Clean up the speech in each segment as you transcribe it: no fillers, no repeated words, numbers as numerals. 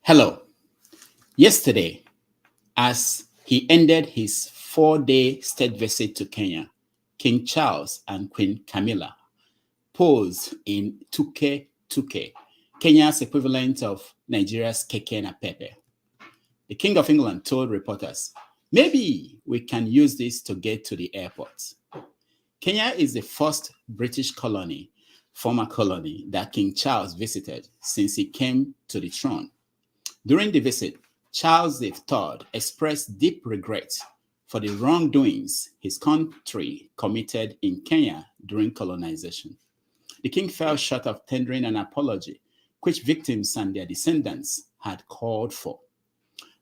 Hello. Yesterday, as he ended his 4-day state visit to Kenya, King Charles and Queen Camilla posed in Tuke Tuke, Kenya's equivalent of Nigeria's Keke na Pepe. The King of England told reporters, maybe we can use this to get to the airport. Kenya is the first British colony, former colony, that King Charles visited since he came to the throne. During the visit, Charles III expressed deep regret for the wrongdoings his country committed in Kenya during colonization. The king fell short of tendering an apology, which victims and their descendants had called for.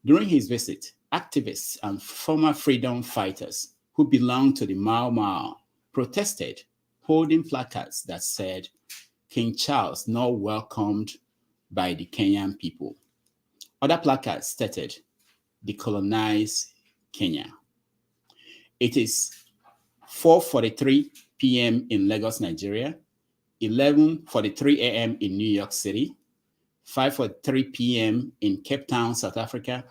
During his visit, activists and former freedom fighters who belonged to the Mau Mau protested, holding placards that said, King Charles not welcomed by the Kenyan people. Other placards stated, decolonize Kenya. It is 4:43 p.m. in Lagos, Nigeria, 11:43 a.m. in New York City, 5:43 p.m. in Cape Town, South Africa,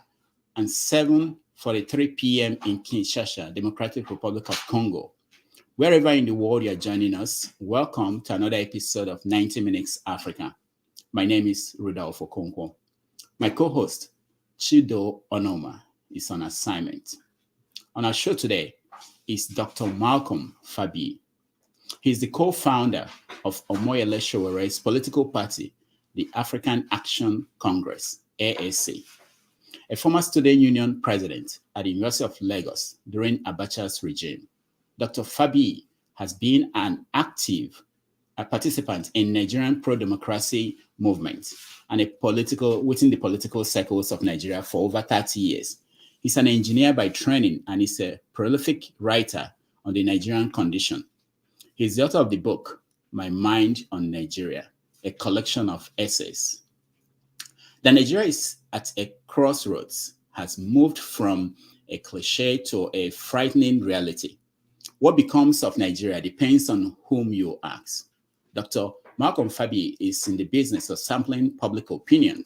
and 7:43 p.m. in Kinshasa, Democratic Republic of Congo. Wherever in the world you're joining us, welcome to another episode of 90 Minutes Africa. My name is Rudolph Okonkwo. My co-host, Chido Onoma, is on assignment. On our show today is Dr. Malcolm Fabiyi. He's the co-founder of Omoyele Showere's political party, the African Action Congress, AAC, a former student union president at the University of Lagos during Abacha's regime. Dr. Fabiyi has been an active participant in Nigerian pro-democracy movement and within the political circles of Nigeria for over 30 years. He's an engineer by training and is a prolific writer on the Nigerian condition. He's the author of the book, My Mind on Nigeria, a collection of essays. That Nigeria is at a crossroads has moved from a cliche to a frightening reality. What becomes of Nigeria depends on whom you ask. Dr. Malcolm Fabiyi is in the business of sampling public opinion.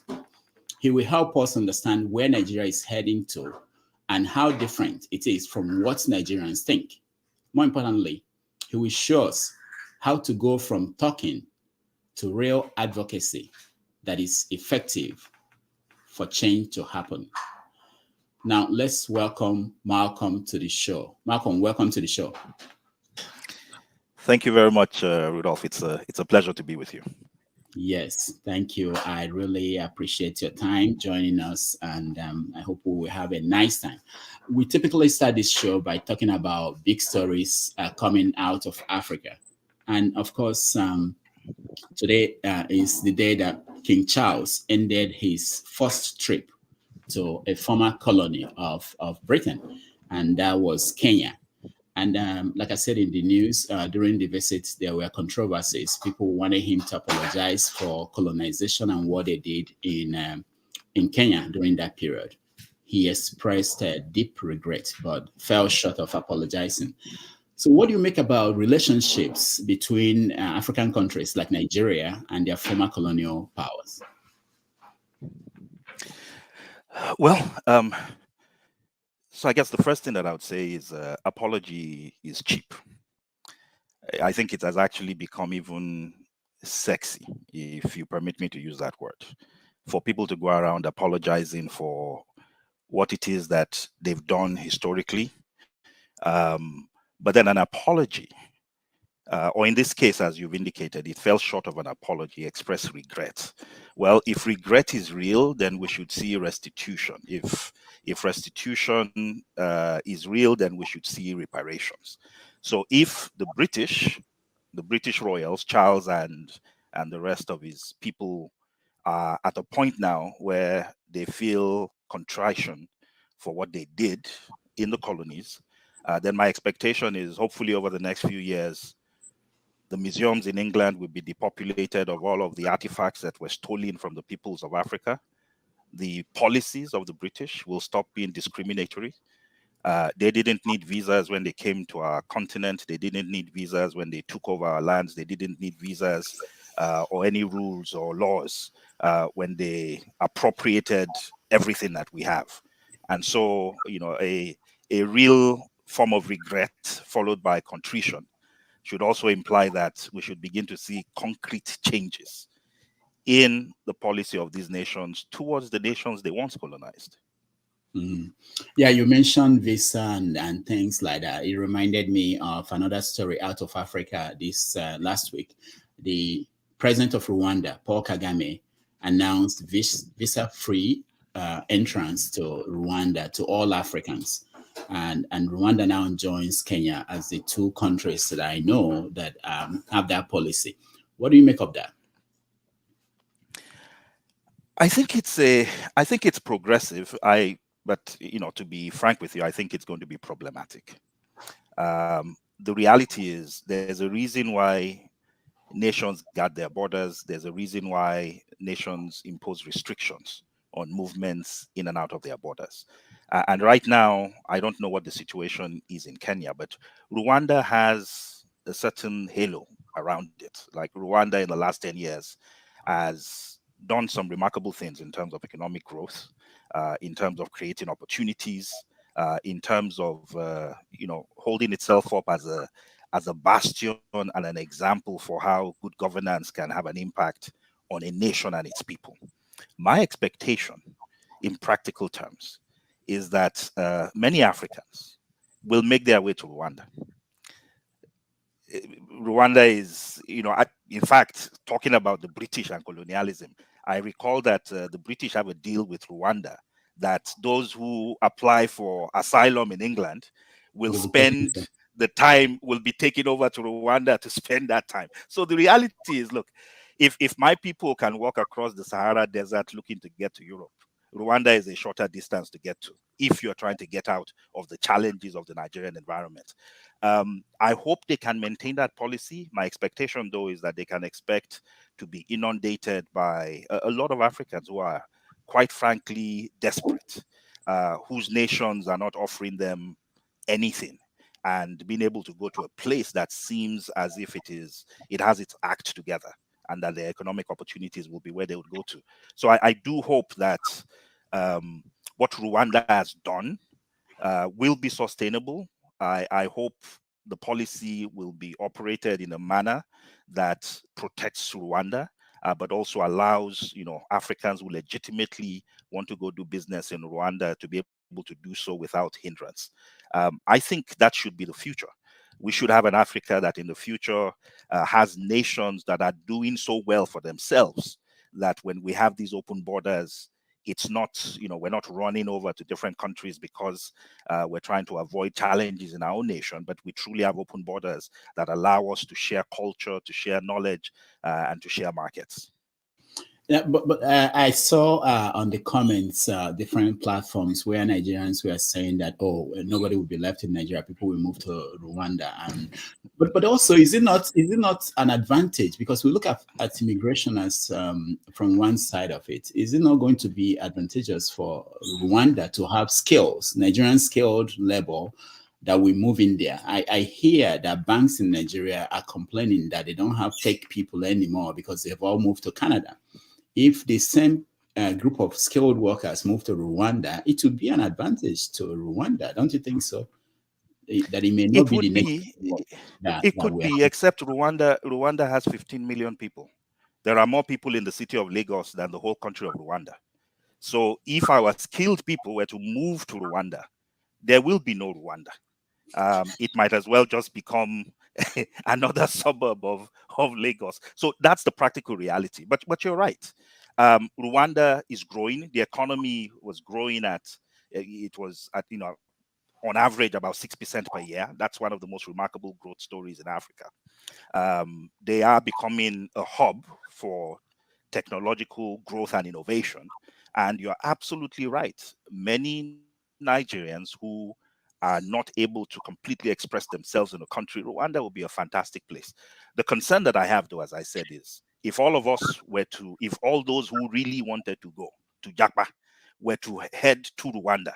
He will help us understand where Nigeria is heading to and how different it is from what Nigerians think. More importantly, he will show us how to go from talking to real advocacy that is effective for change to happen. Now, let's welcome Malcolm to the show. Malcolm, welcome to the show. Thank you very much, Rudolph. It's a pleasure to be with you. Yes, thank you. I really appreciate your time joining us, and I hope we will have a nice time. We typically start this show by talking about big stories coming out of Africa. And of course, today is the day that King Charles ended his first trip to a former colony of Britain, and that was Kenya. And like I said in the news, during the visit, there were controversies. People wanted him to apologize for colonization and what they did in Kenya during that period. He expressed deep regret, but fell short of apologizing. So what do you make about relationships between African countries like Nigeria and their former colonial powers? Well, so I guess the first thing that I would say is apology is cheap. I think it has actually become even sexy, if you permit me to use that word, for people to go around apologizing for what it is that they've done historically. But then an apology, or in this case, as you've indicated, it fell short of an apology, express regret. Well, if regret is real, then we should see restitution. If restitution is real, then we should see reparations. So if the British royals, Charles and the rest of his people, are at a point now where they feel contrition for what they did in the colonies, then my expectation is hopefully over the next few years, the museums in England will be depopulated of all of the artifacts that were stolen from the peoples of Africa. The policies of the British will stop being discriminatory. They didn't need visas when they came to our continent. They didn't need visas when they took over our lands. They didn't need visas or any rules or laws when they appropriated everything that we have. And so, a real form of regret followed by contrition should also imply that we should begin to see concrete changes in the policy of these nations towards the nations they once colonized. Mm. Yeah, you mentioned visa and things like that. It reminded me of another story out of Africa this last week. The president of Rwanda, Paul Kagame, announced visa-free entrance to Rwanda to all Africans. And Rwanda now joins Kenya as the two countries that I know that have that policy. What do you make of that? I think it's progressive. But to be frank with you, I think it's going to be problematic. The reality is there's a reason why nations guard their borders. There's a reason why nations impose restrictions on movements in and out of their borders. And right now, I don't know what the situation is in Kenya, but Rwanda has a certain halo around it. Like Rwanda in the last 10 years has done some remarkable things in terms of economic growth, in terms of creating opportunities, in terms of holding itself up as a bastion and an example for how good governance can have an impact on a nation and its people. My expectation, in practical terms, is that many Africans will make their way to Rwanda. Rwanda is, in fact, talking about the British and colonialism, I recall that the British have a deal with Rwanda that those who apply for asylum in England will spend the time, will be taken over to Rwanda to spend that time. So the reality is, look, if my people can walk across the Sahara Desert looking to get to Europe, Rwanda is a shorter distance to get to if you're trying to get out of the challenges of the Nigerian environment. I hope they can maintain that policy. My expectation, though, is that they can expect to be inundated by a lot of Africans who are, quite frankly, desperate, whose nations are not offering them anything, and being able to go to a place that seems as if it has its act together, and that the economic opportunities will be where they would go to. So I do hope that what Rwanda has done will be sustainable. I hope the policy will be operated in a manner that protects Rwanda, but also allows Africans who legitimately want to go do business in Rwanda to be able to do so without hindrance. I think that should be the future. We should have an Africa that in the future has nations that are doing so well for themselves that when we have these open borders, it's not, we're not running over to different countries because we're trying to avoid challenges in our own nation, but we truly have open borders that allow us to share culture, to share knowledge, and to share markets. Yeah, but I saw on the comments different platforms where Nigerians were saying that nobody will be left in Nigeria, people will move to Rwanda, and but also is it not an advantage, because we look at immigration as from one side of it, is it not going to be advantageous for Rwanda to have skills, Nigerian skilled labor that we move in there? I hear that banks in Nigeria are complaining that they don't have tech people anymore because they've all moved to Canada. If the same group of skilled workers move to Rwanda, it would be an advantage to Rwanda, don't you think so? That it may not It be would the next be, that it could we are. be, except Rwanda has 15 million people. There are more people in the city of Lagos than the whole country of Rwanda. So if our skilled people were to move to Rwanda, there will be no Rwanda. It might as well just become another suburb of Lagos. So that's the practical reality. But you're right. Rwanda is growing. The economy was growing on average about 6% per year. That's one of the most remarkable growth stories in Africa. They are becoming a hub for technological growth and innovation. And you're absolutely right. Many Nigerians who are not able to completely express themselves in a country, Rwanda will be a fantastic place. The concern that I have, though, as I said, is if all those who really wanted to go to Japa were to head to Rwanda,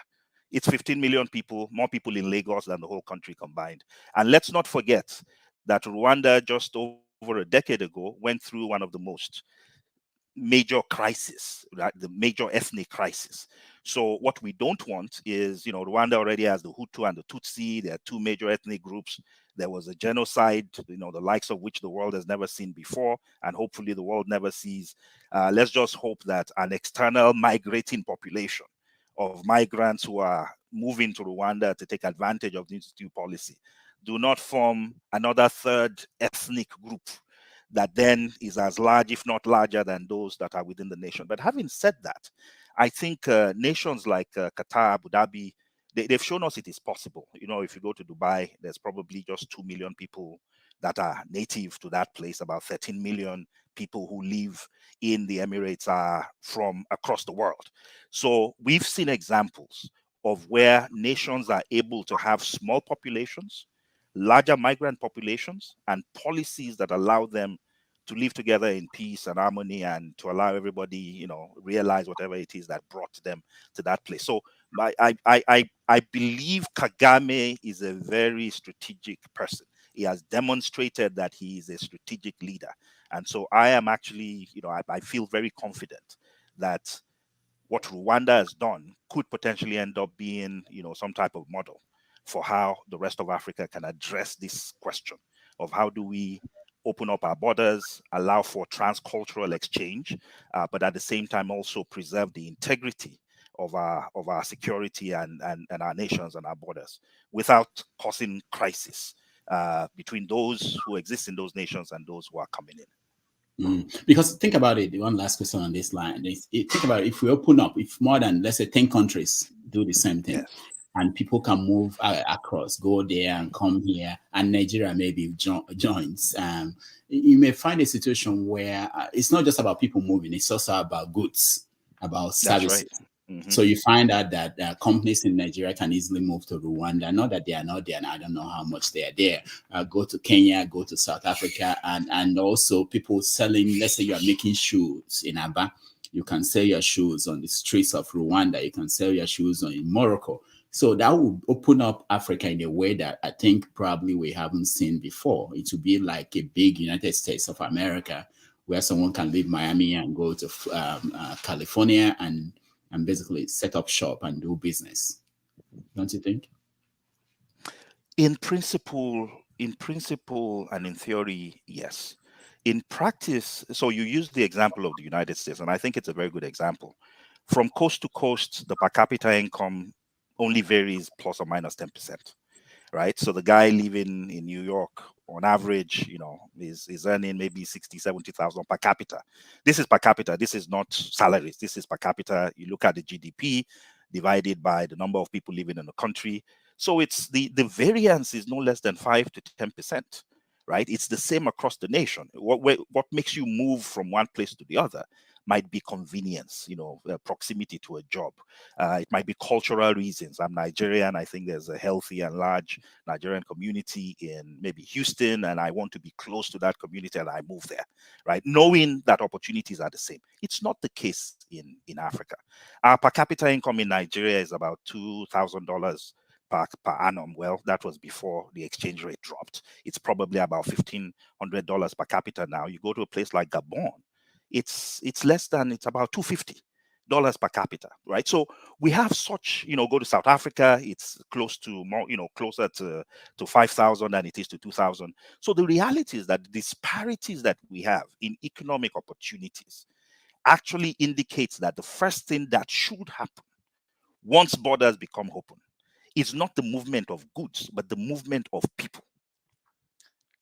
it's 15 million people, more people in Lagos than the whole country combined. And let's not forget that Rwanda, just over over a decade ago went through one of the most major crisis, right? The major ethnic crisis. So what we don't want is, Rwanda already has the Hutu and the Tutsi. There are two major ethnic groups. There was a genocide, the likes of which the world has never seen before, and hopefully the world never sees. Let's just hope that an external migrating population of migrants who are moving to Rwanda to take advantage of this new policy do not form another third ethnic group that then is as large, if not larger, than those that are within the nation. But having said that, I think nations like Qatar, Abu Dhabi, they've shown us it is possible. If you go to Dubai, there's probably just 2 million people that are native to that place. About 13 million people who live in the Emirates are from across the world. So we've seen examples of where nations are able to have small populations, larger migrant populations, and policies that allow them to live together in peace and harmony, and to allow everybody, realize whatever it is that brought them to that place. So I believe Kagame is a very strategic person. He has demonstrated that he is a strategic leader. And so I am actually, I feel very confident that what Rwanda has done could potentially end up being, some type of model for how the rest of Africa can address this question of how do we open up our borders, allow for transcultural exchange, but at the same time also preserve the integrity of our security and our nations and our borders without causing crisis between those who exist in those nations and those who are coming in. Because think about it, one last question on this line. Think about it, if we open up, if more than, let's say, 10 countries do the same thing, yes, and people can move across, go there and come here, and Nigeria maybe joins, you may find a situation where it's not just about people moving, it's also about goods, about services. That's right. Mm-hmm. So you find out that companies in Nigeria can easily move to Rwanda. Not that they are not there, and I don't know how much they are there. Go to Kenya, go to South Africa, and also people selling, let's say you are making shoes in Aba, you can sell your shoes on the streets of Rwanda. You can sell your shoes in Morocco. So that will open up Africa in a way that I think probably we haven't seen before. It will be like a big United States of America, where someone can leave Miami and go to California and basically set up shop and do business. Don't you think? In principle and in theory, yes. In practice, so you use the example of the United States, and I think it's a very good example. From coast to coast, the per capita income only varies plus or minus 10%, right? So the guy living in New York, on average, is earning maybe 60, 70,000 per capita. This is per capita. This is not salaries. This is per capita. You look at the GDP divided by the number of people living in the country. So it's the variance is no less than 5 to 10%, right? It's the same across the nation. What makes you move from one place to the other might be convenience, proximity to a job. It might be cultural reasons. I'm Nigerian. I think there's a healthy and large Nigerian community in maybe Houston, and I want to be close to that community, and I move there, right? Knowing that opportunities are the same. It's not the case in Africa. Our per capita income in Nigeria is about $2,000 per annum. Well, that was before the exchange rate dropped. It's probably about $1,500 per capita now. You go to a place like Gabon, it's about $250 per capita, right? So we have such, go to South Africa, it's close to more, closer to 5,000 than it is to 2,000. So the reality is that the disparities that we have in economic opportunities actually indicates that the first thing that should happen once borders become open is not the movement of goods, but the movement of people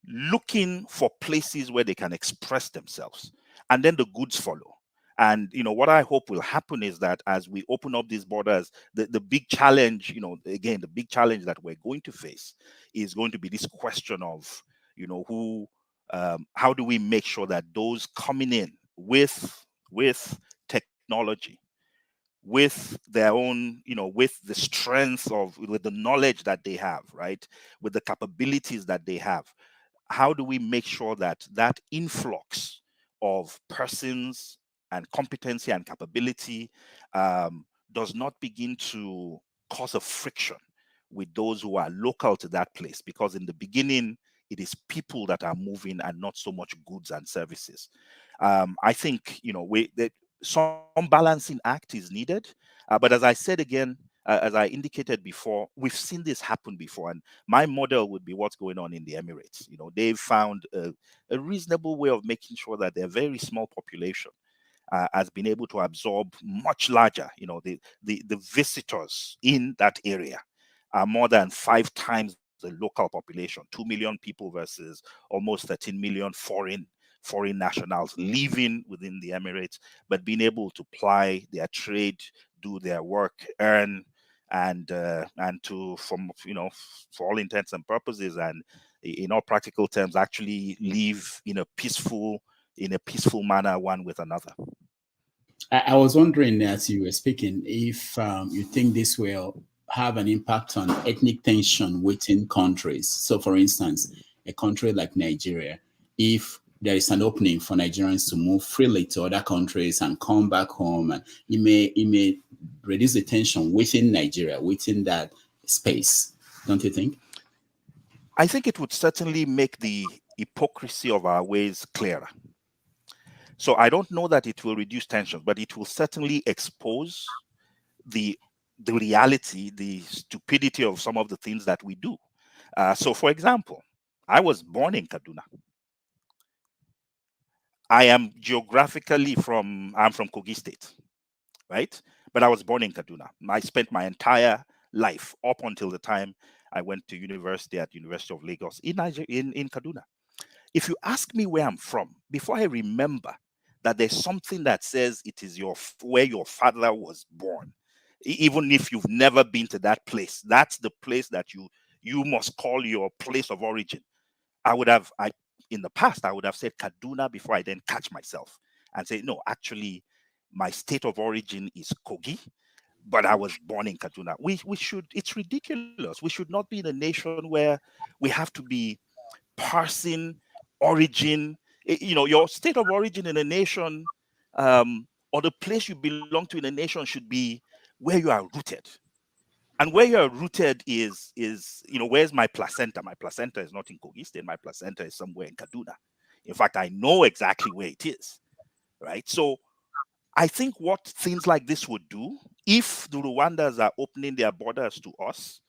looking for places where they can express themselves, and then the goods follow. And what I hope will happen is that as we open up these borders, the big challenge, again, the big challenge that we're going to face is going to be this question of, how do we make sure that those coming in with technology, with their own, with the strength with the knowledge that they have, right, with the capabilities that they have, how do we make sure that that influx of persons and competency and capability does not begin to cause a friction with those who are local to that place? Because in the beginning, It is people that are moving and not so much goods and services. I think, some balancing act is needed. But as I said again, as I indicated before, we've seen this happen before. And my model would be what's going on in the Emirates. They've found a reasonable way of making sure that their very small population has been able to absorb much larger, the visitors in that area are more than 5 times the local population, 2 million people versus almost 13 million foreign nationals living within the Emirates, but being able to ply their trade, do their work, earn, and to, for all intents and purposes, and in all practical terms, actually live in a peaceful manner one with another. I was wondering, as you were speaking, if you think this will have an impact on ethnic tension within countries. So, for instance, a country like Nigeria, if there is an opening for Nigerians to move freely to other countries and come back home, and it may reduce the tension within Nigeria, within that space, don't you think? I think it would certainly make the hypocrisy of our ways clearer. So I don't know that it will reduce tensions, but it will certainly expose the reality, the stupidity of some of the things that we do. So, for example, I was born in Kaduna. I am geographically I'm from Kogi State, right? But I was born in Kaduna. I spent my entire life up until the time I went to university at University of Lagos in Kaduna. If you ask me where I'm from, before I remember that there's something that says it is where your father was born, even if you've never been to that place, that's the place that you must call your place of origin. In the past, I would have said Kaduna before I then catch myself and say, no, actually, my state of origin is Kogi, but I was born in Kaduna. It's ridiculous. We should not be in a nation where we have to be parsing origin. Your state of origin in a nation, or the place you belong to in a nation, should be where you are rooted. And where you're rooted is where's my placenta? My placenta is not in Kogi State. My placenta is somewhere in Kaduna. In fact, I know exactly where it is, right? So I think what things like this would do, if the Rwandans are opening their borders to us,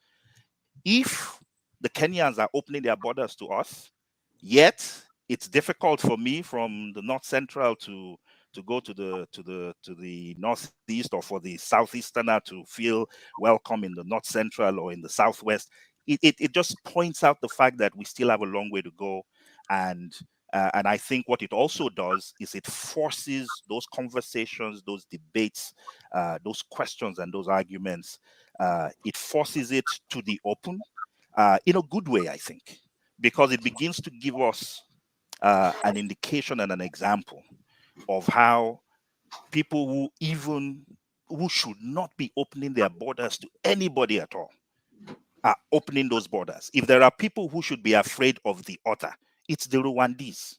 if the Kenyans are opening their borders to us, yet it's difficult for me from the North Central to go to the Northeast, or for the Southeasterner to feel welcome in the North Central or in the Southwest. It just points out the fact that we still have a long way to go. And I think what it also does is it forces those conversations, those debates, those questions and those arguments. It forces it to the open in a good way, I think, because it begins to give us an indication and an example of how people who should not be opening their borders to anybody at all are opening those borders. If there are people who should be afraid of the other, it's the Rwandese.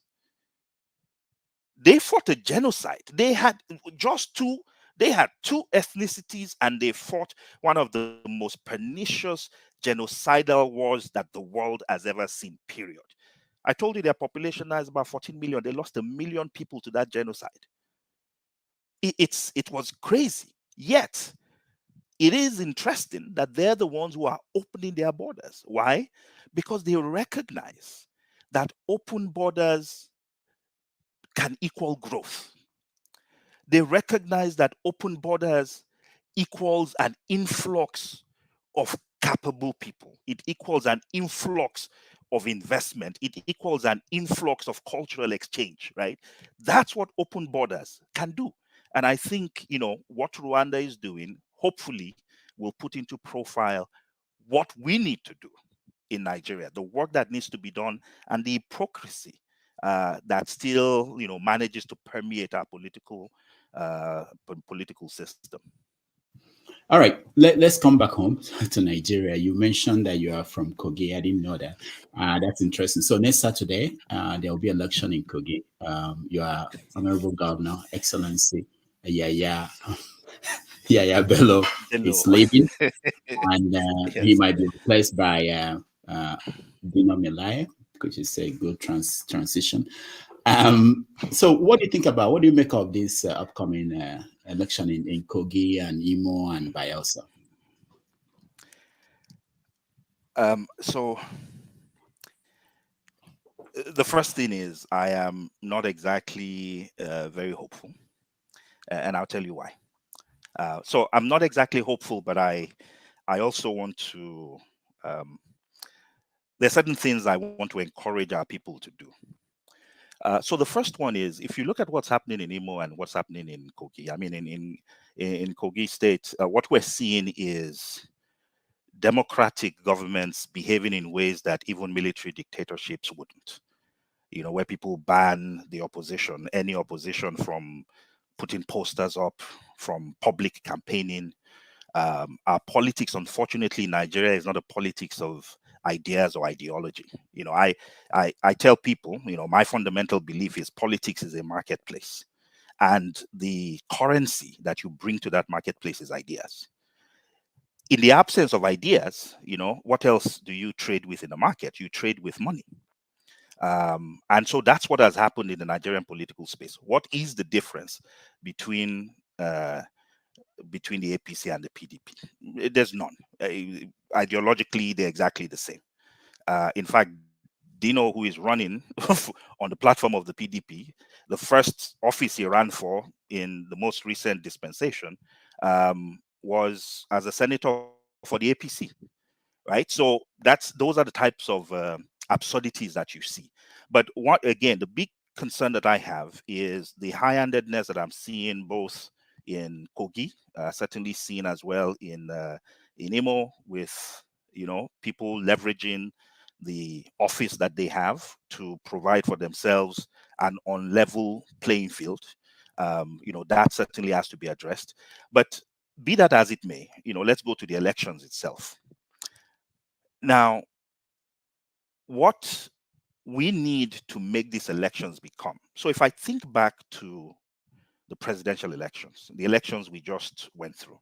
They fought a genocide. They had two ethnicities, and they fought one of the most pernicious genocidal wars that the world has ever seen, period. I told you their population now is about 14 million. They lost 1 million people to that genocide. It was crazy. Yet, it is interesting that they're the ones who are opening their borders. Why? Because they recognize that open borders can equal growth. They recognize that open borders equals an influx of capable people. It equals an influx of investment. It equals an influx of cultural exchange, right? That's what open borders can do. And I think, what Rwanda is doing, hopefully, will put into profile what we need to do in Nigeria, the work that needs to be done, and the hypocrisy that still, manages to permeate our political system. All right, let's come back home to Nigeria. You mentioned that you are from Kogi. I didn't know that. That's interesting. So next Saturday, there will be election in Kogi. Your Honorable Governor, Excellency Yaya Bello Hello. is leaving, and he Yes. might be replaced by Dino Melaye. which is a good transition. So what do you think about, what do you make of this upcoming election in Kogi and Imo and Bayelsa? So the first thing is I am not exactly very hopeful, and I'll tell you why. So I'm not exactly hopeful, but I also want to. There are certain things I want to encourage our people to do. So the first one is, if you look at what's happening in Imo and what's happening in Kogi, I mean in Kogi State, what we're seeing is democratic governments behaving in ways that even military dictatorships wouldn't. You know, where people ban the opposition, any opposition, from putting posters up, from public campaigning. Our politics, unfortunately, in Nigeria is not a politics of ideas or ideology. You know, I tell people, you know, my fundamental belief is politics is a marketplace, and the currency that you bring to that marketplace is ideas. In the absence of ideas, you know, what else do you trade with in the market? You trade with money. And so that's what has happened in the Nigerian political space. What is the difference between between the APC and the PDP? There's none. Ideologically, they're exactly the same. In fact, Dino, who is running on the platform of the PDP, the first office he ran for in the most recent dispensation was as a senator for the APC, right? So those are the types of absurdities that you see. But what, again, the big concern that I have is the high-handedness that I'm seeing both in Kogi, certainly seen as well in Imo, with, you know, people leveraging the office that they have to provide for themselves an on-level playing field. You know, that certainly has to be addressed. But be that as it may, you know, let's go to the elections itself. Now, what we need to make these elections become. So if I think back to the presidential elections, the elections we just went through,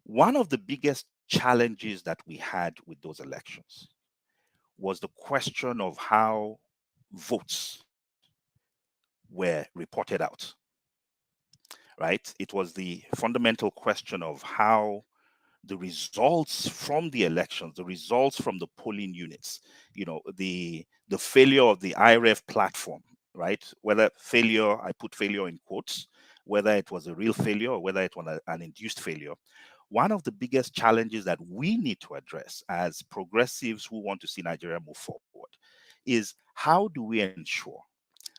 one of the biggest challenges that we had with those elections was the question of how votes were reported out, right? It was the fundamental question of how the results from the elections, the results from the polling units, you know, the failure of the IRF platform, right? Whether failure, I put failure in quotes, whether it was a real failure or whether it was an induced failure. One of the biggest challenges that we need to address as progressives who want to see Nigeria move forward is, how do we ensure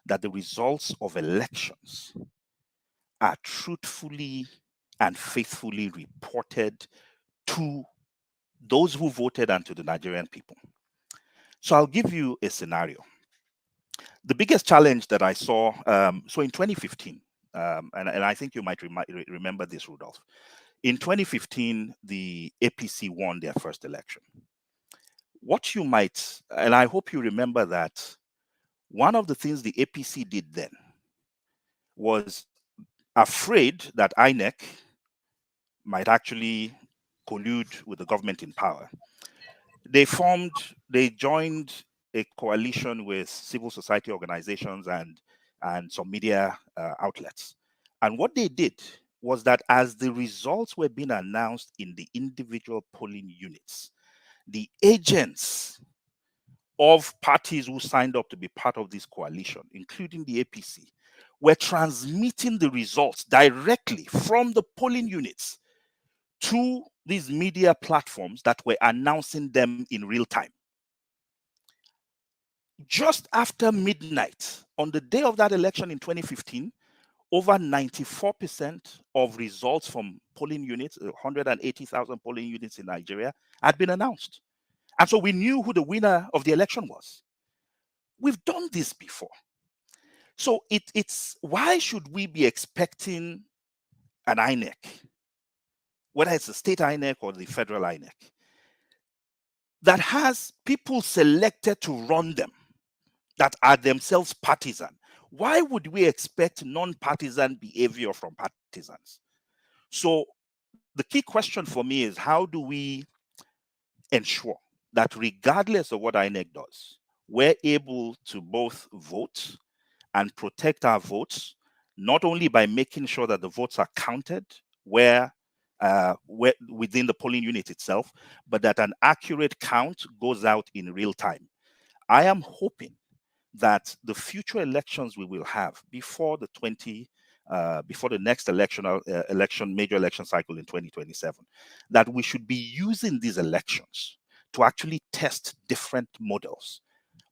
that the results of elections are truthfully and faithfully reported to those who voted and to the Nigerian people? So I'll give you a scenario. The biggest challenge that I saw, so in 2015, and I think you might remember this, Rudolph. In 2015, the APC won their first election. What you might, and I hope you remember that, one of the things the APC did then was, afraid that INEC might actually collude with the government in power, they joined a coalition with civil society organizations and some media outlets. And what they did was that, as the results were being announced in the individual polling units, the agents of parties who signed up to be part of this coalition, including the APC, were transmitting the results directly from the polling units to these media platforms that were announcing them in real time. Just after midnight, on the day of that election in 2015, over 94% of results from polling units, 180,000 polling units in Nigeria, had been announced. And so we knew who the winner of the election was. We've done this before. So it's why should we be expecting an INEC, whether it's the state INEC or the federal INEC, that has people selected to run them that are themselves partisan? Why would we expect non-partisan behavior from partisans? So the key question for me is, how do we ensure that regardless of what INEC does, we're able to both vote and protect our votes, not only by making sure that the votes are counted where within the polling unit itself, but that an accurate count goes out in real time. I am hoping that the future elections we will have before the next major election cycle in 2027, that we should be using these elections to actually test different models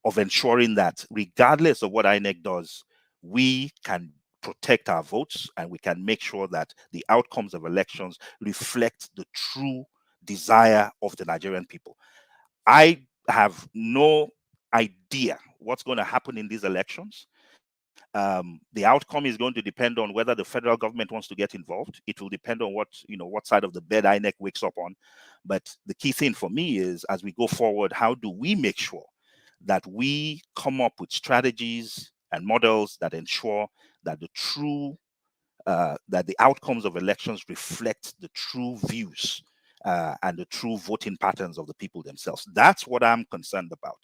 of ensuring that regardless of what INEC does, we can protect our votes and we can make sure that the outcomes of elections reflect the true desire of the Nigerian people. I have no idea what's going to happen in these elections. The outcome is going to depend on whether the federal government wants to get involved. It will depend on what side of the bed INEC wakes up on. But the key thing for me is, as we go forward, how do we make sure that we come up with strategies and models that ensure that that the outcomes of elections reflect the true views and the true voting patterns of the people themselves. That's what I'm concerned about.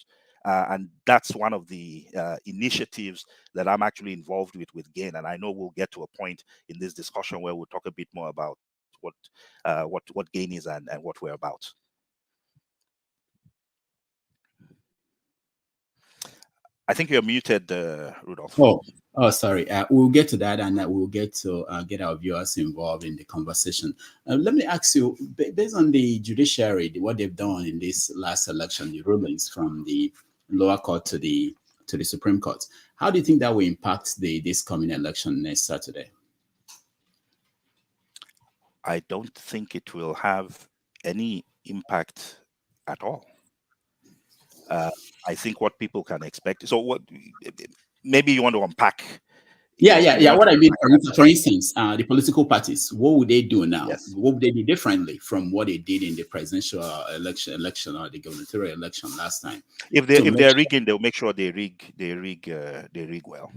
And that's one of the initiatives that I'm actually involved with GAIN. And I know we'll get to a point in this discussion where we'll talk a bit more about what GAIN is and what we're about. I think you're muted, Rudolph. Oh, sorry. We'll get to that, and we'll get to get our viewers involved in the conversation. Let me ask you, based on the judiciary, what they've done in this last election, the rulings from the lower court to the Supreme Court, how do you think that will impact this coming election next Saturday? I don't think it will have any impact at all. I think what people can expect. So, what? Maybe you want to unpack. Yeah. What I mean, for instance, the political parties, what would they do now? Yes. What would they do differently from what they did in the presidential election or the gubernatorial election last time? If they're rigging, they'll make sure they rig well.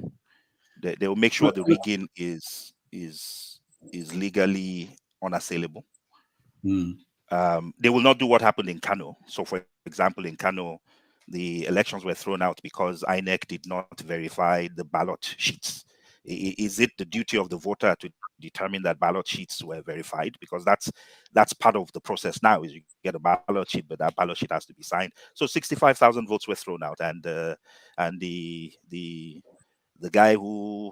They will make sure the rigging is legally unassailable. They will not do what happened in Kano. So, for example, in Kano, the elections were thrown out because INEC did not verify the ballot sheets. Is it the duty of the voter to determine that ballot sheets were verified? Because that's part of the process now, is you get a ballot sheet, but that ballot sheet has to be signed. So 65,000 votes were thrown out, and the guy who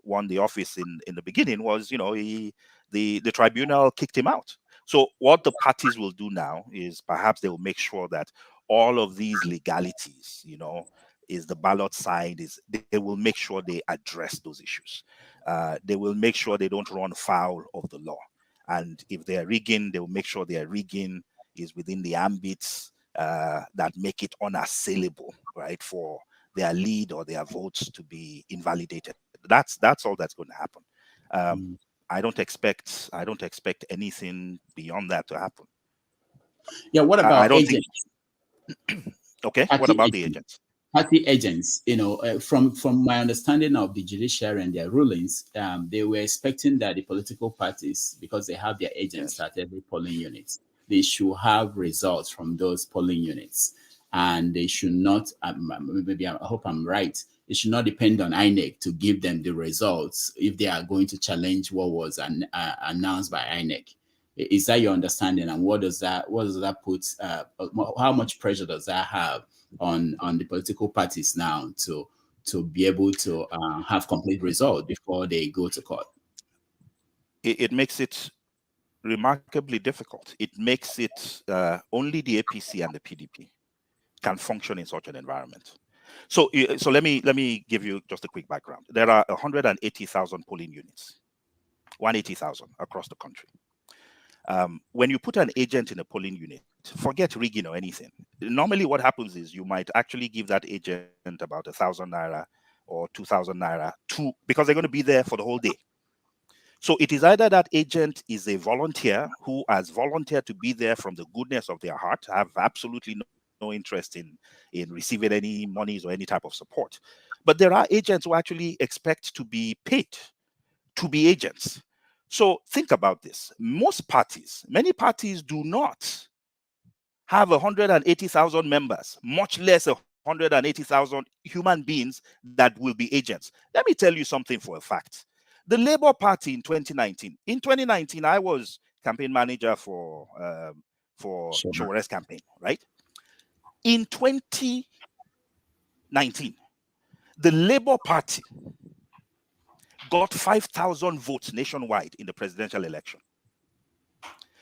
won the office in the beginning was the tribunal kicked him out. So what the parties will do now is perhaps they will make sure that all of these legalities, is the ballot signed, they will make sure they address those issues. They will make sure they don't run foul of the law. And if they're rigging, they will make sure their rigging is within the ambits that make it unassailable, right, for their lead or their votes to be invalidated. That's all that's going to happen. I don't expect anything beyond that to happen. Yeah, what about agents? Okay, what about the agents? Party agents, from my understanding of the judiciary and their rulings, they were expecting that the political parties, because they have their agents at every polling unit, they should have results from those polling units, and they should not. Maybe I hope I'm right. It should not depend on INEC to give them the results if they are going to challenge what was announced by INEC. Is that your understanding? And what does that put? How much pressure does that have on the political parties now to be able to have complete results before they go to court? It makes it remarkably difficult. It makes it only the APC and the PDP can function in such an environment. So let me give you just a quick background. There are 180,000 polling units, 180,000 across the country. When you put an agent in a polling unit, forget rigging or anything. Normally what happens is you might actually give that agent about 1,000 naira or 2,000 naira because they're going to be there for the whole day. So it is either that agent is a volunteer who has volunteered to be there from the goodness of their heart, have absolutely no interest in receiving any monies or any type of support. But there are agents who actually expect to be paid to be agents. So think about this. Many parties do not have 180,000 members, much less 180,000 human beings that will be agents. Let me tell you something for a fact. The Labour Party in 2019, I was campaign manager for Showere's campaign, right? In 2019, the Labour Party got 5,000 votes nationwide in the presidential election.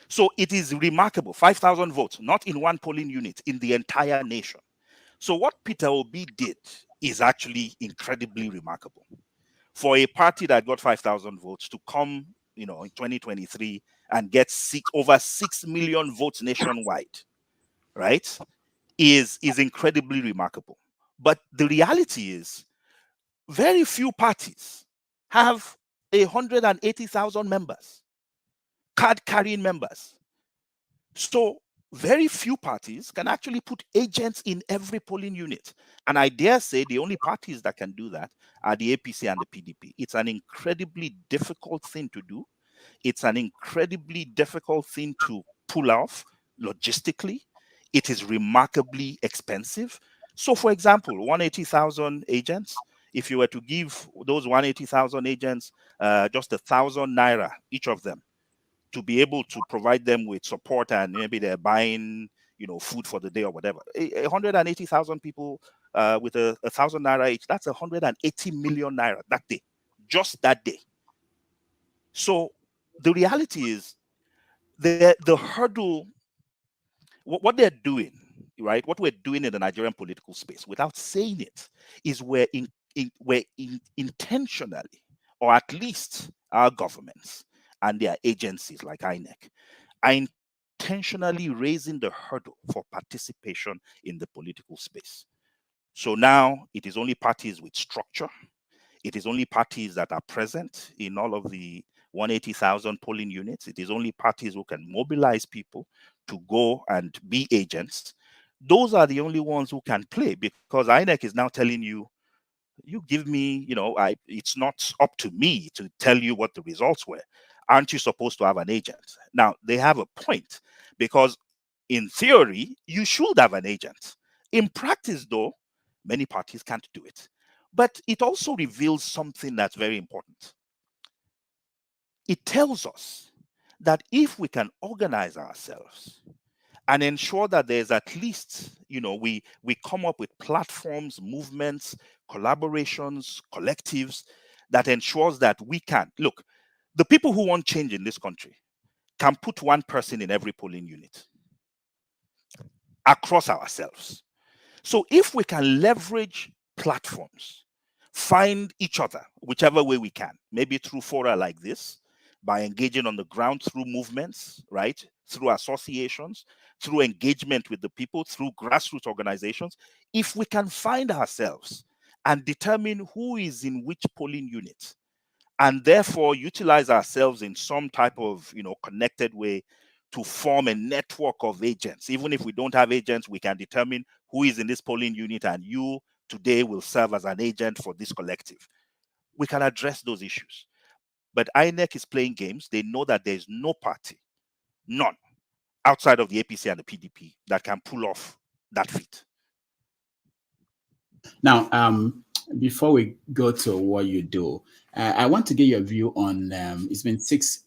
So it is remarkable, 5,000 votes, not in one polling unit, in the entire nation. So what Peter Obi did is actually incredibly remarkable. For a party that got 5,000 votes to come, in 2023 and get over 6 million votes nationwide, right, is incredibly remarkable. But the reality is, very few parties have 180,000 members, card-carrying members. So very few parties can actually put agents in every polling unit. And I dare say the only parties that can do that are the APC and the PDP. It's an incredibly difficult thing to do. It's an incredibly difficult thing to pull off logistically. It is remarkably expensive. So, for example, 180,000 agents, if you were to give those 180,000 agents just 1,000 naira, each of them, to be able to provide them with support, and maybe they're buying, food for the day or whatever. 180,000 people with 1,000 naira each, that's 180 million naira that day, just that day. So the reality is the hurdle, what they're doing, right? What we're doing in the Nigerian political space, without saying it, is we're intentionally, or at least our governments and their agencies like INEC, are intentionally raising the hurdle for participation in the political space. So now it is only parties with structure. It is only parties that are present in all of the 180,000 polling units. It is only parties who can mobilize people to go and be agents. Those are the only ones who can play, because INEC is now telling you, you give me, it's not up to me to tell you what the results were. Aren't you supposed to have an agent? Now, they have a point, because in theory, you should have an agent. In practice, though, many parties can't do it. But it also reveals something that's very important. It tells us that if we can organize ourselves and ensure that there's at least, we come up with platforms, movements, collaborations, collectives that ensures that we can, look, the people who want change in this country can put one person in every polling unit across ourselves. So if we can leverage platforms, find each other, whichever way we can, maybe through fora like this, by engaging on the ground through movements, right? Through associations, through engagement with the people, through grassroots organizations, if we can find ourselves and determine who is in which polling unit, and therefore utilize ourselves in some type of, connected way to form a network of agents. Even if we don't have agents, we can determine who is in this polling unit, and you today will serve as an agent for this collective. We can address those issues. But INEC is playing games. They know that there's no party, none, outside of the APC and the PDP that can pull off that feat. Now, before we go to what you do, I want to get your view on, it's been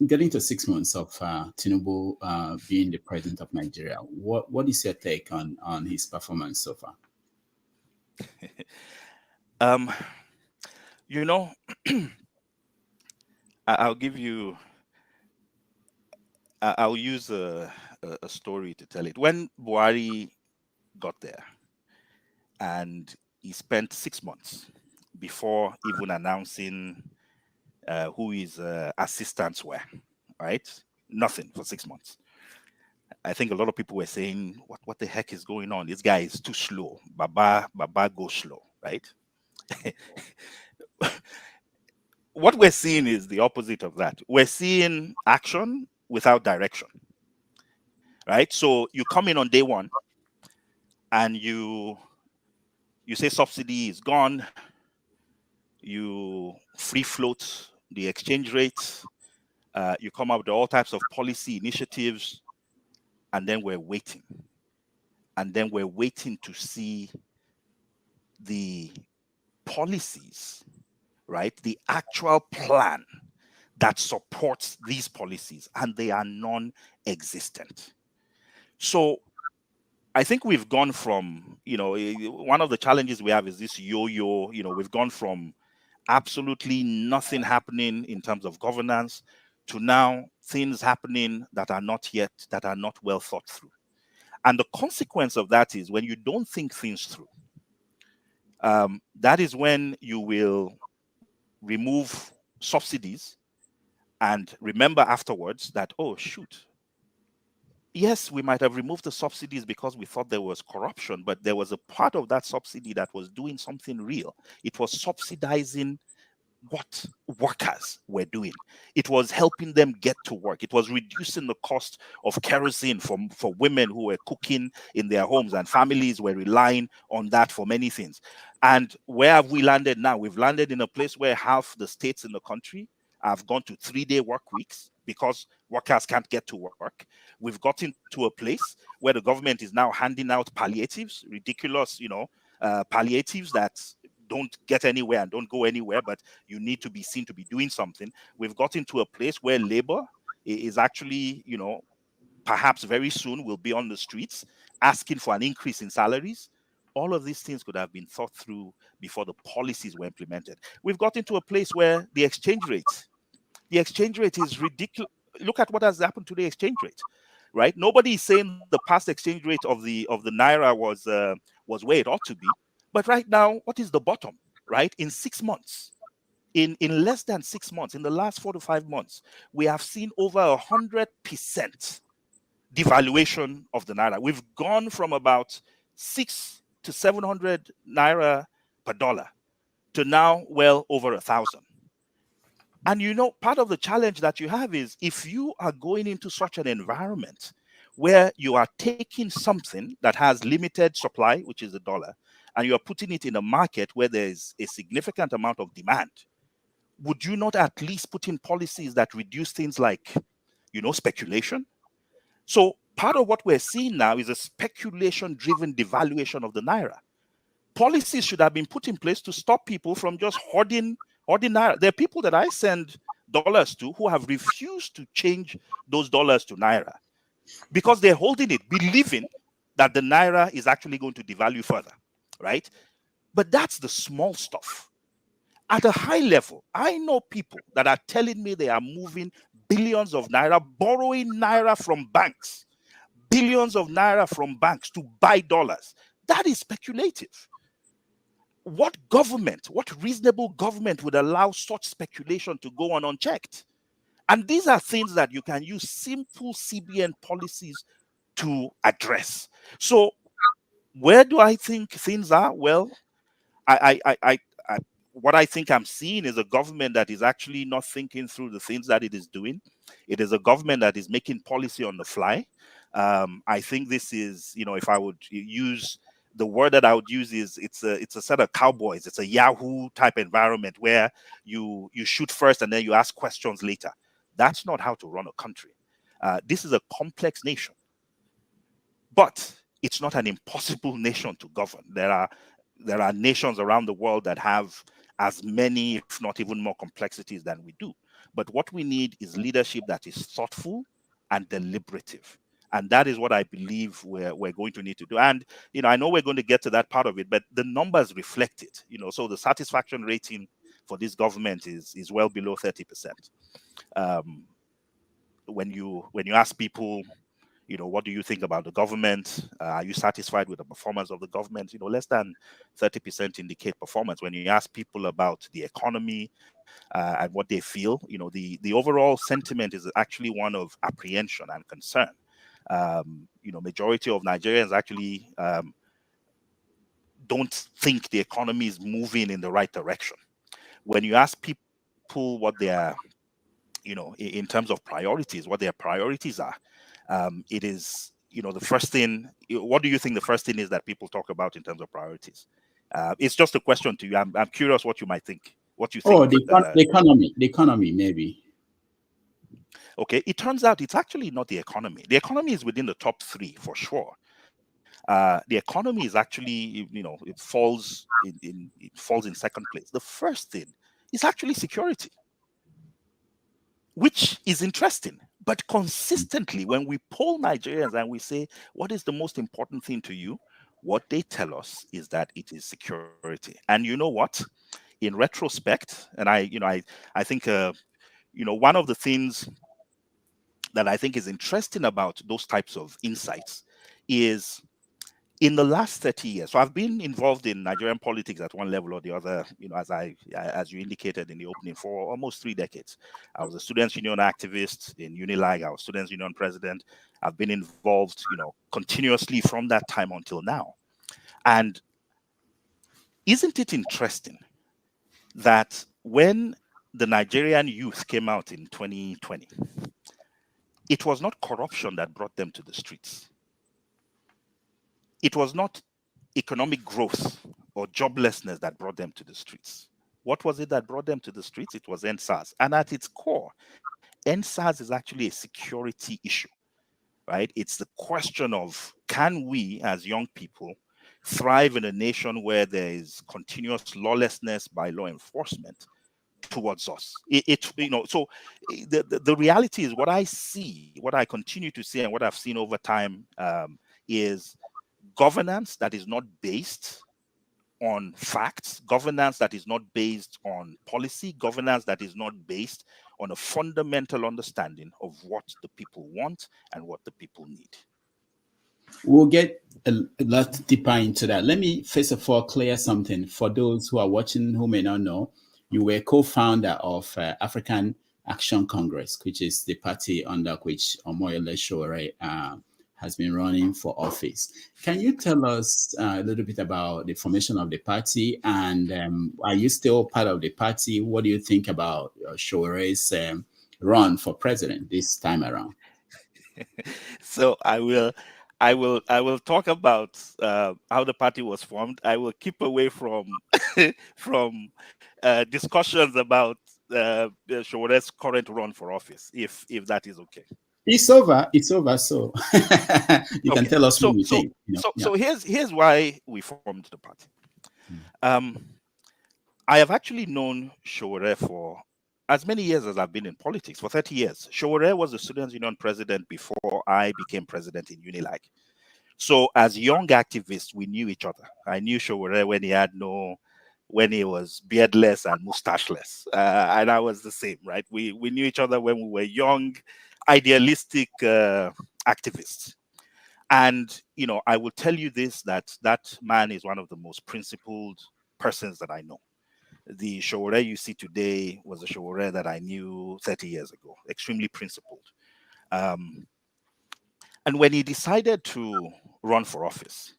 getting to 6 months of Tinubu being the president of Nigeria. What is your take on his performance so far? I'll give you, I'll use a story to tell it. When Buhari got there, and he spent 6 months before even announcing who his assistants were, right? Nothing for 6 months. I think a lot of people were saying, what the heck is going on? This guy is too slow. Baba go slow, right? What we're seeing is the opposite of that. We're seeing action without direction, right? So you come in on day one and you say subsidy is gone. You free float the exchange rate. You come up with all types of policy initiatives, and then we're waiting. And then we're waiting to see the policies, right? The actual plan that supports these policies, and they are non-existent. So I think we've gone from, one of the challenges we have is this yo-yo, we've gone from absolutely nothing happening in terms of governance to now things happening that are not well thought through. And the consequence of that is when you don't think things through, that is when you will remove subsidies and remember afterwards that, oh, shoot. Yes, we might have removed the subsidies because we thought there was corruption, but there was a part of that subsidy that was doing something real. It was subsidizing what workers were doing. It was helping them get to work. It was reducing the cost of kerosene for women who were cooking in their homes, and families were relying on that for many things. And where have we landed now? We've landed in a place where half the states in the country have gone to 3-day work weeks because workers can't get to work. We've gotten to a place where the government is now handing out palliatives, ridiculous, palliatives that don't get anywhere and don't go anywhere, but you need to be seen to be doing something. We've gotten to a place where labor is actually, perhaps very soon will be on the streets asking for an increase in salaries. All of these things could have been thought through before the policies were implemented. We've gotten to a place where the exchange rate is ridiculous. Look at what has happened to the exchange rate, right? Nobody is saying the past exchange rate of the naira was where it ought to be. But right now, what is the bottom, right? In 6 months, in less than 6 months, in the last 4 to 5 months, we have seen over 100% devaluation of the naira. We've gone from about 600 to 700 naira per dollar to now well over 1,000. And part of the challenge that you have is if you are going into such an environment where you are taking something that has limited supply, which is the dollar, and you're putting it in a market where there's a significant amount of demand, would you not at least put in policies that reduce things like, speculation? So part of what we're seeing now is a speculation-driven devaluation of the naira. Policies should have been put in place to stop people from just hoarding naira. There are people that I send dollars to who have refused to change those dollars to naira because they're holding it, believing that the naira is actually going to devalue further, right? But that's the small stuff. At a high level, I know people that are telling me they are moving billions of naira, borrowing naira from banks, billions of naira from banks to buy dollars. That is speculative. What reasonable government would allow such speculation to go on unchecked? And these are things that you can use simple CBN policies to address. So where do I think things are? Well, what I think I'm seeing is a government that is actually not thinking through the things that it is doing. It is a government that is making policy on the fly. I think this is, if I would use the word that I would use is it's a set of cowboys. It's a Yahoo type environment where you shoot first and then you ask questions later. That's not how to run a country. This is a complex nation, but it's not an impossible nation to govern. There are nations around the world that have as many, if not even more complexities than we do. But what we need is leadership that is thoughtful and deliberative. And that is what I believe we're going to need to do. And, I know we're going to get to that part of it, but the numbers reflect it. So the satisfaction rating for this government is well below 30%. When you ask people, what do you think about the government? Are you satisfied with the performance of the government? Less than 30% indicate performance. When you ask people about the economy and what they feel, the overall sentiment is actually one of apprehension and concern. Majority of Nigerians actually don't think the economy is moving in the right direction. When you ask people what their, in terms of priorities, what their priorities are, it is, the first thing. What do you think the first thing is that people talk about in terms of priorities? It's just a question to you. I'm curious what you might think. What you think? Oh, the economy, maybe. Okay, it turns out it's actually not the economy. The economy is within the top 3 for sure. The economy is actually, it falls in second place. The first thing is actually security, which is interesting. But consistently, when we poll Nigerians and we say, what is the most important thing to you? What they tell us is that it is security. And you know what? In retrospect, and I think, one of the things that I think is interesting about those types of insights is in the last 30 years. So I've been involved in Nigerian politics at one level or the other, as you indicated in the opening, for almost 3 decades. I was a students' union activist in Unilag. I was students' union president. I've been involved, continuously from that time until now. And isn't it interesting that when the Nigerian youth came out in 2020, it was not corruption that brought them to the streets. It was not economic growth or joblessness that brought them to the streets. What was it that brought them to the streets? It was NSAS. And at its core, NSAS is actually a security issue, right? It's the question of, can we as young people thrive in a nation where there is continuous lawlessness by law enforcement towards us? So the reality is, what I see, what I continue to see, and what I've seen over time is governance that is not based on facts, governance that is not based on policy, governance that is not based on a fundamental understanding of what the people want and what the people need. We'll get a lot deeper into that. Let me first of all clear something for those who are watching who may not know. You were co-founder of African Action Congress, which is the party under which Omoyele Sowore has been running for office. Can you tell us a little bit about the formation of the party, and are you still part of the party? What do you think about Showore's run for president this time around? So I will talk about how the party was formed. I will keep away from from discussions about Showore's current run for office, if that is okay. It's over. It's over. So you can tell us what you think. So here's why we formed the party. I have actually known Sowore for as many years as I've been in politics, for 30 years. Sowore was the Students' Union president before I became president in Unilag. So as young activists, we knew each other. I knew Sowore when he was beardless and mustacheless. And I was the same, right? We knew each other when we were young, idealistic activists. And, I will tell you this, that man is one of the most principled persons that I know. The Sowore you see today was the Sowore that I knew 30 years ago, extremely principled. And when he decided to run for office,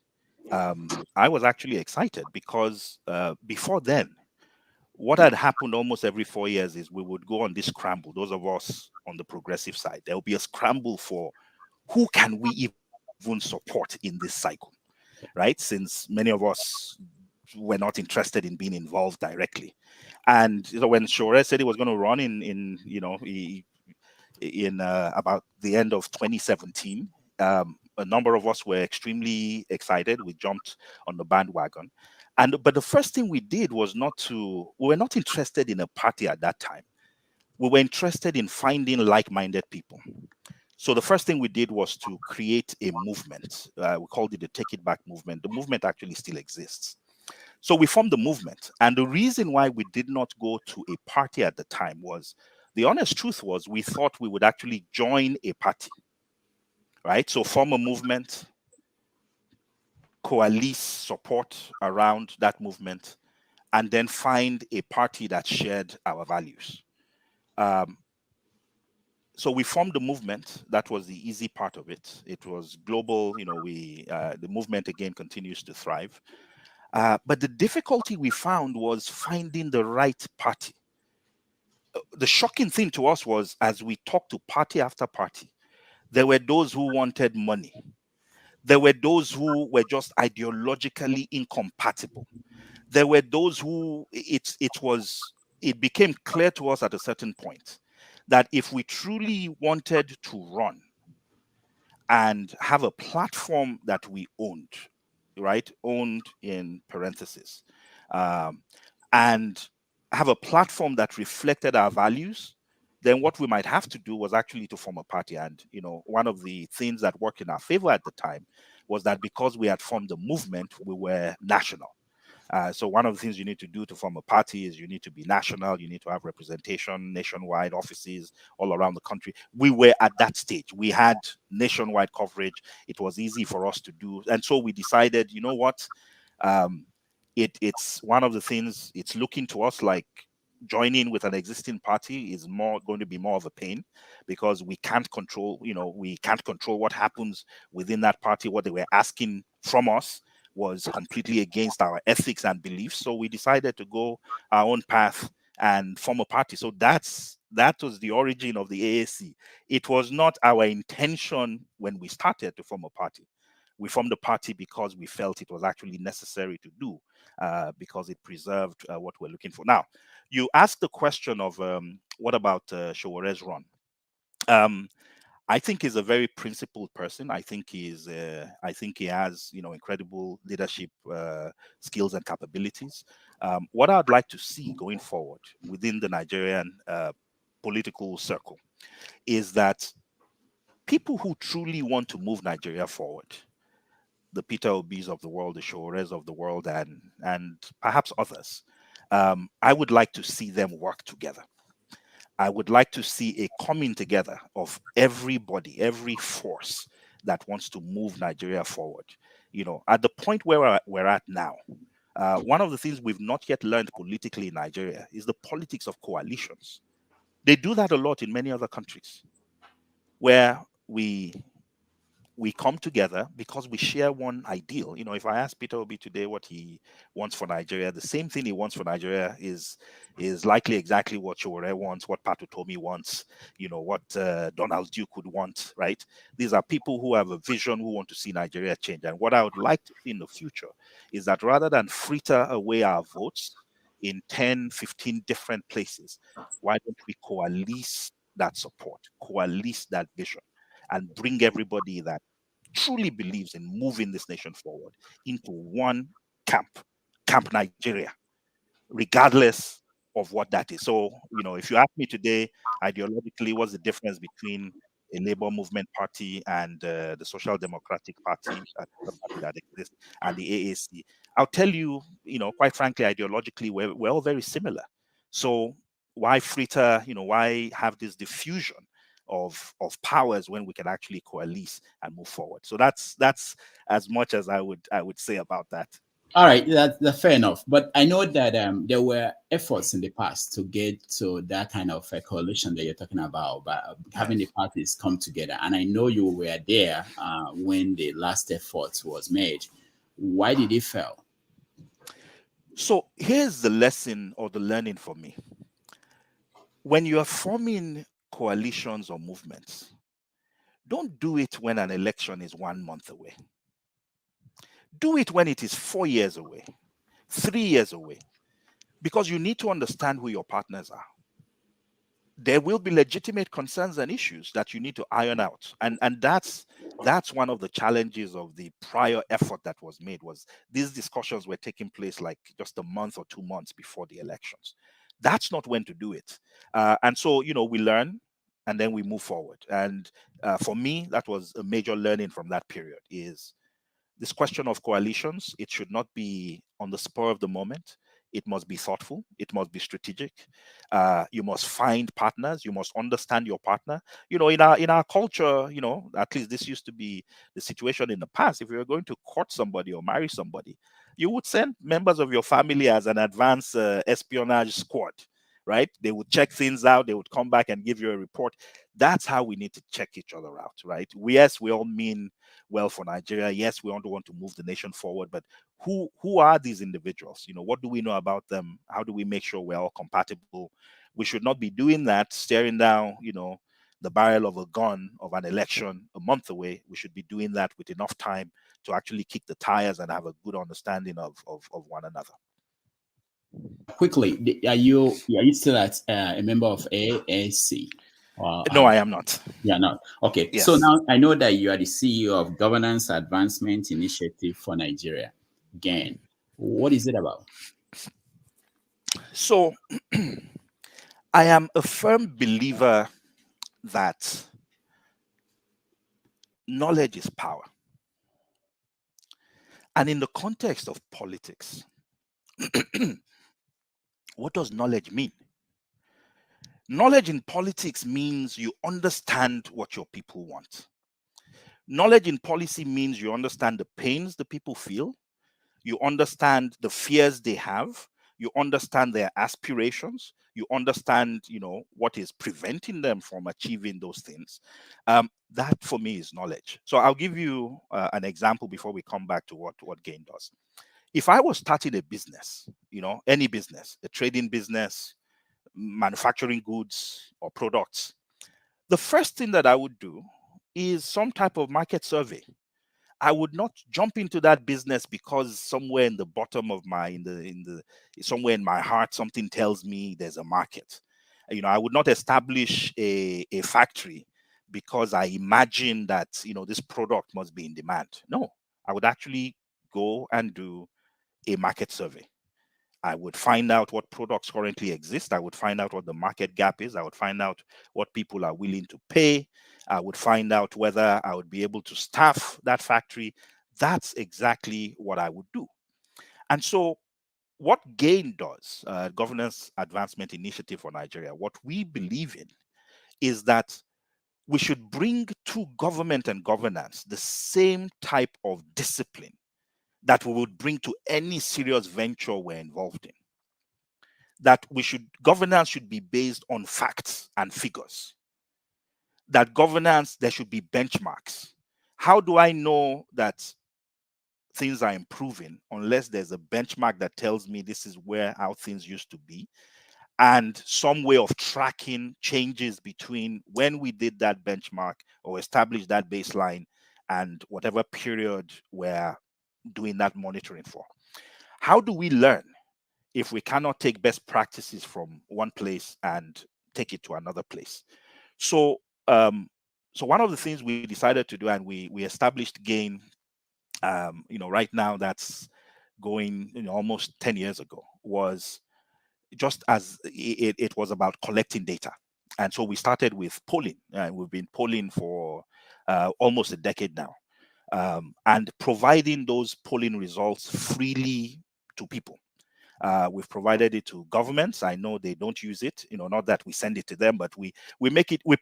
I was actually excited because before then, what had happened almost every 4 years is we would go on this scramble, those of us on the progressive side. There will be a scramble for who can we even support in this cycle, right? Since many of us were not interested in being involved directly. And when Sowore said he was going to run in about the end of 2017, a number of us were extremely excited. We jumped on the bandwagon. But the first thing we did was we were not interested in a party at that time. We were interested in finding like-minded people. So the first thing we did was to create a movement. We called it the Take It Back movement. The movement actually still exists. So we formed the movement. And the reason why we did not go to a party at the time was, the honest truth was, we thought we would actually join a party, right? So form a movement, coalesce support around that movement, and then find a party that shared our values. So we formed the movement. That was the easy part of it. It was global. The movement again continues to thrive. But the difficulty we found was finding the right party. The shocking thing to us was, as we talked to party after party, there were those who wanted money. There were those who were just ideologically incompatible. There were those who it became clear to us at a certain point that if we truly wanted to run and have a platform that we owned, right? Owned in parentheses, and have a platform that reflected our values, then what we might have to do was actually to form a party. And, one of the things that worked in our favor at the time was that because we had formed a movement, we were national. So one of the things you need to do to form a party is you need to be national. You need to have representation, nationwide offices all around the country. We were at that stage. We had nationwide coverage. It was easy for us to do. And so we decided, you know what? It's one of the things, it's looking to us like joining with an existing party is going to be more of a pain, because we can't control what happens within that party. What they were asking from us was completely against our ethics and beliefs. So we decided to go our own path and form a party. So that was the origin of the AAC. It was not our intention when we started to form a party. We formed a party because we felt it was actually necessary to do, because it preserved what we're looking for. Now, you asked the question of what about Showore's run? I think he's a very principled person. I think he has incredible leadership skills and capabilities. What I'd like to see going forward within the Nigerian political circle is that people who truly want to move Nigeria forward, the Peter Obis of the world, the Showores of the world, and perhaps others, I would like to see them work together. I would like to see a coming together of everybody, every force that wants to move Nigeria forward. At the point where we're at now, one of the things we've not yet learned politically in Nigeria is the politics of coalitions. They do that a lot in many other countries, where we come together because we share one ideal. If I ask Peter Obi today what he wants for Nigeria, the same thing he wants for Nigeria is likely exactly what Showore wants, what Pat Utomi wants, what Donald Duke would want, right? These are people who have a vision, who want to see Nigeria change. And what I would like to see in the future is that rather than fritter away our votes in 10, 15 different places, why don't we coalesce that support, coalesce that vision, and bring everybody that truly believes in moving this nation forward into one Camp Nigeria, regardless of what that is. So, if you ask me today, ideologically, what's the difference between a labor movement party and the Social Democratic Party, the party that exists, and the AAC? I'll tell you, quite frankly, ideologically, we're all very similar. So why fritter, why have this diffusion of powers when we can actually coalesce and move forward? So that's as much as I would say about that. All right, that's fair enough. But I know that there were efforts in the past to get to that kind of a coalition that you're talking about, but having the parties come together. And I know you were there when the last effort was made. Why did it fail? So here's the lesson or the learning for me. When you are forming coalitions or movements, don't do it when an election is 1 month away. Do it when it is 4 years away, 3 years away, because you need to understand who your partners are. There will be legitimate concerns and issues that you need to iron out. And that's one of the challenges of the prior effort that was made, was these discussions were taking place like just a month or 2 months before the elections. That's not when to do it. And so, we learn and then we move forward. And for me, that was a major learning from that period, is this question of coalitions. It should not be on the spur of the moment. It must be thoughtful. It must be strategic. You must find partners. You must understand your partner. In our culture, at least this used to be the situation in the past. If you were going to court somebody or marry somebody, you would send members of your family as an advanced espionage squad, right? They would check things out. They would come back and give you a report. That's how we need to check each other out, right? Yes, we all mean well for Nigeria. Yes, we want to move the nation forward, but who are these individuals? What do we know about them? How do we make sure we're all compatible? We should not be doing that, staring down, the barrel of a gun of an election a month away. We should be doing that with enough time to actually kick the tires and have a good understanding of one another. Quickly, are you still a member of AAC? Or No, I am not. you're not? Okay. So Yes. now I know that you are the CEO of Governance Advancement Initiative for Nigeria, GAIN. What is it about? So I am a firm believer that knowledge is power. And in the context of politics, what does knowledge mean? Knowledge in politics means you understand what your people want. Knowledge in policy means you understand the pains the people feel, you understand the fears they have, you understand their aspirations, you understand, what is preventing them from achieving those things. That for me is knowledge. So I'll give you an example before we come back to what GAIN does. If I was starting a business, any business, a trading business, manufacturing goods or products, the first thing that I would do is some type of market survey. I would not jump into that business because somewhere in the bottom of somewhere in my heart, something tells me there's a market. I would not establish a factory because I imagine that, this product must be in demand. No, I would actually go and do a market survey. I would find out what products currently exist. I would find out what the market gap is. I would find out what people are willing to pay. I would find out whether I would be able to staff that factory. That's exactly what I would do. And so, what GAIN does, Governance Advancement Initiative for Nigeria, what we believe in is that we should bring to government and governance the same type of discipline that we would bring to any serious venture we're involved in. That governance should be based on facts and figures. That governance, there should be benchmarks. How do I know that things are improving unless there's a benchmark that tells me this is how things used to be, and some way of tracking changes between when we did that benchmark or established that baseline and whatever period we're doing that monitoring for? How do we learn if we cannot take best practices from one place and take it to another place? So, one of the things we decided to do, and we established GAIN, right now that's going, almost 10 years ago, was just as it was about collecting data. And so we started with polling, and we've been polling for almost a decade now, and providing those polling results freely to people. We've provided it to governments. I know they don't use it, not that we send it to them, but we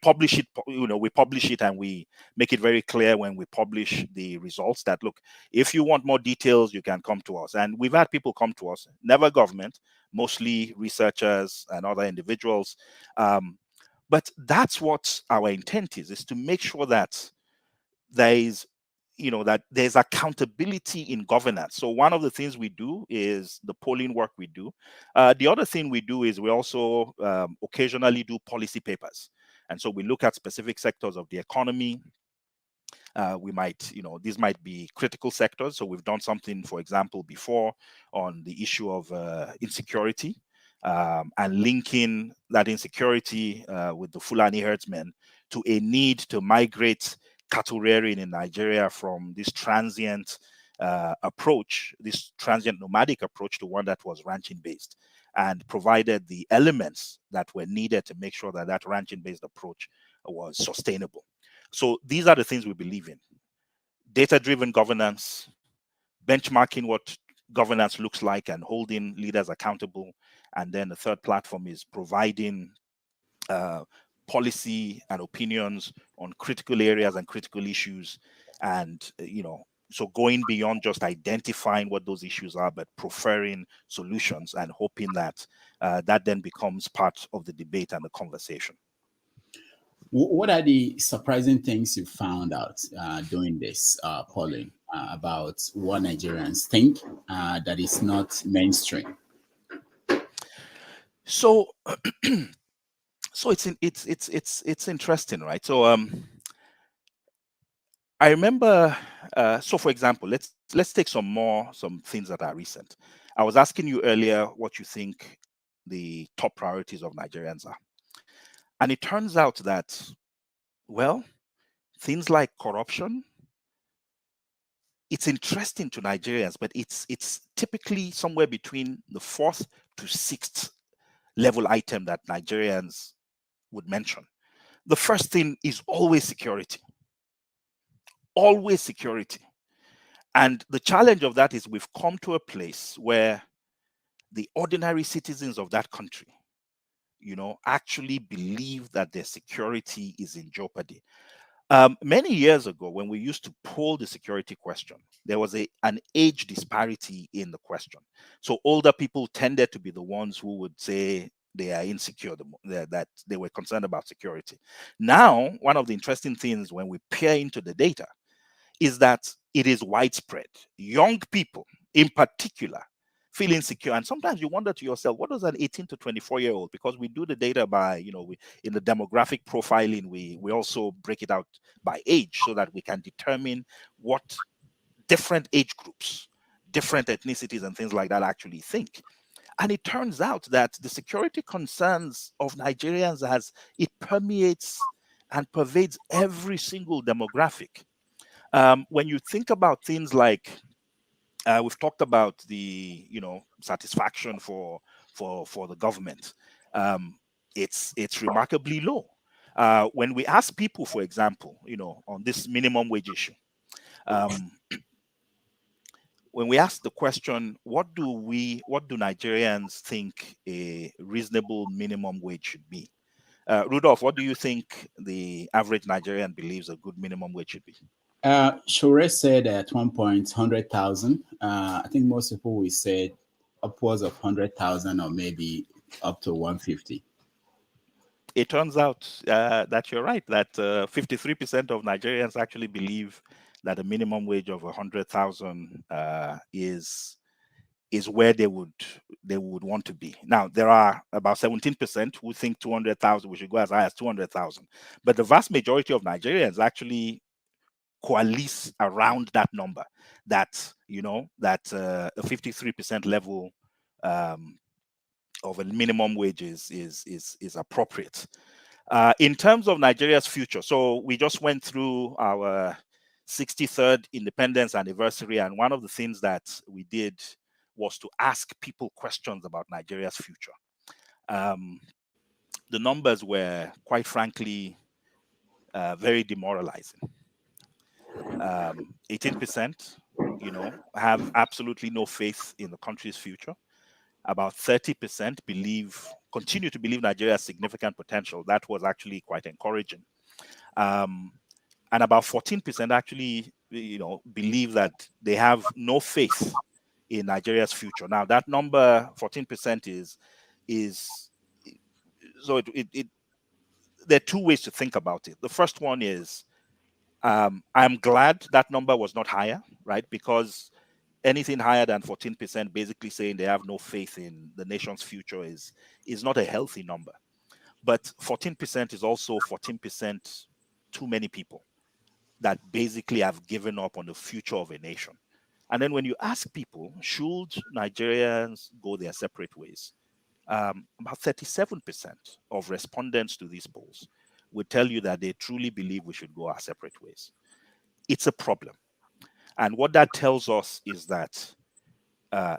publish it, we publish it, and we make it very clear when we publish the results that, look, if you want more details, you can come to us. And we've had people come to us, never government, mostly researchers and other individuals. But that's what our intent is to make sure that there is that there's accountability in governance. So one of the things we do is the polling work we do. The other thing we do is we also occasionally do policy papers. And so we look at specific sectors of the economy. We might, these might be critical sectors. So we've done something, for example, before on the issue of insecurity, and linking that insecurity with the Fulani herdsmen to a need to migrate cattle rearing in Nigeria from this transient approach, this transient nomadic approach, to one that was ranching based, and provided the elements that were needed to make sure that that ranching based approach was sustainable. So these are the things we believe in: data-driven governance, benchmarking what governance looks like and holding leaders accountable. And then the third platform is providing policy and opinions on critical areas and critical issues. And, so going beyond just identifying what those issues are, but preferring solutions and hoping that that then becomes part of the debate and the conversation. What are the surprising things you found out doing this polling about what Nigerians think that is not mainstream? So, so it's interesting, right? So, I remember. So, for example, let's take some things that are recent. I was asking you earlier what you think the top priorities of Nigerians are. And it turns out that, well, things like corruption, it's interesting to Nigerians, but it's typically somewhere between the fourth to sixth level item that Nigerians would mention. The first thing is always security. Always security. And the challenge of that is we've come to a place where the ordinary citizens of that country, actually believe that their security is in jeopardy. Many years ago, when we used to poll the security question, there was an age disparity in the question. So older people tended to be the ones who would say they are insecure, that they were concerned about security. Now, one of the interesting things when we peer into the data is that it is widespread. Young people, in particular, feel insecure. And sometimes you wonder to yourself, what does an 18 to 24-year-old, because we do the data by, in the demographic profiling, we also break it out by age so that we can determine what different age groups, different ethnicities and things like that actually think. And it turns out that the security concerns of Nigerians, as it permeates and pervades every single demographic. When you think about things like, we've talked about the satisfaction for the government, it's remarkably low. When we ask people, for example, on this minimum wage issue, um, when we ask the question, what do Nigerians think a reasonable minimum wage should be? Rudolph, what do you think the average Nigerian believes a good minimum wage should be? Shure said at one point 100,000. I think most people will say upwards of 100,000 or maybe up to 150. It turns out that you're right, that 53% of Nigerians actually believe that a minimum wage of 100,000 is where they would want to be. Now, there are about 17% who think 200,000, we should go as high as 200,000. But the vast majority of Nigerians actually coalesce around that number, that a 53% level of a minimum wage is appropriate. In terms of Nigeria's future, so we just went through our 63rd independence anniversary, and one of the things that we did was to ask people questions about Nigeria's future. The numbers were, quite frankly, very demoralizing. 18%, have absolutely no faith in the country's future. About 30% continue to believe Nigeria has significant potential. That was actually quite encouraging. And about 14% actually, believe that they have no faith in Nigeria's future. Now, that number, 14%, is so there are two ways to think about it. The first one is, I'm glad that number was not higher, right? Because anything higher than 14% basically saying they have no faith in the nation's future is not a healthy number. But 14% is also 14% too many people that basically have given up on the future of a nation. And then when you ask people, should Nigerians go their separate ways? About 37% of respondents to these polls would tell you that they truly believe we should go our separate ways. It's a problem. And what that tells us is that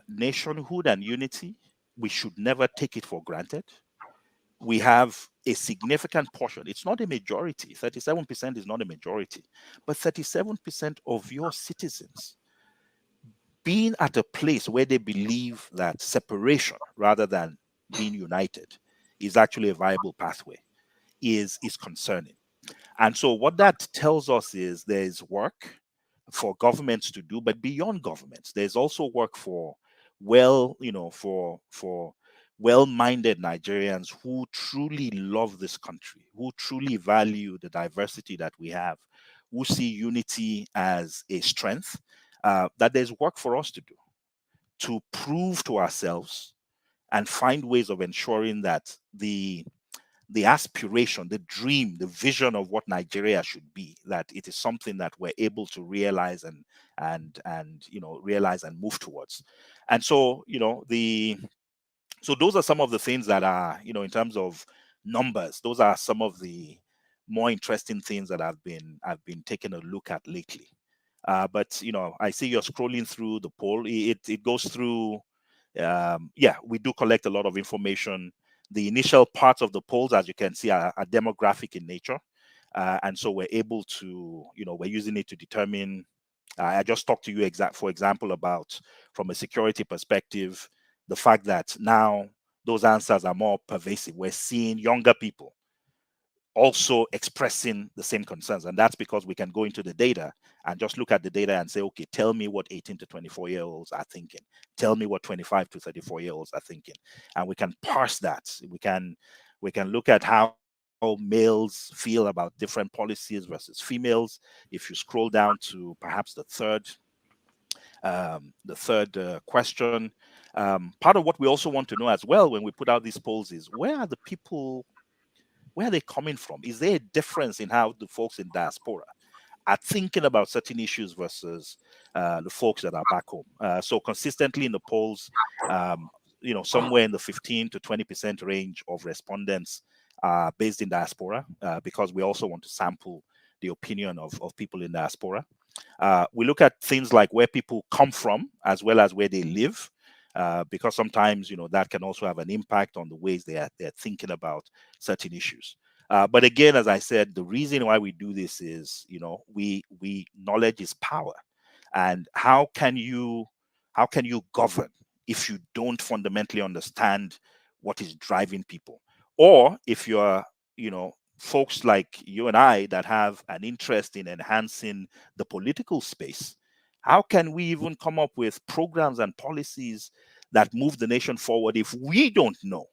nationhood and unity, we should never take it for granted. We have a significant portion. It's not a majority. 37% is not a majority, but 37% of your citizens being at a place where they believe that separation rather than being united is actually a viable pathway is concerning. And so what that tells us is there is work for governments to do, but beyond governments, there's also work for well-minded Nigerians who truly love this country, who truly value the diversity that we have, who see unity as a strength, that there's work for us to do to prove to ourselves and find ways of ensuring that the aspiration, the dream, the vision of what Nigeria should be, that it is something that we're able to realize and realize and move towards. And so, so those are some of the things that are, in terms of numbers. Those are some of the more interesting things that I've been taking a look at lately. But I see you're scrolling through the poll. It goes through. Yeah, we do collect a lot of information. The initial parts of the polls, as you can see, are demographic in nature, and so we're able to, we're using it to determine. I just talked to you for example, about from a security perspective, the fact that now those answers are more pervasive. We're seeing younger people also expressing the same concerns. And that's because we can go into the data and just look at the data and say, okay, tell me what 18 to 24-year-olds are thinking. Tell me what 25 to 34-year-olds are thinking. And we can parse that. We can look at how males feel about different policies versus females. If you scroll down to perhaps the third question, part of what we also want to know as well when we put out these polls is, where are the people, where are they coming from? Is there a difference in how the folks in diaspora are thinking about certain issues versus the folks that are back home? So consistently in the polls, somewhere in the 15 to 20% range of respondents are based in diaspora, because we also want to sample the opinion of people in diaspora. We look at things like where people come from as well as where they live. Because sometimes that can also have an impact on the ways they're thinking about certain issues. But again, as I said, the reason why we do this is we knowledge is power, and how can you govern if you don't fundamentally understand what is driving people? Or if you're folks like you and I that have an interest in enhancing the political space, how can we even come up with programs and policies that move the nation forward if we don't know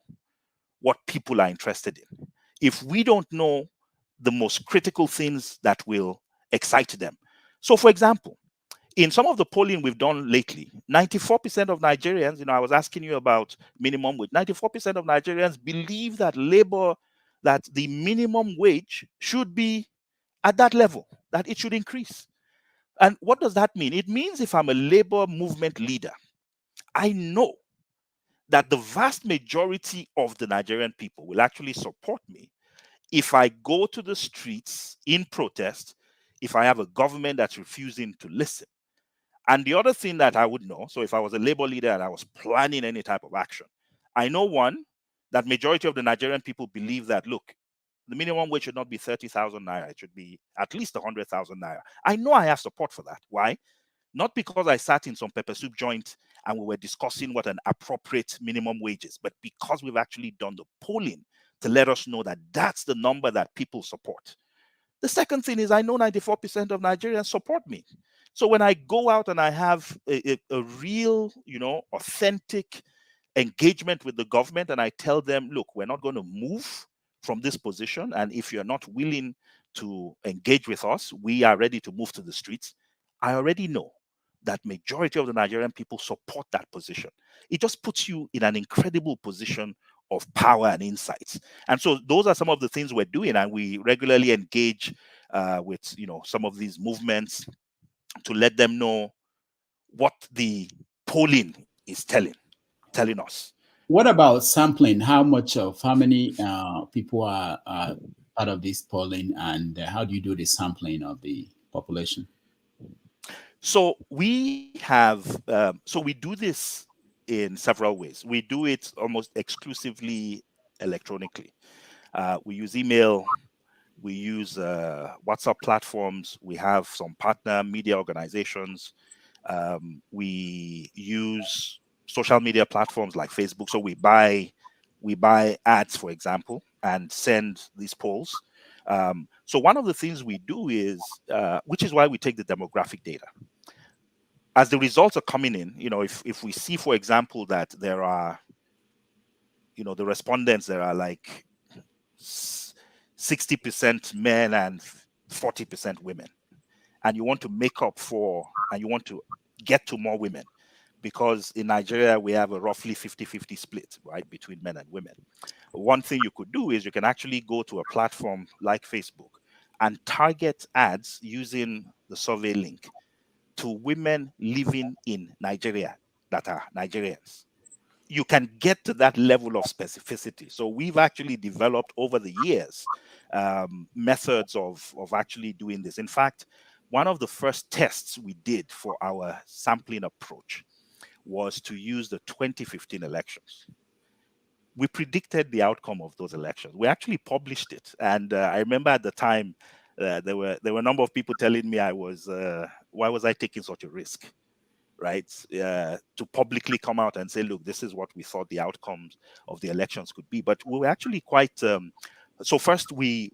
what people are interested in? If we don't know the most critical things that will excite them? So, for example, in some of the polling we've done lately, 94% of Nigerians, I was asking you about minimum wage, 94% of Nigerians believe that that the minimum wage should be at that level, that it should increase. And what does that mean? It means if I'm a labor movement leader, I know that the vast majority of the Nigerian people will actually support me if I go to the streets in protest, if I have a government that's refusing to listen. And the other thing that I would know, so if I was a labor leader and I was planning any type of action, I know, one, that majority of the Nigerian people believe that, look, the minimum wage should not be 30,000 naira. It should be at least 100,000 naira. I know I have support for that. Why? Not because I sat in some pepper soup joint and we were discussing what an appropriate minimum wage is, but because we've actually done the polling to let us know that that's the number that people support. The second thing is, I know 94% of Nigerians support me. So when I go out and I have a real, authentic engagement with the government, and I tell them, look, we're not going to move from this position, and if you're not willing to engage with us, we are ready to move to the streets. I already know that majority of the Nigerian people support that position. It just puts you in an incredible position of power and insights. And so those are some of the things we're doing, and we regularly engage with some of these movements to let them know what the polling is telling us. What about sampling? How many people are part of this polling, and how do you do the sampling of the population? So we do this in several ways. We do it almost exclusively electronically. We use email, we use WhatsApp platforms, we have some partner media organizations, we use social media platforms like Facebook. So we buy ads, for example, and send these polls. So one of the things we do is, which is why we take the demographic data. As the results are coming in, if we see, for example, that there are, the respondents, there are like 60% men and 40% women, and you want to make up for, and you want to get to more women, because in Nigeria we have a roughly 50-50 split, right, between men and women. One thing you could do is you can actually go to a platform like Facebook and target ads using the survey link to women living in Nigeria that are Nigerians. you can get to that level of specificity. So we've actually developed over the years methods of actually doing this. In fact, one of the first tests we did for our sampling approach was to use the 2015 elections. We predicted the outcome of those elections. We actually published it, and I remember at the time there were a number of people telling me why was I taking such a risk, right? To publicly come out and say, look, this is what we thought the outcomes of the elections could be. But we were actually quite. So first, we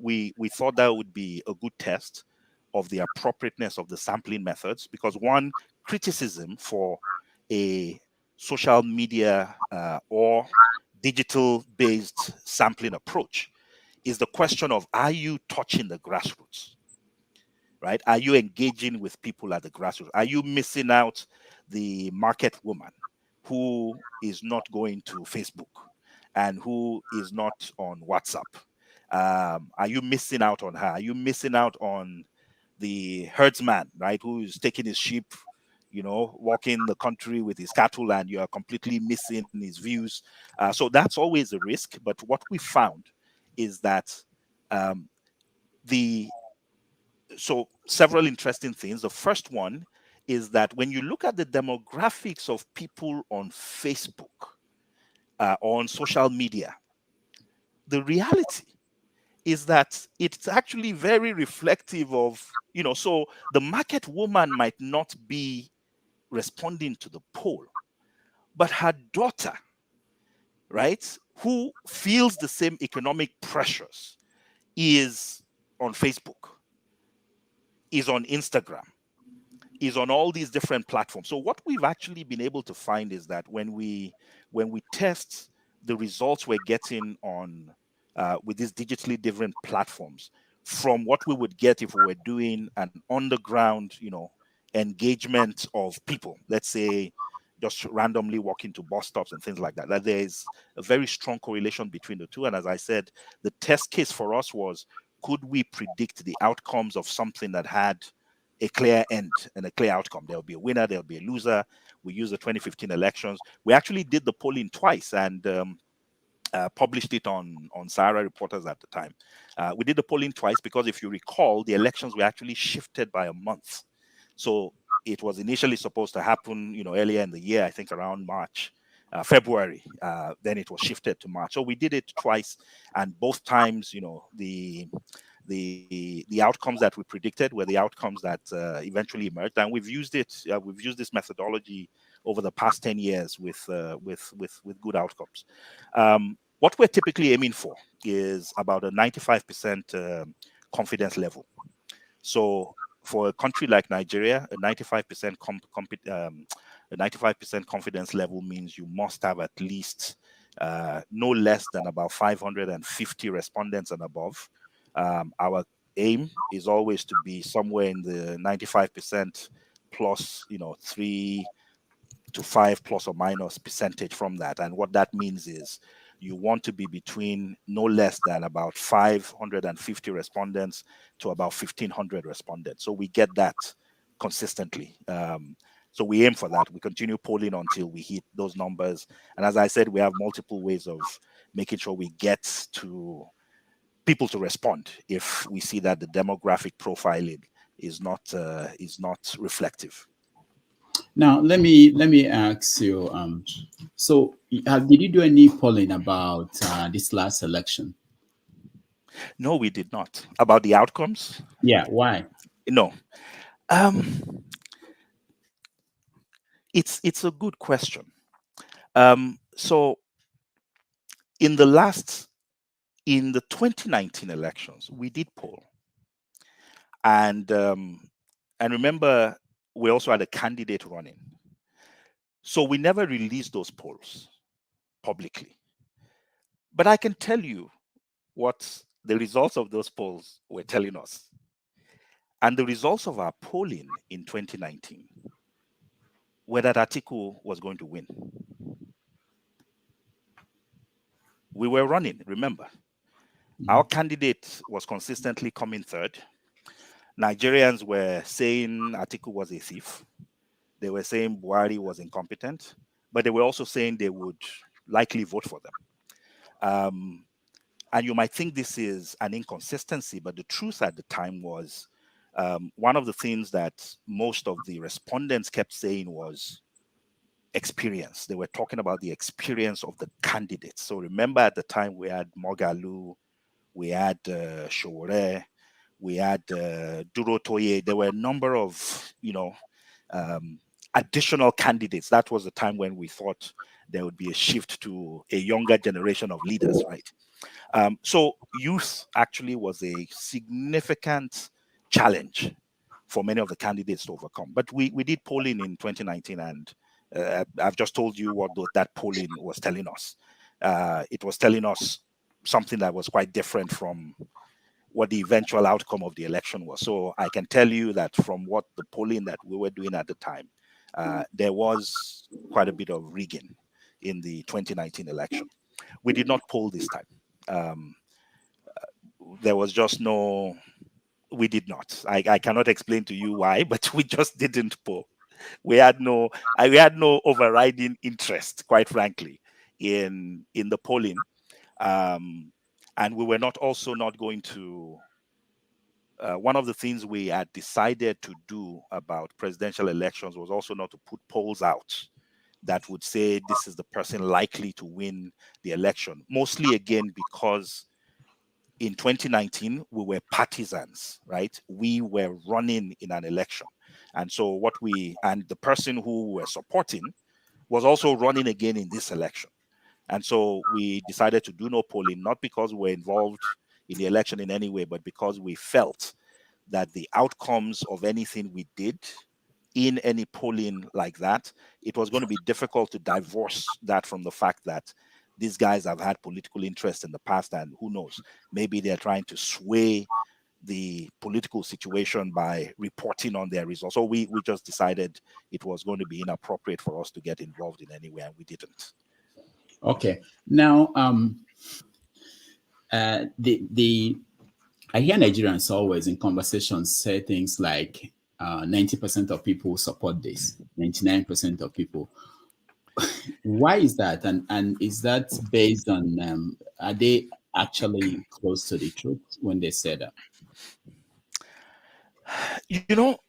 thought that would be a good test of the appropriateness of the sampling methods, because one criticism for a social media or digital-based sampling approach is the question of, are you touching the grassroots? Right? Are you engaging with people at the grassroots? Are you missing out the market woman who is not going to Facebook and who is not on WhatsApp? Are you missing out on her? Are you missing out on the herdsman, right, who is taking his sheep, walking the country with his cattle, and you are completely missing his views? So that's always a risk. But what we found is that so several interesting things. The first one is that when you look at the demographics of people on Facebook or on social media, the reality is that it's actually very reflective of, so the market woman might not be responding to the poll, but her daughter, right, who feels the same economic pressures, is on Facebook, is on Instagram, is on all these different platforms. So what we've actually been able to find is that when we test the results we're getting on with these digitally different platforms from what we would get if we were doing an underground, engagement of people, let's say just randomly walking to bus stops and things like that, that there's a very strong correlation between the two. And as I said, the test case for us was, could we predict the outcomes of something that had a clear end and a clear outcome? There'll be a winner, there'll be a loser. We used the 2015 elections. We actually did the polling twice and published it on Sahara Reporters at the time. We did the polling twice because, if you recall, the elections were actually shifted by a month. So it was initially supposed to happen, earlier in the year, I think around March, February. Then it was shifted to March. So we did it twice, and both times, the outcomes that we predicted were the outcomes that eventually emerged, and we've used it. We've used this methodology over the past 10 years with good outcomes. What we're typically aiming for is about a 95% confidence level. So for a country like Nigeria, a 95% confidence level means you must have at least no less than about 550 respondents and above. Our aim is always to be somewhere in the 95% plus, 3 to 5 plus or minus percentage from that. And what that means is you want to be between no less than about 550 respondents to about 1,500 respondents. So we get that consistently. So we aim for that. We continue polling until we hit those numbers. And as I said, we have multiple ways of making sure we get to people to respond if we see that the demographic profiling is not reflective. Now, let me ask you. So, did you do any polling about this last election? No, we did not. About the outcomes? Yeah. Why? No. It's a good question. So in the 2019 elections, we did poll, and remember, we also had a candidate running. So we never released those polls publicly. But I can tell you what the results of those polls were telling us. And the results of our polling in 2019 were that Atiku was going to win. We were running, remember. Our candidate was consistently coming third. Nigerians were saying Atiku was a thief. They were saying Buhari was incompetent. but they were also saying they would likely vote for them. And you might think this is an inconsistency, but the truth at the time was one of the things that most of the respondents kept saying was experience. They were talking about the experience of the candidates. So remember at the time we had Mogalu, we had Showore, we had Duro Toye. There were a number of, additional candidates. That was the time when we thought there would be a shift to a younger generation of leaders, right? So youth actually was a significant challenge for many of the candidates to overcome. But we did polling in 2019, and I've just told you what that polling was telling us. It was telling us something that was quite different from what the eventual outcome of the election was. So I can tell you that from what the polling that we were doing at the time, there was quite a bit of rigging in the 2019 election. We did not poll this time. There was just no, we did not. I cannot explain to you why, but we just didn't poll. We had no overriding interest, quite frankly, in the polling, and we were not going to. One of the things we had decided to do about presidential elections was also not to put polls out that would say this is the person likely to win the election. Mostly, again, because in 2019, we were partisans, right? We were running in an election. And so the person who we were supporting was also running again in this election. And so we decided to do no polling, not because we were involved in the election in any way, but because we felt that the outcomes of anything we did in any polling like that, it was going to be difficult to divorce that from the fact that these guys have had political interest in the past, and who knows, maybe they're trying to sway the political situation by reporting on their results. So we just decided it was going to be inappropriate for us to get involved in any way, and we didn't. Okay. Now, I hear Nigerians always in conversations say things like 90% of people support this, 99% of people. Why is that? And is that based on, are they actually close to the truth when they say that?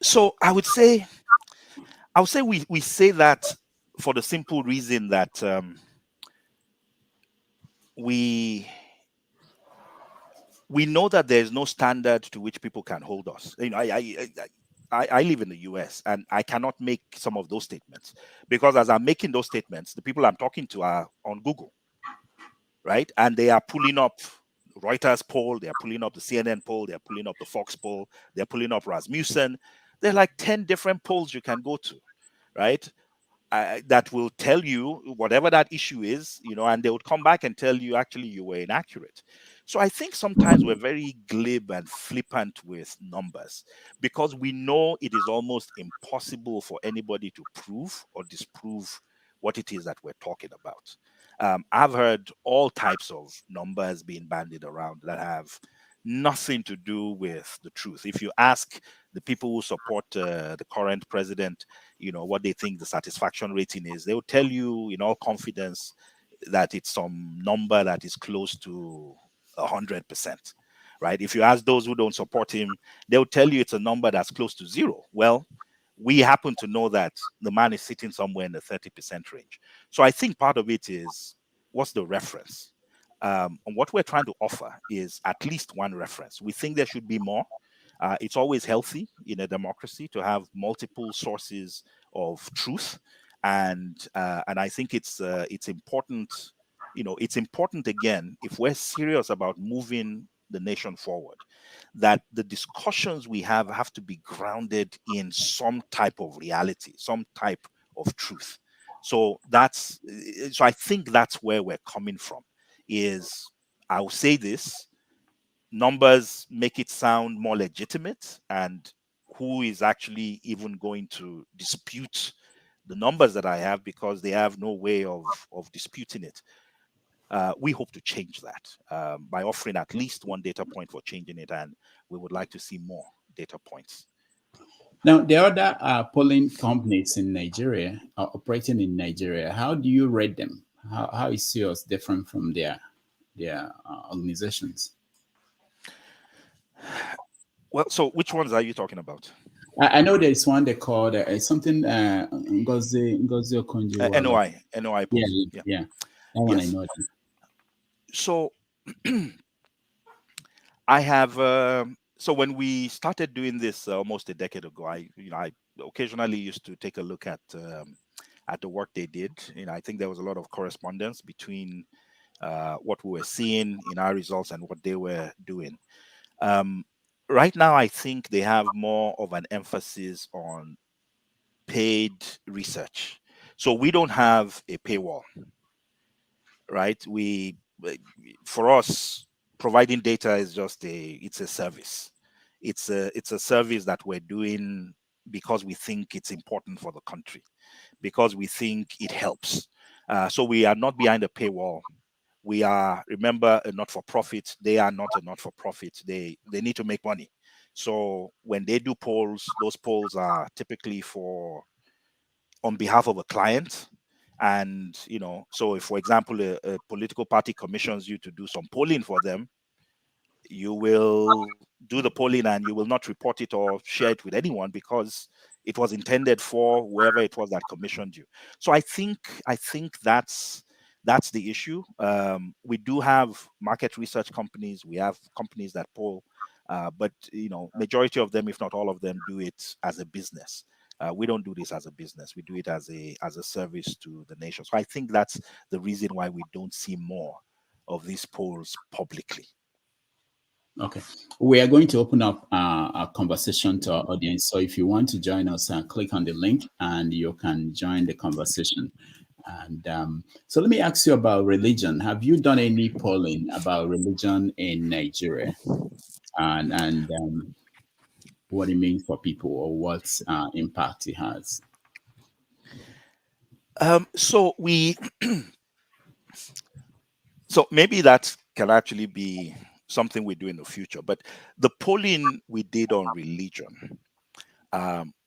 So I would say we say that for the simple reason that we know that there's no standard to which people can hold us. I live in the US, and I cannot make some of those statements because as I'm making those statements, the people I'm talking to are on Google, right? And they are pulling up Reuters poll, they're pulling up the CNN poll, they're pulling up the Fox poll, they're pulling up Rasmussen. There are like 10 different polls you can go to, right? That will tell you whatever that issue is, and they would come back and tell you actually you were inaccurate. So I think sometimes we're very glib and flippant with numbers because we know it is almost impossible for anybody to prove or disprove what it is that we're talking about. I've heard all types of numbers being bandied around that have nothing to do with the truth. If you ask the people who support the current president, what they think the satisfaction rating is, they will tell you in all confidence that it's some number that is close to 100%, right? If you ask those who don't support him, they'll tell you it's a number that's close to zero. Well, we happen to know that the man is sitting somewhere in the 30% range. So I think part of it is, what's the reference? And what we're trying to offer is at least one reference. We think there should be more. It's always healthy in a democracy to have multiple sources of truth, and I think it's important. It's important, again, if we're serious about moving the nation forward, that the discussions we have to be grounded in some type of reality, some type of truth. So I think that's where we're coming from. I'll say this, numbers make it sound more legitimate, and who is actually even going to dispute the numbers that I have because they have no way of disputing it. We hope to change that by offering at least one data point for changing it, and we would like to see more data points. Now, the other polling companies in Nigeria are operating in Nigeria. How do you rate them? How is yours different from their organizations? Well, so which ones are you talking about? I know there's one they called something Ngozi Okonjo-Iweala. NOI Yeah, polls. Yeah. yeah, that one I Yes. know. So I have. So when we started doing this almost a decade ago, I occasionally used to take a look at the work they did. I think there was a lot of correspondence between what we were seeing in our results and what they were doing. Um, right now, I think they have more of an emphasis on paid research. So we don't have a paywall, right? For us, providing data is just it's a service. It's a service that we're doing because we think it's important for the country, because we think it helps. So we are not behind a paywall. We are, remember, a not-for-profit. They are not a not-for-profit. They need to make money. So when they do polls, those polls are typically on behalf of a client. And so if, for example, a political party commissions you to do some polling for them, you will do the polling and you will not report it or share it with anyone, because it was intended for whoever it was that commissioned you. So I think that's the issue. We do have market research companies. We have companies that poll, but majority of them, if not all of them, do it as a business. We don't do this as a business. We do it as a service to the nation. So I think that's the reason why we don't see more of these polls publicly. Okay. We are going to open up a conversation to our audience. So if you want to join us, click on the link and you can join the conversation. And so let me ask you about religion. Have you done any polling about religion in Nigeria and what it means for people or what impact it has? So so maybe that can actually be something we do in the future. But the polling we did on religion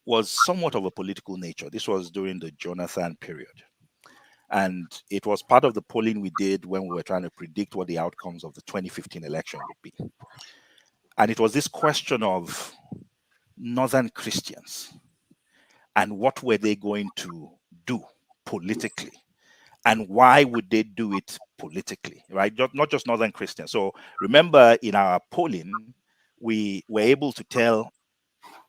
was somewhat of a political nature. This was during the Jonathan period. And it was part of the polling we did when we were trying to predict what the outcomes of the 2015 election would be. And it was this question of Northern Christians and what were they going to do politically, and why would they do it politically, right? Not just Northern Christians. So remember, in our polling, we were able to tell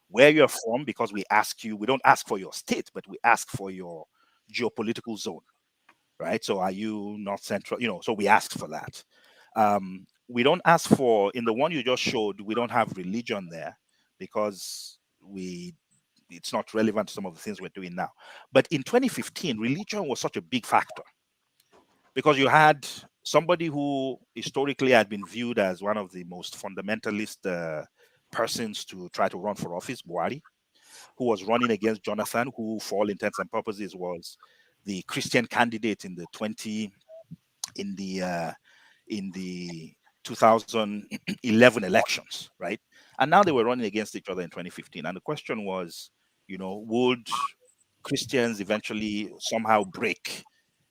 where you're from, because we ask you, we don't ask for your state, but we ask for your geopolitical zone, right? So are you North Central? So we ask for that. We don't ask for, in the one you just showed, we don't have religion there, because it's not relevant to some of the things we're doing now. But in 2015, religion was such a big factor, because you had somebody who historically had been viewed as one of the most fundamentalist persons to try to run for office, Buhari, who was running against Jonathan, who, for all intents and purposes, was the Christian candidate in the 2011 elections, right? And now they were running against each other in 2015. And the question was, would Christians eventually somehow break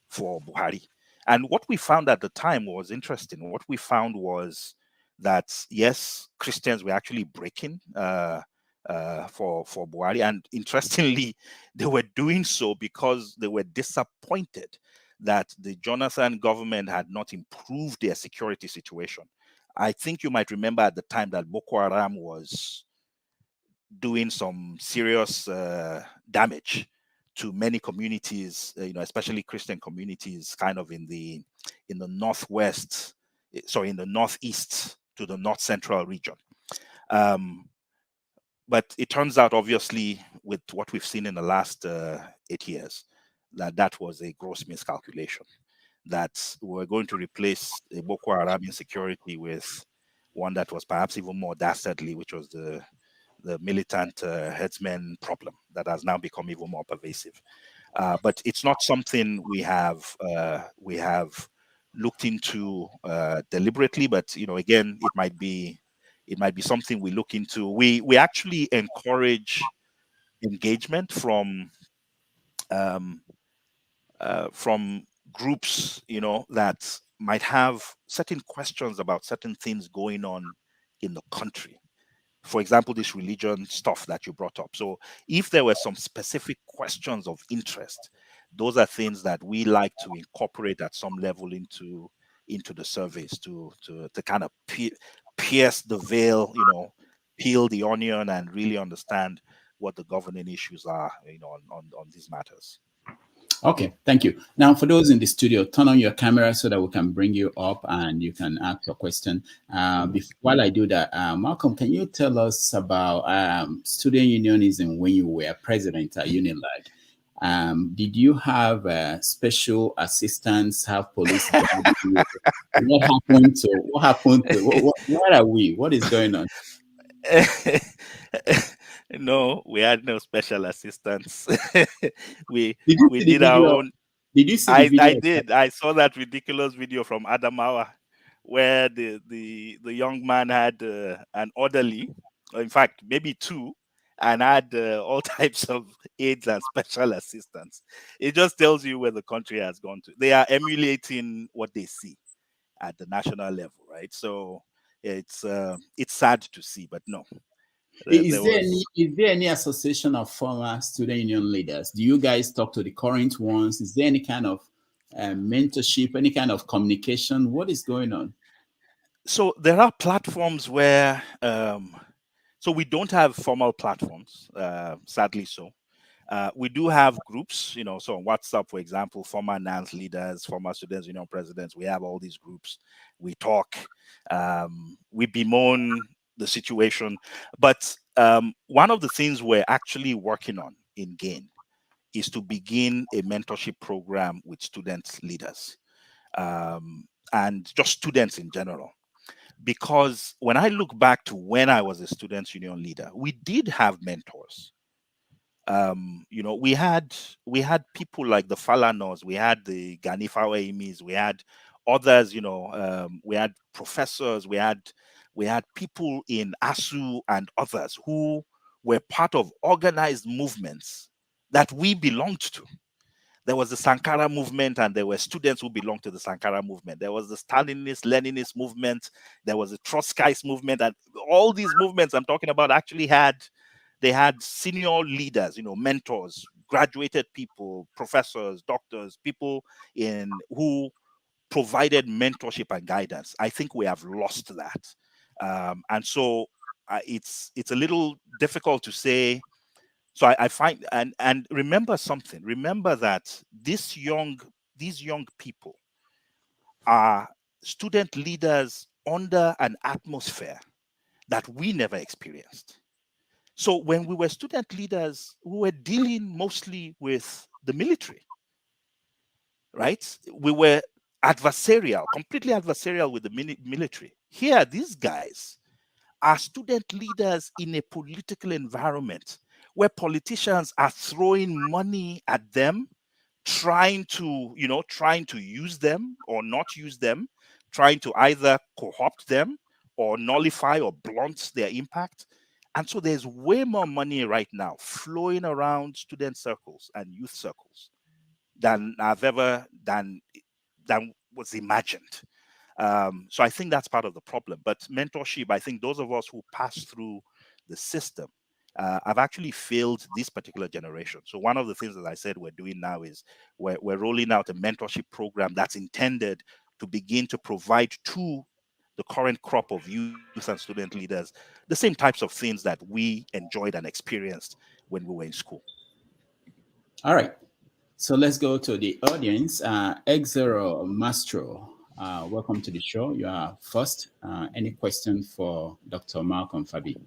for Buhari? And what we found at the time was interesting. What we found was that, yes, Christians were actually breaking for Buhari. And interestingly, they were doing so because they were disappointed that the Jonathan government had not improved their security situation. I think you might remember at the time that Boko Haram was doing some serious damage to many communities, especially Christian communities, kind of in the northwest, sorry, in the northeast to the north central region. But it turns out, obviously, with what we've seen in the last 8 years, that was a gross miscalculation. That we're going to replace a Boko Haram insecurity with one that was perhaps even more dastardly, which was the militant headsmen problem that has now become even more pervasive. But it's not something we have looked into deliberately. But again, it might be something we look into. We actually encourage engagement from groups, that might have certain questions about certain things going on in the country. For example, this religion stuff that you brought up. So if there were some specific questions of interest, those are things that we like to incorporate at some level into the surveys to kind of pierce the veil, peel the onion and really understand what the governing issues are, on these matters. Okay, thank you. Now, for those in the studio, turn on your camera so that we can bring you up and you can ask your question. While I do that, Malcolm, can you tell us about student unionism when you were president at Unilag? Did you have special assistants, have police? What happened to, where are we? What is going on? No, we had no special assistants. we Did did our own. Did you see the video? I did. I saw that ridiculous video from Adamawa, where the young man had an orderly, or in fact maybe two, and had all types of aides and special assistants. It just tells you where the country has gone to. They are emulating what they see at the national level, right? So it's sad to see, but no. Is there any association of former student union leaders? Do you guys talk to the current ones? Is there any kind of mentorship, any kind of communication? What is going on? So there are platforms where, so we don't have formal platforms, sadly so. We do have groups, so on WhatsApp, for example, former NANS leaders, former students union presidents, we have all these groups. We talk, we bemoan the situation. But one of the things we're actually working on in GAIN is to begin a mentorship program with student leaders and just students in general. Because when I look back to when I was a students union leader, we did have mentors. We had people like the Falanos, we had the Ganifawa Emis, we had others, we had professors, we had people in ASU and others who were part of organized movements that we belonged to. There was the Sankara movement, and there were students who belonged to the Sankara movement. There was the Stalinist, Leninist movement. There was the Trotskyist movement, and all these movements I'm talking about actually had senior leaders, mentors, graduated people, professors, doctors, people who provided mentorship and guidance. I think we have lost that, and so it's a little difficult to say. So I find, and remember something. Remember that these young people are student leaders under an atmosphere that we never experienced. So when we were student leaders, we were dealing mostly with the military, right? We were adversarial, completely adversarial with the military. Here, these guys are student leaders in a political environment where politicians are throwing money at them, trying to use them or not use them, trying to either co-opt them or nullify or blunt their impact. And so there's way more money right now flowing around student circles and youth circles than was imagined. So I think that's part of the problem. But mentorship, I think those of us who pass through the system have actually failed this particular generation. So one of the things that I said we're doing now is we're rolling out a mentorship program that's intended to begin to provide to the current crop of youth and student leaders the same types of things that we enjoyed and experienced when we were in school. All right. So let's go to the audience. X0 Mastro, welcome to the show. You are first. Any question for Dr. Malcolm Fabiyi?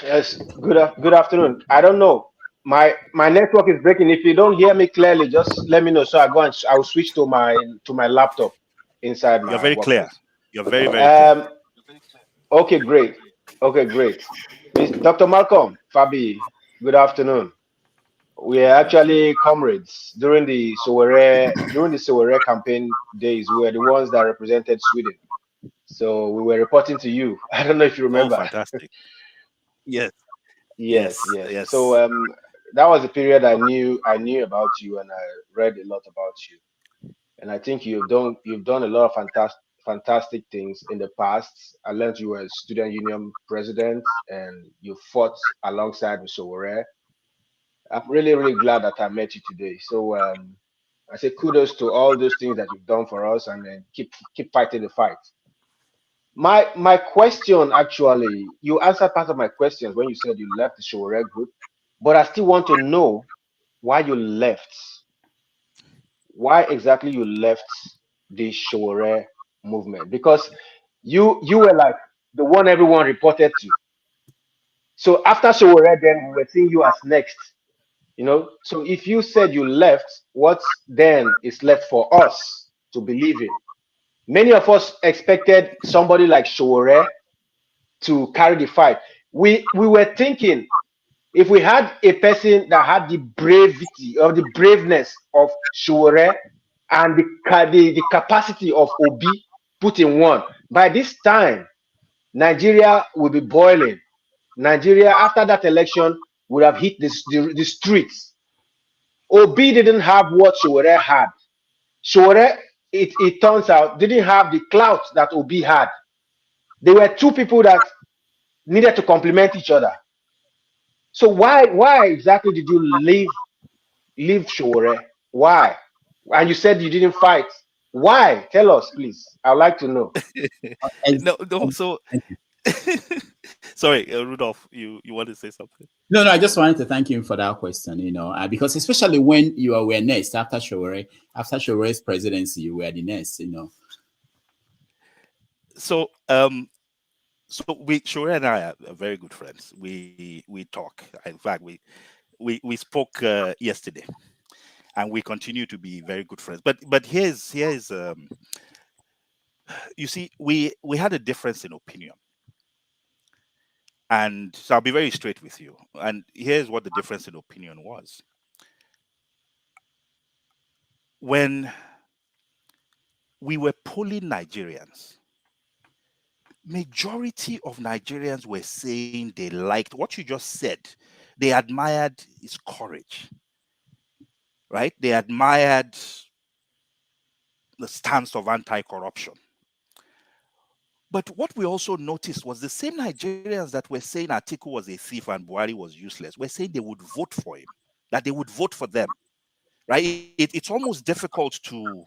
Yes. Good afternoon. I don't know. My network is breaking. If you don't hear me clearly, just let me know. So I will switch to my laptop inside my. You're very clear. Place. You're very clear. Okay, great. Okay, great. Dr. Malcolm Fabiyi, good afternoon. We are actually comrades during the Sowore campaign days. We were the ones that represented Sweden. So we were reporting to you. I don't know if you remember. Oh, fantastic. Yes, Yes, yes, yes. So yes. that was the period I knew about you, and I read a lot about you. And I think you've done a lot of fantastic things in the past. I learned you were a student union president, and you fought alongside with Sowore. I'm really, really glad that I met you today. So I say kudos to all those things that you've done for us, and then keep fighting the fight. My question, actually, you answered part of my questions when you said you left the Sowore group, but I still want to know why you left. Why exactly you left the Sowore movement? Because you were like the one everyone reported to. So after Sowore, then we were seeing you as next. So if you said you left, what then is left for us to believe in? Many of us expected somebody like Sowore to carry the fight. We were thinking if we had a person that had the bravery or the braveness of Sowore and the capacity of Obi put in one, by this time Nigeria will be boiling. Nigeria after that election would have hit the streets. Obi didn't have what Sowore had. Sowore, it turns out, didn't have the clout that Obi had. They were two people that needed to complement each other. So why exactly did you leave Sowore? Why? And you said you didn't fight. Why? Tell us, please. I'd like to know. Ex- No, no. So, Thank you. sorry, Rudolph, you want to say something? No, no, I just wanted to thank you for that question, because especially when you were next after Showere's presidency, you were the next. So, we Shore and I are very good friends. We talk. In fact, we spoke yesterday, and we continue to be very good friends. But here's you see, we had a difference in opinion, and so I'll be very straight with you. And here's what the difference in opinion was: when we were polling Nigerians, majority of Nigerians were saying they liked what you just said. They admired his courage, right? They admired the stance of anti-corruption. But what we also noticed was the same Nigerians that were saying Atiku was a thief and Buhari was useless were saying they would vote for him, that they would vote for them, right? It's almost difficult to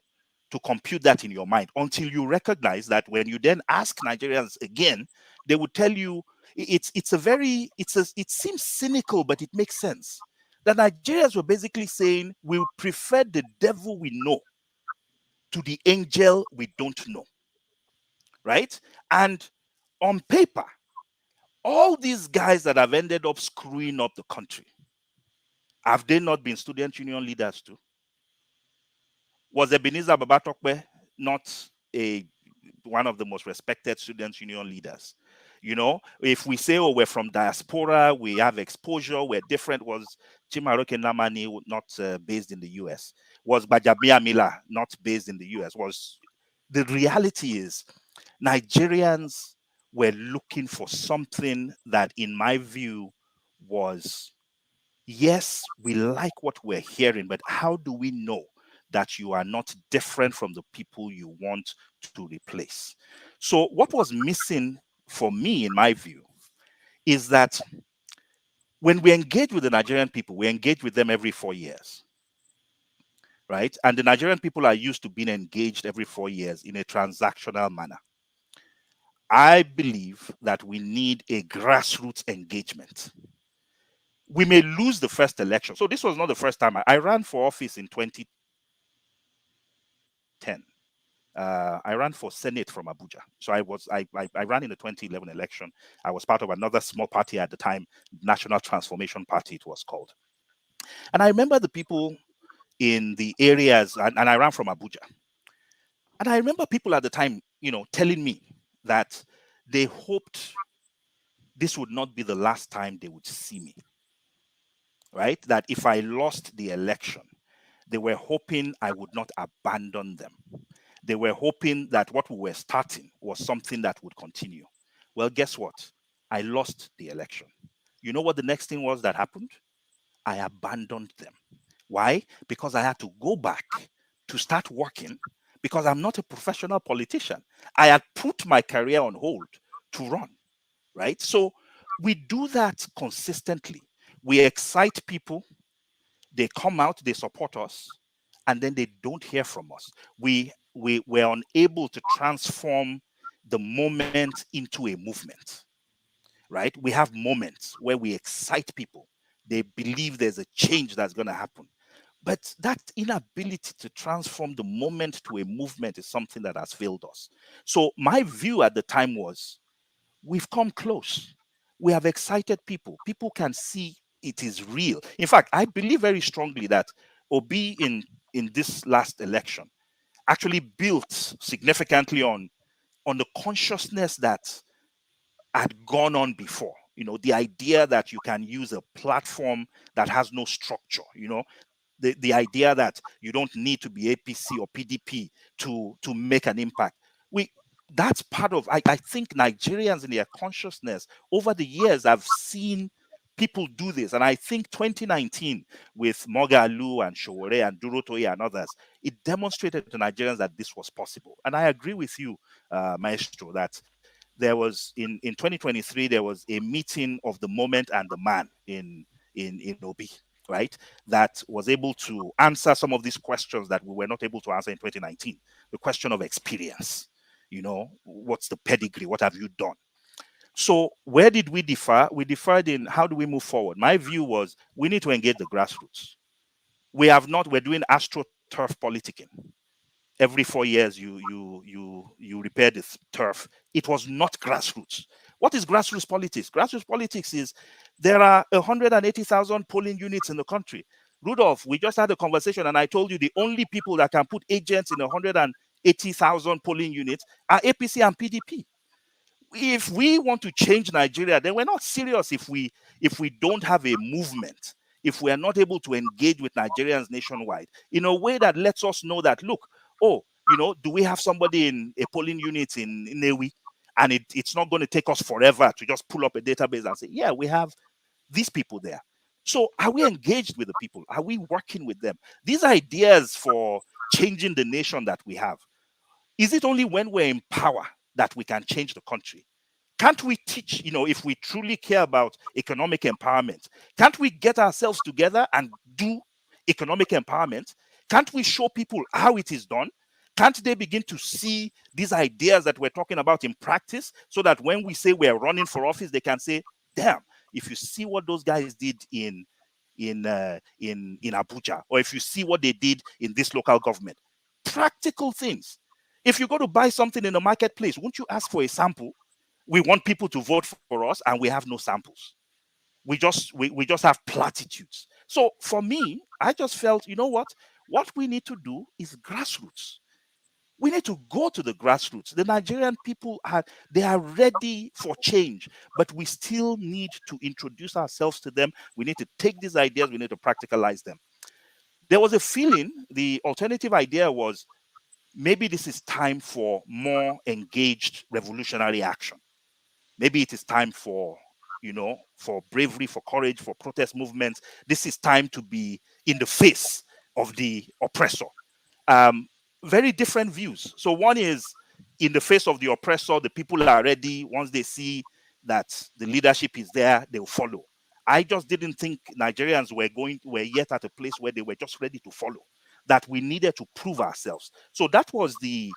compute that in your mind until you recognize that when you then ask Nigerians again, they would tell you it seems cynical, but it makes sense. The Nigerians were basically saying we prefer the devil we know to the angel we don't know, right? And on paper, all these guys that have ended up screwing up the country, have they not been student union leaders too? Was Ebenezer Babatokwe not one of the most respected student union leaders? If we say, oh, we're from diaspora, we have exposure, we're different, was Chimaroke Namani not based in the US? Was Bajabia Mila not based in the US? The reality is Nigerians were looking for something that, in my view, was, yes, we like what we're hearing, but how do we know that you are not different from the people you want to replace? So what was missing for me, in my view, is that when we engage with the Nigerian people, we engage with them every 4 years, right? And the Nigerian people are used to being engaged every 4 years in a transactional manner. I believe that we need a grassroots engagement. We may lose the first election. So this was not the first time. I ran for office in 2010. I ran for Senate from Abuja. So I ran in the 2011 election. I was part of another small party at the time, National Transformation Party it was called. And I remember the people in the areas, and I ran from Abuja. And I remember people at the time, telling me that they hoped this would not be the last time they would see me, right? That if I lost the election, they were hoping I would not abandon them. They were hoping that what we were starting was something that would continue. Well, guess what? I lost the election. You know what the next thing was that happened? I abandoned them. Why? Because I had to go back to start working, because I'm not a professional politician. I had put my career on hold to run, right? So we do that consistently. We excite people, they come out, they support us, and then they don't hear from us. We're unable to transform the moment into a movement, right? We have moments where we excite people. They believe there's a change that's going to happen. But that inability to transform the moment to a movement is something that has failed us. So my view at the time was, we've come close. We have excited people. People can see it is real. In fact, I believe very strongly that Obi in this last election actually built significantly on the consciousness that had gone on before. You know, the idea that you can use a platform that has no structure, you know, the idea that you don't need to be APC or PDP to make an impact. That's part of, I think Nigerians in their consciousness over the years have seen people do this. And I think 2019 with Mogalu and Showore and Durotoye and others, it demonstrated to Nigerians that this was possible. And I agree with you, Maestro, that there was in 2023, there was a meeting of the moment and the man in Obi, right? That was able to answer some of these questions that we were not able to answer in 2019. The question of experience, you know, what's the pedigree? What have you done? So where did we differ? We differed in how do we move forward? My view was we need to engage the grassroots. We're doing astroturf politicking. Every 4 years you repair the turf. It was not grassroots. What is grassroots politics? Grassroots politics is there are 180,000 polling units in the country. Rudolph, we just had a conversation and I told you the only people that can put agents in 180,000 polling units are APC and PDP. If we want to change Nigeria, then we're not serious if we don't have a movement, if we are not able to engage with Nigerians nationwide in a way that lets us know that, look, oh, you know, do we have somebody in a polling unit in Newi? And it's not going to take us forever to just pull up a database and say, yeah, we have these people there. So are we engaged with the people? Are we working with them? These ideas for changing the nation that we have, is it only when we're in power that we can change the country? Can't we teach, you know, if we truly care about economic empowerment, can't we get ourselves together and do economic empowerment? Can't we show people how it is done? Can't they begin to see these ideas that we're talking about in practice so that when we say we're running for office, they can say, damn, if you see what those guys did in Abuja, or if you see what they did in this local government, practical things. If you go to buy something in the marketplace, won't you ask for a sample? We want people to vote for us and we have no samples. We just have platitudes. So for me, I just felt, you know what we need to do is grassroots. We need to go to the grassroots. The Nigerian people they are ready for change, but we still need to introduce ourselves to them. We need to take these ideas, we need to practicalize them. There was a feeling, the alternative idea was, maybe this is time for more engaged revolutionary action. Maybe it is time for, you know, for bravery, for courage, for protest movements. This is time to be in the face of the oppressor. Very different views. So one is, in the face of the oppressor, the people are ready. Once they see that the leadership is there, they'll follow. I just didn't think Nigerians were yet at a place where they were just ready to follow, that we needed to prove ourselves. So that was the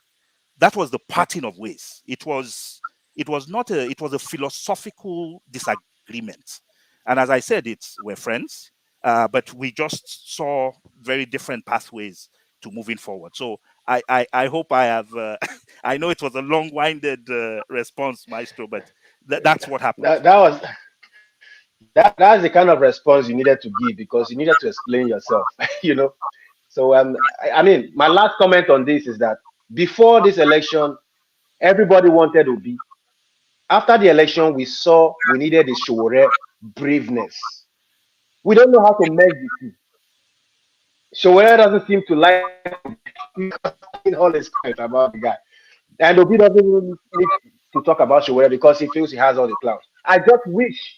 parting of ways. It was a philosophical disagreement. And as I said, we're friends, but we just saw very different pathways to moving forward. So I hope I have, I know it was a long-winded response, Maestro, but that's what happened. That's the kind of response you needed to give, because you needed to explain yourself, you know. So I mean, my last comment on this is that before this election, everybody wanted Obi. After the election, we saw we needed the Showore braveness. We don't know how to merge the two. Showore doesn't seem to like all his comment about the guy, and Obi doesn't even need to talk about Showore because he feels he has all the clout. I just wish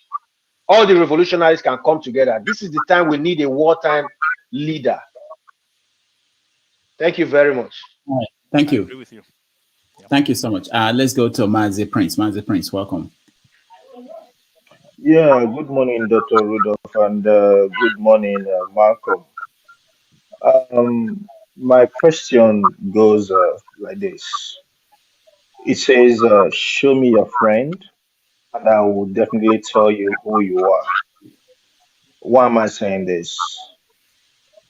all the revolutionaries can come together. This is the time we need a wartime leader. Thank you very much. All right. Thank I you. agree with you. Yeah. Thank you so much. Let's go to Mazi Prince. Mazi Prince, welcome. Yeah, good morning, Dr. Rudolph, and good morning, Malcolm. My question goes like this. It says, show me your friend, and I will definitely tell you who you are. Why am I saying this?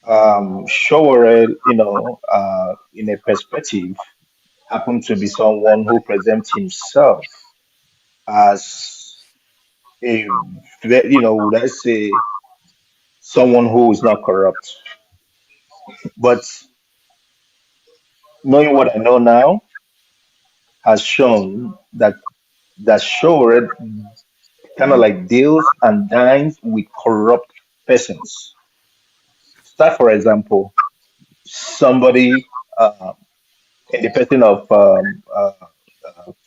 Showore, in a perspective, happened to be someone who presents himself as a, let's say, someone who is not corrupt. But knowing what I know now has shown that Shore kind of like deals and dines with corrupt persons. Start, for example, somebody in the person of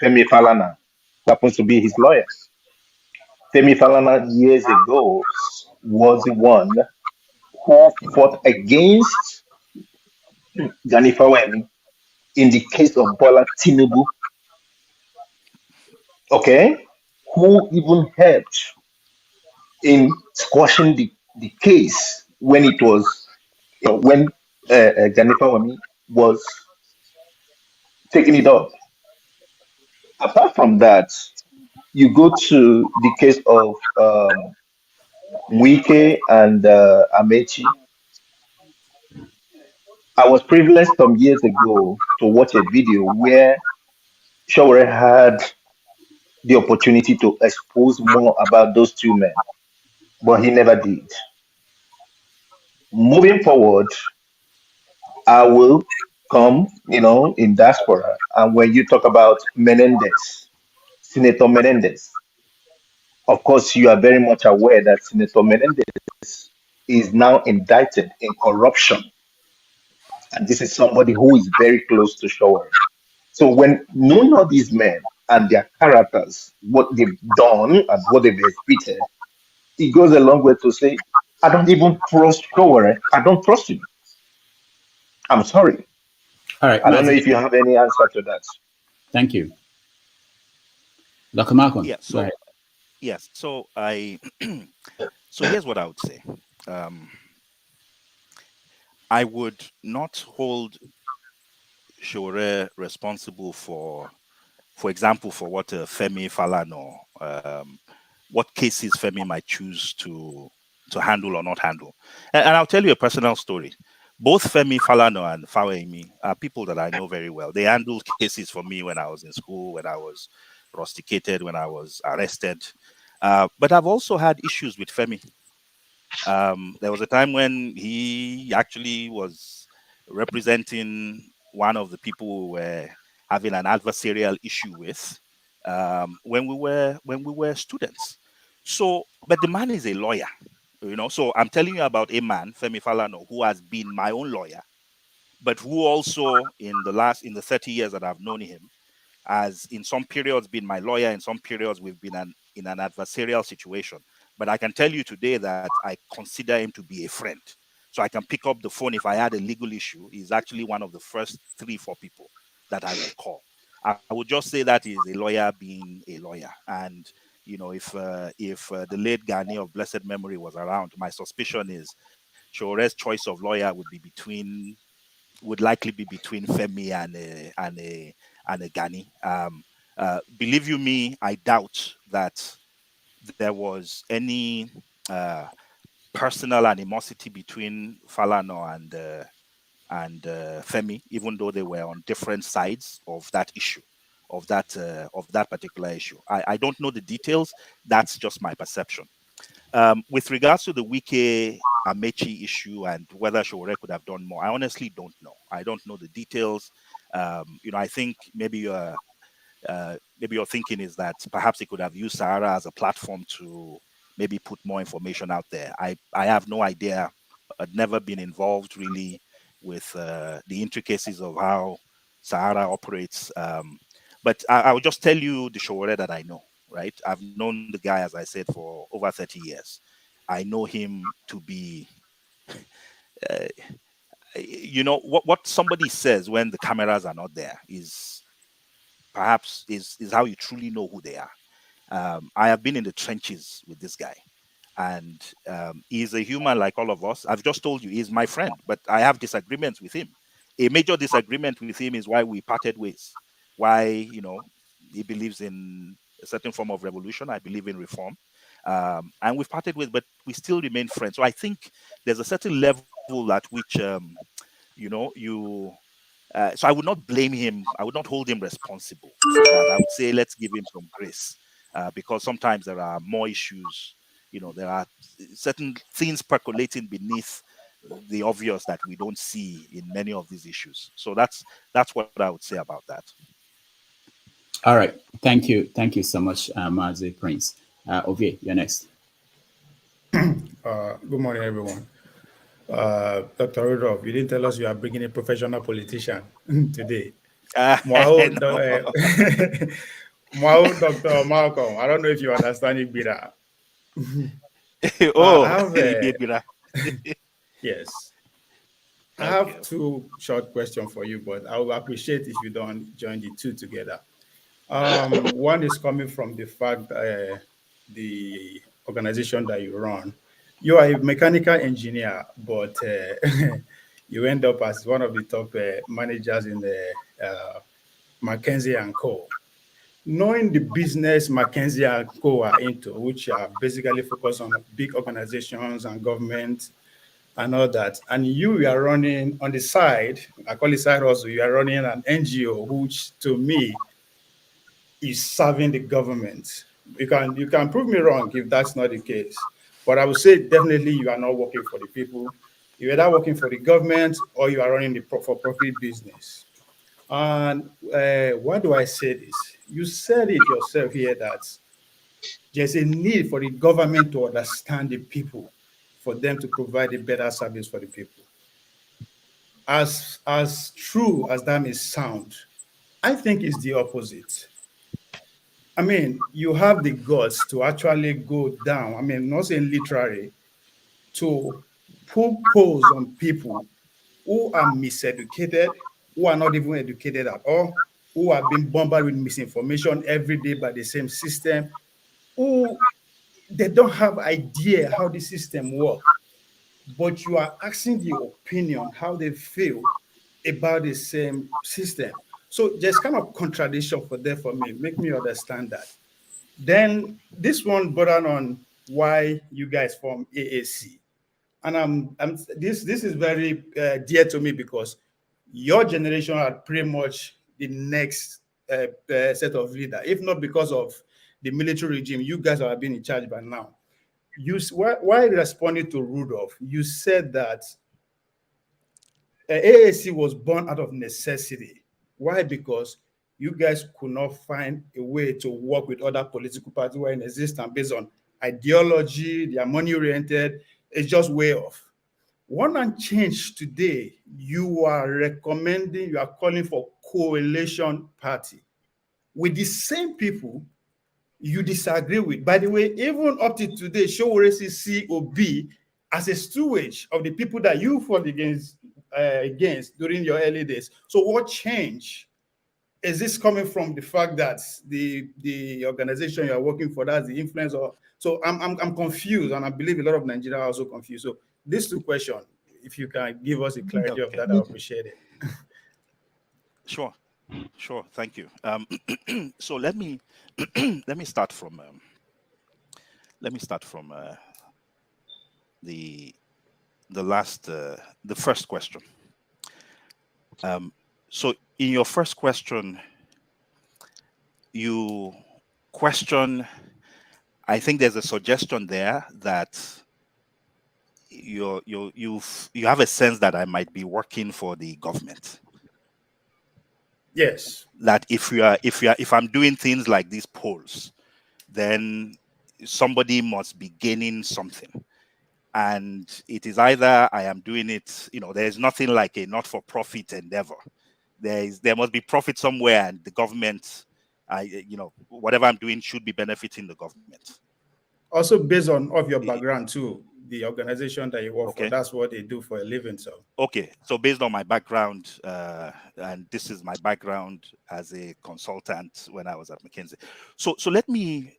Femi Falana, who happens to be his lawyer. Femi Falana years ago was the one who fought against Gani Fawemi in the case of Bola Tinubu, okay, who even helped in squashing the case when it was when Jennifer Wami was taking it up. Apart from that, you go to the case of Wike and Amechi. I was privileged some years ago to watch a video where Shaware had the opportunity to expose more about those two men, but he never did. Moving forward, I will come, in diaspora. And when you talk about Menendez, Senator Menendez, of course, you are very much aware that Senator Menendez is now indicted in corruption. And this is somebody who is very close to Shower. So when knowing all these men and their characters, what they've done and what they've exhibited, it goes a long way to say, I don't even trust Shower. I don't trust him. I'm sorry. All right, I don't know Mazi. if you have any answer to that. Thank you. Dr. Malcolm, Yeah. go So ahead. yes. So so here's what I would say. Um, I would not hold Shore responsible for example, for what Femi Falana, what cases Femi might choose to handle or not handle. And I'll tell you a personal story. Both Femi Falana and Fawemi are people that I know very well. They handled cases for me when I was in school, when I was rusticated, when I was arrested. But I've also had issues with Femi. There was a time when he actually was representing one of the people we were having an adversarial issue with when we were students. So, but the man is a lawyer, So I'm telling you about a man, Femi Falana, who has been my own lawyer, but who also in the 30 years that I've known him, as in some periods been my lawyer, in some periods we've been in an adversarial situation. But I can tell you today that I consider him to be a friend. So I can pick up the phone if I had a legal issue. He's actually one of the first 3-4 people that I would call. I would just say that is a lawyer being a lawyer. And if the late Gani of blessed memory was around, my suspicion is Shore's choice of lawyer would likely be between Femi and a Gani. Believe you me, I doubt that there was any personal animosity between Falana and Femi, even though they were on different sides of that issue, of that particular issue. I don't know the details. That's just my perception. With regards to the Wike Amechi issue and whether Shore could have done more, I honestly don't know. I don't know the details. I think maybe your thinking is that perhaps he could have used Sahara as a platform to maybe put more information out there. I have no idea. I'd never been involved really with the intricacies of how Sahara operates. But I will just tell you the Shore that I know. right? I've known the guy, as I said, for over 30 years. I know him to be, what somebody says when the cameras are not there is perhaps is how you truly know who they are. I have been in the trenches with this guy, and he's a human like all of us. I've just told you he's my friend, but I have disagreements with him. A major disagreement with him is why we parted ways. Why, he believes in a certain form of revolution. I believe in reform, and we've parted ways, but we still remain friends. So I think there's a certain level at which, so I would not blame him. I would not hold him responsible for that. I would say let's give him some grace, because sometimes there are more issues. There are certain things percolating beneath the obvious that we don't see in many of these issues. So that's what I would say about that. All right. Thank you so much, Mazi Prince. Ovie, you're next. Good morning, everyone. Dr. Rudolph, you didn't tell us you are bringing a professional politician today. Dr. Malcolm, I don't know if you understand Ibira. Yes. I have two short questions for you, but I would appreciate if you don't join the two together. One is coming from the fact the organization that you run. You are a mechanical engineer, but you end up as one of the top managers in the McKinsey & Co. Knowing the business McKinsey & Co. are into, which are basically focused on big organizations and government and all that, and you are running on the side, I call it side also, you are running an NGO, which to me is serving the government. You can prove me wrong if that's not the case, but I would say definitely you are not working for the people. You're either working for the government or you are running the for-profit business. And why do I say this? You said it yourself here that there's a need for the government to understand the people, for them to provide a better service for the people. As true as that may sound, I think it's the opposite. I mean, you have the guts to actually go down, I mean, not saying literally, to put polls on people who are miseducated, who are not even educated at all, who are being bombarded with misinformation every day by the same system, who they don't have idea how the system works, but you are asking the opinion, how they feel about the same system. So there's kind of contradiction for there for me. Make me understand that. Then this one brought on why you guys form AAC. And this is very dear to me because your generation are pretty much the next set of leader. If not because of the military regime, you guys are being in charge by now. Why responding to Rudolph, you said that AAC was born out of necessity. Why? Because you guys could not find a way to work with other political parties who are in existence based on ideology, they are money-oriented. It's just way off. One and change today, you are recommending, you are calling for coalition party with the same people you disagree with. By the way, even up to today, Showoresi COB as a stewage of the people that you fought against during your early days. So what change? Is this coming from the fact that the organization you are working for, that's the influence? Or so I'm confused, and I believe a lot of Nigerians are also confused. So these two questions, if you can give us a clarity of that, I appreciate it. Sure, thank you. So let me start from the first question. So in your first question, you question, I think there's a suggestion there that you have a sense that I might be working for the government. Yes. That if I'm doing things like these polls, then somebody must be gaining something. And it is either I am doing it, there's nothing like a not-for-profit endeavor. There must be profit somewhere, and the government whatever I'm doing should be benefiting the government. Also, based on of your background too, the organization that you work for, that's what they do for a living. So okay, so based on my background, and this is my background as a consultant when I was at McKinsey. So let me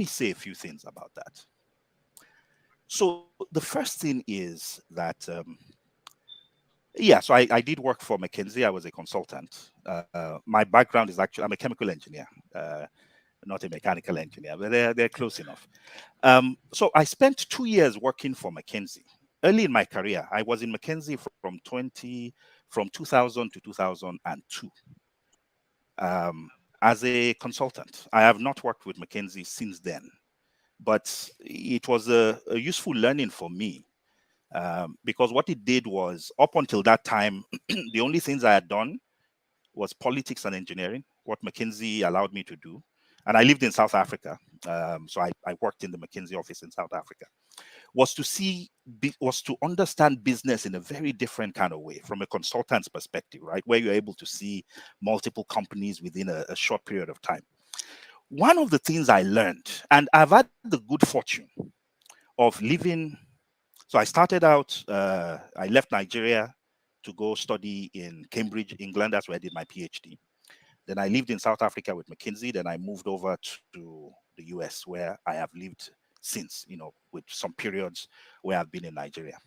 say a few things about that. So the first thing is that so I did work for McKinsey. I was a consultant. My background is actually, I'm a chemical engineer, not a mechanical engineer, but they're close enough. So I spent 2 years working for McKinsey. Early in my career, I was in McKinsey from 2000 to 2002 as a consultant. I have not worked with McKinsey since then, but it was a useful learning for me. Because what it did was, up until that time, the only things I had done was politics and engineering, what McKinsey allowed me to do. And I lived in South Africa, so I worked in the McKinsey office in South Africa, was to understand business in a very different kind of way, from a consultant's perspective, right? Where you're able to see multiple companies within a short period of time. One of the things I learned, and I've had the good fortune of living. So I started out, I left Nigeria to go study in Cambridge, England. That's where I did my PhD. Then I lived in South Africa with McKinsey. Then I moved over to the US, where I have lived since, with some periods where I've been in Nigeria.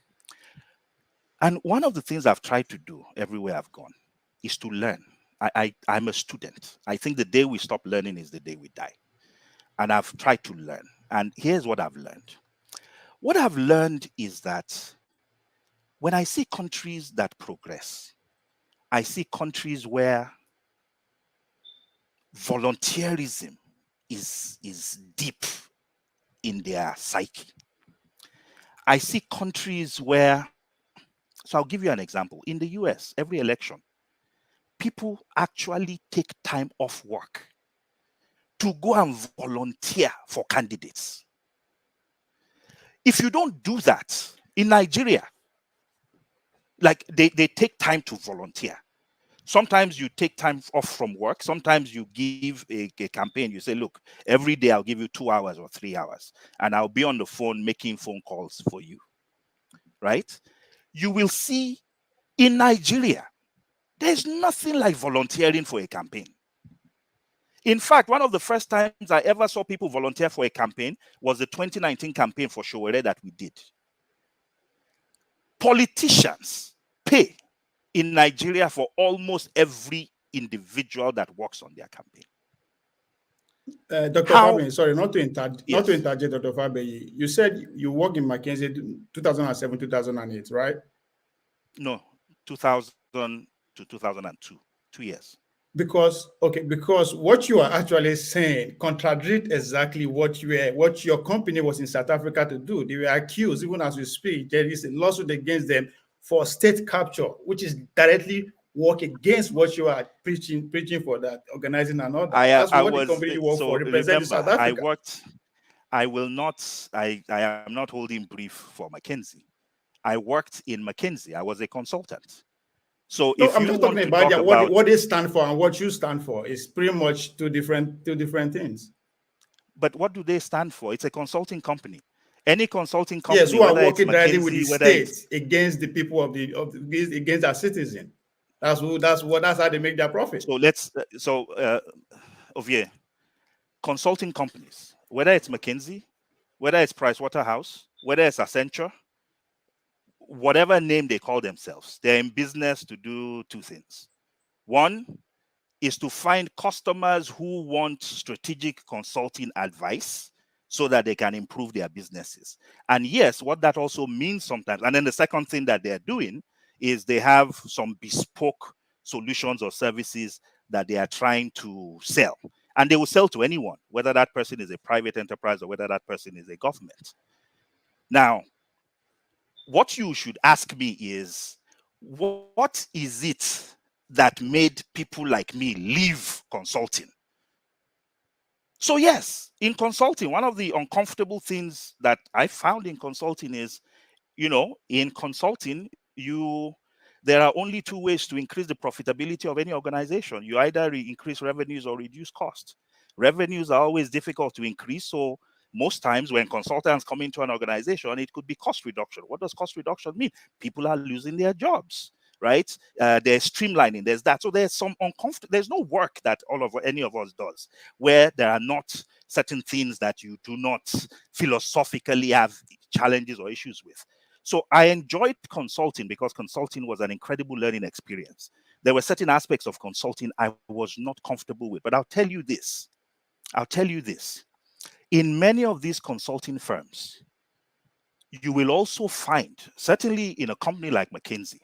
And one of the things I've tried to do everywhere I've gone is to learn. I'm a student. I think the day we stop learning is the day we die. And I've tried to learn. And here's what I've learned. What I've learned is that when I see countries that progress, I see countries where volunteerism is deep in their psyche. I see countries where, so I'll give you an example. In the US, every election, people actually take time off work to go and volunteer for candidates. If you don't do that in Nigeria, like they take time to volunteer. Sometimes you take time off from work. Sometimes you give a campaign. You say, look, every day I'll give you 2 hours or 3 hours, and I'll be on the phone making phone calls for you, right? You will see in Nigeria, there's nothing like volunteering for a campaign. In fact, one of the first times I ever saw people volunteer for a campaign was the 2019 campaign for Showere that we did. Politicians pay in Nigeria for almost every individual that works on their campaign. Dr. Fabiyi, sorry, not to interject, Dr. Fabiyi. You said you worked in McKinsey 2007, 2008, right? No, 2000 to 2002, 2 years. Because what you are actually saying contradicts exactly what your company was in South Africa to do. They were accused, even as we speak, there is a lawsuit against them for state capture, which is directly work against what you are preaching for, that organizing and all that. That's what the company you work for represents South Africa. I am not holding brief for McKinsey. I worked in McKinsey. I was a consultant. So if I'm just talking about what they stand for and what you stand for is pretty much two different things. But what do they stand for? It's a consulting company. Any consulting company, yes, who are working directly with the states against the people against our citizens. That's how they make their profit. So Ovie, consulting companies, whether it's McKinsey, whether it's Pricewaterhouse, whether it's Accenture, whatever name they call themselves, they're in business to do two things. One is to find customers who want strategic consulting advice so that they can improve their businesses. And yes, what that also means sometimes, and then the second thing that they're doing is they have some bespoke solutions or services that they are trying to sell. And they will sell to anyone, whether that person is a private enterprise or whether that person is a government. Now, what you should ask me is, what is it that made people like me leave consulting? So yes, in consulting, one of the uncomfortable things that I found in consulting is, in consulting, there are only two ways to increase the profitability of any organization. You either increase revenues or reduce costs. Revenues are always difficult to increase, so most times when consultants come into an organization, it could be cost reduction. What does cost reduction mean? People are losing their jobs, right? There's streamlining, there's that. So there's some uncomfortable, there's no work that any of us does where there are not certain things that you do not philosophically have challenges or issues with. So I enjoyed consulting because consulting was an incredible learning experience. There were certain aspects of consulting I was not comfortable with, but I'll tell you this. In many of these consulting firms, you will also find, certainly in a company like McKinsey,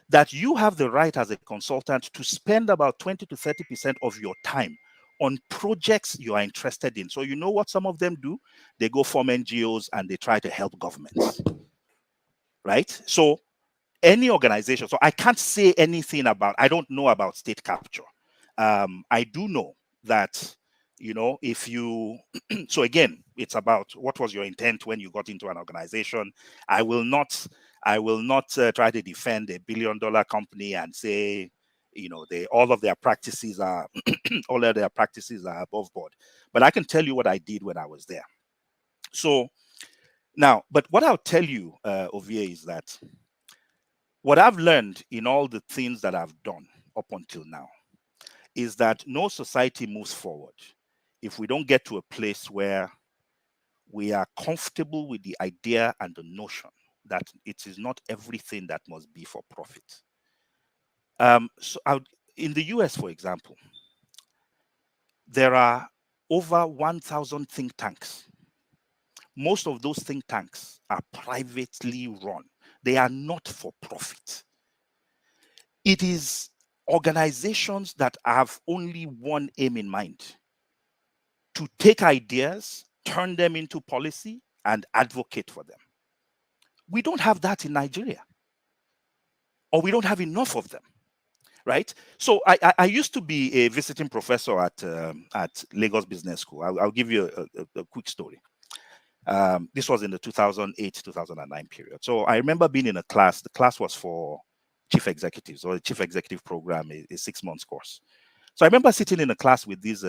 that you have the right as a consultant to spend about 20 to 30% of your time on projects you are interested in. So you know what some of them do? They go form NGOs and they try to help governments, right? So any organization, so I can't say anything about, I don't know about state capture. I do know that, you know, if you, so again, it's about what was your intent when you got into an organization. I will not try to defend $1 billion company and say, you know, all of their practices are above board. But I can tell you what I did when I was there. So now, but what I'll tell you, Ovie, is that what I've learned in all the things that I've done up until now is that no society moves forward if we don't get to a place where we are comfortable with the idea and the notion that it is not everything that must be for profit. In the US, for example, there are over 1,000 think tanks. Most of those think tanks are privately run. They are not for profit. It is organizations that have only one aim in mind: to take ideas, turn them into policy, and advocate for them. We don't have that in Nigeria, or we don't have enough of them, right? So I used to be a visiting professor at Lagos Business School. I'll give you a quick story. This was in the 2008-2009 period. So I remember being in a class. The class was for chief executives, or a chief executive program, a 6 months course. So I remember sitting in a class with these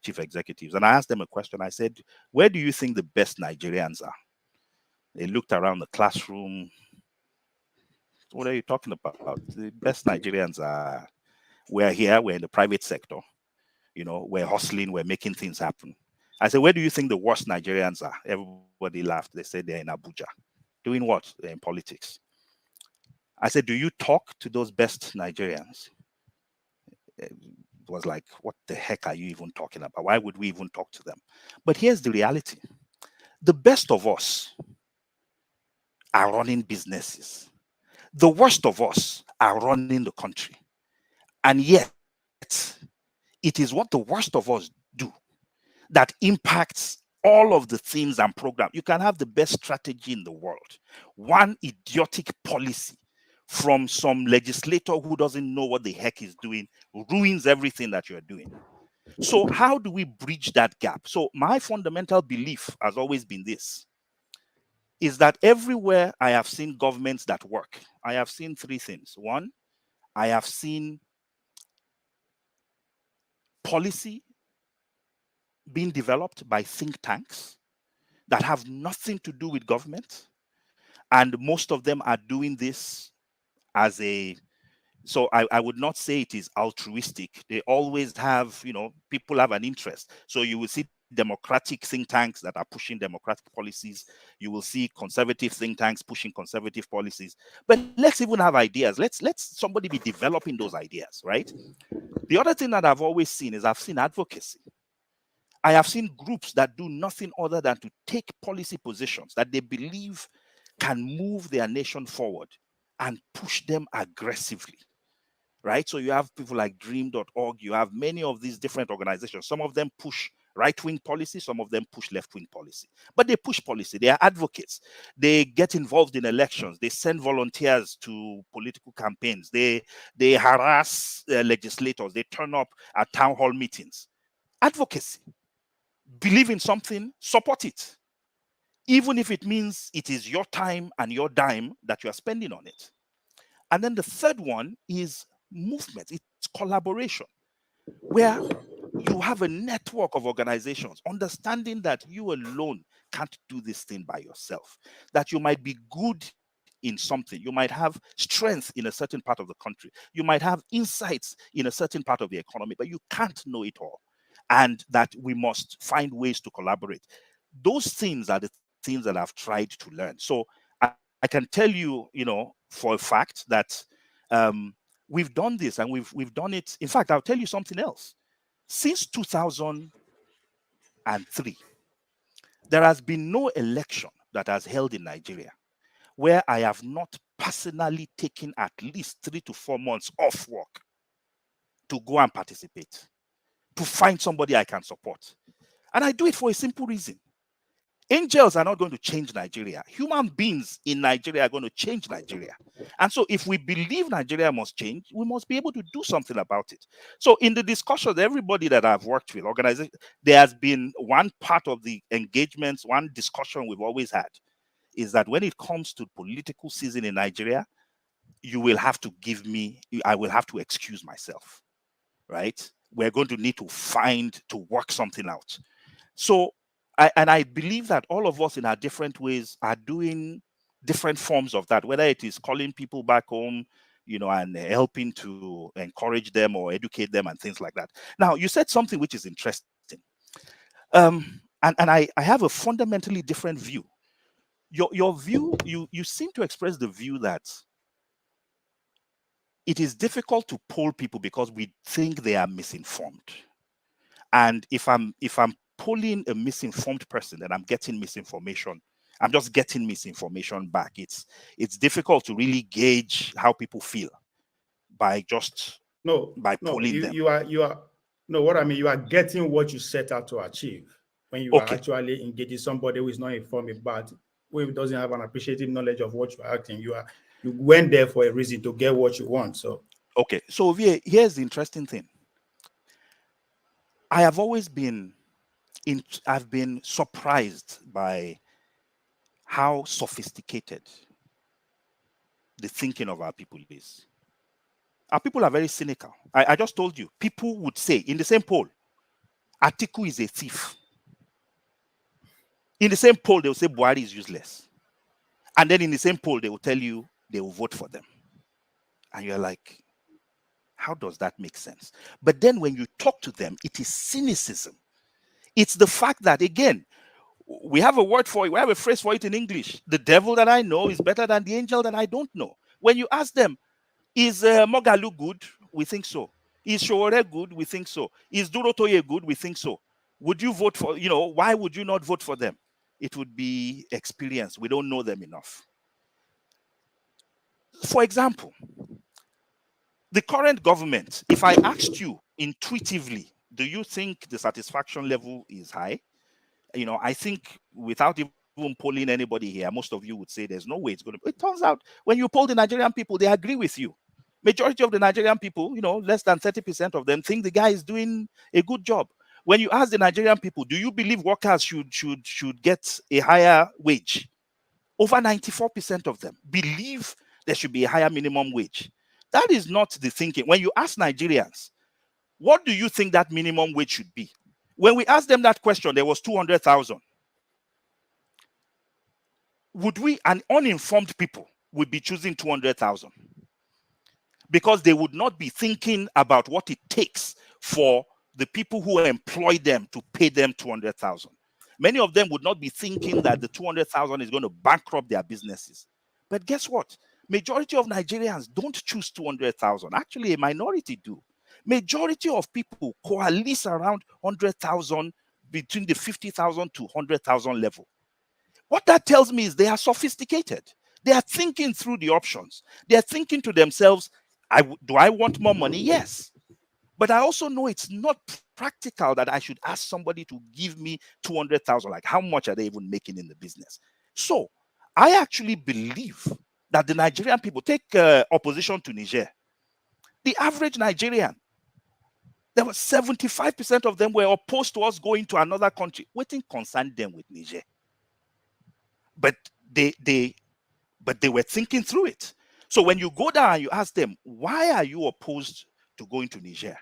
chief executives, and I asked them a question. I said, where do you think the best Nigerians are? They looked around the classroom. What are you talking about? The best Nigerians are, we're here, we're in the private sector. You know, we're hustling, we're making things happen. I said, where do you think the worst Nigerians are? Everybody laughed. They said they're in Abuja. Doing what? They're in politics. I said, do you talk to those best Nigerians? It was like, what the heck are you even talking about? Why would we even talk to them? But here's the reality. The best of us are running businesses. The worst of us are running the country. And yet, it is what the worst of us do that impacts all of the things and programs. You can have the best strategy in the world. One idiotic policy from some legislator who doesn't know what the heck he's doing ruins everything that you're doing. So how do we bridge that gap? So my fundamental belief has always been this, is that everywhere I have seen governments that work, I have seen three things. One, I have seen policy being developed by think tanks that have nothing to do with government. And most of them are doing this as a, so I would not say it is altruistic. They always have, you know, people have an interest. So you will see democratic think tanks that are pushing democratic policies. You will see conservative think tanks pushing conservative policies. But let's even have ideas. Let's somebody be developing those ideas, right? The other thing that I've always seen is I've seen advocacy. I have seen groups that do nothing other than to take policy positions that they believe can move their nation forward and push them aggressively, right? So you have people like dream.org, you have many of these different organizations. Some of them push right-wing policy, some of them push left-wing policy. But they push policy, they are advocates. They get involved in elections, they send volunteers to political campaigns, they harass legislators, they turn up at town hall meetings. Advocacy. Believe in something, support it. Even if it means it is your time and your dime that you are spending on it. And then the third one is movement. It's collaboration, where you have a network of organizations, understanding that you alone can't do this thing by yourself, that you might be good in something, you might have strength in a certain part of the country, you might have insights in a certain part of the economy, but you can't know it all, and that we must find ways to collaborate. Those things are the things that I've tried to learn. So I can tell you, for a fact that we've done this, and we've done it. In fact, I'll tell you something else. Since 2003, there has been no election that has held in Nigeria where I have not personally taken at least 3 to 4 months off work to go and participate, to find somebody I can support. And I do it for a simple reason. Angels are not going to change Nigeria. Human beings in Nigeria are going to change Nigeria. And so if we believe Nigeria must change, we must be able to do something about it. So in the discussions, everybody that I've worked with, organization, there has been one part of the engagements, one discussion we've always had, is that when it comes to political season in Nigeria, you will have to I will have to excuse myself, right? We're going to need to work something out. So, I believe that all of us in our different ways are doing different forms of that, whether it is calling people back home, and helping to encourage them or educate them and things like that. Now, you said something which is interesting. And I have a fundamentally different view. Your view, you seem to express the view that it is difficult to poll people because we think they are misinformed. And if I'm polling a misinformed person, then I'm getting misinformation. I'm just getting misinformation back. It's difficult to really gauge how people feel by polling them. You are no, what I mean, you are getting what you set out to achieve when you are actually engaging somebody who is not informed about, who doesn't have an appreciative knowledge of what you are acting. You went there for a reason, to get what you want. So so here's the interesting thing. I have always been I've been surprised by how sophisticated the thinking of our people is. Our people are very cynical. I just told you, people would say in the same poll, Atiku is a thief. In the same poll, they will say Buhari is useless. And then in the same poll, they will tell you they will vote for them. And you're like, how does that make sense? But then when you talk to them, it is cynicism. It's the fact that, again, we have a word for it, we have a phrase for it in English. The devil that I know is better than the angel that I don't know. When you ask them, is Mogalu good? We think so. Is Showore good? We think so. Is Durotoye good? We think so. Would you vote for, why would you not vote for them? It would be experience. We don't know them enough. For example, the current government, if I asked you intuitively, do you think the satisfaction level is high? I think without even polling anybody here, most of you would say there's no way it's going to. It turns out when you poll the Nigerian people, they agree with you. Majority of the Nigerian people, less than 30% of them think the guy is doing a good job. When you ask the Nigerian people, do you believe workers should get a higher wage? Over 94% of them believe there should be a higher minimum wage. That is not the thinking. When you ask Nigerians, what do you think that minimum wage should be? When we asked them that question, there was 200,000. An uninformed people would be choosing 200,000 because they would not be thinking about what it takes for the people who employ them to pay them 200,000. Many of them would not be thinking that the 200,000 is going to bankrupt their businesses. But guess what? Majority of Nigerians don't choose 200,000. Actually, a minority do. Majority of people coalesce around 100,000, between the 50,000 to 100,000 level. What that tells me is they are sophisticated. They are thinking through the options. They are thinking to themselves, do I want more money? Yes. But I also know it's not practical that I should ask somebody to give me 200,000. Like, how much are they even making in the business? So I actually believe that the Nigerian people, take opposition to Niger. The average Nigerian, there was 75% of them were opposed to us going to another country. Waiting concerned them with Niger. But they were thinking through it. So when you go down and you ask them, why are you opposed to going to Niger?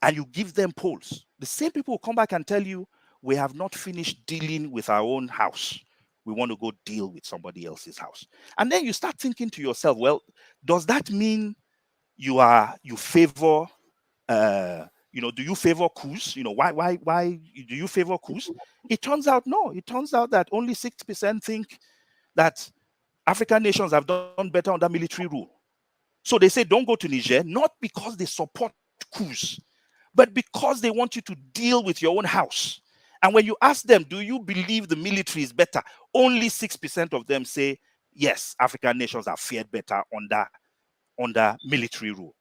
And you give them polls, the same people will come back and tell you, we have not finished dealing with our own house. We want to go deal with somebody else's house. And then you start thinking to yourself, well, does that mean you favor, do you favor coups? Why do you favor coups? It turns out, no. It turns out that only 6% think that African nations have done better under military rule. So they say, don't go to Niger, not because they support coups, but because they want you to deal with your own house. And when you ask them, do you believe the military is better? Only 6% of them say, yes, African nations are fared better under military rule.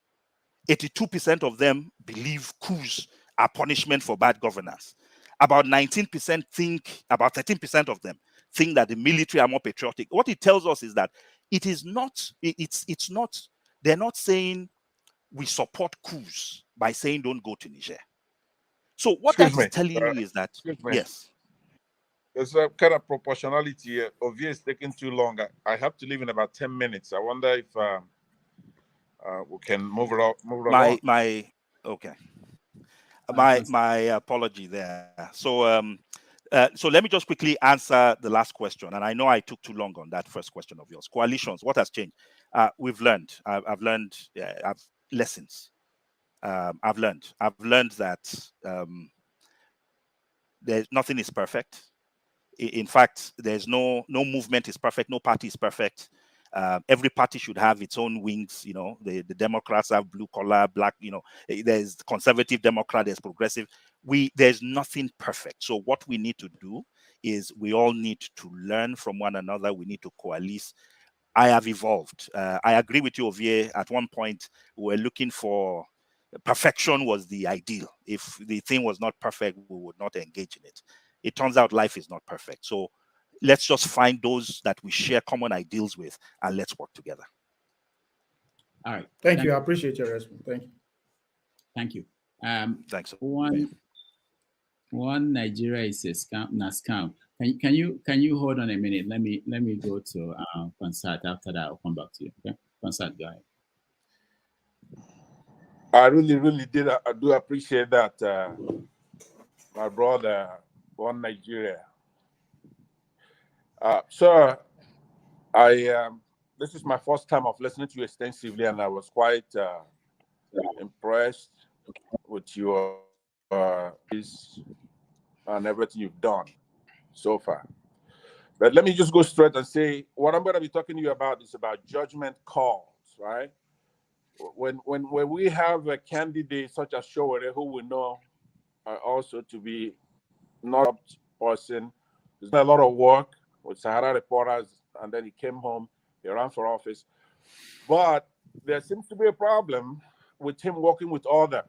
82% of them believe coups are punishment for bad governance. About 19% think, about 13% of them think that the military are more patriotic. What it tells us is that it is not, it's not, they're not saying we support coups by saying don't go to Niger. So what that is telling you is that, yes. There's a kind of proportionality here. Ovie is taking too long. I have to leave in about 10 minutes. I wonder if we can move it along. Okay. My apology there. So let me just quickly answer the last question. And I know I took too long on that first question of yours. Coalitions, what has changed? We've learned. I've learned lessons. I've learned that there's nothing is perfect. In fact, there's no movement is perfect, no party is perfect. Every party should have its own wings. The Democrats have blue collar, black. There's conservative Democrat, there's progressive. There's nothing perfect. So what we need to do is we all need to learn from one another. We need to coalesce. I have evolved. I agree with you, Ovie. At one point, we were looking for perfection was the ideal. If the thing was not perfect, we would not engage in it. It turns out life is not perfect. So let's just find those that we share common ideals with and let's work together. All right. Thank you. I appreciate your response. Thank you. Thank you. Thanks. One Nigeria is a scam. Can you hold on a minute? Let me go to Concert. After that, I'll come back to you. Okay, Concert, go ahead. I really did. I do appreciate that, my brother, One Nigeria. Sir, this is my first time of listening to you extensively, and I was quite impressed with your and everything you've done so far. But let me just go straight and say what I'm going to be talking to you about is about judgment calls, right? When we have a candidate such as Showore, who we know also to be not a person, there's a lot of work with Sahara Reporters, and then he came home, he ran for office. But there seems to be a problem with him working with others,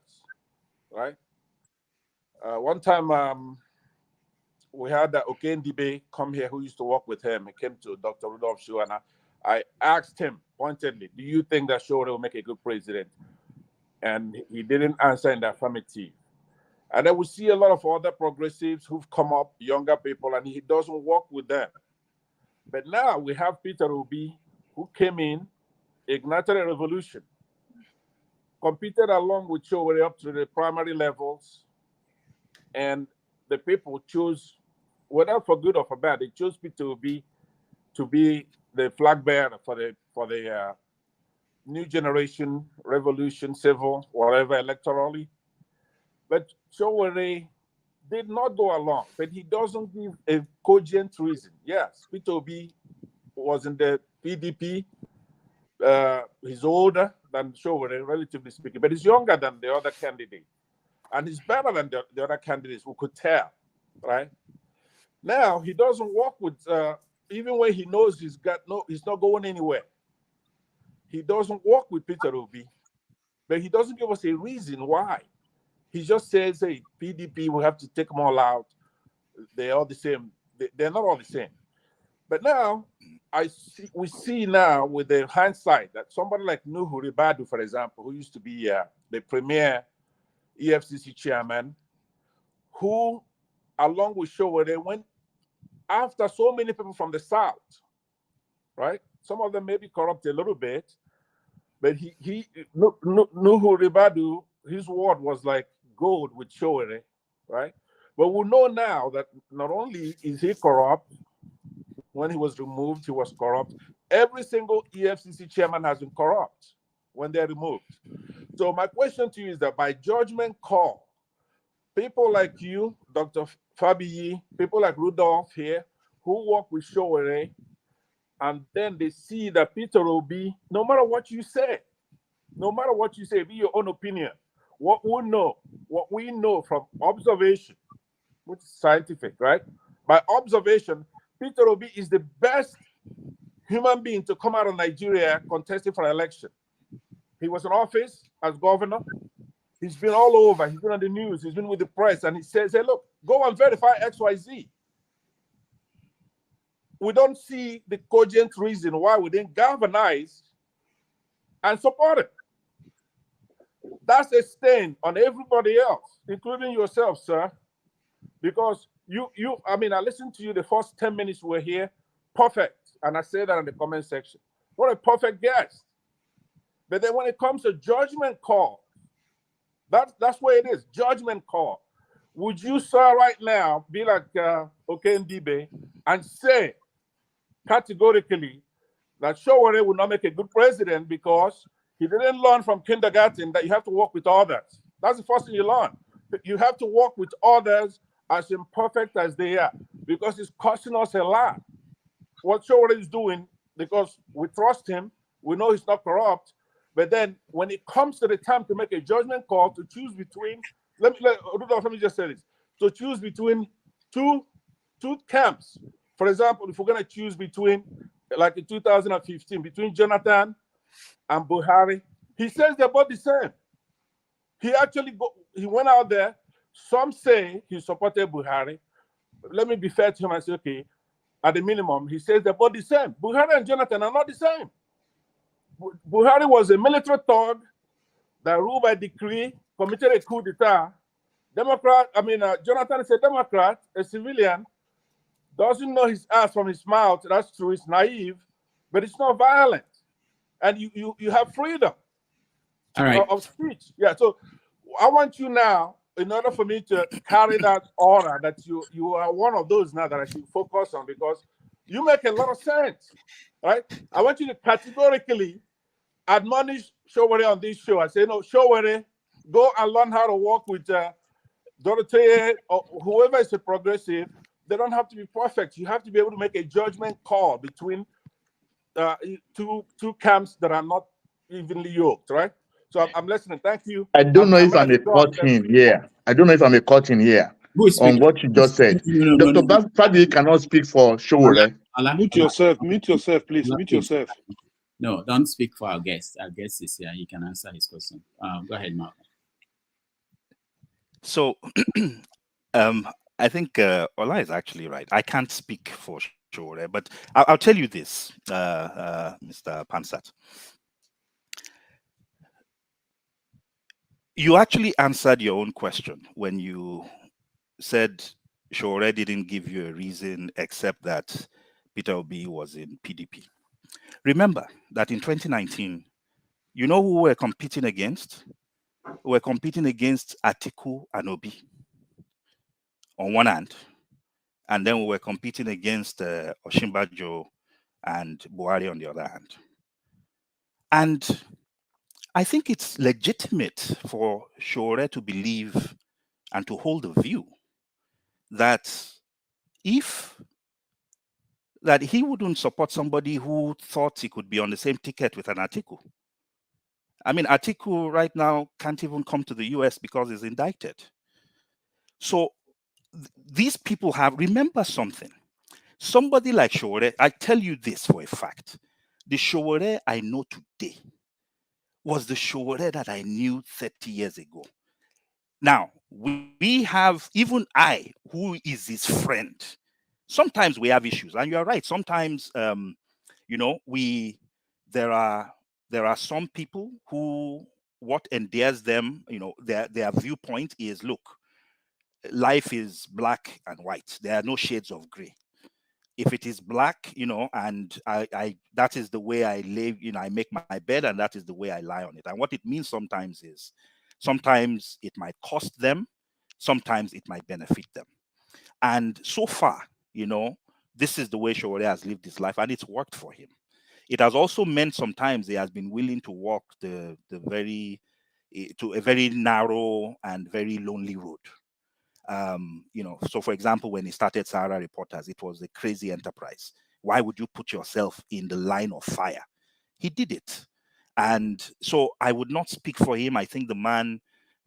right? One time we had Okendibe come here who used to work with him. He came to Dr. Rudolph's show, and I asked him pointedly, do you think that Showore will make a good president? And he didn't answer in the affirmative. And then we see a lot of other progressives who've come up, younger people, and he doesn't work with them. But now we have Peter Obi, who came in, ignited a revolution, competed along with Showore up to the primary levels, and the people chose, whether for good or for bad, they chose Peter Obi to be the flag bearer for the new generation revolution, civil, whatever, electorally. But Showore did not go along, but he doesn't give a cogent reason. Yes, Peter Obi was in the PDP. He's older than Showore, relatively speaking, but he's younger than the other candidate. And he's better than the other candidates, we could tell, right? Now, he doesn't work with, even when he knows he's not going anywhere. He doesn't work with Peter Obi, but he doesn't give us a reason why. He just says, hey, PDP, we have to take them all out. They're all the same. They're not all the same. But now, we see now with the hindsight that somebody like Nuhu Ribadu, for example, who used to be the premier EFCC chairman, who, along with Showore, went after so many people from the South, right? Some of them may be corrupt a little bit, but Nuhu Ribadu, his word was like gold with Showere, right? But we know now that not only is he corrupt, when he was removed, he was corrupt. Every single EFCC chairman has been corrupt when they're removed. So my question to you is that by judgment call, people like you, Dr. Fabiyi, people like Rudolph here, who work with Showere, and then they see that Peter Obi, no matter what you say, be your own opinion, what we know from observation, which is scientific, right? By observation, Peter Obi is the best human being to come out of Nigeria contesting for an election. He was in office as governor. He's been all over. He's been on the news. He's been with the press. And he says, hey, look, go and verify XYZ. We don't see the cogent reason why we didn't galvanize and support it. That's a stain on everybody else, including yourself, sir. Because I listened to you the first 10 minutes we're here. Perfect. And I say that in the comment section. What a perfect guest. But then when it comes to judgment call, that's where it is, judgment call. Would you, sir, right now be like Okendibe and say categorically that Showore will not make a good president because he didn't learn from kindergarten that you have to work with others? That's the first thing you learn. You have to work with others as imperfect as they are, because it's costing us a lot. What Showore is doing, because we trust him, we know he's not corrupt, but then when it comes to the time to make a judgment call, to choose between, let me just say this, to choose between two camps. For example, if we're going to choose between, like in 2015, between Jonathan and Buhari, he says they're both the same. He went out there. Some say he supported Buhari. Let me be fair to him and say, okay, at the minimum, he says they're both the same. Buhari and Jonathan are not the same. Buhari was a military thug that ruled by decree, committed a coup d'etat. Jonathan is a Democrat, a civilian, doesn't know his ass from his mouth. That's true, it's naive, but it's not violent. And you have freedom of speech. Yeah, so I want you now, in order for me to carry that aura, that you are one of those now that I should focus on, because you make a lot of sense, right? I want you to categorically admonish Showore on this show. I say, no, Showore, go and learn how to work with Dorothy or whoever is a progressive. They don't have to be perfect. You have to be able to make a judgment call between two camps that are not evenly yoked, right? So I'm listening. Thank you. I don't know if I'm a cutting here. I don't know if I'm a cutting here on what you just said. Dr. Fabiyi cannot speak for Showore. Mute yourself, please. Mute yourself. No, don't speak for our guest. Our guest is here. He can answer his question. Go ahead, Malcolm. So, I think Ola is actually right. I can't speak for Showore, but I'll tell you this, Mr. Pansat. You actually answered your own question when you said Showore didn't give you a reason except that Peter Obi was in PDP. Remember that in 2019, you know who we're competing against? We're competing against Atiku and Obi on one hand, and then we were competing against Osinbajo and Buhari on the other hand. And I think it's legitimate for Showore to believe and to hold the view that he wouldn't support somebody who thought he could be on the same ticket with an Atiku. I mean, Atiku right now can't even come to the US because he's indicted. So these people remember something. Somebody like Showore, I tell you this for a fact. The Showore I know today was the Showore that I knew 30 years ago. Now, we have, even I, who is his friend, sometimes we have issues. And you're right, sometimes, there are some people who, what endears them, their viewpoint is, look, life is black and white. There are no shades of gray. if it is black, and I that is the way I live, I make my bed and that is the way I lie on it. And what it means sometimes is, sometimes it might cost them, sometimes it might benefit them. And so far, this is the way Sowore has lived his life, and it's worked for him. It has also meant sometimes he has been willing to walk to a very narrow and very lonely road. So for example, when he started Sahara Reporters, it was a crazy enterprise. Why would you put yourself in the line of fire? He did it. And so I would not speak for him. I think the man,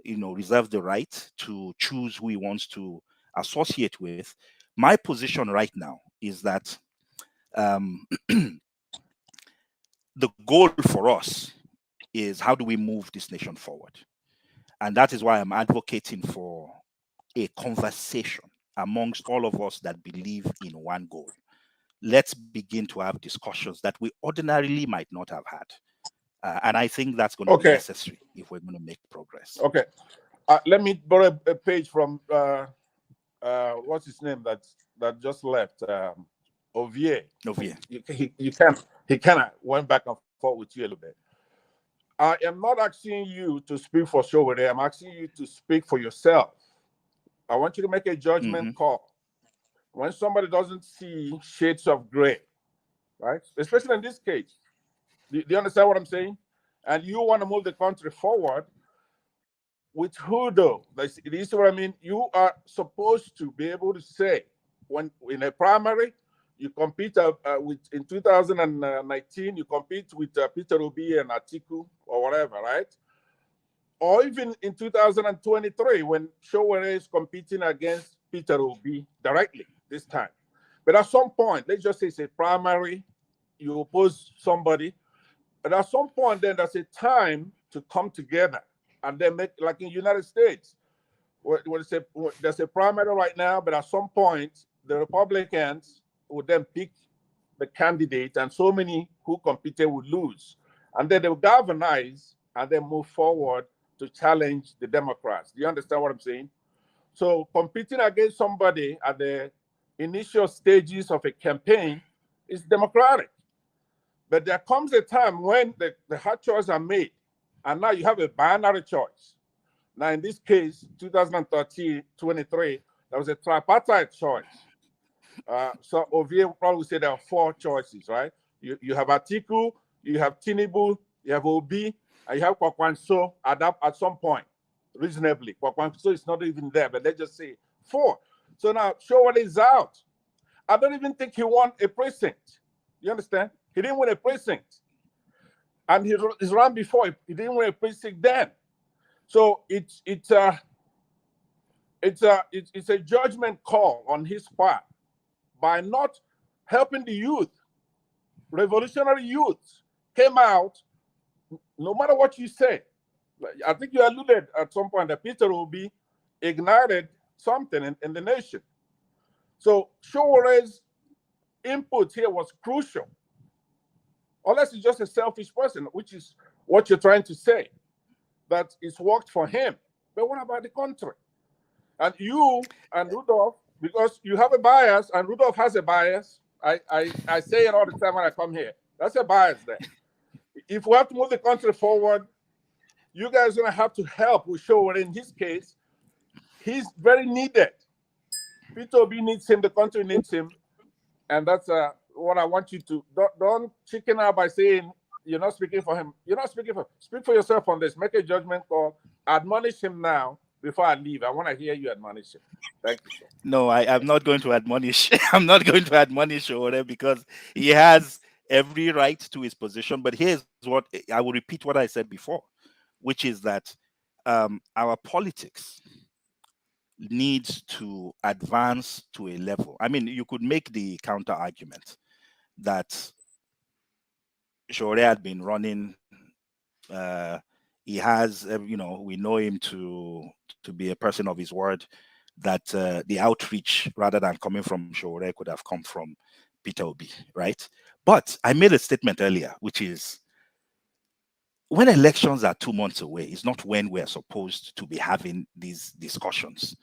reserves the right to choose who he wants to associate with. My position right now is that the goal for us is, how do we move this nation forward? And that is why I'm advocating for a conversation amongst all of us that believe in one goal. Let's begin to have discussions that we ordinarily might not have had. And I think that's going to be necessary if we're going to make progress. Okay. Let me borrow a page from, what's his name that just left? Ovier. He kind of went back and forth with you a little bit. I am not asking you to speak for Sowore. I'm asking you to speak for yourself. I want you to make a judgment call. When somebody doesn't see shades of gray, right? Especially in this case. Do you understand what I'm saying? And you want to move the country forward, with who though? This is what I mean. You are supposed to be able to say, when in a primary, you compete with, in 2019, you compete with Peter Obi and Atiku or whatever, right? Or even in 2023, when Sowore is competing against Peter Obi directly this time. But at some point, let's just say it's a primary, you oppose somebody, but at some point, then there's a time to come together and then make, like in the United States, there's a primary right now, but at some point, the Republicans would then pick the candidate, and so many who competed would lose. And then they would galvanize and then move forward to challenge the Democrats. Do you understand what I'm saying? So competing against somebody at the initial stages of a campaign is democratic. But there comes a time when the hard choices are made, and now you have a binary choice. Now, in this case, 2023, there was a tripartite choice. So Ovie probably say there are 4 choices, right? You have Atiku, you have Tinubu, you have Obi, and you have Kwakwanso at some point, reasonably. Kwakwanso is not even there, but let's just say 4. So now, Sowore is out. I don't even think he won a precinct. You understand? He didn't win a precinct. And he's run before. He didn't win a precinct then. So it's a judgment call on his part by not helping the youth. Revolutionary youth came out, no matter what you say. I think you alluded at some point that Peter Obi ignited something in the nation. So Sowore's input here was crucial. Unless he's just a selfish person, which is what you're trying to say, that it's worked for him. But what about the country? And you and Rudolph, because you have a bias, and Rudolph has a bias. I say it all the time when I come here. That's a bias there. If we have to move the country forward, you guys are going to have to help with Sowore. In his case, he's very needed. Peter Obi needs him. The country needs him. And that's what I want you to don't chicken out by saying you're not speaking for him. You're not speaking for him. Speak for yourself on this. Make a judgment call. Admonish him now before I leave. I want to hear you admonish him. Thank you, sir. No, I'm not going to admonish. I'm not going to admonish Sowore because he has every right to his position. But here's what I will repeat what I said before, which is that our politics needs to advance to a level. I mean, you could make the counter argument that Sowore had been running. He has, we know him to be a person of his word. That the outreach, rather than coming from Sowore, could have come from Peter Obi, right? But I made a statement earlier, which is when elections are 2 months away, it's not when we're supposed to be having these discussions.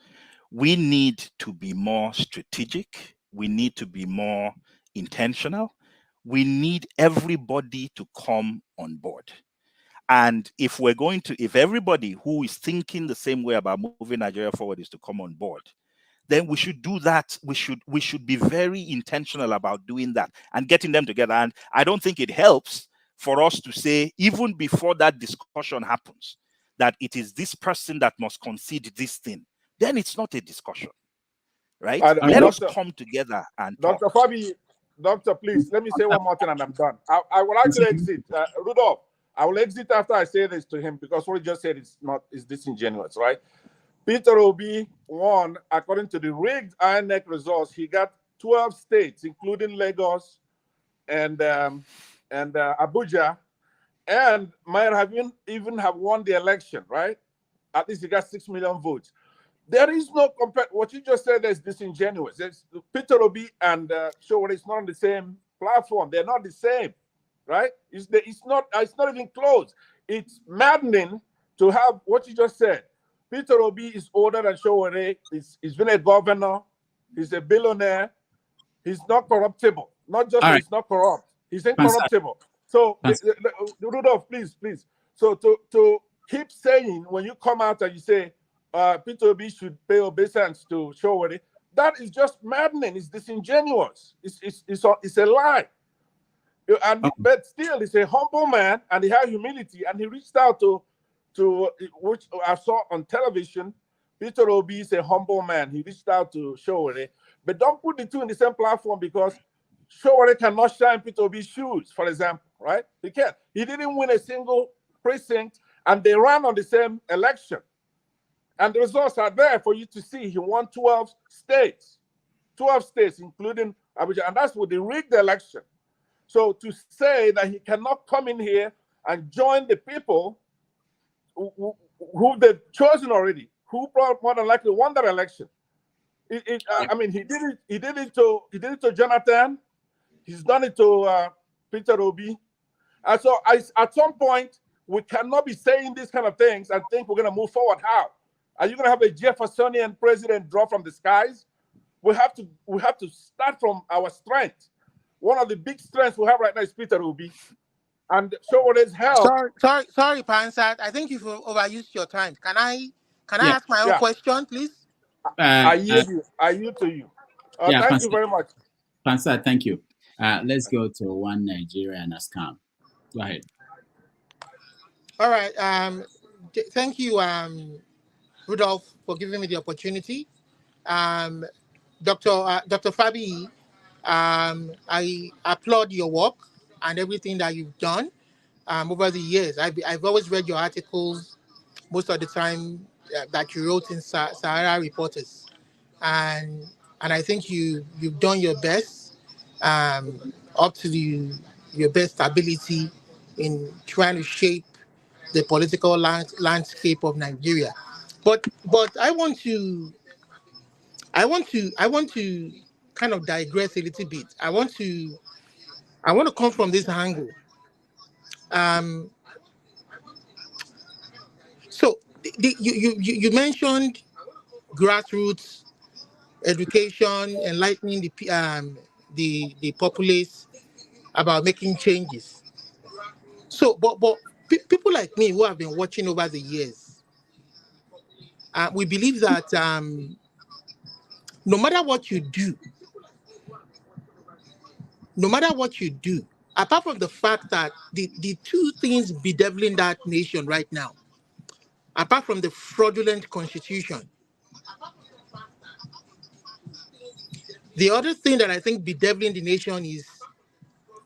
We need to be more strategic we need to be more intentional. We need everybody to come on board. And if everybody who is thinking the same way about moving Nigeria forward is to come on board, then we should do that. We should be very intentional about doing that and getting them together. And I don't think it helps for us to say, even before that discussion happens, that it is this person that must concede this thing. Then it's not a discussion, right? Let us come together and talk. Dr. Fabiyi, Doctor, please, let me say one more thing and I'm done. I will actually exit. Rudolph, I will exit after I say this to him because what he just said is disingenuous, right? Peter Obi won, according to the rigged INEC results, he got 12 states, including Lagos and Abuja, and might have even have won the election, right? At least he got 6 million votes. There is no what you just said is disingenuous. Peter Obi and Sowore is not on the same platform. They're not the same, right? It's not even close. It's maddening to have what you just said. Peter Obi is older than Sowore. He's been a governor. He's a billionaire. He's not corruptible. Not just that he's not corrupt. He's incorruptible. So, Rudolph, please. So to keep saying when you come out and you say Peter Obi should pay obeisance to Sowore, that is just maddening. It's disingenuous. It's a lie. But still, he's a humble man and he has humility and he reached out to which I saw on television. Peter Obi is a humble man. He reached out to Sowore, but don't put the two in the same platform because Sowore cannot shine Peter Obi's shoes, for example, right? He can't. He didn't win a single precinct, and they ran on the same election. And the results are there for you to see. He won 12 states, including Abuja, and that's with the rigged election. So to say that he cannot come in here and join the people who they've chosen already, who more than likely won that election. I mean, he did it to Jonathan. He's done it to Peter Obi. And so at some point, we cannot be saying these kind of things and think we're going to move forward. How? Are you going to have a Jeffersonian president drop from the skies? We have to start from our strength. One of the big strengths we have right now is Peter Obi. And Sowore's help. Sorry, Pansat. I think you've overused your time. Can I ask my own question, please? I yield to you. Thank you very much. Pansat, thank you. Let's go to one Nigerian as calm. Go ahead. All right. Thank you, Rudolph, for giving me the opportunity. Dr. Fabiyi, I applaud your work and everything that you've done over the years. I've always read your articles most of the time that you wrote in Sahara Reporters, and I think you've done your best up to your best ability in trying to shape the political landscape of Nigeria. But I want to kind of digress a little bit. I want to come from this angle. So you mentioned grassroots education, enlightening the populace about making changes. So, but people like me who have been watching over the years, we believe that no matter what you do, apart from the fact that the two things bedeviling that nation right now, apart from the fraudulent constitution, the other thing that I think bedeviling the nation is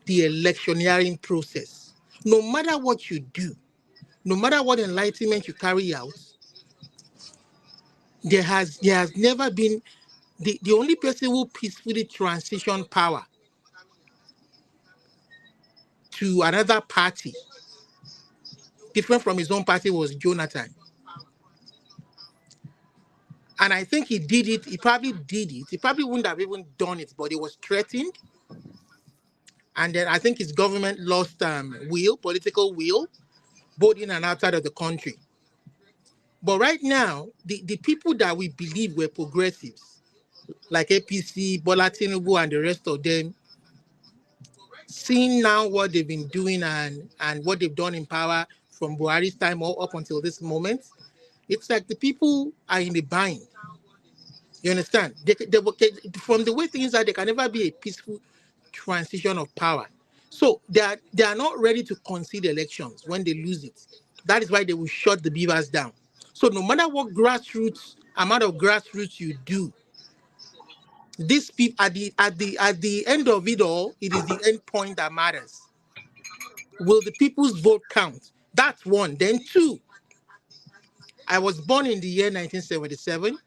the electioneering process. No matter what you do, no matter what enlightenment you carry out, there has never been the only person who peacefully transitioned power to another party, different from his own party, was Jonathan. And I think he did it. He probably did it. He probably wouldn't have even done it, but he was threatened. And then I think his government lost political will, both in and outside of the country. But right now, the people that we believe were progressives, like APC, Bola Tinubu, and the rest of them, seeing now what they've been doing and what they've done in power from Buhari's time all up until this moment, it's like the people are in the bind. You understand? From the way things are, there can never be a peaceful transition of power. So they are not ready to concede elections when they lose it. That is why they will shut the beavers down. So no matter what amount of grassroots you do, these people at the end of it all, it is the end point that matters. Will the people's vote count? That's one. Then two, I was born in the year 1977,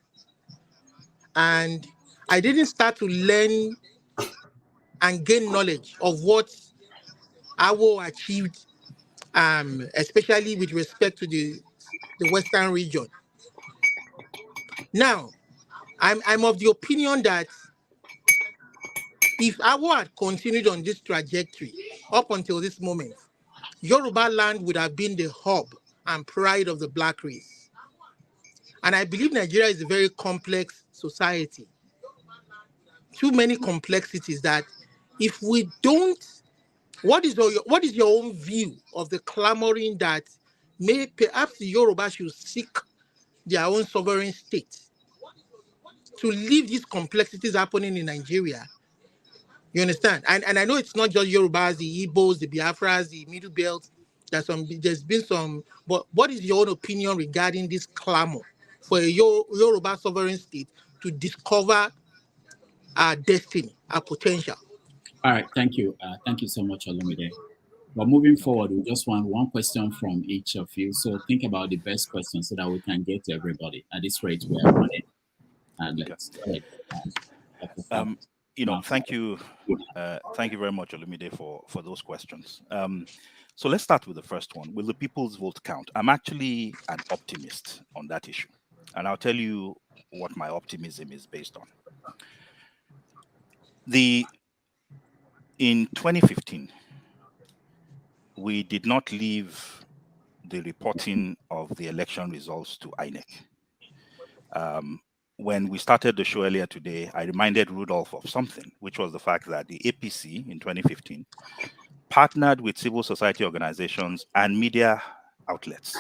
and I didn't start to learn and gain knowledge of what Awo achieved, especially with respect to the Western region. Now, I'm of the opinion that if Awo had continued on this trajectory up until this moment, Yoruba land would have been the hub and pride of the black race. And I believe Nigeria is a very complex society. Too many complexities that if we don't, what is your own view of the clamoring that perhaps the Yoruba should seek their own sovereign state to leave these complexities happening in Nigeria? You understand? And I know it's not just Yorubas, the Igbos, the Biafras, the Middle Belt. There's been some, but what is your own opinion regarding this clamor for a Yoruba sovereign state to discover our destiny, our potential? All right, thank you. Thank you so much, Olumide. But moving forward, we just want one question from each of you. So think about the best question so that we can get to everybody. At this rate, we are running. And let's go ahead. Thank you very much, Olumide, for those questions. So let's start with the first one. Will the people's vote count? I'm actually an optimist on that issue. And I'll tell you what my optimism is based on. In 2015, we did not leave the reporting of the election results to INEC. When we started the show earlier today, I reminded Rudolph of something, which was the fact that the APC in 2015 partnered with civil society organizations and media outlets.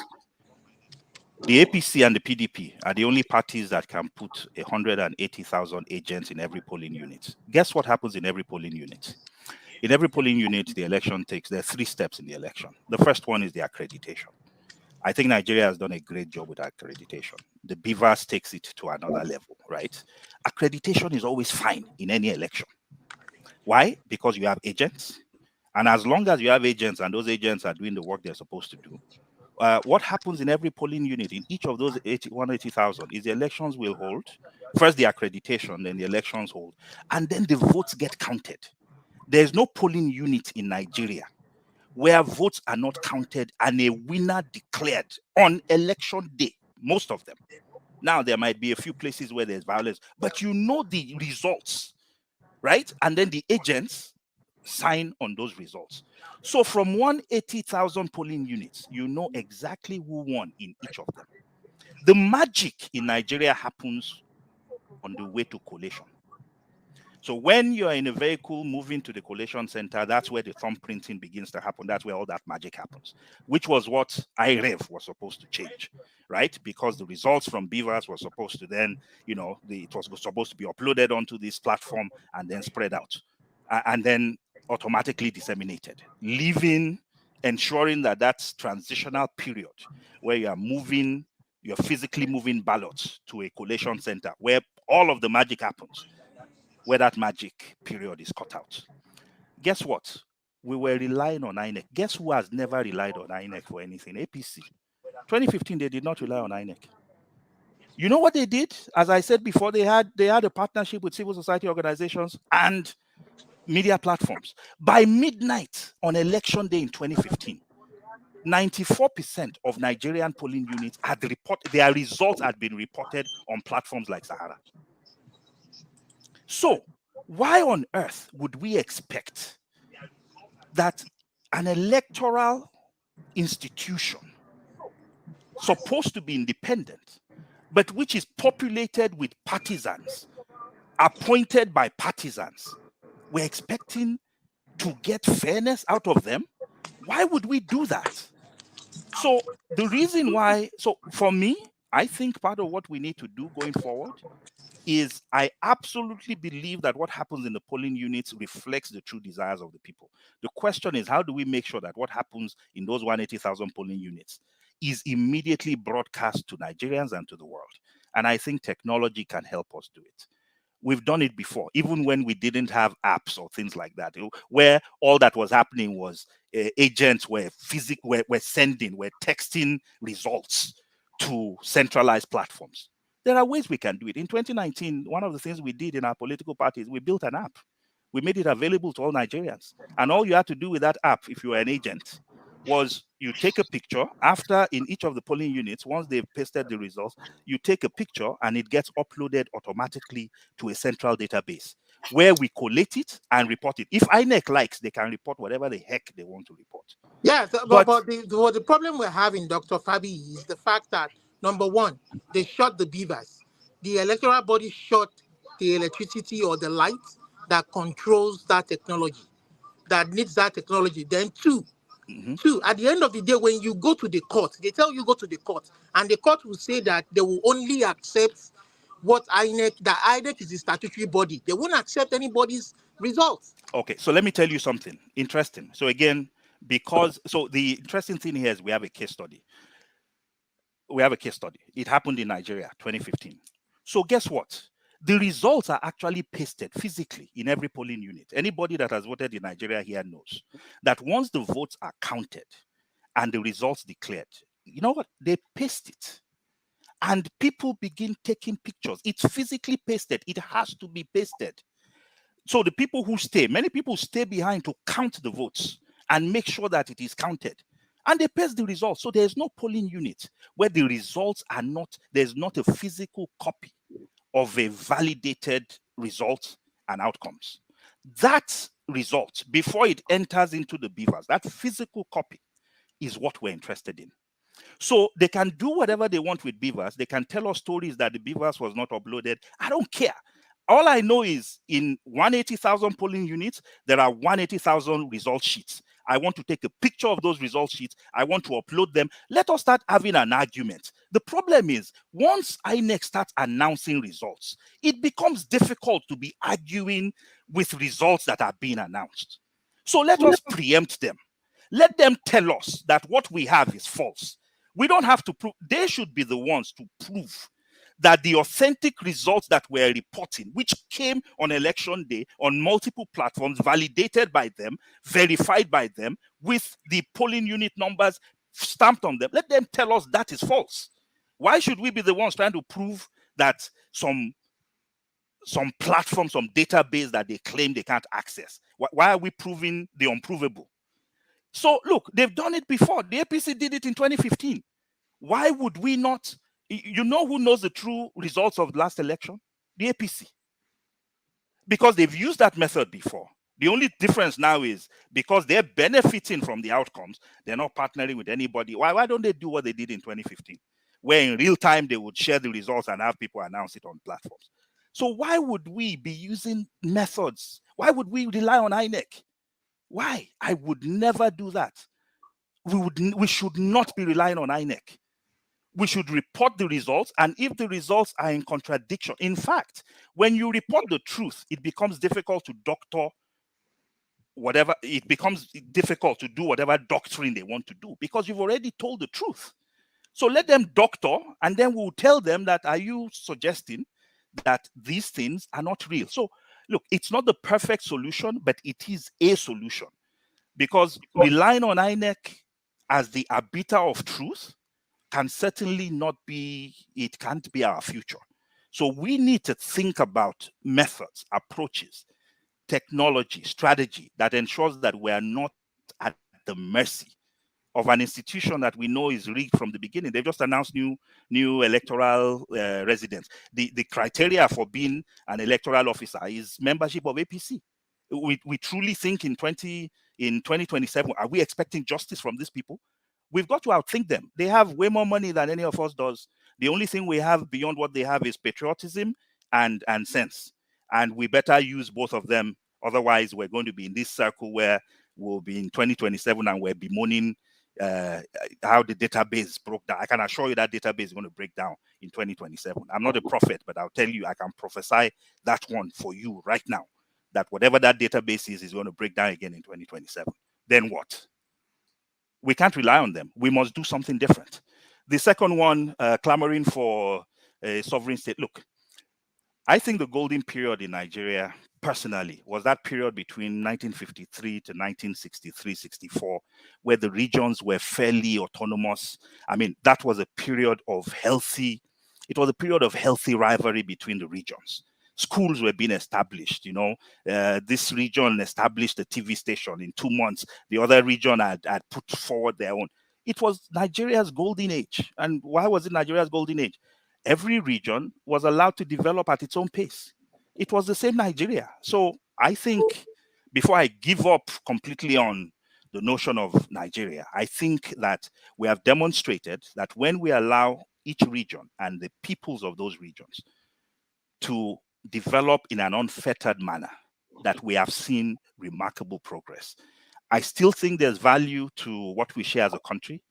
The APC and the PDP are the only parties that can put 180,000 agents in every polling unit. Guess what happens in every polling unit? In every polling unit, there are 3 steps in the election. The first one is the accreditation. I think Nigeria has done a great job with accreditation. The Beavers takes it to another level, right? Accreditation is always fine in any election. Why? Because you have agents. And as long as you have agents and those agents are doing the work they're supposed to do, what happens in every polling unit, in each of those 180,000, is the elections will hold. First the accreditation, then the elections hold. And then the votes get counted. There's no polling unit in Nigeria where votes are not counted and a winner declared on election day, most of them. Now, there might be a few places where there's violence, but you know the results, right? And then the agents sign on those results. So from 180,000 polling units, you know exactly who won in each of them. The magic in Nigeria happens on the way to collation. So when you're in a vehicle moving to the collation center, that's where the thumbprinting begins to happen. That's where all that magic happens, which was what IREV was supposed to change, right? Because the results from Beavers were supposed to then, it was supposed to be uploaded onto this platform and then spread out and then automatically disseminated, ensuring that transitional period where you're physically moving ballots to a collation center where all of the magic happens, where that magic period is cut out. Guess what? We were relying on INEC. Guess who has never relied on INEC for anything? APC. 2015, they did not rely on INEC. You know what they did? As I said before, they had a partnership with civil society organizations and media platforms. By midnight on election day in 2015, 94% of Nigerian polling units had their results had been reported on platforms like Sahara. So why on earth would we expect that an electoral institution supposed to be independent, but which is populated with partisans appointed by partisans. We're expecting to get fairness out of them. Why would we do that? So the reason why, so for me, I think part of what we need to do going forward is I absolutely believe that what happens in the polling units reflects the true desires of the people. The question is, how do we make sure that what happens in those 180,000 polling units is immediately broadcast to Nigerians and to the world? And I think technology can help us do it. We've done it before, even when we didn't have apps or things like that, where all that was happening was agents were sending, were texting results to centralized platforms. There are ways we can do it. In 2019, one of the things we did in our political parties, we built an app. We made it available to all Nigerians. And all you had to do with that app, if you were an agent, was you take a picture after in each of the polling units, once they've pasted the results, you take a picture and it gets uploaded automatically to a central database where we collate it and report it. If INEC likes, they can report whatever the heck they want to report. Yeah, but the problem we're having, Dr. Fabiyi, is the fact that, number one, they shot the beavers. The electoral body shot the electricity or the light that controls that technology, that needs that technology. Then two, at the end of the day, when you go to the court, they tell you go to the court, and the court will say that they will only accept what INEC is the statutory body. They won't accept anybody's results. Okay, so let me tell you something interesting. So again, so the interesting thing here is we have a case study. It happened in Nigeria, 2015. So guess what? The results are actually pasted physically in every polling unit. Anybody that has voted in Nigeria here knows that once the votes are counted and the results declared, you know what? They paste it. And people begin taking pictures. It's physically pasted. It has to be pasted. So the people who stay, many people stay behind to count the votes and make sure that it is counted. And they paste the results. So there's no polling unit where the results are not, there's not a physical copy of a validated result and outcomes. That result, before it enters into the beavers, that physical copy is what we're interested in. So they can do whatever they want with beavers. They can tell us stories that the beavers was not uploaded. I don't care. All I know is in 180,000 polling units, there are 180,000 result sheets. I want to take a picture of those result sheets. I want to upload them. Let us start having an argument. The problem is, once INEC starts announcing results, it becomes difficult to be arguing with results that are being announced. So let us preempt them. Let them tell us that what we have is false. We don't have to prove. They should be the ones to prove that the authentic results that we're reporting, which came on election day on multiple platforms, validated by them, verified by them, with the polling unit numbers stamped on them, let them tell us that is false. Why should we be the ones trying to prove that some platform, some database that they claim they can't access? Why are we proving the unprovable? So look, they've done it before. The APC did it in 2015. Why would we not? You know who knows the true results of the last election? The APC. Because they've used that method before. The only difference now is because they're benefiting from the outcomes, they're not partnering with anybody. Why don't they do what they did in 2015? Where in real time they would share the results and have people announce it on platforms. So why would we be using methods? Why would we rely on INEC? Why? I would never do that. We should not be relying on INEC. We should report the results, and if the results are in contradiction, in fact, when you report the truth, it becomes difficult to doctor whatever, it becomes difficult to do whatever doctrine they want to do because you've already told the truth. So let them doctor, and then we'll tell them that, are you suggesting that these things are not real? So look, it's not the perfect solution, but it is a solution, because relying on INEC as the arbiter of truth can certainly not be, it can't be our future. So we need to think about methods, approaches, technology, strategy that ensures that we are not at the mercy of an institution that we know is rigged from the beginning. They've just announced new electoral residents. The criteria for being an electoral officer is membership of APC. We truly think in 2027, are we expecting justice from these people? We've got to outthink them. They have way more money than any of us does. The only thing we have beyond what they have is patriotism and sense. And we better use both of them. Otherwise, we're going to be in this circle where we'll be in 2027 and we're bemoaning how the database broke down. I can assure you that database is going to break down in 2027. I'm not a prophet, but I'll tell you, I can prophesy that one for you right now, that whatever that database is going to break down again in 2027. Then what? We can't rely on them. We must do something different. The second one, clamoring for a sovereign state. Look, I think the golden period in Nigeria, personally, was that period between 1953 to 1963-64, where the regions were fairly autonomous. I mean, that was a period of healthy rivalry between the regions. Schools were being established, this region established a TV station in 2 months. The other region had put forward their own. It was Nigeria's golden age. And why was it Nigeria's golden age? Every region was allowed to develop at its own pace. It was the same Nigeria. So I think before I give up completely on the notion of Nigeria, I think that we have demonstrated that when we allow each region and the peoples of those regions to develop in an unfettered manner, that we have seen remarkable progress. I still think there's value to what we share as a country.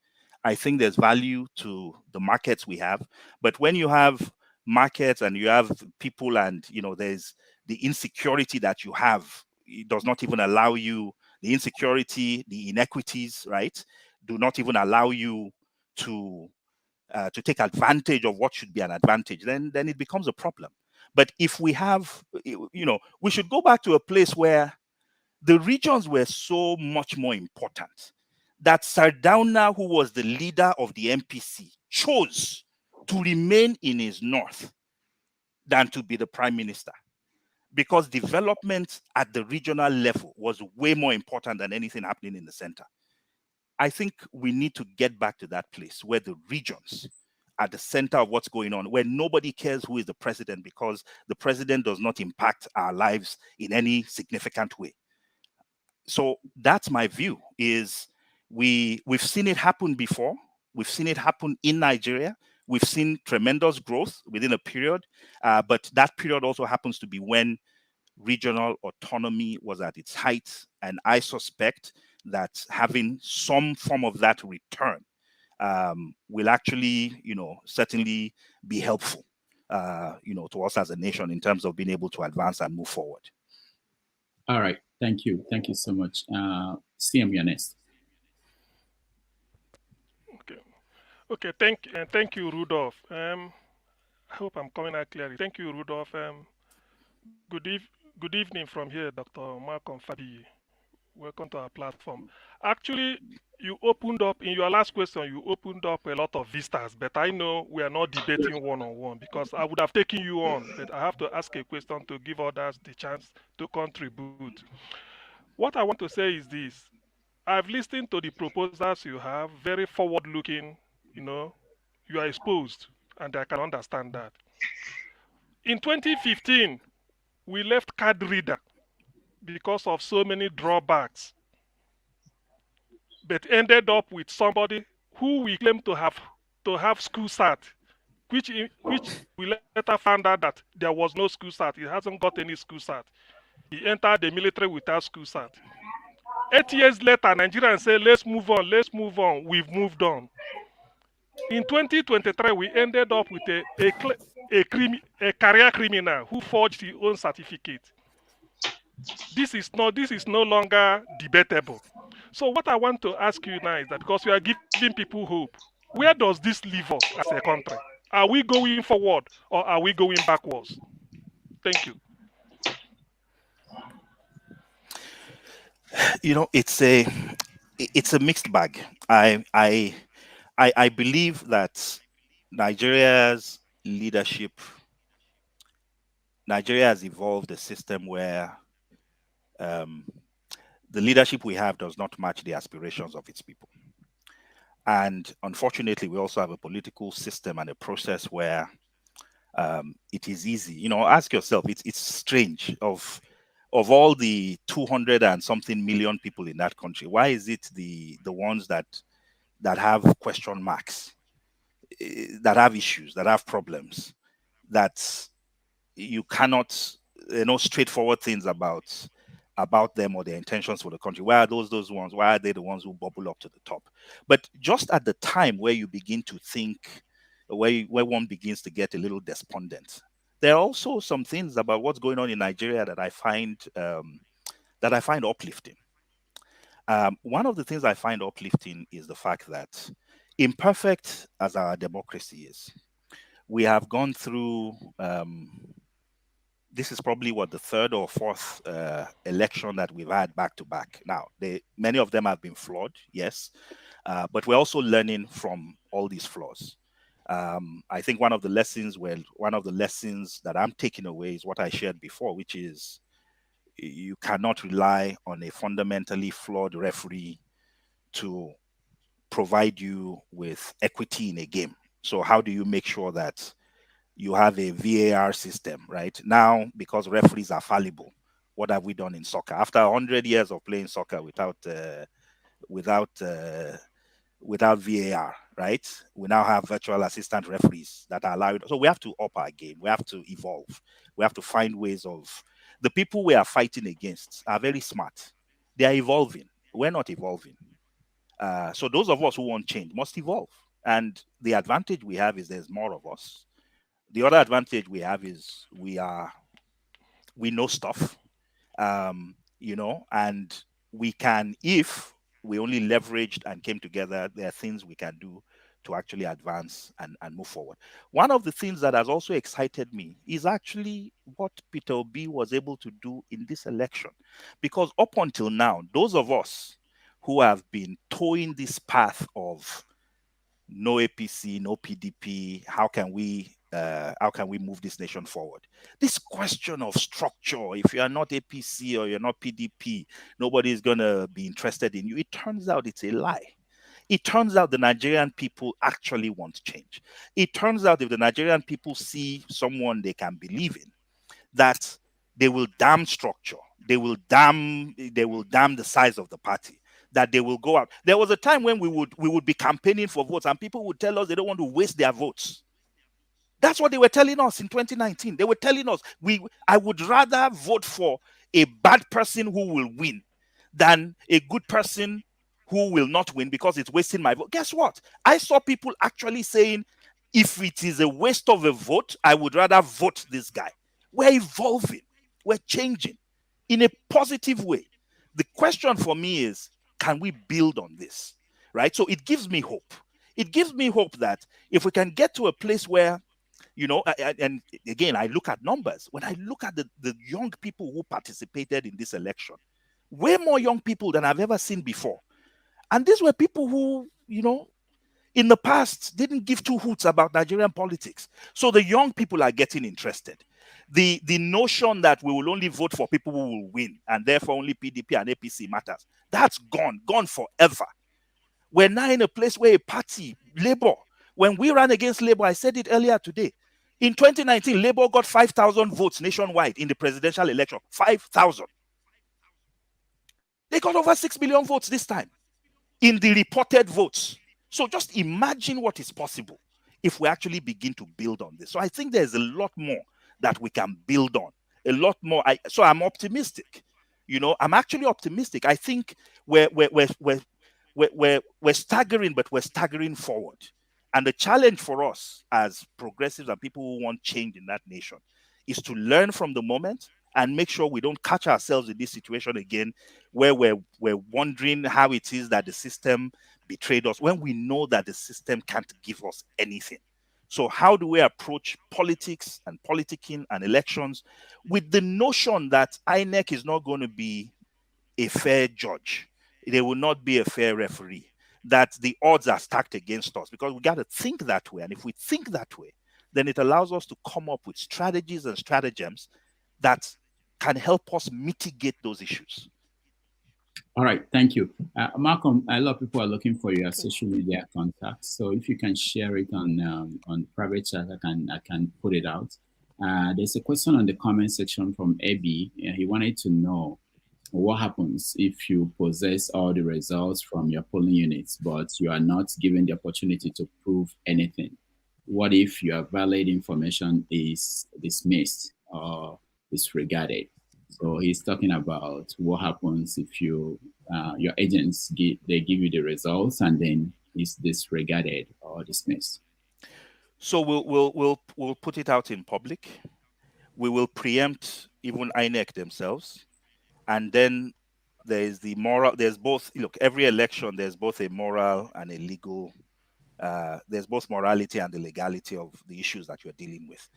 I think there's value to the markets we have. But when you have markets and you have people and, there's the insecurity that you have, it does not even allow you, the insecurity, the inequities, right, do not even allow you to take advantage of what should be an advantage, then it becomes a problem. But if we have, we should go back to a place where the regions were so much more important that Sardauna, who was the leader of the MPC, chose to remain in his north than to be the prime minister, because development at the regional level was way more important than anything happening in the center. I think we need to get back to that place where the regions are the center of what's going on, where nobody cares who is the president, because the president does not impact our lives in any significant way. So that's my view, is we've seen it happen before. We've seen it happen in Nigeria. We've seen tremendous growth within a period, but that period also happens to be when regional autonomy was at its height. And I suspect that having some form of that return will actually, certainly be helpful, to us as a nation in terms of being able to advance and move forward. All right. Thank you. Thank you so much. CM, you're next. Okay. Thank you, Rudolph. I hope I'm coming out clearly. Thank you, Rudolph. Good evening from here, Dr. Malcolm Fabiyi. Welcome to our platform. Actually, you opened up, in your last question, you opened up a lot of vistas, but I know we are not debating one-on-one, because I would have taken you on, but I have to ask a question to give others the chance to contribute. What I want to say is this. I've listened to the proposals you have, very forward-looking, you are exposed, and I can understand that. In 2015, we left card reader because of so many drawbacks, but ended up with somebody who we claim to have school cert, which we later found out that there was no school cert. He hasn't got any school cert. He entered the military without school cert. 8 years later, Nigerians say, let's move on. We've moved on. In 2023, we ended up with a career criminal who forged his own certificate. This is no longer debatable. So what I want to ask you now is that, because you are giving people hope, where does this leave us as a country? Are we going forward or are we going backwards? Thank you. It's a mixed bag. I believe that Nigeria has evolved a system where the leadership we have does not match the aspirations of its people. And unfortunately, we also have a political system and a process where it is easy. Ask yourself, it's strange, of all the 200 and something million people in that country, why is it the ones that have question marks, that have issues, that have problems, that you cannot straightforward things about them or their intentions for the country. Why are those ones? Why are they the ones who bubble up to the top? But just at the time where you begin to think, where one begins to get a little despondent, there are also some things about what's going on in Nigeria that I find uplifting. One of the things I find uplifting is the fact that, imperfect as our democracy is, we have gone through. This is probably the third or fourth election that we've had back to back. Now, many of them have been flawed, yes, but we're also learning from all these flaws. I think one of the lessons that I'm taking away is what I shared before, which is you cannot rely on a fundamentally flawed referee to provide you with equity in a game. So how do you make sure that you have a VAR system, right? Now, because referees are fallible, what have we done in soccer? After 100 years of playing soccer without VAR, right? We now have virtual assistant referees that are allowed. So we have to up our game. We have to evolve. We have to find ways of. The people we are fighting against are very smart. They are evolving. We're not evolving. So those of us who want change must evolve. And the advantage we have is there's more of us. The other advantage we have is we know stuff, and we can, if we only leveraged and came together, there are things we can do to actually advance and move forward. One of the things that has also excited me is actually what Peter Obi was able to do in this election. Because up until now, those of us who have been towing this path of no APC, no PDP, how can we move this nation forward? This question of structure, if you are not APC or you're not PDP, nobody is going to be interested in you. It turns out it's a lie. It turns out the Nigerian people actually want change. It turns out if the Nigerian people see someone they can believe in, that they will damn structure, they will damn the size of the party, that they will go out. There was a time when we would be campaigning for votes and people would tell us they don't want to waste their votes. That's what they were telling us in 2019. They were telling us, I would rather vote for a bad person who will win than a good person who will not win because it's wasting my vote. Guess what? I saw people actually saying, if it is a waste of a vote, I would rather vote this guy. We're evolving. We're changing in a positive way. The question for me is, can we build on this? Right? So it gives me hope. It gives me hope that if we can get to a place where, and again, I look at numbers. When I look at the young people who participated in this election, way more young people than I've ever seen before. And these were people who, in the past didn't give two hoots about Nigerian politics. So the young people are getting interested. The notion that we will only vote for people who will win and therefore only PDP and APC matters, that's gone forever. We're now in a place where a party, Labour, when we ran against Labour, I said it earlier today, in 2019, Labour got 5,000 votes nationwide in the presidential election. 5,000. They got over 6 million votes this time in the reported votes. So just imagine what is possible if we actually begin to build on this. So I think there's a lot more that we can build on. A lot more. So I'm optimistic. I'm actually optimistic. I think we're staggering, but we're staggering forward. And the challenge for us as progressives and people who want change in that nation is to learn from the moment and make sure we don't catch ourselves in this situation again where we're wondering how it is that the system betrayed us when we know that the system can't give us anything. So how do we approach politics and politicking and elections with the notion that INEC is not going to be a fair judge? They will not be a fair referee, that the odds are stacked against us, because we got to think that way. And if we think that way, then it allows us to come up with strategies and stratagems that can help us mitigate those issues. All right, thank you. Malcolm, a lot of people are looking for your social media contacts. So if you can share it on private chat, I can put it out. There's a question on the comment section from Ebi. He wanted to know what happens if you possess all the results from your polling units, but you are not given the opportunity to prove anything? What if your valid information is dismissed? disregarded. So he's talking about what happens if your agents give you the results and then it's disregarded or dismissed. So we'll put it out in public. We will preempt even INEC themselves, and then there's the moral. There's both. Look, every election there's both a moral and a legal. There's both morality and the legality of the issues that you're dealing with.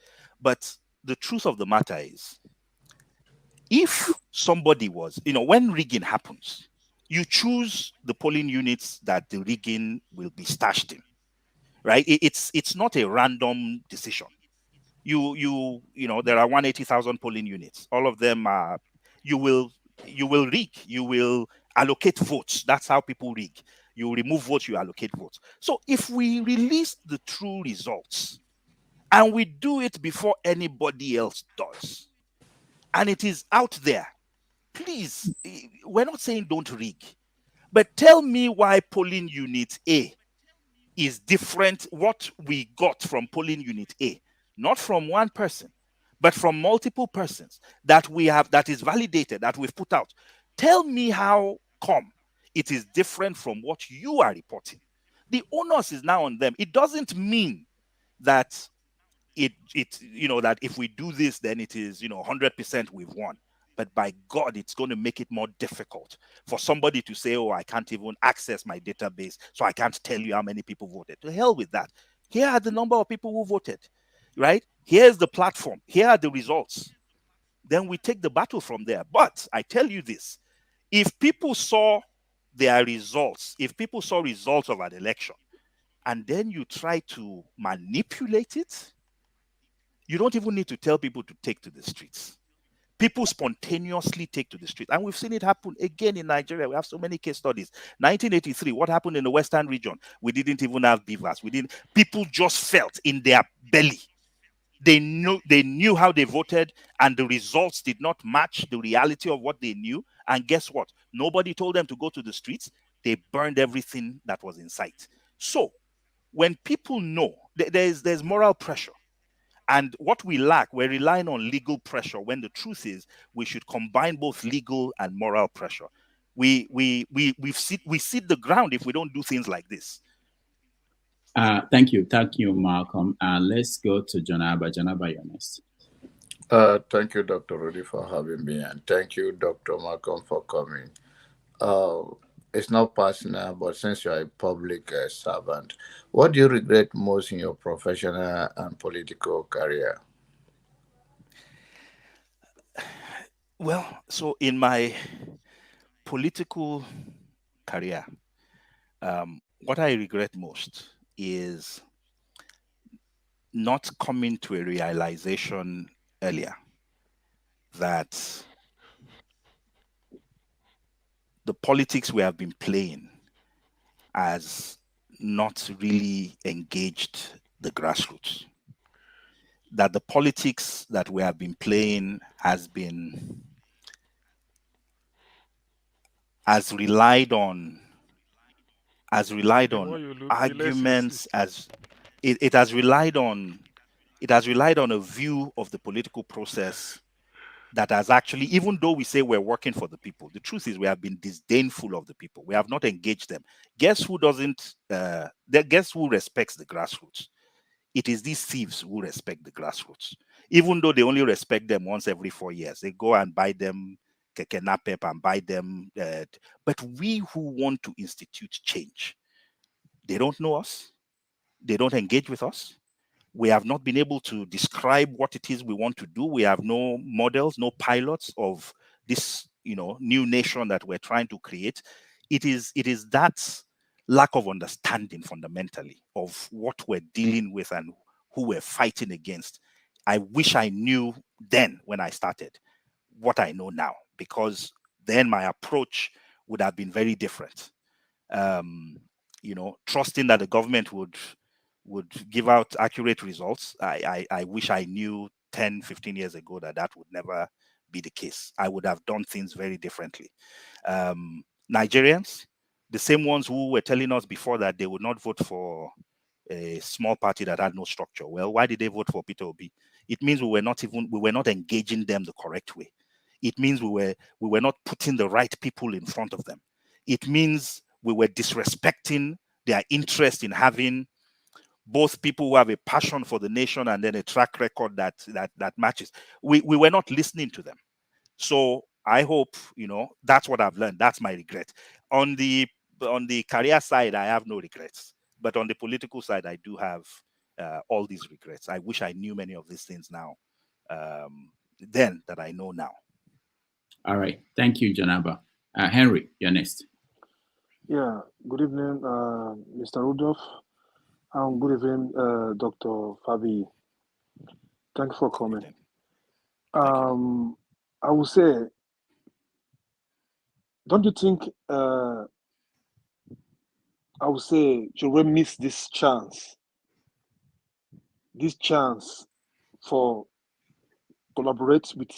But the truth of the matter is, if somebody was, when rigging happens, you choose the polling units that the rigging will be stashed in, right? It's not a random decision. There are 180,000 polling units. All of them are. You will rig. You will allocate votes. That's how people rig. You remove votes. You allocate votes. So if we release the true results, and we do it before anybody else does, and it is out there, please, we're not saying don't rig, but tell me why polling unit A is different, what we got from polling unit A, not from one person, but from multiple persons that we have, that is validated, that we've put out. Tell me how come it is different from what you are reporting. The onus is now on them. It doesn't mean that that if we do this, then it is 100% we've won. But by God, it's going to make it more difficult for somebody to say, oh, I can't even access my database, so I can't tell you how many people voted. To hell with that. Here are the number of people who voted, right? Here's the platform. Here are the results. Then we take the battle from there. But I tell you this, if people saw their results, if people saw results of an election, and then you try to manipulate it, you don't even need to tell people to take to the streets. People spontaneously take to the street. And we've seen it happen again in Nigeria. We have so many case studies. 1983, what happened in the Western region? We didn't even have beavers. People just felt in their belly. They knew how they voted, and the results did not match the reality of what they knew. And guess what? Nobody told them to go to the streets. They burned everything that was in sight. So when people know, there's moral pressure. And what we lack, we're relying on legal pressure, when the truth is we should combine both legal and moral pressure. We cede the ground if we don't do things like this. Thank you, Malcolm. Let's go to Janaba. Janaba, you're next. Thank you, Dr. Rudy, for having me, and thank you, Dr. Malcolm, for coming. It's not personal, but since you're a public servant, what do you regret most in your professional and political career? Well, so in my political career, what I regret most is not coming to a realization earlier that the politics we have been playing has not really engaged the grassroots. That the politics that we have been playing has relied on arguments, it has relied on a view of the political process that has actually, even though we say we're working for the people, the truth is we have been disdainful of the people. We have not engaged them. Guess who respects the grassroots? It is these thieves who respect the grassroots, even though they only respect them once every 4 years. They go and buy them keke napep and buy them. But we who want to institute change, they don't know us. They don't engage with us. We have not been able to describe what it is we want to do. We have no models, no pilots of this, new nation that we're trying to create. It is that lack of understanding fundamentally of what we're dealing with and who we're fighting against. I wish I knew then when I started what I know now, because then my approach would have been very different. Trusting that the government would give out accurate results. I wish I knew 10, 15 years ago that would never be the case. I would have done things very differently. Nigerians, the same ones who were telling us before that they would not vote for a small party that had no structure. Well, why did they vote for Peter Obi? It means we were not engaging them the correct way. It means we were not putting the right people in front of them. It means we were disrespecting their interest in having both people who have a passion for the nation and then a track record that matches. We were not listening to them. So I hope, that's what I've learned. That's my regret. On the career side, I have no regrets. But on the political side, I do have all these regrets. I wish I knew many of these things now, then that I know now. All right. Thank you, Janaba. Henry, you're next. Yeah. Good evening, Mr. Rudolph. And good evening, Dr. Fabiyi. Thank you for coming. I would say, don't you think, I would say, should we miss this chance for collaborate with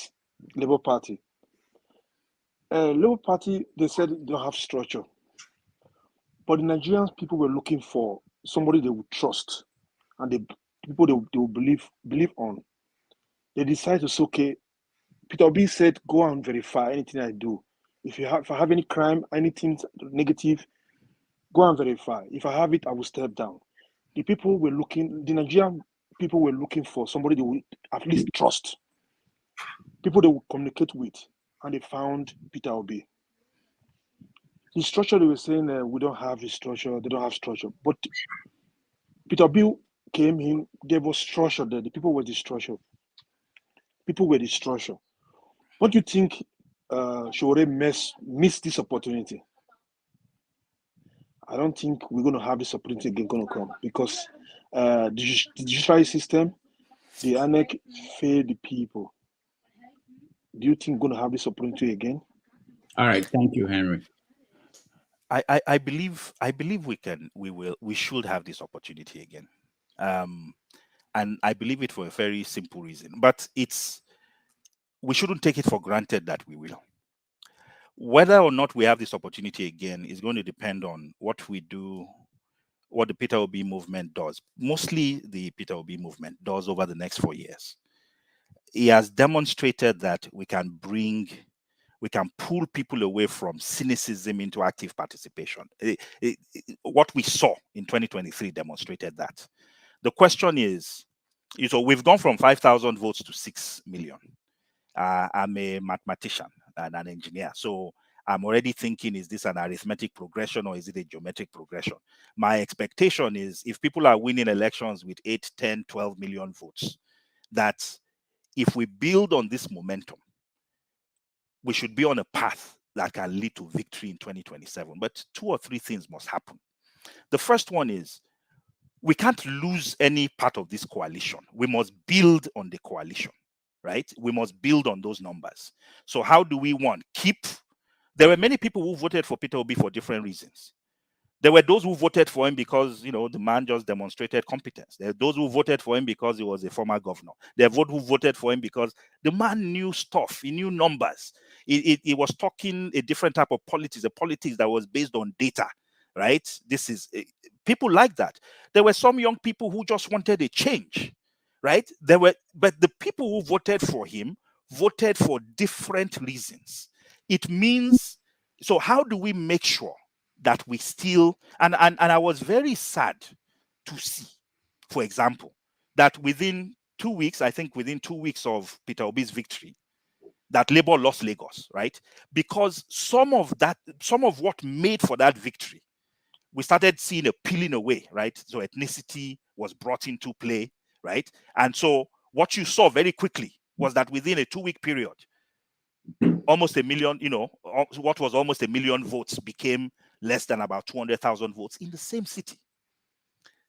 Labour Party? Labour Party, they said they don't have structure. But the Nigerian people were looking for somebody they would trust and people they would believe on. They decided to say, okay, Peter Obi said, go and verify anything I do. If I have any crime, anything negative, go and verify. If I have it, I will step down. The Nigerian people were looking for somebody they would at least trust. People they would communicate with, and they found Peter Obi. The structure they were saying, we don't have the structure, they don't have structure. But Peter Obi came in, there was structure there. The people were the structure. What do you think Shore miss this opportunity? I don't think we're going to have this opportunity again going to come because the judiciary system, the ANEC failed the people. Do you think we're going to have this opportunity again? All right. Thank you, Henry. I believe we should have this opportunity again. And I believe it for a very simple reason. But we shouldn't take it for granted that we will. Whether or not we have this opportunity again is going to depend on what we do, what the Peter Obi movement does. Mostly the Peter Obi movement does over the next 4 years. He has demonstrated that we can pull people away from cynicism into active participation. What we saw in 2023 demonstrated that. The question is, so we've gone from 5,000 votes to 6 million. I'm a mathematician and an engineer, so I'm already thinking, is this an arithmetic progression or is it a geometric progression? My expectation is if people are winning elections with 8, 10, 12 million votes, that if we build on this momentum, we should be on a path that can lead to victory in 2027. But 2 or 3 things must happen. The first one is we can't lose any part of this coalition. We must build on the coalition, right? We must build on those numbers. So how do we there were many people who voted for Peter Obi for different reasons. There were those who voted for him because, the man just demonstrated competence. There are those who voted for him because he was a former governor. There are those who voted for him because the man knew stuff. He knew numbers. He was talking a different type of politics, a politics that was based on data, right? People like that. There were some young people who just wanted a change, right? But the people who voted for him voted for different reasons. It means, so how do we make sure that we still, and I was very sad to see, for example, that within 2 weeks, I think within 2 weeks of Peter Obi's victory, that Labour lost Lagos, right? Because some of what made for that victory, we started seeing a peeling away, right? So ethnicity was brought into play, right? And so what you saw very quickly was that within a 2-week period, almost a million, what was almost a million votes became less than about 200,000 votes in the same city.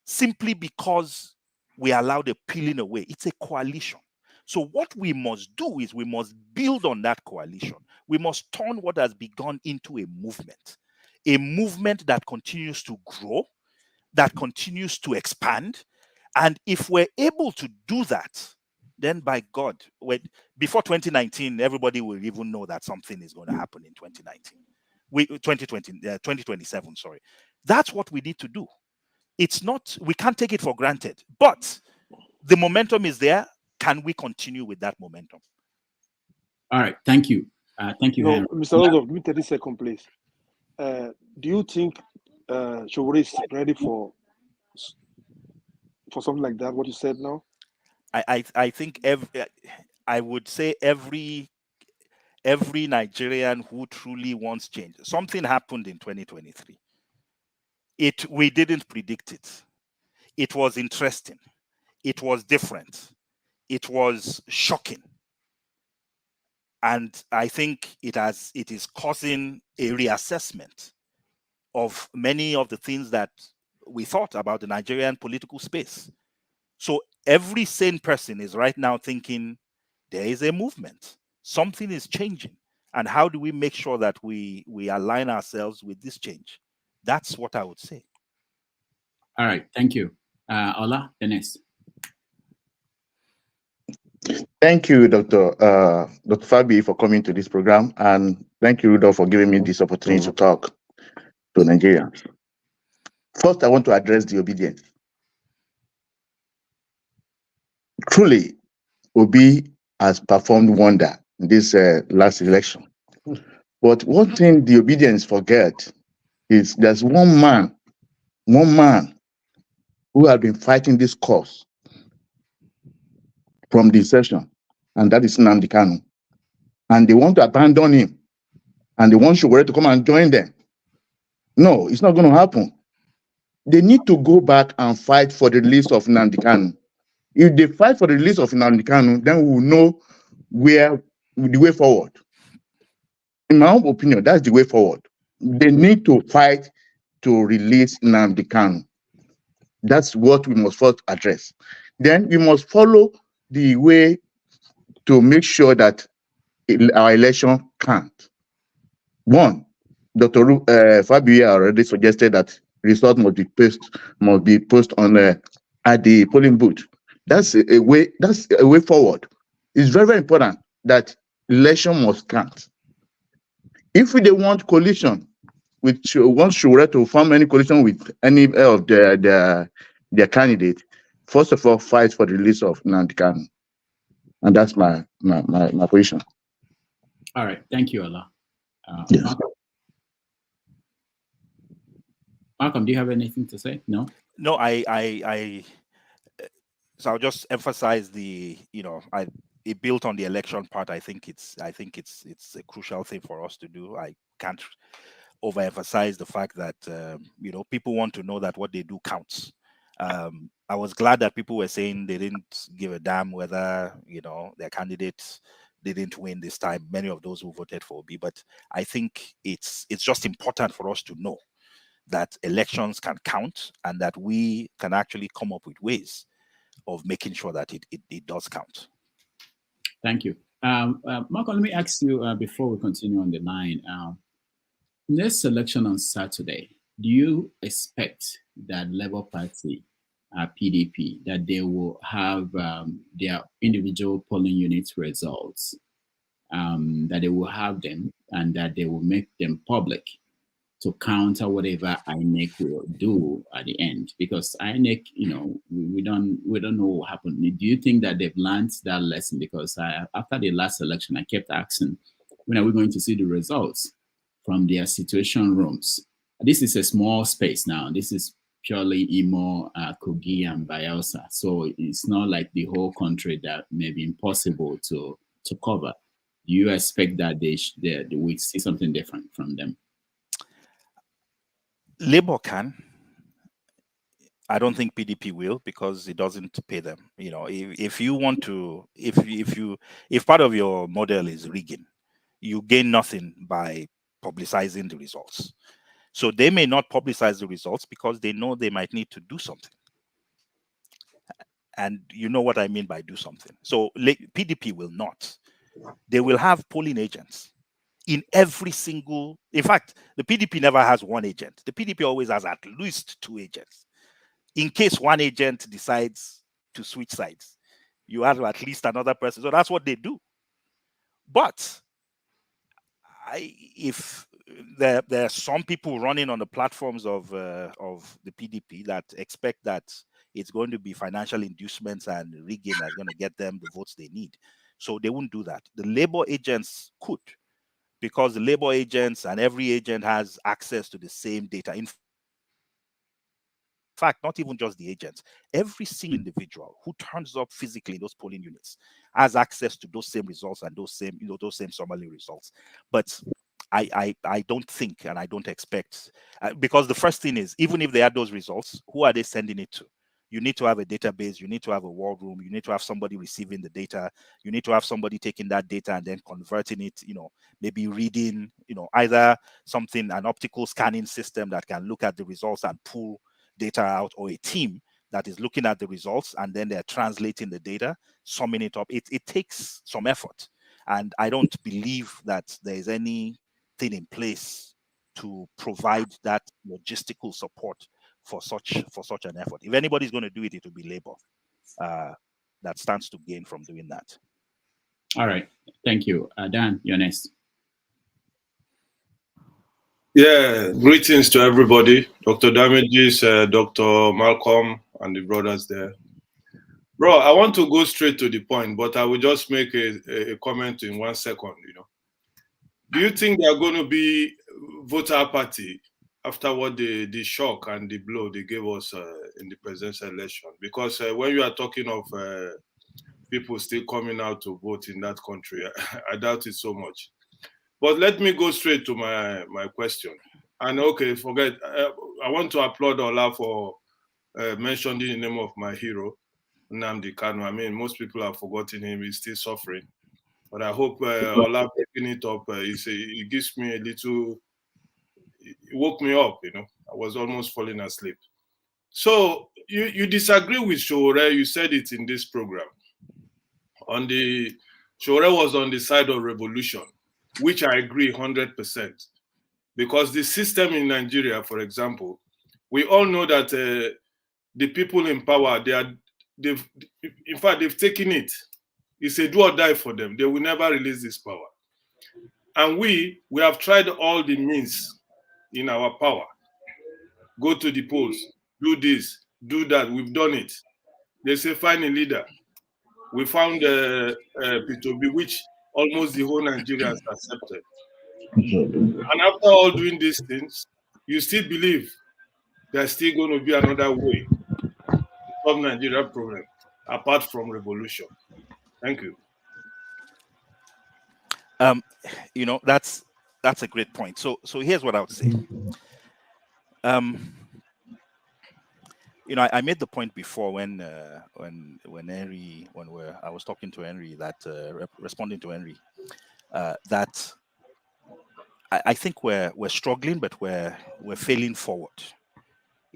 Simply because we allowed a peeling away. It's a coalition. So what we must do is we must build on that coalition. We must turn what has begun into a movement that continues to grow, that continues to expand. And if we're able to do that, then by God, before 2019, everybody will even know that something is going to happen in 2027, sorry. That's what we need to do. it's not, we can't take it for granted, but the momentum is there. Can we continue with that momentum? All right, thank you. Thank you, No, Henry. Mr. Rodolph, give me 30 seconds, please. Do you think Showore is ready for something like that, what you said now? I think I would say every Nigerian who truly wants change. Something happened in 2023. We didn't predict it. It was interesting. It was different. It was shocking. And I think it is causing a reassessment of many of the things that we thought about the Nigerian political space. So every sane person is right now thinking there is a movement. Something is changing. And how do we make sure that we align ourselves with this change? That's what I would say. All right, thank you. Ola, the next. Thank you, Dr. Fabiyi, for coming to this program, and thank you, Rudolph, for giving me this opportunity to talk to Nigerians. First, I want to address the obedience. Truly, Obi has performed wonder in this last election. But one thing the obedience forget is there's one man who has been fighting this cause from the session, and that is Nnamdi Kanu. And they want to abandon him, and they want Showore to come and join them. No, it's not going to happen. They need to go back and fight for the release of Nnamdi Kanu. If they fight for the release of Nnamdi Kanu, then we will know where the way forward. In my own opinion, that's the way forward. They need to fight to release Nnamdi Kanu. That's what we must first address. Then we must follow the way to make sure that our election count. One, Dr. Fabiyi already suggested that results must be posted on at the polling booth. That's a way forward. It's very, very important that election must count. If we don't want coalition, which wants Showore to form any coalition with any of their candidate, first of all, fight for the release of Nnamdi Kanu. And that's my position. All right, thank you, Ola. Yes. Malcolm, do you have anything to say? No. No, so I'll just emphasize it built on the election part. I think it's a crucial thing for us to do. I can't overemphasize the fact that people want to know that what they do counts. I was glad that people were saying they didn't give a damn whether their candidates didn't win this time. Many of those who voted for Obi, but I think it's just important for us to know that elections can count and that we can actually come up with ways of making sure that it does count. Thank you. Malcolm, let me ask you before we continue on the line. Next election on Saturday, do you expect that Labour Party, PDP, that they will have their individual polling unit results, that they will have them and that they will make them public to counter whatever INEC will do at the end? Because INEC, we don't know what happened. Do you think that they've learned that lesson? Because after the last election, I kept asking, when are we going to see the results from their situation rooms? This is a small space now. This is purely Imo, Kogi, and Bayelsa. So it's not like the whole country that may be impossible to cover. Do you expect that we see something different from them? Labour can. I don't think PDP will, because it doesn't pay them. If you want to, if part of your model is rigging, you gain nothing by publicizing the results. So they may not publicize the results because they know they might need to do something. And you know what I mean by do something. So PDP will not. They will have polling agents in every single. In fact, the PDP never has one agent. The PDP always has at least two agents. In case one agent decides to switch sides, you have at least another person. So that's what they do. But if there are some people running on the platforms of the PDP that expect that it's going to be financial inducements and rigging that's going to get them the votes they need. So they wouldn't do that. The labor agents could, because the labor agents and every agent has access to the same data. In fact, not even just the agents, every single individual who turns up physically in those polling units has access to those same results and those same summary results. But I don't think, and I don't expect, because the first thing is, even if they had those results, who are they sending it to? You need to have a database, you need to have a war room, you need to have somebody receiving the data, you need to have somebody taking that data and then converting it, maybe reading, either something, an optical scanning system that can look at the results and pull data out, or a team that is looking at the results and then they're translating the data, summing it up. It takes some effort. And I don't believe that there is anything in place to provide that logistical support for such an effort. If anybody's going to do it, it will be labor that stands to gain from doing that. All right, thank you. Dan, you're next. Yeah, greetings to everybody. Dr. Damages, Dr. Malcolm, and the brothers there. Bro, I want to go straight to the point, but I will just make a comment in 1 second. Do you think they are going to be voter apathy after what the shock and the blow they gave us in the presidential election? Because when you are talking of people still coming out to vote in that country, I doubt it so much. But let me go straight to my question. And okay, forget, I want to applaud Ola for mentioning the name of my hero, Nnamdi Kanu. I mean, most people have forgotten him, he's still suffering. But I hope Ola picking it up, it gives me a little, it woke me up, I was almost falling asleep. So you disagree with Shore, you said it in this program. Shore was on the side of revolution, which I agree 100%. Because the system in Nigeria, for example, we all know that the people in power, they've taken it. It's a do or die for them. They will never release this power. And we have tried all the means in our power. Go to the polls, do this, do that. We've done it. They say find a leader. We found P2B, which almost the whole Nigerians accepted. And after all doing these things, you still believe there's still going to be another way to solve Nigeria's problem apart from revolution. Thank you. That's a great point. So here's what I would say. I made the point before when Henry, I was talking to Henry, that responding to Henry, that I think we're struggling, but we're failing forward.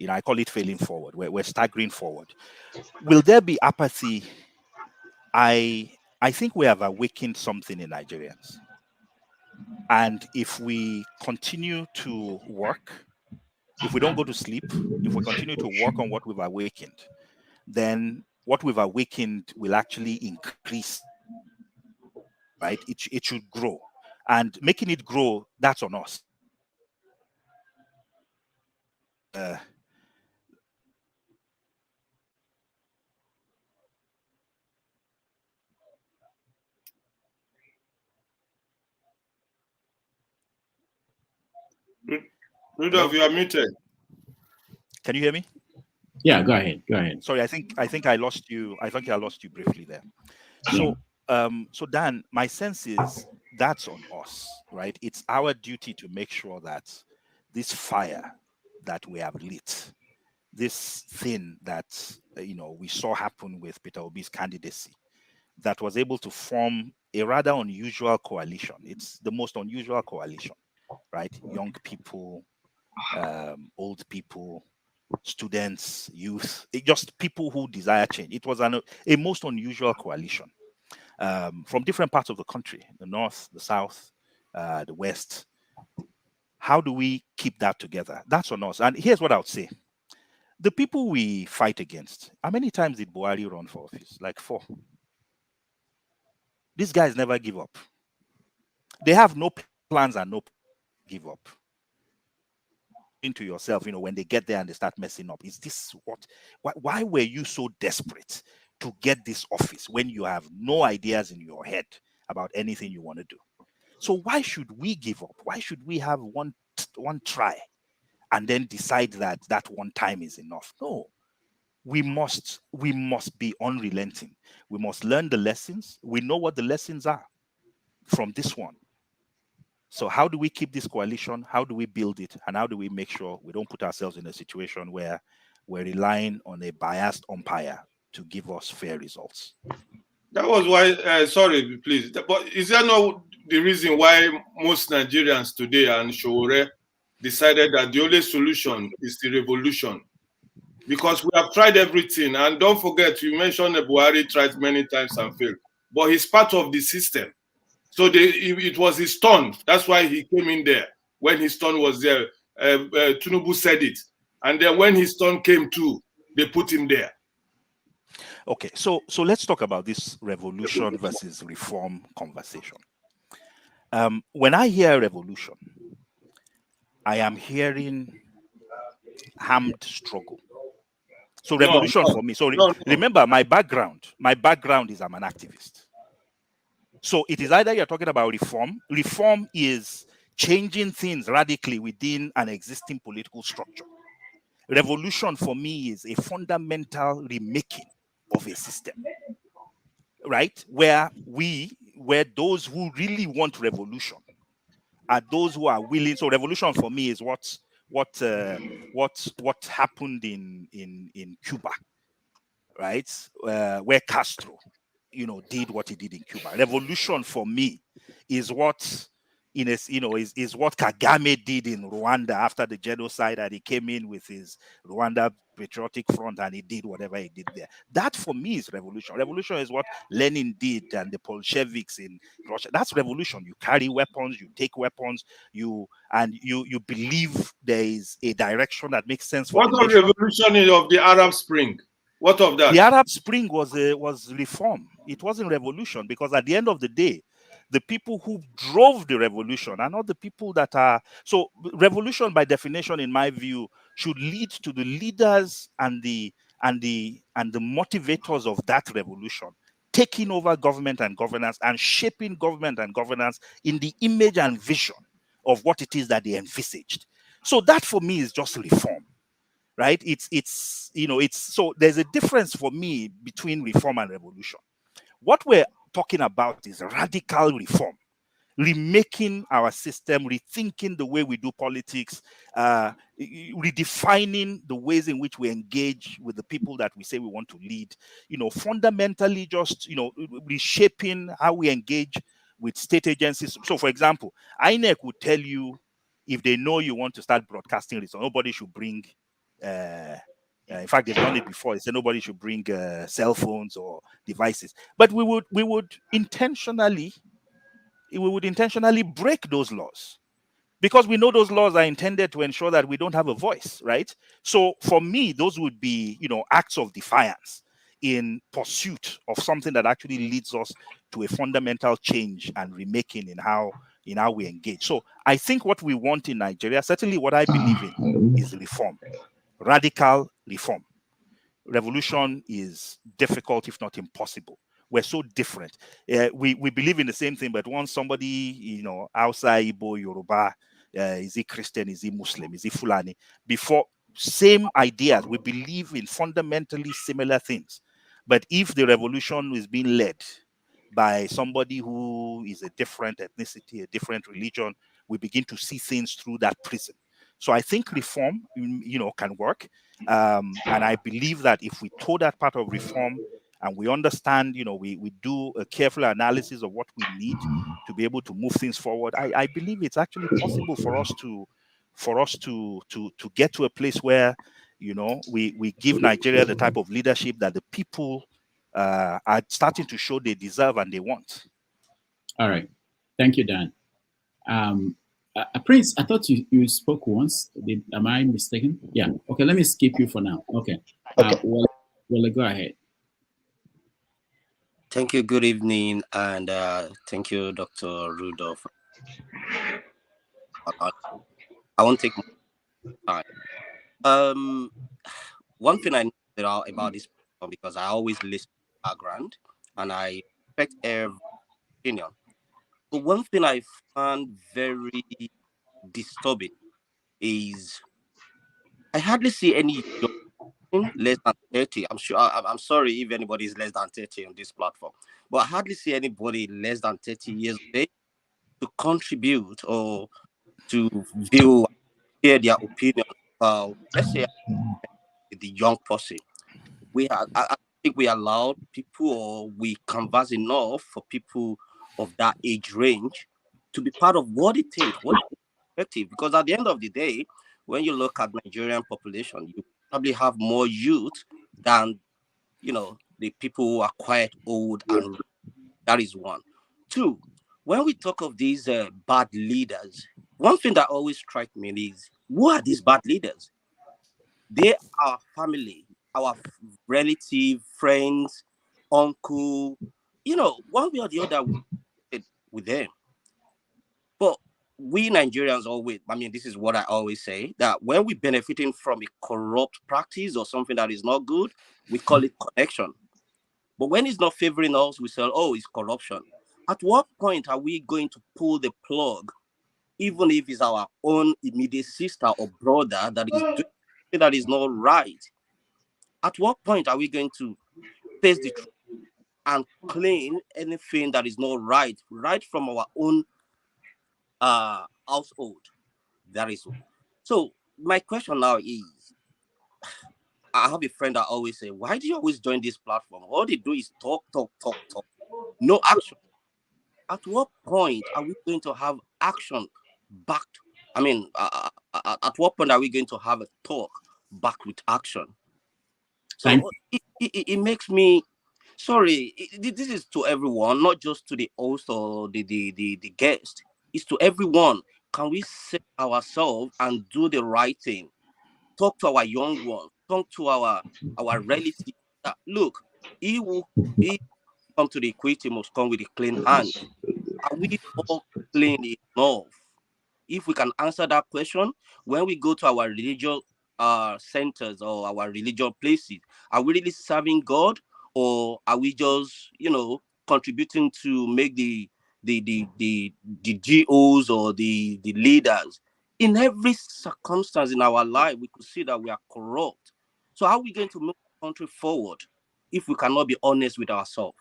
I call it failing forward. We're staggering forward. Will there be apathy? I think we have awakened something in Nigerians. And if we continue to work, if we don't go to sleep, if we continue to work on what we've awakened, then what we've awakened will actually increase, right? It should grow. And making it grow, that's on us. Rudolph, you are muted. Can you hear me? Yeah, go ahead. Sorry, I think I lost you. I think I lost you briefly there. So, so Dan, my sense is that's on us, right? It's our duty to make sure that this fire that we have lit, this thing that we saw happen with Peter Obi's candidacy, that was able to form a rather unusual coalition. It's the most unusual coalition, right? Young people, old people, students, youth, just people who desire change. It was a most unusual coalition from different parts of the country, the north, the south, the west. How do we keep that together? That's on us. And here's what I would say. The people we fight against, how many times did Buhari run for office? Like 4. These guys never give up. They have no plans and no give up? Into yourself, when they get there and they start messing up, is this why were you so desperate to get this office when you have no ideas in your head about anything you want to do? So why should we give up? Why should we have one try and then decide that one time is enough? No, we must be unrelenting. We must learn the lessons. We know what the lessons are from this one. So how do we keep this coalition? How do we build it? And how do we make sure we don't put ourselves in a situation where we're relying on a biased umpire to give us fair results? That was why, sorry, please, but is that not the reason why most Nigerians today and Showore decided that the only solution is the revolution? Because we have tried everything, and don't forget, you mentioned that Buhari tried many times and failed, but he's part of the system. So it was his turn. That's why he came in there. When his turn was there, Tinubu said it. And then when his turn came too, they put him there. Okay, so let's talk about this revolution versus reform conversation. When I hear revolution, I am hearing armed struggle. So revolution for me. So remember, my background is I'm an activist. So it is either you're talking about reform. Reform is changing things radically within an existing political structure. Revolution for me is a fundamental remaking of a system, right? Where those who really want revolution are those who are willing. So revolution for me is what happened in Cuba, right? Where Castro, did what he did in Cuba. Revolution for me is what is what Kagame did in Rwanda after the genocide, and he came in with his Rwanda Patriotic Front and he did whatever he did there. That for me is revolution. Revolution is what Lenin did and the Bolsheviks in Russia. That's revolution. You carry weapons, you take weapons, you believe there is a direction that makes sense for what the of nation. revolution of the Arab Spring? What of that? The Arab Spring was reform. It wasn't revolution, because at the end of the day, the people who drove the revolution are not the people that are. So revolution, by definition, in my view, should lead to the leaders and the motivators of that revolution taking over government and governance and shaping government and governance in the image and vision of what it is that they envisaged. So that for me is just reform. Right? So there's a difference for me between reform and revolution. What we're talking about is radical reform, remaking our system, rethinking the way we do politics, redefining the ways in which we engage with the people that we say we want to lead, fundamentally just, reshaping how we engage with state agencies. So for example, INEC would tell you, if they know you want to start broadcasting results, nobody should bring in fact, they've done it before. They said nobody should bring cell phones or devices. But we would intentionally break those laws, because we know those laws are intended to ensure that we don't have a voice, right? So for me, those would be, acts of defiance in pursuit of something that actually leads us to a fundamental change and remaking in how we engage. So I think what we want in Nigeria, certainly what I believe in, is reform. Radical reform. Revolution is difficult, if not impossible. We're so different. We believe in the same thing, but once somebody, outside Igbo, Yoruba, is he Christian, is he Muslim, is he Fulani? Before, same ideas. We believe in fundamentally similar things. But if the revolution is being led by somebody who is a different ethnicity, a different religion, we begin to see things through that prism. So I think reform, can work. And I believe that if we toe that part of reform and we understand, we do a careful analysis of what we need to be able to move things forward, I believe it's actually possible for us to get to a place where, we give Nigeria the type of leadership that the people are starting to show they deserve and they want. All right. Thank you, Dan. Prince, I thought you spoke once. Am I mistaken? Yeah. Okay, let me skip you for now. Okay. Well, go ahead. Thank you. Good evening, and thank you, Dr. Rudolph. I won't take much time. One thing I know about this because I always listen to background and I respect every opinion. But one thing I find very disturbing is I hardly see any young less than 30. I'm sure I'm sorry if anybody is less than 30 on this platform, but I hardly see anybody less than 30 years of age to contribute or to view share their opinion about let's say the young person. I think we allow people or we canvas enough for people of that age range to be part of what they think, what perspective. Because at the end of the day, when you look at Nigerian population, you probably have more youth than the people who are quite old, and that is one. Two, when we talk of these bad leaders, one thing that always strikes me is who are these bad leaders? They are family, our relative, friends, uncle, one way or the other with them. But we Nigerians always, I mean, this is what I always say, that when we're benefiting from a corrupt practice or something that is not good, we call it connection. But when it's not favoring us, we say, oh, it's corruption. At what point are we going to pull the plug, even if it's our own immediate sister or brother that is doing something that is not right? At what point are we going to face the truth and claim anything that is not right from our own household? That is so. My question now is: I have a friend that always say, "Why do you always join this platform? All they do is talk, talk, talk, talk, no action." At what point are we going to have action backed? I mean, at what point are we going to have a talk back with action? So it makes me sorry. This is to everyone, not just to the host or the guest. It's to everyone. Can we set ourselves and do the right thing? Talk to our young ones. Talk to our relatives. Look, he come to the equity must come with a clean hand. Are we all clean enough? If we can answer that question, when we go to our religious centers or our religious places, are we really serving God, or are we just contributing to make the GOs or the leaders? In every circumstance in our life, we could see that we are corrupt. So how are we going to move the country forward if we cannot be honest with ourselves?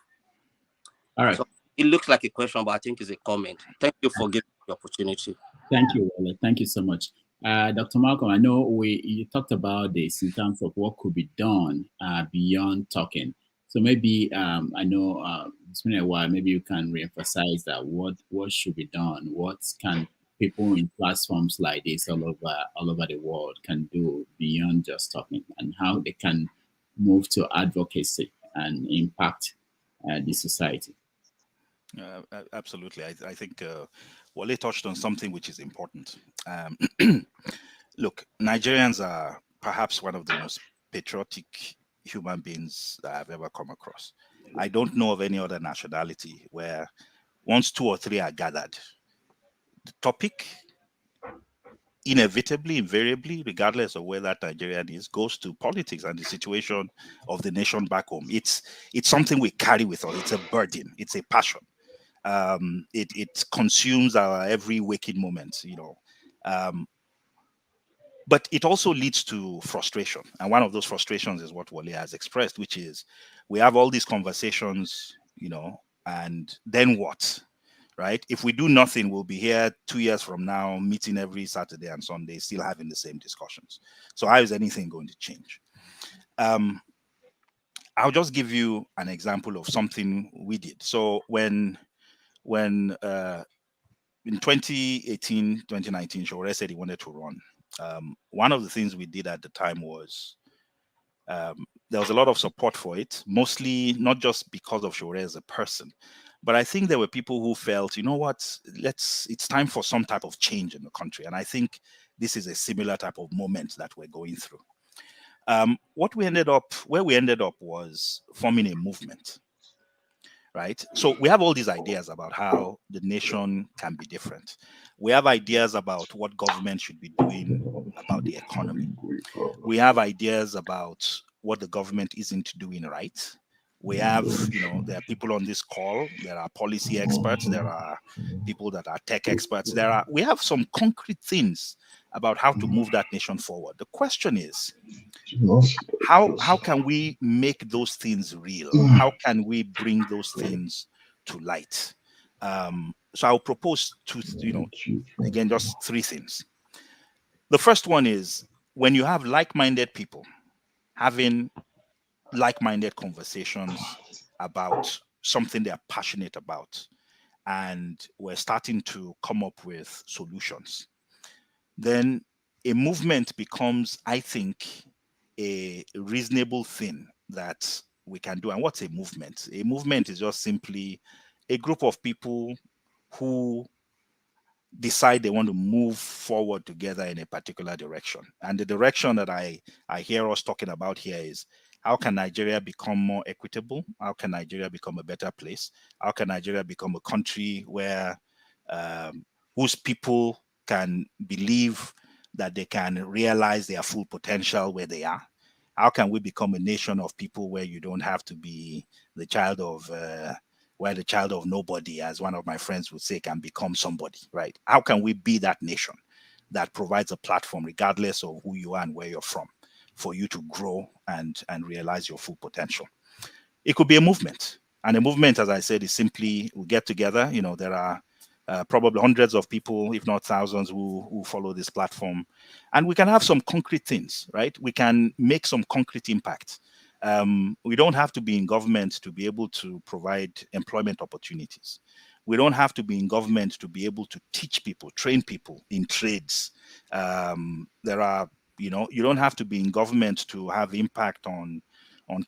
All right. So it looks like a question, but I think it's a comment. Thank you for giving me the opportunity. Thank you, Wale. Thank you so much. Dr. Malcolm, I know you talked about this in terms of what could be done beyond talking. So maybe I know it's been a while. Maybe you can reemphasize that what should be done. What can people in platforms like this all over the world can do beyond just talking, and how they can move to advocacy and impact the society. Absolutely. I think Wale touched on something which is important. Look, Nigerians are perhaps one of the most patriotic human beings that I've ever come across. I don't know of any other nationality where once two or three are gathered, the topic inevitably, invariably, regardless of where that Nigerian is, goes to politics and the situation of the nation back home. It's something we carry with us. It's a burden. It's a passion. It consumes our every waking moment, but it also leads to frustration. And one of those frustrations is what Wale has expressed, which is we have all these conversations, and then what? Right? If we do nothing, we'll be here 2 years from now, meeting every Saturday and Sunday, still having the same discussions. So how is anything going to change? I'll just give you an example of something we did. So when in 2018, 2019, Shore said he wanted to run. One of the things we did at the time was there was a lot of support for it, mostly not just because of Shore as a person, but I think there were people who felt, you know what, it's time for some type of change in the country. And I think this is a similar type of moment that we're going through. Where we ended up was forming a movement, right? So we have all these ideas about how the nation can be different. We have ideas about what government should be doing about the economy. We have ideas about what the government isn't doing right. We have, there are people on this call, there are policy experts, there are people that are tech experts, we have some concrete things about how to move that nation forward. The question is, how can we make those things real? How can we bring those things to light? So I'll propose again, just three things. The first one is, when you have like-minded people having like-minded conversations about something they're passionate about, and we're starting to come up with solutions, then a movement becomes, I think, a reasonable thing that we can do. And what's a movement? A movement is just simply a group of people who decide they want to move forward together in a particular direction. And the direction that I hear us talking about here is, how can Nigeria become more equitable? How can Nigeria become a better place? How can Nigeria become a country where whose people can believe that they can realize their full potential where they are? How can we become a nation of people where you don't have to be the child of where the child of nobody, as one of my friends would say, can become somebody, right? How can we be that nation that provides a platform, regardless of who you are and where you're from, for you to grow and realize your full potential? It could be a movement. And a movement, as I said, is simply we get together. There are probably hundreds of people, if not thousands, who follow this platform. And we can have some concrete things, right? We can make some concrete impact. We don't have to be in government to be able to provide employment opportunities. We don't have to be in government to be able to teach people, train people in trades. You don't have to be in government to have impact on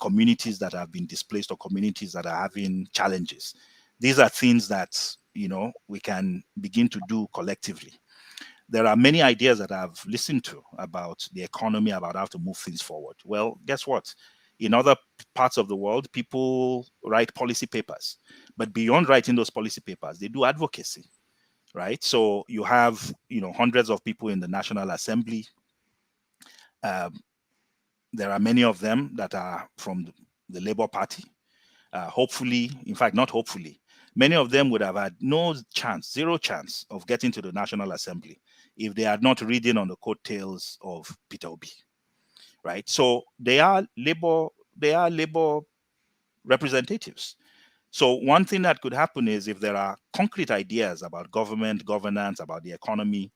communities that have been displaced or communities that are having challenges. These are things that, we can begin to do collectively. There are many ideas that I've listened to about the economy, about how to move things forward. Well, guess what? In other parts of the world, people write policy papers. But beyond writing those policy papers, they do advocacy, right? So you have, hundreds of people in the National Assembly. There are many of them that are from the Labour Party. Hopefully, in fact, not hopefully, many of them would have had zero chance of getting to the National Assembly if they had not ridden on the coattails of Peter Obi, right? So they are Labour representatives. So one thing that could happen is, if there are concrete ideas about government, governance, about the economy,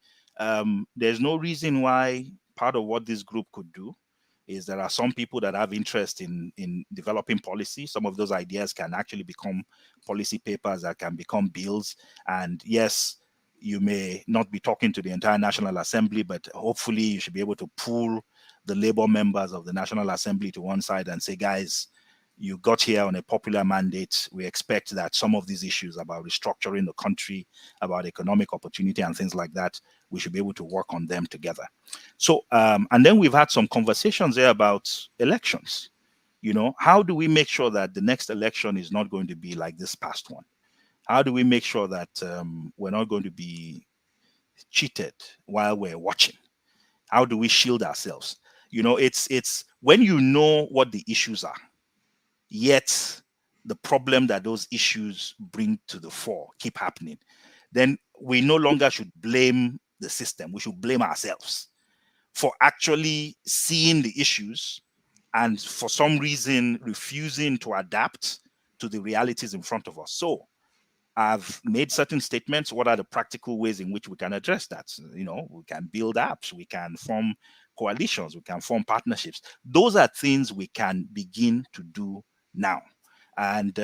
there's no reason why part of what this group could do is, there are some people that have interest in developing policy. Some of those ideas can actually become policy papers that can become bills. And yes, you may not be talking to the entire National Assembly, but hopefully you should be able to pull the Labour members of the National Assembly to one side and say, guys, you got here on a popular mandate. We expect that some of these issues about restructuring the country, about economic opportunity and things like that, we should be able to work on them together. So, and then we've had some conversations there about elections. How do we make sure that the next election is not going to be like this past one? How do we make sure that we're not going to be cheated while we're watching? How do we shield ourselves? It's when you know what the issues are, yet the problem that those issues bring to the fore keep happening, then we no longer should blame the system. We should blame ourselves for actually seeing the issues and for some reason refusing to adapt to the realities in front of us. So I've made certain statements. What are the practical ways in which we can address that? We can build apps, we can form coalitions, we can form partnerships. Those are things we can begin to do now. And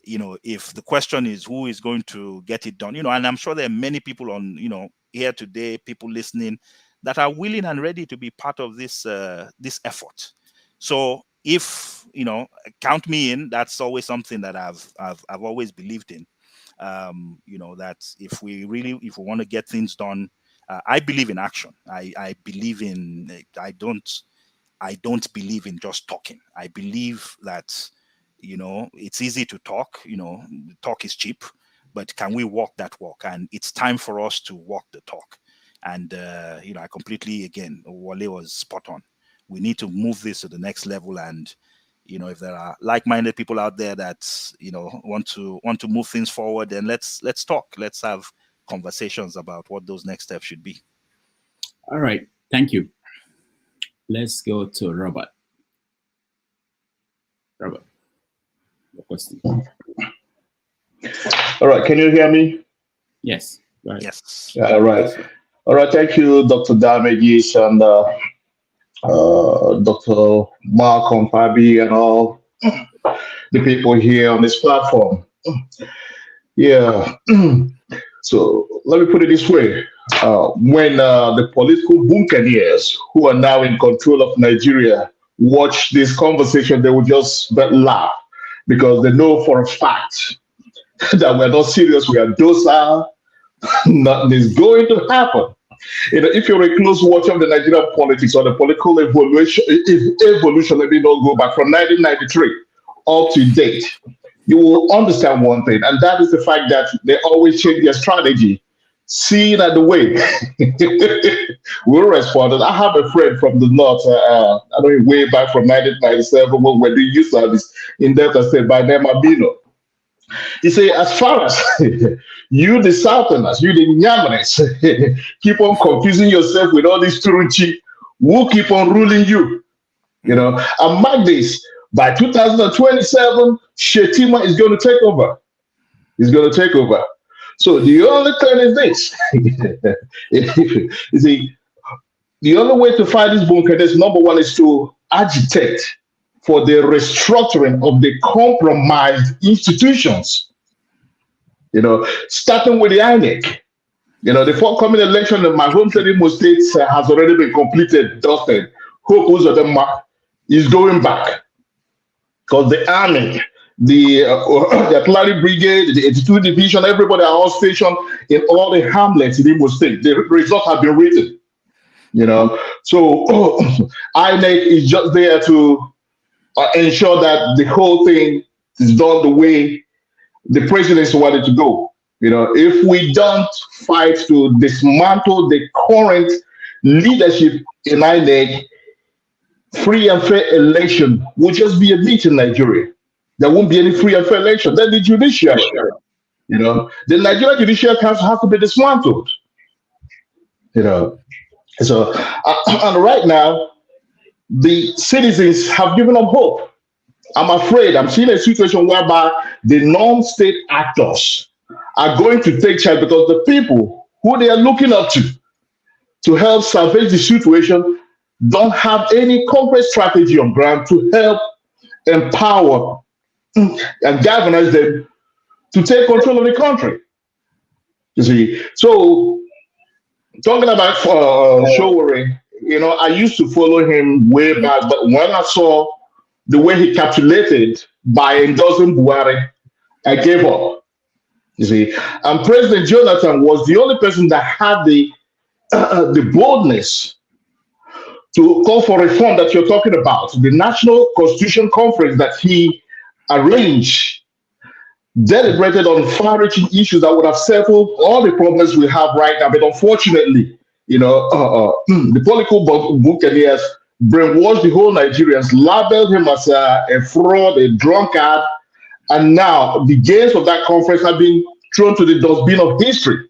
if the question is who is going to get it done, and I'm sure there are many people on, here today, people listening, that are willing and ready to be part of this this effort. So if count me in. That's always something that I've always believed in. That if we want to get things done, I believe in action. I believe in. I don't believe in just talking. I believe that You know, it's easy to talk, you know, talk is cheap, but can we walk that walk? And it's time for us to walk the talk. And, you know, I completely, again, Wale was spot on. We need to move this to the next level. And, you know, if there are like-minded people out there that, you know, want to move things forward, then let's talk. Let's have conversations about what those next steps should be. All right. Thank you. Let's go to Robert. Robert, your question. All right, can you hear me? Yes. Right. Yes. All right. All right, thank you, Dr. Damages and Dr. Malcolm Fabiyi and all the people here on this platform. Yeah. So let me put it this way. When the political buccaneers who are now in control of Nigeria watch this conversation, they will just laugh because they know for a fact that we're not serious, we are docile, nothing is going to happen. You know, if you're a close watcher of the Nigerian politics or the political evolution, let me not go back from 1993 up to date, you will understand one thing, and that is the fact that they always change their strategy. See that the way we responded. I have a friend from the north, I know way back from 1997 when we did youth service in Delta State by name Abino. He said, as far as you, the Southerners, you, the Nyamanes, keep on confusing yourself with all these Turuchi, we'll keep on ruling you. You know, and mark this, by 2027, Shetima is going to take over. He's going to take over. So the only thing is this. You see, the only way to fight this bunkers, number one, is to agitate for the restructuring of the compromised institutions. You know, starting with the INEC. You know, the forthcoming election in my home state, Imo State, has already been completed, dusted. Hope Uzodinma is going back. Because the army, the artillery brigade, the 82 division, everybody are all stationed in all the hamlets in Imo State. The results have been written. You know, so INEC is just there to ensure that the whole thing is done the way the president wanted to go. You know, if we don't fight to dismantle the current leadership in INEC, free and fair election will just be a myth in Nigeria. There won't be any free and fair election. Then the judiciary, you know, the Nigerian Judicial Council has to be dismantled. You know, so and right now, the citizens have given up hope. I'm afraid I'm seeing a situation whereby the non-state actors are going to take charge because the people who they are looking up to help salvage the situation don't have any concrete strategy on ground to help empower and galvanize them to take control of the country. You see, so talking about Showering, you know, I used to follow him way back, but when I saw the way he capitulated by endorsing Buhari, I gave up. You see, and President Jonathan was the only person that had the boldness to call for reform that you're talking about. The National Constitution Conference that he arranged deliberated on far-reaching issues that would have settled all the problems we have right now. But unfortunately, you know, the political buccaneers brainwashed the whole Nigerians, labeled him as a fraud, a drunkard, and now the gains of that conference have been thrown to the dustbin of history.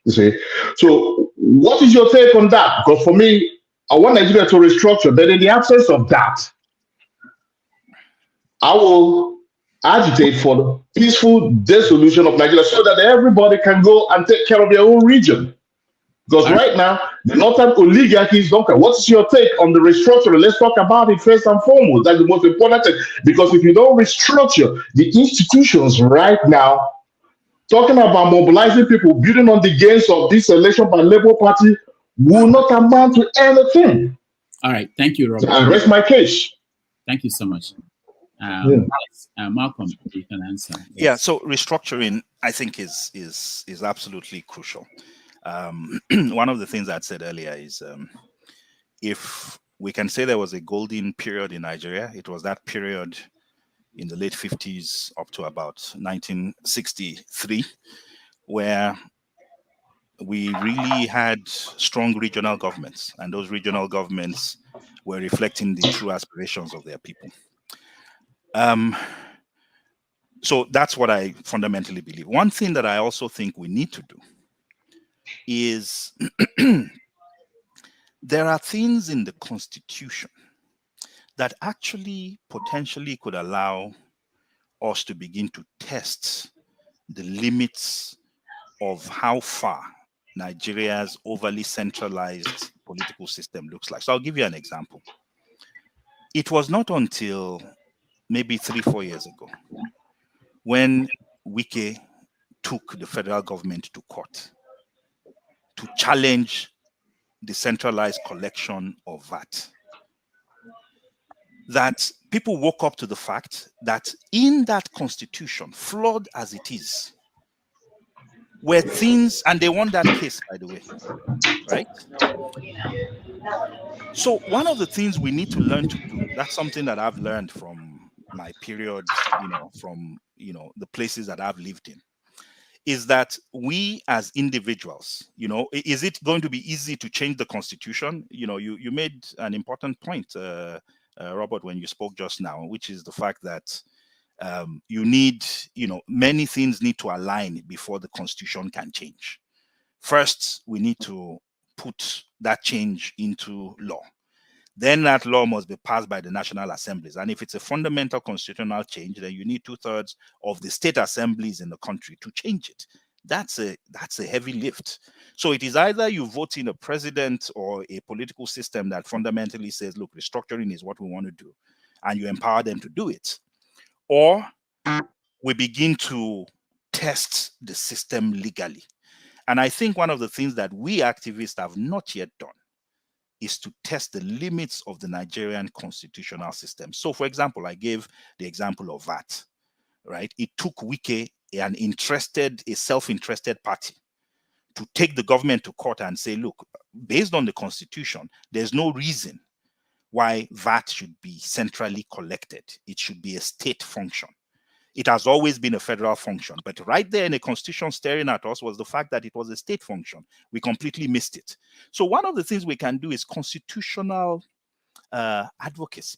You see, so what is your take on that? Because for me, I want Nigeria to restructure. But in the absence of that, I will agitate for the peaceful dissolution of Nigeria so that everybody can go and take care of their own region. Because right now, the northern oligarchies don't care. What is your take on the restructuring? Let's talk about it first and foremost. That's the most important thing. Because if you don't restructure the institutions right now, talking about mobilizing people, building on the gains of this election by Labour Party will not amount to anything. All right. Thank you, Robert. So I rest my case. Thank you so much. Malcolm, you can answer. Yes. Yeah, so restructuring, I think, is absolutely crucial. One of the things I said earlier is if we can say there was a golden period in Nigeria, it was that period in the late 50s up to about 1963, where we really had strong regional governments, and those regional governments were reflecting the true aspirations of their people. So that's what I fundamentally believe. One thing that I also think we need to do is there are things in the Constitution that actually potentially could allow us to begin to test the limits of how far Nigeria's overly centralized political system looks like. So I'll give you an example. It was not until maybe 3-4 years ago when Wike took the federal government to court to challenge the centralized collection of VAT that people woke up to the fact that in that constitution, flawed as it is, were things, and they won that case, by the way, right? So one of the things we need to learn to do, that's something that I've learned from my period, from, the places that I've lived in, is that we as individuals, is it going to be easy to change the constitution? You made an important point, Robert, when you spoke just now, which is the fact that you need, many things need to align before the constitution can change. First, we need to put that change into law. Then that law must be passed by the National Assemblies. And if it's a fundamental constitutional change, then you need 2/3 of the state assemblies in the country to change it. That's a heavy lift. So it is either you vote in a president or a political system that fundamentally says, look, restructuring is what we want to do, and you empower them to do it. Or we begin to test the system legally. And I think one of the things that we activists have not yet done is to test the limits of the Nigerian constitutional system. So, for example, I gave the example of VAT, right? It took Wike, a self-interested party, to take the government to court and say, look, based on the constitution, there's no reason why VAT should be centrally collected. It should be a state function. It has always been a federal function, but right there in the constitution staring at us was the fact that it was a state function. We completely missed it. So one of the things we can do is constitutional advocacy.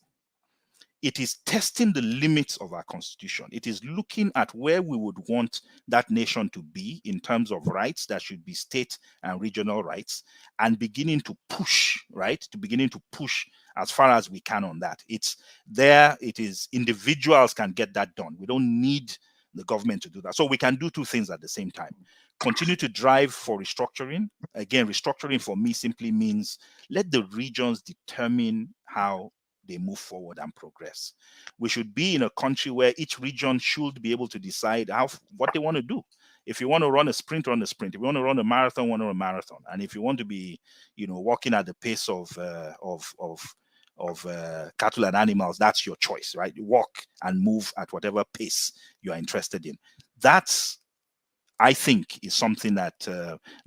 It is testing the limits of our constitution. It is looking at where we would want that nation to be in terms of rights that should be state and regional rights, and beginning to push, right? Beginning to push as far as we can on that. It's there, it is individuals can get that done. We don't need the government to do that. So we can do two things at the same time. Continue to drive for restructuring. Again, restructuring for me simply means let the regions determine how they move forward and progress. We should be in a country where each region should be able to decide what they want to do. If you want to run a sprint, run a sprint. If you want to run a marathon, run a marathon. And if you want to be, walking at the pace of cattle and animals, that's your choice, right? You walk and move at whatever pace you are interested in. That's, I think, is something that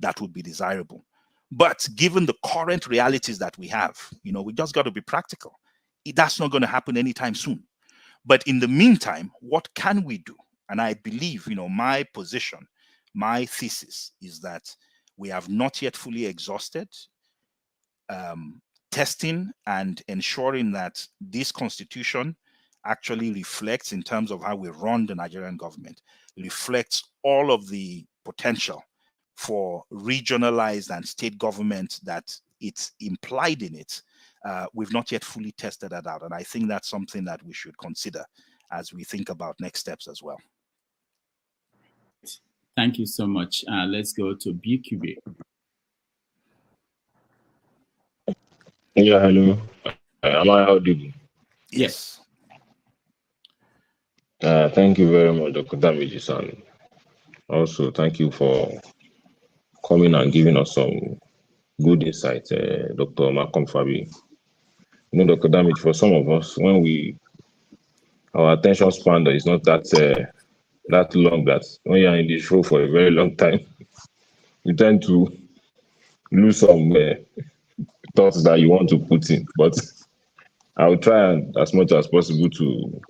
that would be desirable. But given the current realities that we have, we just got to be practical. That's not going to happen anytime soon. But in the meantime, what can we do? And I believe, my position, my thesis is that we have not yet fully exhausted testing and ensuring that this constitution actually reflects, in terms of how we run the Nigerian government, reflects all of the potential for regionalized and state government that it's implied in it. We've not yet fully tested that out. And I think that's something that we should consider as we think about next steps as well. Thank you so much. Let's go to BQB. Yeah, hello. Am I audible? Yes. Thank you very much, Dr. Damages, and also thank you for coming and giving us some good insight, Dr. Malcolm Fabiyi. Dr. Damage, for some of us, when our attention span is not that long, that when you're in this role for a very long time, you tend to lose some thoughts that you want to put in. But I will try as much as possible to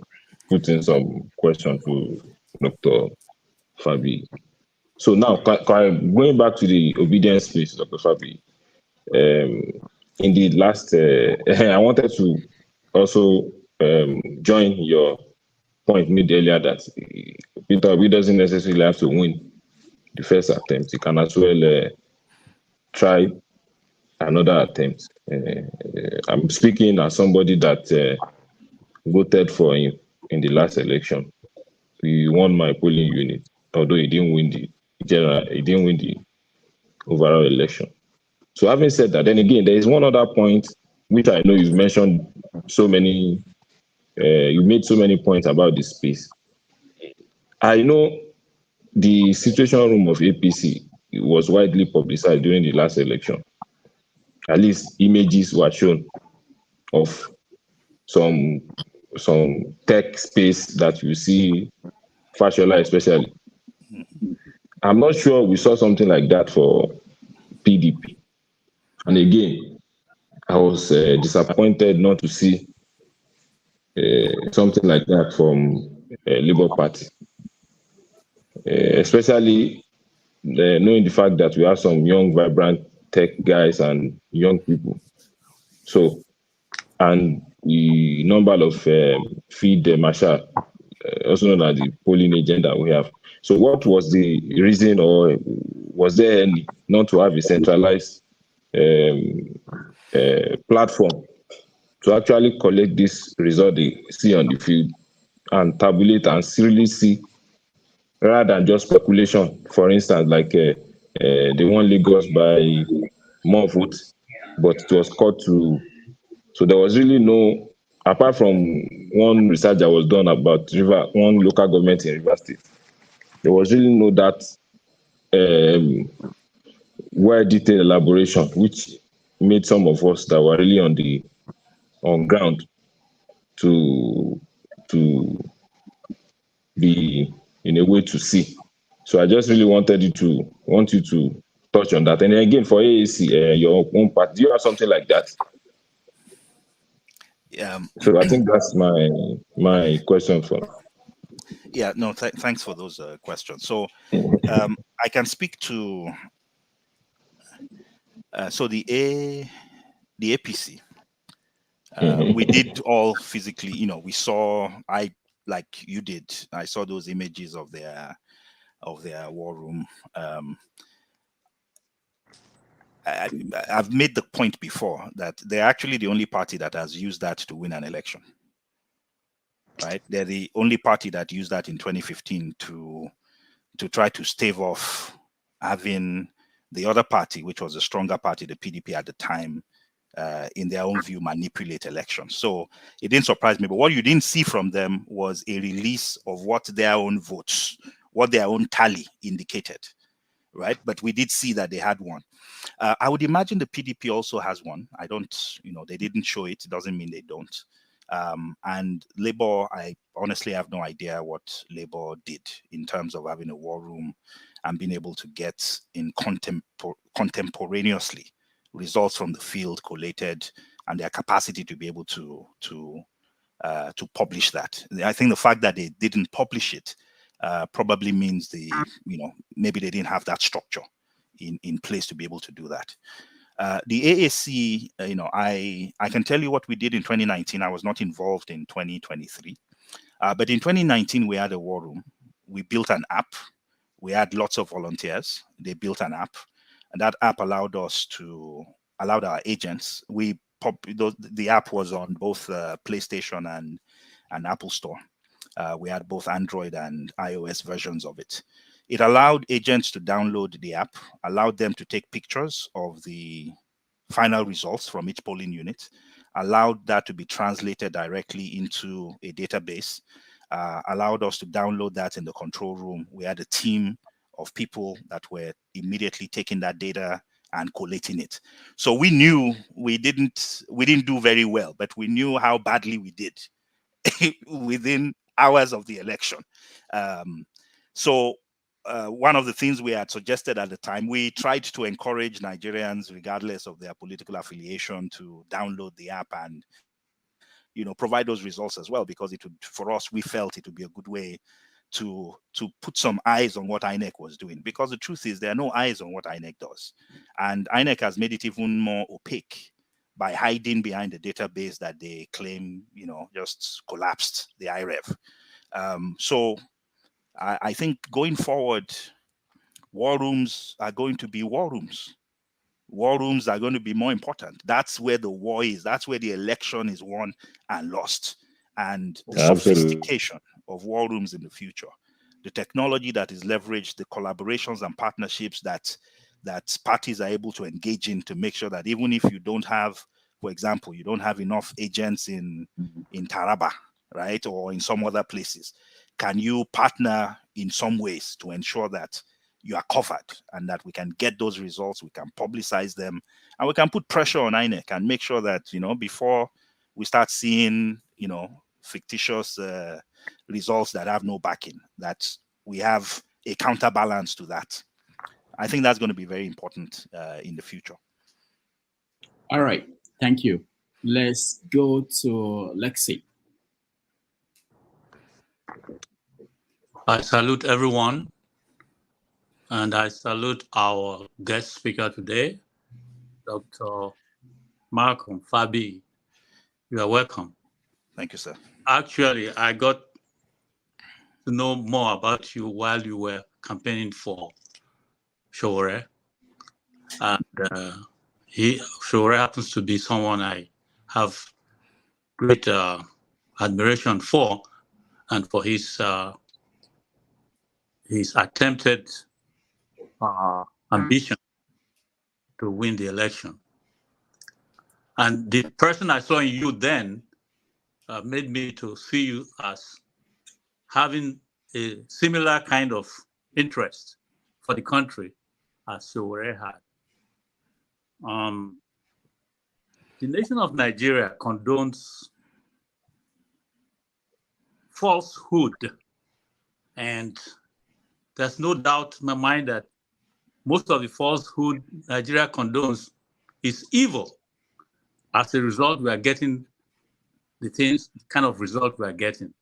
put in some question to Dr. Fabi. So now, going back to the obedience space, Dr. Fabi, in the last, I wanted to also join your point made earlier that Peter Obi doesn't necessarily have to win the first attempt. He can as well try another attempt. I'm speaking as somebody that voted for him in the last election. He won my polling unit, although he didn't win the general, he didn't win the overall election. So having said that, then again, there is one other point which I know you've mentioned so many, you made so many points about this space. I know the situation room of APC was widely publicized during the last election. At least images were shown of some tech space that you see, Fashola especially. I'm not sure we saw something like that for PDP. And again, I was disappointed not to see something like that from Labour Party, especially knowing the fact that we have some young, vibrant tech guys and young people. So, and the number of feed marshal, also known as the polling agent that we have. So what was the reason, or was there any not to have a centralized platform to actually collect this result they see on the field and tabulate and really see, rather than just speculation? For instance, like they won Lagos by more votes, but it was cut to, so there was really no, apart from one research that was done about one local government in Rivers State, there was really no that well-detailed elaboration, which made some of us that were really on ground to be in a way to see. So I just really want you to touch on that. And again, for AAC, your own part, do you have something like that? So I think that's my question for. Yeah, no, thanks for those questions. So I can speak to so the APC. We did all physically, we saw, like you did, I saw those images of their war room. I've made the point before that they're actually the only party that has used that to win an election. Right? They're the only party that used that in 2015 to try to stave off having the other party, which was a stronger party, the PDP at the time, in their own view, manipulate elections. So it didn't surprise me. But what you didn't see from them was a release of what their own votes, what their own tally indicated, right? But we did see that they had one. I would imagine the PDP also has one. I don't, they didn't show it. It doesn't mean they don't. And Labour, I honestly have no idea what Labour did in terms of having a war room and being able to get in contemporaneously results from the field collated, and their capacity to be able to publish that. I think the fact that they didn't publish it probably means maybe they didn't have that structure in place to be able to do that. The AAC, I can tell you what we did in 2019. I was not involved in 2023. But in 2019, we had a war room. We built an app. We had lots of volunteers. They built an app. And that app allowed our agents. The app was on both PlayStation and Apple Store. We had both Android and iOS versions of it. It allowed agents to download the app, allowed them to take pictures of the final results from each polling unit, allowed that to be translated directly into a database, allowed us to download that in the control room. We had a team of people that were immediately taking that data and collating it. So we knew we didn't do very well, but we knew how badly we did within hours of the election. One of the things we had suggested at the time, we tried to encourage Nigerians, regardless of their political affiliation, to download the app and provide those results as well, because it would, for us, we felt it would be a good way to put some eyes on what INEC was doing, because the truth is there are no eyes on what INEC does, and INEC has made it even more opaque by hiding behind the database that they claim, just collapsed the IREV. So I think going forward, war rooms are going to be war rooms. War rooms are going to be more important. That's where the war is. That's where the election is won and lost. And the sophistication of war rooms in the future, the technology that is leveraged, the collaborations and partnerships that parties are able to engage in to make sure that even if you don't have, for example, you don't have enough agents in Taraba, right, or in some other places, can you partner in some ways to ensure that you are covered and that we can get those results, we can publicize them, and we can put pressure on INEC and make sure that, before we start seeing, fictitious results that have no backing, that we have a counterbalance to that. I think that's going to be very important in the future. All right. Thank you. Let's go to Lexi. I salute everyone, and I salute our guest speaker today, Dr. Malcolm Fabiyi. You are welcome. Thank you, sir. Actually, I got to know more about you while you were campaigning for Sowore. And Sowore happens to be someone I have great admiration for, and for his attempted ambition to win the election. And the person I saw in you then made me to see you as having a similar kind of interest for the country as Sowore had. The nation of Nigeria condones falsehood, and there's no doubt in my mind that most of the falsehood Nigeria condones is evil. As a result, we are getting the kind of result we are getting.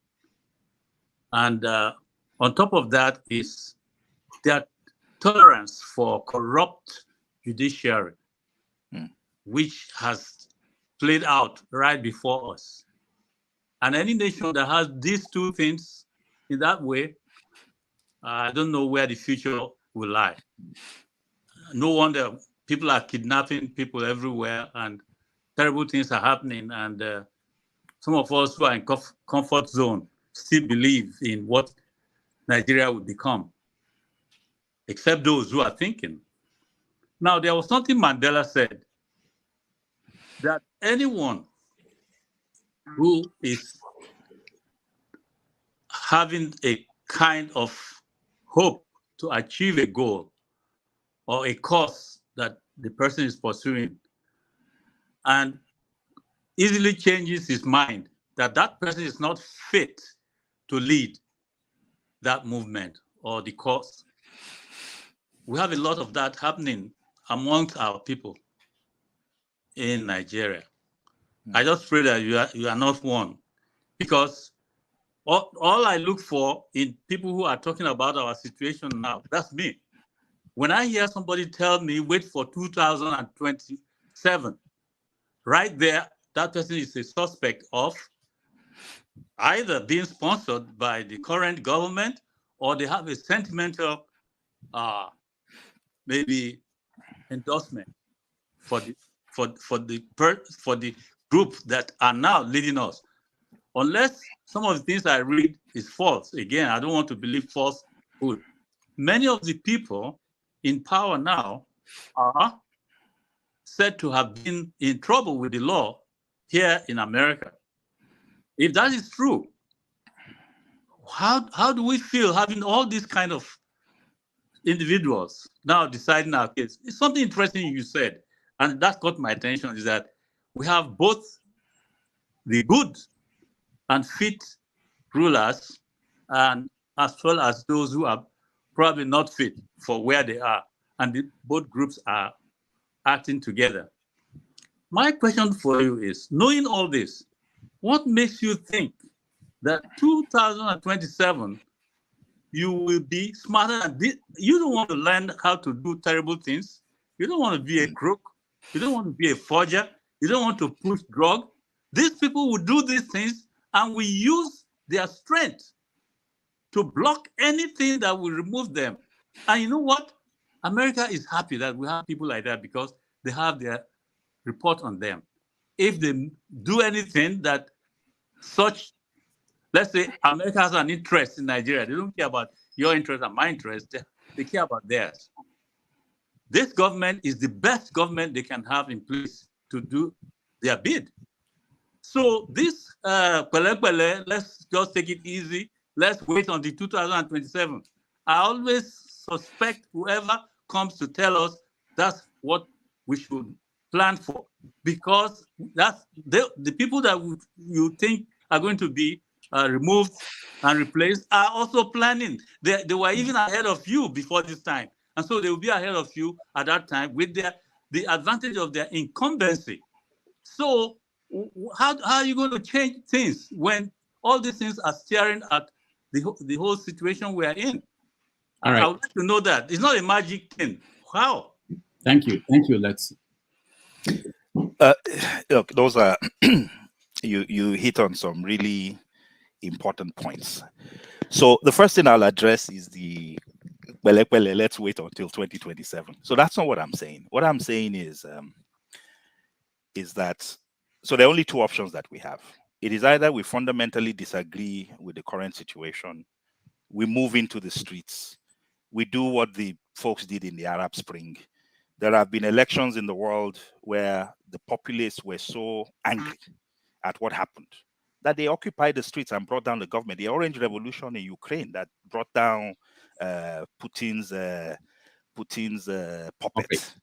And on top of that is their tolerance for corrupt judiciary, which has played out right before us. And any nation that has these two things in that way, I don't know where the future will lie. No wonder people are kidnapping people everywhere and terrible things are happening. And some of us who are in comfort zone still believe in what Nigeria will become, except those who are thinking. Now, there was something Mandela said, that anyone who is having a kind of hope to achieve a goal or a cause that the person is pursuing and easily changes his mind that that person is not fit to lead that movement or the cause. We have a lot of that happening amongst our people in Nigeria. I just pray that you are not one, because all I look for in people who are talking about our situation now, that's me. When I hear somebody tell me, wait for 2027, right there, that person is a suspect of either being sponsored by the current government, or they have a sentimental, maybe endorsement for the group that are now leading us. Unless some of the things I read is false. Again, I don't want to believe falsehood. Many of the people in power now are said to have been in trouble with the law here in America. If that is true, how do we feel having all these kind of individuals now deciding our case? It's something interesting you said, and that caught my attention, is that we have both the good and fit rulers, and as well as those who are probably not fit for where they are, and both groups are acting together. My question for you is, knowing all this, What makes you think that 2027 you will be smarter than this? You don't want to learn how to do terrible things. You don't want to be a crook. You don't want to be a forger. You don't want to push drug. These people will do these things, and we use their strength to block anything that will remove them. And you know what? America is happy that we have people like that because they have their report on them. If they do anything that such, let's say America has an interest in Nigeria, they don't care about your interest and my interest, they care about theirs. This government is the best government they can have in place to do their bid. So this let's just take it easy. Let's wait until 2027. I always suspect whoever comes to tell us that's what we should plan for, because that's the people that you think are going to be removed and replaced are also planning. They were even ahead of you before this time, and so they will be ahead of you at that time with the advantage of their incumbency. So how are you going to change things when all these things are staring at the whole situation we are in? All right. I would like to know that. It's not a magic thing. How? Thank you. Thank you, Lex. Look, those are you hit on some really important points. So the first thing I'll address is the let's wait until 2027. So that's not what I'm saying. What I'm saying is that so there are only two options that we have. It is either we fundamentally disagree with the current situation, we move into the streets, we do what the folks did in the Arab Spring. There have been elections in the world where the populace were so angry at what happened that they occupied the streets and brought down the government. The Orange Revolution in Ukraine that brought down Putin's puppet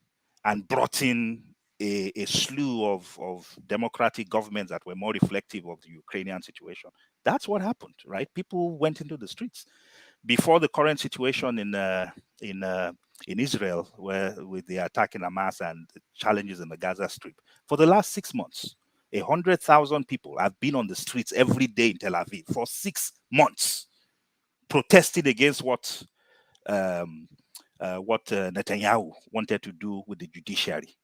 and brought in a slew of democratic governments that were more reflective of the Ukrainian situation. That's what happened, right? People went into the streets. Before the current situation in Israel, where with the attack in Hamas and the challenges in the Gaza Strip, for the last 6 months, 100,000 people have been on the streets every day in Tel Aviv for 6 months, protesting against what Netanyahu wanted to do with the judiciary.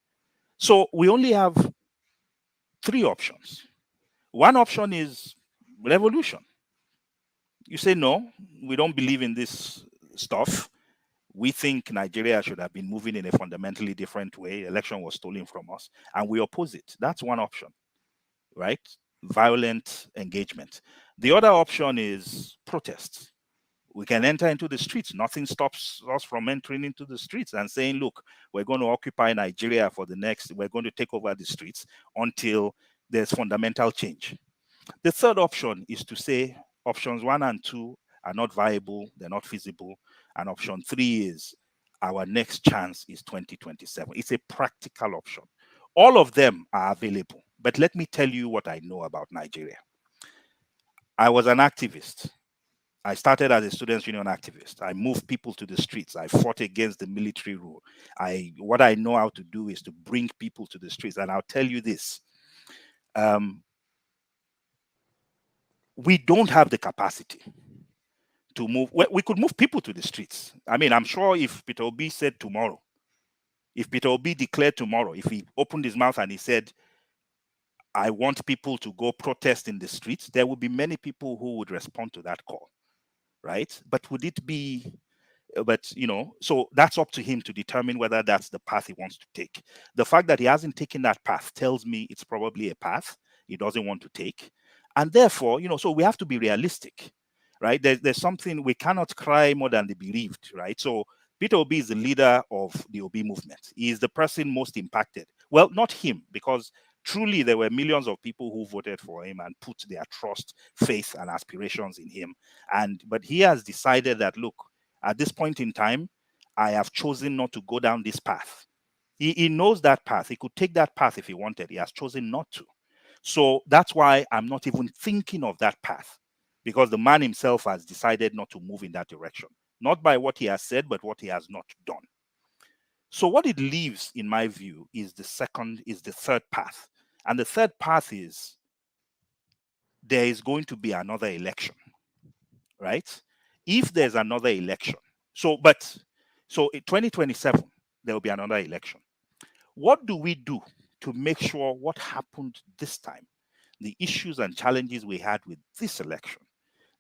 So we only have 3 options. One option is revolution. You say, no, we don't believe in this stuff. We think Nigeria should have been moving in a fundamentally different way. Election was stolen from us, and we oppose it. That's one option, right? Violent engagement. The other option is protest. We can enter into the streets. Nothing stops us from entering into the streets and saying, look, we're going to occupy Nigeria we're going to take over the streets until there's fundamental change. The third option is to say options 1 and 2 are not viable, they're not feasible. And option 3 is our next chance is 2027. It's a practical option. All of them are available. But let me tell you what I know about Nigeria. I was an activist. I started as a students' union activist. I moved people to the streets. I fought against the military rule. What I know how to do is to bring people to the streets. And I'll tell you this. We don't have the capacity to move. We could move people to the streets. I mean, I'm sure if Peter Obi said tomorrow, if Peter Obi declared tomorrow, if he opened his mouth and he said, I want people to go protest in the streets, there would be many people who would respond to that call. Right? But would it be, so that's up to him to determine whether that's the path he wants to take. The fact that he hasn't taken that path tells me it's probably a path he doesn't want to take. And therefore, so we have to be realistic, right? There's something, we cannot cry more than the bereaved, right? So Peter Obi is the leader of the Obi movement. He is the person most impacted. Well, not him, because truly, there were millions of people who voted for him and put their trust, faith, and aspirations in him. But he has decided that, look, at this point in time, I have chosen not to go down this path. He knows that path. He could take that path if he wanted. He has chosen not to. So that's why I'm not even thinking of that path, because the man himself has decided not to move in that direction. Not by what he has said, but what he has not done. So what it leaves, in my view, is the third path. And the third path is there is going to be another election, right? If there's another election, so in 2027, there will be another election. What do we do to make sure what happened this time, the issues and challenges we had with this election,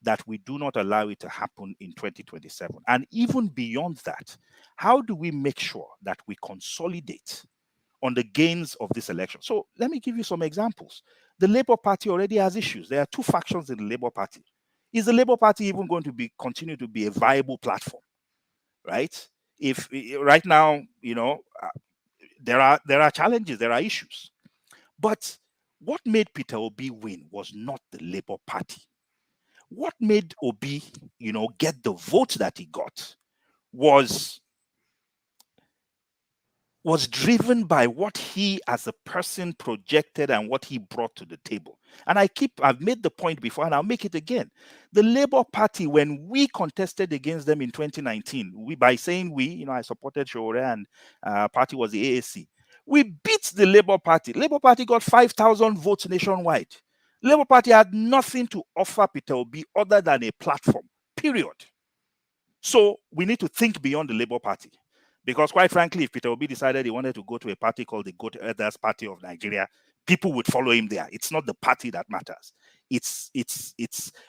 that we do not allow it to happen in 2027? And even beyond that, how do we make sure that we consolidate on the gains of this election? So let me give you some examples. The Labour Party already has issues. There are two factions in the Labour Party. Is the Labour Party even going to continue to be a viable platform, right? If right now, there are challenges, there are issues. But what made Peter Obi win was not the Labour Party. What made Obi, get the vote that he got was driven by what he as a person projected and what he brought to the table. And I've made the point before and I'll make it again. The Labour Party, when we contested against them in 2019, by saying I supported Shore and party was the AAC. We beat the Labour Party. Labour Party got 5,000 votes nationwide. Labour Party had nothing to offer Peter Obi other than a platform, period. So we need to think beyond the Labour Party. Because quite frankly, if Peter Obi decided he wanted to go to a party called the Goat Elders Party of Nigeria, people would follow him there. It's not the party that matters. It's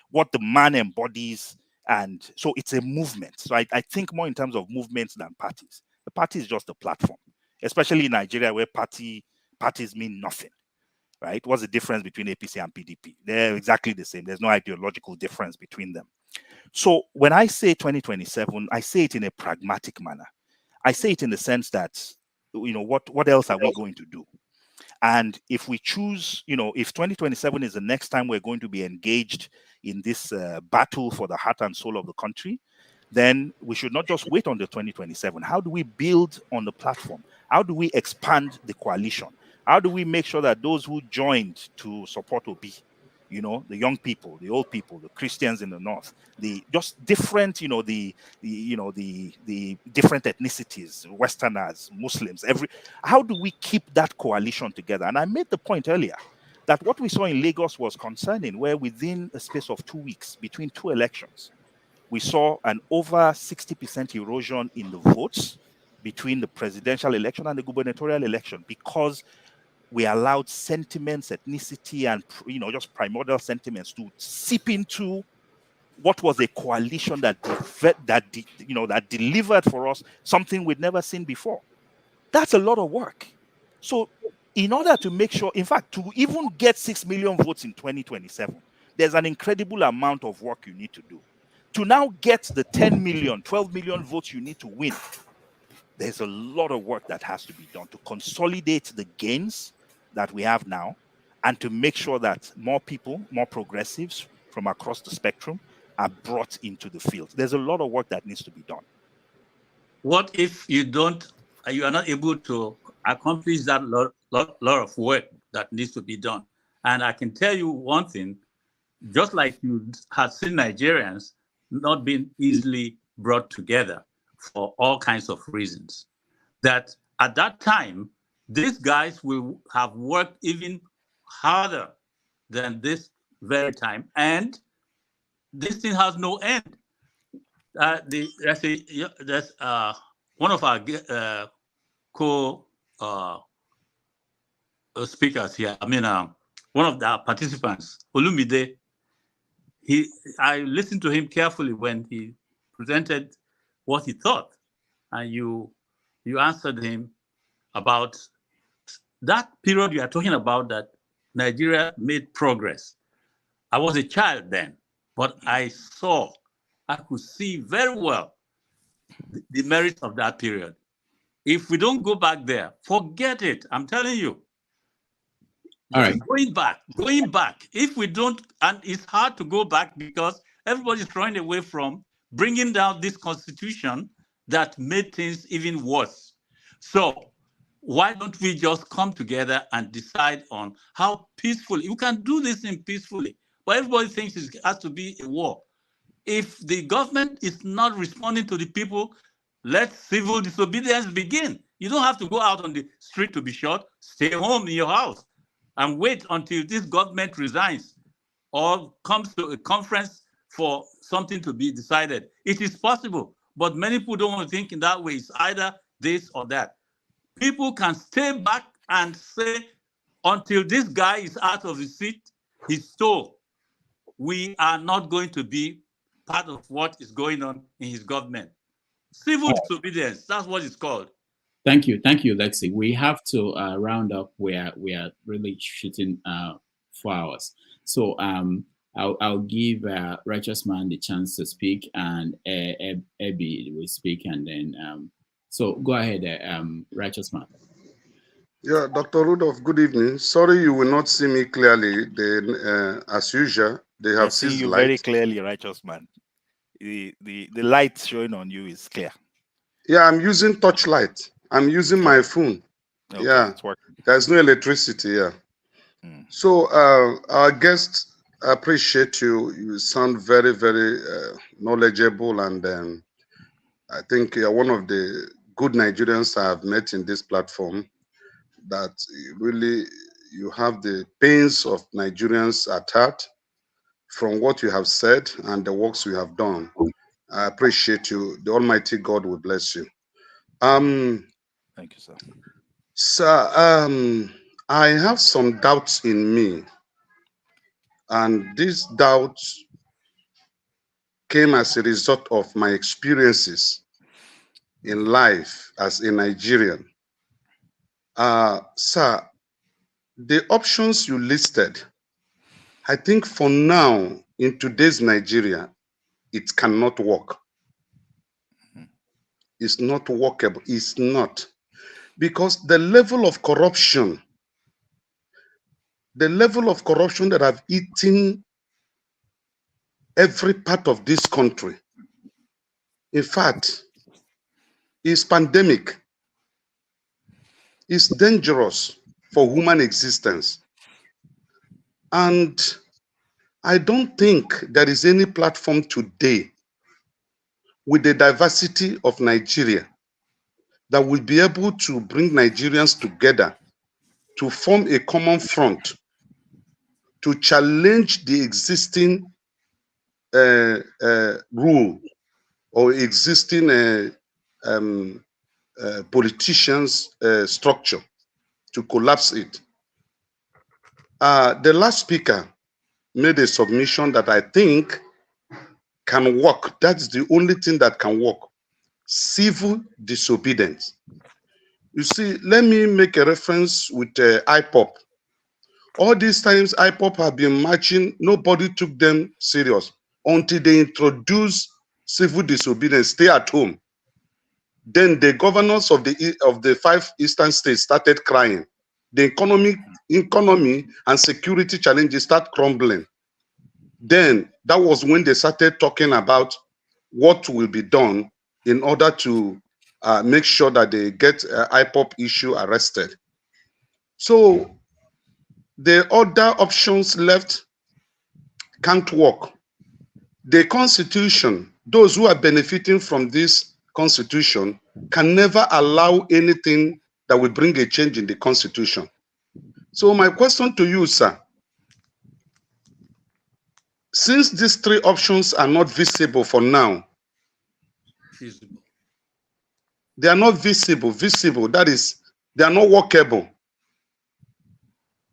what the man embodies. And so it's a movement. So I think more in terms of movements than parties. The party is just a platform, especially in Nigeria where parties mean nothing, right? What's the difference between APC and PDP? They're exactly the same. There's no ideological difference between them. So when I say 2027, I say it in a pragmatic manner. I say it in the sense that, what else are we going to do? And if we choose, if 2027 is the next time we're going to be engaged in this battle for the heart and soul of the country, then we should not just wait until 2027. How do we build on the platform? How do we expand the coalition? How do we make sure that those who joined to support Obi, the young people, the old people, the Christians in the north, the just different, the different ethnicities, Westerners, Muslims, how do we keep that coalition together? And I made the point earlier that what we saw in Lagos was concerning, where within a space of 2 weeks, between two elections, we saw an over 60% erosion in the votes between the presidential election and the gubernatorial election, because we allowed sentiments, ethnicity, and just primordial sentiments to seep into what was a coalition that delivered for us something we'd never seen before. That's a lot of work. So in order to make sure, in fact, to even get 6 million votes in 2027, there's an incredible amount of work you need to do. To now get the 10 million, 12 million votes you need to win, there's a lot of work that has to be done to consolidate the gains that we have now and to make sure that more people, more progressives from across the spectrum are brought into the field. There's a lot of work that needs to be done. What if you are not able to accomplish that lot of work that needs to be done? And I can tell you one thing, just like you have seen Nigerians not being easily brought together for all kinds of reasons, that at that time, these guys will have worked even harder than this very time, and this thing has no end. There's one of our speakers here. One of the participants, Olumide. I listened to him carefully when he presented what he thought, and you answered him about that period you are talking about, that Nigeria made progress. I was a child then, but I could see very well the merits of that period. If we don't go back there, forget it. I'm telling you. All right. Going back. If we don't, and it's hard to go back because everybody's running away from bringing down this constitution that made things even worse. So why don't we just come together and decide on how peacefully you can do this thing peacefully? But everybody thinks it has to be a war. If the government is not responding to the people, let civil disobedience begin. You don't have to go out on the street to be shot. Stay home in your house and wait until this government resigns. or comes to a conference for something to be decided. It is possible, but many people don't want to think in that way. It's either this or that. People can stay back and say, until this guy is out of his seat, his stole, we are not going to be part of what is going on in his government. Civil disobedience, that's what it's called. Thank you, Lexi. We have to round up where we are really shooting 4 hours. So I'll give Righteous Man the chance to speak, and Abby will speak, and then so go ahead, Righteous Man. Yeah, Dr. Rudolph, good evening. Sorry you will not see me clearly. As usual, they have seen you light. very clearly, Righteous Man. The light showing on you is clear. Yeah, I'm using touchlight. I'm using my phone. Okay, yeah, it's working. There's no electricity here. So our guest, I appreciate you. You sound very, very knowledgeable, and I think you're one of the good Nigerians I've met in this platform. That really you have the pains of Nigerians at heart from what you have said and the works you have done. I appreciate you. The Almighty God will bless you. Thank you, sir. Sir, I have some doubts in me, and these doubts came as a result of my experiences in life as a Nigerian. Sir, the options you listed, I think for now, in today's Nigeria, it cannot work. It's not workable. It's not. Because the level of corruption that have eaten every part of this country, in fact, is pandemic. It's dangerous for human existence. And I don't think there is any platform today with the diversity of Nigeria that will be able to bring Nigerians together to form a common front to challenge the existing rule or existing politicians' structure, to collapse it. The last speaker made a submission that I think can work. That's the only thing that can work. Civil disobedience. You see, let me make a reference with IPOP. All these times IPOP have been marching, nobody took them serious until they introduced civil disobedience, stay at home. Then the governors of the 5 eastern states started crying. The economy and security challenges start crumbling. Then that was when they started talking about what will be done in order to make sure that they get IPOP issue arrested. So the other options left can't work. The constitution, those who are benefiting from this constitution, can never allow anything that will bring a change in the constitution. So my question to you, sir, since these 3 options are not visible for now, they are not visible, that is, they are not workable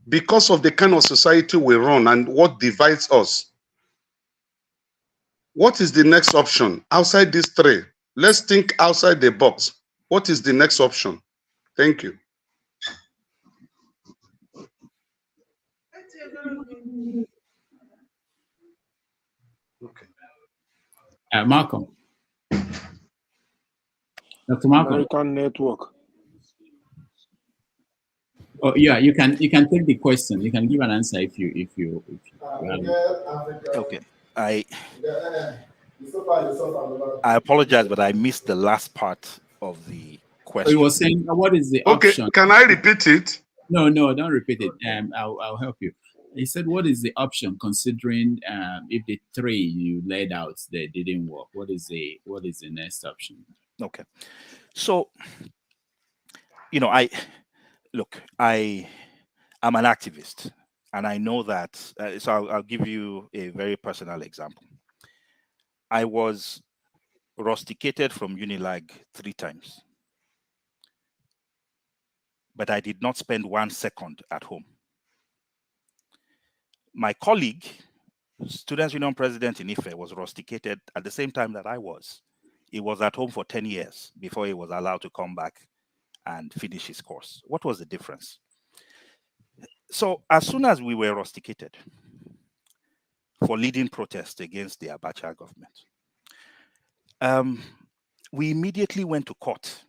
because of the kind of society we run and what divides us. What is the next option outside these 3? Let's think outside the box. What is the next option? Thank you. Okay. Malcolm. Dr. Malcolm. American network. Oh yeah, you can take the question. You can give an answer if you Okay. I apologize, but I missed the last part of the question. So he was saying, what is the option? Can I repeat it? No, don't repeat it. I'll help you. He said, what is the option considering if the 3 you laid out they didn't work? What is the next option? Okay. So, I'm an activist. And I know that, so I'll give you a very personal example. I was rusticated from Unilag 3 times, but I did not spend 1 second at home. My colleague, Students' Union President in Ife, was rusticated at the same time that I was. He was at home for 10 years before he was allowed to come back and finish his course. What was the difference? So as soon as we were rusticated for leading protests against the Abacha government, we immediately went to court.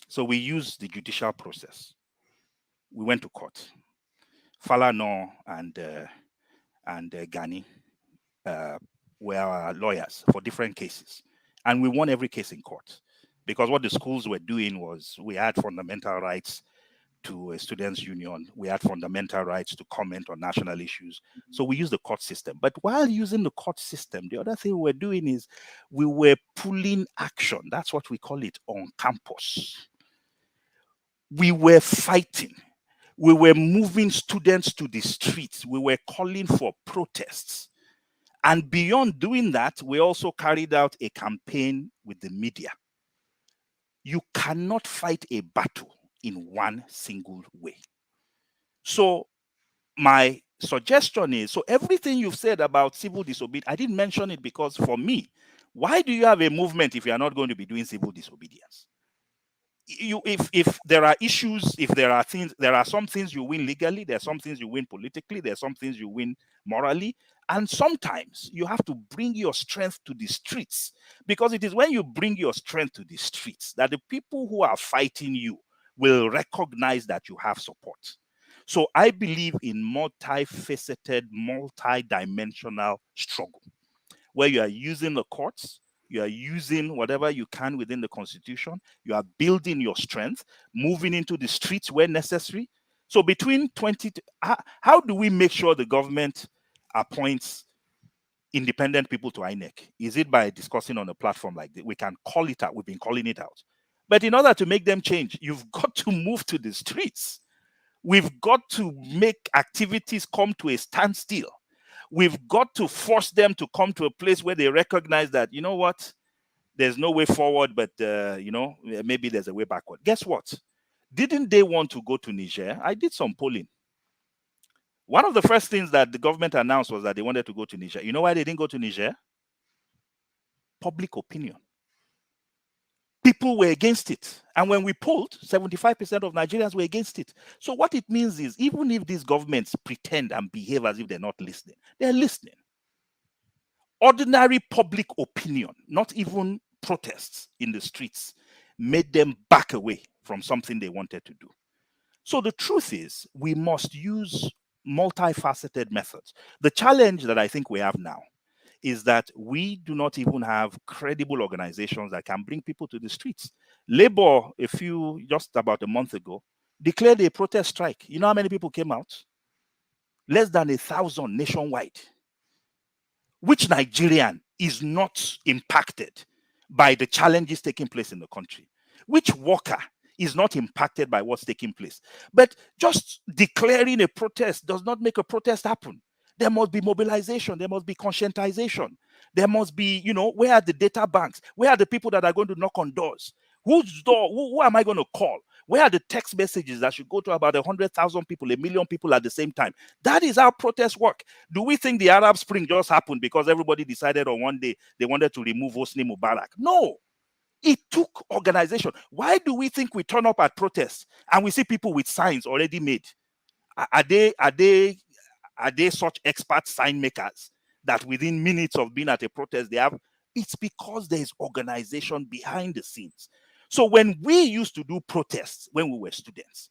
So we used the judicial process. We went to court. Falana and Gani were our lawyers for different cases. And we won every case in court. Because what the schools were doing was we had fundamental rights to a students' union. We had fundamental rights to comment on national issues. So we used the court system. But while using the court system, the other thing we were doing is we were pulling action. That's what we call it on campus. We were fighting. We were moving students to the streets. We were calling for protests. And beyond doing that, we also carried out a campaign with the media. You cannot fight a battle in one single way. So my suggestion is, so everything you've said about civil disobedience, I didn't mention it because for me, why do you have a movement if you are not going to be doing civil disobedience? If there are issues, if there are things, there are some things you win legally, there are some things you win politically, there are some things you win morally, and sometimes you have to bring your strength to the streets, because it is when you bring your strength to the streets that the people who are fighting you will recognize that you have support. So I believe in multifaceted, multi-dimensional struggle, where you are using the courts, you are using whatever you can within the constitution, you are building your strength, moving into the streets where necessary. So between how do we make sure the government appoints independent people to INEC? Is it by discussing on a platform like this? We can call it out. We've been calling it out. But in order to make them change, you've got to move to the streets. We've got to make activities come to a standstill. We've got to force them to come to a place where they recognize that, you know what, there's no way forward, but, maybe there's a way backward. Guess what? Didn't they want to go to Niger? I did some polling. One of the first things that the government announced was that they wanted to go to Niger. You know why they didn't go to Niger? Public opinion. People were against it. And when we polled, 75% of Nigerians were against it. So what it means is, even if these governments pretend and behave as if they're not listening, they're listening. Ordinary public opinion, not even protests in the streets, made them back away from something they wanted to do. So the truth is, we must use multifaceted methods. The challenge that I think we have now is that we do not even have credible organizations that can bring people to the streets. Labour, just about a month ago, declared a protest strike. You know how many people came out? Less than 1,000 nationwide. Which Nigerian is not impacted by the challenges taking place in the country? Which worker is not impacted by what's taking place? But just declaring a protest does not make a protest happen. There must be mobilization. There must be conscientization. There must be, where are the data banks? Where are the people that are going to knock on doors? Whose door? Who am I going to call? Where are the text messages that should go to about 100,000 people, 1 million people at the same time? That is how protests work. Do we think the Arab Spring just happened because everybody decided on one day they wanted to remove Hosni Mubarak? No. It took organization. Why do we think we turn up at protests and we see people with signs already made? Are they such expert sign makers that within minutes of being at a protest they have? It's because there is organization behind the scenes. So when we used to do protests when we were students,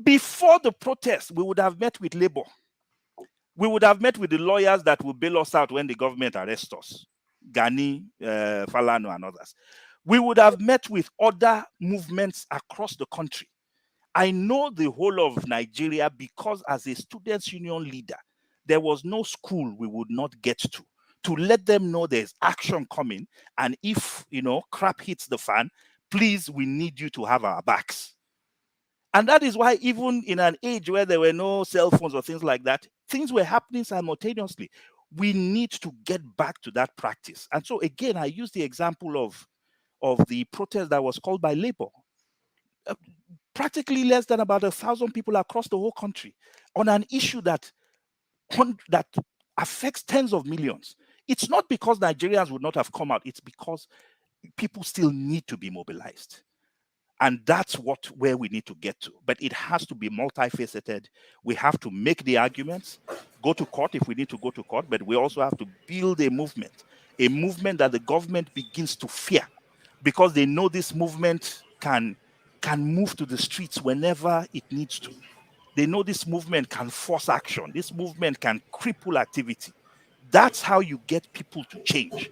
before the protest, we would have met with labor. We would have met with the lawyers that will bail us out when the government arrests us. Gani, Falana, and others. We would have met with other movements across the country. I know the whole of Nigeria because as a students' union leader, there was no school we would not get to let them know there's action coming. And if, crap hits the fan, please, we need you to have our backs. And that is why even in an age where there were no cell phones or things like that, things were happening simultaneously. We need to get back to that practice. And so again, I use the example of the protest that was called by Labour. Practically less than about 1,000 people across the whole country on an issue that affects tens of millions. It's not because Nigerians would not have come out, it's because people still need to be mobilized. And that's where we need to get to. But it has to be multifaceted. We have to make the arguments, go to court if we need to go to court, but we also have to build a movement that the government begins to fear, because they know this movement can move to the streets whenever it needs to. They know this movement can force action. This movement can cripple activity. That's how you get people to change.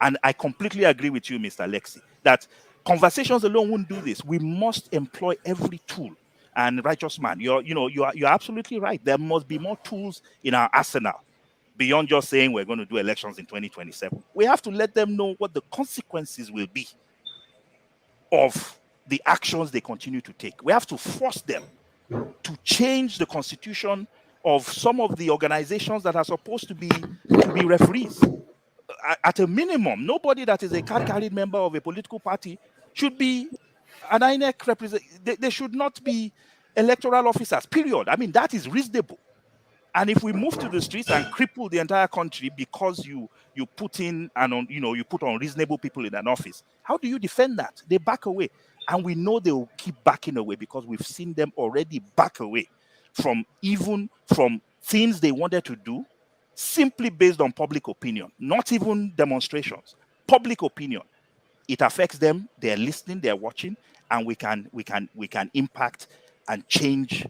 And I completely agree with you, Mr. Lexi, that conversations alone won't do this. We must employ every tool. And righteous man, you're absolutely right. There must be more tools in our arsenal beyond just saying we're going to do elections in 2027. We have to let them know what the consequences will be of the actions they continue to take. We have to force them to change the constitution of some of the organizations that are supposed to be referees. At a minimum, nobody that is a card-carried member of a political party should be an INEC representative. They should not be electoral officers, period. I mean, that is reasonable. And if we move to the streets and cripple the entire country because you put in you put unreasonable people in an office, how do you defend that? They back away. And we know they will keep backing away because we've seen them already back away from things they wanted to do simply based on public opinion, not even demonstrations, public opinion. It affects them. They're listening, they're watching, and we can impact and change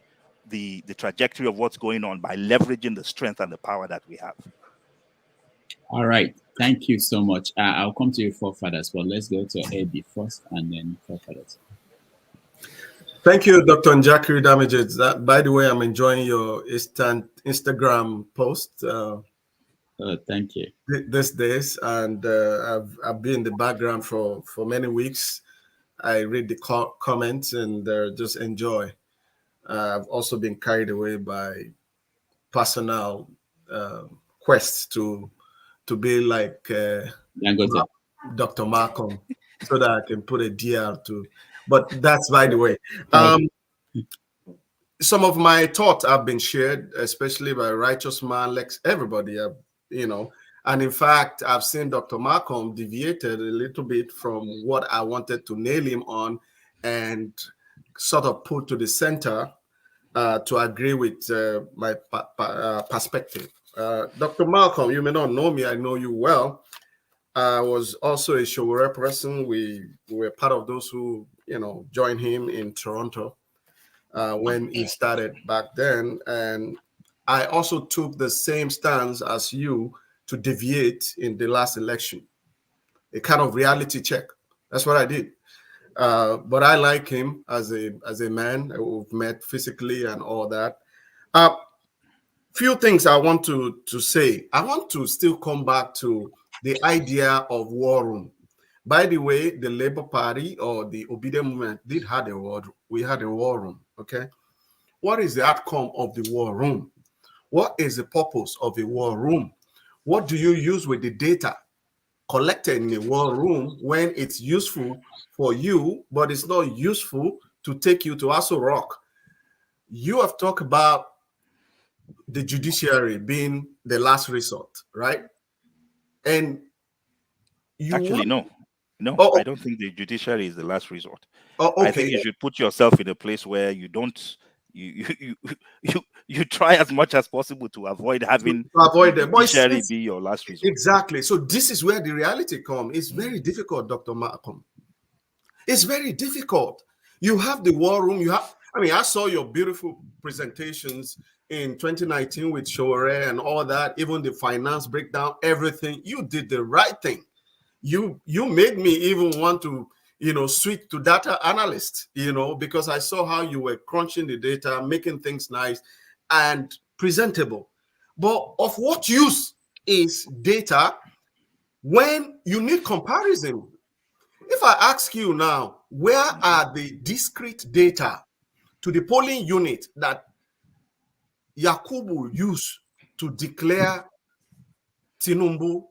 the trajectory of what's going on by leveraging the strength and the power that we have. All right. Thank you so much. I'll come to you, forefathers, but let's go to Eddie first and then forefathers. Thank you, Dr. Njakiri Damages. By the way, I'm enjoying your Instagram post. Thank you. These days, and I've been in the background for many weeks. I read the comments and just enjoy. I've also been carried away by personal quests to be like Dr. Malcolm, so that I can put a DR to. But that's by the way. Some of my thoughts have been shared, especially by Righteous Man, Lex, everybody, and in fact, I've seen Dr. Malcolm deviated a little bit from what I wanted to nail him on and sort of put to the center to agree with my perspective. Dr. Malcolm, you may not know me, I know you well. I was also a Showore person. We were part of those who, joined him in Toronto when he started back then. And I also took the same stance as you to deviate in the last election, a kind of reality check. That's what I did. But I like him as a man. We've met physically and all that. Few things I want to say. I want to still come back to the idea of war room. By the way, the Labour Party or the Obedient Movement did have a war room. We had a war room, okay? What is the outcome of the war room? What is the purpose of a war room? What do you use with the data collected in a war room when it's useful for you, but it's not useful to take you to Aso Rock? You have talked about the judiciary being the last resort, right? And I don't think the judiciary is the last resort. I think you should put yourself in a place where you don't you try as much as possible to avoid having the judiciary be your last resort. Exactly. So this is where the reality comes. It's very difficult, Dr. Malcolm. It's very difficult. You have the war room. I saw your beautiful presentations in 2019 with Showore and all that, even the finance breakdown, everything. You did the right thing. You made me even want to, switch to data analyst, because I saw how you were crunching the data, making things nice and presentable. But of what use is data when you need comparison? If I ask you now, where are the discrete data to the polling unit that Yakubu used to declare Tinubu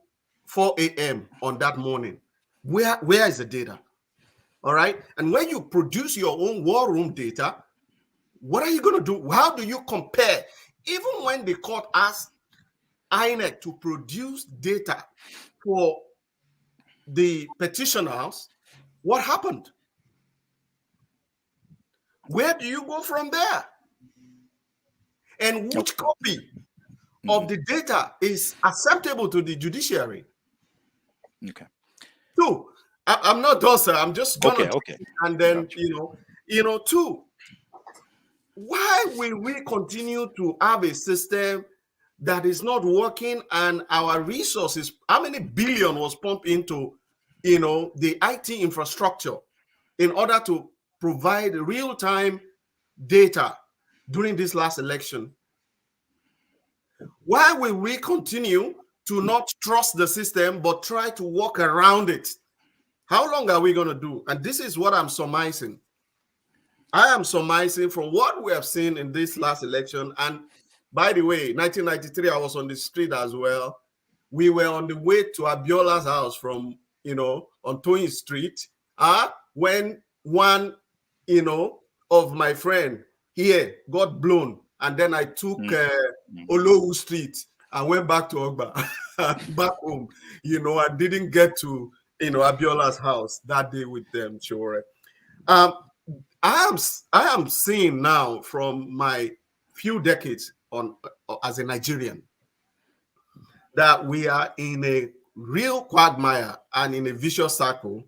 4 a.m. on that morning. Where is the data? All right. And when you produce your own war room data, what are you going to do? How do you compare? Even when the court asked INEC to produce data for the petitioners, what happened? Where do you go from there? And which copy of the data is acceptable to the judiciary? Okay. Two, I'm not done, sir. I'm just gonna okay. And then two, why will we continue to have a system that is not working and our resources, how many billion was pumped into the IT infrastructure in order to provide real-time data during this last election? Why will we continue to not trust the system but try to walk around it? How long are we going to do? And this is what I'm surmising. I am surmising from what we have seen in this last election. And by the way, 1993, I was on the street as well. We were on the way to Abiola's house from, on Tony Street, when one, of my friend here got blown. And then I took Olowu Street and went back to Ogba, back home. I didn't get to, Abiola's house that day with them, sure. I am seeing now from my few decades as a Nigerian that we are in a real quagmire and in a vicious circle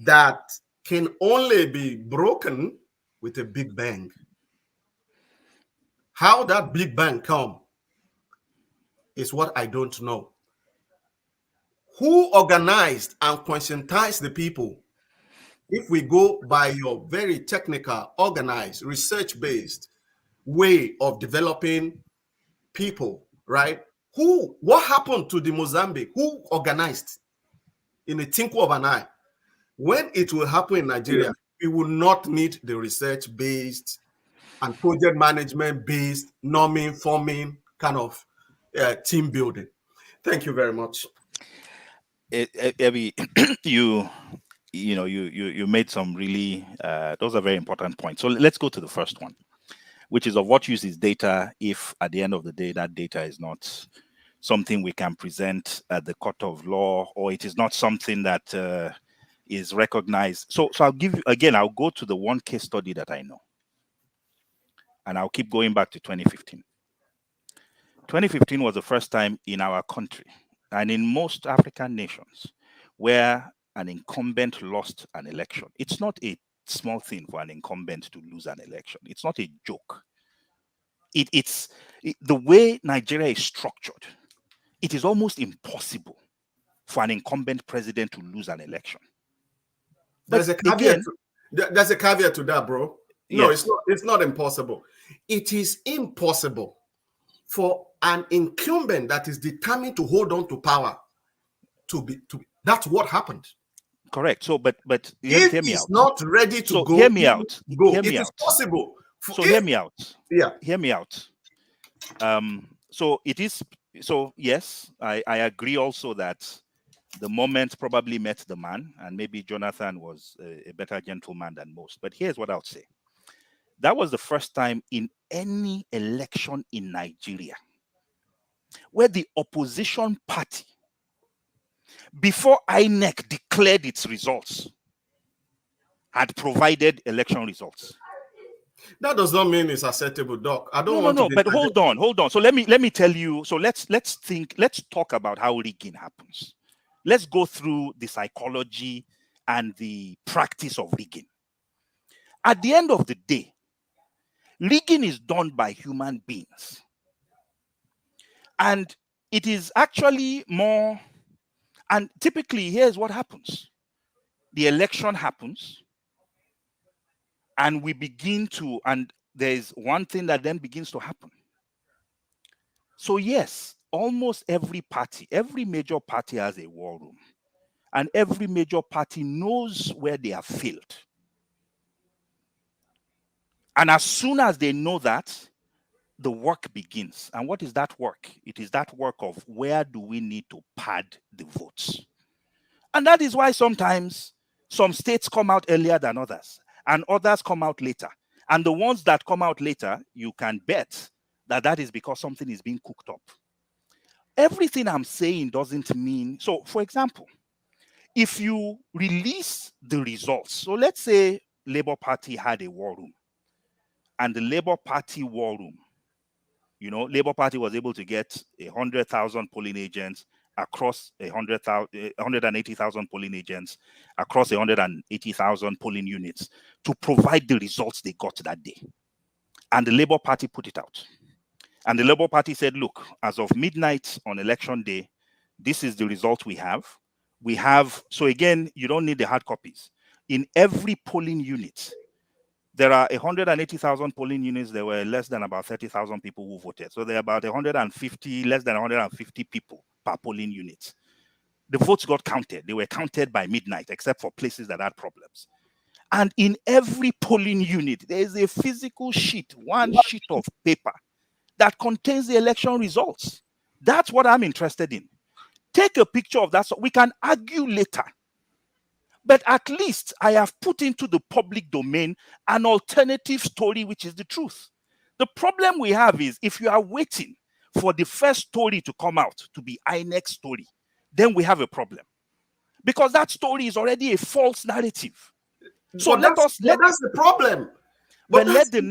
that can only be broken with a big bang. How that big bang come is what I don't know. Who organized and conscientized the people? If we go by your very technical, organized, research-based way of developing people, right? What happened to the Mozambique? Who organized in a twinkle of an eye? When it will happen in Nigeria, we will not need the research-based and project management-based norming, forming kind of team building. Thank you very much. Evie, you made some really those are very important points. So let's go to the first one, which is of what use is data if at the end of the day that data is not something we can present at the court of law, or it is not something that is recognized. So I'll give you again, I'll go to the one case study that I know, and I'll keep going back to 2015. 2015 was the first time in our country and in most African nations where an incumbent lost an election. It's not a small thing for an incumbent to lose an election. It's not a joke. It's the way Nigeria is structured. It is almost impossible for an incumbent president to lose an election. There's a caveat. There's a caveat to that, bro. No, yes. It's not impossible. It is impossible for an incumbent that is determined to hold on to power to be. That's what happened. Correct. So, but if hear me he's out. not ready to go, hear me out. Go. Hear me it out. is possible. Hear me out. Yeah. Hear me out. So it is. So yes, I agree also that the moment probably met the man, and maybe Jonathan was a better gentleman than most. But here's what I would say. That was the first time in any election in Nigeria where the opposition party, before INEC declared its results, had provided election results. That does not mean it's acceptable, Doc. I don't No. But hold on. So let me tell you. So let's talk about how rigging happens. Let's go through the psychology and the practice of rigging. At the end of the day, rigging is done by human beings. And it is actually more, and typically here's what happens. The election happens, and we begin to, and there's one thing that then begins to happen. So yes, almost every party, every major party has a war room. And every major party knows where they have failed. And as soon as they know that, the work begins. And what is that work? It is that work of where do we need to pad the votes? And that is why sometimes some states come out earlier than others, and others come out later. And the ones that come out later, you can bet that that is because something is being cooked up. Everything I'm saying doesn't mean, so for example, if you release the results, so let's say Labour Party had a war room, and the Labour Party war room, you know, Labour Party was able to get 100,000 polling agents across 180,000 polling agents across 180,000 polling units to provide the results they got that day. And the Labour Party put it out. And the Labour Party said, look, as of midnight on election day, this is the result we have. We have, so again, you don't need the hard copies. In every polling unit, there are 180,000 polling units. There were less than about 30,000 people who voted. So there are about 150, less than 150 people per polling unit. The votes got counted. They were counted by midnight, except for places that had problems. And in every polling unit, there is a physical sheet, one sheet of paper that contains the election results. That's what I'm interested in. Take a picture of that. So we can argue later. But at least I have put into the public domain an alternative story, which is the truth. The problem we have is if you are waiting for the first story to come out to be INEC's story, then we have a problem. Because that story is already a false narrative. So let that's the problem. But let the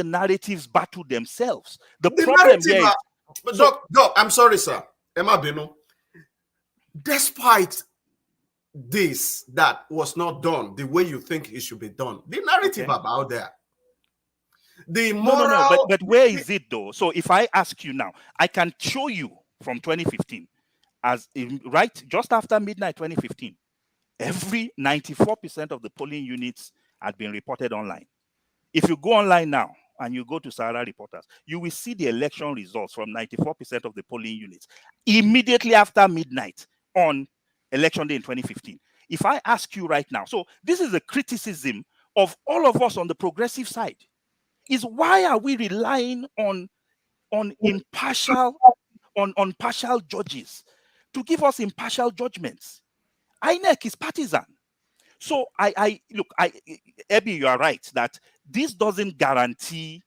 narratives battle themselves. The problem here is, Doc, I'm sorry, sir. Emma Beno. Despite this that was not done the way you think it should be done, the narrative about there. The moral. No, but where is it though? So if I ask you now, I can show you from 2015, as in, right just after midnight 2015, every 94% of the polling units had been reported online. If you go online now and you go to Sahara Reporters, you will see the election results from 94% of the polling units immediately after midnight on election day in 2015. If I ask you right now, so this is a criticism of all of us on the progressive side, is why are we relying on partial judges to give us impartial judgments? INEC is partisan. So Ebi, you are right that this doesn't guarantee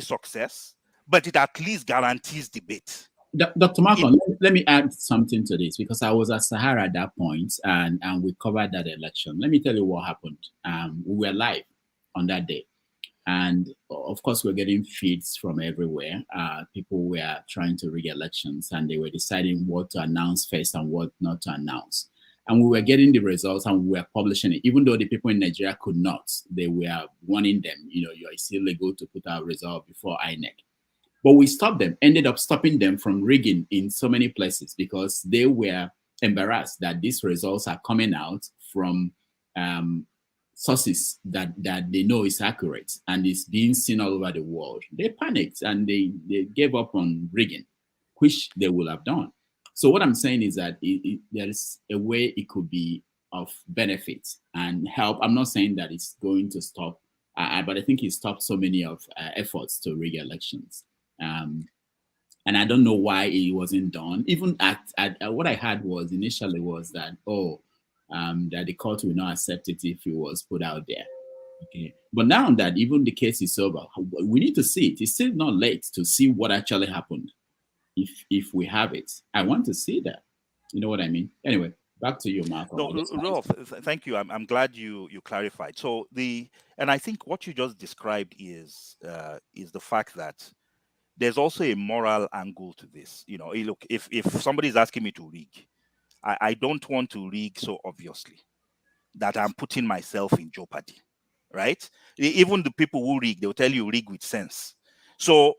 success, but it at least guarantees debate. Dr. Malcolm, let me add something to this, because I was at Sahara at that point and we covered that election. Let me tell you what happened. We were live on that day. And of course, we're getting feeds from everywhere. People were trying to rig elections and they were deciding what to announce first and what not to announce. And we were getting the results and we were publishing it, even though the people in Nigeria could not. They were warning them, you know, you're still illegal to put out result before INEC. But we stopped them, ended up stopping them from rigging in so many places because they were embarrassed that these results are coming out from sources that they know is accurate and is being seen all over the world. They panicked and they gave up on rigging, which they will have done. So what I'm saying is that there is a way it could be of benefit and help. I'm not saying that it's going to stop, but I think it stopped so many of efforts to rig elections. And I don't know why it wasn't done. Even at what I had was initially was that, that the court will not accept it if it was put out there. Okay. But now that even the case is over, we need to see it. It's still not late to see what actually happened. If we have it, I want to see that. You know what I mean? Anyway, back to you, Malcolm. No, Rolf, thank you. I'm glad you clarified. So and I think what you just described is the fact that there's also a moral angle to this. You know, look, if somebody is asking me to rig, I don't want to rig so obviously that I'm putting myself in jeopardy, right? Even the people who rig, they'll tell you rig with sense. So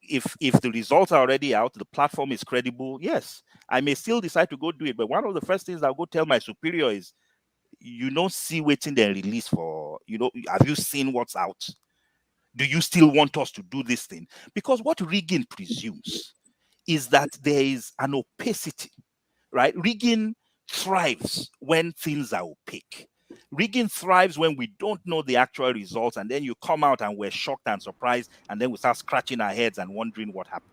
if the results are already out, the platform is credible, yes, I may still decide to go do it. But one of the first things I'll go tell my superior is, you don't see waiting their release for, have you seen what's out? Do you still want us to do this thing? Because what rigging presumes is that there is an opacity, right? Rigging thrives when things are opaque. Rigging thrives when we don't know the actual results, and then you come out and we're shocked and surprised, and then we start scratching our heads and wondering what happened.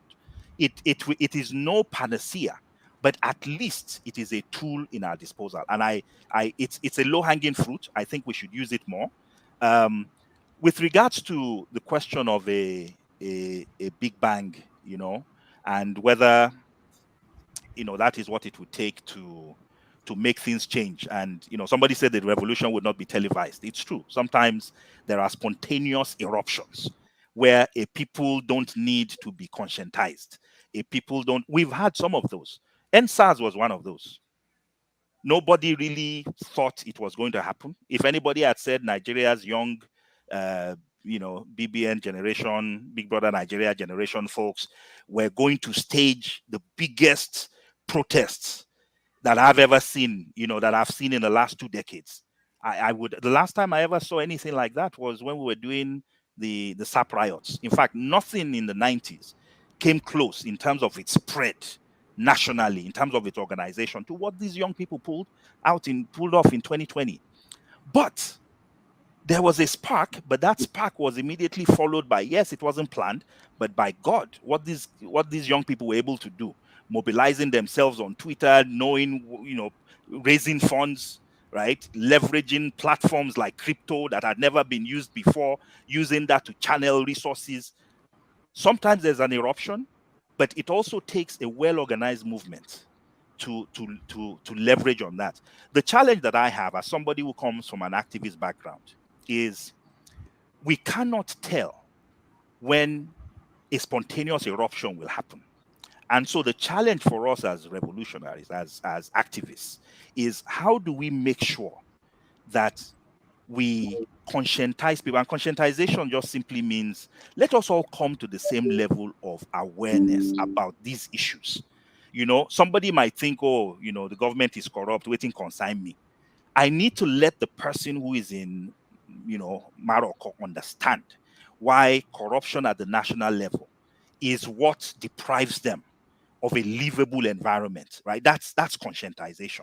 It is no panacea, but at least it is a tool in our disposal. And it's a low-hanging fruit. I think we should use it more. With regards to the question of a big bang, and whether that is what it would take to make things change. And somebody said the revolution would not be televised. It's true. Sometimes there are spontaneous eruptions where a people don't need to be conscientized. We've had some of those. NSAS was one of those. Nobody really thought it was going to happen. If anybody had said Nigeria's young BBN generation, Big Brother Nigeria generation folks were going to stage the biggest protests that I've ever seen, that I've seen in the last 2 decades. The last time I ever saw anything like that was when we were doing the SAP riots. In fact, nothing in the 90s came close in terms of its spread nationally, in terms of its organization, to what these young people pulled off in 2020. But there was a spark, but that spark was immediately followed by, yes, it wasn't planned, but by God, what these young people were able to do, mobilizing themselves on Twitter, raising funds, right? Leveraging platforms like crypto that had never been used before, using that to channel resources. Sometimes there's an eruption, but it also takes a well-organized movement to leverage on that. The challenge that I have as somebody who comes from an activist background is we cannot tell when a spontaneous eruption will happen. And so the challenge for us as revolutionaries, as activists, is how do we make sure that we conscientize people? And conscientization just simply means let us all come to the same level of awareness about these issues. Somebody might think, the government is corrupt, waiting consign me. I need to let the person who is in, Morocco understand why corruption at the national level is what deprives them of a livable environment, right? That's conscientization.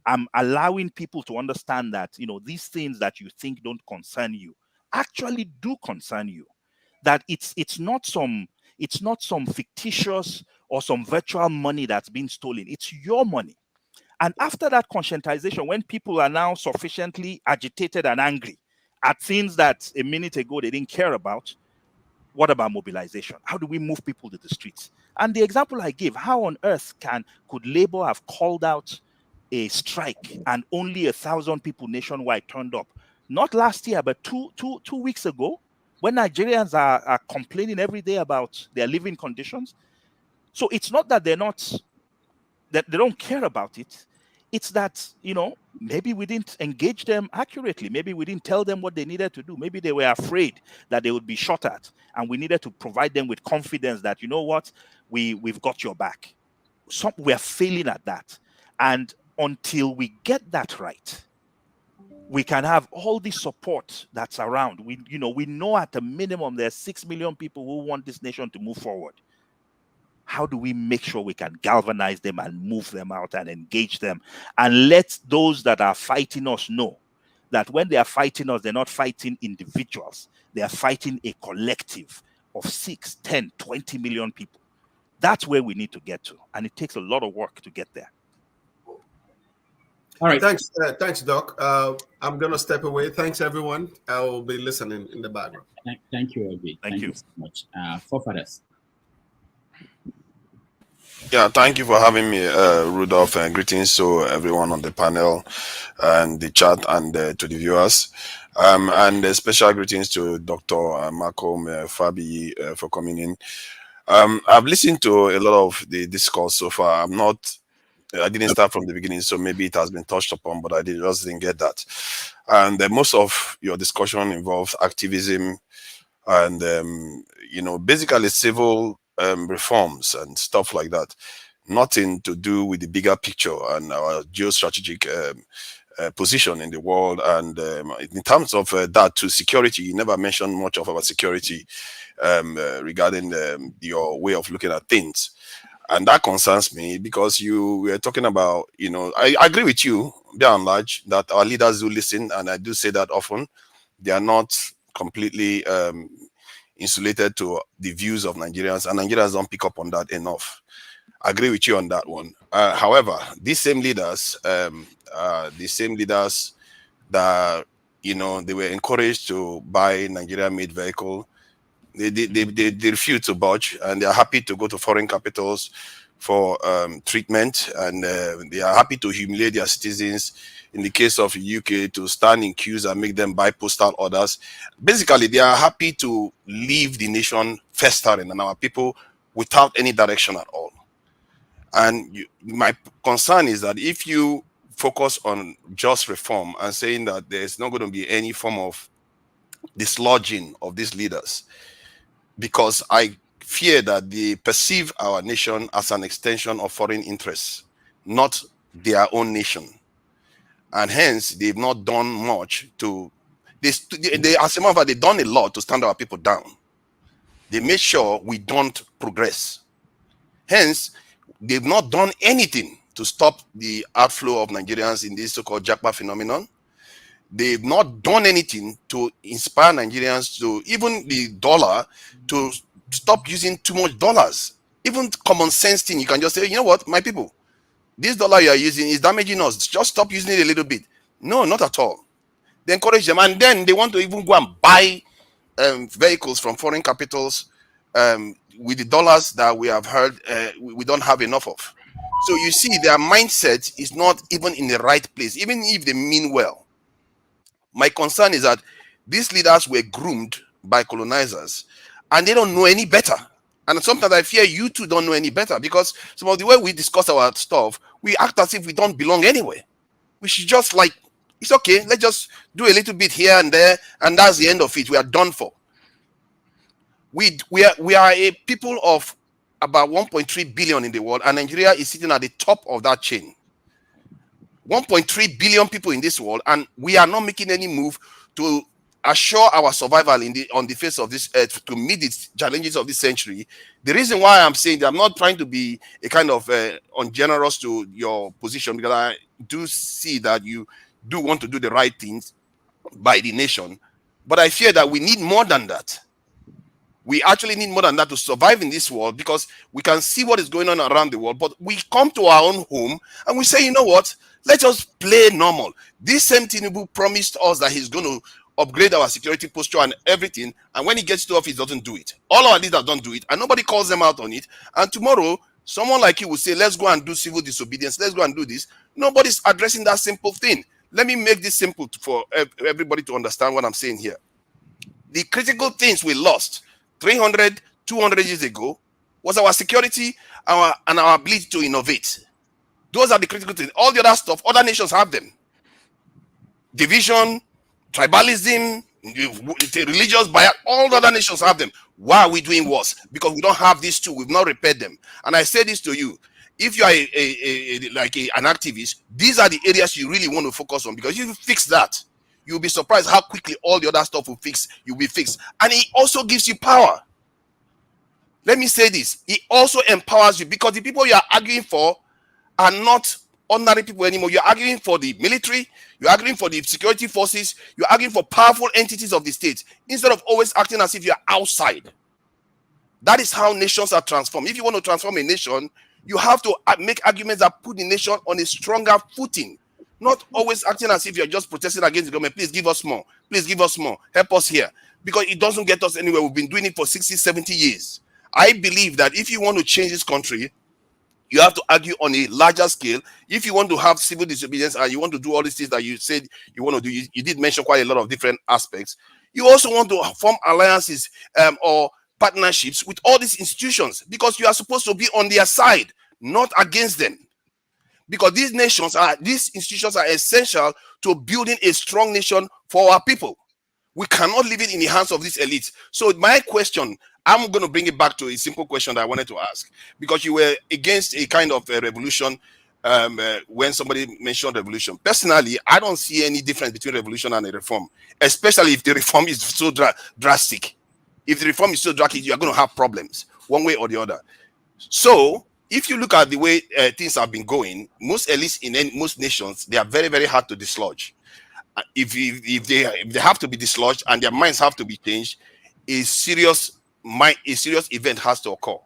I'm allowing people to understand that, these things that you think don't concern you actually do concern you. That it's not some fictitious or some virtual money that's been stolen. It's your money. And after that conscientization, when people are now sufficiently agitated and angry at things that a minute ago they didn't care about, what about mobilization? How do we move people to the streets? And the example I gave, how on earth could Labour have called out a strike and only 1,000 people nationwide turned up? Not last year, but two weeks ago, when Nigerians are complaining every day about their living conditions. So it's not that that they don't care about it. It's that, maybe we didn't engage them accurately. Maybe we didn't tell them what they needed to do. Maybe they were afraid that they would be shot at, and we needed to provide them with confidence that, we've got your back. We're failing at that. And until we get that right, we can have all the support that's around. We know at a minimum there's 6 million people who want this nation to move forward. How do we make sure we can galvanize them and move them out and engage them and let those that are fighting us know that when they are fighting us, they're not fighting individuals. They are fighting a collective of 6, 10, 20 million people. That's where we need to get to. And it takes a lot of work to get there. All right. Thanks, Doc. I'm going to step away. Thanks, everyone. I will be listening in the background. Thank you, Obi. Thank you so much. Forefathers. Yeah, thank you for having me, Rudolph, and greetings to everyone on the panel and the chat and to the viewers. And special greetings to Dr. Malcolm Fabiyi for coming in. I've listened to a lot of the discourse so far. I didn't start from the beginning, so maybe it has been touched upon, but I just didn't get that. And most of your discussion involves activism and, basically civil reforms and stuff like that. Nothing to do with the bigger picture and our geostrategic position in the world. And in terms of that to security, you never mentioned much of our security regarding your way of looking at things. And that concerns me because you were talking about, I agree with you, by and large, that our leaders do listen, and I do say that often. They are not completely insulated to the views of Nigerians, and Nigerians don't pick up on that enough. I agree with you on that one. However, these same leaders, that, they were encouraged to buy Nigeria-made vehicle. They refuse to budge, and they are happy to go to foreign capitals for treatment, and they are happy to humiliate their citizens. In the case of UK, to stand in queues and make them buy postal orders. Basically, they are happy to leave the nation festering and our people without any direction at all. And my concern is that if you focus on just reform and saying that there's not going to be any form of dislodging of these leaders, because I fear that they perceive our nation as an extension of foreign interests, not their own nation. And hence, they've not done much to, as a matter of fact, they've done a lot to stand our people down. They made sure we don't progress. Hence, they've not done anything to stop the outflow of Nigerians in this so-called Japa phenomenon. They've not done anything to inspire Nigerians to, even the dollar, to stop using too much dollars. Even common sense thing, you can just say, you know what, my people, this dollar you are using is damaging us. Just stop using it a little bit. No, not at all. They encourage them, and then they want to even go and buy vehicles from foreign capitals with the dollars that we have heard we don't have enough of. So you see, their mindset is not even in the right place, even if they mean well. My concern is that these leaders were groomed by colonizers, and they don't know any better. And sometimes I fear you two don't know any better, because some of the way we discuss our stuff, we act as if we don't belong anywhere. We should just like, it's okay, let's just do a little bit here and there, and that's the end of it. We are done for. We are a people of about 1.3 billion in the world, and Nigeria is sitting at the top of that chain. 1.3 billion people in this world, and we are not making any move to assure our survival on the face of this earth to meet the challenges of this century. The reason why I'm saying that, I'm not trying to be a kind of ungenerous to your position, because I do see that you do want to do the right things by the nation, but I fear that we need more than that. We actually need more than that to survive in this world, because we can see what is going on around the world, but we come to our own home and we say, you know what, let's just play normal. This same Tinubu promised us that he's going to upgrade our security posture and everything, and when he gets to office, doesn't do it. All our leaders don't do it, and nobody calls them out on it. And tomorrow, someone like you will say, let's go and do civil disobedience, let's go and do this. Nobody's addressing that simple thing. Let me make this simple for everybody to understand what I'm saying here. The critical things we lost 300, 200 years ago was our security and our ability to innovate. Those are the critical things. All the other stuff, other nations have them. Division, tribalism, religious bias, all the other nations have them. Why are we doing worse? Because we don't have these two. We've not repaired them. And I say this to you. If you are an activist, these are the areas you really want to focus on, because if you fix that, you'll be surprised how quickly all the other stuff will be fixed. And it also gives you power. Let me say this. It also empowers you, because the people you are arguing for are not ordinary people anymore. You're arguing for the military, you're arguing for the security forces, you're arguing for powerful entities of the state, instead of always acting as if you're outside. That is how nations are transformed. If you want to transform a nation, you have to make arguments that put the nation on a stronger footing, not always acting as if you're just protesting against the government. Please give us more. Please give us more. Help us here. Because it doesn't get us anywhere. We've been doing it for 60, 70 years. I believe that if you want to change this country, you have to argue on a larger scale. If you want to have civil disobedience and you want to do all these things that you said you want to do, you did mention quite a lot of different aspects. You also want to form alliances or partnerships with all these institutions, because you are supposed to be on their side, not against them. Because these institutions are essential to building a strong nation for our people. We cannot leave it in the hands of these elites. So my question, I'm going to bring it back to a simple question that I wanted to ask, because you were against a kind of a revolution when somebody mentioned revolution. Personally, I don't see any difference between revolution and a reform, especially if the reform is so drastic. If the reform is so drastic, you are going to have problems one way or the other. So if you look at the way things have been going, most elites in most nations, they are very, very hard to dislodge. If they have to be dislodged and their minds have to be changed, a serious event has to occur.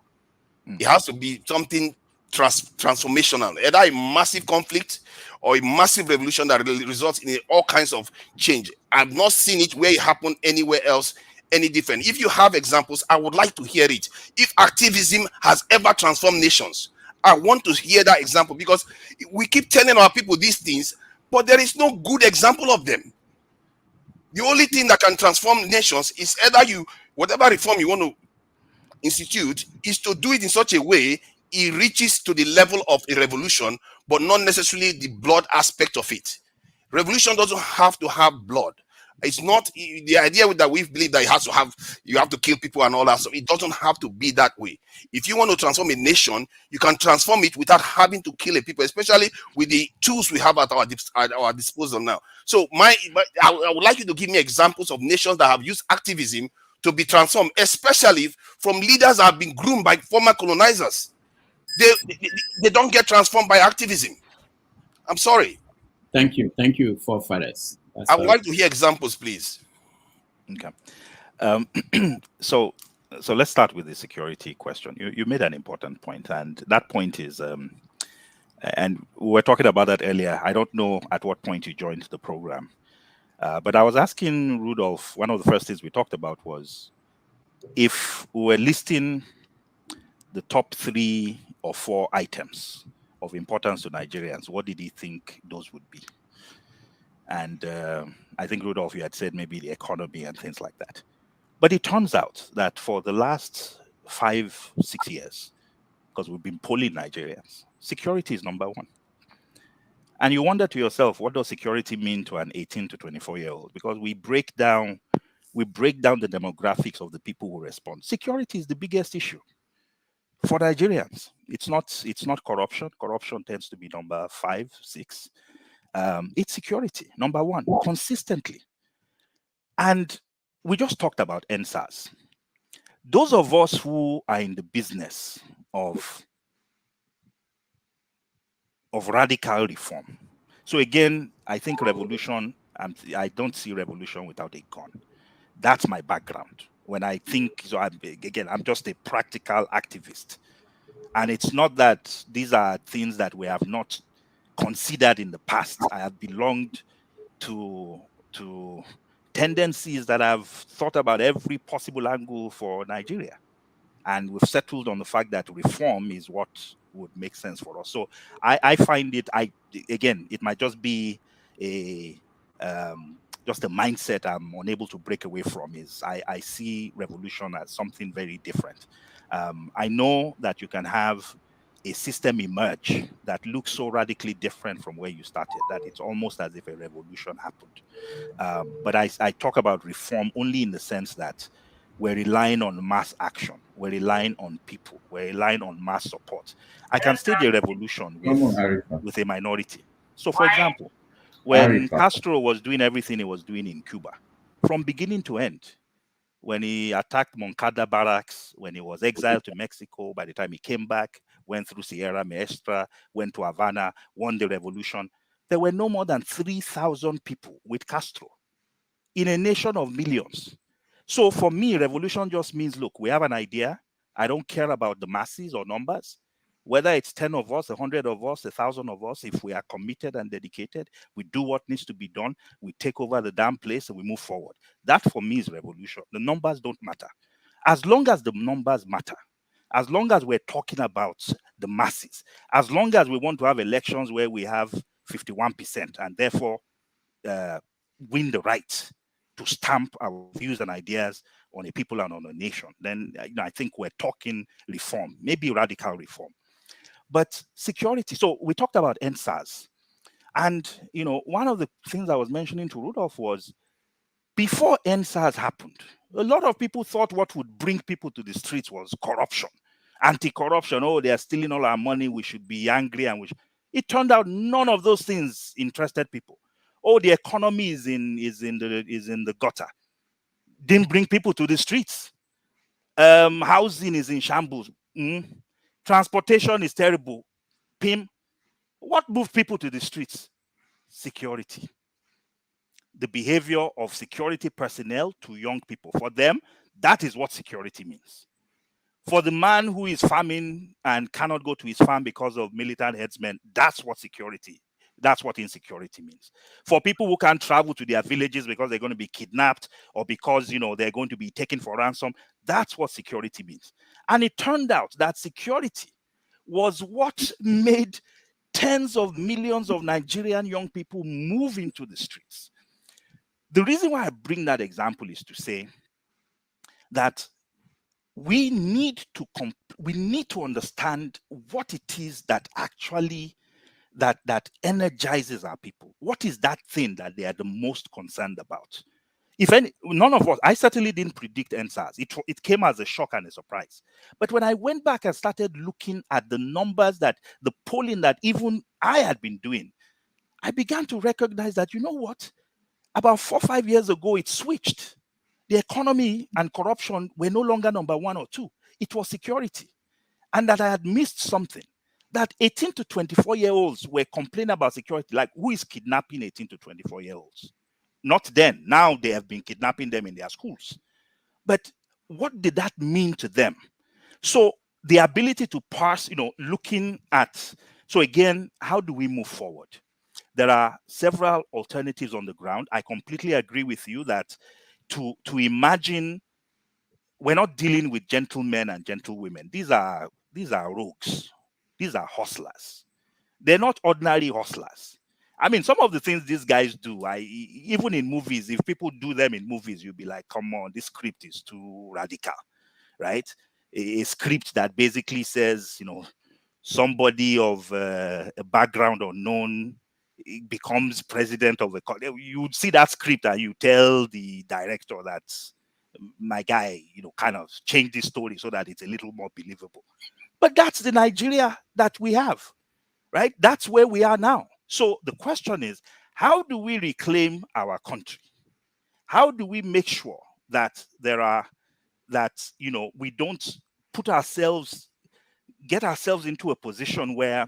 It has to be something transformational, either a massive conflict or a massive revolution that results in all kinds of change. I've not seen it where it happened anywhere else any different. If you have examples, I would like to hear it. If activism has ever transformed nations, I want to hear that example, because we keep telling our people these things, but there is no good example of them. The only thing that can transform nations is either whatever reform you want to institute, is to do it in such a way it reaches to the level of a revolution, but not necessarily the blood aspect of it. Revolution doesn't have to have blood. It's not the idea that we believe that you have to kill people and all that. So it doesn't have to be that way. If you want to transform a nation, you can transform it without having to kill a people, especially with the tools we have at our disposal now. So I would like you to give me examples of nations that have used activism to be transformed, especially from leaders that have been groomed by former colonizers. They don't get transformed by activism. I'm sorry. Thank you, forefathers. I would like to hear examples, please. Okay. So let's start with the security question. You made an important point, and that point is, and we were talking about that earlier. I don't know at what point you joined the program, but I was asking Rudolph, one of the first things we talked about was, if we were listing the top 3 or 4 items of importance to Nigerians, what did he think those would be? And I think, Rudolph, you had said maybe the economy and things like that. But it turns out that for the last 5-6 years, because we've been polling Nigerians, security is number 1. And you wonder to yourself, what does security mean to an 18 to 24-year-old? Because we break down the demographics of the people who respond. Security is the biggest issue for Nigerians. It's not corruption. Corruption tends to be number 5, 6. It's security, number 1, consistently. And we just talked about NSAS. Those of us who are in the business of radical reform. So again, I think revolution, I don't see revolution without a gun. That's my background. When I think, so I'm just a practical activist. And it's not that these are things that we have not considered in the past. I have belonged to tendencies that have thought about every possible angle for Nigeria. And we've settled on the fact that reform is what would make sense for us. So I find it, again, it might just be just a mindset I'm unable to break away from. Is I see revolution as something very different. I know that you can have a system emerge that looks so radically different from where you started that it's almost as if a revolution happened. But I talk about reform only in the sense that we're relying on mass action. We're relying on people. We're relying on mass support. I can stage a revolution with a minority. So, for example, when Castro was doing everything he was doing in Cuba, from beginning to end, when he attacked Moncada barracks, when he was exiled to Mexico, by the time he came back, went through Sierra Maestra, went to Havana, won the revolution, there were no more than 3,000 people with Castro in a nation of millions. So for me, revolution just means, look, we have an idea. I don't care about the masses or numbers. Whether it's 10 of us, 100 of us, 1,000 of us, if we are committed and dedicated, we do what needs to be done, we take over the damn place and we move forward. That for me is revolution. The numbers don't matter. As long as the numbers matter, as long as we're talking about the masses, as long as we want to have elections where we have 51% and therefore win the right to stamp our views and ideas on a people and on a nation, then I think we're talking reform, maybe radical reform. But security, so we talked about NSAS. And, one of the things I was mentioning to Rudolph was, before NSAS happened, a lot of people thought what would bring people to the streets was corruption, anti-corruption. Oh, they are stealing all our money, we should be angry. It turned out none of those things interested people. Oh, the economy is in the gutter. Didn't bring people to the streets. Housing is in shambles. Transportation is terrible. PIM, what moved people to the streets? Security. The behavior of security personnel to young people. For them, that is what security means. For the man who is farming and cannot go to his farm because of militant headsmen, that's what security, that's what insecurity means. For people who can't travel to their villages because they're going to be kidnapped or because, you know, they're going to be taken for ransom, that's what security means. And it turned out that security was what made tens of millions of Nigerian young people move into the streets. The reason why I bring that example is to say that we need to understand what it is that actually that energizes our people. What is that thing that they are the most concerned about? If any, none of us, I certainly didn't predict NSAS. It came as a shock and a surprise. But when I went back and started looking at the numbers, that the polling that even I had been doing, I began to recognize that, you know what, about 4 or 5 years ago, it switched. The economy and corruption were no longer number 1 or 2. It was security. And that I had missed something. That 18 to 24-year-olds were complaining about security, like who is kidnapping 18 to 24-year-olds? Not then. Now they have been kidnapping them in their schools. But what did that mean to them? So the ability to parse, you know, looking at, so again, how do we move forward? There are several alternatives on the ground. I completely agree with you that to imagine, we're not dealing with gentlemen and gentlewomen. These are rogues. These are hustlers. They're not ordinary hustlers. I mean, some of the things these guys do, even in movies, if people do them in movies, you'll be like, come on, this script is too radical, right? A script that basically says, you know, somebody of a background unknown becomes president of a country. You would see that script and you tell the director that my guy, you know, kind of change the story so that it's a little more believable. But that's the Nigeria that we have, right? That's where we are now. So the question is, how do we reclaim our country? How do we make sure that you know, we don't get ourselves into a position where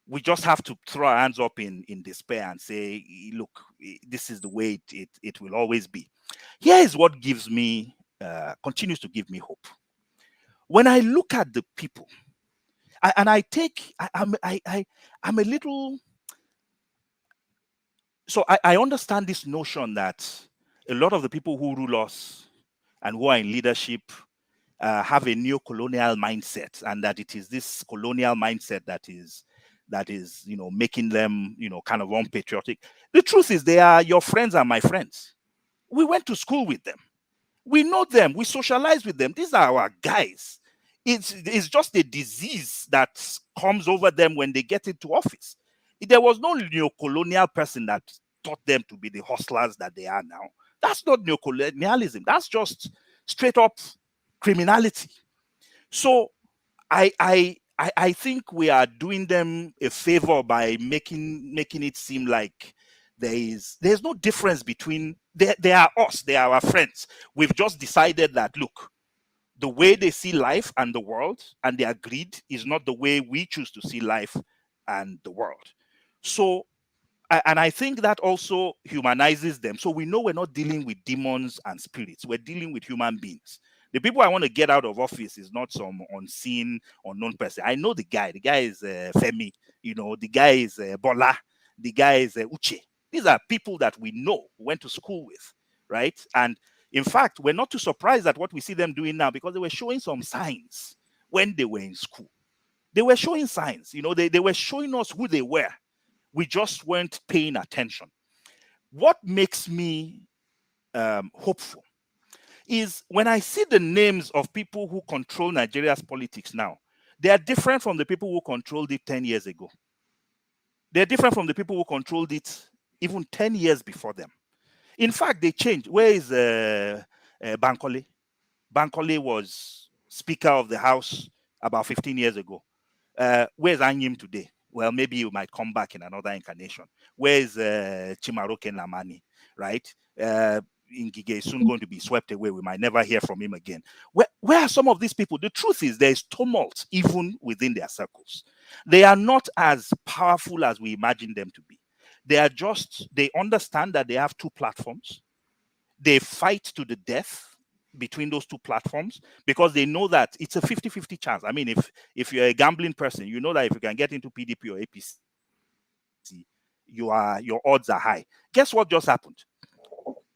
we just have to throw our hands up in despair and say, look, this is the way it will always be. Here is what gives me, continues to give me hope. When I look at the people, I'm a little, so I understand this notion that a lot of the people who rule us and who are in leadership have a neo-colonial mindset, and that it is this colonial mindset that is, you know, making them, you know, kind of unpatriotic. The truth is, they are your friends and my friends. We went to school with them. We know them. We socialize with them. These are our guys. It's just a disease that comes over them when they get into office. There was no neo-colonial person that taught them to be the hustlers that they are now. That's not neo-colonialism. That's just straight up criminality. So I think we are doing them a favor by making it seem like there's no difference between, they are us, they are our friends. We've just decided that, look, the way they see life and the world and their greed is not the way we choose to see life and the world. So, and I think that also humanizes them. So we know we're not dealing with demons and spirits. We're dealing with human beings. The people I want to get out of office is not some unseen, unknown person. I know the guy. The guy is Femi. You know, the guy is Bola. The guy is Uche. These are people that we know, went to school with, right? And in fact, we're not too surprised at what we see them doing now, because they were showing some signs when they were in school. They were showing signs. You know, they were showing us who they were. We just weren't paying attention. What makes me hopeful is when I see the names of people who control Nigeria's politics now. They are different from the people who controlled it 10 years ago. They're different from the people who controlled it even 10 years before them. In fact, they changed. Where is Bankole? Bankole was Speaker of the House about 15 years ago. Where's Anyim today? Well, maybe you might come back in another incarnation. Where's Chimaroke Lamani, right? Ngige is soon going to be swept away. We might never hear from him again. Where are some of these people? The truth is there is tumult even within their circles. They are not as powerful as we imagine them to be. They understand that they have two platforms. They fight to the death between those two platforms because they know that it's a 50-50 chance. I mean, if you're a gambling person, you know that if you can get into PDP or APC, your odds are high. Guess what just happened?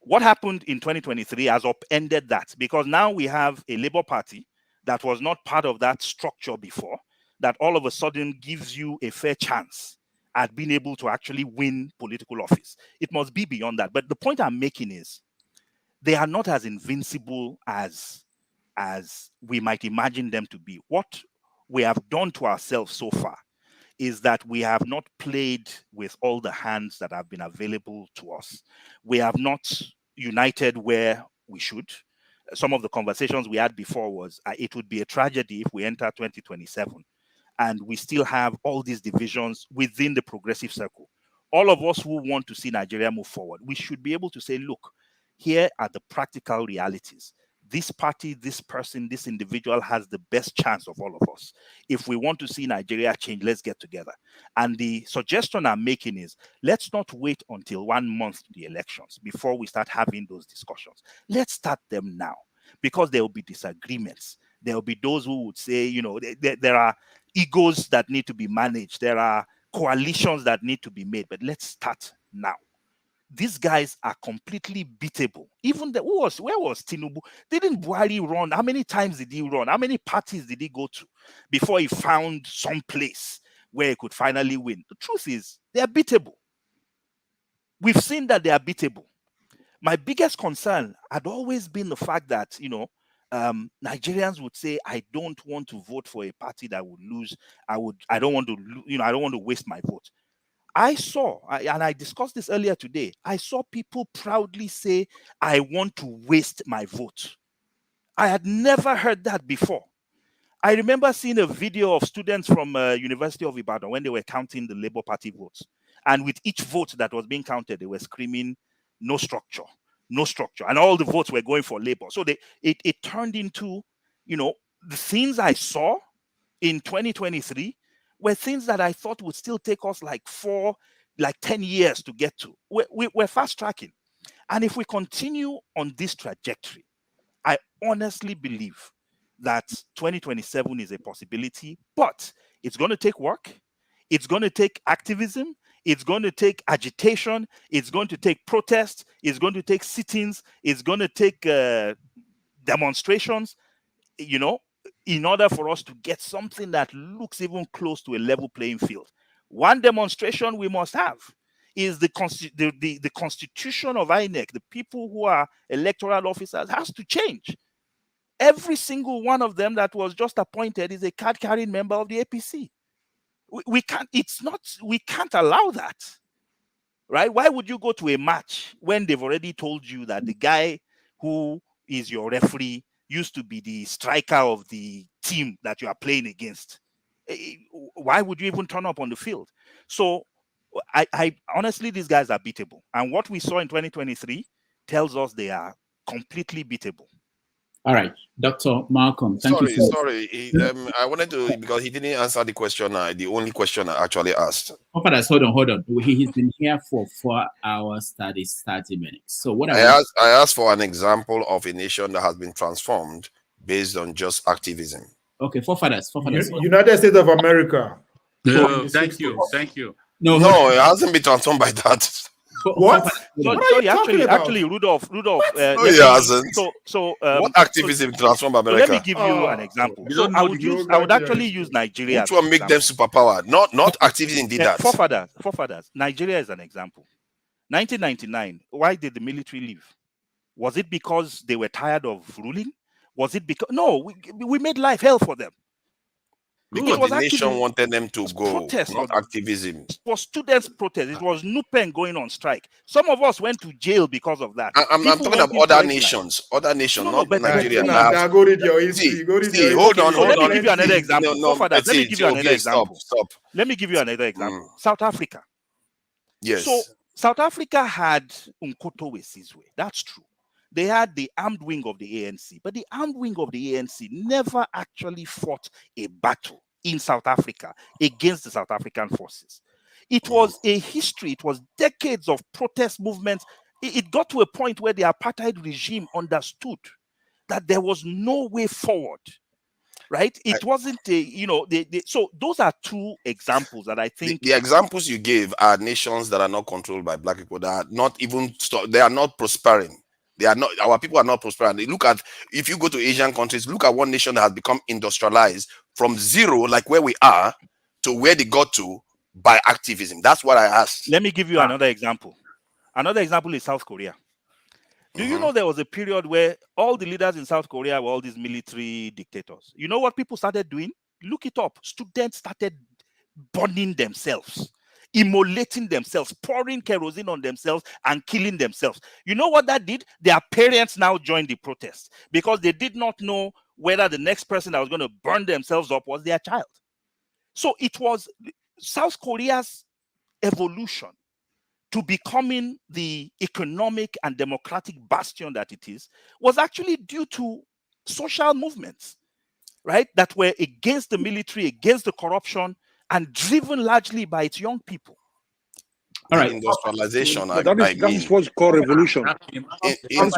What happened in 2023 has upended that, because now we have a Labour Party that was not part of that structure before, that all of a sudden gives you a fair chance at being able to actually win political office. It must be beyond that. But the point I'm making is they are not as invincible as we might imagine them to be. What we have done to ourselves so far is that we have not played with all the hands that have been available to us. We have not united where we should. Some of the conversations we had before was it would be a tragedy if we enter 2027 and we still have all these divisions within the progressive circle. All of us who want to see Nigeria move forward, we should be able to say, look, here are the practical realities. This party, this person, this individual has the best chance of all of us. If we want to see Nigeria change, let's get together. And the suggestion I'm making is, let's not wait until 1 month to the elections before we start having those discussions. Let's start them now, because there will be disagreements. There will be those who would say, you know, there are egos that need to be managed. There are coalitions that need to be made, but let's start now. These guys are completely beatable. Even where was Tinubu? Didn't Buhari run? How many times did he run? How many parties did he go to before he found some place where he could finally win? The truth is, they are beatable. We've seen that they are beatable. My biggest concern had always been the fact that, you know, Nigerians would say, I don't want to vote for a party that would lose. I don't want to waste my vote. I saw, and I discussed this earlier today, I saw people proudly say, I want to waste my vote. I had never heard that before. I remember seeing a video of students from University of Ibadan when they were counting the Labour Party votes. And with each vote that was being counted, they were screaming, no structure, no structure. And all the votes were going for Labour. So it turned into, you know, the things I saw in 2023 were things that I thought would still take us like 10 years to get to. We're fast tracking. And if we continue on this trajectory, I honestly believe that 2027 is a possibility, but it's going to take work. It's going to take activism. It's going to take agitation. It's going to take protest. It's going to take sit-ins. It's going to take demonstrations, you know, in order for us to get something that looks even close to a level playing field. One demonstration we must have is the constitution of INEC. The people who are electoral officers has to change. Every single one of them that was just appointed is a card-carrying member of the APC. We can't allow that, right? Why would you go to a match when they've already told you that the guy who is your referee used to be the striker of the team that you are playing against? Why would you even turn up on the field? So I honestly, these guys are beatable. And what we saw in 2023 tells us they are completely beatable. All right, Dr. Malcolm, thank you. Sorry. I wanted to, because he didn't answer the question, the only question I actually asked. Hold on. He's been here for 4 hours, 30 minutes. So what I asked for an example of a nation that has been transformed based on just activism. Okay, forefathers. United States of America. No, thank you. No, it hasn't been transformed by that. What? Actually, Rudolph. No, he hasn't. What activism transformed America? So let me give you an example. So I would actually use Nigeria. Which one make them superpower? Not activism did that. Forefathers. Nigeria is an example. 1999. Why did the military leave? Was it because they were tired of ruling? Was it because we made life hell for them? Because the nation wanted them to go, protest, not activism. It was students' protest. It was NUPEN going on strike. Some of us went to jail because of that. I'm talking about other nations, not Nigeria. Go read your history. Hold on. Let me give you another example. Let me give you another example. Stop. Let me give you another example. South Africa. Yes. So South Africa had Umkhonto we Sizwe. That's true. they had the armed wing of the ANC, but the armed wing of the ANC never actually fought a battle in South Africa against the South African forces. It was a history, it was decades of protest movements. It got to a point where the apartheid regime understood that there was no way forward, right? It wasn't a, so those are two examples that I think. The examples you gave are nations that are not controlled by black people, that are not even, they are not prospering. They are not, our people are not prospering. Look at, if you go to Asian countries, look at one nation that has become industrialized from zero, like where we are, to where they got to by activism. That's what I asked. Let me give you another example. Another example is South Korea. Do you know there was a period where all the leaders in South Korea were all these military dictators? You know what people started doing? Look it up. Students started burning themselves, immolating themselves, pouring kerosene on themselves and killing themselves. You know what that did? Their parents now joined the protest because they did not know whether the next person that was going to burn themselves up was their child. So it was South Korea's evolution to becoming the economic and democratic bastion that it is was actually due to social movements, right? That were against the military, against the corruption, and driven largely by its young people. All right. Industrialization, that is what's called revolution. In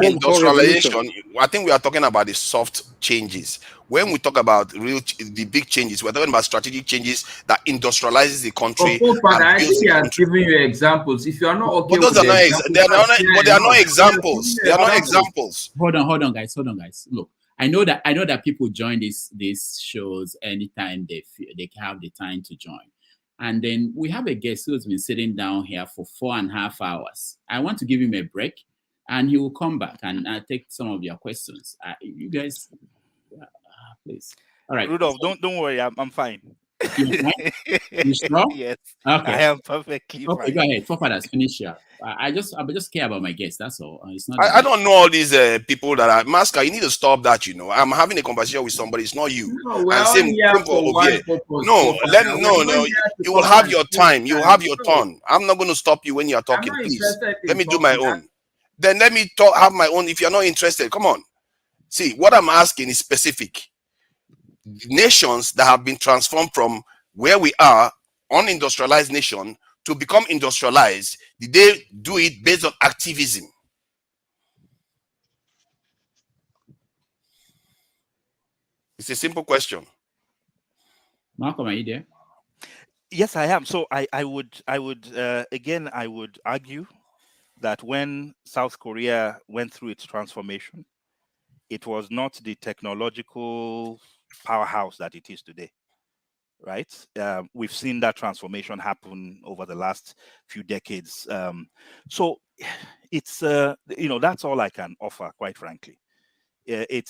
industrialization, I think we are talking about the soft changes. When we talk about the big changes, we're talking about strategic changes that industrializes the country. I think they are giving you examples. If you are not okay, but those are not they are not examples. They are not examples. Hold on, guys. Look, I know that people join these shows anytime they have the time to join. And then we have a guest who's been sitting down here for 4.5 hours. I want to give him a break, and he will come back and take some of your questions. You guys, please. All right, Rudolph, don't worry. I'm fine. You sure? Yes. Okay. I am perfectly fine. Okay, go ahead. Forefathers, finish here. I just care about my guests. That's all. It's not. I don't know all these people that are Masca. You need to stop that. I'm having a conversation with somebody. It's not you. No, we're same for one purpose. No. You will have your time. You will have your turn. I'm not going to stop you when you are talking. Please let me do my own. Then let me have my own. If you're not interested, come on. See, what I'm asking is specific. Nations that have been transformed from where we are, unindustrialized nation, to become industrialized, did they do it based on activism? It's a simple question. Malcolm, are you there? Yes, I am. So I would argue that when South Korea went through its transformation, it was not the technological powerhouse that it is today, right? We've seen that transformation happen over the last few decades. So it's that's all I can offer, quite frankly. In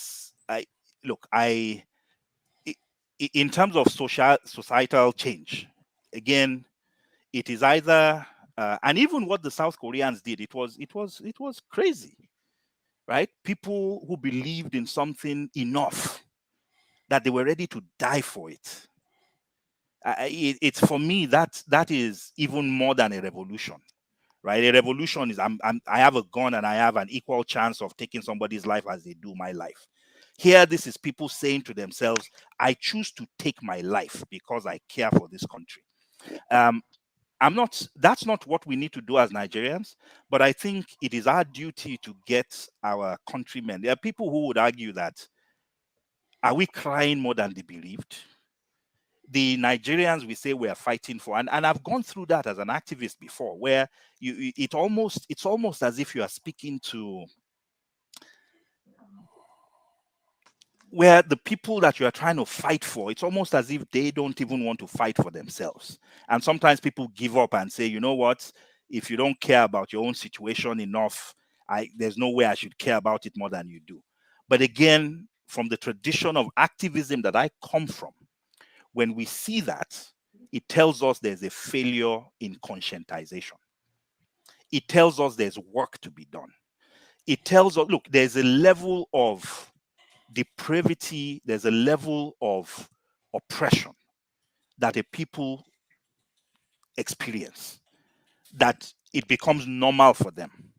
terms of societal change, again, it is either and even what the South Koreans did, it was crazy, right? People who believed in something enough that they were ready to die for it. It's for me that is even more than a revolution, right? A revolution is I have a gun and I have an equal chance of taking somebody's life as they do my life. Here, this is people saying to themselves, I choose to take my life because I care for this country. That's not what we need to do as Nigerians, but I think it is our duty to get our countrymen. There are people who would argue that, are we crying more than they believed? The Nigerians we say we are fighting for, and I've gone through that as an activist before, where it's almost as if you are speaking to where the people that you are trying to fight for, it's almost as if they don't even want to fight for themselves. And sometimes people give up and say, you know what, if you don't care about your own situation enough, there's no way I should care about it more than you do. But again, from the tradition of activism that I come from, when we see that, it tells us there's a failure in conscientization. It tells us there's work to be done. It tells us, look, there's a level of depravity, there's a level of oppression that a people experience, that it becomes normal for them.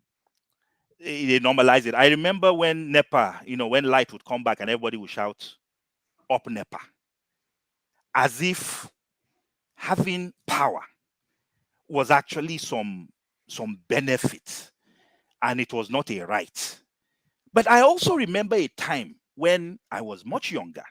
they normalize it. I remember when NEPA, when light would come back and everybody would shout, "Up NEPA," as if having power was actually some benefit, and it was not a right. But I also remember a time when I was much younger,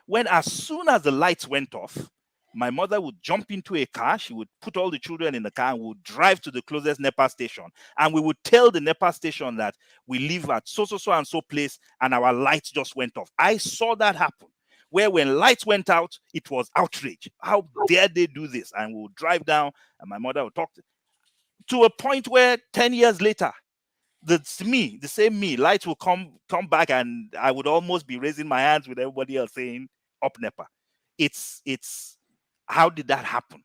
when as soon as the lights went off, my mother would jump into a car, she would put all the children in the car and we would drive to the closest NEPA station. And we would tell the NEPA station that we live at so and so place and our lights just went off. I saw that happen, where when lights went out, it was outrage. How dare they do this? And we would drive down and my mother would talk to a point where 10 years later, the same me, lights will come back and I would almost be raising my hands with everybody else saying, "Up NEPA." It's how did that happen?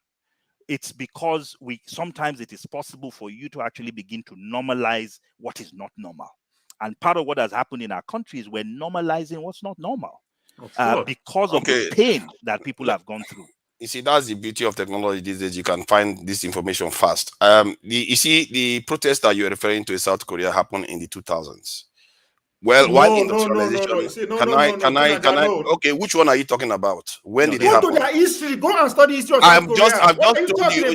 It's because sometimes it is possible for you to actually begin to normalize what is not normal. And part of what has happened in our country is we're normalizing what's not normal because of the pain that people have gone through. You see, that's the beauty of technology these days. You can find this information fast. You see, the protest that you're referring to in South Korea happened in the 2000s. Well, while industrialization, can I? Okay, which one are you talking about? When did it happen? Go to their history. Go and study history of I've South just Korea. told you.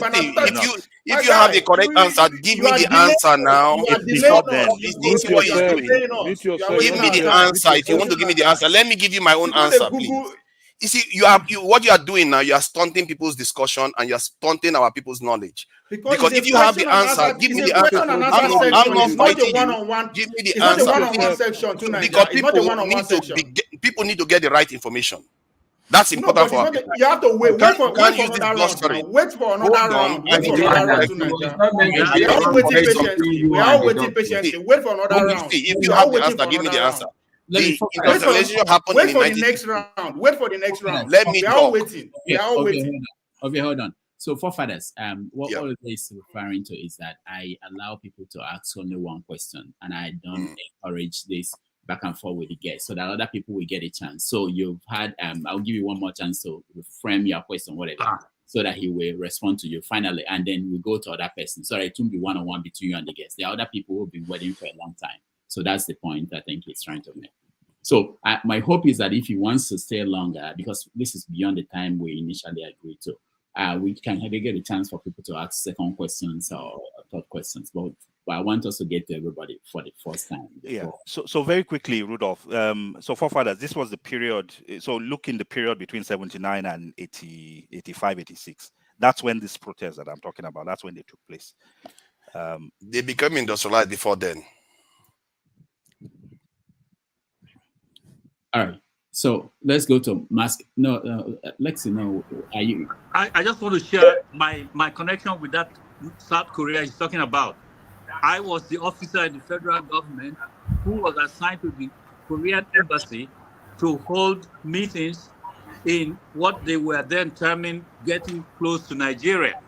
If you have the correct answer, give me the answer now. Before then, this is what you're doing. Give me the answer. If you want to give me the answer, let me give you my own answer, please. You see, what you are doing now, you are stunting people's discussion and you are stunting our people's knowledge. Because if you have the answer, give me the answer. I'm not fighting you. Give me the answer. Because people need to get the right information. That's important for our people. You have to wait. Wait for another round. Wait for another round. Wait for another round tonight. We are waiting patiently. We are waiting patiently. Wait for another round. If you have the answer, give me the answer. Wait for the next round. Wait for the next round. Let me talk. We are all waiting. Okay, hold on. So, forefathers, what all this is referring to is that I allow people to ask only one question, and I don't encourage this back and forth with the guests, so that other people will get a chance. So you've had, I'll give you one more chance to frame your question, whatever, so that he will respond to you finally, and then we go to other person. Sorry, it won't be one-on-one between you and the guests. There are other people who've been waiting for a long time. So that's the point I think he's trying to make. So my hope is that if he wants to stay longer, because this is beyond the time we initially agreed to, we can get a chance for people to ask second questions or third questions. But I want us to get to everybody for the first time. Yeah. So very quickly, Rudolph. So forefathers, this was the period. So look in the period between 79 and 80, 85, 86. That's when this protest that I'm talking about, that's when they took place. They became industrialized before then. All right. So let's go to Mask. No, Lexi, no. Are you? I just want to share my connection with that South Korea he's talking about. I was the officer in the federal government who was assigned to the Korean embassy to hold meetings in what they were then terming getting close to Nigeria.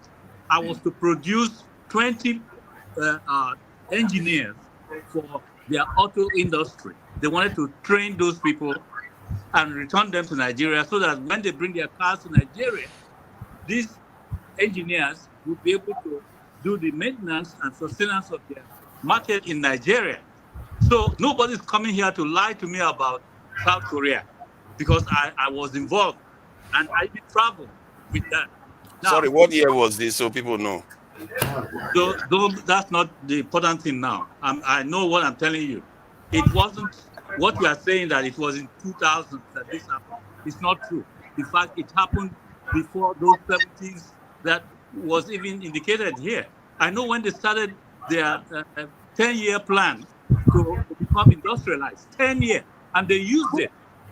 I was to produce 20 engineers for their auto industry. They wanted to train those people and return them to Nigeria so that when they bring their cars to Nigeria, these engineers would be able to do the maintenance and sustenance of their market in Nigeria. So nobody's coming here to lie to me about South Korea because I was involved and I did travel with that. Now, sorry, what year was this so people know? So that's not the important thing now. I know what I'm telling you. It wasn't what you are saying that it was in 2000 that this happened. It's not true. In fact, it happened before those 70s that was even indicated here. I know when they started their 10-year plan to become industrialized, 10 years, and they used it.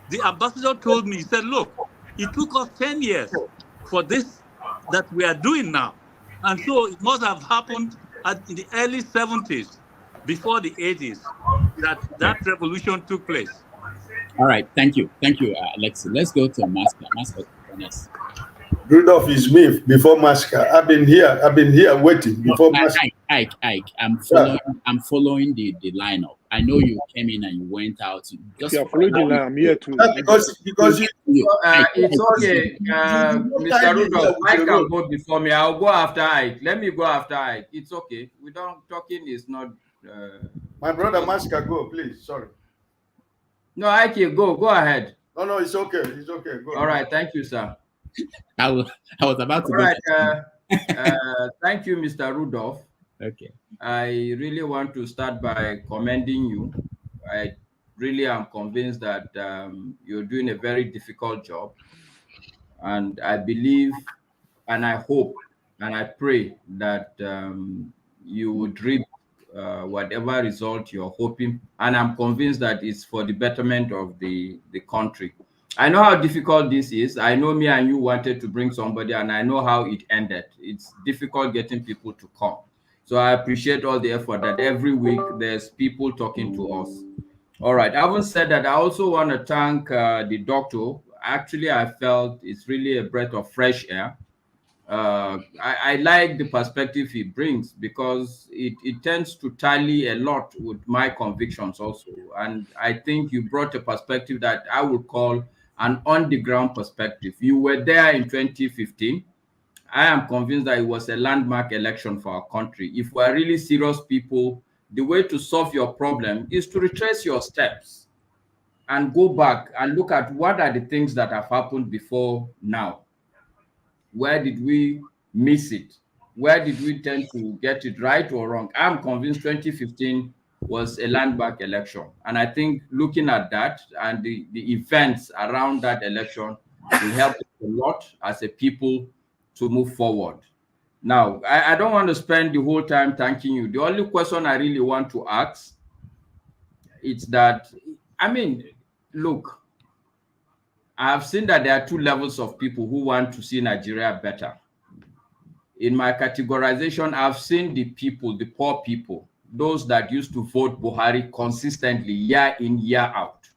The ambassador told me, he said, look, it took us 10 years for this that we are doing now. And so it must have happened in the early 70s, before the 80s, that revolution took place. All right, thank you, Alexi. Let's go to Masker. Rudolph is me before Masker. I've been here waiting before Masker. Ike, I'm following the lineup. I know you came in and you went out. You're following the line. I'm here too. Because it's okay, Mr. Rudolph. Ike can go before me. I'll go after Ike. Let me go after Ike. It's okay. We don't talking is not. My brother Maska, go, please. Sorry. No, Ike, go ahead. No, it's okay. It's okay. Go. All right, thank you, sir. I was about to All go. right, thank you, Mr. Rudolph. Okay. I really want to start by commending you. I really am convinced that you're doing a very difficult job. And I believe and I hope and I pray that you would reap whatever result you're hoping. And I'm convinced that it's for the betterment of the country. I know how difficult this is. I know me and you wanted to bring somebody, and I know how it ended. It's difficult getting people to come. So I appreciate all the effort that every week there's people talking to us. All right. Having said that, I also want to thank the doctor. Actually, I felt it's really a breath of fresh air. I like the perspective he brings because it tends to tally a lot with my convictions also. And I think you brought a perspective that I would call an on-the-ground perspective. You were there in 2015. I am convinced that it was a landmark election for our country. If we are really serious people, the way to solve your problem is to retrace your steps and go back and look at what are the things that have happened before now. Where did we miss it? Where did we tend to get it right or wrong? I'm convinced 2015 was a landmark election. And I think looking at that and the events around that election will help us a lot as a people to move forward. Now, I don't want to spend the whole time thanking you. The only question I really want to ask is that, I mean, look, I've seen that there are two levels of people who want to see Nigeria better. In my categorization, I've seen the people, the poor people, those that used to vote Buhari consistently, year in, year out.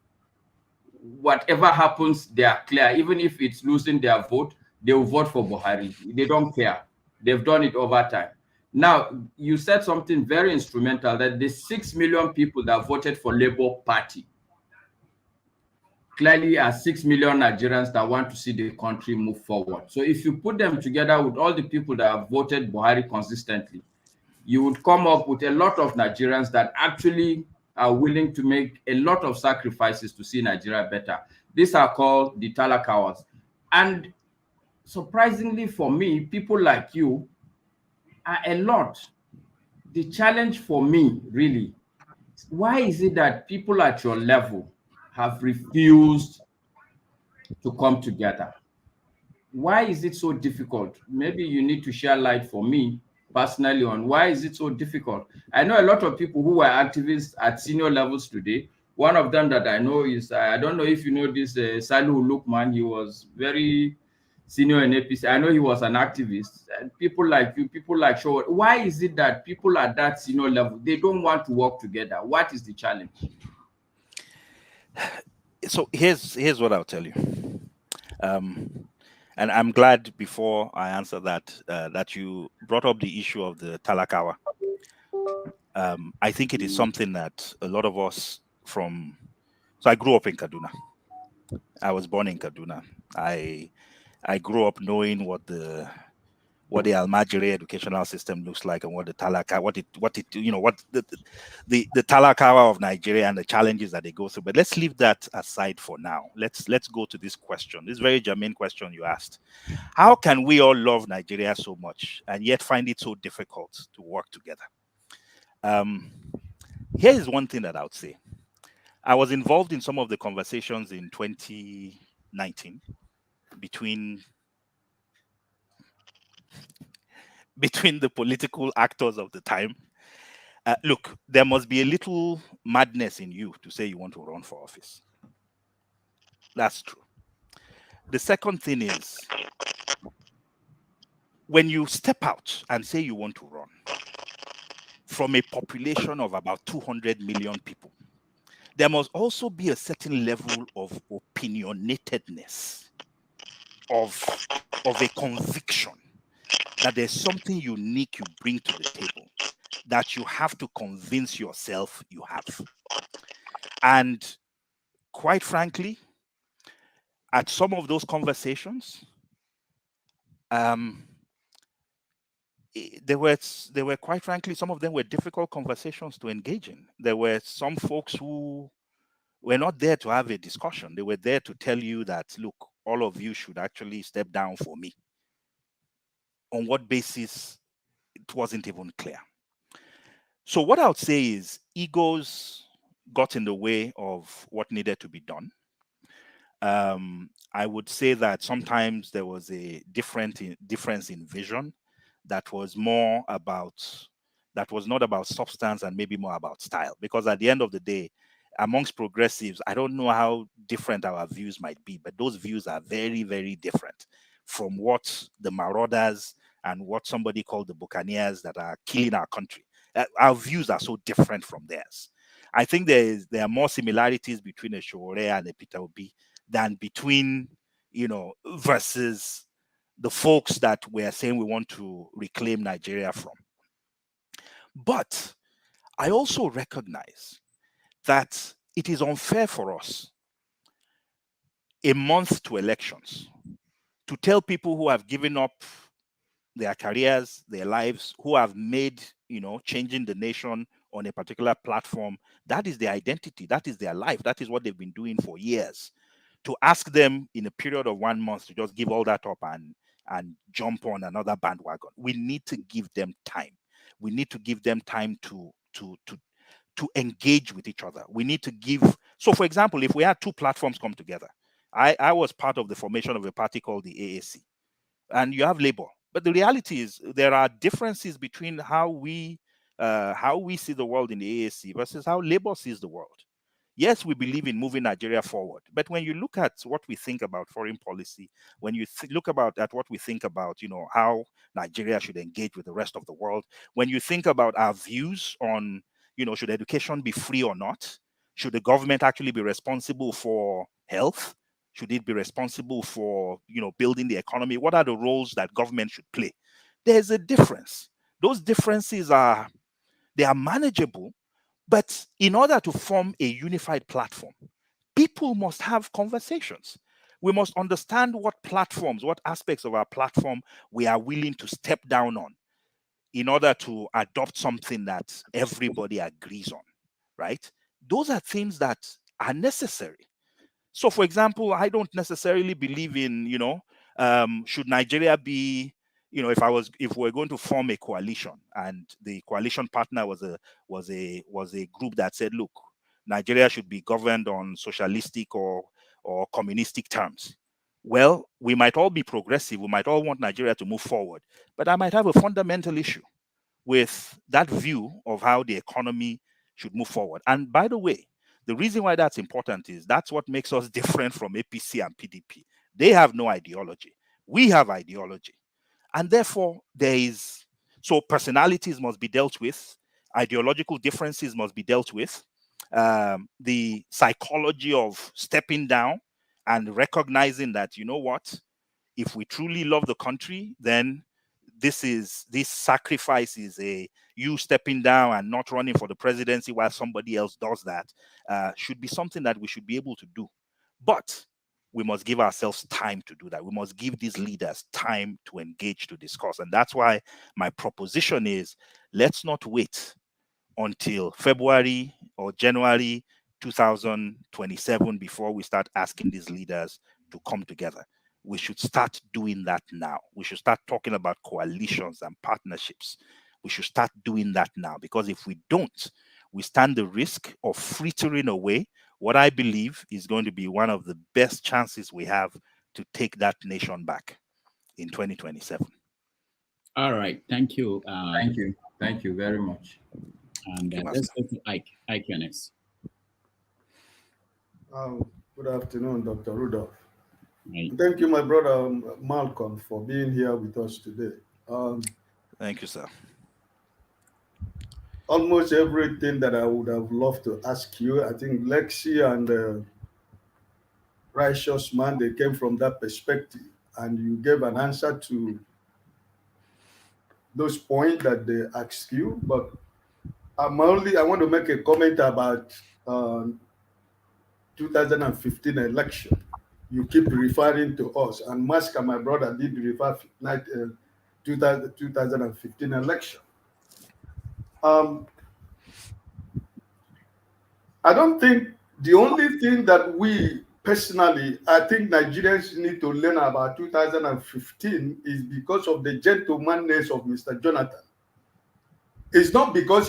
Whatever happens, they are clear. Even if it's losing their vote, they will vote for Buhari. They don't care. They've done it over time. Now, you said something very instrumental, that the 6 million people that voted for Labour Party clearly are 6 million Nigerians that want to see the country move forward. So if you put them together with all the people that have voted Buhari consistently, you would come up with a lot of Nigerians that actually are willing to make a lot of sacrifices to see Nigeria better. These are called the Talakawas. And surprisingly for me, people like you are a lot. The challenge for me, really, why is it that people at your level have refused to come together? Why is it so difficult? Maybe you need to share light for me personally on why is it so difficult. I know a lot of people who are activists at senior levels today. One of them that I know is, I don't know if you know this, Salihu Lukman. He was very senior in APC. I know he was an activist. And people like you, people like Shaw. Why is it that people at that senior level, they don't want to work together? What is the challenge? So here's what I'll tell you. And I'm glad before I answer that, that you brought up the issue of the Talakawa. I think it is something that a lot of us so I grew up in Kaduna. I was born in Kaduna. I grew up knowing what the Almajiri educational system looks like and what the Talakawa, the Talakawa of Nigeria and the challenges that they go through. But let's leave that aside for now. Let's go to this question. This very germane question you asked. How can we all love Nigeria so much and yet find it so difficult to work together? Here is one thing that I would say. I was involved in some of the conversations in 2019 between the political actors of the time. Look, there must be a little madness in you to say you want to run for office. That's true. The second thing is, when you step out and say you want to run from a population of about 200 million people, there must also be a certain level of opinionatedness, of a conviction that there's something unique you bring to the table that you have to convince yourself you have. And quite frankly, at some of those conversations, there were quite frankly, some of them were difficult conversations to engage in. There were some folks who were not there to have a discussion. They were there to tell you that, look, all of you should actually step down for me. On what basis, it wasn't even clear. So what I would say is egos got in the way of what needed to be done. I would say that sometimes there was a difference in vision that was more about, that was not about substance and maybe more about style. Because at the end of the day, amongst progressives, I don't know how different our views might be, but those views are very, very different from what the marauders and what somebody called the buccaneers that are killing our country. Our views are so different from theirs. I think there are more similarities between a Showore and a Peter Obi than between, versus the folks that we're saying we want to reclaim Nigeria from. But I also recognize that it is unfair for us, a month to elections, to tell people who have given up their careers, their lives, who have made, changing the nation on a particular platform, that is their identity, that is their life, that is what they've been doing for years. To ask them in a period of 1 month to just give all that up and jump on another bandwagon. We need to give them time. We need to give them time to engage with each other. We need to give. So, for example, if we had two platforms come together, I was part of the formation of a party called the AAC, and you have Labour. But the reality is there are differences between how we see the world in the AAC versus how Labour sees the world. Yes, we believe in moving Nigeria forward, but when you look at what we think about foreign policy, when you look at what we think about, how Nigeria should engage with the rest of the world, when you think about our views on, should education be free or not? Should the government actually be responsible for health? Should it be responsible for, building the economy? What are the roles that government should play? There's a difference. Those differences they are manageable. But in order to form a unified platform, people must have conversations. We must understand what platforms, what aspects of our platform we are willing to step down on in order to adopt something that everybody agrees on, right? Those are things that are necessary. So, for example, I don't necessarily believe in, should Nigeria be, if we're going to form a coalition and the coalition partner was a group that said, look, Nigeria should be governed on socialistic or communistic terms. Well, we might all be progressive. We might all want Nigeria to move forward, but I might have a fundamental issue with that view of how the economy should move forward. And by the way, the reason why that's important is that's what makes us different from APC and PDP. They have no ideology. We have ideology. And therefore, so personalities must be dealt with. Ideological differences must be dealt with. The psychology of stepping down and recognizing that, if we truly love the country, then this sacrifice is you stepping down and not running for the presidency while somebody else does that, should be something that we should be able to do. But we must give ourselves time to do that. We must give these leaders time to engage, to discuss. And that's why my proposition is, let's not wait until February or January 2027 before we start asking these leaders to come together. We should start doing that now. We should start talking about coalitions and partnerships. We should start doing that now, because if we don't, we stand the risk of frittering away what I believe is going to be one of the best chances we have to take that nation back in 2027. All right. Thank you. Thank you. Thank you very much. And let's go to Ike Eunice. Good afternoon, Dr. Rudolph. Thank you, my brother Malcolm, for being here with us today. Thank you, sir. Almost everything that I would have loved to ask you, I think Lexi and Righteous Man, they came from that perspective, and you gave an answer to those points that they asked you. But I want to make a comment about 2015 election. You keep referring to us, and Maska, my brother, did refer 2015 election. I don't think the only thing that we personally, I think Nigerians need to learn about 2015 is because of the gentlemanness of Mr. Jonathan. It's not because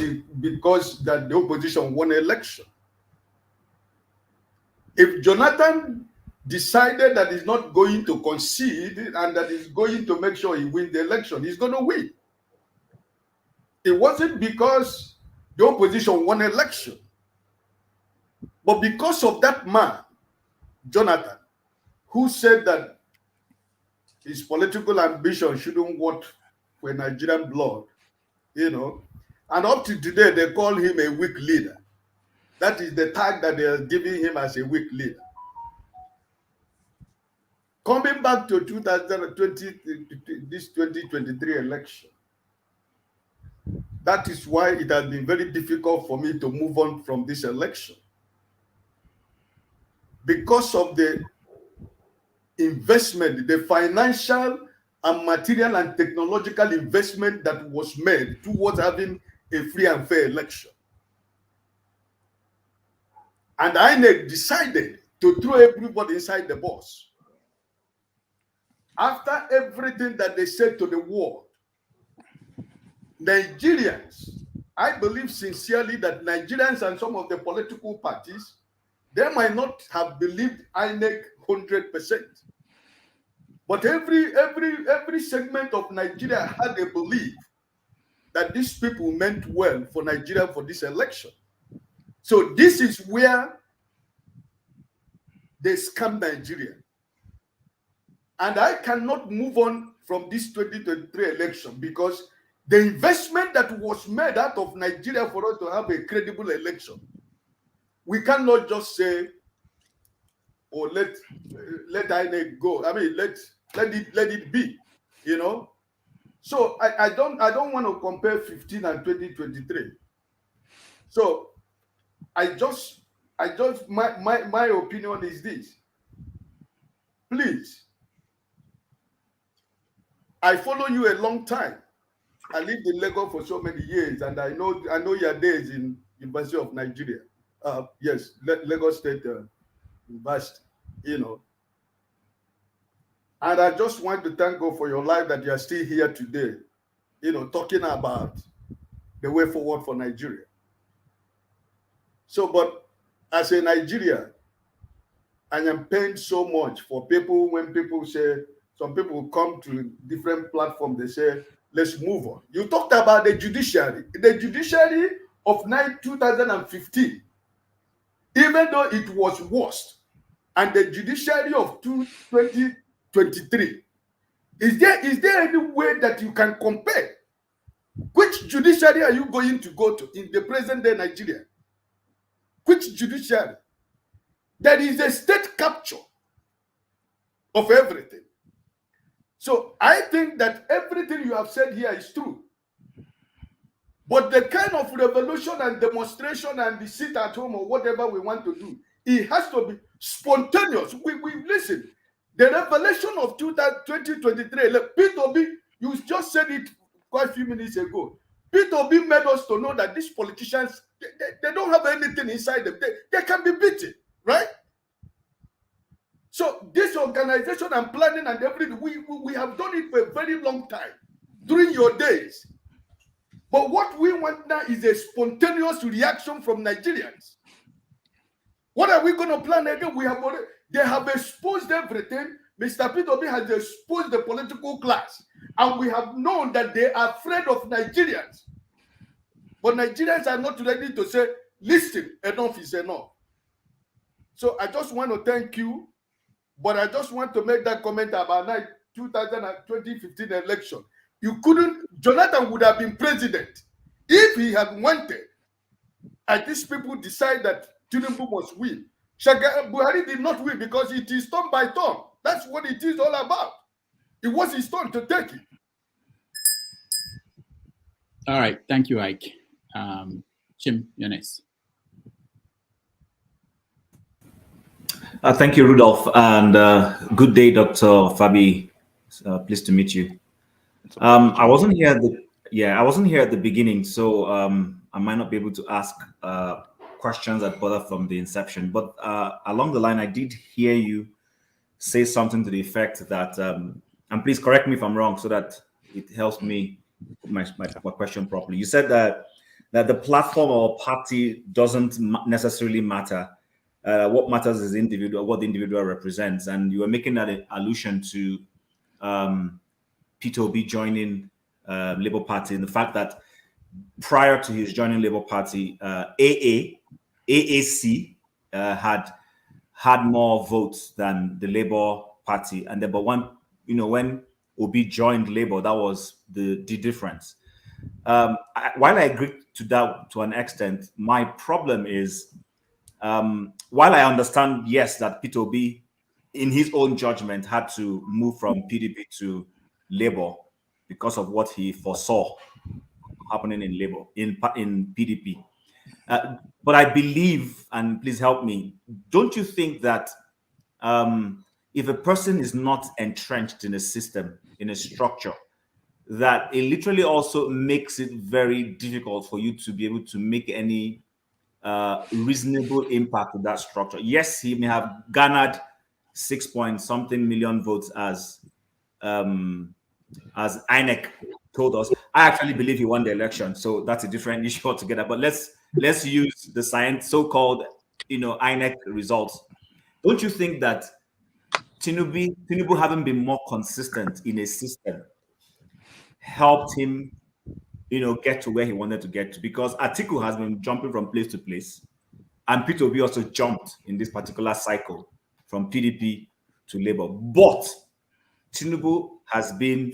that the opposition won an election. If Jonathan decided that he's not going to concede and that he's going to make sure he wins the election, he's going to win. It wasn't because the opposition won an election, but because of that man, Jonathan, who said that his political ambition shouldn't work for Nigerian blood, you know, and up to today, they call him a weak leader. That is the tag that they are giving him as a weak leader. Coming back to 2020, this 2023 election, that is why it has been very difficult for me to move on from this election. Because of the investment, the financial and material and technological investment that was made towards having a free and fair election. And INEC decided to throw everybody inside the bus. After everything that they said to the world, Nigerians, I believe sincerely that Nigerians and some of the political parties, they might not have believed INEC 100%. But every segment of Nigeria had a belief that these people meant well for Nigeria for this election. So this is where they scam Nigeria. And I cannot move on from this 2023 election because the investment that was made out of Nigeria for us to have a credible election, we cannot just say, oh, let INEC go. I mean, let it be, you know. So I don't want to compare 15 and 2023. So my opinion is this. Please, I follow you a long time. I lived in Lagos for so many years, and I know your days in University of Nigeria. Yes, Lagos State University, you know. And I just want to thank God for your life that you are still here today, you know, talking about the way forward for Nigeria. So, but as a Nigerian, I am pained so much for people when people say, some people come to different platforms, they say, let's move on. You talked about the judiciary. The judiciary of 2015, even though it was worst, and the judiciary of 2023, is there any way that you can compare? Which judiciary are you going to go to in the present day Nigeria? Which judiciary? There is a state capture of everything. So I think that everything you have said here is true. But the kind of revolution and demonstration and the sit at home or whatever we want to do, it has to be spontaneous. We listen. The revelation of 2023, Peter Obi, you just said it quite a few minutes ago. Peter Obi made us to know that these politicians, they don't have anything inside them. They can be beaten, right? So this organization and planning and everything, we have done it for a very long time during your days. But what we want now is a spontaneous reaction from Nigerians. What are we going to plan again? They have exposed everything. Mr. Peter Obi has exposed the political class. And we have known that they are afraid of Nigerians. But Nigerians are not ready to say, listen, enough is enough. So I just want to thank you. But I just want to make that comment about 2015 election. Jonathan would have been president if he had wanted. And these people decide that Tinubu must win. Buhari did not win because it is turn by turn. That's what it is all about. It was his turn to take it. All right. Thank you, Ike. Chim, you're next. Thank you, Rudolph, and good day, Dr. Fabiyi. Pleased to meet you. I wasn't here I wasn't here at the beginning, so I might not be able to ask questions that bother from the inception. But along the line, I did hear you say something to the effect that, and please correct me if I'm wrong, so that it helps me put my question properly. You said that the platform or party doesn't necessarily matter. What matters is what the individual represents, and you were making that an allusion to Peter Obi joining Labour Party, and the fact that prior to his joining Labour Party, AAC had more votes than the Labour Party, and then but when Obi joined Labour, that was the difference. While I agree to that to an extent, my problem is, while I understand, yes, that Peter Obi, in his own judgment, had to move from PDP to Labour because of what he foresaw happening in Labour, in PDP. But I believe, and please help me, don't you think that if a person is not entrenched in a system, in a structure, that it literally also makes it very difficult for you to be able to make any reasonable impact with that structure? Yes, he may have garnered 6 point something million votes as INEC told us. I actually believe he won the election, so that's a different issue altogether. But let's use the so-called INEC results. Don't you think that Tinubu having been more consistent in a system helped him, get to where he wanted to get to? Because Atiku has been jumping from place to place, and Peter Obi also jumped in this particular cycle from PDP to Labour. But Tinubu has been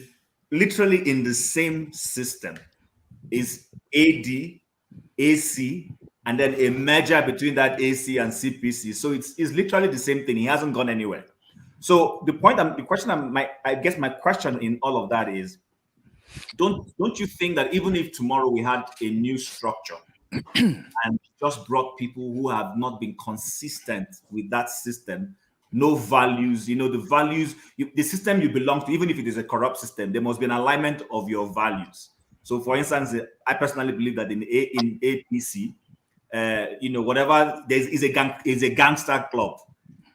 literally in the same system. Is AD, AC, and then a merger between that AC and CPC. So it's literally the same thing. He hasn't gone anywhere. So I guess my question in all of that is, don't you think that even if tomorrow we had a new structure and just brought people who have not been consistent with that system, no values, the values, the system you belong to, even if it is a corrupt system, there must be an alignment of your values. So, for instance, I personally believe that in APC, whatever is a gangster club.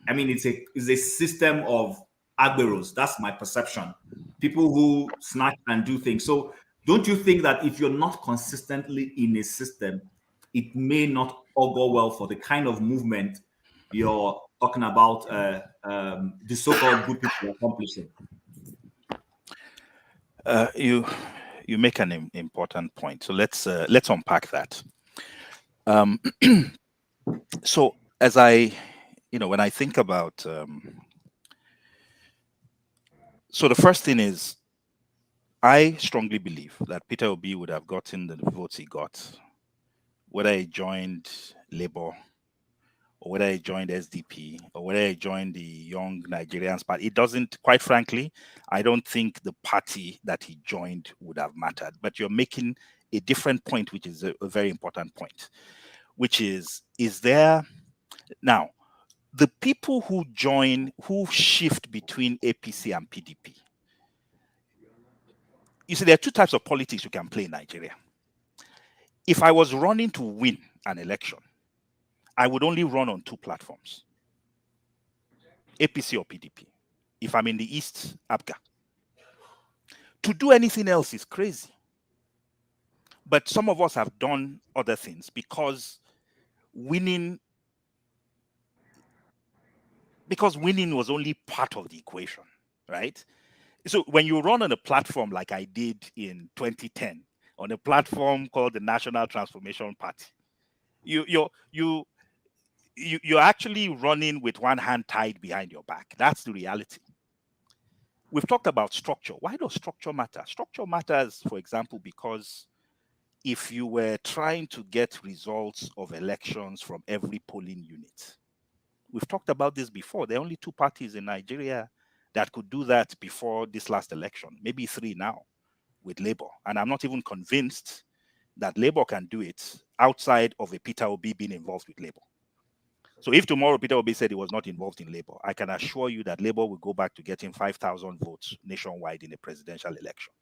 I mean, it's a system of agberos. That's my perception. People who snatch and do things. So, don't you think that if you're not consistently in a system, it may not augur well for the kind of movement you're talking about, the so-called good people accomplishing? You make an important point. So let's unpack that. So as when I think about, so the first thing is, I strongly believe that Peter Obi would have gotten the votes he got, whether he joined Labour or whether he joined SDP or whether he joined the Young Nigerians Party. It doesn't, quite frankly, I don't think the party that he joined would have mattered. But you're making a different point, which is a very important point, which is there now, the people who shift between APC and PDP. You see, there are two types of politics you can play in Nigeria. If I was running to win an election, I would only run on two platforms, APC or PDP. If I'm in the East, ABGA. To do anything else is crazy. But some of us have done other things because winning was only part of the equation, right? So when you run on a platform like I did in 2010, on a platform called the National Transformation Party, you're actually running with one hand tied behind your back. That's the reality. We've talked about structure. Why does structure matter? Structure matters, for example, because if you were trying to get results of elections from every polling unit, we've talked about this before. There are only two parties in Nigeria that could do that before this last election, maybe three now with Labour. And I'm not even convinced that Labour can do it outside of a Peter Obi being involved with Labour. So if tomorrow Peter Obi said he was not involved in Labour, I can assure you that Labour will go back to getting 5,000 votes nationwide in a presidential election.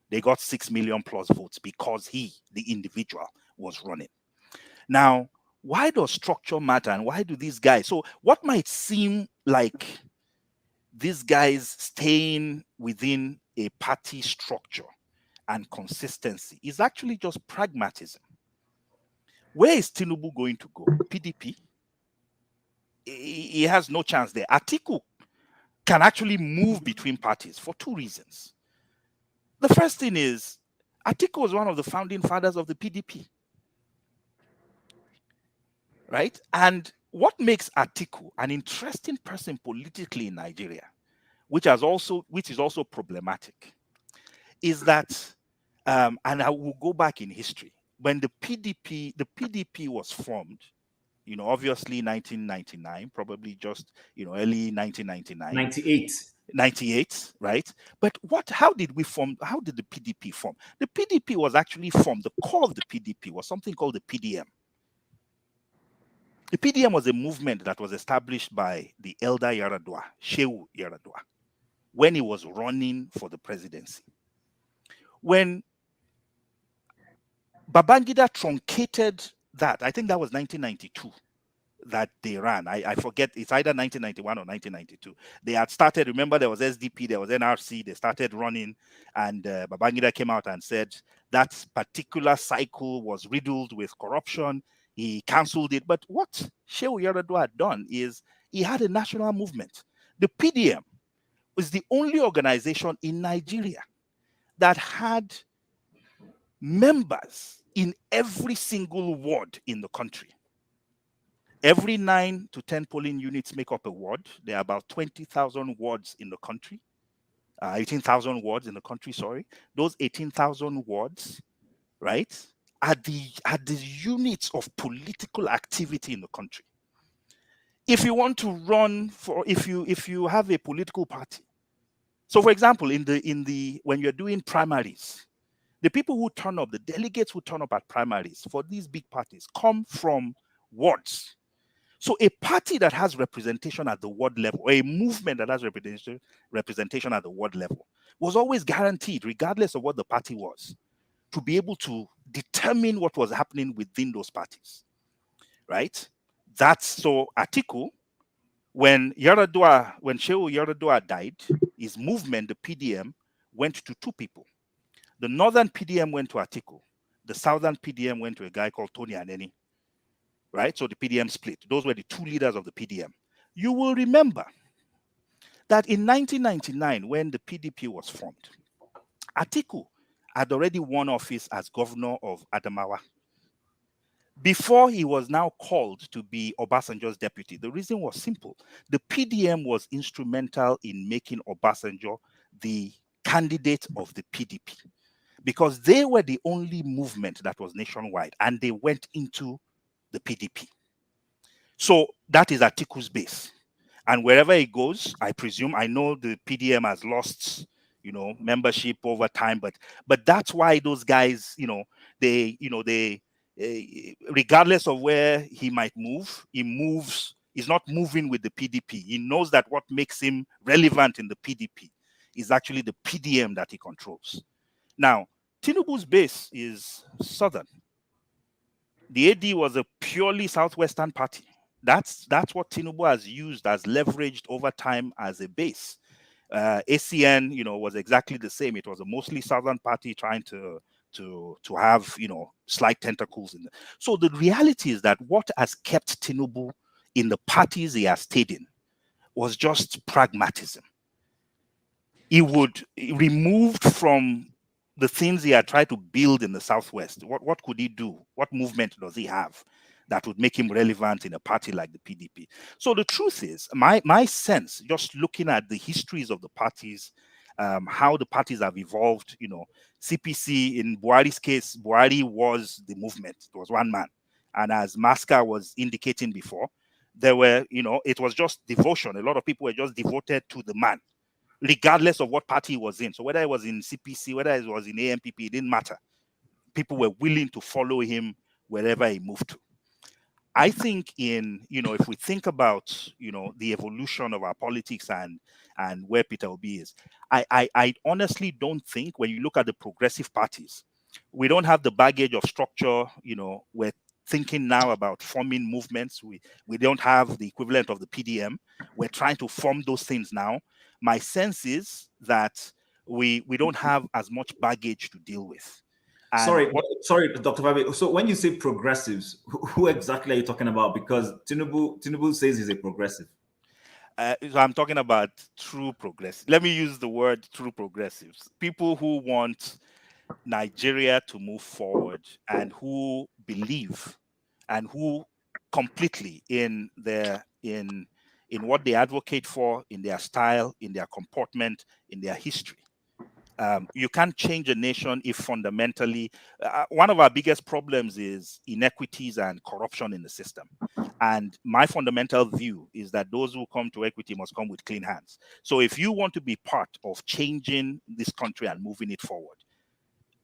They got 6 million plus votes because he, the individual, was running. Now, why does structure matter, and why do these guys? So what might seem like these guys staying within a party structure and consistency is actually just pragmatism. Where is Tinubu going to go? PDP? He has no chance there. Atiku can actually move between parties for two reasons. The first thing is Atiku was one of the founding fathers of the PDP, right? And what makes Atiku an interesting person politically in Nigeria, which is also problematic, is that, and I will go back in history, when the PDP was formed, obviously 1999, probably just, early 1999. 98, right? But how did the PDP form? The PDP was actually formed, the core of the PDP was something called the PDM. The PDM was a movement that was established by the elder Yaradua, Shehu Yaradua, when he was running for the presidency. When Babangida truncated that, I think that was 1992, that they ran. I forget, it's either 1991 or 1992. They had started, remember there was SDP, there was NRC, they started running, and Babangida came out and said that particular cycle was riddled with corruption. He cancelled it. But what Shehu Yaradua had done is he had a national movement. The PDM was the only organization in Nigeria that had members in every single ward in the country. Every 9 to 10 polling units make up a ward. There are about 20,000 wards in the country, 18,000 wards in the country, sorry. Those 18,000 wards, right, are the units of political activity in the country. If you want to run for, if you have a political party, so for example, when you're doing primaries, the people who turn up, the delegates who turn up at primaries for these big parties come from wards. So a party that has representation at the ward level, or a movement that has representation at the ward level, was always guaranteed, regardless of what the party was, to be able to determine what was happening within those parties, right? That's so Atiku, when Shehu Yaradua died, his movement, the PDM, went to two people. The northern PDM went to Atiku. The southern PDM went to a guy called Tony Aneni. Right? So the PDM split. Those were the two leaders of the PDM. You will remember that in 1999, when the PDP was formed, Atiku had already won office as governor of Adamawa before he was now called to be Obasanjo's deputy. The reason was simple. The PDM was instrumental in making Obasanjo the candidate of the PDP because they were the only movement that was nationwide, and they went into the PDP. So that is Atiku's base. And wherever he goes, I presume, I know the PDM has lost, membership over time, but that's why those guys, regardless of where he might move, he's not moving with the PDP. He knows that what makes him relevant in the PDP is actually the PDM that he controls. Now, Tinubu's base is southern. The AD was a purely southwestern party. That's what Tinubu has used as leveraged over time as a base. ACN, was exactly the same. It was a mostly southern party trying to have, slight tentacles in it. So the reality is that what has kept Tinubu in the parties he has stayed in was just pragmatism. He removed from the things he had tried to build in the Southwest. What could he do? What movement does he have that would make him relevant in a party like the PDP? So the truth is, my sense, just looking at the histories of the parties, how the parties have evolved, CPC, in Buhari's case, Buhari was the movement. It was one man. And as Maska was indicating before, there were, it was just devotion. A lot of people were just devoted to the man, regardless of what party he was in. So whether it was in CPC, whether it was in AMPP, it didn't matter. People were willing to follow him wherever he moved to. I think if we think about, the evolution of our politics and where Peter Obi is, I honestly don't think, when you look at the progressive parties, we don't have the baggage of structure. We're thinking now about forming movements. We don't have the equivalent of the PDM. We're trying to form those things now. My sense is that we don't have as much baggage to deal with. And sorry, Dr. Fabi. So when you say progressives, who exactly are you talking about? Because Tinubu says he's a progressive. So I'm talking about true progressives. Let me use the word true progressives. People who want Nigeria to move forward and who believe and who completely in what they advocate for, in their style, in their comportment, in their history. You can't change a nation if fundamentally one of our biggest problems is inequities and corruption in the system. And my fundamental view is that those who come to equity must come with clean hands. So if you want to be part of changing this country and moving it forward,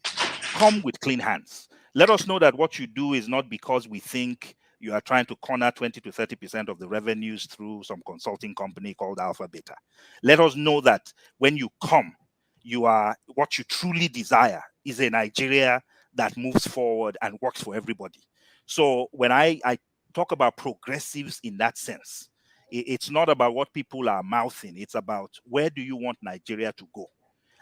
come with clean hands. Let us know that what you do is not because we think you are trying to corner 20 to 30% of the revenues through some consulting company called Alpha Beta. Let us know that when you come, what you truly desire is a Nigeria that moves forward and works for everybody. So when I talk about progressives in that sense, it's not about what people are mouthing. It's about where do you want Nigeria to go?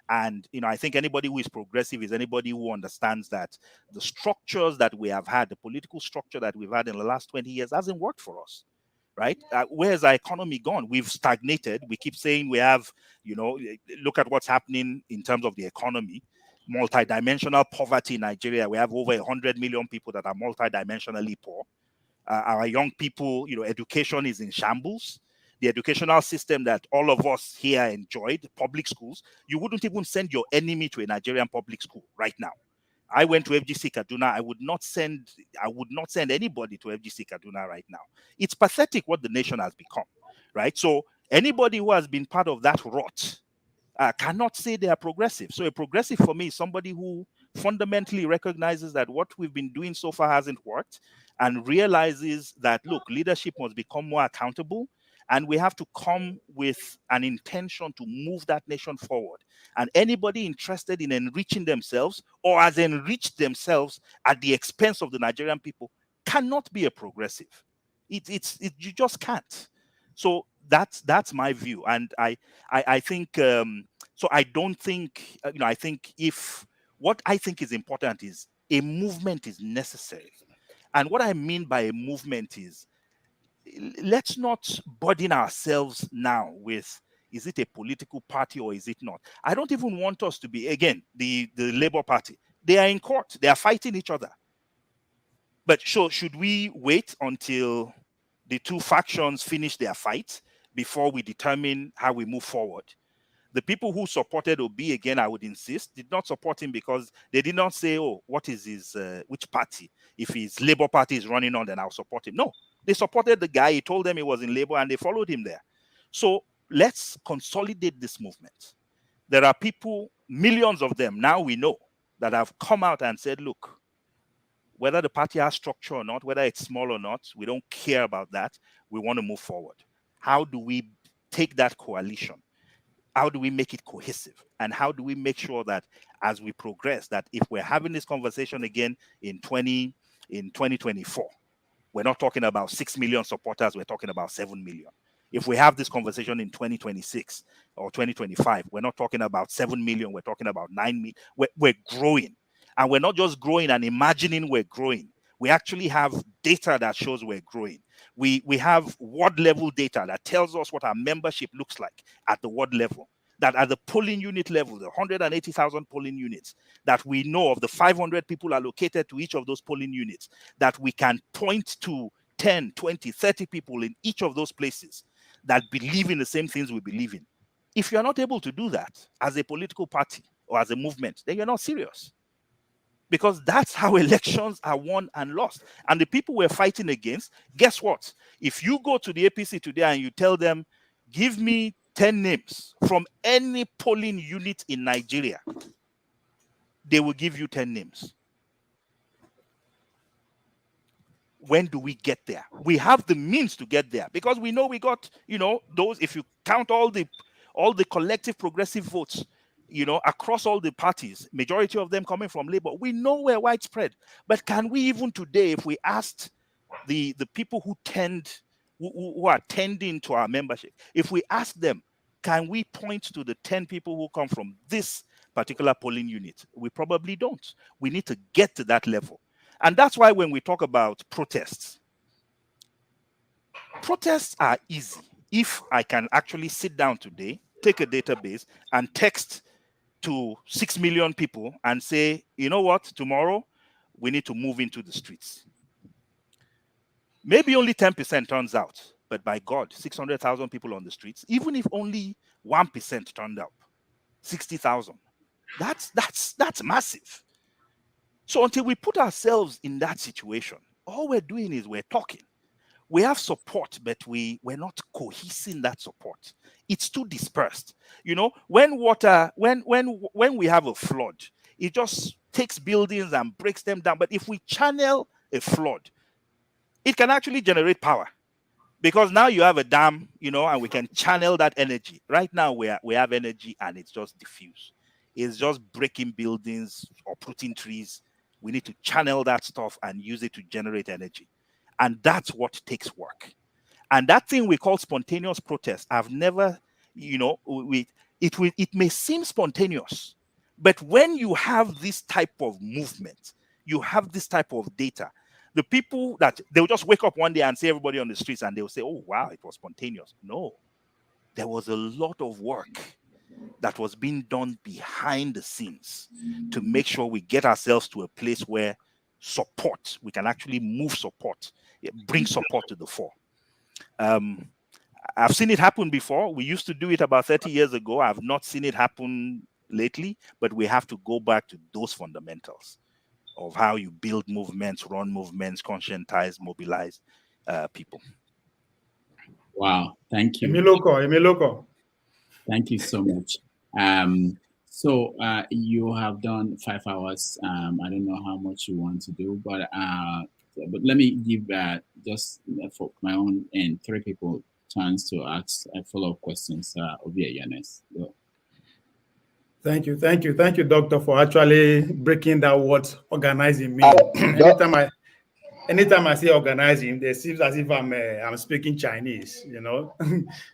And, I think anybody who is progressive is anybody who understands that the structures that we have had, the political structure that we've had in the last 20 years hasn't worked for us, right? Where's our economy gone? We've stagnated. We keep saying we have, look at what's happening in terms of the economy. Multidimensional poverty in Nigeria. We have over 100 million people that are multidimensionally poor. Our young people, education is in shambles. The educational system that all of us here enjoyed, public schools, you wouldn't even send your enemy to a Nigerian public school right now. I went to FGC Kaduna. I would not send anybody to FGC Kaduna right now. It's pathetic what the nation has become, right? So anybody who has been part of that rot cannot say they are progressive. So a progressive for me is somebody who fundamentally recognizes that what we've been doing so far hasn't worked and realizes that, look, leadership must become more accountable. And we have to come with an intention to move that nation forward. And anybody interested in enriching themselves or has enriched themselves at the expense of the Nigerian people cannot be a progressive. You just can't. So that's my view. And I think, so I don't think, I think what I think is important is a movement is necessary. And what I mean by a movement is, let's not burden ourselves now with, is it a political party or is it not? I don't even want us to be, again, the Labour Party. They are in court. They are fighting each other. But should we wait until the two factions finish their fight before we determine how we move forward? The people who supported Obi, again, I would insist, did not support him because they did not say, oh, what is his, which party? If his Labour Party is running on, then I'll support him. No, they supported the guy. He told them he was in Labour and they followed him there. So let's consolidate this movement. There are people, millions of them, now we know, that have come out and said, look, whether the party has structure or not, whether it's small or not, we don't care about that. We want to move forward. How do we take that coalition? How do we make it cohesive? And how do we make sure that as we progress, that if we're having this conversation again in 2024, we're not talking about 6 million supporters, we're talking about 7 million. If we have this conversation in 2026 or 2025, we're not talking about 7 million, we're talking about 9 million. We're growing. And we're not just growing and imagining we're growing. We actually have data that shows we're growing. We have ward level data that tells us what our membership looks like at the ward level. That at the polling unit level, the 180,000 polling units, that we know of the 500 people allocated to each of those polling units, that we can point to 10, 20, 30 people in each of those places that believe in the same things we believe in. If you're not able to do that as a political party or as a movement, then you're not serious. Because that's how elections are won and lost. And the people we're fighting against, guess what? If you go to the APC today and you tell them, give me 10 names from any polling unit in Nigeria, they will give you 10 names. when do we get there? We have the means to get there because we know we got, those, if you count all the collective progressive votes, across all the parties, majority of them coming from Labour, we know we're widespread. But can we even today, if we asked the people who are tending to our membership, if we ask them, can we point to the 10 people who come from this particular polling unit? We probably don't. We need to get to that level. And that's why when we talk about protests are easy. If I can actually sit down today, take a database and text to 6 million people and say, you know what, tomorrow we need to move into the streets. Maybe only 10% turns out, but by God, 600,000 people on the streets, even if only 1% turned up, 60,000, that's massive. So until we put ourselves in that situation, all we're doing is we're talking. We have support, but we're not cohesing that support. It's too dispersed. When we have a flood, it just takes buildings and breaks them down. But if we channel a flood, it can actually generate power. Because now you have a dam, and we can channel that energy. Right now we have energy and it's just diffuse. It's just breaking buildings or putting trees. We need to channel that stuff and use it to generate energy. And that's what takes work. And that thing we call spontaneous protest, I've never, it may seem spontaneous, but when you have this type of movement, you have this type of data, the people that they'll just wake up one day and see everybody on the streets and they'll say, oh, wow, it was spontaneous. No, there was a lot of work that was being done behind the scenes to make sure we get ourselves to a place where we can actually move support, bring support to the fore. I've seen it happen before. We used to do it about 30 years ago. I've not seen it happen lately, but we have to go back to those fundamentals of how you build movements, run movements, conscientize, mobilize people. Wow, thank you. Emiloko. Thank you so much. So you have done 5 hours. I don't know how much you want to do, but let me give just for my own and 3 people chance to ask follow-up questions. Obia Yanes. Thank you, Doctor, for actually breaking down what organizing means. Anytime I say organizing, it seems as if I'm speaking Chinese.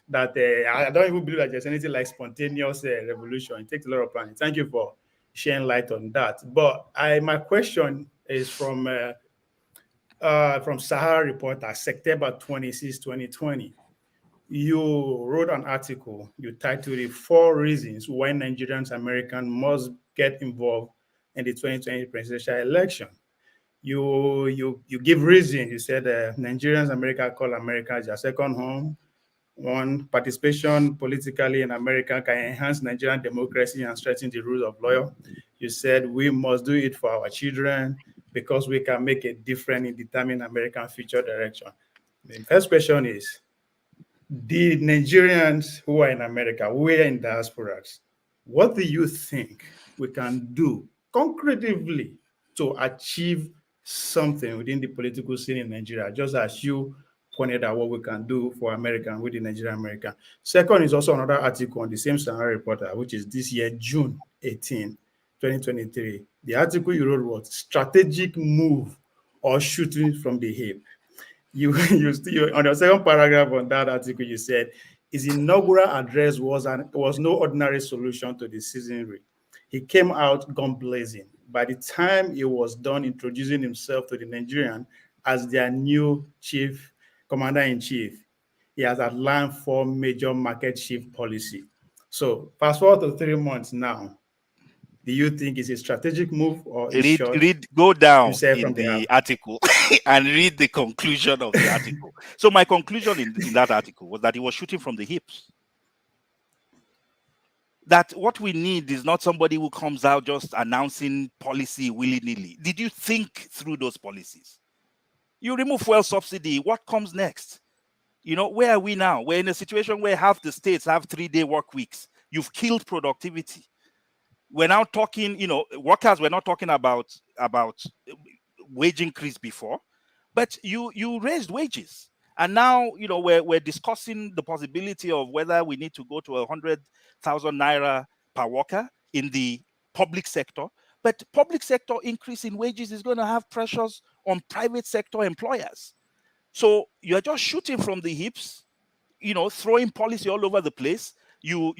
That I don't even believe that there's anything like spontaneous revolution. It takes a lot of planning. Thank you for shedding light on that. But my question is from Sahara Reporter, September 26, 2020. You wrote an article, you titled it 4 Reasons Why Nigerians Americans Must Get Involved in the 2020 Presidential Election. You give reason. You said Nigerians America call America as their second home. 1, participation politically in America can enhance Nigerian democracy and strengthen the rule of law. You said we must do it for our children because we can make a difference in determining American future direction. The first question is, the Nigerians who are in America, who are in diasporas, what do you think we can do concretely to achieve something within the political scene in Nigeria, just as you pointed out what we can do for America with the Nigerian American? Second is also another article on the same Sahara Reporter, which is this year, June 18, 2023. The article you wrote was Strategic Move or Shooting from the Hip. You on the second paragraph on that article, you said his inaugural address was no ordinary solution to the citizenry. He came out gun blazing. By the time he was done introducing himself to the Nigerian as their new commander-in-chief, he has outlined 4 major market shift policy. So fast forward to 3 months now. Do you think it's a strategic move or go down in the article and read the conclusion of the article? So my conclusion in that article was that he was shooting from the hips. That what we need is not somebody who comes out just announcing policy willy-nilly. Did you think through those policies? You remove fuel subsidy. What comes next? Where are we now? We're in a situation where half the states have 3-day work weeks. You've killed productivity. We're now talking, workers, we're not talking about wage increase before, But you raised wages. And now, we're discussing the possibility of whether we need to go to 100,000 naira per worker in the public sector. But public sector increase in wages is going to have pressures on private sector employers. So you're just shooting from the hips, throwing policy all over the place. You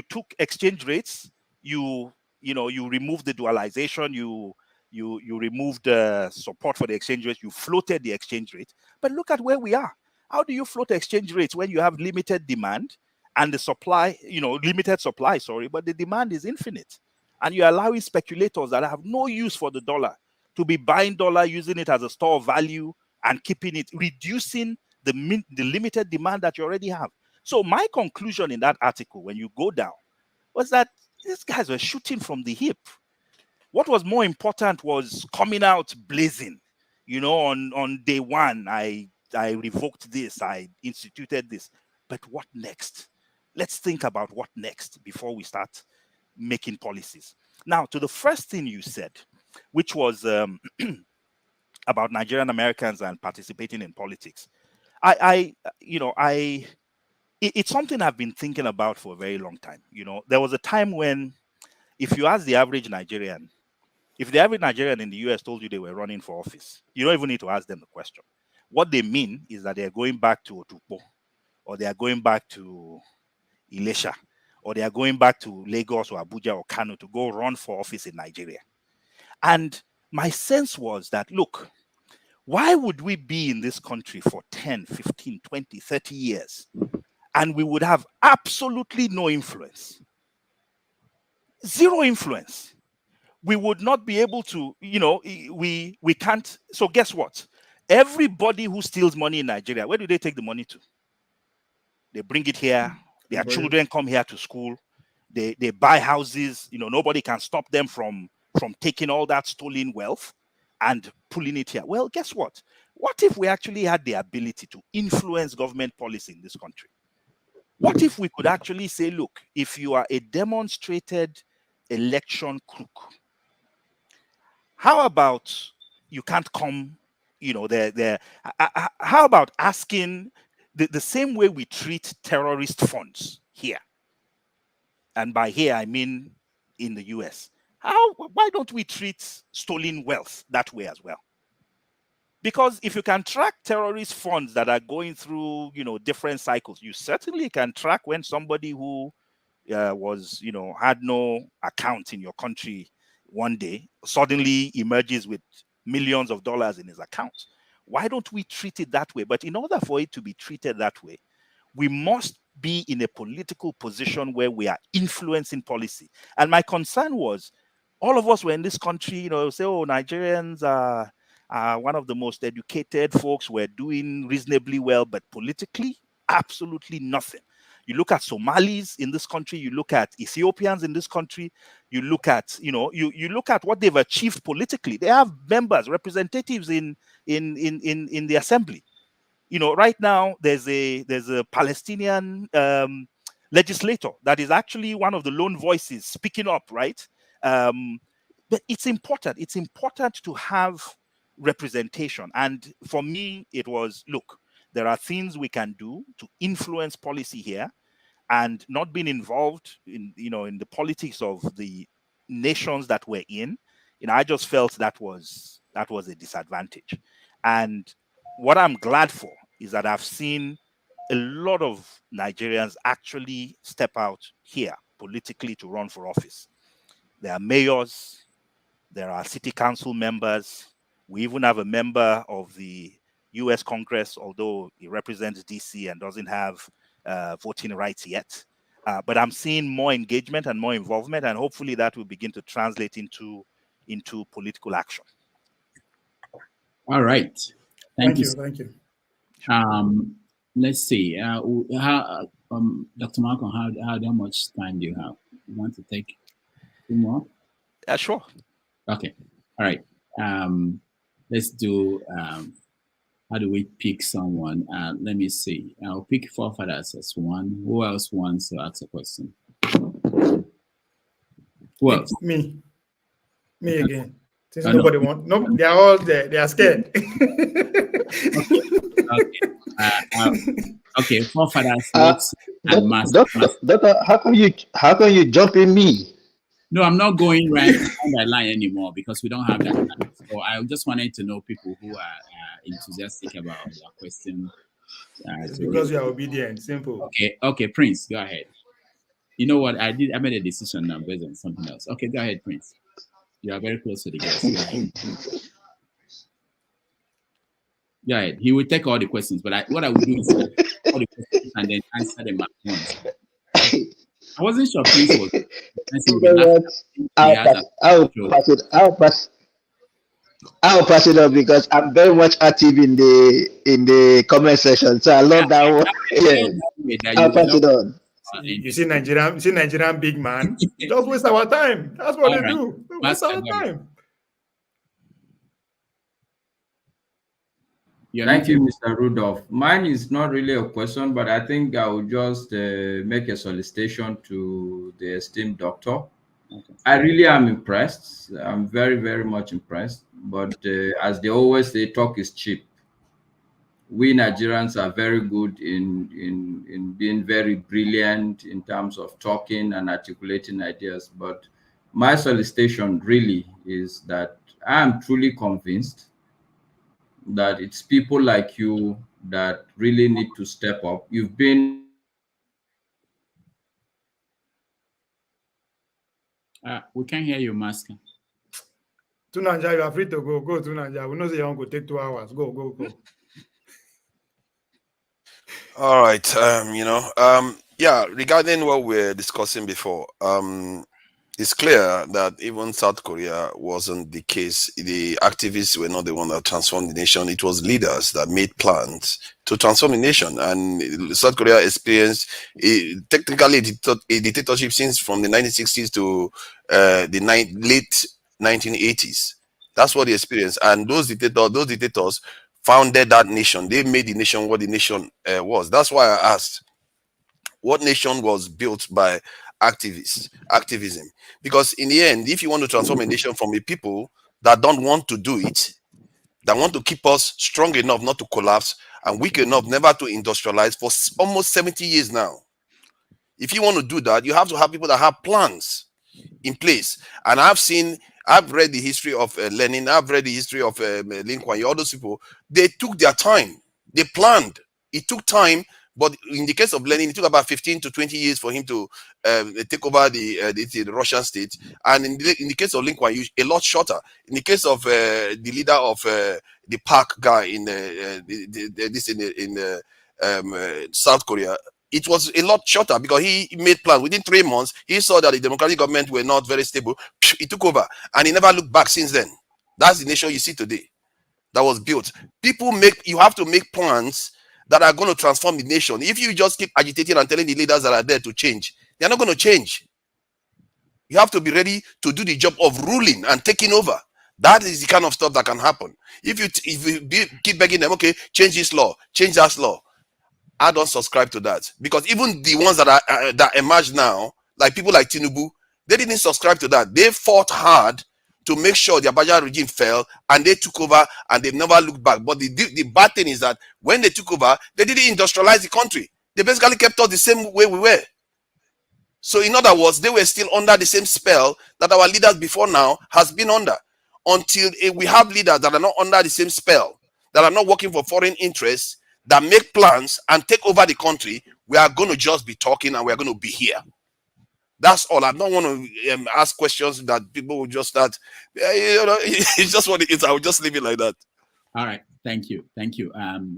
took exchange rates. You removed the dualization. You removed support for the exchange rate. You floated the exchange rate. But look at where we are. How do you float exchange rates when you have limited demand and the supply, limited supply, but the demand is infinite? And you're allowing speculators that have no use for the dollar to be buying dollar, using it as a store of value and keeping it, reducing the limited demand that you already have. So my conclusion in that article, when you go down, was that these guys were shooting from the hip. What was more important was coming out blazing. On day one, I revoked this, I instituted this. But what next? Let's think about what next before we start making policies. Now, to the first thing you said, which was about Nigerian Americans and participating in politics. It's something I've been thinking about for a very long time. There was a time when, if you ask the average Nigerian, if the average Nigerian in the US told you they were running for office, you don't even need to ask them the question. What they mean is that they're going back to Otukpo, or they are going back to Ilesha, or they are going back to Lagos or Abuja or Kano to go run for office in Nigeria. And my sense was that, look, why would we be in this country for 10, 15, 20, 30 years and we would have absolutely no influence? Zero influence. We would not be able to, we can't. So guess what? Everybody who steals money in Nigeria, where do they take the money to? They bring it here. Their children come here to school. They buy houses. Nobody can stop them from taking all that stolen wealth and pulling it here. Well, guess what? What if we actually had the ability to influence government policy in this country? What if we could actually say, look, if you are a demonstrated election crook, how about you can't come, how about asking the same way we treat terrorist funds here? And by here, I mean in the US. Why don't we treat stolen wealth that way as well? Because if you can track terrorist funds that are going through, different cycles, you certainly can track when somebody who had no account in your country one day suddenly emerges with millions of dollars in his account. Why don't we treat it that way? But in order for it to be treated that way, we must be in a political position where we are influencing policy. And my concern was, all of us were in this country, say, oh, Nigerians are one of the most educated folks, we're doing reasonably well, but politically, absolutely nothing. You look at Somalis in this country, you look at Ethiopians in this country, you look at, you look at what they've achieved politically. They have members, representatives in the assembly. Right now there's a Palestinian legislator that is actually one of the lone voices speaking up, right? But it's important. It's important to have representation. And for me, it was, look, there are things we can do to influence policy here, and not being involved in the politics of the nations that we're in. I just felt that was a disadvantage. And what I'm glad for is that I've seen a lot of Nigerians actually step out here politically to run for office. There are mayors, there are city council members. We even have a member of the US Congress, although he represents DC and doesn't have voting rights yet. But I'm seeing more engagement and more involvement, and hopefully that will begin to translate into political action. All right. Thank you. Thank you. Let's see. Dr. Malcolm, how much time do you have? You want to take 2 more? Sure. Okay. All right. Let's do. How do we pick someone? Let me see. I'll pick forefathers as one. Who else wants to ask a question? Who else? Me again. Since nobody wants. No, they are all there. They are scared. Okay. Forefathers, let's and Doctor, how can you jump in me? No, I'm not going line by line anymore because we don't have that time. So I just wanted to know people who are enthusiastic about their question. It's because you are obedient. Simple. Okay, Prince, go ahead. You know what? I made a decision now based on something else. Okay, go ahead, Prince. You are very close to the guest. Go ahead. Go ahead. He will take all the questions, but what I will do is all the questions and then answer them at once. I wasn't sure Prince was. I'll pass it on because I'm very much active in the comment section. So I love that one. Yeah. I'll pass it on. You see Nigerian big man. Just waste our time. That's what they do. They waste our time. Thank you, Mr. Rudolph. Mine is not really a question, but I think I will just make a solicitation to the esteemed doctor. Okay. I really am impressed. I'm very, very much impressed. But as they always say, talk is cheap. We Nigerians are very good in being very brilliant in terms of talking and articulating ideas. But my solicitation really is that I am truly convinced that it's people like you that really need to step up. You've been we can't hear you, Master. To Nigeria, you are free to go. Go to Nigeria. We know that you want to take 2 hours. Go. All right. Yeah, regarding what we're discussing before, it's clear that even South Korea wasn't the case. The activists were not the one that transformed the nation. It was leaders that made plans to transform the nation. And South Korea experienced technically a dictatorship since from the 1960s to the late 1980s. That's what they experienced. And those dictators founded that nation. They made the nation what the nation was. That's why I asked, what nation was built by activism? Because in the end, if you want to transform a nation from a people that don't want to do it, that want to keep us strong enough not to collapse and weak enough never to industrialize for almost 70 years now. If you want to do that, you have to have people that have plans in place. And I've read the history of Lenin, I've read the history of Lin Kuan Yew, all those people. They took their time. They planned. It took time. But in the case of Lenin, it took about 15 to 20 years for him to take over the Russian state. And in the case of Lin Kuan Yew, a lot shorter. In the case of the leader of the Park guy in South Korea, it was a lot shorter because he made plans. Within 3 months, he saw that the democratic government were not very stable. He took over and he never looked back since then. That's the nation you see today that was built. You have to make plans that are going to transform the nation. If you just keep agitating and telling the leaders that are there to change, they're not going to change. You have to be ready to do the job of ruling and taking over. That is the kind of stuff that can happen. If you keep begging them, okay, change this law, change that law, I don't subscribe to that. Because even the ones that emerge now, like people like Tinubu, they didn't subscribe to that. They fought hard to make sure the Abacha regime fell, and they took over, and they've never looked back. But the bad thing is that when they took over, they didn't industrialize the country. They basically kept us the same way we were. So in other words, they were still under the same spell that our leaders before now has been under. Until we have leaders that are not under the same spell, that are not working for foreign interests, that make plans and take over the country, we are going to just be talking and we are going to be here. That's all. I don't want to ask questions that people will just start. It's just what it is. I will just leave it like that. All right. Thank you.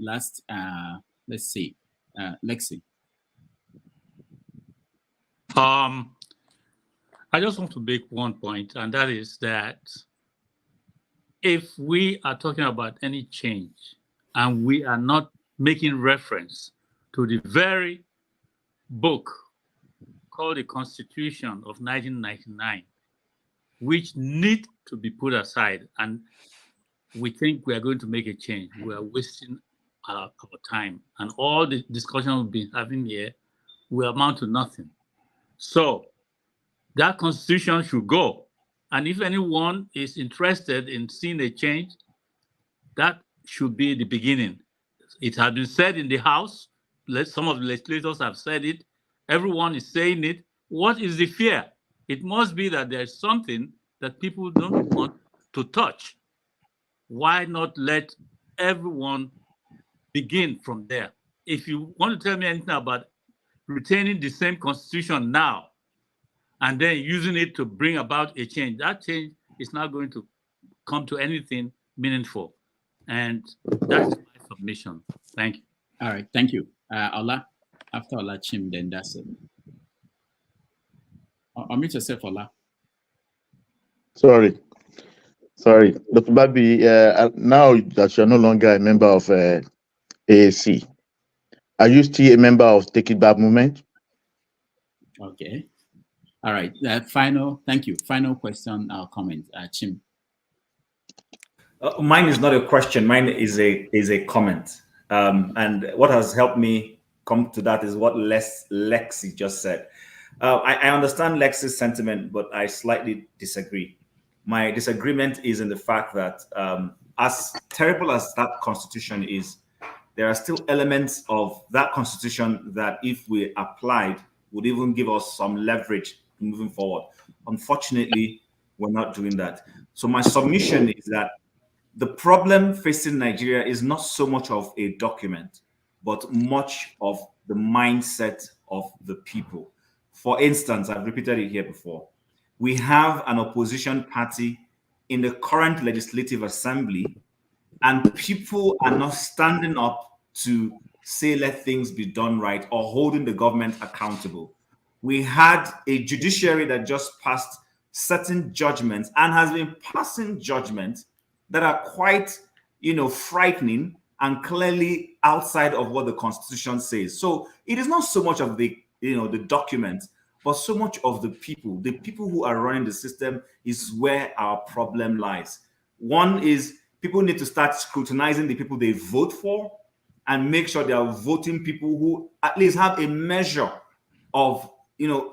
Last, let's see. Lexi. I just want to make one point, and that is that if we are talking about any change and we are not making reference to the very book called the Constitution of 1999, which need to be put aside, and we think we are going to make a change, we are wasting our time. And all the discussion we've been having here will amount to nothing. So that Constitution should go. And if anyone is interested in seeing a change, that should be the beginning. It has been said in the House. Some of the legislators have said it. Everyone is saying it. What is the fear? It must be that there's something that people don't want to touch. Why not let everyone begin from there? If you want to tell me anything about retaining the same constitution now and then using it to bring about a change, that change is not going to come to anything meaningful. And that's my submission. Thank you. All right, thank you. Ola, after Ola Chim, then that's it. Unmute yourself, Ola. Sorry, Dr. Babi. Now that you're no longer a member of AAC, are you still a member of Take It Back movement? Okay. All right. Thank you. Final question or comment, Chim. Mine is not a question. Mine is a comment. And what has helped me come to that is what Lexi just said. I understand Lexi's sentiment, but I slightly disagree. My disagreement is in the fact that as terrible as that constitution is, there are still elements of that constitution that, if we applied, would even give us some leverage moving forward. Unfortunately, we're not doing that. So my submission is that the problem facing Nigeria is not so much of a document, but much of the mindset of the people. For instance, I've repeated it here before. We have an opposition party in the current legislative assembly, and people are not standing up to say, let things be done right, or holding the government accountable. We had a judiciary that just passed certain judgments and has been passing judgments that are quite, frightening and clearly outside of what the Constitution says. So it is not so much of the document, but so much of the people. The people who are running the system is where our problem lies. One is people need to start scrutinizing the people they vote for and make sure they are voting people who at least have a measure of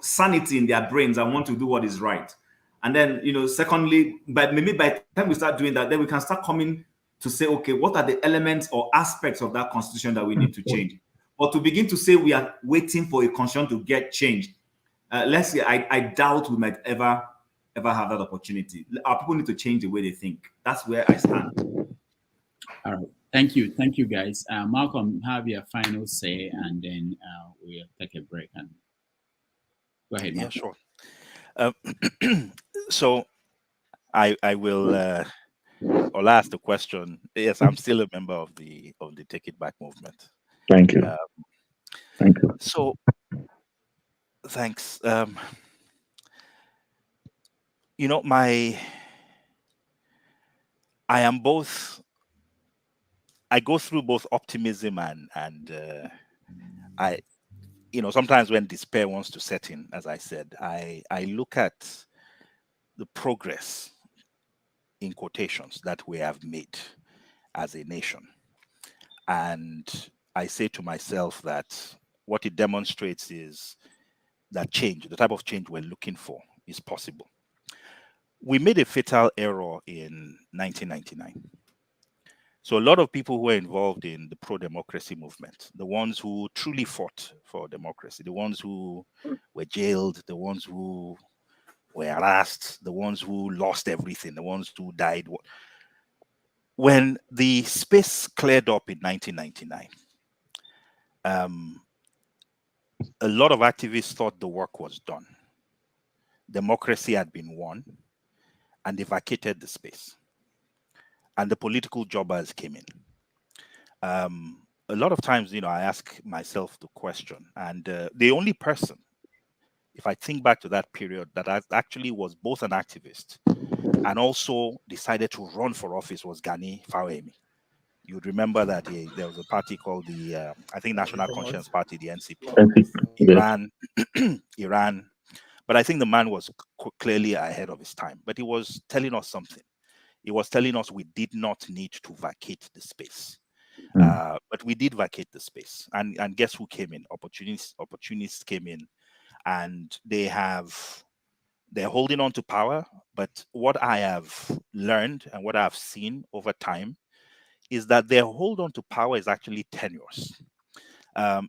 sanity in their brains and want to do what is right. And then, secondly, maybe by the time we start doing that, then we can start coming to say, okay, what are the elements or aspects of that constitution that we need to change? Or to begin to say we are waiting for a constitution to get changed. Let's say I doubt we might ever have that opportunity. Our people need to change the way they think. That's where I stand. All right. Thank you. Thank you, guys. Malcolm, have your final say, and then we'll take a break. And go ahead, Malcolm. Yeah, sure. So I will I'll ask the question. Yes, I'm still a member of the Take It Back movement. Thank you. Thank you. So thanks. I go through both optimism and sometimes when despair wants to set in, as I said, I look at the progress, in quotations, that we have made as a nation. And I say to myself that what it demonstrates is that change, the type of change we're looking for, is possible. We made a fatal error in 1999. So a lot of people who were involved in the pro-democracy movement, the ones who truly fought for democracy, the ones who were jailed, the ones who were harassed, the ones who lost everything, the ones who died. When the space cleared up in 1999, a lot of activists thought the work was done. Democracy had been won, and they vacated the space. And the political jobbers came in. A lot of times, I ask myself the question, and the only person, if I think back to that period, that actually was both an activist and also decided to run for office was Gani Fawemi. You would remember that there was a party called the, I think, National Conscience Party, the NCP. He ran, but I think the man was clearly ahead of his time. But he was telling us something. He was telling us we did not need to vacate the space. But we did vacate the space. And guess who came in? Opportunists came in, and they're holding on to power. But what I have learned and what I've seen over time is that their hold on to power is actually tenuous.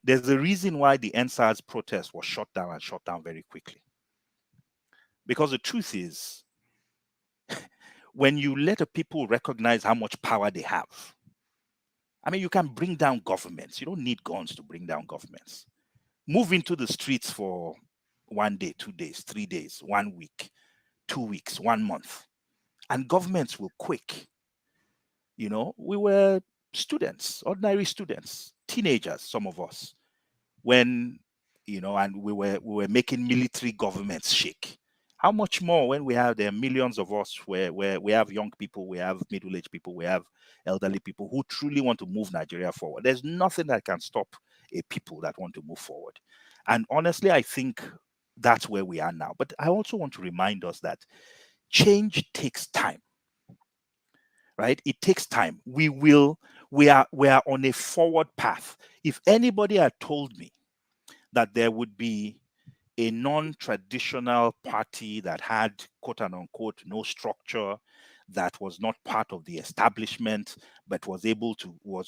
There's a reason why the NSAS protest was shut down very quickly. Because the truth is, when you let a people recognize how much power they have, I mean, you can bring down governments. You don't need guns to bring down governments. Move into the streets for 1 day, 2 days, 3 days, 1 week, 2 weeks, 1 month, and governments will quake. You know, we were students, ordinary students, teenagers, some of us, when, you know, and we were making military governments shake. How much more when there are millions of us where we have young people, we have middle-aged people, we have elderly people who truly want to move Nigeria forward. There's nothing that can stop a people that want to move forward. And honestly, I think that's where we are now. But I also want to remind us that change takes time, right? It takes time. We are on a forward path. If anybody had told me that there would be a non-traditional party that had quote and unquote no structure, that was not part of the establishment, but was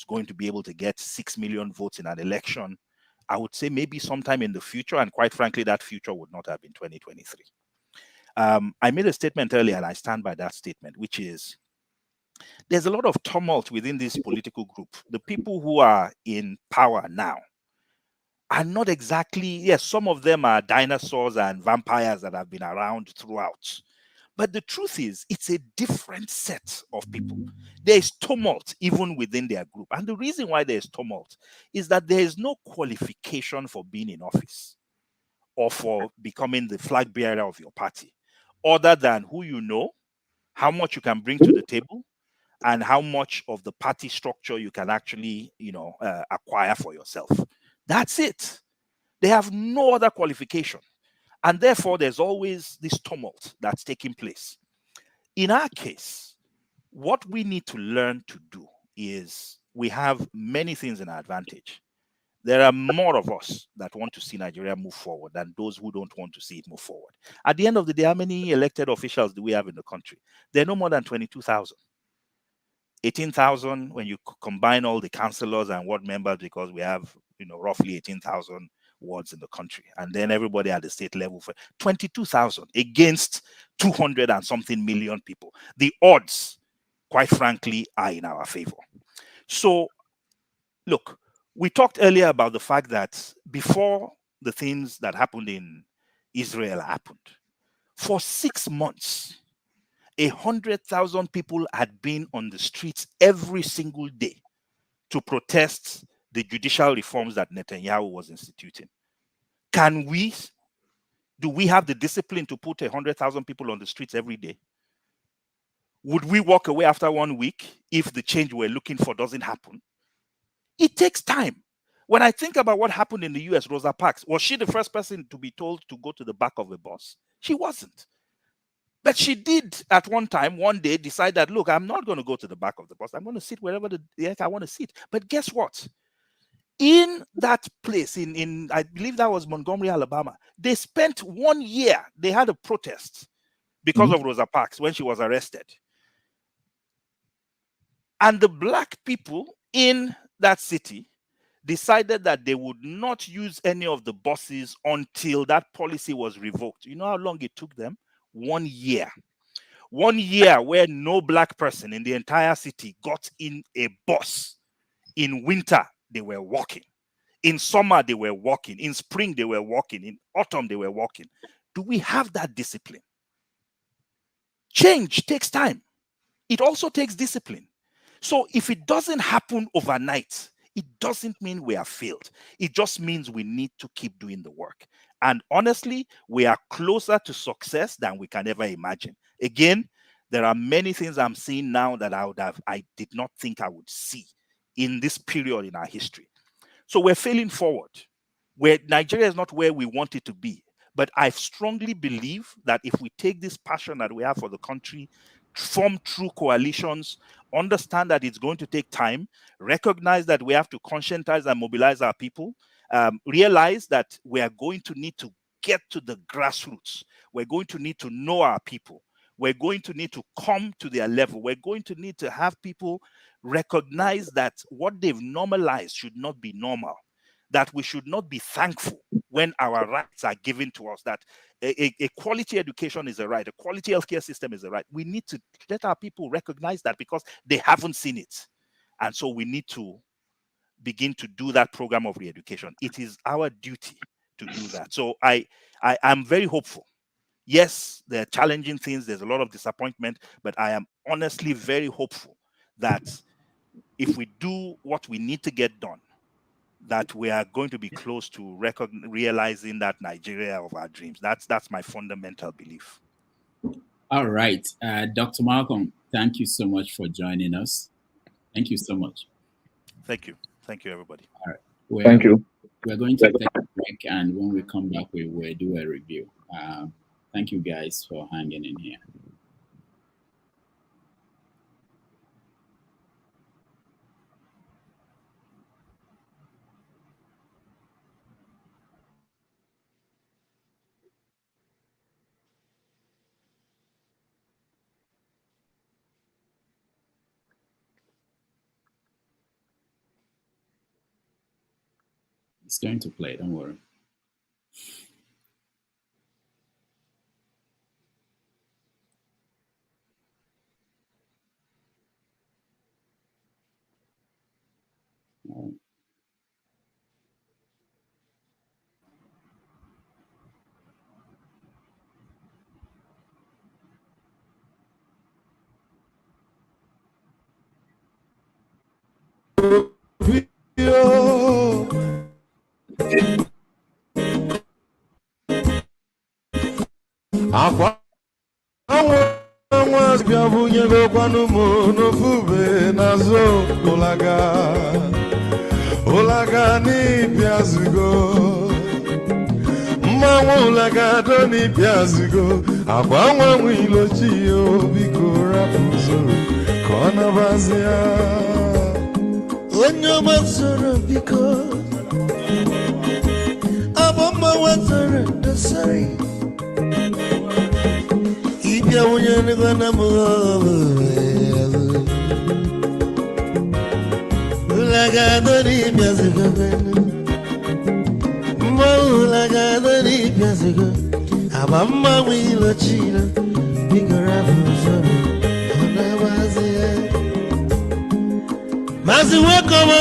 going to be able to get 6 million votes in an election, I would say maybe sometime in the future, and quite frankly, that future would not have been 2023. I made a statement earlier, and I stand by that statement, which is there's a lot of tumult within this political group. The people who are in power now are not exactly, yes, some of them are dinosaurs and vampires that have been around throughout. But the truth is, it's a different set of people. There's tumult even within their group. And the reason why there's tumult is that there is no qualification for being in office or for becoming the flag bearer of your party, other than who you know, how much you can bring to the table, and how much of the party structure you can actually, acquire for yourself. That's it. They have no other qualification. And therefore, there's always this tumult that's taking place. In our case, what we need to learn to do is we have many things in our advantage. There are more of us that want to see Nigeria move forward than those who don't want to see it move forward. At the end of the day, how many elected officials do we have in the country? There are no more than 22,000. 18,000 when you combine all the councillors and ward members, because we have, roughly 18,000 wards in the country, and then everybody at the state level for 22,000 against 200 and something million people. The odds, quite frankly, are in our favor. So, look, we talked earlier about the fact that before the things that happened in Israel happened, for 6 months, 100,000 people had been on the streets every single day to protest the judicial reforms that Netanyahu was instituting. Do we have the discipline to put 100,000 people on the streets every day? Would we walk away after 1 week if the change we're looking for doesn't happen? It takes time. When I think about what happened in the US, Rosa Parks, was she the first person to be told to go to the back of a bus? She wasn't. But she did at one day, decide that, look, I'm not going to go to the back of the bus. I'm going to sit wherever the heck I want to sit. But guess what? In that place, in I believe that was Montgomery, Alabama, they spent 1 year. They had a protest because of Rosa Parks when she was arrested. And the black people in that city decided that they would not use any of the buses until that policy was revoked. You know how long it took them? 1 year. 1 year where no black person in the entire city got in a bus. In winter, they were walking. In summer, they were walking. In spring, they were walking. In autumn, they were walking. Do we have that discipline? Change takes time. It also takes discipline. So if it doesn't happen overnight, it doesn't mean we have failed. It just means we need to keep doing the work. And honestly, we are closer to success than we can ever imagine. Again, there are many things I'm seeing now that I did not think I would see in this period in our history. So we're failing forward. Nigeria is not where we want it to be. But I strongly believe that if we take this passion that we have for the country, form true coalitions, understand that it's going to take time, recognize that we have to conscientize and mobilize our people, realize that we are going to need to get to the grassroots. We're going to need to know our people. We're going to need to come to their level. We're going to need to have people recognize that what they've normalized should not be normal, that we should not be thankful when our rights are given to us, that a quality education is a right, a quality healthcare system is a right. We need to let our people recognize that because they haven't seen it. And so we need to begin to do that program of re-education. It is our duty to do that. So I am very hopeful. Yes, there are challenging things. There's a lot of disappointment, but I am honestly very hopeful that if we do what we need to get done, that we are going to be close to realizing that Nigeria of our dreams. That's my fundamental belief. All right. Dr. Malcolm, thank you so much for joining us. Thank you so much. Thank you. Thank you, everybody. All right. Thank you. We're going to take a break, and when we come back, we will do a review. Thank you guys for hanging in here. It's going to play, don't worry. Olagani piazugo Mmanwu ulagadoni piazugo Agbanwe mwilochi biko rapuzoro Kona bazia Onyo mazoro biko Abamba wazoro dasari Ibia wunyani gwana Ulagadoni piazugo Ulagadoni piazugo Abamba mwilochi biko rapuzoro Kona bazia Mazi wakoma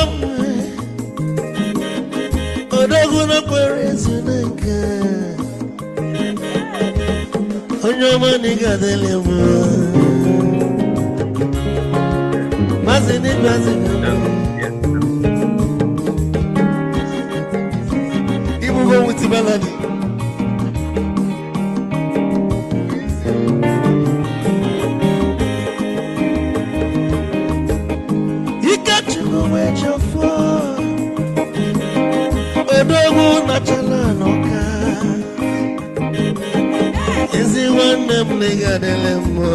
Odogu no kwerezu neka Onyoma niga delemo Mazi ni mazi Ibu go with the melody Odogu na chala noka Ezi wane mliga delemo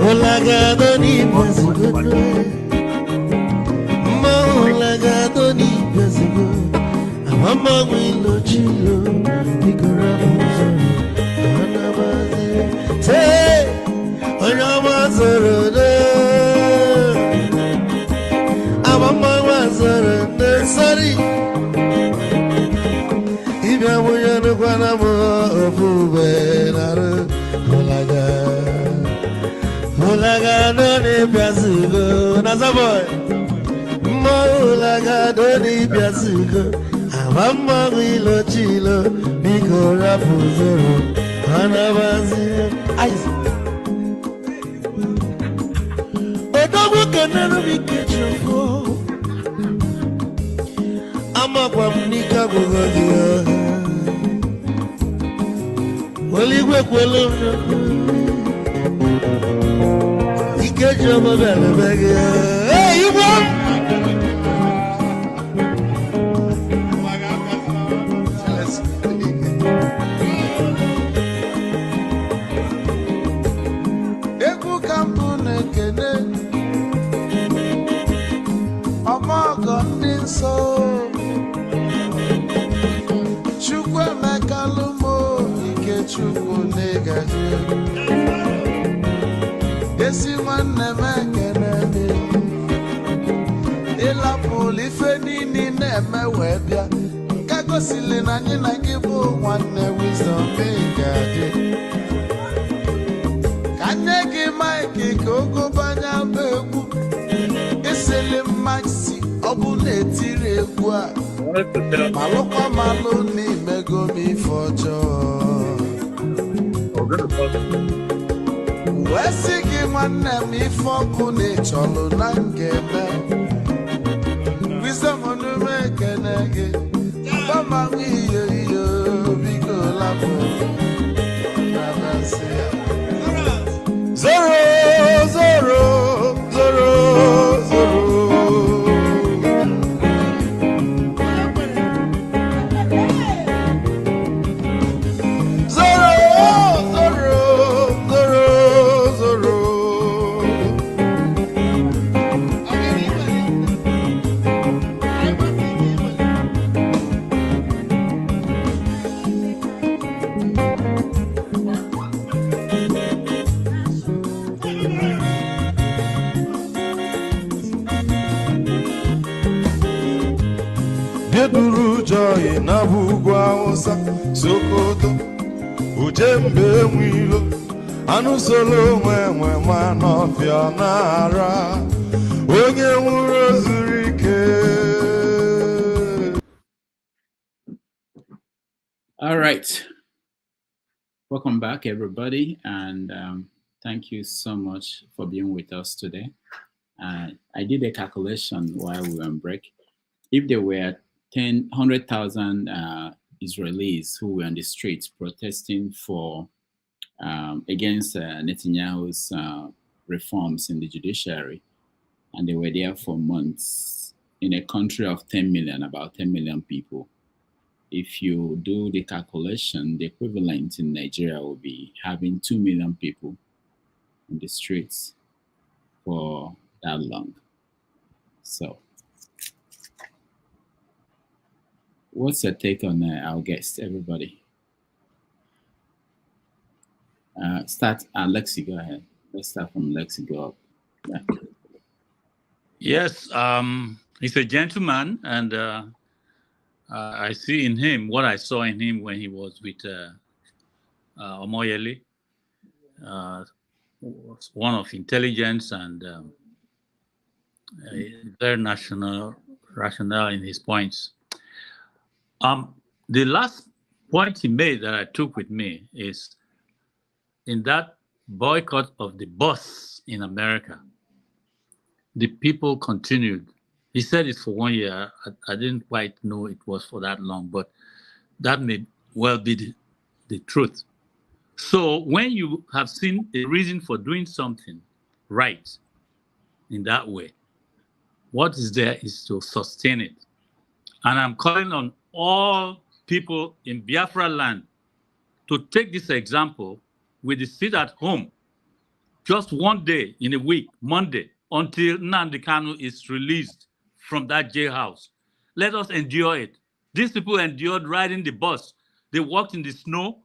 Olagado ni piazugo Olagado ni piazugo Amama mwilo chilo Bikura fuzo Anabazi Say Onyama zoro Sorry, if I were to go on a fool, Olaga, don't be a sugar, Nazaboy, Molaga, don't be a sugar. I'm a Milo Chilo, Biko Rapuzoro, Anavazi, Ice. But don't never be catching for. Ama kwa mnika kugogia Waligwe kwelo Ikejo mabele bege Hey, you want? Eku kampune kene Ama gondin so Chukwe mekalumo chukwu n'ịgaji esi nwanne m ekene dị ịlapụlụ ife niile na-eme wee bịa nke gosili na anyị na gị bụ nwanne wisdom ịgaji ka nne gị maịkị ka ogobanya bụ egwu isili mmaksi ọ bụ na-etiri egwu a malụkwa malụ n'imego m ife ọjọọ wee sị gị nwanne m ife ọkụ na ịchọlụ na ngeme wisdom onume ekene gị gbamanwụ iyo iyo biko lapụ nabasị zoro zoro zoro zoro Joy na bugwa Hausa Sokoto Ujembe nwilo anụ solo nwe ma n'ọfịa n'ara onye nwụrụ zuru ike. All right, welcome back everybody, and thank you so much for being with us today. I did a calculation while we were on break. If there were 100,000 Israelis who were on the streets protesting for against Netanyahu's reforms in the judiciary, and they were there for months in a country of 10 million, about 10 million people. If you do the calculation, the equivalent in Nigeria will be having 2 million people in the streets for that long. So, what's your take on our guest, everybody? Start, Lexi, go ahead. Let's start from Lexi, go up. Yeah. Yes, he's a gentleman, and I see in him what I saw in him when he was with Omoyele, one of intelligence and very rational in his points. The last point he made that I took with me is in that boycott of the bus in America, the people continued. He said it for 1 year. I didn't quite know it was for that long, but that may well be the truth. So when you have seen a reason for doing something right in that way, what is there is to sustain it. And I'm calling on all people in Biafra land to take this example with the sit at home, just 1 day in a week, Monday, until Nnamdi Kanu is released from that jailhouse. Let us endure it. These people endured riding the bus. They walked in the snow,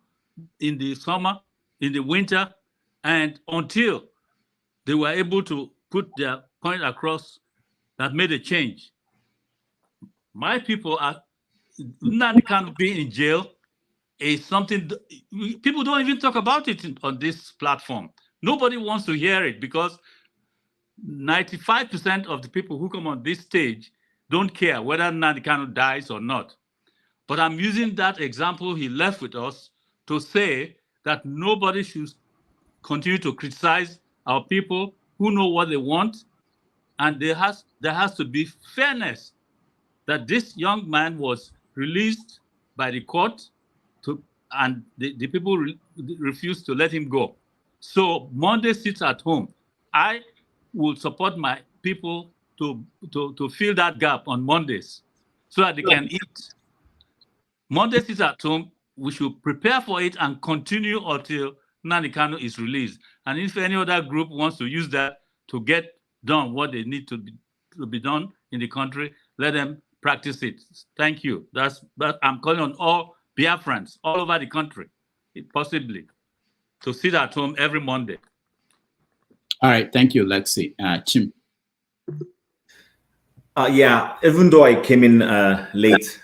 in the summer, in the winter, and until they were able to put their point across that made a change. My people are Nnamdi Kanu being in jail is something people don't even talk about it on this platform. Nobody wants to hear it because 95% of the people who come on this stage don't care whether Nnamdi Kanu dies or not. But I'm using that example he left with us to say that nobody should continue to criticize our people who know what they want, and there has to be fairness. That this young man was released by the court, and the people refused to let him go. So Monday sits at home. I will support my people to fill that gap on Mondays so that they can eat. Monday sits at home. We should prepare for it and continue until Nnamdi Kanu is released. And if any other group wants to use that to get done what they need to be done in the country, let them practice it. Thank you. That's I'm calling on all Biafrans all over the country. possibly, to sit at home every Monday. All right, thank you, Lexi. Chim. Yeah, even though I came in late,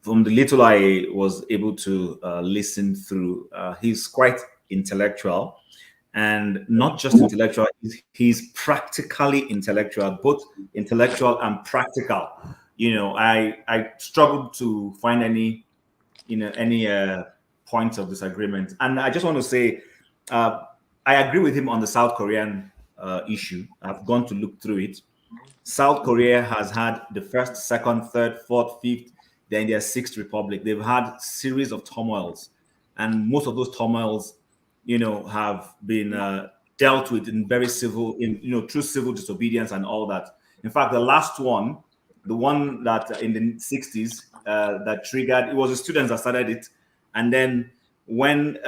from the little I was able to listen through, he's quite intellectual, and not just intellectual, he's practically intellectual, both intellectual and practical. I struggled to find any points of disagreement. And I just want to say, I agree with him on the South Korean issue. I've gone to look through it. South Korea has had the first, second, third, fourth, fifth, then their sixth republic. They've had series of turmoils, and most of those turmoils, have been dealt with in very civil, through civil disobedience and all that. In fact, the last one, the one that in the 60s that triggered, it was the students that started it, and then when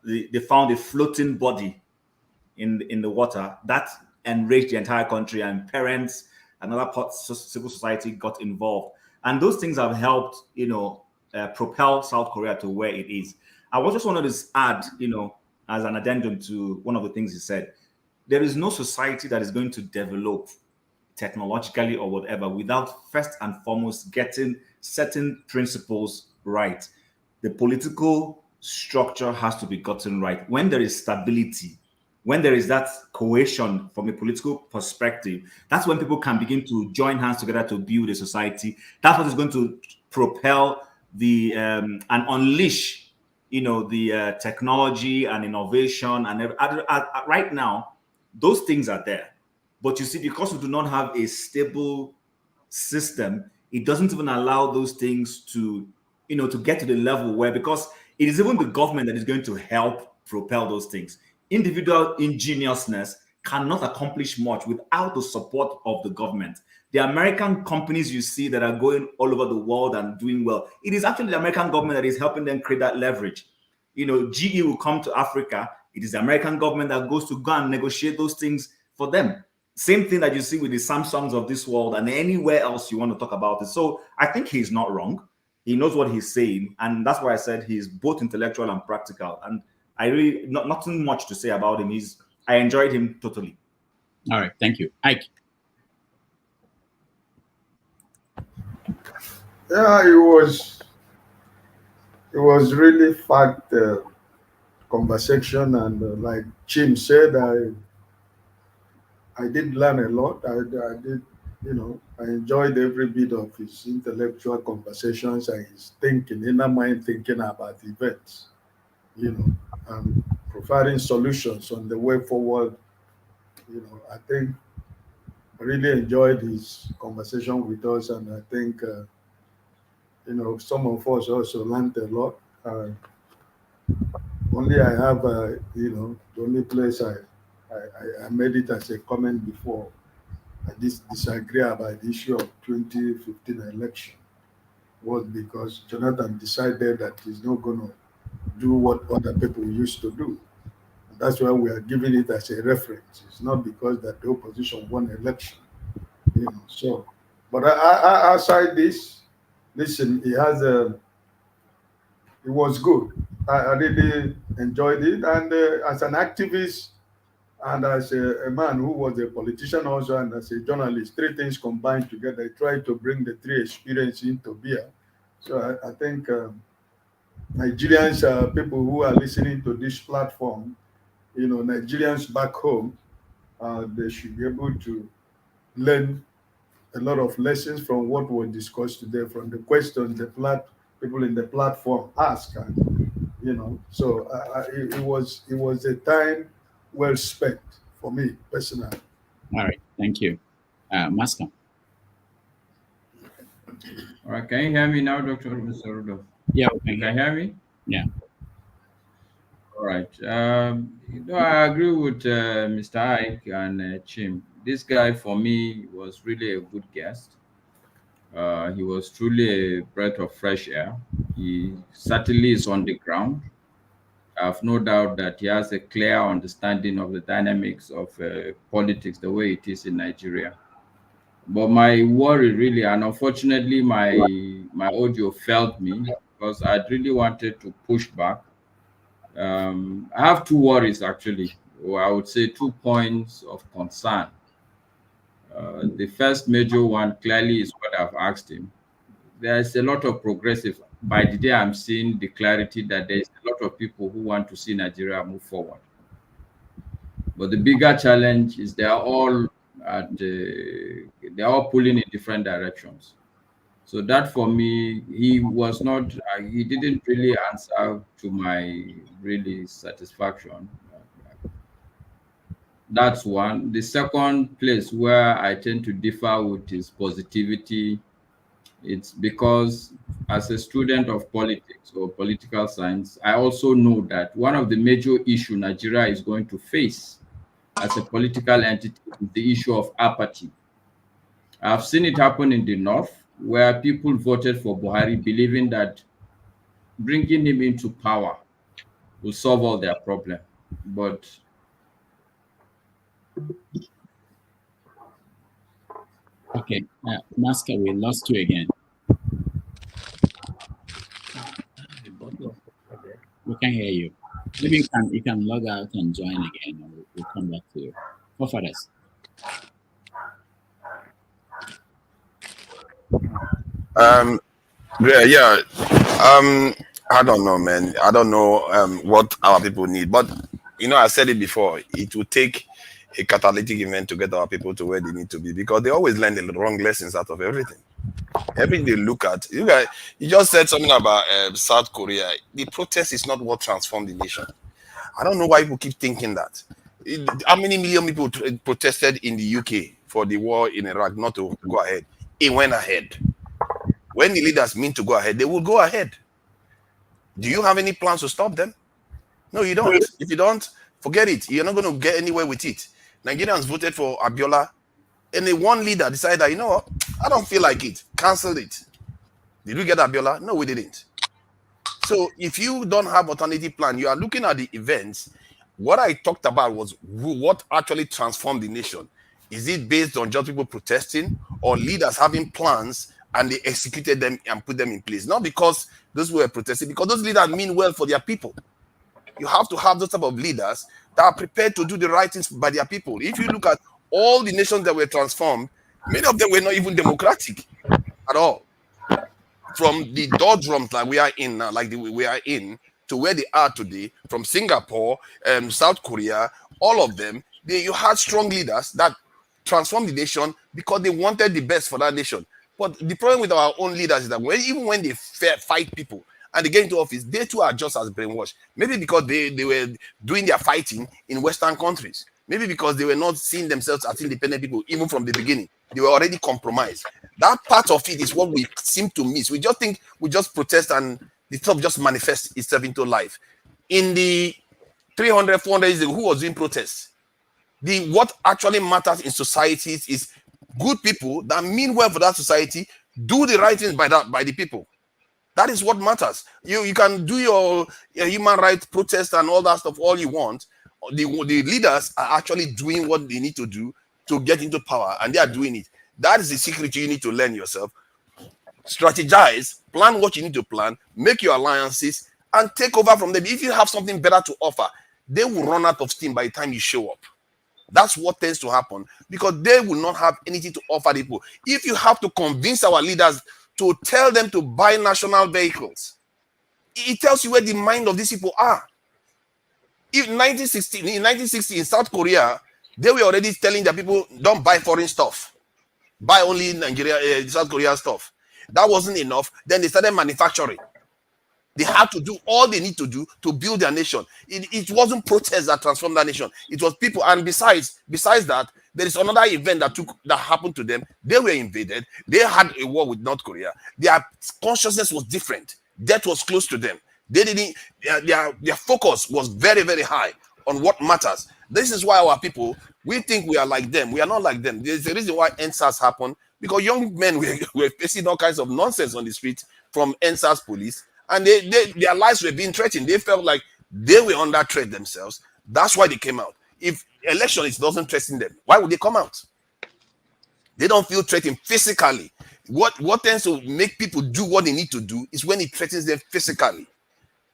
they found a floating body in the water, that enraged the entire country, and parents and other parts of civil society got involved, and those things have helped propel South Korea to where it is. I just wanted to add, as an addendum to one of the things he said, there is no society that is going to develop technologically or whatever without first and foremost getting certain principles right. The political structure has to be gotten right. When there is stability, when there is that cohesion from a political perspective, that's when people can begin to join hands together to build a society. That's what is going to propel the and unleash, the technology and innovation. And right now, those things are there. But you see, because we do not have a stable system, it doesn't even allow those things to, to get to the level where, because it is even the government that is going to help propel those things. Individual ingeniousness cannot accomplish much without the support of the government. The American companies you see that are going all over the world and doing well, it is actually the American government that is helping them create that leverage. GE will come to Africa. It is the American government that goes to go and negotiate those things for them. Same thing that you see with the Samsungs of this world and anywhere else you want to talk about it. So I think he's not wrong. He knows what he's saying. And that's why I said he's both intellectual and practical. And I really, nothing much to say about him. I enjoyed him totally. All right, thank you. Ike. Yeah, it was really fact conversation, and like Jim said, I did learn a lot. I did, I enjoyed every bit of his intellectual conversations and his thinking, inner mind thinking about events, and providing solutions on the way forward. I think I really enjoyed his conversation with us, and I think, some of us also learned a lot. Only I have, the only place I made it as a comment before. I disagree about the issue of 2015 election was because Jonathan decided that he's not going to do what other people used to do. And that's why we are giving it as a reference. It's not because that the opposition won election, So, but outside this, listen, it was good. I really enjoyed it, and as an activist and as a man who was a politician also and as a journalist, three things combined together. I tried to bring the three experiences into beer. So I think Nigerians, people who are listening to this platform, Nigerians back home, they should be able to learn a lot of lessons from what was discussed today, from the questions the people in the platform ask. And, so it was a time well spent for me personally. All right, thank you. Mascom. All right, can you hear me now, Dr. Rudolph? Yeah, can you hear me? Yeah. All right. I agree with Mr. Ike and Chim. This guy, for me, was really a good guest. He was truly a breath of fresh air. He certainly is on the ground. I have no doubt that he has a clear understanding of the dynamics of politics, the way it is in Nigeria. But my worry really, and unfortunately my audio failed me because I really wanted to push back I have two worries actually, or I would say 2 points of concern. The first major one clearly is what I've asked him. There's a lot of progressive. By the day, I'm seeing the clarity that there's a lot of people who want to see Nigeria move forward. But the bigger challenge is they're all pulling in different directions. So that for me, he was not, he didn't really answer to my really satisfaction. That's one. The second place where I tend to differ with his positivity, it's because as a student of politics or political science, I also know that one of the major issues Nigeria is going to face as a political entity is the issue of apathy. I've seen it happen in the north where people voted for Buhari believing that bringing him into power will solve all their problems. But okay, Masker, we lost you again. We can hear you. Maybe you can log out and join again, and we'll come back to you. Forefathers. Yeah. I don't know, man. I don't know what our people need, but you know, I said it before. It will take a catalytic event to get our people to where they need to be, because they always learn the wrong lessons out of everything. Everything they look at, you guys, you just said something about South Korea. The protest is not what transformed the nation. I don't know why people keep thinking that. How many million people protested in the UK for the war in Iraq not to go ahead? It went ahead. When the leaders mean to go ahead, they will go ahead. Do you have any plans to stop them? No, you don't. If you don't, forget it. You're not going to get anywhere with it. Nigerians voted for Abiola, and the one leader decided that, you know what, I don't feel like it. Cancel it. Did we get Abiola? No, we didn't. So if you don't have alternative plan, you are looking at the events. What I talked about was what actually transformed the nation. Is it based on just people protesting or leaders having plans and they executed them and put them in place? Not because those who were protesting, because those leaders mean well for their people. You have to have those type of leaders that are prepared to do the right things by their people. If you look at all the nations that were transformed, many of them were not even democratic at all. From the doldrums like we are in now, we are in, to where they are today, from Singapore, South Korea, all of them, you had strong leaders that transformed the nation because they wanted the best for that nation. But the problem with our own leaders is that even when they fight people and they get into office, they too are just as brainwashed. Maybe because they were doing their fighting in Western countries. Maybe because they were not seeing themselves as independent people even from the beginning. They were already compromised. That part of it is what we seem to miss. We just think we just protest and the stuff just manifests itself into life. In the 300, 400 years ago, who was doing protests? What actually matters in societies is good people that mean well for that society, do the right things by the people. That is what matters. You can do your human rights protest and all that stuff all you want. The leaders are actually doing what they need to do to get into power, and they are doing it. That is the secret you need to learn yourself. Strategize, plan what you need to plan, make your alliances, and take over from them. If you have something better to offer, they will run out of steam by the time you show up. That's what tends to happen, because they will not have anything to offer people. If you have to convince our leaders to tell them to buy national vehicles, it tells you where the mind of these people are. In 1960 in South Korea, they were already telling their people, don't buy foreign stuff. Buy only South Korea stuff. That wasn't enough. Then they started manufacturing. They had to do all they need to do to build their nation. It wasn't protests that transformed that nation. It was people. And besides that, there is another event that happened to them. They were invaded. They had a war with North Korea. Their consciousness was different. Death was close to them. They didn't. Their focus was very, very high on what matters. This is why our people, we think we are like them. We are not like them. There's a reason why NSAS happened, because young men were facing all kinds of nonsense on the street from NSAS police, and their lives were being threatened. They felt like they were under threat themselves. That's why they came out. If election doesn't threaten them, why would they come out? They don't feel threatened physically. What tends to make people do what they need to do is when it threatens them physically.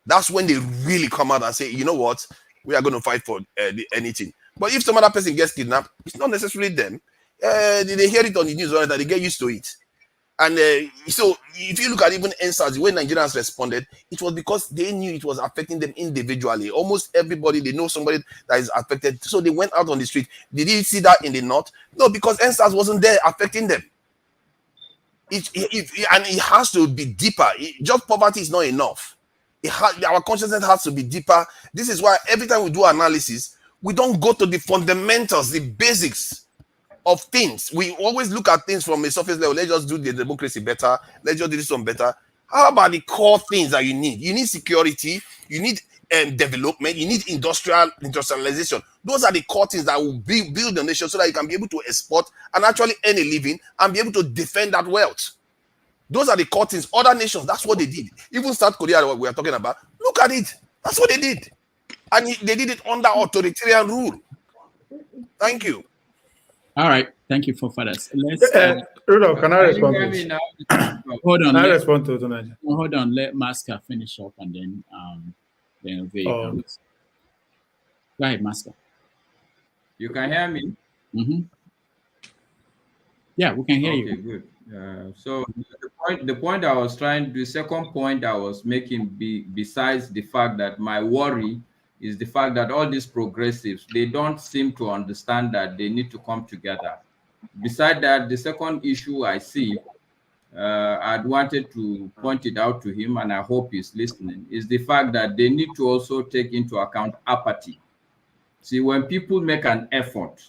That's when they really come out and say, you know what, we are going to fight for anything. But if some other person gets kidnapped, it's not necessarily them. They hear it on the news, or that they get used to it. And so if you look at even NSAS, the way Nigerians responded, it was because they knew it was affecting them individually. Almost everybody, they know somebody that is affected. So they went out on the street. Did you see that in the north? No, because NSAS wasn't there affecting them. And it has to be deeper. Just poverty is not enough. Our consciousness has to be deeper. This is why every time we do analysis, we don't go to the fundamentals, the basics of things. We always look at things from a surface level. Let's just do the democracy better. Let's just do this one better. How about the core things that you need? You need security. You need development. You need industrialization. Those are the core things that will build the nation so that you can be able to export and actually earn a living and be able to defend that wealth. Those are the core things. Other nations, that's what they did. Even South Korea, what we are talking about, look at it. That's what they did. And they did it under authoritarian rule. Thank you. All right, thank you for that. Let's. Rudolph, can I respond, please? Hold on. Can I respond to tonight? Hold on. Let Masker finish up, and then Go ahead, Masker. You can hear me? Mm-hmm. Yeah, we can hear you. Okay, good. So the point I was trying, the second point I was making, besides the fact that my worry is the fact that all these progressives, they don't seem to understand that they need to come together. Besides that, the second issue I see, I'd wanted to point it out to him, and I hope he's listening, is the fact that they need to also take into account apathy. See, when people make an effort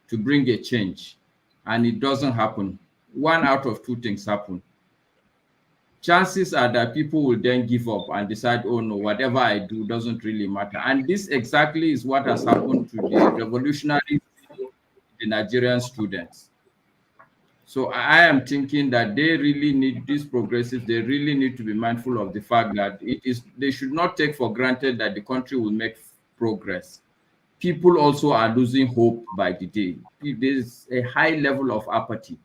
to bring a change and it doesn't happen, one out of two things happen. Chances are that people will then give up and decide, oh no, whatever I do doesn't really matter. And this exactly is what has happened to the revolutionary, the Nigerian students. So I am thinking that they really need, these progressives, they really need to be mindful of the fact that they should not take for granted that the country will make progress. People also are losing hope by the day. There's a high level of apathy.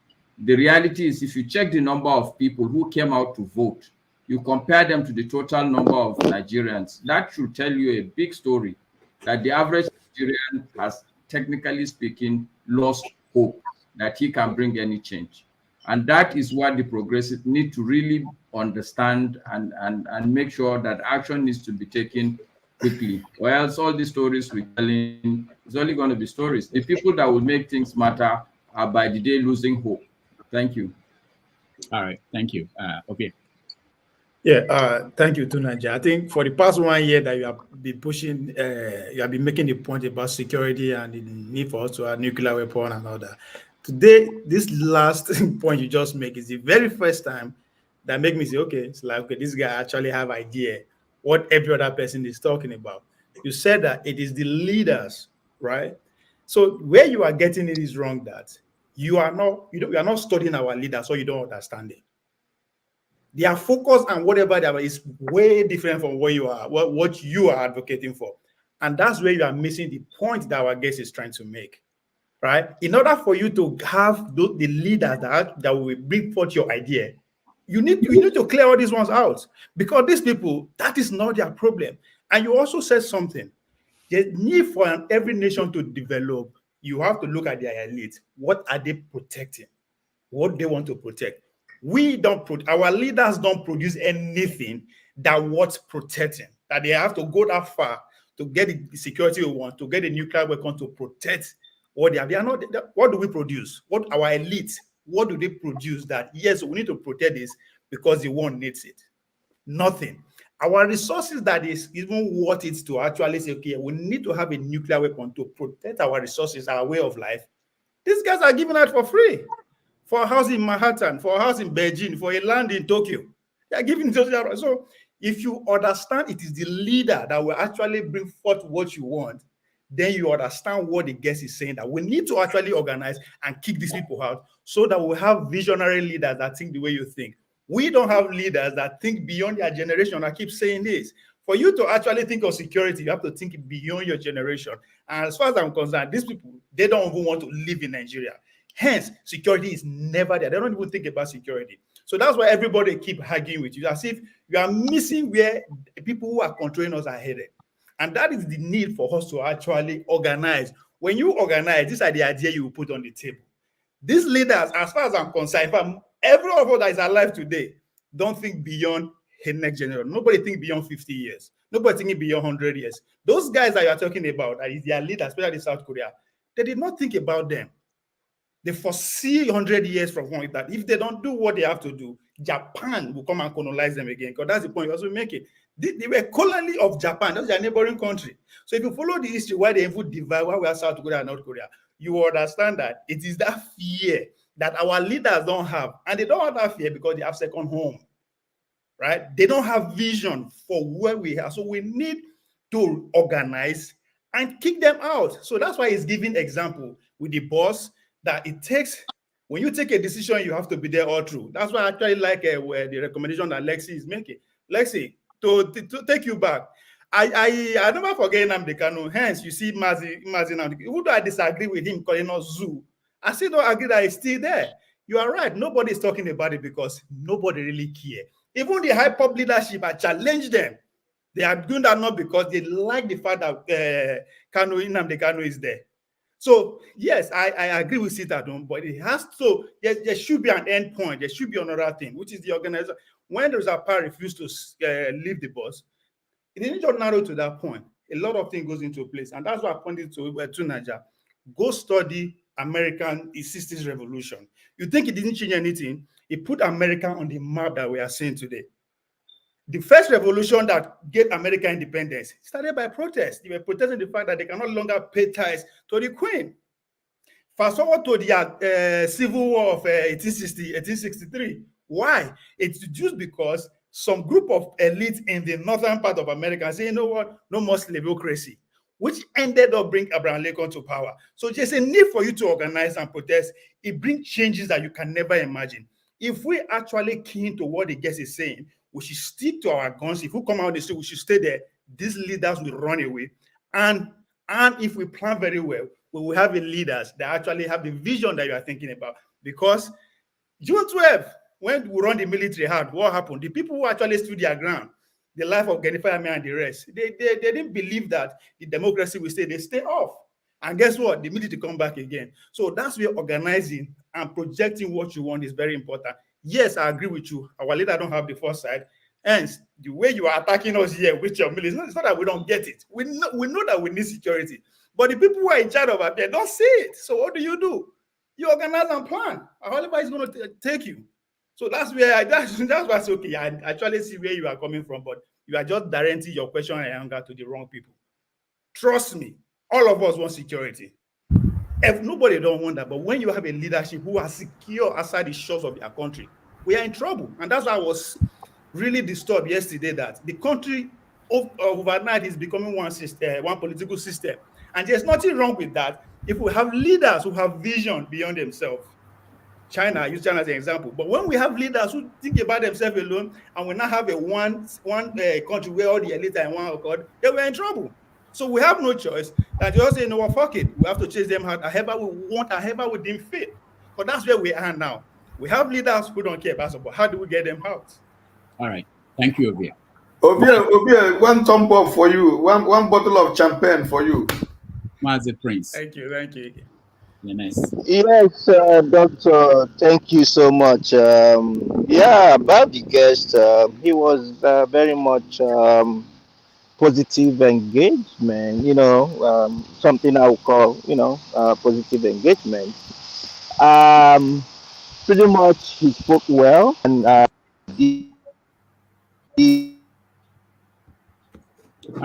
The reality is, if you check the number of people who came out to vote, you compare them to the total number of Nigerians, that should tell you a big story, that the average Nigerian has, technically speaking, lost hope that he can bring any change. And that is what the progressives need to really understand and make sure that action needs to be taken quickly, or else all these stories we're telling is only going to be stories. The people that will make things matter are by the day losing hope. Thank you. All right, thank you. Okay. Yeah, thank you, Tunaja. I think for the past 1 year that you have been pushing, you have been making the point about security and the need for us to have nuclear weapon and all that. Today, this last point you just make is the very first time that make me say, okay, it's like, okay, this guy actually have idea what every other person is talking about. You said that it is the leaders, right? So where you are getting it is wrong, that you are not studying our leaders, so you don't understand it. Their focus and whatever they are is way different from what you are advocating for. And that's where you are missing the point that our guest is trying to make, right? In order for you to have the leaders that will bring forth your idea, you need to clear all these ones out, because these people, that is not their problem. And you also said something. The need for every nation to develop, you have to look at their elite. What are they protecting? What they want to protect? Our leaders don't produce anything that what's protecting, that they have to go that far to get the security we want, to get a nuclear weapon to protect what they have. They are not. What do we produce? What our elite? What do they produce that, yes, we need to protect this because the one needs it? Nothing. Our resources that is even worth it to actually say, okay, we need to have a nuclear weapon to protect our resources, our way of life. These guys are giving out for free. For a house in Manhattan, for a house in Beijing, for a land in Tokyo. They are giving it. So if you understand it is the leader that will actually bring forth what you want, then you understand what the guest is saying, that we need to actually organize and kick these people out so that we have visionary leaders that think the way you think. We don't have leaders that think beyond their generation. I keep saying this. For you to actually think of security, you have to think beyond your generation. And as far as I'm concerned, these people, they don't even want to live in Nigeria. Hence, security is never there. They don't even think about security. So that's why everybody keep arguing with you, as if you are missing where the people who are controlling us are headed. And that is the need for us to actually organize. When you organize, these are the ideas you will put on the table. These leaders, as far as I'm concerned, every one of us that is alive today, don't think beyond the next generation. Nobody think beyond 50 years. Nobody thinking beyond 100 years. Those guys that you are talking about, that is their leaders, especially South Korea, they did not think about them. They foresee 100 years from now that if they don't do what they have to do, Japan will come and colonize them again. Because that's the point you also make it. They were colony of Japan. That's their neighboring country. So if you follow the history why they even divide, why we are South Korea and North Korea, you will understand that it is that fear that our leaders don't have. And they don't have that fear because they have second home, right? They don't have vision for where we are. So we need to organize and kick them out. So that's why he's giving example with the boss that it takes, when you take a decision, you have to be there all through. That's why I actually like the recommendation that Lexi is making. Lexi, to take you back, I never forget Nnamdi Kanu. Hence, you see Mazi Nnamdi. Who do I disagree with him calling us zoo? I still don't agree that it's still there. You are right. Nobody is talking about it because nobody really cares. Even the high pop leadership, I challenge them. They are doing that not because they like the fact that Nnamdi Kanu is there. So yes, I agree with it at home, but it has to. There should be an end point. There should be another thing, which is the organizer. When there's a power refuse to leave the bus, it didn't just narrow to that point. A lot of things goes into place, and that's why I pointed to Niger. Go study American 60s revolution. You think it didn't change anything? It put America on the map that we are seeing today. The first revolution that gave America independence started by protest. They were protesting the fact that they can no longer pay tithes to the Queen. Fast forward to the Civil War of 1863. Why? It's just because some group of elites in the northern part of America say, you know what, no more slaveocracy, which ended up bringing Abraham Lincoln to power. So there's a need for you to organize and protest. It brings changes that you can never imagine. If we actually keen to what the guest is saying, we should stick to our guns. If we come out the street, we should stay there. These leaders will run away. And if we plan very well, we will have leaders that actually have the vision that you are thinking about. Because June 12th, when we run the military hard, what happened? The people who actually stood their ground, the life of Genifa and the rest, they didn't believe that the democracy will stay. They stay off. And guess what? The military come back again. So that's where organizing and projecting what you want is very important. Yes, I agree with you. Our leader don't have the foresight. Hence, the way you are attacking us here with your military, it's not that we don't get it. We know that we need security. But the people who are in charge of it, don't see it. So what do? You organize and plan. However, it's going to take you. So that's where that's why it's okay. I actually see where you are coming from, but you are just directing your question and anger to the wrong people. Trust me, all of us want security. If nobody don't want that, but when you have a leadership who are secure outside the shores of their country, we are in trouble. And that's why I was really disturbed yesterday that the country overnight is becoming one system, one political system. And there's nothing wrong with that if we have leaders who have vision beyond themselves. China, I use China as an example. But when we have leaders who think about themselves alone and we now have a one country where all the elites are in one accord, then we're in trouble. So we have no choice. That you all say, no, fuck it. We have to chase them out. However we want, however we deem fit. But that's where we are now. We have leaders who don't care about support. How do we get them out? All right. Thank you, Obia. Obia, one thumb up for you. One bottle of champagne for you. Mazi Prince. Thank you. You're nice. Yes, Doctor, thank you so much. Yeah, about the guest, he was very much positive engagement, something I would call, positive engagement. Pretty much he spoke well and All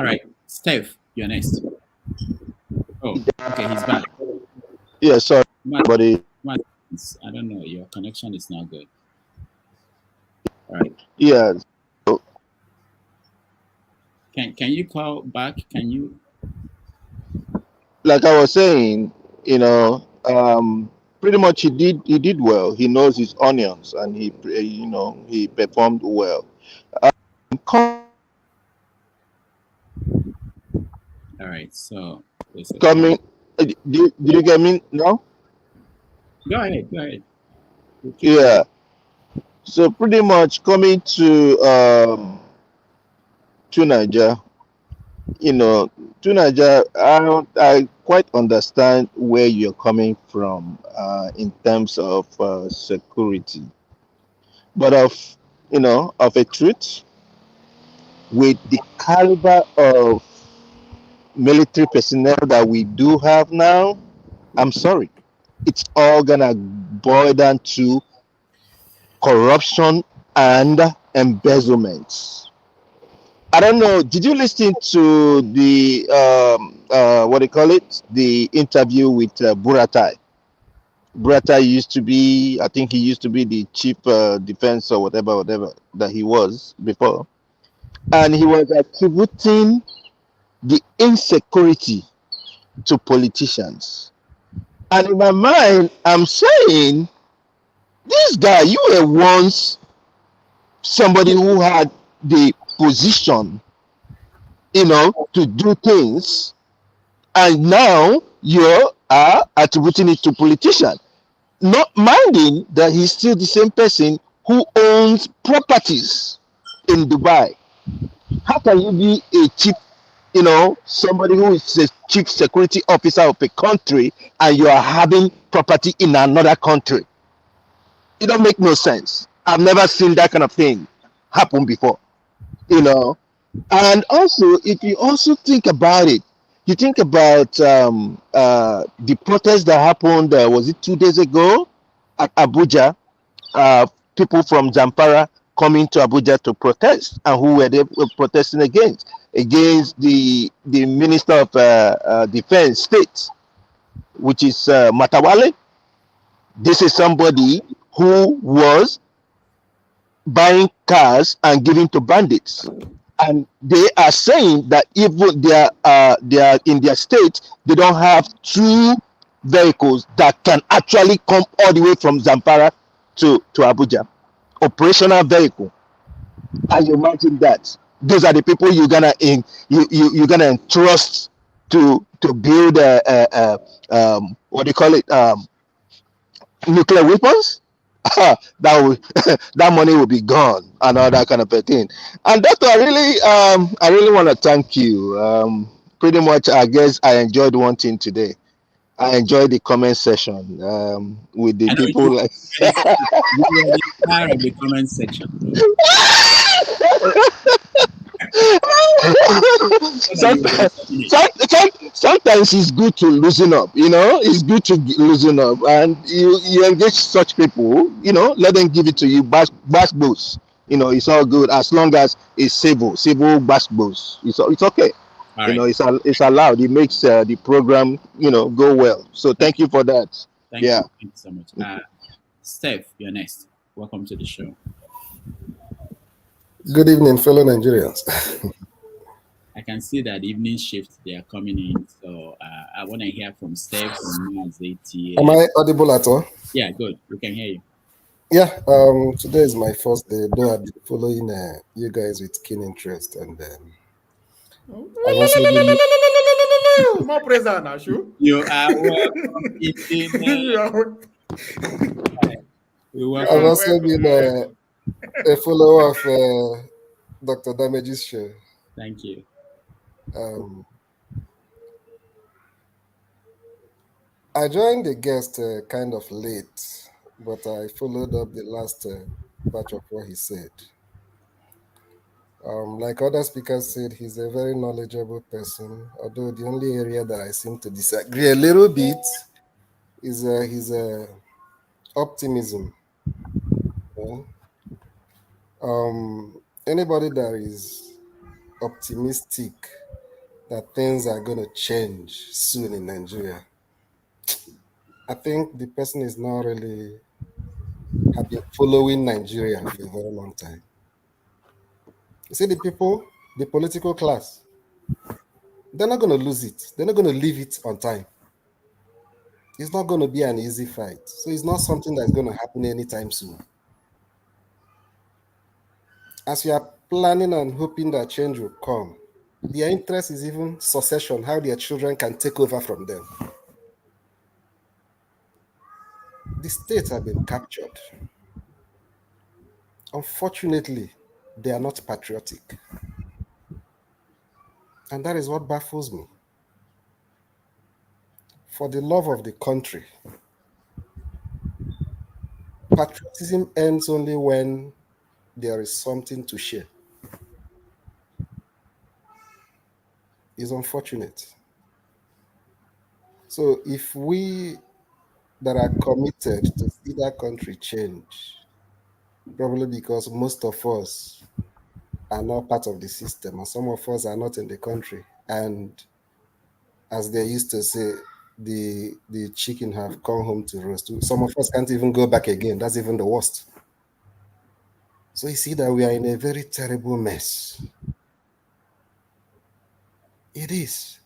right, Steph, you're next. Oh, okay, he's back. Yeah, sorry, buddy. I don't know, your connection is not good. All right. Yeah. Can you call back? Can you? Like I was saying, pretty much he did well. He knows his onions, and he performed well. All right, so coming. Did you get me? No. Go ahead. Yeah. So pretty much coming to Niger, to Niger, I quite understand where you're coming from in terms of security, but of a truth, with the caliber of military personnel that we do have now, I'm sorry, it's all gonna boil down to corruption and embezzlement. I don't know. Did you listen to the what do you call it? The interview with Buratai. Buratai used to be, I think he used to be the chief defense or whatever that he was before, and he was attributing the insecurity to politicians. And in my mind, I'm saying, this guy, you were once somebody who had the position, to do things, and now you are attributing it to politicians, not minding that he's still the same person who owns properties in Dubai. How can you be a chief, somebody who is a chief security officer of a country and you are having property in another country? It don't make no sense. I've never seen that kind of thing happen before, And also, if you also think about it, you think about the protest that happened, was it 2 days ago at Abuja? People from Zamfara coming to Abuja to protest, and who were they protesting against? Against the Minister of Defense State, which is Matawale. This is somebody who was buying cars and giving to bandits, and they are saying that even they are in their state, they don't have two vehicles that can actually come all the way from Zamfara to Abuja, operational vehicle. And you imagine that those are the people you're gonna entrust to build what do you call it, nuclear weapons. That will that money will be gone and all that kind of a thing. And that's why I really want to thank you. Pretty much, I guess I enjoyed one thing today. I enjoyed the comment section with the I know people like. you are the star of the comment section. Sometimes it's good to loosen up, it's good to loosen up, and you engage such people, let them give it to you, bash boss. It's all good as long as it's civil bash boss. It's okay. All right. It's allowed. It makes the program, go well. So thank you for that. Thank you so much. Steph, you're next. Welcome to the show. Good evening, fellow Nigerians. I can see that evening shift they are coming in, so I want to hear from Steph from NANS ATA. Am I audible at all? Yeah, good. We can hear you. Yeah. Today is my first day, though I've been following you guys with keen interest, and I've also been. More present, Ashu. You are welcome. I've also been a follower of Dr. Damage's show. Thank you. I joined the guest kind of late, but I followed up the last batch of what he said. Like other speakers said, he's a very knowledgeable person, although the only area that I seem to disagree a little bit is his optimism. Anybody that is optimistic that things are going to change soon in Nigeria, I think the person is not really have been following Nigeria for a very long time. You see, the people, the political class, they're not going to lose it. They're not going to leave it on time. It's not going to be an easy fight. So it's not something that's going to happen anytime soon. As you are planning and hoping that change will come, their interest is even succession, how their children can take over from them. The states have been captured. Unfortunately, they are not patriotic. And that is what baffles me. For the love of the country, patriotism ends only when there is something to share. It's unfortunate. So if we that are committed to see that country change, probably because most of us are not part of the system and some of us are not in the country, and as they used to say, the chicken have come home to roast. Some of us can't even go back again. That's even the worst. So you see that we are in a very terrible mess. It is.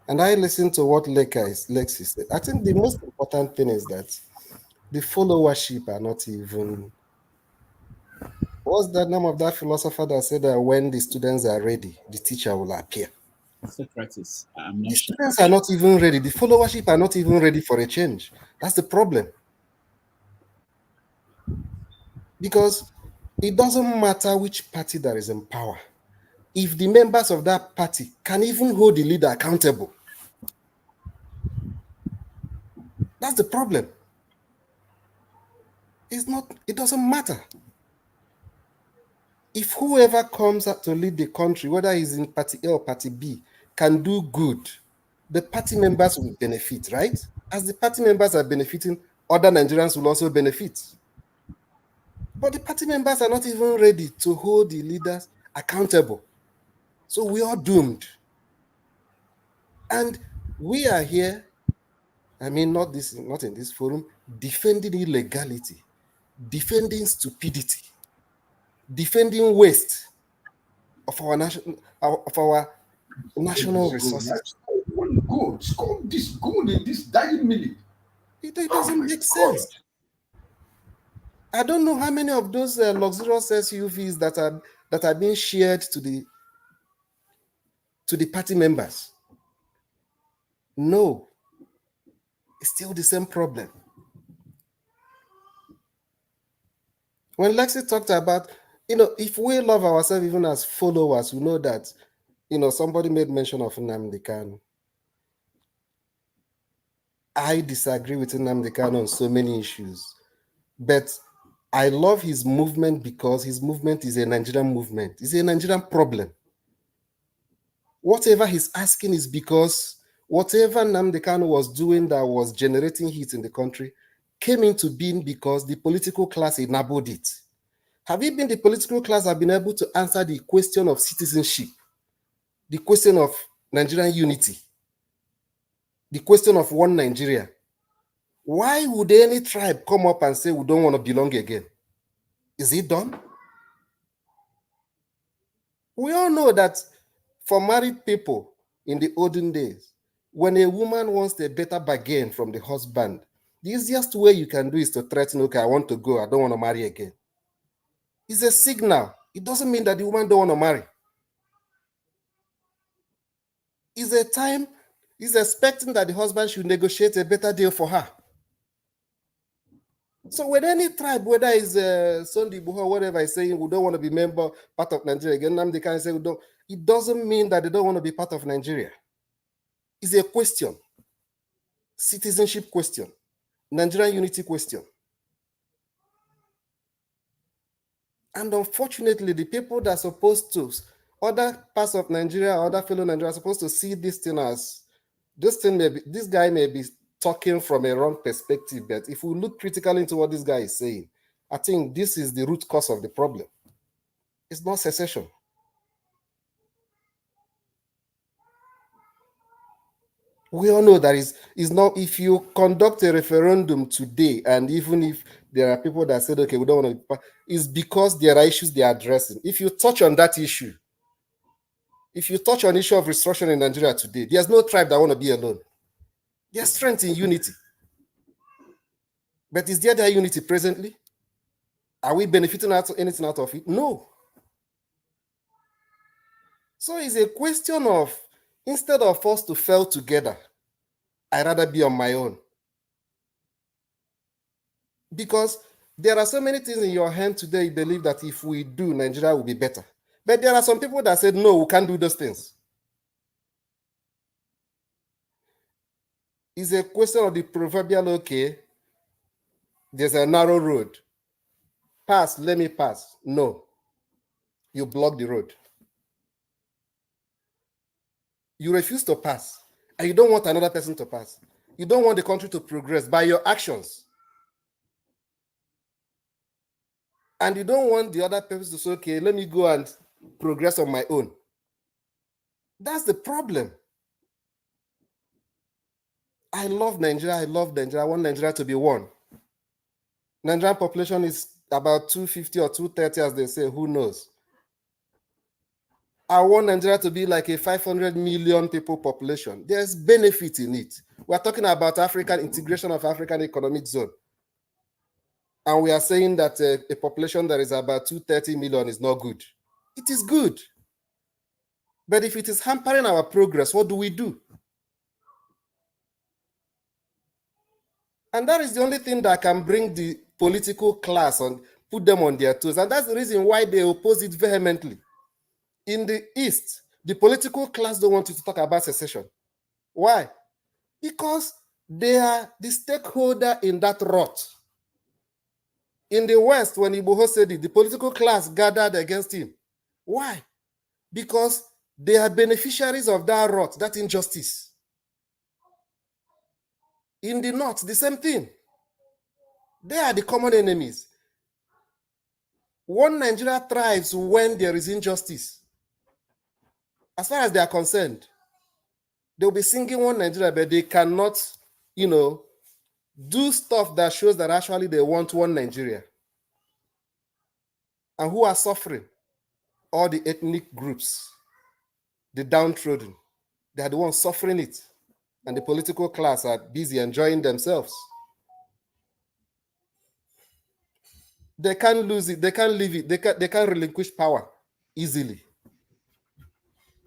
And I listened to what Lexi said. I think the most important thing is that the followership are not even. What's the name of that philosopher that said that when the students are ready, the teacher will appear? Socrates. I'm not The sure. students are not even ready. The followership are not even ready for a change. That's the problem. Because it doesn't matter which party that is in power. If the members of that party can even hold the leader accountable, that's the problem. It doesn't matter. If whoever comes up to lead the country, whether he's in party A or party B, can do good, the party members will benefit, right? As the party members are benefiting, other Nigerians will also benefit. But the party members are not even ready to hold the leaders accountable. So we are doomed. And we are here, I mean, not in this forum, defending illegality, defending stupidity, defending waste of our national resources. Good, score this goal in this dying minute. It doesn't make sense. I don't know how many of those luxurious SUVs that are being shared to the party members. No, it's still the same problem. When Lexi talked about, if we love ourselves even as followers, we know that, somebody made mention of Nnamdi Kanu. I disagree with Nnamdi Kanu on so many issues, but I love his movement because his movement is a Nigerian movement. It's a Nigerian problem. Whatever he's asking is because whatever Nnamdi Kanu was doing that was generating heat in the country came into being because the political class enabled it. Have you been the political class have been able to answer the question of citizenship, the question of Nigerian unity, the question of one Nigeria? Why would any tribe come up and say we don't want to belong again? Is it done? We all know that for married people in the olden days, when a woman wants a better bargain from the husband, the easiest way you can do is to threaten, okay, I want to go, I don't want to marry again. It's a signal. It doesn't mean that the woman don't want to marry. It's a time, he's expecting that the husband should negotiate a better deal for her. So when any tribe, whether it's Sunday or whatever, is saying we don't want to be part of Nigeria again, Nnamdi Kanu say we don't, it doesn't mean that they don't want to be part of Nigeria. It's a question, citizenship question, Nigerian unity question. And unfortunately, the people that are supposed to, other parts of Nigeria, other fellow Nigerians are supposed to see this thing as, this guy may be talking from a wrong perspective, but if we look critically into what this guy is saying, I think this is the root cause of the problem. It's not secession. We all know that is not, if you conduct a referendum today, and even if there are people that said, okay, we don't want to, it's because there are issues they are addressing. If you touch on that issue, if you touch on issue of restructuring in Nigeria today, there's no tribe that want to be alone. There's strength in unity. But is there that unity presently? Are we benefiting anything out of it? No. So it's a question of, instead of us to fail together, I'd rather be on my own. Because There are so many things in your hand today you believe that if we do, Nigeria will be better. But there are some people that said, no, we can't do those things. It's a question of the proverbial, okay, there's a narrow road. Pass, let me pass. No. You block the road. You refuse to pass. And you don't want another person to pass. You don't want the country to progress by your actions. And you don't want the other person to say, okay, let me go and progress on my own. That's the problem. I love Nigeria. I love Nigeria. I want Nigeria to be one. Nigerian population is about 250 or 230, as they say. Who knows? I want Nigeria to be like a 500 million people population. There's benefit in it. We're talking about African integration of African Economic Zone. And we are saying that a population that is about 230 million is not good. It is good. But if it is hampering our progress, what do we do? And that is the only thing that can bring the political class and put them on their toes. And that's the reason why they oppose it vehemently. In the East, the political class don't want you to talk about secession. Why? Because they are the stakeholder in that rot. In the West, when Igboho said it, the political class gathered against him. Why? Because they are beneficiaries of that rot, that injustice. In the North, the same thing. They are the common enemies. One Nigeria thrives when there is injustice. As far as they are concerned, they'll be singing one Nigeria, but they cannot, do stuff that shows that actually they want one Nigeria. And who are suffering? All the ethnic groups, the downtrodden. They are the ones suffering it. And the political class are busy enjoying themselves. They can't lose it. They can't leave it. They can't relinquish power easily.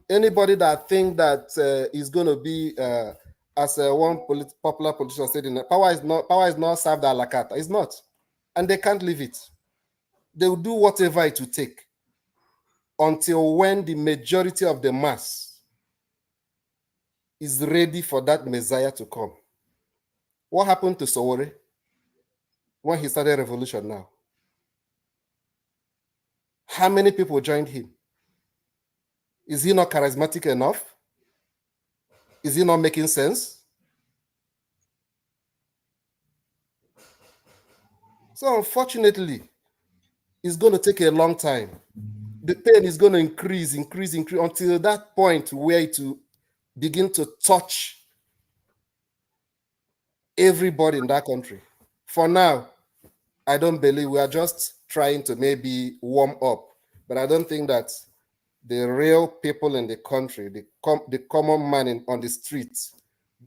Anybody that think that is going to be, as one popular politician said, power is not served a la carte. It's not. And they can't leave it. They will do whatever it will take until when the majority of the mass is ready for that Messiah to come. What happened to Sowore when he started revolution now? How many people joined him? Is he not charismatic enough? Is he not making sense? So unfortunately, it's going to take a long time. The pain is going to increase until that point where it will begin to touch everybody in that country. For now, I don't believe we are just trying to maybe warm up, but I don't think that the real people in the country, the common man on the streets,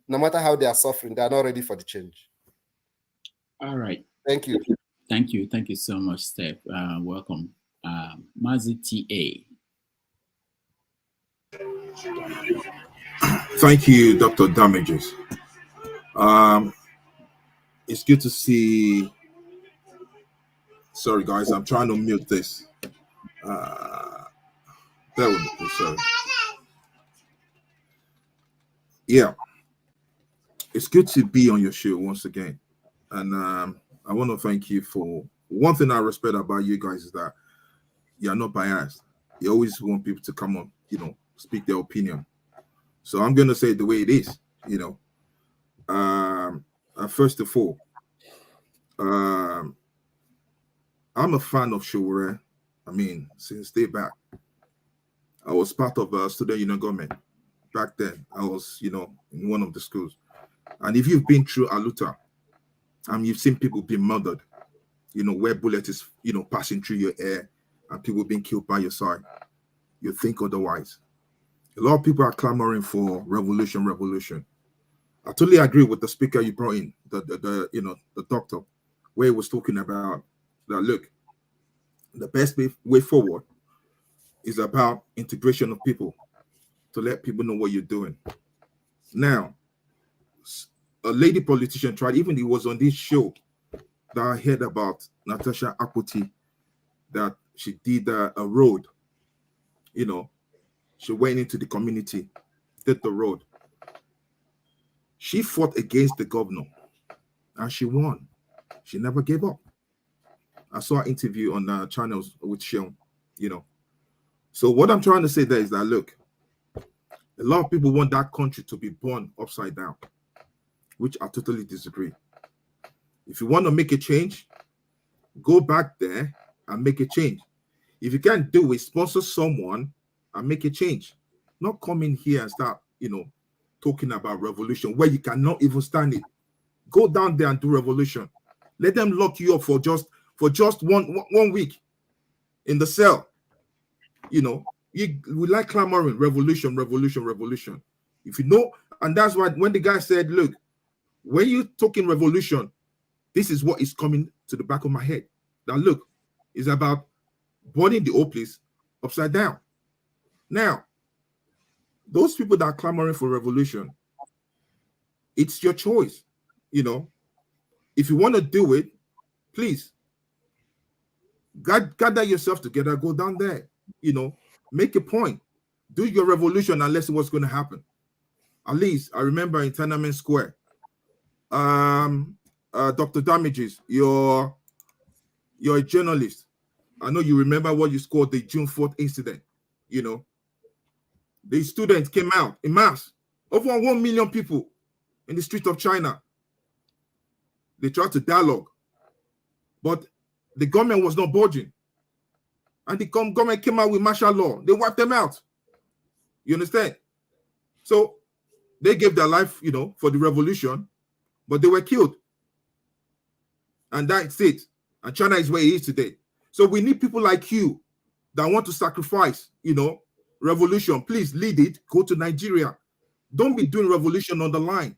no matter how they are suffering, they are not ready for the change. All right. Thank you. Thank you. Thank you so much, Steph. Welcome. Mazi TA. Thank you, Dr. Damages. It's good to see. Sorry, guys, I'm trying to mute this. There we go. Sorry. Yeah, it's good to be on your show once again, and I want to thank you for one thing I respect about you guys is that you're not biased. You always want people to come on, speak their opinion. So I'm gonna say it the way it is, First of all, I'm a fan of Sowore. I mean, since day back, I was part of student union government. Back then, I was, in one of the schools. And if you've been through Aluta, you've seen people being murdered, where bullet is, passing through your air and people being killed by your side, you think otherwise. A lot of people are clamoring for revolution. I totally agree with the speaker you brought in, the doctor, where he was talking about that. Look, the best way forward is about integration of people, to let people know what you're doing. Now, a lady politician tried, even he was on this show, that I heard about Natasha Akpoti, that she did a road, you know, she went into the community, did the road. She fought against the governor and she won. She never gave up. I saw an interview on the channels with Sean, you know. So what I'm trying to say there is that, look, a lot of people want that country to be born upside down, which I totally disagree. If you want to make a change, go back there and make a change. If you can't do it, sponsor someone and make a change. Not come in here and start, you know, talking about revolution where you cannot even stand it. Go down there and do revolution. Let them lock you up for just one week in the cell. You know, we like clamoring revolution, revolution, revolution. If you know, and that's why when the guy said, look, when you talking revolution, this is what is coming to the back of my head. Now look, it's about burning the old place upside down. Now, those people that are clamoring for revolution, it's your choice. You know, if you want to do it, please gather yourself together, go down there, you know, make a point, do your revolution, and let's see what's going to happen. At least I remember in Tiananmen Square, Dr. Damages, you're a journalist. I know you remember what you scored the June 4th incident. You know, the students came out in mass, over 1 million people in the street of China. They tried to dialogue, but the government was not budging. And the government came out with martial law. They wiped them out. You understand? So they gave their life, you know, for the revolution, but they were killed. And that's it. And China is where it is today. So we need people like you that want to sacrifice, you know, revolution. Please lead it. Go to Nigeria. Don't be doing revolution on the line.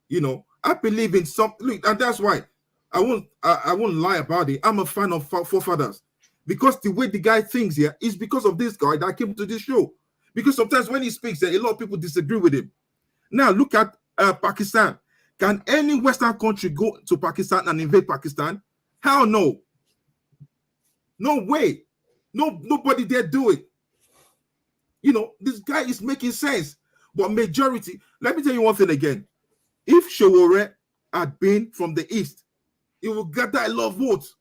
You know, I believe in something, and that's why I won't lie about it. I'm a fan of forefathers, because the way the guy thinks here is because of this guy that came to this show. Because sometimes when he speaks, a lot of people disagree with him. Now look at Pakistan. Can any Western country go to Pakistan and invade Pakistan? Hell no. No way. Nobody dare do it. You know, this guy is making sense. But majority, let me tell you one thing again. If Showore had been from the East, he would gather a lot of votes.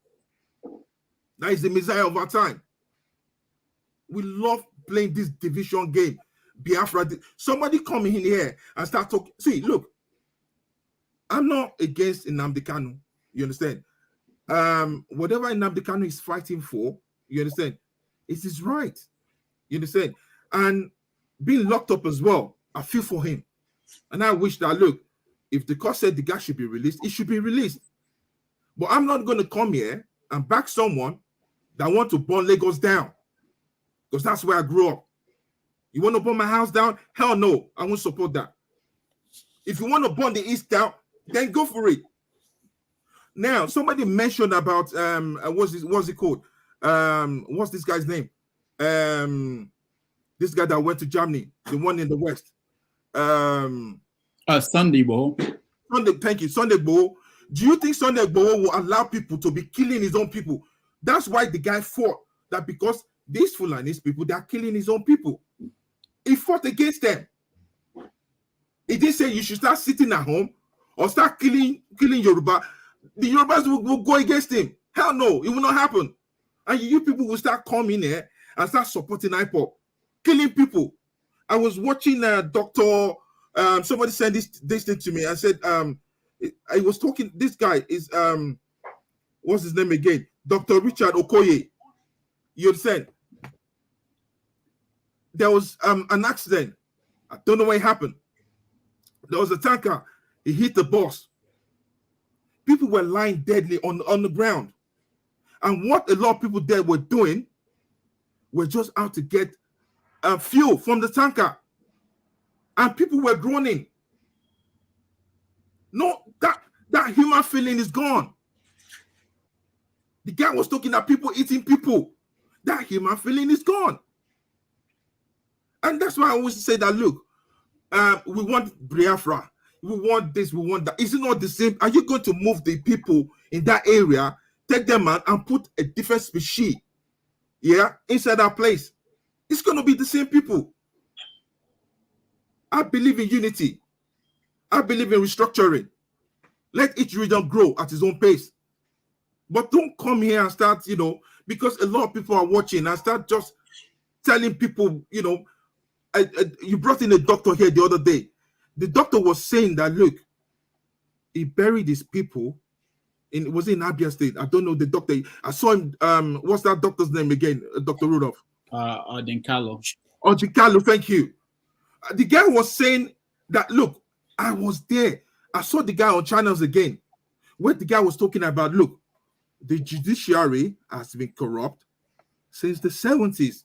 That is the Messiah of our time. We love playing this division game. Biafra. Somebody come in here and start talking. See, look, I'm not against Nnamdi Kanu. You understand? Whatever Nnamdi Kanu is fighting for, you understand? It's his right. You understand? And being locked up as well, I feel for him. And I wish that, look, if the court said the guy should be released, it should be released. But I'm not going to come here and back someone that want to burn Lagos down, because that's where I grew up. You want to burn my house down? Hell no, I won't support that. If you want to burn the East down, then go for it. Now, somebody mentioned about what's it called? What's this guy's name? This guy that went to Germany, the one in the West. Sunday Igboho. Thank you, Sunday Igboho. Do you think Sunday Igboho will allow people to be killing his own people? That's why the guy fought, that because these Fulanese people, they are killing his own people. He fought against them. He didn't say you should start sitting at home or start killing Yoruba. The Yorubas will go against him. Hell no, it will not happen. And you people will start coming here and start supporting IPOP, killing people. I was watching Dr. Somebody sent this thing to me. I said, I was talking, this guy is, what's his name again? Dr. Richard Okoye. You understand? There was an accident. I don't know what happened. There was a tanker. He hit the bus. People were lying deadly on the ground. And what a lot of people there were doing were just out to get fuel from the tanker. And people were groaning. No, that human feeling is gone. The guy was talking about people eating people. That human feeling is gone. And that's why I always say that, look, we want Biafra. we want this, we want that. Is it not the same? Are you going to move the people in that area, take them out and put a different species, inside that place? It's going to be the same people. I believe in unity. I believe in restructuring. Let each region grow at its own pace. But don't come here and start, because a lot of people are watching, and start just telling people, you brought in a doctor here the other day. The doctor was saying that, look, he buried his people was it in Abia State? I don't know the doctor. I saw him. What's that doctor's name again? Dr. Rudolph. Dinkalo. Dinkalo, thank you. The guy was saying that, look, I was there. I saw the guy on channels again, where the guy was talking about, look, the judiciary has been corrupt since the 70s.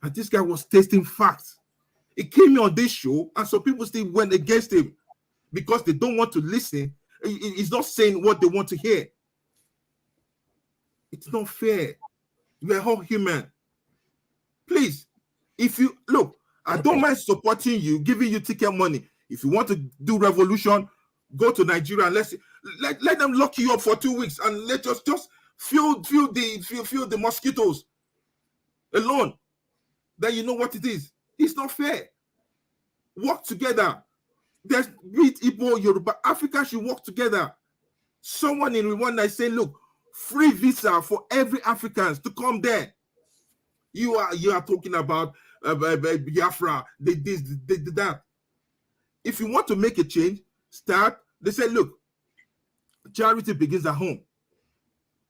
And this guy was tasting facts. He came on this show, and some people still went against him because they don't want to listen. He's not saying what they want to hear. It's not fair. We're all human. Please, if you look, I don't mind supporting you, giving you ticket money. If you want to do revolution, go to Nigeria and let them lock you up for 2 weeks and let us just feel the mosquitoes alone. Then you know what it is. It's not fair. Work together. There's with Igbo, Yoruba, Africa should work together. Someone in Rwanda is saying, look, free visa for every Africans to come there. You are talking about Biafra, that. If you want to make a change, start. They say, look, charity begins at home.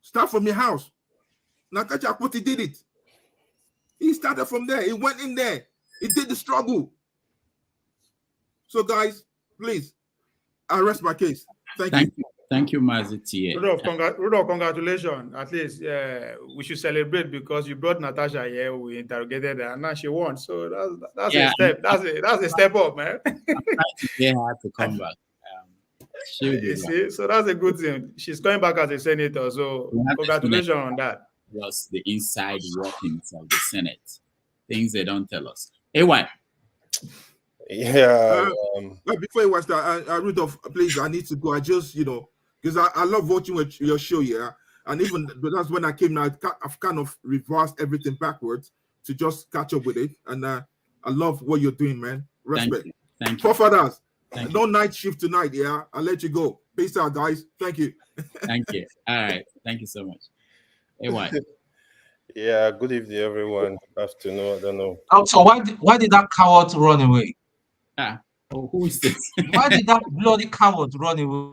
Start from your house. Nakacha Akpoti did it. He started from there. He went in there. He did the struggle. So, guys, please, I rest my case. Thank you. Thank you, Maziti. Rudolph, congratulations. At least we should celebrate because you brought Natasha here. We interrogated her, and now she won. So that's a step. That's a step up, man. I'm trying to get her to come back. You see, so that's a good thing. She's coming back as a senator. So congratulations on that. Just the inside workings of the Senate, things they don't tell us. Anyway. Yeah. Before you watch that, Rudolph, please, I need to go. I just, because I love watching your show, and even that's when I came now. I've kind of reversed everything backwards to just catch up with it, and I love what you're doing, man. Respect. Thank you. Forefathers, no night shift tonight. I'll let you go. Peace out, guys. Thank you. Thank you. All right. Thank you so much. Anyway. Yeah. Good evening, everyone. Afternoon. I don't know. So why did that coward run away? Who is this? Why did that bloody coward run away?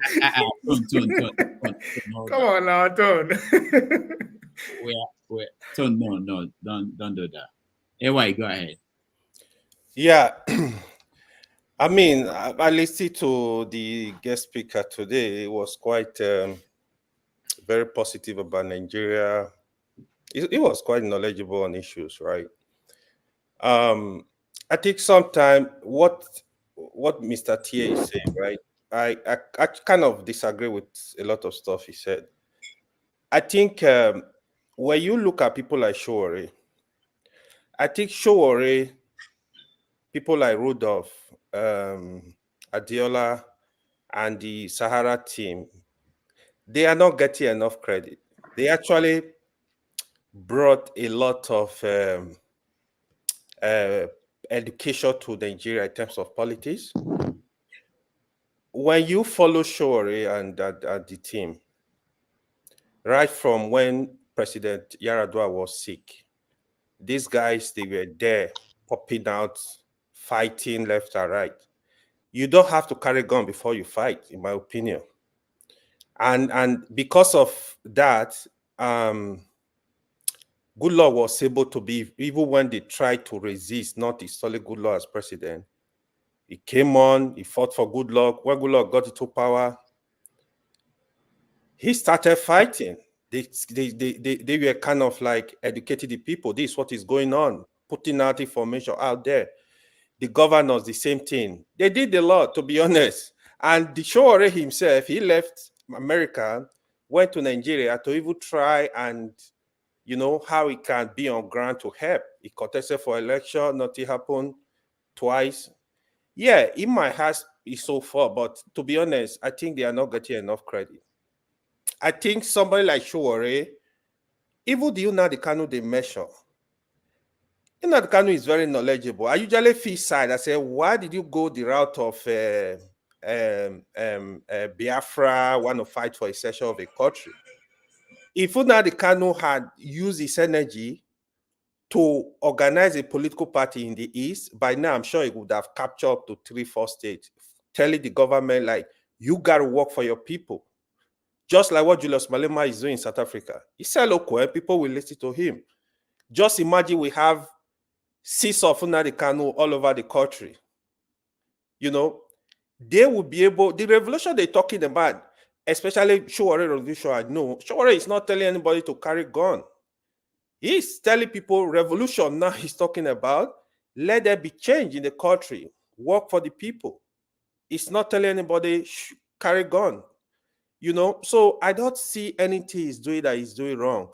Come on now, Tone. Tone, no, don't do that. Anyway, go ahead. Yeah. I mean, I listened to the guest speaker today. It was quite very positive about Nigeria. It was quite knowledgeable on issues, right? I think sometimes what Mr. T is saying, right? I kind of disagree with a lot of stuff he said. I think when you look at people like Showore, I think Showore, people like Rudolph, Adiola, and the Sahara team, they are not getting enough credit. They actually brought a lot of education to Nigeria in terms of politics. When you follow Showore and the team, right from when President Yaradua was sick, these guys, they were there, popping out, fighting left and right. You don't have to carry a gun before you fight, in my opinion. And because of that, Goodluck was able to be, even when they tried to resist, not install Goodluck as president, he came on, he fought for Goodluck. When Goodluck got into power, he started fighting. They were kind of like educating the people. This is what is going on, putting out information out there. The governors, the same thing. They did a lot, to be honest. And the Showore himself, he left America, went to Nigeria to even try and, how he can be on ground to help. He contested for election, nothing happened twice. Yeah, he might have is so far, but to be honest, I think they are not getting enough credit. I think somebody like Showore, even the Nnamdi Kanu they measure, Nnamdi Kanu is very knowledgeable. I usually feel side. I say, why did you go the route of Biafra, want to fight for a section of a country? If Nnamdi Kanu had used his energy to organize a political party in the East, by now I'm sure he would have captured up to 3-4 states, telling the government, like, you got to work for your people. Just like what Julius Malema is doing in South Africa. He said, look, well, people will listen to him. Just imagine we have 6 of Nnamdi Kanu all over the country. You know, they will be able, the revolution they're talking about, especially Showore revolution, I know, Showore is not telling anybody to carry gun. He's telling people revolution now he's talking about, let there be change in the country, work for the people. It's not telling anybody carry gun. You know, so I don't see anything he's doing that he's doing wrong.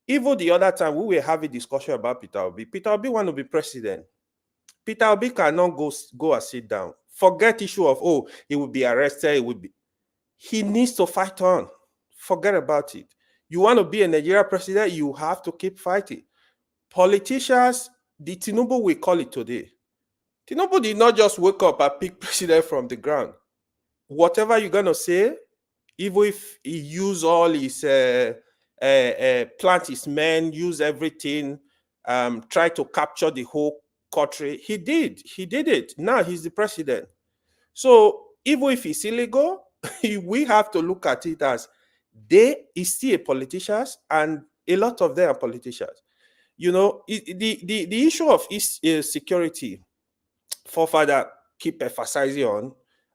Even the other time we were having discussion about Peter Obi. Peter Obi want to be president. Peter Obi cannot go and sit down. Forget issue of, oh, he will be arrested. He needs to fight on. Forget about it. You want to be a Nigeria president, you have to keep fighting. Politicians, the Tinubu we call it today. Tinubu did not just wake up and pick president from the ground. Whatever you're going to say, even if he use all his, plant his men, use everything, try to capture the whole country, he did it. Now he's the president. So even if it's illegal, we have to look at it as they is still a politicians, and a lot of them are politicians. You know, the issue of security, forefather keep emphasizing on,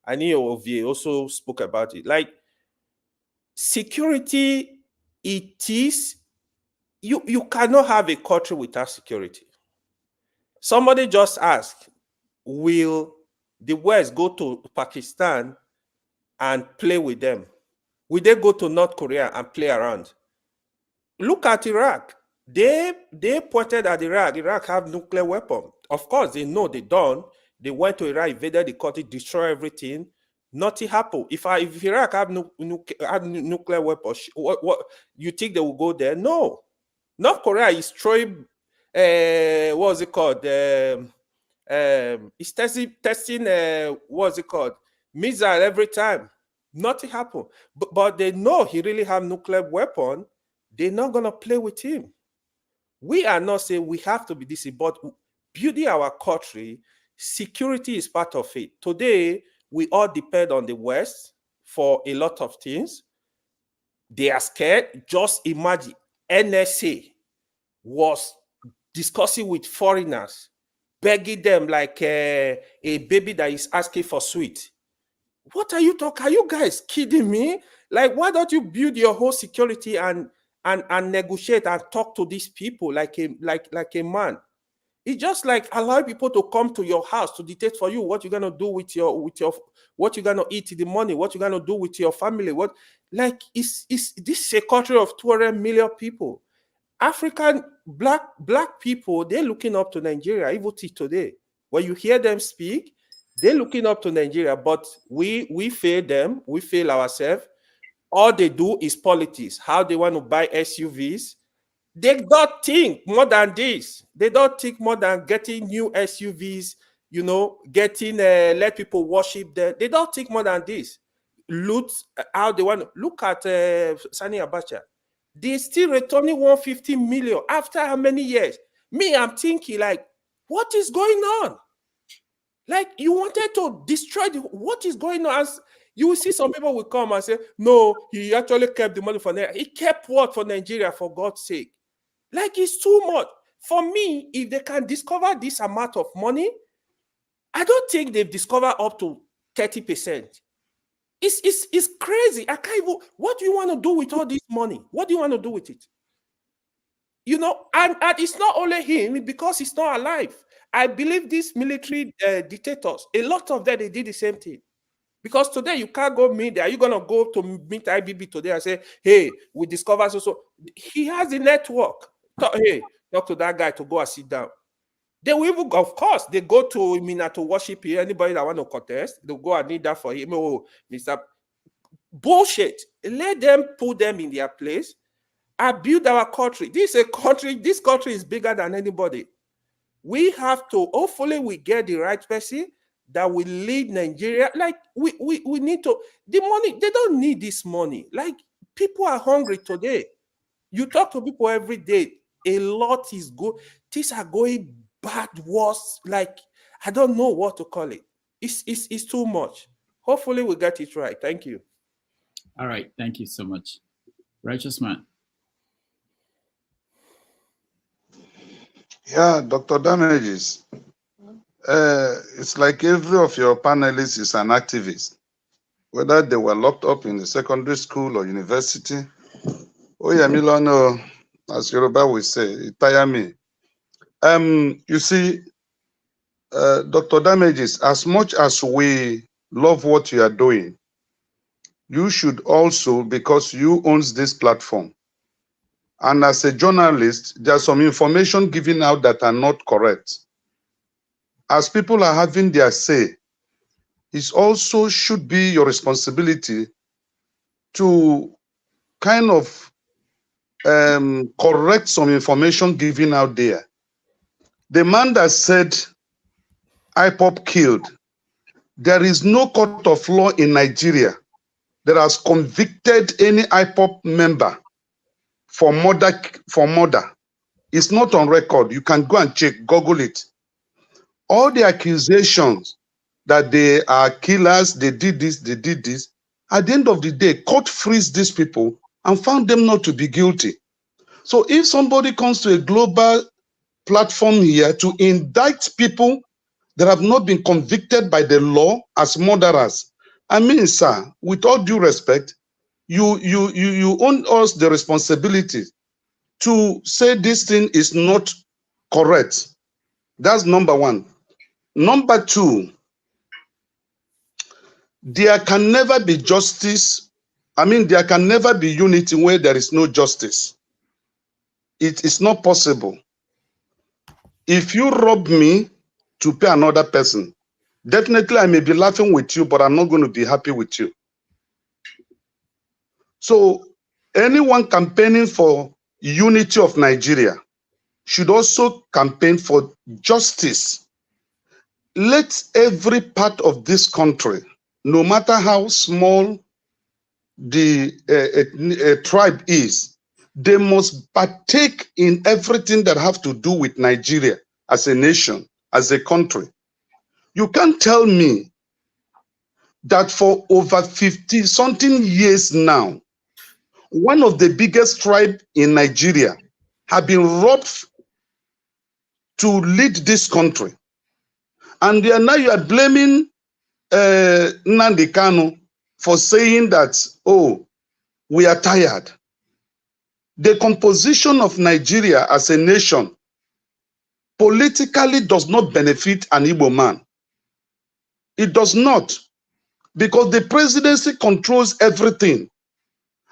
I know Ovie also spoke about it. Like security, it is you cannot have a country without security. Somebody just asked, will the West go to Pakistan and play with them? Will they go to North Korea and play around? Look at Iraq. They pointed at Iraq. Iraq have nuclear weapon. Of course, they know they don't. They went to Iraq, invaded the country, destroy everything. Nothing happened. If Iraq have nuclear weapons, what you think they will go there? No. North Korea is throwing, what's it called? It's testing what's it called? Missile every time. Nothing happened. But they know he really have nuclear weapon. They're not going to play with him. We are not saying we have to be this, but building our country, security is part of it. Today, we all depend on the West for a lot of things. They are scared. Just imagine NSA was discussing with foreigners, begging them like a baby that is asking for sweet. What are you talking? Are you guys kidding me? Like, why don't you build your whole security and negotiate and talk to these people like a man? It's just like allow people to come to your house to dictate for you what you're gonna do with your what you're gonna eat in the morning, what you're gonna do with your family. What like is this is a country of 200 million people. African black people, they're looking up to Nigeria even till today. When you hear them speak, they're looking up to Nigeria, but we fail them, we fail ourselves. All they do is politics, how they want to buy SUVs. They don't think more than this. They don't think more than getting new SUVs, you know, getting, let people worship them. They don't think more than this. Loot how they want to. Look at Sani Abacha. They still returning 150 million after how many years? Me, I'm thinking like, what is going on? Like you wanted to destroy what is going on? You will see some people will come and say, no, he actually kept the money for Nigeria. He kept what for Nigeria, for God's sake? Like it's too much. For me, if they can discover this amount of money, I don't think they've discovered up to 30%. It's crazy. I can't even, what do you want to do with all this money? What do you want to do with it? You know, and it's not only him because he's not alive. I believe these military dictators, a lot of them, they did the same thing. Because today you can't go meet there. Are you going to go to meet IBB today and say, hey, we discovered so. He has a network. Talk to that guy to go and sit down. They will even, of course, they go to Mina to worship here. Anybody that want to contest, they'll go and need that for him. Oh, Mr. Bullshit. Let them put them in their place and build our country. This country is bigger than anybody. We have to, hopefully we get the right person that will lead Nigeria. Like we need to, the money, they don't need this money. Like people are hungry today. You talk to people every day. A lot is good. Things are going bad, worse. Like, I don't know what to call it. It's too much. Hopefully we get it right. Thank you. All right. Thank you so much. Righteous man. Yeah, Dr. Damages. It's like every of your panelists is an activist, whether they were locked up in the secondary school or university. Oh yeah, Milano, as Yoruba will say, it tire me. You see, Dr. Damages, as much as we love what you are doing, you should also, because you owns this platform, and as a journalist, there's some information given out that are not correct. As people are having their say, it also should be your responsibility to kind of correct some information given out there. The man that said IPOP killed, there is no court of law in Nigeria that has convicted any IPOP member for murder. It's not on record. You can go and check, Google it. All the accusations that they are killers, they did this, at the end of the day, court frees these people and found them not to be guilty. So if somebody comes to a global platform here to indict people that have not been convicted by the law as murderers, I mean, sir, with all due respect, you own us the responsibility to say this thing is not correct. That's number one. Number two, there can never be justice. I mean, there can never be unity where there is no justice. It is not possible. If you rob me to pay another person, definitely I may be laughing with you, but I'm not going to be happy with you. So anyone campaigning for unity of Nigeria should also campaign for justice. Let every part of this country, no matter how small the tribe is, they must partake in everything that have to do with Nigeria as a nation, as a country. You can't tell me that for over 50-something years now, one of the biggest tribes in Nigeria have been robbed to lead this country. And now you are blaming Nnamdi Kanu for saying that, oh, we are tired. The composition of Nigeria as a nation politically does not benefit an Igbo man. It does not, because the presidency controls everything.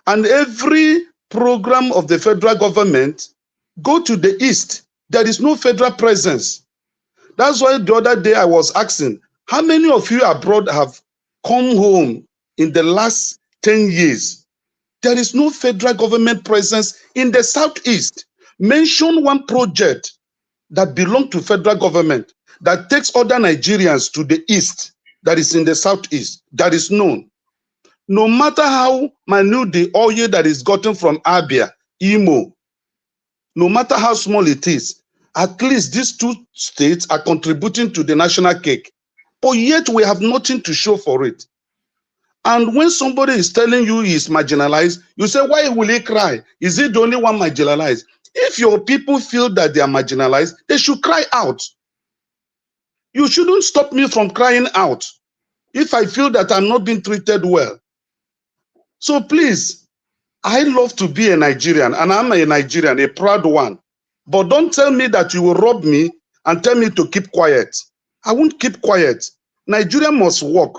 And every program of the federal government go to the east. There is no federal presence. That's why the other day I was asking, how many of you abroad have come home in the last 10 years? There is no federal government presence in the southeast. Mention one project that belongs to federal government that takes other Nigerians to the east that is in the southeast, that is known. No matter how minute the oil that is gotten from Abia, Imo, no matter how small it is, at least these two states are contributing to the national cake. But yet we have nothing to show for it. And when somebody is telling you he is marginalized, you say, why will he cry? Is he the only one marginalized? If your people feel that they are marginalized, they should cry out. You shouldn't stop me from crying out if I feel that I'm not being treated well. So please, I love to be a Nigerian, and I'm a Nigerian, a proud one. But don't tell me that you will rob me and tell me to keep quiet. I won't keep quiet. Nigeria must work.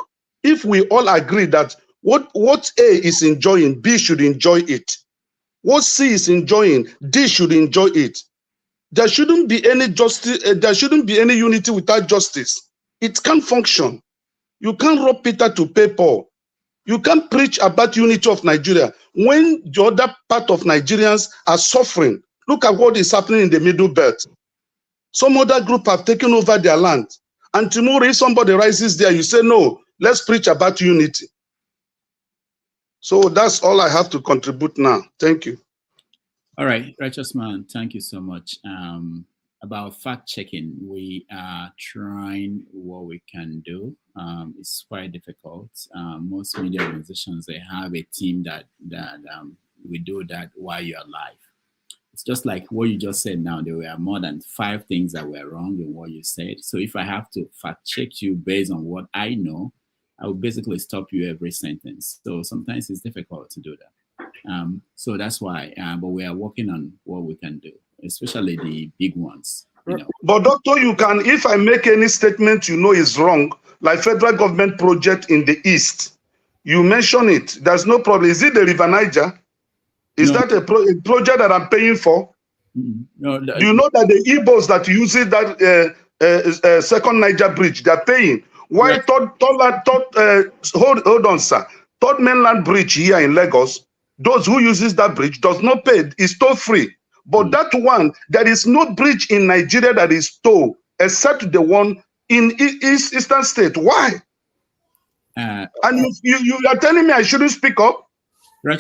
If we all agree that what A is enjoying, B should enjoy it. What C is enjoying, D should enjoy it. There shouldn't be any justice. There shouldn't be any unity without justice. It can't function. You can't rob Peter to pay Paul. You can't preach about unity of Nigeria when the other part of Nigerians are suffering. Look at what is happening in the Middle Belt. Some other group have taken over their land. And tomorrow, if somebody rises there, you say, no, let's preach about unity. So that's all I have to contribute now. Thank you. All right, Righteous Man, thank you so much. About fact checking, we are trying what we can do. It's quite difficult. Most media organizations, they have a team that we do that while you're live. It's just like what you just said now. There were more than 5 things that were wrong in what you said. So if I have to fact check you based on what I know, I will basically stop you every sentence. So sometimes it's difficult to do that. So that's why, but we are working on what we can do, especially the big ones. You know. But doctor, you can, if I make any statement you know is wrong, like federal government project in the East, you mention it. There's no problem. Is it the River Niger? Is that a project that I'm paying for? No, do you know that the Igbos that uses that second Niger bridge, they're paying? Why hold on, sir. Third mainland bridge here in Lagos, those who uses that bridge does not pay. It's toll free. But that one, there is no bridge in Nigeria that is toll except the one in Eastern State. Why? And you are telling me I shouldn't speak up?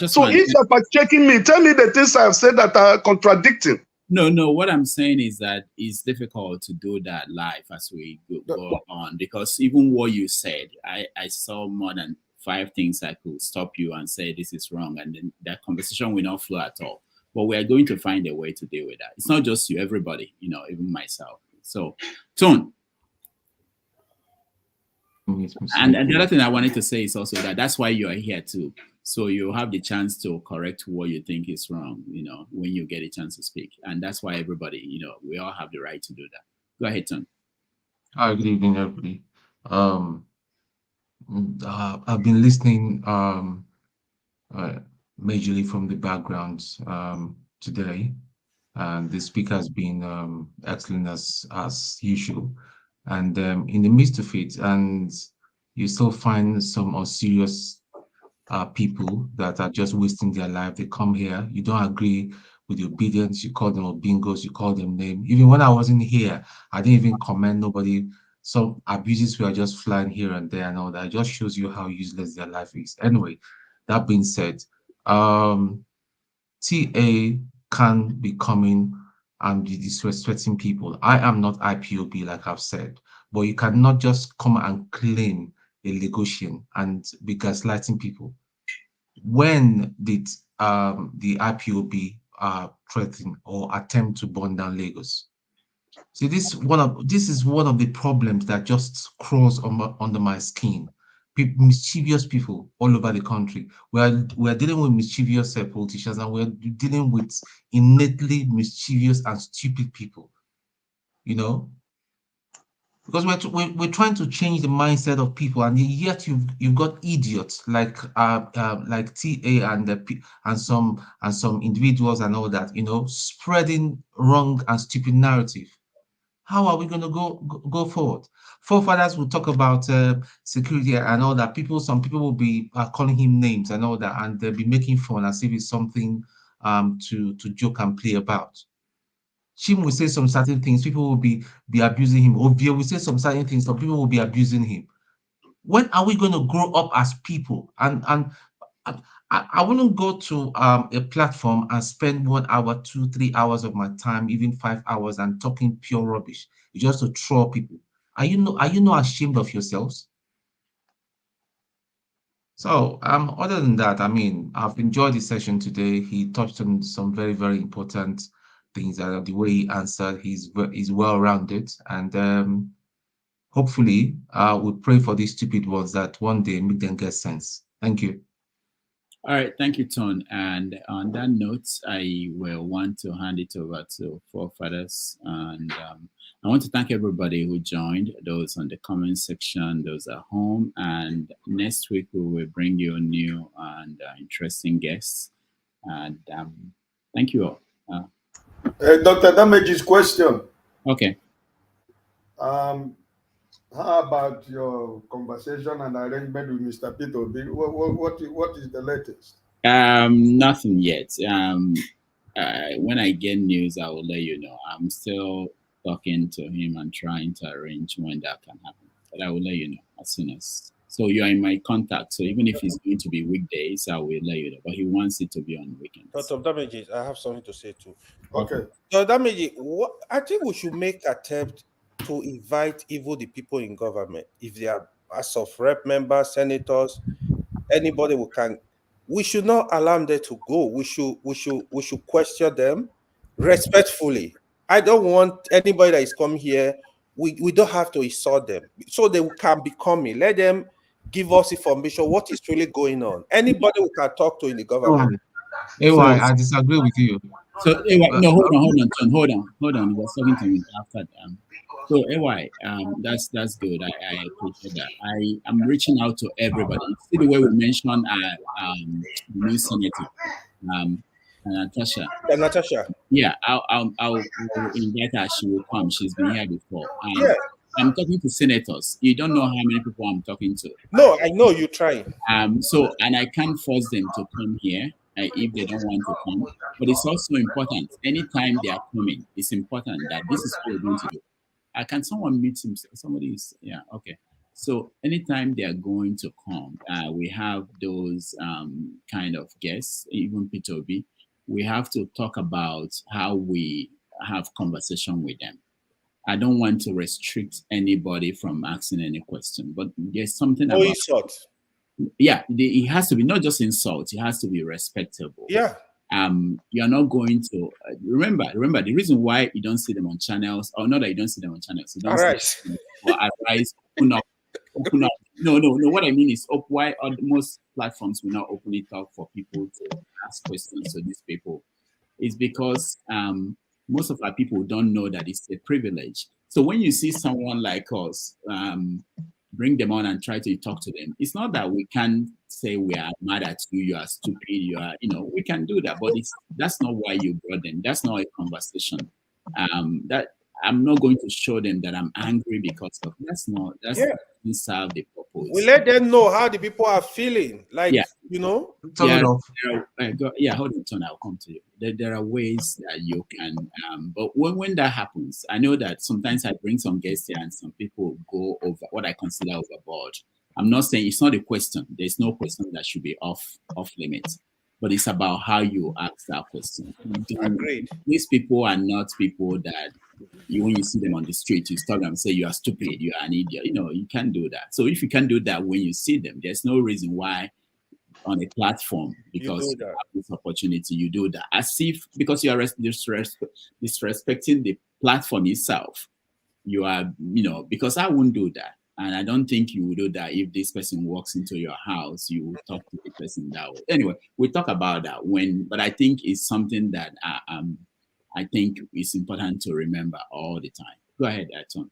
So if you're checking me, tell me the things I've said that are contradicting. No, what I'm saying is that it's difficult to do that live as we go on, because even what you said, I saw more than 5 things I could stop you and say this is wrong, and then that conversation will not flow at all. But we are going to find a way to deal with that. It's not just you, everybody, you know, even myself. So, Tone. And the other thing I wanted to say is also that that's why you are here too. So you have the chance to correct what you think is wrong, you know, when you get a chance to speak. And that's why everybody, you know, we all have the right to do that. Go ahead, Tom. Hi, good evening, everybody. I've been listening majorly from the background today. And the speaker has been excellent as usual. And in the midst of it, and you still find some unserious people that are just wasting their life. They come here, you don't agree with the obedience, you call them bingos, you call them name. Even when I wasn't here, I didn't even comment nobody. Some abuses were just flying here and there and all that. It just shows you how useless their life is. Anyway, that being said, TA can be coming and be disrespecting people. I am not IPOB, like I've said, but you cannot just come and claim a Lagosian and be gaslighting people. When did the IPOB threaten or attempt to burn down Lagos? See, this is one of the problems that just crawls under my skin. Mischievous people all over the country. We're dealing with mischievous politicians, and we're dealing with innately mischievous and stupid people. You know, because we're trying to change the mindset of people, and yet you've got idiots like TA and some individuals and all that, you know, spreading wrong and stupid narrative. How are we going to go forward? Forefathers will talk about security and all that. Some people will be calling him names and all that, and they'll be making fun as if it's something to joke and play about. Chim will say some certain things, people will be abusing him. Ovia will say some certain things, some people will be abusing him. When are we going to grow up as people? And I wouldn't go to a platform and spend 1 hour, 2, 3 hours of my time, even 5 hours, and talking pure rubbish just to troll people. Are you not ashamed of yourselves? So other than that, I mean, I've enjoyed the session today. He touched on some very, very important things. The way he answered, he's well-rounded, and hopefully we pray for these stupid ones that one day make them get sense. Thank you. All right, thank you, Ton. And on that note, I will want to hand it over to Forefathers. And I want to thank everybody who joined, those on the comment section, those at home. And next week, we will bring you new and interesting guests. And thank you all. Dr. Damage's question. Okay. How about your conversation and arrangement with Mr. Peter? What is the latest? Nothing yet. When I get news, I will let you know. I'm still talking to him and trying to arrange when that can happen. But I will let you know as soon as. So you are in my contact. So even if it's going to be weekdays, I will let you know. But he wants it to be on weekends. Dr. Damages, I have something to say too. Okay. Dr. Damages, I think we should make attempt to invite even the people in government. If they are House of Rep members, senators, anybody we can. We should not allow them to go. We should question them respectfully. I don't want anybody that is coming here. We don't have to insult them, so they can be coming. Let them give us information what is really going on. Anybody we can talk to in the government. I disagree with you. So no, hold on, John, hold on. He was talking to me after. So AY, that's good. I appreciate that. I am reaching out to everybody. See the way we mentioned new senator, Natasha. Natasha. Yeah, I'll invite her. She will come. She's been here before. Yeah. I'm talking to senators. You don't know how many people I'm talking to. No, I know you're trying. So and I can't force them to come here if they don't want to come. But it's also important. Anytime they are coming, it's important that this is what we're going to do. Can someone meet him? Somebody is, yeah, okay. So anytime they are going to come, we have those kind of guests, even P2B. We have to talk about how we have conversation with them. I don't want to restrict anybody from asking any question, but there's something about insult. Yeah, it has to be not just insult. It has to be respectable. Yeah. You're not going to remember the reason why you don't see them on channels, or not that you don't see them on channels. You don't Arise, open up. No. What I mean is, why most platforms will not open it up for people to ask questions to these people is because most of our people don't know that it's a privilege. So when you see someone like us, bring them on and try to talk to them. It's not that we can say we are mad at you, you are stupid, you are, we can do that, but that's not why you brought them. That's not a conversation. That I'm not going to show them that I'm angry because of doesn't serve the purpose. We let them know how the people are feeling. Like, hold on, Tony, I'll come to you. There are ways that you can, but when that happens, I know that sometimes I bring some guests here and some people go over what I consider overboard. I'm not saying it's not a question. There's no question that should be off limits, but it's about how you ask that question. Agreed. These people are not people that when you see them on the street, you stop them and say you are stupid, you are an idiot. You can't do that. So if you can do that when you see them, there's no reason why on a platform, because you have this opportunity, you do that. As if because you are disrespecting the platform itself, you are, because I wouldn't do that. And I don't think you would do that if this person walks into your house, you will talk to the person that way. Anyway, we'll talk about that but I think it's something that I think it's important to remember all the time. Go ahead, Tom.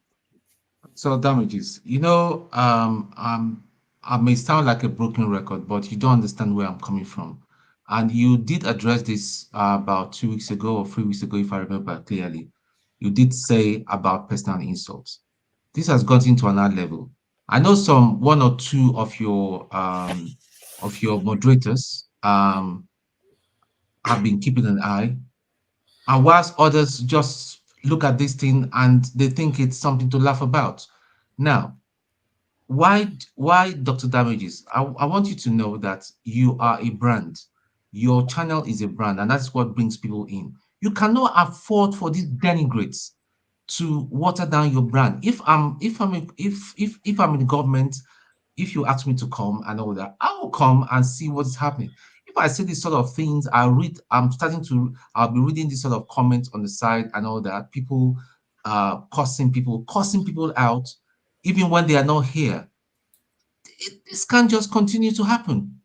So Damages, I may sound like a broken record, but you don't understand where I'm coming from. And you did address this about 2 weeks ago or 3 weeks ago, if I remember clearly. You did say about personal insults. This has gotten to another level. I know one or two of your moderators have been keeping an eye, and whilst others just look at this thing and they think it's something to laugh about. Now, why Dr. Damages? I want you to know that you are a brand. Your channel is a brand, and that's what brings people in. You cannot afford for these denigrates to water down your brand. If I'm in government, if you ask me to come and all that, I will come and see what is happening. If I see these sort of things, I'll be reading these sort of comments on the side and all that. People cursing people out, even when they are not here. This can't just continue to happen.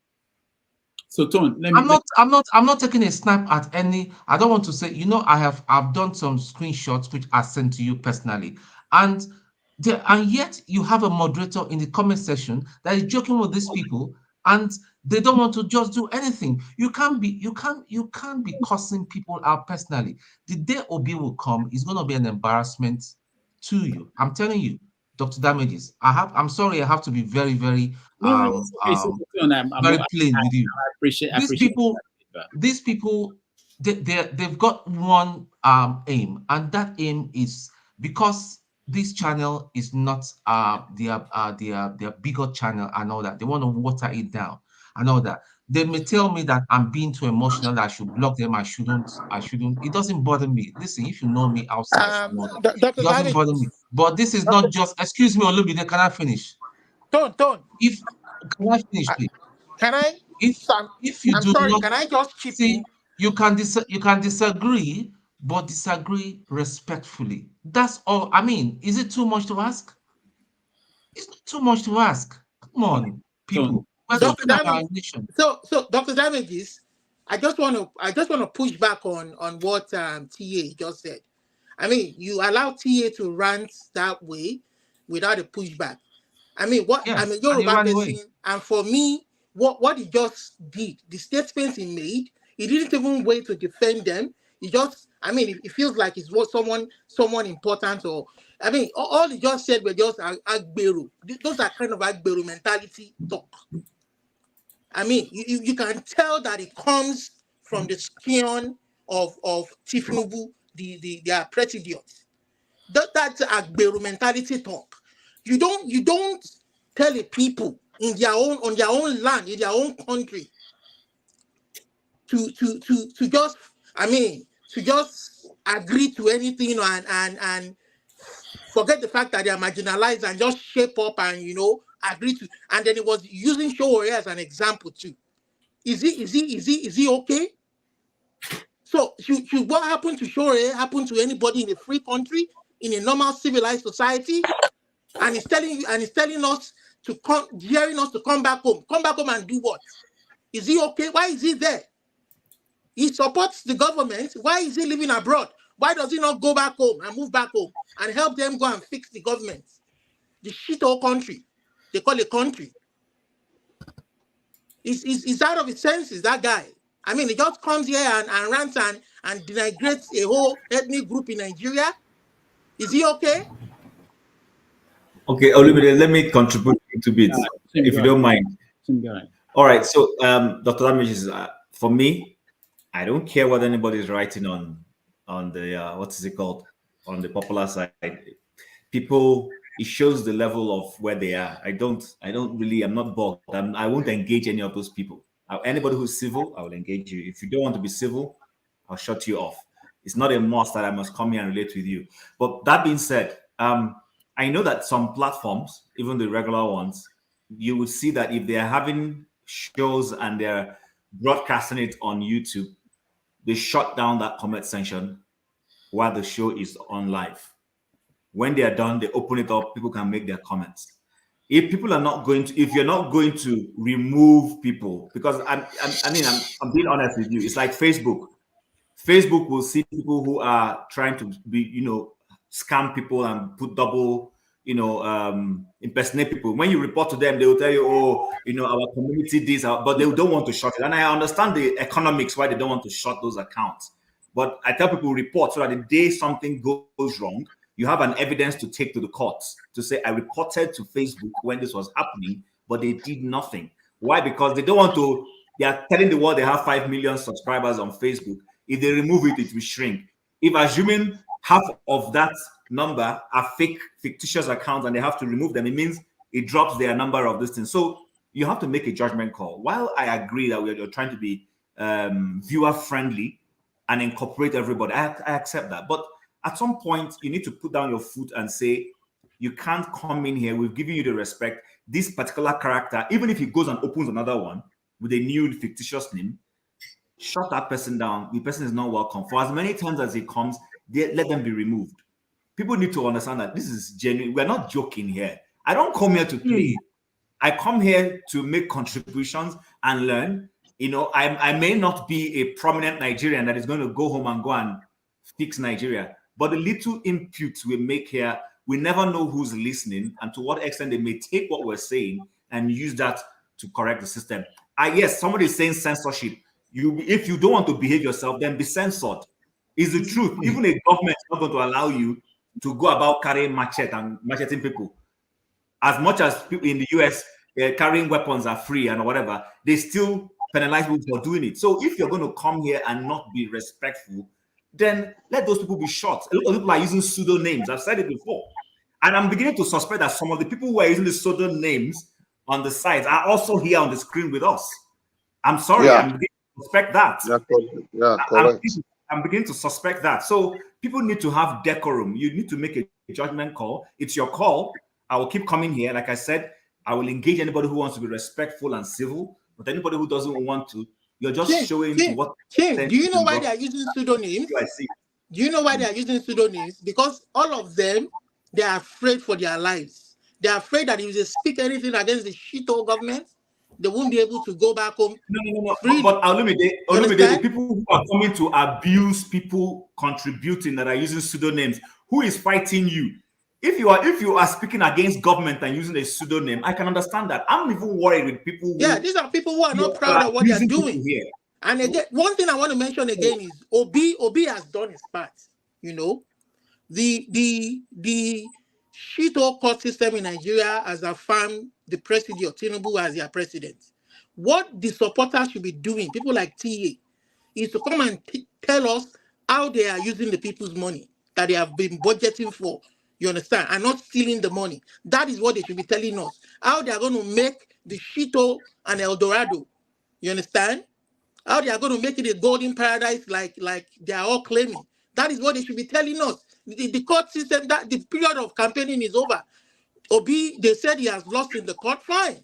So Ton, I'm not taking a snap at any. I don't want to say, I've done some screenshots which I sent to you personally, and yet you have a moderator in the comment section that is joking with these people, and They don't want to just do anything. You can't be cussing people out personally. The day Obi will come, it's going to be an embarrassment to you. I'm telling you, Dr. Damages. I'm sorry, I have to be very, very very plain with you. These people, they've got one aim, and that aim is because this channel is not their bigger channel and all that. They want to water it down and all that. They may tell me that I'm being too emotional, that I should block them. I shouldn't. It doesn't bother me. Listen, if you know me outside, you know that. Dr. It doesn't David, bother me. But this is not just. Excuse me, Olubide, can I finish? Don't. Can I finish, please? Can I? If you I'm do sorry. not Can I just chip see, in? you can disagree, but disagree respectfully. That's all. I mean, is it too much to ask? It's not too much to ask. Come on, people. We're talking about our nation. So Dr. Damages, I just want to push back on what TA just said. I mean, you allow TA to rant that way without a pushback. I mean, I'm a Yoruba person, and for me, what he just did, the statement he made, he didn't even wait to defend them. He just, I mean, it feels like it's what someone important, or I mean, all he just said were just agberu. Those are kind of agberu mentality talk. I mean, you can tell that it comes from the skin of Tinubu, their president. That's agberu mentality talk. You don't tell the people on their own land, in their own country, to just, I mean, to just agree to anything and forget the fact that they are marginalized and just shape up and agree to. And then it was using Showore as an example too. Is he okay? So should what happened to Showore happen to anybody in a free country, in a normal civilized society? And he's telling us to come, daring us to come back home. Come back home and do what? Is he okay? Why is he there? He supports the government. Why is he living abroad? Why does he not go back home and move back home and help them go and fix the government? The shit hole country. They call it country. He's out of his senses, that guy. I mean, he just comes here and rants and denigrates a whole ethnic group in Nigeria. Is he okay? Okay, Olumide, let me contribute to bits, if you don't mind. All right, so Dr. Damages, for me, I don't care what anybody is writing on the what is it called, on the popular side. People, it shows the level of where they are. I'm not bored. I won't engage any of those people. Anybody who's civil, I will engage you. If you don't want to be civil, I'll shut you off. It's not a must that I must come here and relate with you. But that being said, I know that some platforms, even the regular ones, you will see that if they're having shows and they're broadcasting it on YouTube, they shut down that comment section while the show is on live. When they are done, they open it up, people can make their comments. If people are not going to, if you're not going to remove people, because I'm being honest with you, it's like Facebook. Facebook will see people who are trying to be, scam people and put double, impersonate people. When you report to them, they will tell you, our community this, but they don't want to shut it. And I understand the economics why they don't want to shut those accounts. But I tell people report so that the day something goes wrong, you have an evidence to take to the courts to say, I reported to Facebook when this was happening, but they did nothing. Why? Because they don't want to, they are telling the world they have 5 million subscribers on Facebook. If they remove it, it will shrink. If assuming half of that number are fictitious accounts and they have to remove them, it means it drops their number of this thing. So you have to make a judgment call. While I agree that we're trying to be viewer friendly and incorporate everybody, I accept that. But at some point, you need to put down your foot and say, you can't come in here. We've given you the respect. This particular character, even if he goes and opens another one with a new fictitious name, shut that person down. The person is not welcome. For as many times as he comes, let them be removed. People need to understand that this is genuine. We're not joking here. I don't come here to play. I come here to make contributions and learn. I may not be a prominent Nigerian that is going to go home and go and fix Nigeria, but the little inputs we make here, we never know who's listening and to what extent they may take what we're saying and use that to correct the system. Yes, somebody is saying censorship. If you don't want to behave yourself, then be censored. Is the truth. Even a government is not going to allow you to go about carrying machete and macheting people. As much as people in the US carrying weapons are free and whatever, they still penalize people for doing it. So if you're going to come here and not be respectful, then let those people be shot. A lot of people are using pseudonyms. I've said it before. And I'm beginning to suspect that some of the people who are using the pseudonyms on the sites are also here on the screen with us. I'm sorry, I'm beginning to suspect that. Yeah, correct. I'm beginning to suspect that. So people need to have decorum. You need to make a judgment call. It's your call. I will keep coming here. Like I said, I will engage anybody who wants to be respectful and civil, but anybody who doesn't want to, you're just showing to what. Tim, do you know why they are using pseudonyms? I see. Do you know why they are using pseudonyms? Because all of them, they are afraid for their lives. They are afraid that if they speak anything against the shithole government, they won't be able to go back home. No. But Olumide, the people who are coming to abuse people contributing that are using pseudonyms, who is fighting you? If you are speaking against government and using a pseudonym, I can understand that. I'm even worried with people who, these are people who are not proud of what they're doing. And again, one thing I want to mention again is Obi has done his part. You know, the shithole court system in Nigeria has affirmed the presidency of Tinubu as their president. What the supporters should be doing, people like TA, is to come and tell us how they are using the people's money that they have been budgeting for. You understand? And not stealing the money. That is what they should be telling us. How they are going to make the shithole an El Dorado. You understand? How they are going to make it a golden paradise like they are all claiming. That is what they should be telling us. The court system, that the period of campaigning is over. Obi, they said he has lost in the court, fine.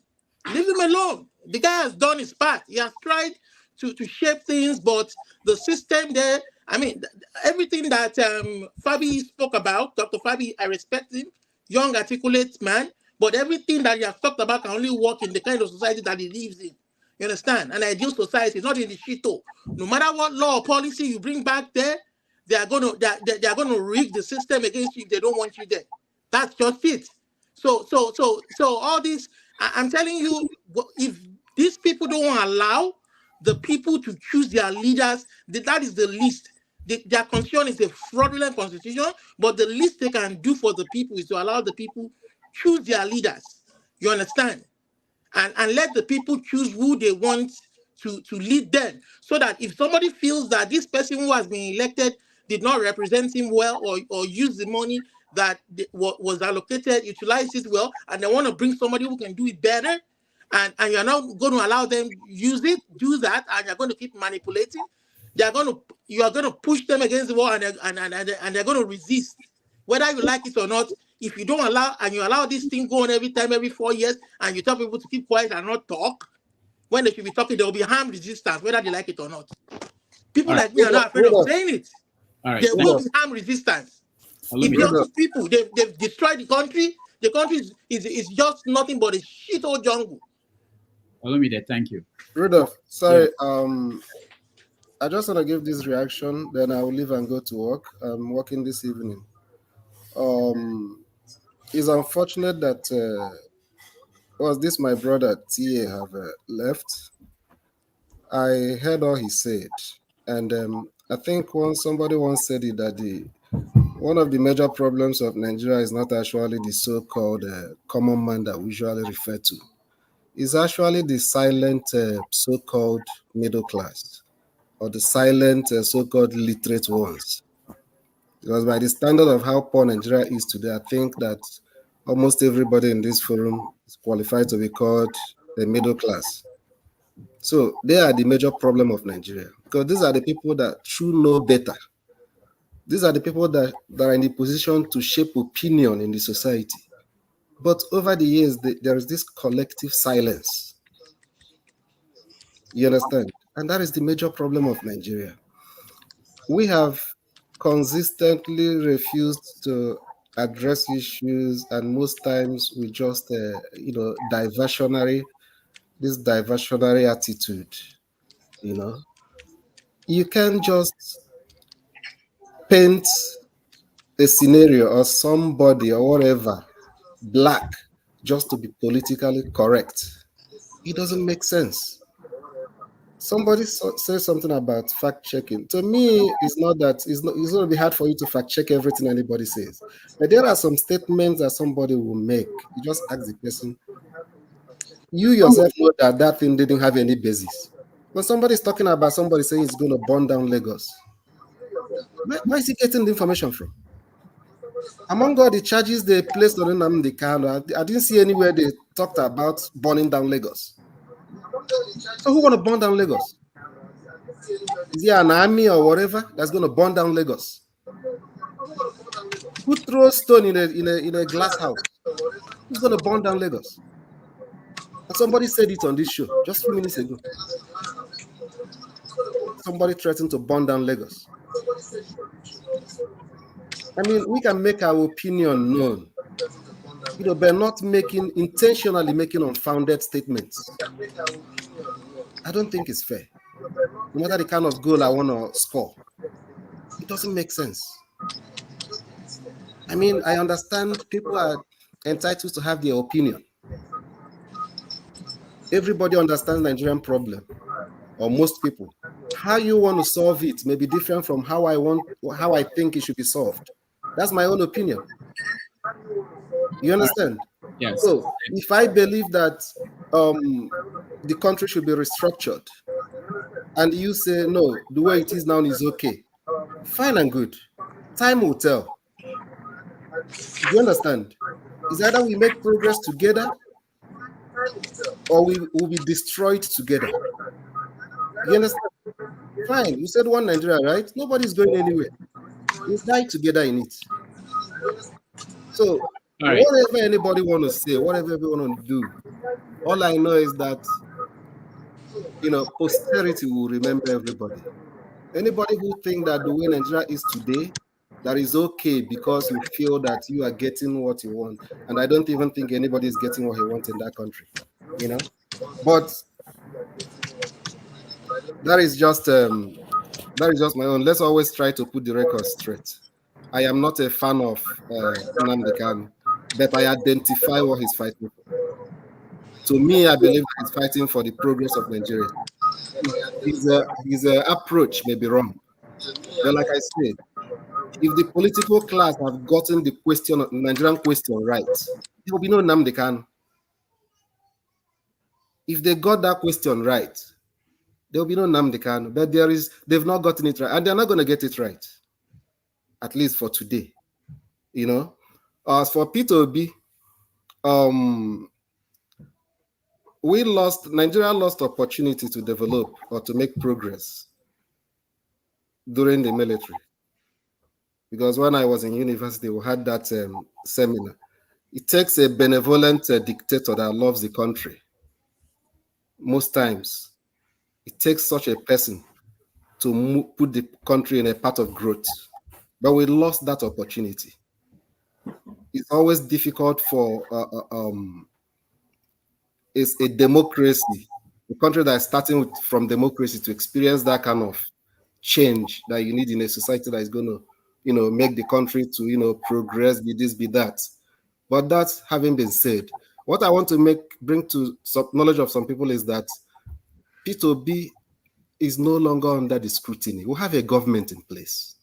Leave him alone. The guy has done his part. He has tried to shape things, but the system there, I mean, everything that Fabiyi spoke about, Dr. Fabiyi, I respect him, young, articulate man, but everything that he has talked about can only work in the kind of society that he lives in. You understand? An ideal society, not in the shito. No matter what law or policy you bring back there, they are going to rig the system against you if they don't want you there. That's just it. So all this, I'm telling you, if these people don't allow the people to choose their leaders, that is the least. Their constitution is a fraudulent constitution, but the least they can do for the people is to allow the people choose their leaders. You understand? And let the people choose who they want to lead them. So that if somebody feels that this person who has been elected did not represent him well or use the money that was allocated, utilize it well, and they want to bring somebody who can do it better, and you're not going to allow them use it, do that, and you're going to keep manipulating, you are going to push them against the wall, and they're going to resist. Whether you like it or not, if you don't allow, and you allow this thing going every 4 years, and you tell people to keep quiet and not talk, when they should be talking, there will be harm resistance, whether they like it or not. People like me are not afraid of saying it. There will be harm resistance. If you're those people, they've destroyed the country. The country is just nothing but a shit old jungle. Olumide, thank you. Rudolph, sorry, I just want to give this reaction, then I will leave and go to work. I'm working this evening. It's unfortunate that this my brother TA have left. I heard all he said, and I think somebody once said it that one of the major problems of Nigeria is not actually the so-called common man that we usually refer to. It's actually the silent so-called middle class, or the silent so-called literate ones. Because by the standard of how poor Nigeria is today, I think that almost everybody in this forum is qualified to be called the middle class. So they are the major problem of Nigeria, because these are the people that should know better. These are the people that are in the position to shape opinion in the society. But over the years, there is this collective silence. You understand? And that is the major problem of Nigeria. We have consistently refused to address issues, and most times we just, diversionary attitude, You can't just paint a scenario or somebody or whatever black just to be politically correct. It doesn't make sense. somebody says something about fact checking. To me, it's not that it's going to be hard for you to fact check everything anybody says. But there are some statements that somebody will make. You just ask the person. You yourself know that that thing didn't have any basis. When somebody is talking about somebody saying it's going to burn down Lagos, where is he getting the information from? Among all the charges they placed on Nnamdi Kanu, I didn't see anywhere they talked about burning down Lagos. So who want to burn down Lagos? Is there an army or whatever that's going to burn down Lagos? Who throws stone in a glass house? Who's going to burn down Lagos? And somebody said it on this show just a few minutes ago. Somebody threatened to burn down Lagos. I mean, we can make our opinion known, but not intentionally making unfounded statements. I don't think it's fair. No matter the kind of goal I want to score, it doesn't make sense. I mean, I understand people are entitled to have their opinion. Everybody understands Nigerian problem, or most people. How you want to solve it may be different from how I think it should be solved. That's my own opinion. You understand? Yes. So if I believe that the country should be restructured, and you say no, the way it is now is okay, fine and good. Time will tell. You understand? It's either we make progress together, or we will be destroyed together. You understand? Fine. You said one Nigeria, right? Nobody's going anywhere. We'll die together in it. So whatever anybody want to say, whatever we want to do, all I know is that posterity will remember everybody. Anybody who think that the way Nigeria is today, that is okay because you feel that you are getting what you want, and I don't even think anybody is getting what he wants in that country. But that is just my own. Let's always try to put the record straight. I am not a fan of Nnamdi Kanu, but I identify what he's fighting for. To me, I believe he's fighting for the progress of Nigeria. His approach may be wrong, but like I said, if the political class have gotten the Nigerian question right, there will be no Nnamdi Kanu. If they got that question right, there will be no Nnamdi Kanu. But they've not gotten it right, and they're not going to get it right, at least for today. As for Peter Obi, Nigeria lost opportunity to develop or to make progress during the military. Because when I was in university, we had that seminar. It takes a benevolent dictator that loves the country. Most times, it takes such a person to put the country in a path of growth. But we lost that opportunity. It's always difficult for it's a democracy, a country that is starting from democracy, to experience that kind of change that you need in a society that is going to, make the country to, progress, be this, be that. But that having been said, what I want to bring to some knowledge of some people is that Peter Obi is no longer under the scrutiny. We have a government in place.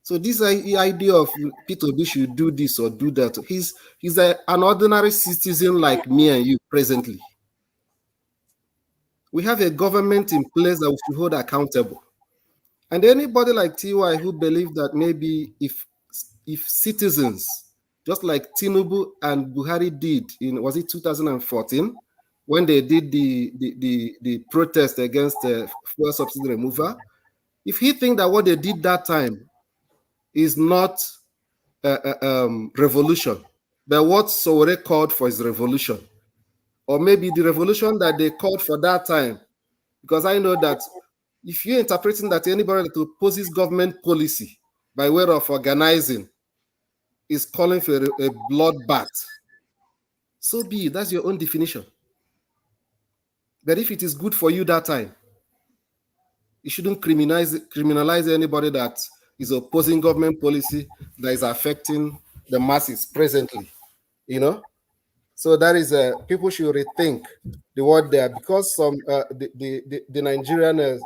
So this idea of Peter Obi should do this or do that, he's an ordinary citizen like me and you presently. We have a government in place that we should hold accountable. And anybody like TY who believe that maybe if citizens, just like Tinubu and Buhari did in, was it 2014, when they did the protest against the fuel subsidy removal, if he think that what they did that time is not revolution, but what Sowore called for is revolution, or maybe the revolution that they called for that time, because I know that if you're interpreting that anybody that opposes government policy by way of organizing is calling for a bloodbath, so be it. That's your own definition. But if it is good for you that time, you shouldn't criminalize anybody that is opposing government policy that is affecting the masses presently. So that is people should rethink the word there, because some the Nigerian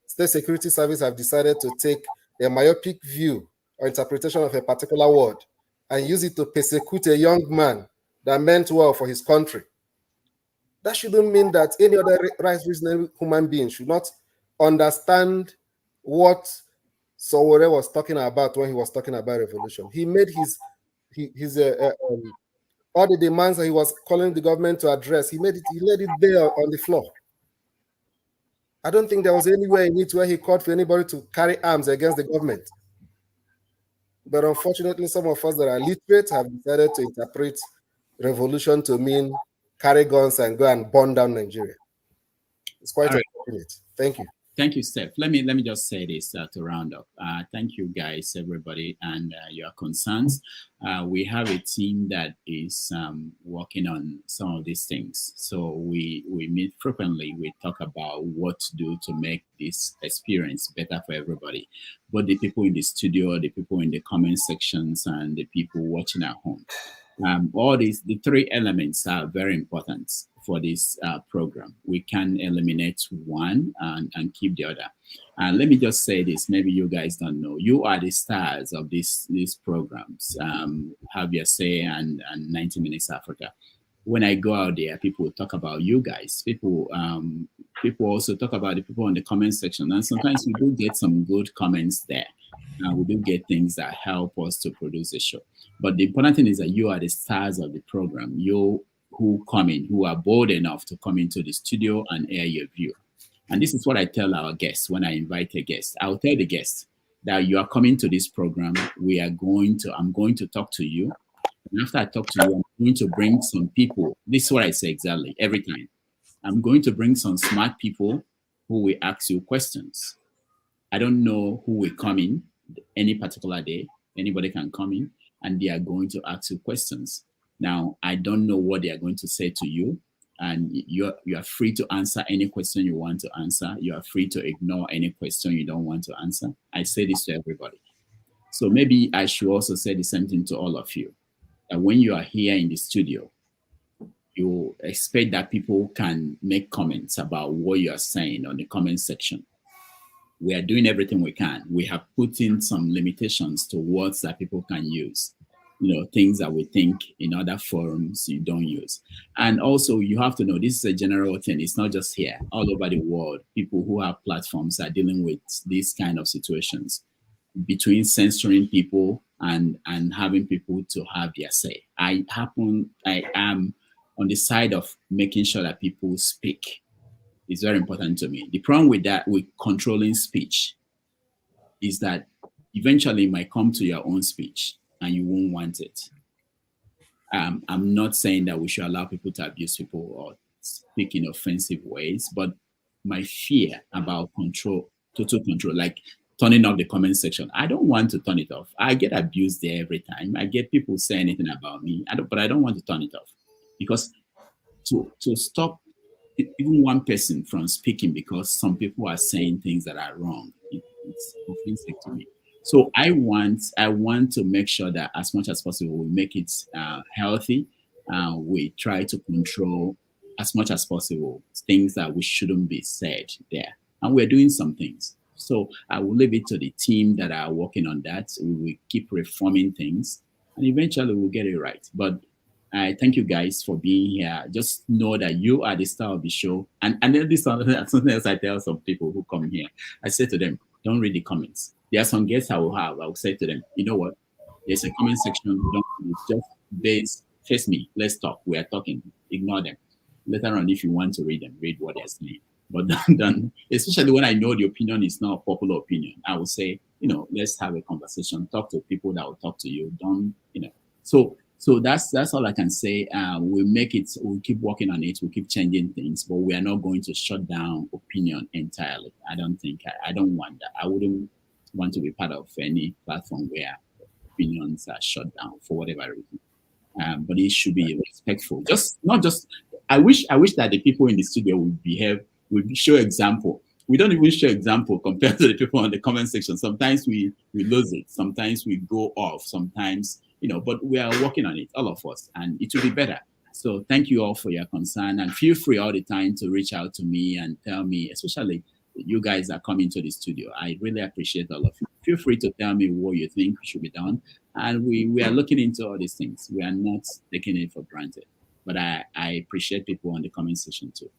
State Security Service have decided to take a myopic view or interpretation of a particular word and use it to persecute a young man that meant well for his country. That shouldn't mean that any other reasonable human being should not understand what Sowore was talking about when he was talking about revolution. He made his all the demands that he was calling the government to address. He laid it there on the floor. I don't think there was anywhere in it where he called for anybody to carry arms against the government. But unfortunately, some of us that are literate have decided to interpret revolution to mean carry guns and go and burn down Nigeria. It's quite unfortunate. Thank you. Thank you, Steph. Let me just say this to round up. Thank you, guys, everybody, and your concerns. We have a team that is working on some of these things. So we meet frequently. We talk about what to do to make this experience better for everybody, both the people in the studio, the people in the comment sections, and the people watching at home. All these, the three elements are very important for this program. We can eliminate one and keep the other. And let me just say this, maybe you guys don't know, you are the stars of these programs, Have Your Say and 90 Minutes Africa. When I go out there, people talk about you guys. People also talk about the people in the comment section. And sometimes we do get some good comments there. We do get things that help us to produce a show. But the important thing is that you are the stars of the program. You who come in, who are bold enough to come into the studio and air your view. And this is what I tell our guests when I invite a guest. I'll tell the guest that you are coming to this program. I'm going to talk to you. And after I talk to you, I'm going to bring some people. This is what I say exactly every time. I'm going to bring some smart people who will ask you questions. I don't know who will come in any particular day. Anybody can come in and they are going to ask you questions. Now, I don't know what they are going to say to you, and you are free to answer any question you want to answer. You are free to ignore any question you don't want to answer. I say this to everybody. So maybe I should also say the same thing to all of you. That when you are here in the studio, you expect that people can make comments about what you are saying on the comment section. We are doing everything we can. We have put in some limitations to words that people can use. Things that we think in other forums you don't use. And also you have to know this is a general thing. It's not just here. All over the world, people who have platforms are dealing with these kind of situations between censoring people and having people to have their say. I am on the side of making sure that people speak. It's very important to me. The problem with that, with controlling speech, is that eventually it might come to your own speech and you won't want it. I'm not saying that we should allow people to abuse people or speak in offensive ways, but my fear about control, total control, like turning off the comment section, I don't want to turn it off. I get abused there every time. I get people say anything about me, but I don't want to turn it off, because to stop even one person from speaking because some people are saying things that are wrong, it's offensive to me. So I want to make sure that as much as possible we make it healthy. We try to control as much as possible things that we shouldn't be said there, and we're doing some things. So I will leave it to the team that are working on that. We will keep reforming things, and eventually we'll get it right. But I thank you guys for being here. Just know that you are the star of the show. And then this is something else I tell some people who come here. I say to them, don't read the comments. There are some guests I will say to them, you know what? There's a comment section. Don't just face me. Let's talk. We are talking. Ignore them. Later on, if you want to read them, read what they're saying. But then, especially when I know the opinion is not a popular opinion, I will say, let's have a conversation. Talk to people that will talk to you. Don't, So that's all I can say. We'll keep working on it. We'll keep changing things, but we are not going to shut down opinion entirely. I don't want that. I wouldn't want to be part of any platform where opinions are shut down for whatever reason. But it should be respectful. I wish that the people in the studio would show example. We don't even show example compared to the people on the comment section. Sometimes we lose it. Sometimes we go off. Sometimes, but we are working on it, all of us, and it will be better. So thank you all for your concern, and feel free all the time to reach out to me and tell me, especially you guys are coming to the studio. I really appreciate all of you. Feel free to tell me what you think should be done. And we are looking into all these things. We are not taking it for granted. But I appreciate people on the comment section too.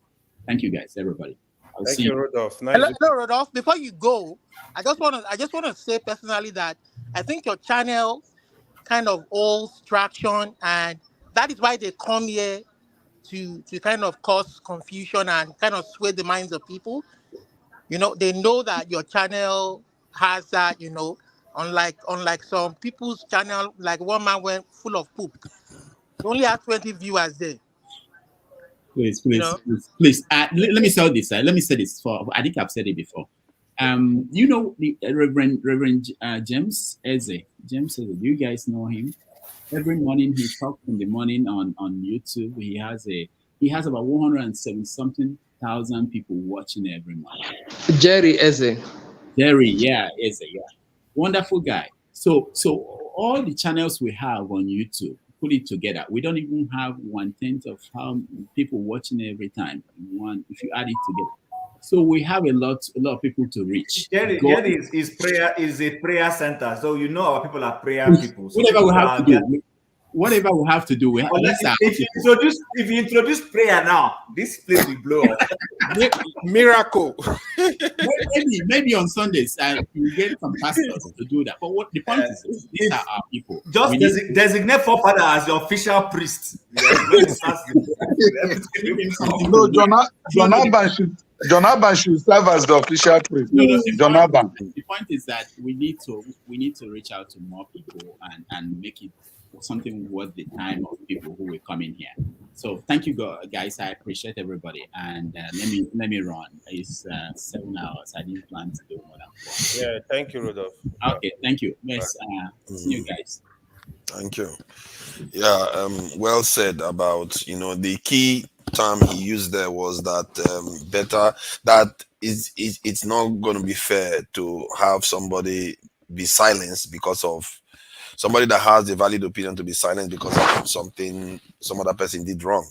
Thank you guys, everybody. Thank you, Rodolphe. Nice. Hello, Rodolphe. Before you go, I just want to say personally that I think your channel kind of holds traction, and that is why they come here to kind of cause confusion and kind of sway the minds of people. You know, they know that your channel has that, you know, unlike some people's channel, like one man went full of poop. You only have 20 viewers there. Please. Let me say this. Let me say this. I think I've said it before. You know the Reverend James Eze. James Eze. Do you guys know him? Every morning he talks in the morning on YouTube. He has about 170 something thousand people watching every month. Jerry Eze. Jerry, yeah, Eze, yeah. Wonderful guy. So all the channels we have on YouTube, put it together, we don't even have 1/10 of how people watching every time. If you add it together. So we have a lot of people to reach. Jerry is a prayer center. So you know our people are prayer people. So whatever we have to do, if you introduce prayer now, this place will blow up. Miracle. maybe on Sundays you get some pastors to do that. But what the point is, these are our people. Just designate forefather as your official priest. No, John Abba should serve as the official priest. The point is that we need to reach out to more people and make it something worth the time of people who will come in here. So thank you guys. I appreciate everybody. And let me run. It's 7 hours. I didn't plan to do more than 4. Yeah, thank you, Rodolphe. Okay, thank you. Yes, see you guys. Thank you. Yeah, well said about, the key term he used there was that it's not going to be fair to have somebody be silenced because of somebody that has a valid opinion to be silent because of something some other person did wrong.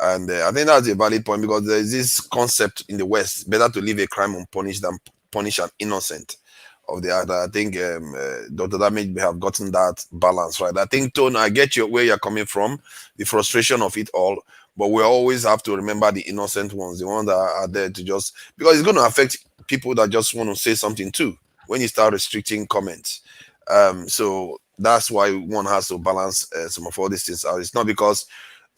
And I think that's a valid point, because there is this concept in the West: better to leave a crime unpunished than punish an innocent of the other. I think Dr. Damage may have gotten that balance right. I think, Tone, I get where you're coming from, the frustration of it all, but we always have to remember the innocent ones, the ones that are there to just, because it's going to affect people that just want to say something too when you start restricting comments. So that's why one has to balance some of all these things out. It's not because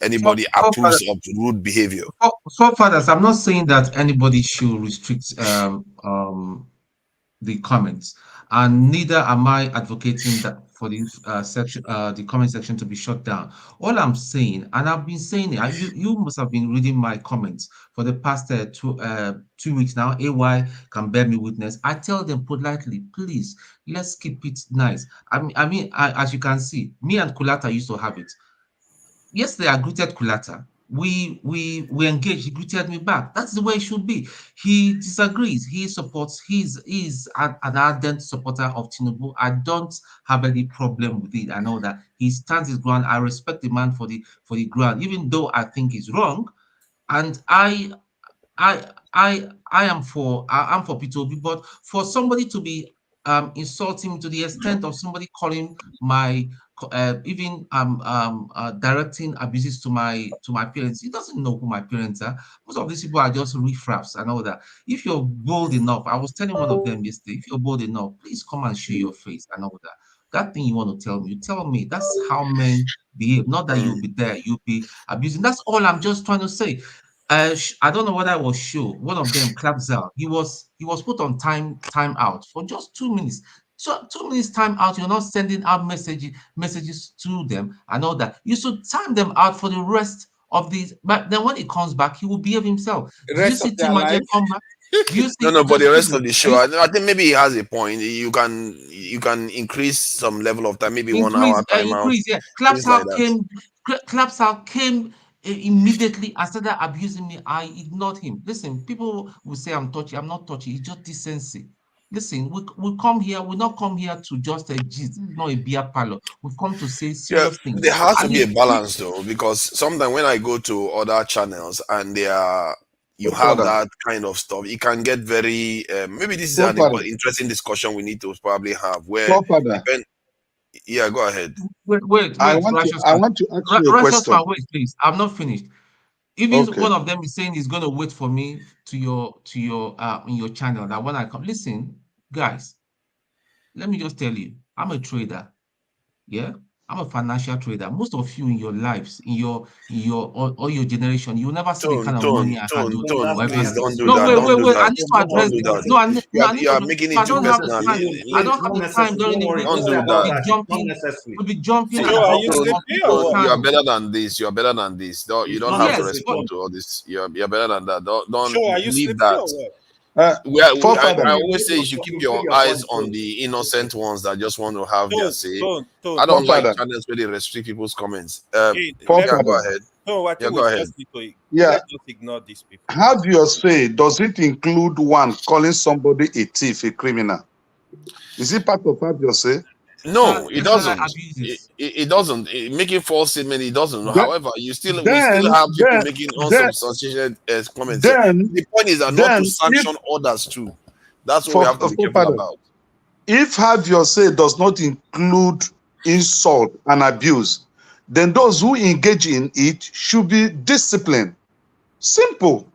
anybody approves of rude behavior. So, fathers, I'm not saying that anybody should restrict the comments, and neither am I advocating that for the section, the comment section, to be shut down. All I'm saying, and I've been saying it, you must have been reading my comments for the past 2 weeks now. AY can bear me witness. I tell them politely, please, let's keep it nice. I mean, as you can see, me and Kulata used to have it. Yesterday, I greeted Kulata. We engaged. He greeted me back. That's the way it should be. He disagrees. He supports. He's an ardent supporter of Tinubu. I don't have any problem with it. I know that he stands his ground. I respect the man for the ground, even though I think he's wrong. And I'm for P2B, but for somebody to be insulting to the extent of somebody calling my even directing abuses to my parents. He doesn't know who my parents are. Most of these people are just riffraffs and all that. If you're bold enough, I was telling one of them yesterday, if you're bold enough, please come and show your face and all that. That thing you want to tell me, you tell me. That's how men behave. Not that you'll be there, you'll be abusing. That's all I'm just trying to say. I don't know whether I was sure. One of them, Klapzal, he was put on time out for just 2 minutes. So 2 minutes time out, you're not sending out messages to them and all that. You should time them out for the rest of these. But then when he comes back, he will behave himself. Do you see Timaje come back? No, but the rest of the show, I think maybe he has a point. You can increase some level of time, maybe 1 hour time out. Yeah. Klapzal came immediately and started abusing me. I ignored him. Listen, people will say I'm touchy. I'm not touchy. It's just decency. Listen, we come here, we not come here to just a gist, not a beer parlor. We've come to say serious things. There has to be a balance though, because sometimes when I go to other channels and you have that kind of stuff, it can get very maybe this is an interesting discussion we need to probably have where yeah, go ahead. Wait, I want to ask you a question. Wait, please. I'm not finished. Even one of them is saying he's going to wait for me to your in your channel. That when I come, listen, guys. Let me just tell you, I'm a trader. Yeah, I'm a financial trader. Most of you in your lives, in your all your generation, you will never see the kind of money I handle. Please don't do no, that. wait. I need to address this. No, I need you are making it too personal. I don't have the time during the week. Don't do that. We'll be jumping. You are better than this. You are better than this. You don't have to respond to all this. You're better than that. Don't leave that. I always say you should keep your eyes on the innocent ones that just want to have their say. I don't like channels where they restrict people's comments. Go ahead. Go ahead. Yeah. Just ignore these people. Have your say. Does it include one calling somebody a thief, a criminal? Is it part of have your say? No, it doesn't. It doesn't. Making false statement, it doesn't. However, we still have people making unsubstantiated comments. The point is that not to sanction others too. That's what we have to be careful about. If have your say does not include insult and abuse, then those who engage in it should be disciplined. Simple.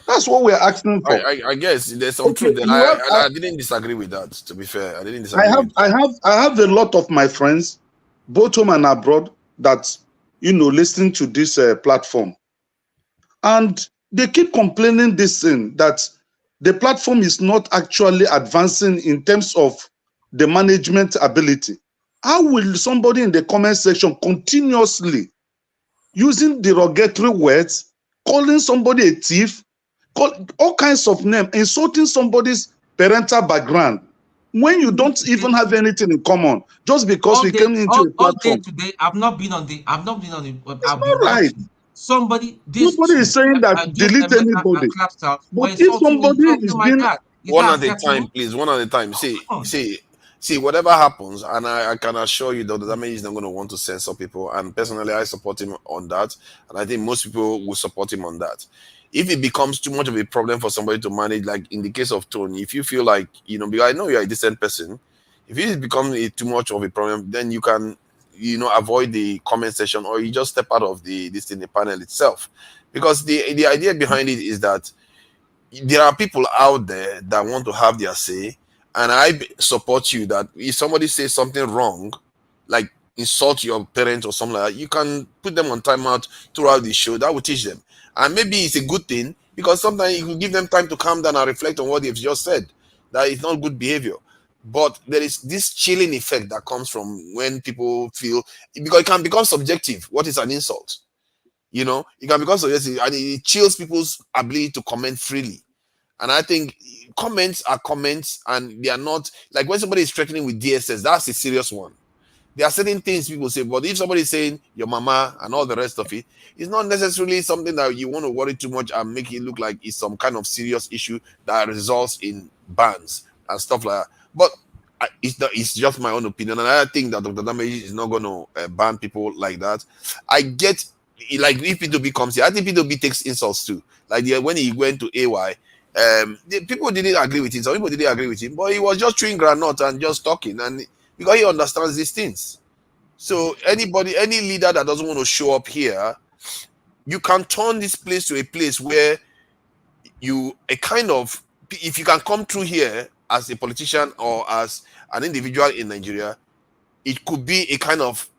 That's what we're asking for. I guess there's some truth. And I didn't disagree with that. To be fair, I didn't disagree. I have a lot of my friends, both home and abroad, that listening to this platform, and they keep complaining this thing that the platform is not actually advancing in terms of the management ability. How will somebody in the comment section continuously using derogatory words, calling somebody a thief? All kinds of names, insulting somebody's parental background when you don't even have anything in common, just because we came into a platform. All day today, I've not been on the. Right. Nobody is saying that delete anybody. But if somebody is being one at a time, please, one at a time. See, whatever happens, and I can assure you that the damage is not going to want to censor people. And personally, I support him on that, and I think most people will support him on that. If it becomes too much of a problem for somebody to manage, like in the case of Tony, if you feel like, because I know you're a decent person, if it becomes too much of a problem, then you can, avoid the comment section, or you just step out of the panel itself. Because the idea behind it is that there are people out there that want to have their say, and I support you that if somebody says something wrong, like insult your parents or something like that, you can put them on timeout throughout the show. That will teach them. And maybe it's a good thing, because sometimes it will give them time to calm down and reflect on what they've just said. That is not good behavior. But there is this chilling effect that comes from when people feel, because it can become subjective. What is an insult? It can become subjective, and it chills people's ability to comment freely. And I think comments are comments, and they are not, like when somebody is threatening with DSS, that's a serious one. There are certain things people say, but if somebody is saying your mama and all the rest of it, it's not necessarily something that you want to worry too much and make it look like it's some kind of serious issue that results in bans and stuff like that. But it's just my own opinion, and I think that Dr. Damaji is not going to ban people like that. I get, like, if P2B comes here, I think P2B takes insults too. Like when he went to AY, people didn't agree with him. Some people didn't agree with him, but he was just chewing granite and just talking, and because he understands these things. So any leader that doesn't want to show up here, you can turn this place to a place where if you can come through here as a politician or as an individual in Nigeria, it could be a kind of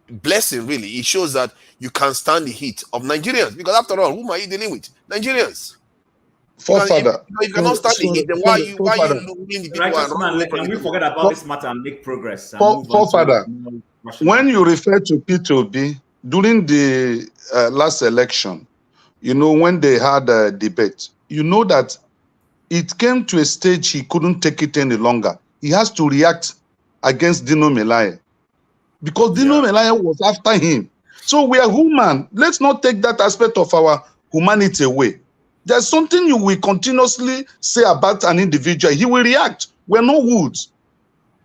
blessing, really. It shows that you can stand the heat of Nigerians, because after all, whom are you dealing with? Nigerians. Forefather. If you cannot stand the heat, then why are you looking the people? Can we forget about this matter and make progress? Forefather, when you refer to P2B, during the last election, when they had a debate, that it came to a stage he couldn't take it any longer. He has to react against Dino Melaye, because Dino Melaye was after him. So we are human. Let's not take that aspect of our humanity away. There's something you will continuously say about an individual. He will react We're not wood.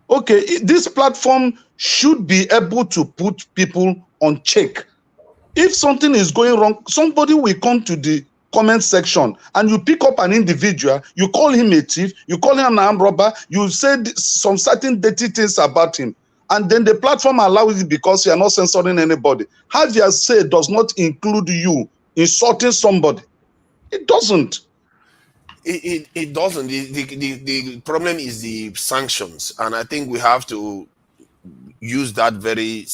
Okay, this platform should be able to put people on check. If something is going wrong, somebody will come to the comment section and you pick up an individual, you call him a thief, you call him an armed robber, you say some certain dirty things about him, and then the platform allows it because you are not censoring anybody. Have you said does not include you insulting somebody. It doesn't. It doesn't. The problem is the sanctions, and I think we have to use that very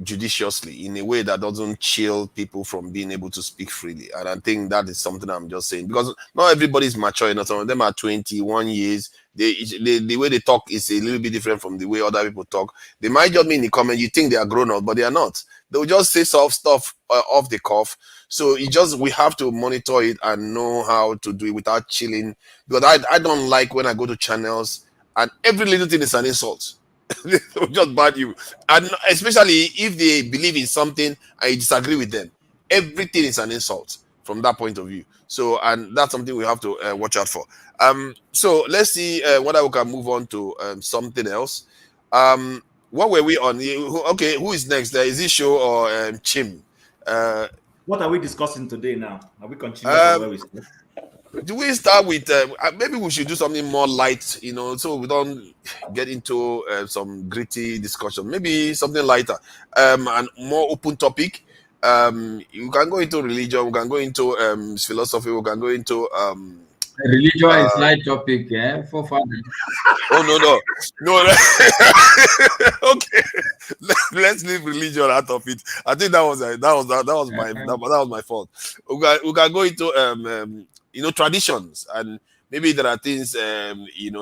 judiciously in a way that doesn't chill people from being able to speak freely. And I think that is something I'm just saying, because not everybody is mature enough. Some of them are 21 years. The way they talk is a little bit different from the way other people talk. They might just mean in the comment, you think they are grown up, but they are not. They'll just say soft stuff off the cuff. So we have to monitor it and know how to do it without chilling. Because I don't like when I go to channels and every little thing is an insult. Just bad you, and especially if they believe in something and you disagree with them, everything is an insult from that point of view. So, and that's something we have to watch out for. So let's see whether we can move on to something else. What were we on? Okay, who is next? Is it Show or Chim? What are we discussing today now? Are we continuing from where we started? Do we start with maybe we should do something more light, so we don't get into some gritty discussion. Maybe something lighter, and more open topic. You can go into religion, we can go into philosophy, we can go into religion is light topic, yeah, for fun. Oh no. Okay, let's leave religion out of it. I think that was my fault. We can go into traditions, and maybe there are things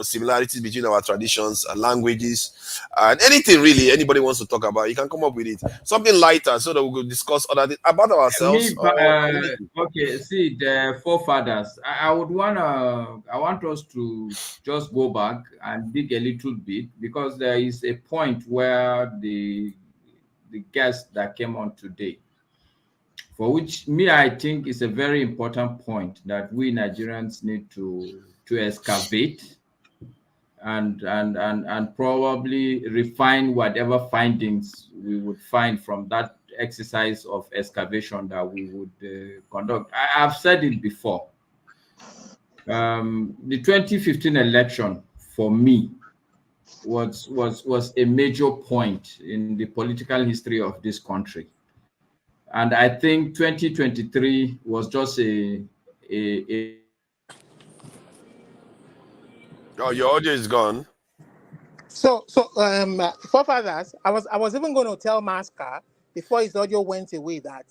similarities between our traditions and languages and anything really anybody wants to talk about. You can come up with it, something lighter, so that we could discuss other things about ourselves. Okay, see, the forefathers, I want us to just go back and dig a little bit, because there is a point where the guest that came on today, for which I think is a very important point that we Nigerians need to excavate and probably refine whatever findings we would find from that exercise of excavation that we would conduct. I've said it before. The 2015 election for me was a major point in the political history of this country. And I think 2023 was just a Oh, your audio is gone. So forefathers, I was even going to tell Masca before his audio went away that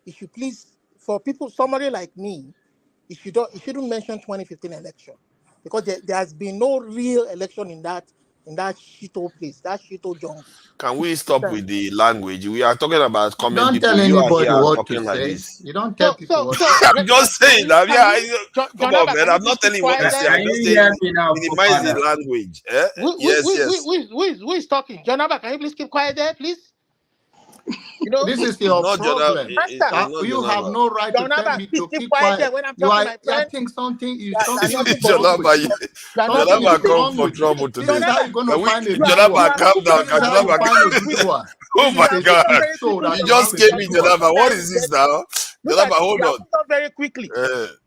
he should please, for people, somebody like me, he shouldn't mention 2015 election, because there has been no real election in that shito place, that shito jungle. Can we stop with the language? We are talking about comment Don't people. tell You are anybody here what talking to like say. this. You don't tell people what to say. I'm just saying that. Yeah, come on, man. I'm not telling you what to say. I'm just saying minimize the language. Yes. Who is talking? John Abba, can you please keep quiet there, please? This is your problem. You have no right to tell me to keep quiet. When I'm talking, I think something is Jonaba come for trouble today. This is how you're going to find a Jonaba, calm down. Jonaba, oh my God! You just gave me Jonaba. What is this now? Jonaba, hold on. Very quickly.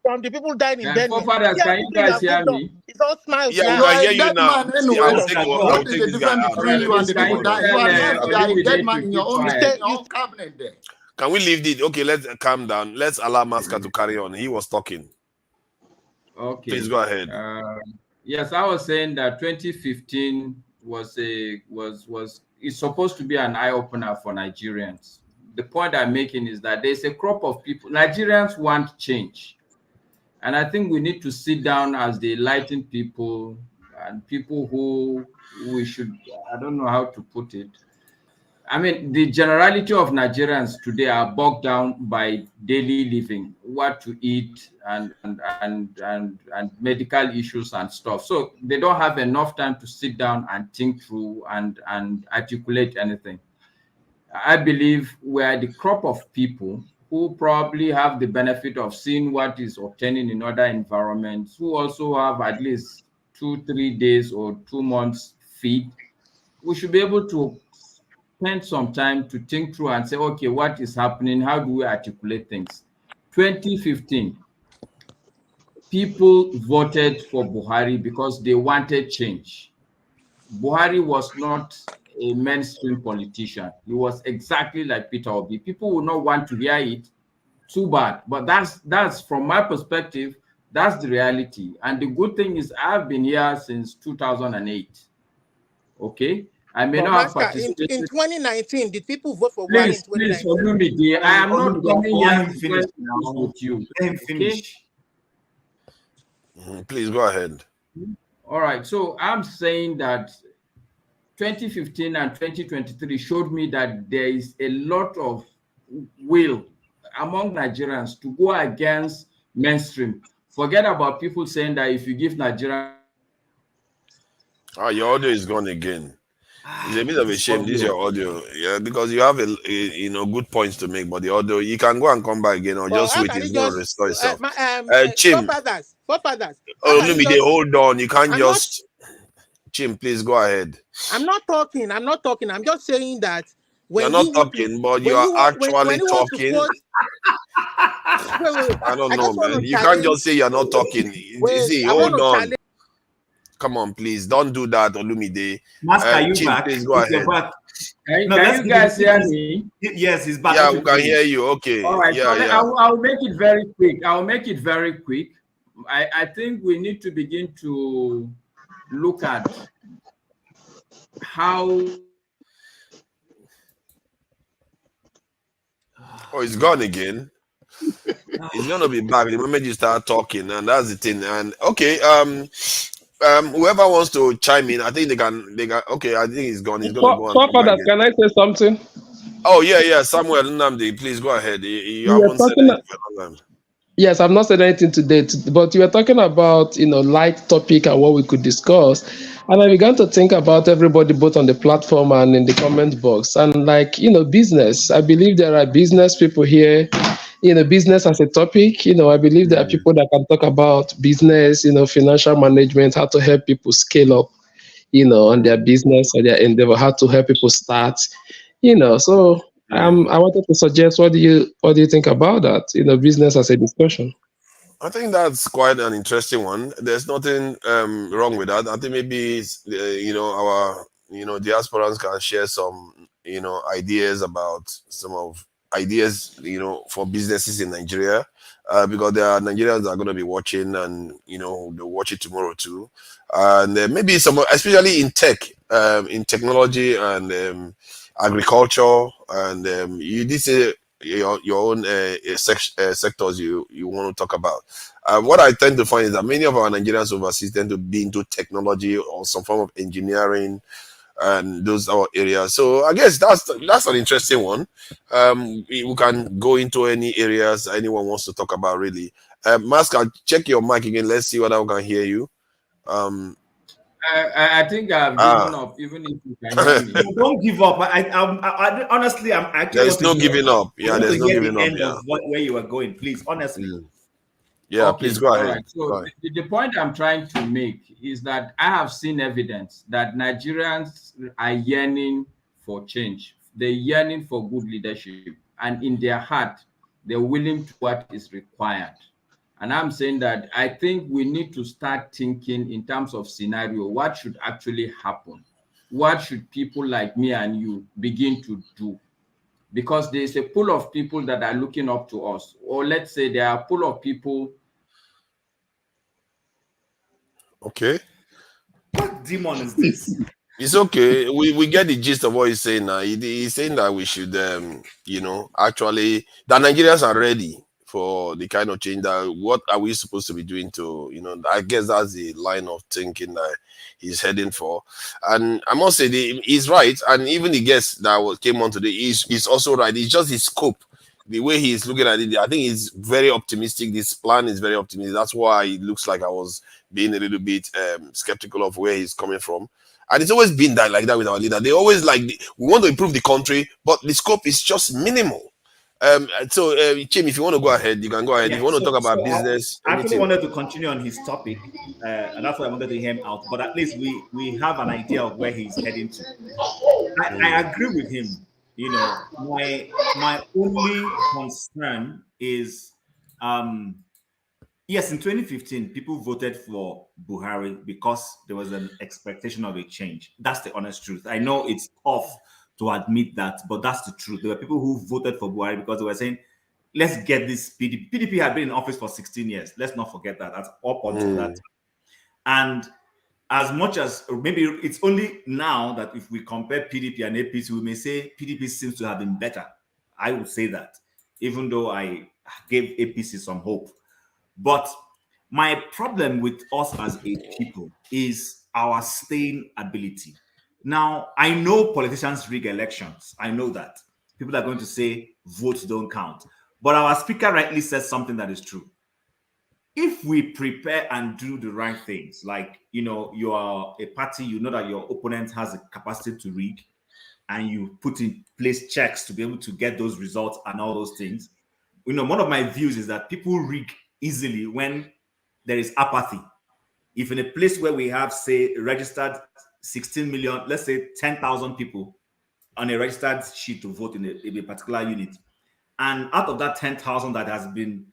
From the people dying in Denmark. Can you guys hear me? It's all smiles. Yeah, we can hear you now. What is the difference between you and the people dying? You are a dead man in your own cabinet there. Can we leave it? Okay, let's calm down. Let's allow Masca to carry on. He was talking. Okay. Please go ahead. Yes, I was saying that 2015 is supposed to be an eye-opener for Nigerians. The point I'm making is that there's a crop of people. Nigerians want change. And I think we need to sit down as the enlightened people and people who we should, I don't know how to put it. I mean, the generality of Nigerians today are bogged down by daily living, what to eat and medical issues and stuff. So they don't have enough time to sit down and think through and articulate anything. I believe we are the crop of people who probably have the benefit of seeing what is obtaining in other environments, who also have at least 2-3 days or 2 months feed, we should be able to spend some time to think through and say, okay, what is happening? How do we articulate things? 2015, people voted for Buhari because they wanted change. Buhari was not a mainstream politician. He was exactly like Peter Obi. People would not want to hear it. Too bad. But that's from my perspective, that's the reality. And the good thing is I've been here since 2008. Okay? I may But not have Master, participated. in 2019, did people vote for Buhari in 2019? Please, I am not coming here to finish with you. Let him finish. Please go ahead. All right. So I'm saying that 2015 and 2023 showed me that there is a lot of will among Nigerians to go against mainstream. Forget about people saying that if you give Nigeria... Your audio is gone again. It's a bit of a shame, this is your audio. Yeah, because you have a good points to make, but the audio, you can go and come back again or just wait, it's going to restore itself. Chim. Forefathers. Oh, let me hold on. You can't Chim, please go ahead. I'm not talking. I'm just saying that when you're not talking, but you are actually talking. I don't know, man. You can't just say you're not talking. See, hold on. Come on, please. Don't do that, Olumide. Master, you Chim, back? please go ahead. Can you guys hear me? Yes, he's back. Yeah, we can hear you. Okay. All right. Yeah, so yeah. I'll make it very quick. I think we need to begin to look at how... Oh, it's gone again. It's gonna be back the moment you start talking, and that's the thing. And okay, whoever wants to chime in, I think they can. Okay, I think he's gone. He's gonna go. Forefathers, can I say something? Oh yeah, Samuel Nnamdi, please go ahead. You haven't said anything for a long time. Yes, I've not said anything today, but you were talking about light topic and what we could discuss, and I began to think about everybody both on the platform and in the comment box, and business. I believe there are business people here. Business as a topic. I believe there are people that can talk about business. Financial management, how to help people scale up. On their business or their endeavor, how to help people start. So. I wanted to suggest, what do you think about that? Business as a discussion. I think that's quite an interesting one. There's nothing wrong with that. I think maybe our diasporans can share some ideas about some of ideas for businesses in Nigeria, because there are Nigerians that are going to be watching, and they'll watch it tomorrow too, and maybe some, especially in tech, in technology and agriculture, and you did say your own sectors you want to talk about. What I tend to find is that many of our Nigerians overseas tend to be into technology or some form of engineering, and those are areas. So I guess that's an interesting one. We can go into any areas anyone wants to talk about, really. Masker, check your mic again. Let's see whether we can hear you. I think I've given up, even if you can hear me. Don't give up. I honestly, I'm actually. There's no giving up. Yeah, there's no giving up. End of where you are going, please. Honestly. Yeah, okay, please go ahead. Right. So the point I'm trying to make is that I have seen evidence that Nigerians are yearning for change. They're yearning for good leadership, and in their heart, they're willing to do what is required. And I'm saying that I think we need to start thinking in terms of scenario. What should actually happen? What should people like me and you begin to do? Because there's a pool of people that are looking up to us. Or let's say there are a pool of people. Okay. What demon is this? It's okay. We get the gist of what he's saying now. He's saying that we should, actually, that Nigerians are ready for the kind of change that what are we supposed to be doing to, I guess that's the line of thinking that he's heading for. And I must say he's right. And even the guest that came on today, he's also right. It's just his scope, the way he's looking at it. I think he's very optimistic. This plan is very optimistic. That's why it looks like I was being a little bit skeptical of where he's coming from. And it's always been like that with our leader. They always we want to improve the country, but the scope is just minimal. So, Chim, if you want to go ahead, you can go ahead. Yeah, if you want to talk about business, I actually anything. wanted to continue on his topic, and that's why I wanted to hear him out. But at least we have an idea of where he's heading to. I agree with him. You know, my only concern is, yes, in 2015, people voted for Buhari because there was an expectation of a change. That's the honest truth. I know it's tough to admit that, but that's the truth. There were people who voted for Buhari because they were saying, let's get this PDP. PDP had been in office for 16 years. Let's not forget that. That's up until that time. And as much as maybe it's only now that if we compare PDP and APC, we may say PDP seems to have been better. I would say that, even though I gave APC some hope. But my problem with us as a people is our staying ability. Now, I know politicians rig elections. I know that. People are going to say votes don't count. But our speaker rightly says something that is true. If we prepare and do the right things, like, you know, you are a party, you know that your opponent has a capacity to rig, and you put in place checks to be able to get those results and all those things. You know, one of my views is that people rig easily when there is apathy. If in a place where we have, say, registered 16 million, let's say 10,000 people on a registered sheet to vote in a particular unit, and out of that 10,000 that has been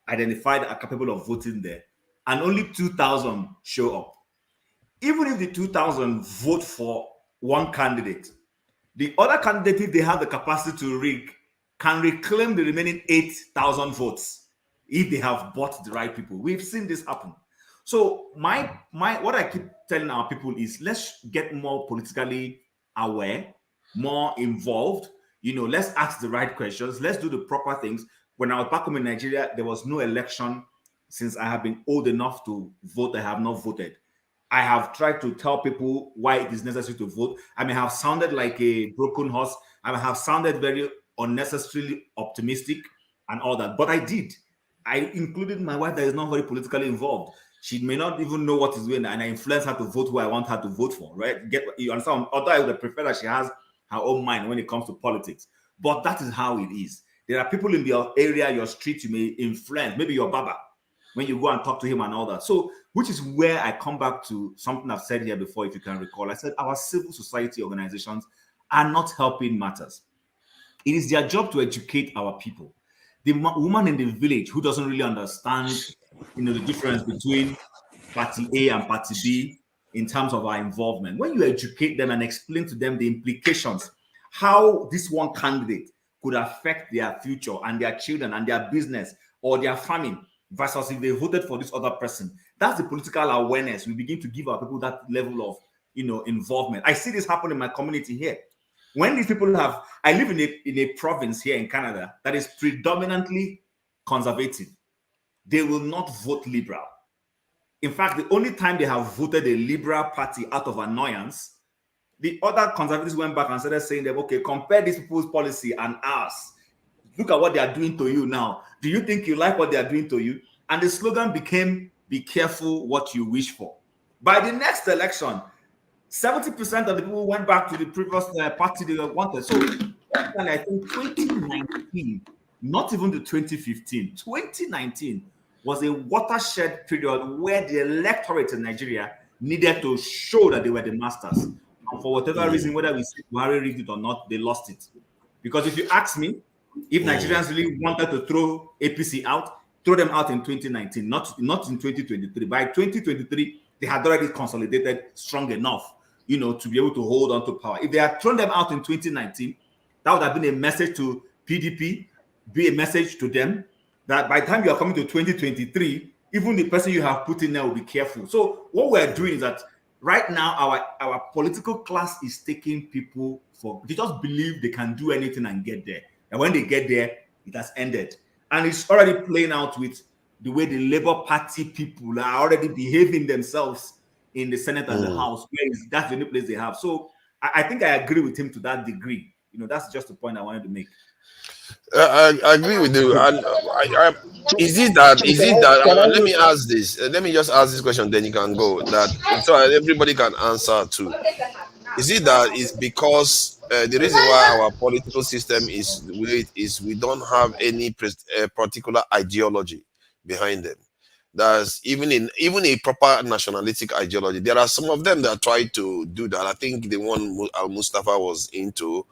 identified are capable of voting there, and only 2,000 show up. Even if the 2,000 vote for one candidate, the other candidate, if they have the capacity to rig, can reclaim the remaining 8,000 votes if they have bought the right people. We've seen this happen. So what I keep telling our people is, let's get more politically aware, more involved. You know, let's ask the right questions. Let's do the proper things. When I was back home in Nigeria, there was no election. Since I have been old enough to vote, I have not voted. I have tried to tell people why it is necessary to vote. I may have sounded like a broken horse. I may have sounded very unnecessarily optimistic and all that, but I did. I included my wife that is not very politically involved. She may not even know what is going on, and I influence her to vote who I want her to vote for, right? You understand? Although I would prefer that she has her own mind when it comes to politics, but that is how it is. There are people in your area, your street, you may influence, maybe your baba, when you go and talk to him and all that. So, which is where I come back to something I've said here before, if you can recall. I said our civil society organizations are not helping matters. It is their job to educate our people. The woman in the village who doesn't really understand, you know, the difference between party A and party B in terms of our involvement. When you educate them and explain to them the implications, how this one candidate could affect their future and their children and their business or their farming, versus if they voted for this other person. That's the political awareness. We begin to give our people that level of, you know, involvement. I see this happen in my community here. When these people have, I live in a province here in Canada that is predominantly conservative. They will not vote liberal. In fact, the only time they have voted a liberal party out of annoyance, the other conservatives went back and started saying that, okay, compare these people's policy and ours. Look at what they are doing to you now. Do you think you like what they are doing to you? And the slogan became, be careful what you wish for. By the next election, 70% of the people went back to the previous party they wanted. So I think 2019, not even the 2015, 2019 was a watershed period where the electorate in Nigeria needed to show that they were the masters. And for whatever reason, whether we say Buhari rigged it or not, they lost it. Because if you ask me, if Nigerians really wanted to throw APC out, throw them out in 2019, not in 2023. By 2023, they had already consolidated strong enough, you know, to be able to hold on to power. If they had thrown them out in 2019, that would have been a message to PDP, be a message to them that by the time you are coming to 2023, even the person you have put in there will be careful. So what we're doing is that right now, our political class is taking people for, they just believe they can do anything and get there. And when they get there, it has ended. And it's already playing out with the way the Labour Party people are already behaving themselves in the Senate and the House. That's the only place they have. So I think I agree with him to that degree. You know, that's just the point I wanted to make. I agree with you. And is it that? Let me ask this. Let me just ask this question, then you can go. That so everybody can answer too. Is it that it's because the reason why our political system is the way it is, we don't have any particular ideology behind them. There's even a proper nationalistic ideology. There are some of them that try to do that. I think the one Mustafa was into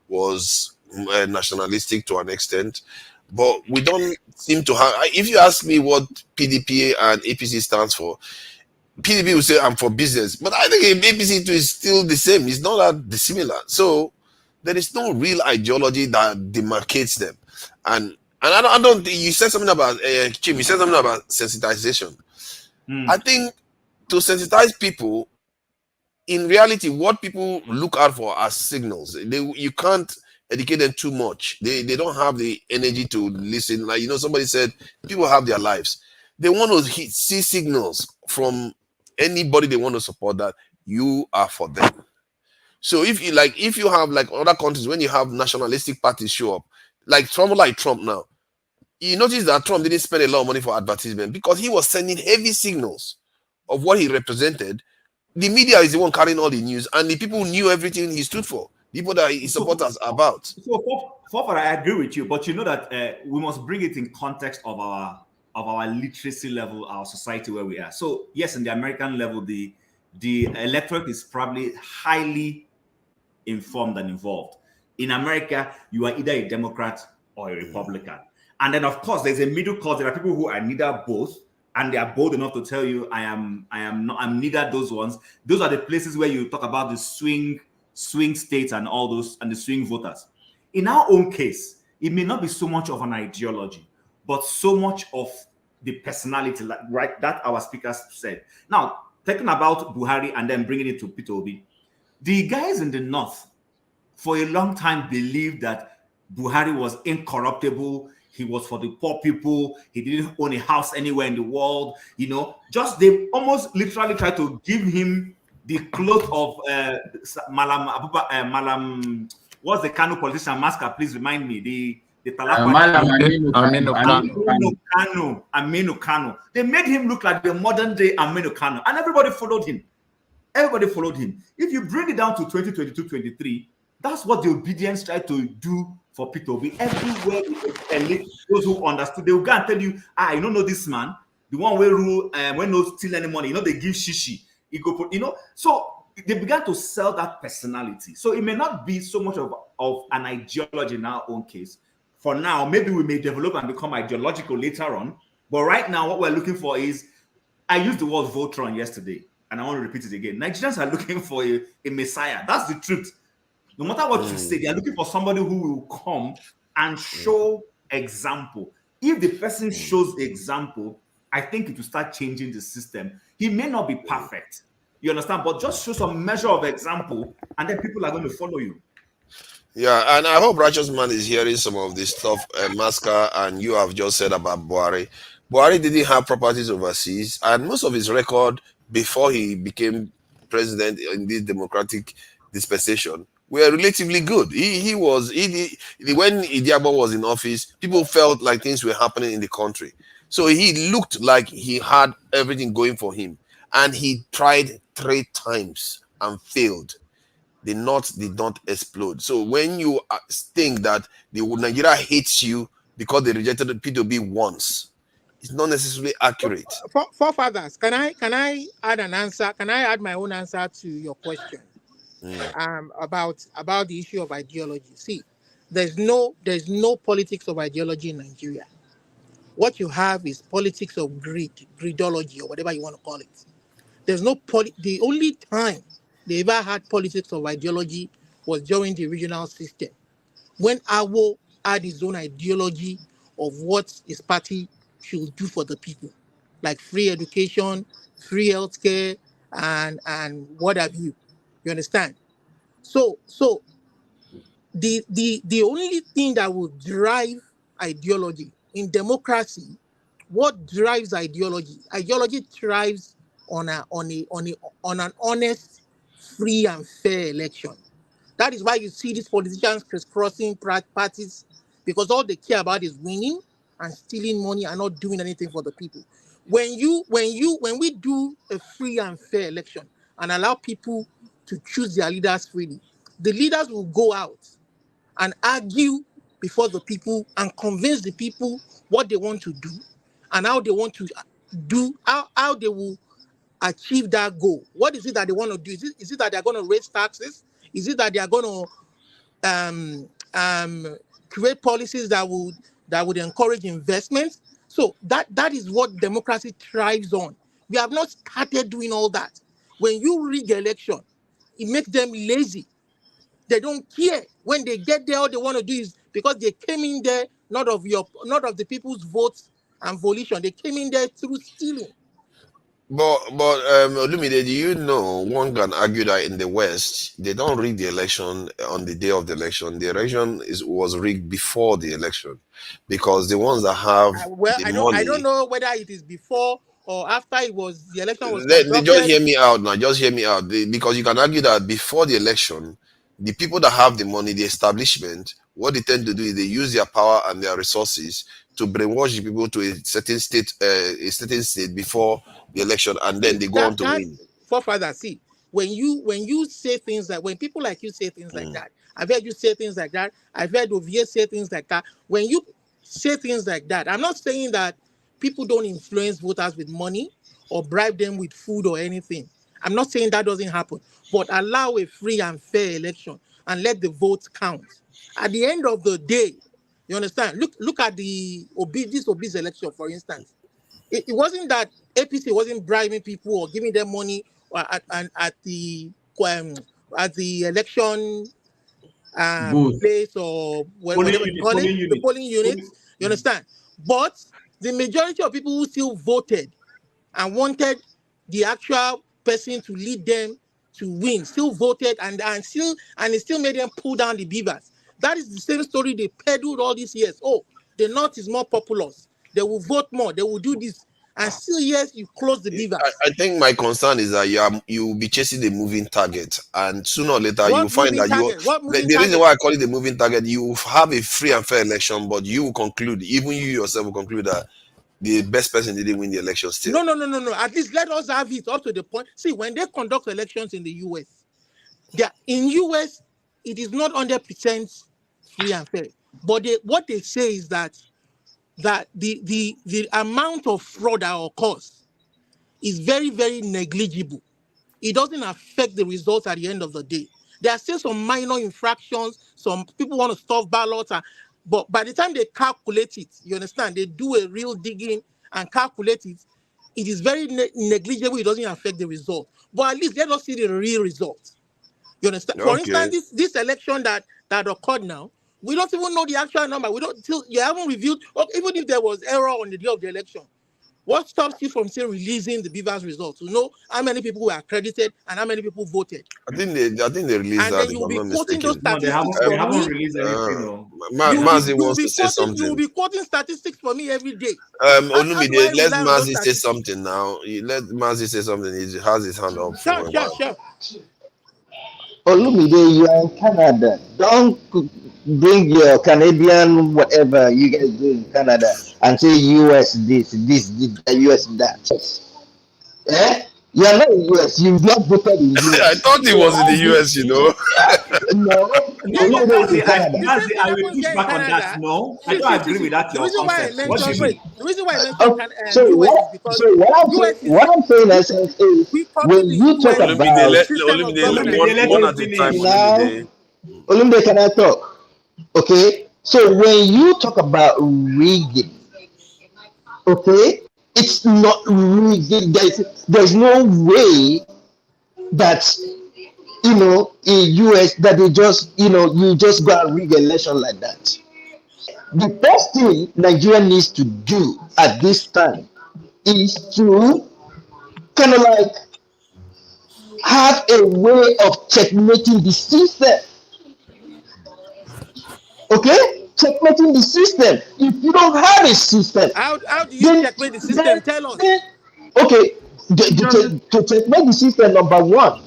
was nationalistic to an extent, but we don't seem to have. If you ask me what PDP and APC stands for, PDP will say I'm for business, but I think APC too is still the same. It's not that dissimilar. So there is no real ideology that demarcates them. And I don't think you said something about Chim. You said something about sensitization. I think to sensitize people, in reality, what people look out for are signals. You can't educate them too much. They don't have the energy to listen. Like, somebody said, people have their lives. They want to see signals from anybody they want to support that you are for them. So if you have like other countries, when you have nationalistic parties show up, like Trump now, you notice that Trump didn't spend a lot of money for advertisement because he was sending heavy signals of what he represented. The media is the one carrying all the news, and the people knew everything he stood for. People that he supporters about. So, I agree with you, but you know that we must bring it in context of our literacy level, our society where we are. So, yes, in the American level, the electorate is probably highly informed and involved. In America, you are either a Democrat or a Republican. And then, of course, there's a middle course. There are people who are neither both, and they are bold enough to tell you, I'm neither those ones. Those are the places where you talk about the swing states and all those, and the swing voters. In our own case, it may not be so much of an ideology, but so much of the personality, right? That our speakers said. Now, talking about Buhari and then bringing it to Peter Obi, the guys in the north for a long time believed that Buhari was incorruptible. He was for the poor people. He didn't own a house anywhere in the world. They almost literally tried to give him the cloth of Malam. What's the Kanu politician? Masker, please remind me. The Aminu Kanu. They made him look like the modern day Aminu Kanu, and everybody followed him. If you bring it down to 2022-23, that's what the obedience tried to do for Peter Obi. Everywhere those who understood, they will go and tell you, you don't know this man, the one where rule when no steal any money, they give shishi. So they began to sell that personality. So it may not be so much of an ideology in our own case. For now, maybe we may develop and become ideological later on. But right now, what we're looking for is, I used the word Voltron yesterday, and I want to repeat it again. Nigerians are looking for a messiah. That's the truth. No matter what you say, they are looking for somebody who will come and show example. If the person shows the example, I think it will start changing the system. He may not be perfect, you understand, but just show some measure of example, and then people are going to follow you. Yeah, and I hope Righteous Man is hearing some of this stuff, Masker, and you have just said about Buhari. Buhari didn't have properties overseas, and most of his record before he became president in this democratic dispensation were relatively good. When Idiabo was in office, people felt like things were happening in the country. So he looked like he had everything going for him. And he tried 3 times and failed. The North did not explode. So when you think that Nigeria hates you because they rejected the P2B once, it's not necessarily accurate. Forefathers, can I add an answer? Can I add my own answer to your question? About the issue of ideology. See, there's no politics of ideology in Nigeria. What you have is politics of greedology, or whatever you want to call it. There's no the only time they ever had politics of ideology was during the regional system, when Awo had his own ideology of what his party should do for the people, like free education, free healthcare, and what have you. You understand? So the only thing that will drive ideology in democracy, what drives ideology? Ideology thrives on an honest, free and fair election. That is why you see these politicians crisscrossing parties, because all they care about is winning and stealing money and not doing anything for the people. When we do a free and fair election and allow people to choose their leaders freely, the leaders will go out and argue before the people and convince the people what they want to do and how they want to do, how they will achieve that goal. What is it that they want to do? Is it that they're going to raise taxes? Is it that they are going to create policies that would encourage investment? So that is what democracy thrives on. We have not started doing all that. When you rig election, it makes them lazy. They don't care. When they get there, all they want to do is, because they came in there not of the people's votes and volition. They came in there through stealing. But Olumide, do you know one can argue that in the West they don't rig the election on the day of the election. The election was rigged before the election, because the ones that have I don't know whether it is before or after the election was They conducted. just hear me out now. Just hear me out, because you can argue that before the election, the people that have the money, the establishment, what they tend to do is they use their power and their resources to brainwash the people to a certain state before the election, and then they go on to win. Forefather, see, when you say things like, when people like you say things like that, I've heard you say things like that. I've heard Ovie say things like that. When you say things like that, I'm not saying that people don't influence voters with money or bribe them with food or anything. I'm not saying that doesn't happen, but allow a free and fair election and let the votes count. At the end of the day, you understand? Look at this Obi's election, for instance. It wasn't that APC wasn't bribing people or giving them money at the election place or whatever you call it, the polling units. You understand? But the majority of people who still voted and wanted the actual person to lead them to win still voted, and it still made them pull down the beavers. That is the same story they peddled all these years. Oh, the North is more populous. They will vote more. They will do this. And still, yes, you close the beavers. I think my concern is that you will be chasing the moving target, and sooner or later you find that the reason why I call it the moving target, you have a free and fair election, but you will conclude, even you yourself will conclude, that the best person didn't win the election still. No. At least let us have it up to the point. See, when they conduct elections in the US, it is not 100% free and fair. But what they say is that the amount of fraud that occurs is very, very negligible. It doesn't affect the results at the end of the day. There are still some minor infractions. Some people want to stuff ballots, but by the time they calculate it, you understand, they do a real digging and calculate it. It is very negligible. It doesn't affect the result. But at least let us see the real result. You understand? Okay. For instance, this election that occurred now, we don't even know the actual number. You haven't reviewed, even if there was error on the day of the election. What stops you from still releasing the Beavers results to know how many people were accredited and how many people voted? I think they released and that. Then you will be quoting those statistics they haven't released anything. Mazi wants to say something. You will be quoting statistics for me every day. Olumide, let Mazi say something now. Let Mazi say something. He has his hand up. Sure. Olumide, you are in Canada. Don't bring your Canadian whatever you guys do in Canada and say US this, US that. Eh? You are not in US. You've not voted in US. I thought he was in the US, you know. No. I will push back on that. No, I don't agree with that. The reason why I mentioned US is because what I'm saying is when you talk about one at a time. Olumide, can I talk? Okay, so when you talk about rigging, okay, it's not rigging. There's no way that in US that they just you just go and rig election like that. The first thing Nigeria needs to do at this time is to kind of like have a way of checkmating the system. Okay? Checkmating the system. If you don't have a system, how do you checkmate the system? Tell us. Okay, to checkmate the system, number one,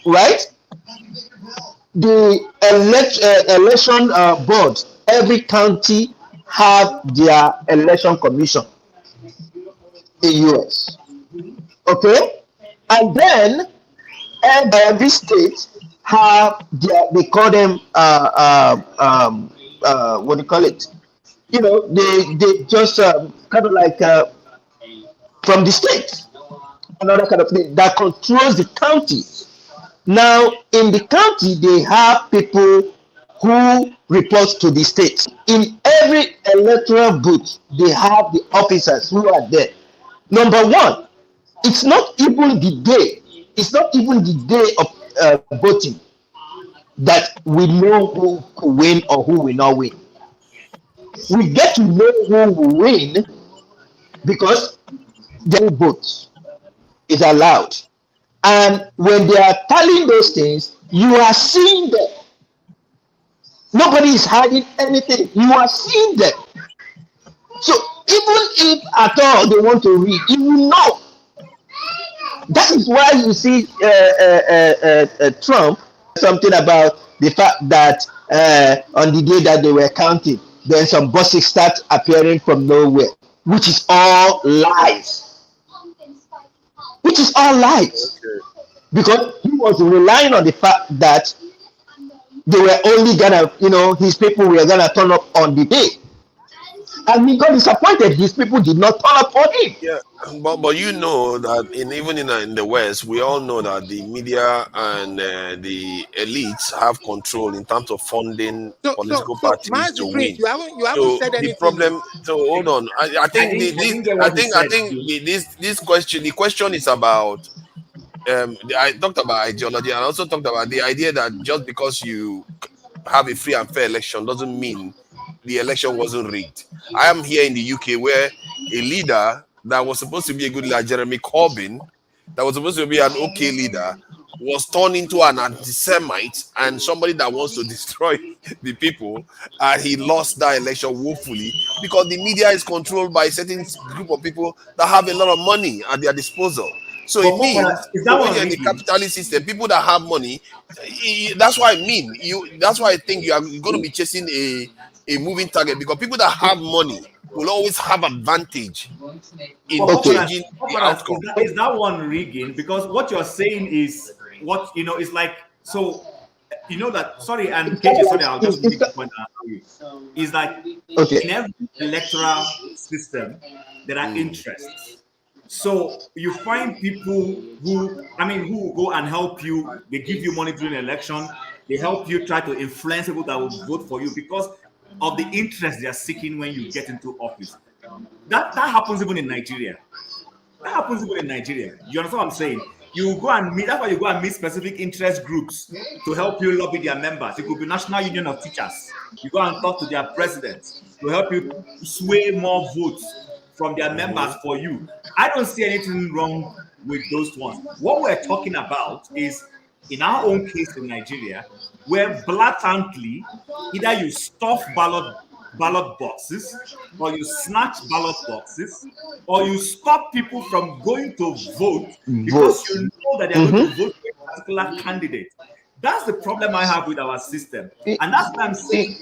right? The election board, every county have their election commission in US. Okay, and then And every state have their, they call them what do you call it? You know, they just kind of like from the state, another kind of thing that controls the county. Now, in the county, they have people who report to the state. In every electoral booth, they have the officers who are there. Number one, it's not even the day. It's not even the day of voting that we know who will win or who will not win. We get to know who will win because their votes is allowed. And when they are telling those things, you are seeing them. Nobody is hiding anything. You are seeing them. So even if at all they want to read, you will know. That is why you see Trump something about the fact that on the day that they were counting, then some buses start appearing from nowhere, which is all lies. Which is all lies. Because he was relying on the fact that they were only gonna, you know, his people were gonna turn up on the day. And he got disappointed. These people did not turn up for him. Yeah, but you know that even in the West, we all know that the media and the elites have control in terms of funding political parties Mazi to Prince, win. you haven't So said the anything. problem. So hold on. I think didn't get what you said. this question. The question is about. I talked about ideology and I also talked about the idea that just because you have a free and fair election doesn't mean the election wasn't rigged. I am here in the UK where a leader that was supposed to be a good leader, Jeremy Corbyn, that was supposed to be an okay leader, was turned into an anti-Semite and somebody that wants to destroy the people, and he lost that election woefully because the media is controlled by a certain group of people that have a lot of money at their disposal. So it means when you're in the capitalist system, people that have money, that's what I mean. That's why I think you're going to be chasing a moving target because people that have money will always have advantage in changing the outcome. Is that one rigging? Because what you're saying is what you know is like so. You know that. Sorry, and KJ, sorry, I'll just make the point. Is like in every electoral system there are interests. So you find people who will go and help you. They give you money during the election. They help you try to influence people that will vote for you because of the interest they are seeking when you get into office. That happens even in Nigeria. That happens even in Nigeria. You understand what I'm saying? You go and meet. That's why you go and meet specific interest groups to help you lobby their members. It could be National Union of Teachers. You go and talk to their presidents to help you sway more votes from their members for you. I don't see anything wrong with those ones. What we're talking about is in our own case in Nigeria, where blatantly either you stuff ballot boxes or you snatch ballot boxes or you stop people from going to vote because you know that they're going to vote for a particular candidate. That's the problem I have with our system. And that's why I'm saying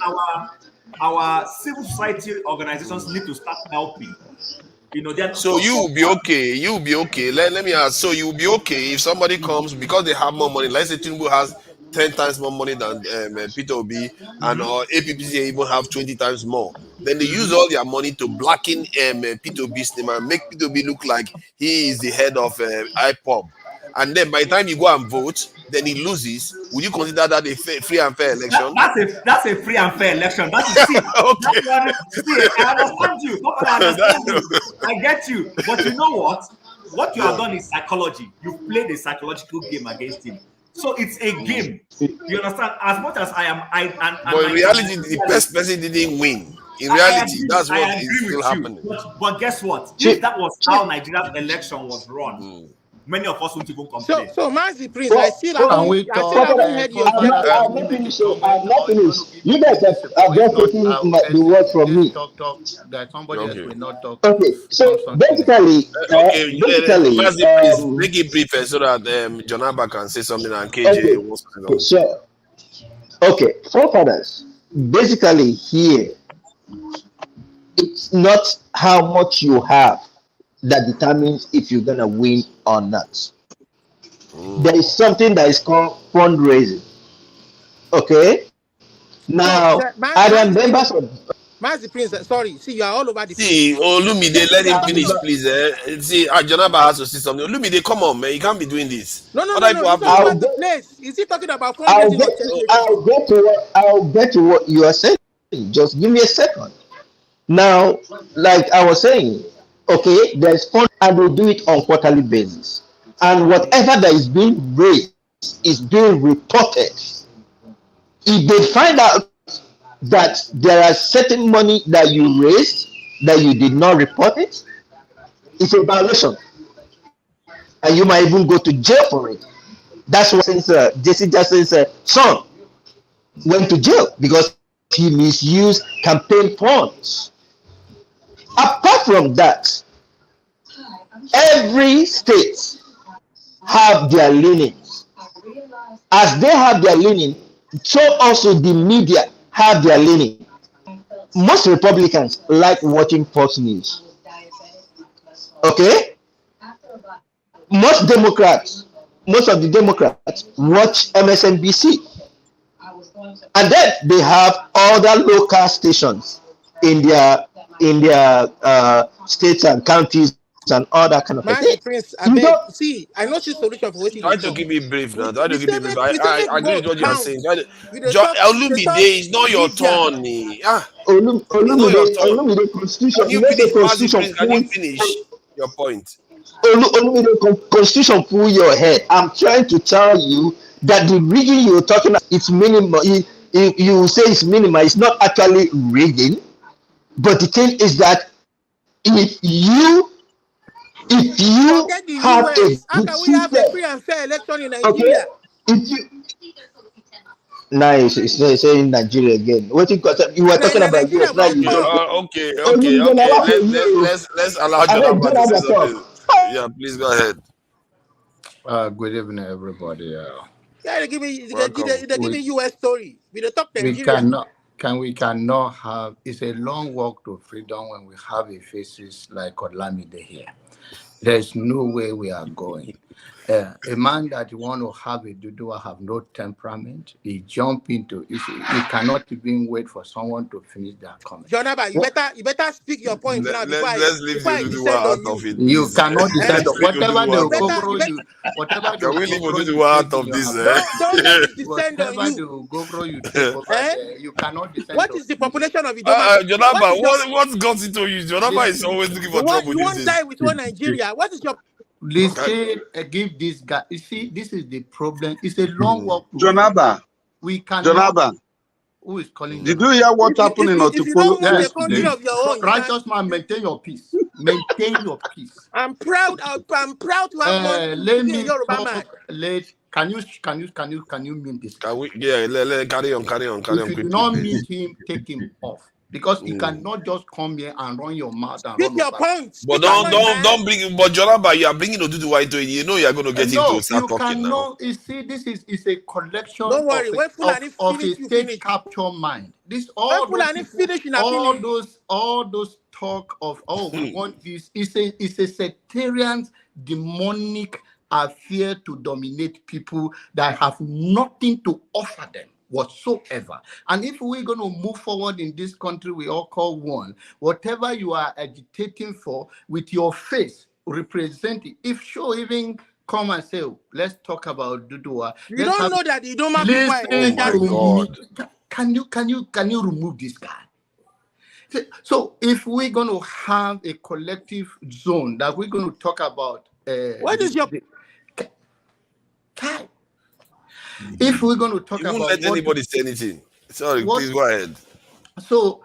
our civil society organizations need to start helping. You know, so you will be okay. You will be okay. Let me ask. So you will be okay if somebody comes because they have more money. Let's say Tinubu has 10 times more money than Peter Obi, and or APPC even have 20 times more. Then they use all their money to blacken Peter Obi's name and make Peter Obi look like he is the head of IPOB. And then by the time you go and vote, then he loses. Would you consider that a free and fair election? That's a free and fair election. That is see. Okay. I understand you. I understand you. I get you. But you know what? What you have done is psychology. You've played a psychological game against him. So it's a game. You understand? As much as I am, but in reality, the best person didn't win. In reality, that's what is still happening. But guess what? If that was how Nigeria's election was run, many of us won't even complain. So Mazi Prince, I still haven't heard your I'm not finished. I'm not finished. You guys have just taken the word from me. That somebody else will not talk. Okay, so basically, please make it brief so that John Abba can say something and KJ wants to know. Sure. Okay, forefathers. Basically, here, it's not how much you have that determines if you're gonna win or not. There is something that is called fundraising. Okay. So, Now, are there members of Master Prince, sorry, see, you are all over the place. See, Olumide, let him finish, members? please. See, Jonaba has to say something. Olumide, come on, man. You can't be doing this. No, Other people he's have all to. over the place. Is he talking about I'll fundraising or get taxation? I'll get to what you are saying. Just give me a second. Now, like I was saying, okay, there's fund and we do it on quarterly basis. And whatever that is being raised is being reported. If they find out that there are certain money that you raised that you did not report it, it's a violation. And you might even go to jail for it. That's why since Jesse Jackson's son went to jail because he misused campaign funds. Apart from that, every state have their leanings. As they have their leaning, so also the media have their leaning. Most Republicans like watching Fox News. Okay? Most of the Democrats watch MSNBC. And then they have other local stations in their states and counties and all that kind of a Master thing. Prince, I You beg. don't See, I know the solution for what you Try to talk. keep it brief now. Try We to keep say it brief. make I agree with both what you are count. saying. We dey talk Olumide, it's not your judicial. turn. It's not your turn. Olumide constitution. Can You you know say finish, Master constitution Prince? Can you full. finish your point? Olumide constitution full your head. I'm trying to tell you that the rigging you're talking about, it's minimal. You say it's minimal. It's not actually rigging. But the thing is that if you Forget the have a US. How good can we have a system, free and fair election in okay, Nigeria? if you nice, it's saying Nigeria again. What you were talking about Nigeria US, now for you Okay, talk. talk. okay. Let's allow I mean, Jonathan to say Jonathan something. talk. Yeah, please go ahead. Good evening, everybody. Yeah, they give me Welcome. they give me US story. We dey talk We Nigeria. cannot have. It's a long walk to freedom when we have a faces like Olamide here. There's no way we are going. A man that want to have a Dudua have no temperament. He jump into. He cannot even wait for someone to finish their comment. Jonaba, you better speak your point now Let's leave before I the descend Oduduwa on out you. of it, You please. cannot decide Let's leave whatever they will Oduduwa out of go it. you. Whatever they Can we will leave go you Oduduwa take out in of your this? Don't let it descend on whatever you. they will go you take over there. You cannot descend. What is the population of Idoma? Jonaba, what's got into you? Jonaba is always looking for trouble You these won't days. die with one Nigeria. What is your Listen, give this guy. You see, this is the problem. It's a long walk. Jonaba. We cannot. Jonaba. Who is calling? Did you hear what happened in if you don't Otupolo? want a country of your own, righteous man, maintain your peace. Maintain your peace. I'm proud to have one. Let me Yoruba man. Can you mean this? Can we? Yeah, carry on. If you do not meet him, take him off. Because you cannot just come here and run your mouth and Speak your points. But don't bring. But Jonaba, you are bringing Oduduwa into it. You know you are going to get him to start talking now. You see, this is a collection. Don't worry. When Fulani of finish, a state capture mind. This all when Fulani finish in all those talk of we want this. It's a sectarian, demonic affair to dominate people that have nothing to offer them whatsoever. And if we're going to move forward in this country we all call one, whatever you are agitating for with your face representing, if sure even come and say, let's talk about Dudua. You don't know that you don't have Can you remove this guy? So if we're going to have a collective zone that we're going to talk about, what is your if we're going to talk about, you won't let anybody say anything. Sorry, please go ahead. So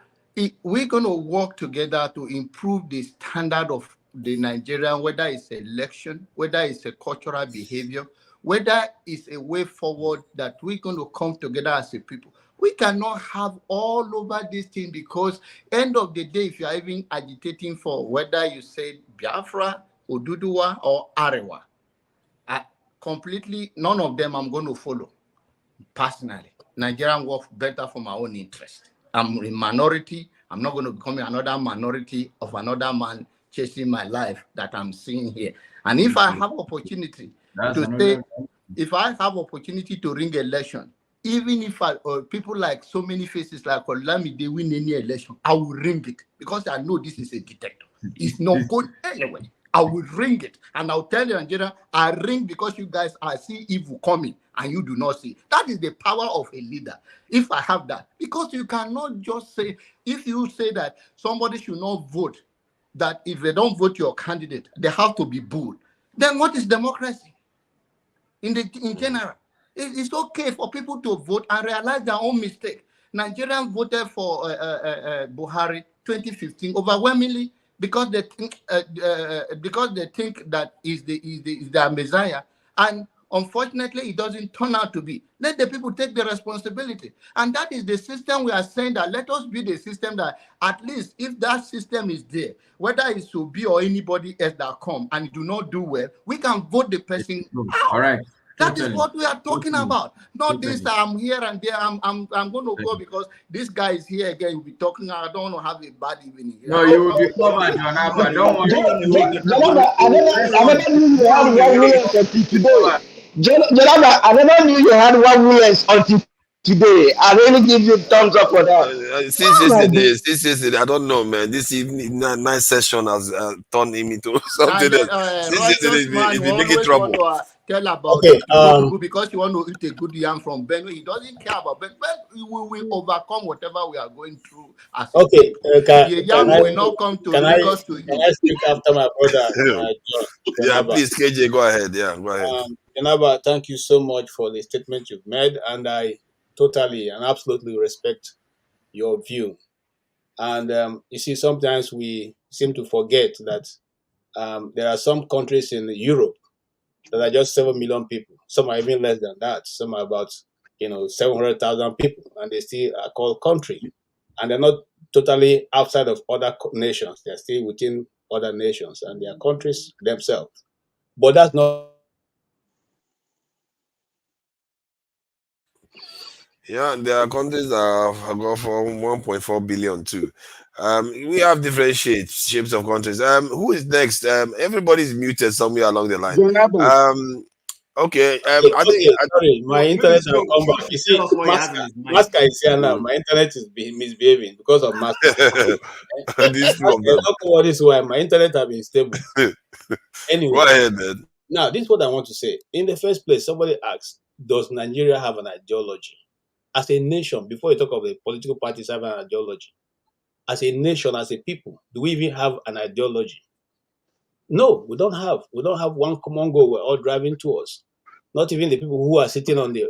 we're going to work together to improve the standard of the Nigerian, whether it's election, whether it's a cultural behavior, whether it's a way forward that we're going to come together as a people. We cannot have all over this thing because end of the day, if you are even agitating for whether you say Biafra, Oduduwa, or Arewa, completely, none of them I'm going to follow. Personally, Nigerian work better for my own interest. I'm a minority. I'm not going to become another minority of another man chasing my life that I'm seeing here. And if I have opportunity That's to say, another. if I have opportunity to ring election, even if people like so many faces like Olami, they win any election, I will ring it because I know this is a detector. It's not going anywhere. I will ring it and I'll tell you, Nigeria, I ring because you guys are see evil coming and you do not see. That is the power of a leader. If I have that, because you cannot just say, if you say that somebody should not vote, that if they don't vote your candidate, they have to be booed. Then what is democracy? In general, it's okay for people to vote and realize their own mistake. Nigerians voted for Buhari 2015 overwhelmingly because they think that is their messiah, and unfortunately it doesn't turn out to be. Let the people take the responsibility, and that is the system we are saying that let us build a system that at least if that system is there, whether it's to be or anybody else that come and do not do well, we can vote the person out. All right. That is what we are talking about. Not this, I'm here and there. I'm going to go because this guy is here again. We'll be talking. I don't want to have a bad evening. No, you will be covered, John Abba. Don't worry. I never knew you had 1 million until today. Jonathan, I never knew you had 1 million until today. I really give you thumbs up for that. Since yesterday, I don't know, man. This evening, nice session has turned him into something else. Since yesterday, he's been making trouble. Tell about Okay, Tinubu because you want to eat a good yam from Benue. He doesn't care about Benue. We will overcome whatever we are going through. As okay, the yam will not come to Lagos to you. Can I speak after my brother? John, Yeah, please, KJ, go ahead. Yeah, go ahead. Janaba, thank you so much for the statement you've made, and I totally and absolutely respect your view. And you see, sometimes we seem to forget that there are some countries in Europe that are just 7 million people. Some are even less than that. Some are about 700,000 people, and they still are called country. And they're not totally outside of other nations. They're still within other nations, and they are countries themselves. But that's not. Yeah, there are countries that have got for 1.4 billion too. We have different shapes of countries. Who is next? Everybody's muted somewhere along the line. Okay. Sorry, my internet has come back. You see, Master is here now. My internet is misbehaving because of Master. These two of them. Don't know what is why my internet has been stable. Anyway, go ahead, man. Now, this is what I want to say. In the first place, somebody asked, does Nigeria have an ideology? As a nation, before you talk of the political parties having an ideology, as a nation, as a people, do we even have an ideology? No, we don't have. We don't have one common goal we're all driving towards. Not even the people who are sitting on the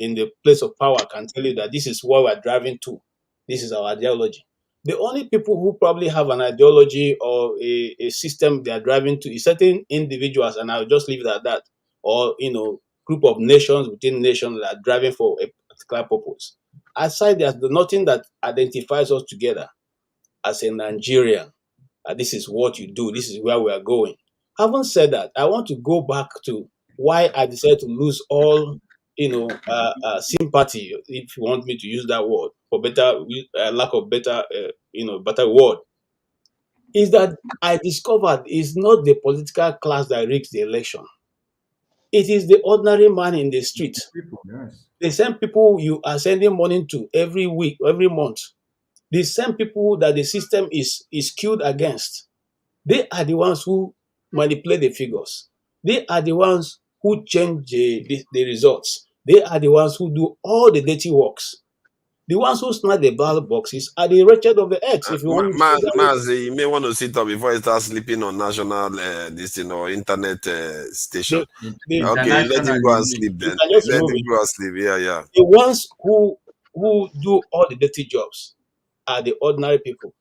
in the place of power can tell you that this is what we're driving to. This is our ideology. The only people who probably have an ideology or a system they are driving to is certain individuals, and I'll just leave it at that, or group of nations within nations that are driving for a particular purpose. Aside, there's nothing that identifies us together as a Nigerian. This is what you do. This is where we are going. Having said that, I want to go back to why I decided to lose all, sympathy, if you want me to use that word, for better lack of better, better word, is that I discovered it's not the political class that rigs the election. It is the ordinary man in the street. Yes. The same people you are sending money to every week, every month. The same people that the system is skewed against. They are the ones who manipulate the figures. They are the ones who change the results. They are the ones who do all the dirty works. The ones who snatch the ballot boxes are the wretched of the eggs. If you want you may want to sit up before you start sleeping on national or internet station. Okay, let him go and sleep then. Let him go and sleep. Yeah. The ones who do all the dirty jobs are the ordinary people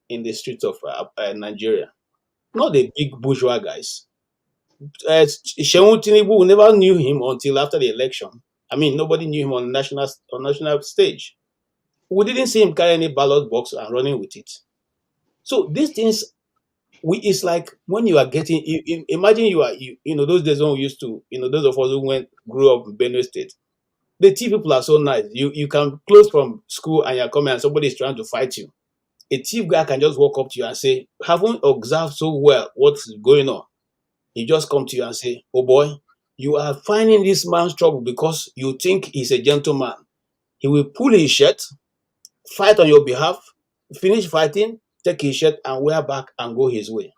in the streets of Nigeria. Not the big bourgeois guys. Shehu Tinubu, we never knew him until after the election. I mean, nobody knew him on national stage. We didn't see him carry any ballot box and running with it. So these things, it's like when you are getting. Imagine those days when we used to, those of us who grew up in Benue State. The tea people are so nice. You can close from school and you're coming and somebody is trying to fight you. A thief guy can just walk up to you and say, haven't observed so well what's going on. He just come to you and say, oh boy, You are finding this man's trouble because you think he's a gentleman. He will pull his shirt, fight on your behalf, finish fighting, take his shirt and wear back and go his way.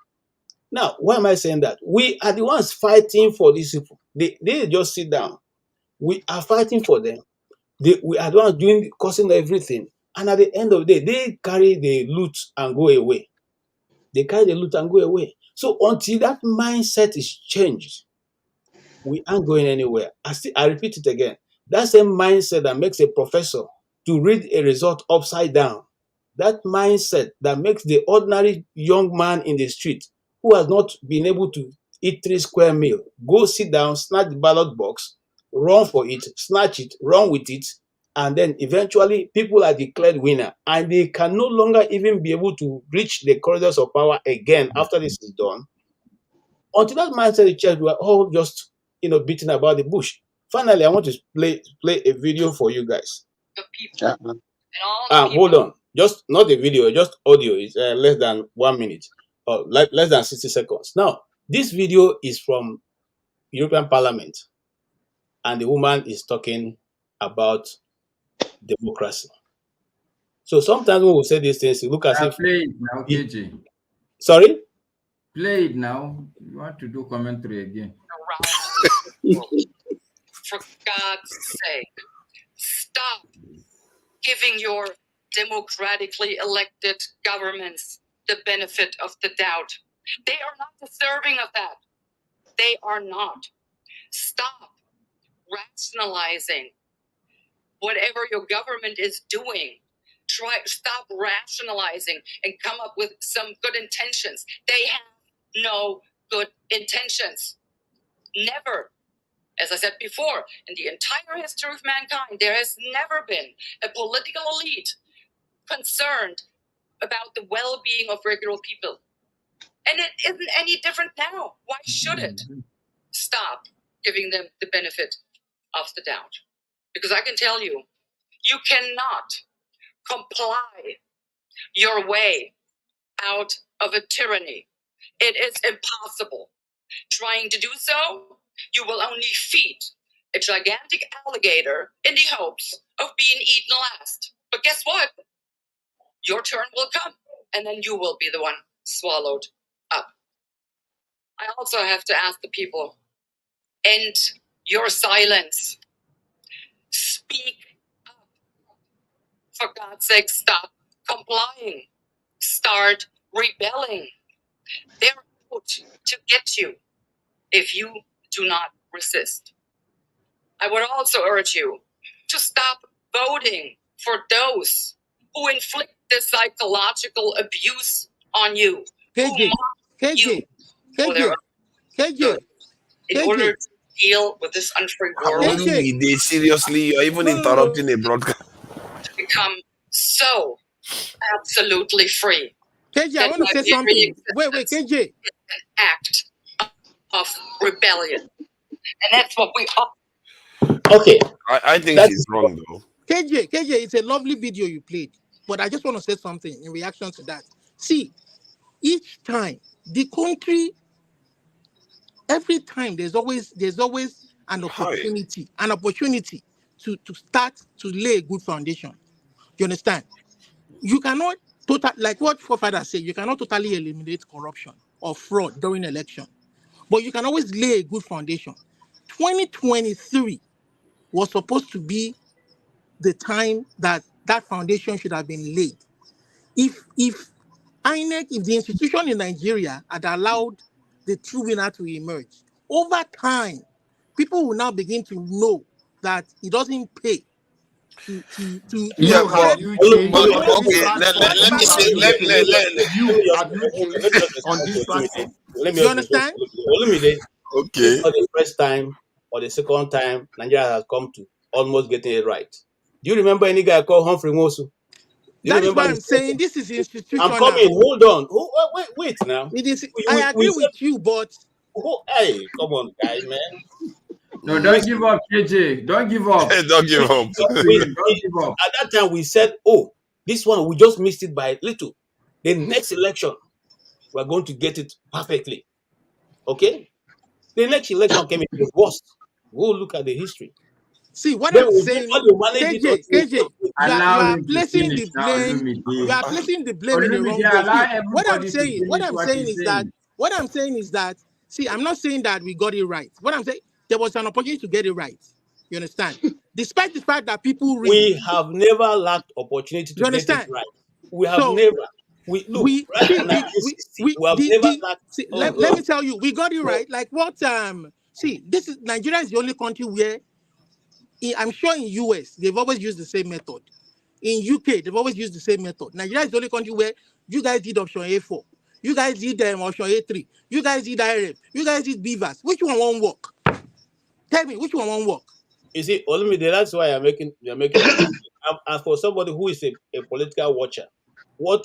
Now, why am I saying that? We are the ones fighting for these people. They just sit down. We are fighting for them. We are the ones causing everything. And at the end of the day, they carry the loot and go away. They carry the loot and go away. So until that mindset is changed, we aren't going anywhere. I repeat it again. That same mindset that makes a professor to read a result upside down, that mindset that makes the ordinary young man in the street who has not been able to eat 3 square meal, go sit down, snatch the ballot box, run for it, snatch it, run with it, and then eventually people are declared winner and they can no longer even be able to reach the corridors of power again after this is done. Until that mindset is changed, we are all just beating about the bush. Finally, I want to play a video for you guys. Hold on, just not the video, just audio. It's less than 1 minute or less than 60 seconds. Now, this video is from European Parliament, and the woman is talking about democracy. So sometimes when we say these things, you look as if play it now, KJ. Sorry? Play it now. You want to do commentary again? For God's sake, stop giving your democratically elected governments the benefit of the doubt. They are not deserving of that. They are not. Stop rationalizing whatever your government is doing. Stop rationalizing and come up with some good intentions. They have no good intentions. Never. As I said before, in the entire history of mankind, there has never been a political elite concerned about the well-being of regular people. And it isn't any different now. Why should it? Stop giving them the benefit of the doubt. Because I can tell you, you cannot comply your way out of a tyranny. It is impossible. Trying to do so, you will only feed a gigantic alligator in the hopes of being eaten last. But guess what? Your turn will come, and then you will be the one swallowed up. I also have to ask the people, end your silence. Speak up. For God's sake, stop complying. Start rebelling. They're out to get you if you do not resist. I would also urge you to stop voting for those who inflict this psychological abuse on you. KJ, in order to deal with this unfree world. Seriously, you're even interrupting a broadcast. To become so absolutely free. KJ, I want to say something. Wait, KJ. An act of rebellion. And that's what we are. Okay. I think he's wrong, though. KJ, it's a lovely video you played. But I just want to say something in reaction to that. See, each time, the country, every time, there's always an opportunity, to start to lay a good foundation. You understand? You cannot like what forefather said, you cannot totally eliminate corruption or fraud during election, but you can always lay a good foundation. 2023 was supposed to be the time that foundation should have been laid. If INEC, if the institution in Nigeria had allowed the true winner to emerge, over time, people will now begin to know that it doesn't pay to let me say, on this platform. You understand? Okay. It's not the first time or the second time Nigeria has come to almost getting it right. Do you remember any guy called Humphrey Nwosu? That is why I'm saying this is institutional. I'm coming. Hold on. Wait now. I agree with you, but hey, come on, guys, man. No, don't give up, KJ. Don't give up. Don't give up. Don't give up. At that time, we said, "Oh, this one we just missed it by little. The next election, we're going to get it perfectly." Okay. The next election came in the worst. Go look at the history. See what Then I'm we saying, manage it KJ, you Allow are him to placing finish the now, blame. You Olumide. are placing the blame in the wrong Olumide, place. allow See, what I'm everybody to saying, finish what he's saying. what I'm saying is that, see, I'm not saying that we got it right. What I'm saying, there was an opportunity to get it right. You understand? Despite the fact that people read. We have never lacked opportunity to You get it understand? right. We have So never. We look we right see from 1960. We have never lacked. see, Oh let me God. tell you, we got it right. Like what see, this is Nigeria is the only country where I'm sure in US they've always used the same method. In UK, they've always used the same method. Nigeria is the only country where you guys did option A4, you guys did option A3, you guys did IRF, you guys did Beavers. Which one won't work? Tell me, which one won't work? You see, Olumide, that's why you're making as for somebody who is a political watcher, what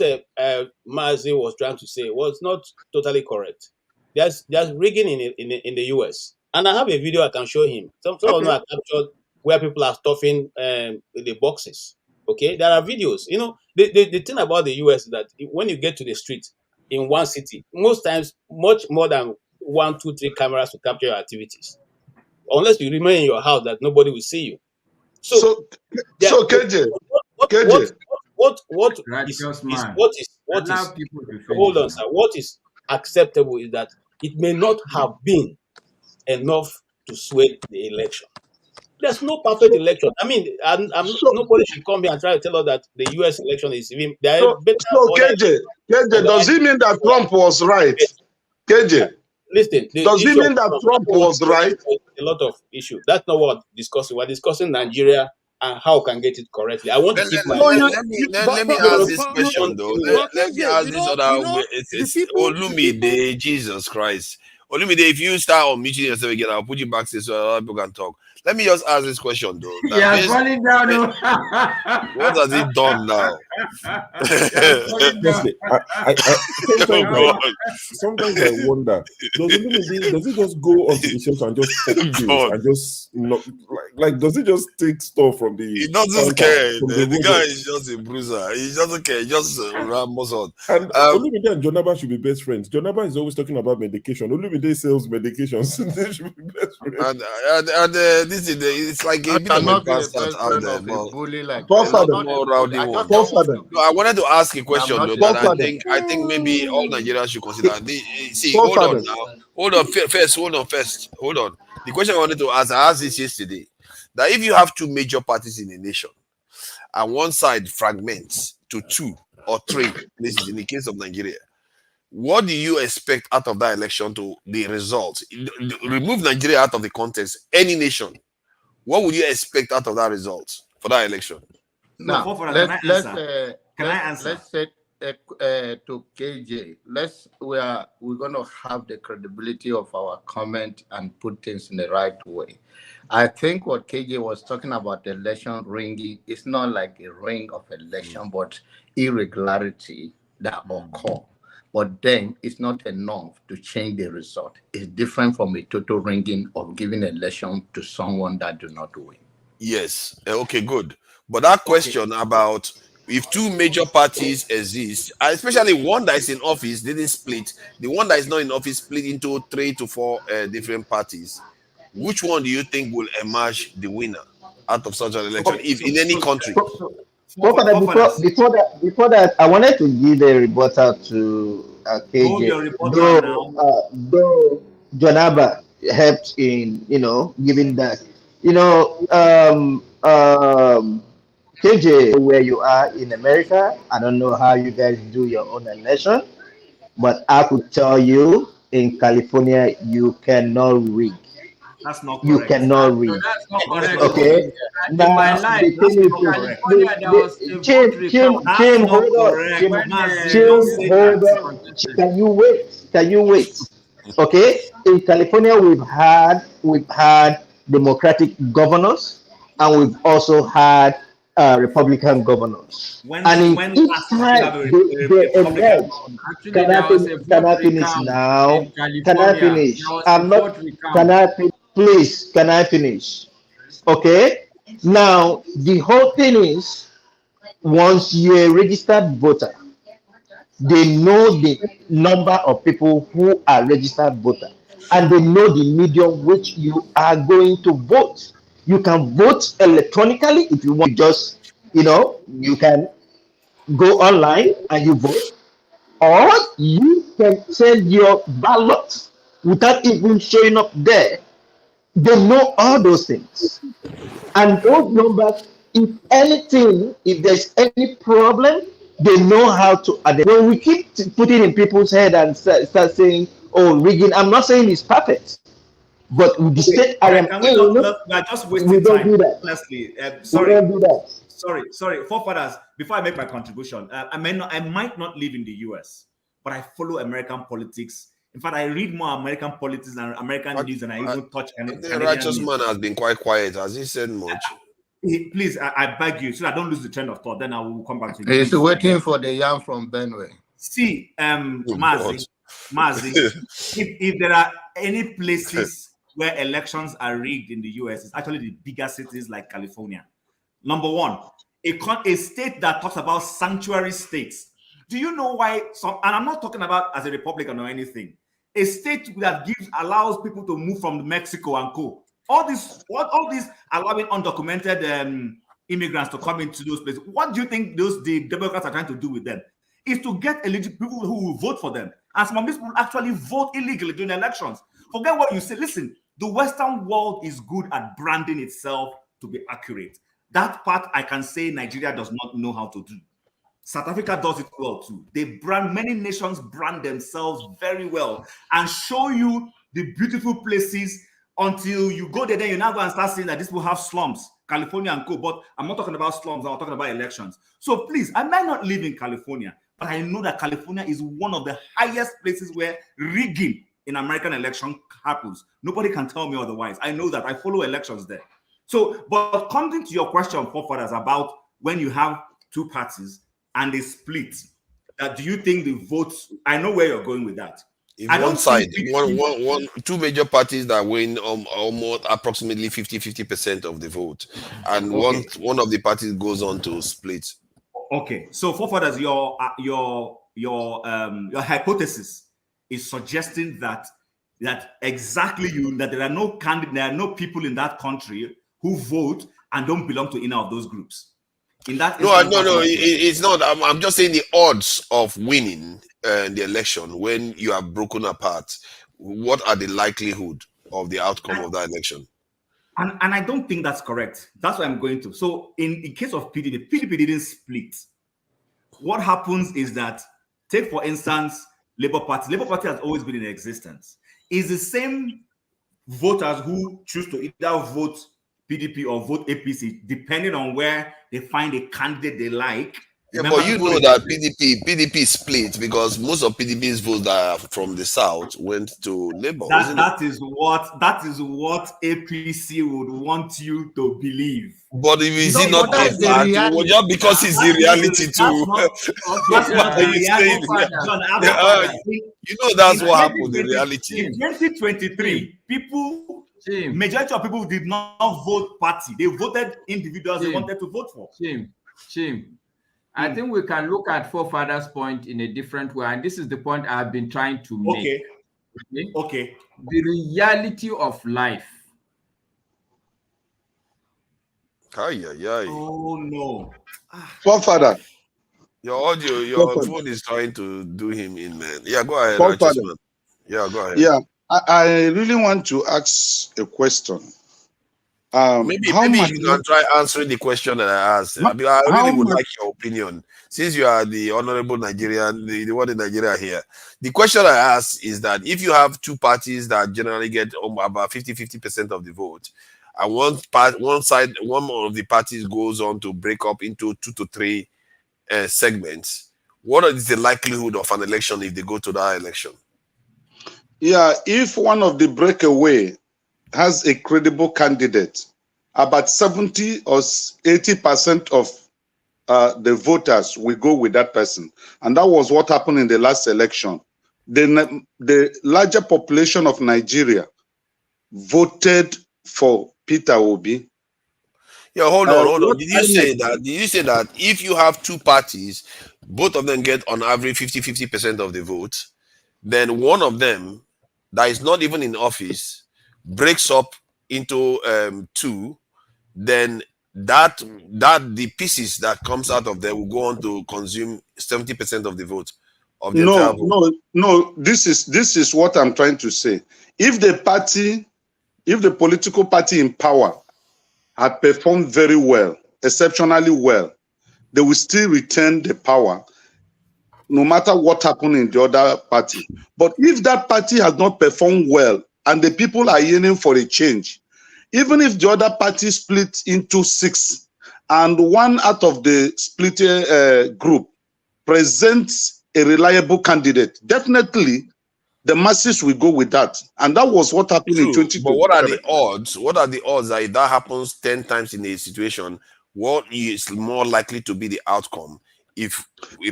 Mazi was trying to say was not totally correct. There's rigging in the US. And I have a video I can show him. Some of them are captured where people are stuffing the boxes. Okay, there are videos. You know, the thing about the US is that when you get to the street in one city, most times much more than 1, 2, 3 cameras to capture your activities. Unless you remain in your house, that nobody will see you. So KJ, what is acceptable is that it may not have been enough to sway the election. There's no perfect election. I mean, nobody should come here and try to tell us that the US election is even better. KJ, does it mean that Trump was right? KJ, listen, does it mean that Trump was right? A lot of issues. That's not what we're discussing. We're discussing Nigeria and how we can get it correctly. I want to keep my. Let me ask this question though. Let me ask this other way. It's Olumide, Jesus Christ. Olumide, if you start on meeting yourself again, I'll put you back so other people can talk. Let me just ask this question though. Yeah, falling down. What has he done now? Honestly, sometimes I wonder, does it just go onto the shelf and just and just not like does it just take stuff from the? He doesn't care. The guy is just a bruiser. He doesn't care. He just ramos on. And Olumide and Jonaba should be best friends. Jonaba is always talking about medication. Olumide sells medications. They should be best friends. And this is it's like a bit of a bastard out there. I wanted to ask a question though that I think maybe all Nigerians should consider. Hold on now. Hold on. The question I wanted to ask, I asked this yesterday, that if you have two major parties in a nation and one side fragments to 2 or 3 places in the case of Nigeria, what do you expect out of that election to the result? Remove Nigeria out of the context, any nation. What would you expect out of that result for that election? Now, let's say to KJ, we're going to have the credibility of our comment and put things in the right way. I think what KJ was talking about, the election ringing, it's not like a ring of election, but irregularity that occur. But then it's not enough to change the result. It's different from a total ringing of giving election to someone that do not win. Yes. Okay, good. But that question about if two major parties exist, especially one that is in office didn't split, the one that is not in office split into 3 to 4 different parties, which one do you think will emerge the winner out of such an election, if in any country? Before that, I wanted to give a rebuttal to KJ. Though Jonaba helped in, giving that, KJ, where you are in America, I don't know how you guys do your own election, but I could tell you in California, you cannot rig. That's not correct. You cannot read. That's not correct. Okay. Now, in my life, Tim, hold on. Can you wait? Okay. In California, we've had Democratic governors, and we've also had Republican governors. And in each time they emerge. Can I finish now? Can I finish? I'm not. Can I finish? Please, can I finish? Okay. Now, the whole thing is, once you're a registered voter, they know the number of people who are registered voters. and they know the medium which you are going to vote. You can vote electronically if you want. Just, you can go online and you vote, or you can send your ballot without even showing up there. They know all those things. And those numbers, if anything, if there's any problem, they know how to address. When we keep putting in people's head and start saying, oh, rigging, I'm not saying it's perfect, but with the state I am Can we in, we are just wasting we don't time. do that. Honestly, We sorry. don't do that. Sorry, forefathers. Before I make my contribution, I might not live in the US, but I follow American politics. In fact, I read more American politics and American news than I even touch The Canadian righteous news. man has been quite quiet. Has he said much? Please, I beg you, so I don't lose the train of thought. Then I will come back to you. He's waiting for the yarn from Benway. See, Mazi, if there are any places where elections are rigged in the US, it's actually the bigger cities like California. Number one, a state that talks about sanctuary states. Do you know why? And I'm not talking about as a Republican or anything. A state that allows people to move from Mexico and go. All this allowing undocumented immigrants to come into those places. What do you think the Democrats are trying to do with them? Is to get eligible people who will vote for them. And some of these people actually vote illegally during elections. Forget what you say. Listen, the Western world is good at branding itself to be accurate. That part I can say Nigeria does not know how to do. South Africa does it well too. Many nations brand themselves very well and show you the beautiful places until you go there. Then you now go and start saying that these people have slums, California and co. But I'm not talking about slums, I'm talking about elections. So please, I might not live in California, but I know that California is one of the highest places where rigging in American election happens. Nobody can tell me otherwise. I know that. I follow elections there. So, but coming to your question, forefathers, about when you have two parties and they split, do you think the votes? I know where you're going with that. If one side, two major parties that win almost approximately 50% of the vote, and one of the parties goes on to split. Okay, so forefathers, your hypothesis is suggesting that exactly that there are no people in that country who vote and don't belong to any of those groups. In that it's not. I'm just saying the odds of winning the election when you are broken apart. What are the likelihood of the outcome of that election? And I don't think that's correct. That's what I'm going to. So in case of PDP didn't split. What happens is that, take for instance, Labour Party. Labour Party has always been in existence. It's the same voters who choose to either vote PDP or vote APC, depending on where they find a candidate they like. Yeah, but you know that PDP split because most of PDP's votes that are from the south went to Labour. That is what APC would want you to believe. But if it's not a fact, just because it's the reality too. You know that's what happened in reality. In 2023, majority of people did not vote party. They voted individuals they wanted to vote for. Shame. I think we can look at forefathers' point in a different way, and this is the point I've been trying to make. Okay. The reality of life. Oh no. Forefather. Your phone is trying to do him in, man. Yeah, go ahead. Yeah, go ahead. Yeah, I really want to ask a question. Maybe you can try answering the question that I asked. I really would like your opinion. Since you are the honorable Nigerian, the one in Nigeria here. The question I asked is that if you have two parties that generally get about 50% of the vote, and one of the parties goes on to break up into 2 to 3 segments, what is the likelihood of an election if they go to that election? Yeah, if one of the breakaway has a credible candidate, about 70 or 80% of the voters will go with that person. And that was what happened in the last election. The larger population of Nigeria voted for Peter Obi. Yeah, hold on. Did you say that if you have two parties, both of them get on average 50% of the vote, then one of them that is not even in office breaks up into two, then that the pieces that comes out of there will go on to consume 70% of the vote of the entire vote. No. This is what I'm trying to say. If the political party in power had performed very well, exceptionally well, they will still retain the power, no matter what happened in the other party. But if that party has not performed well and the people are yearning for a change, even if the other party split into 6 and one out of the split group presents a reliable candidate, definitely the masses will go with that. And that was what happened in 2020. But what are the odds? What are the odds that if that happens 10 times in a situation, what is more likely to be the outcome? If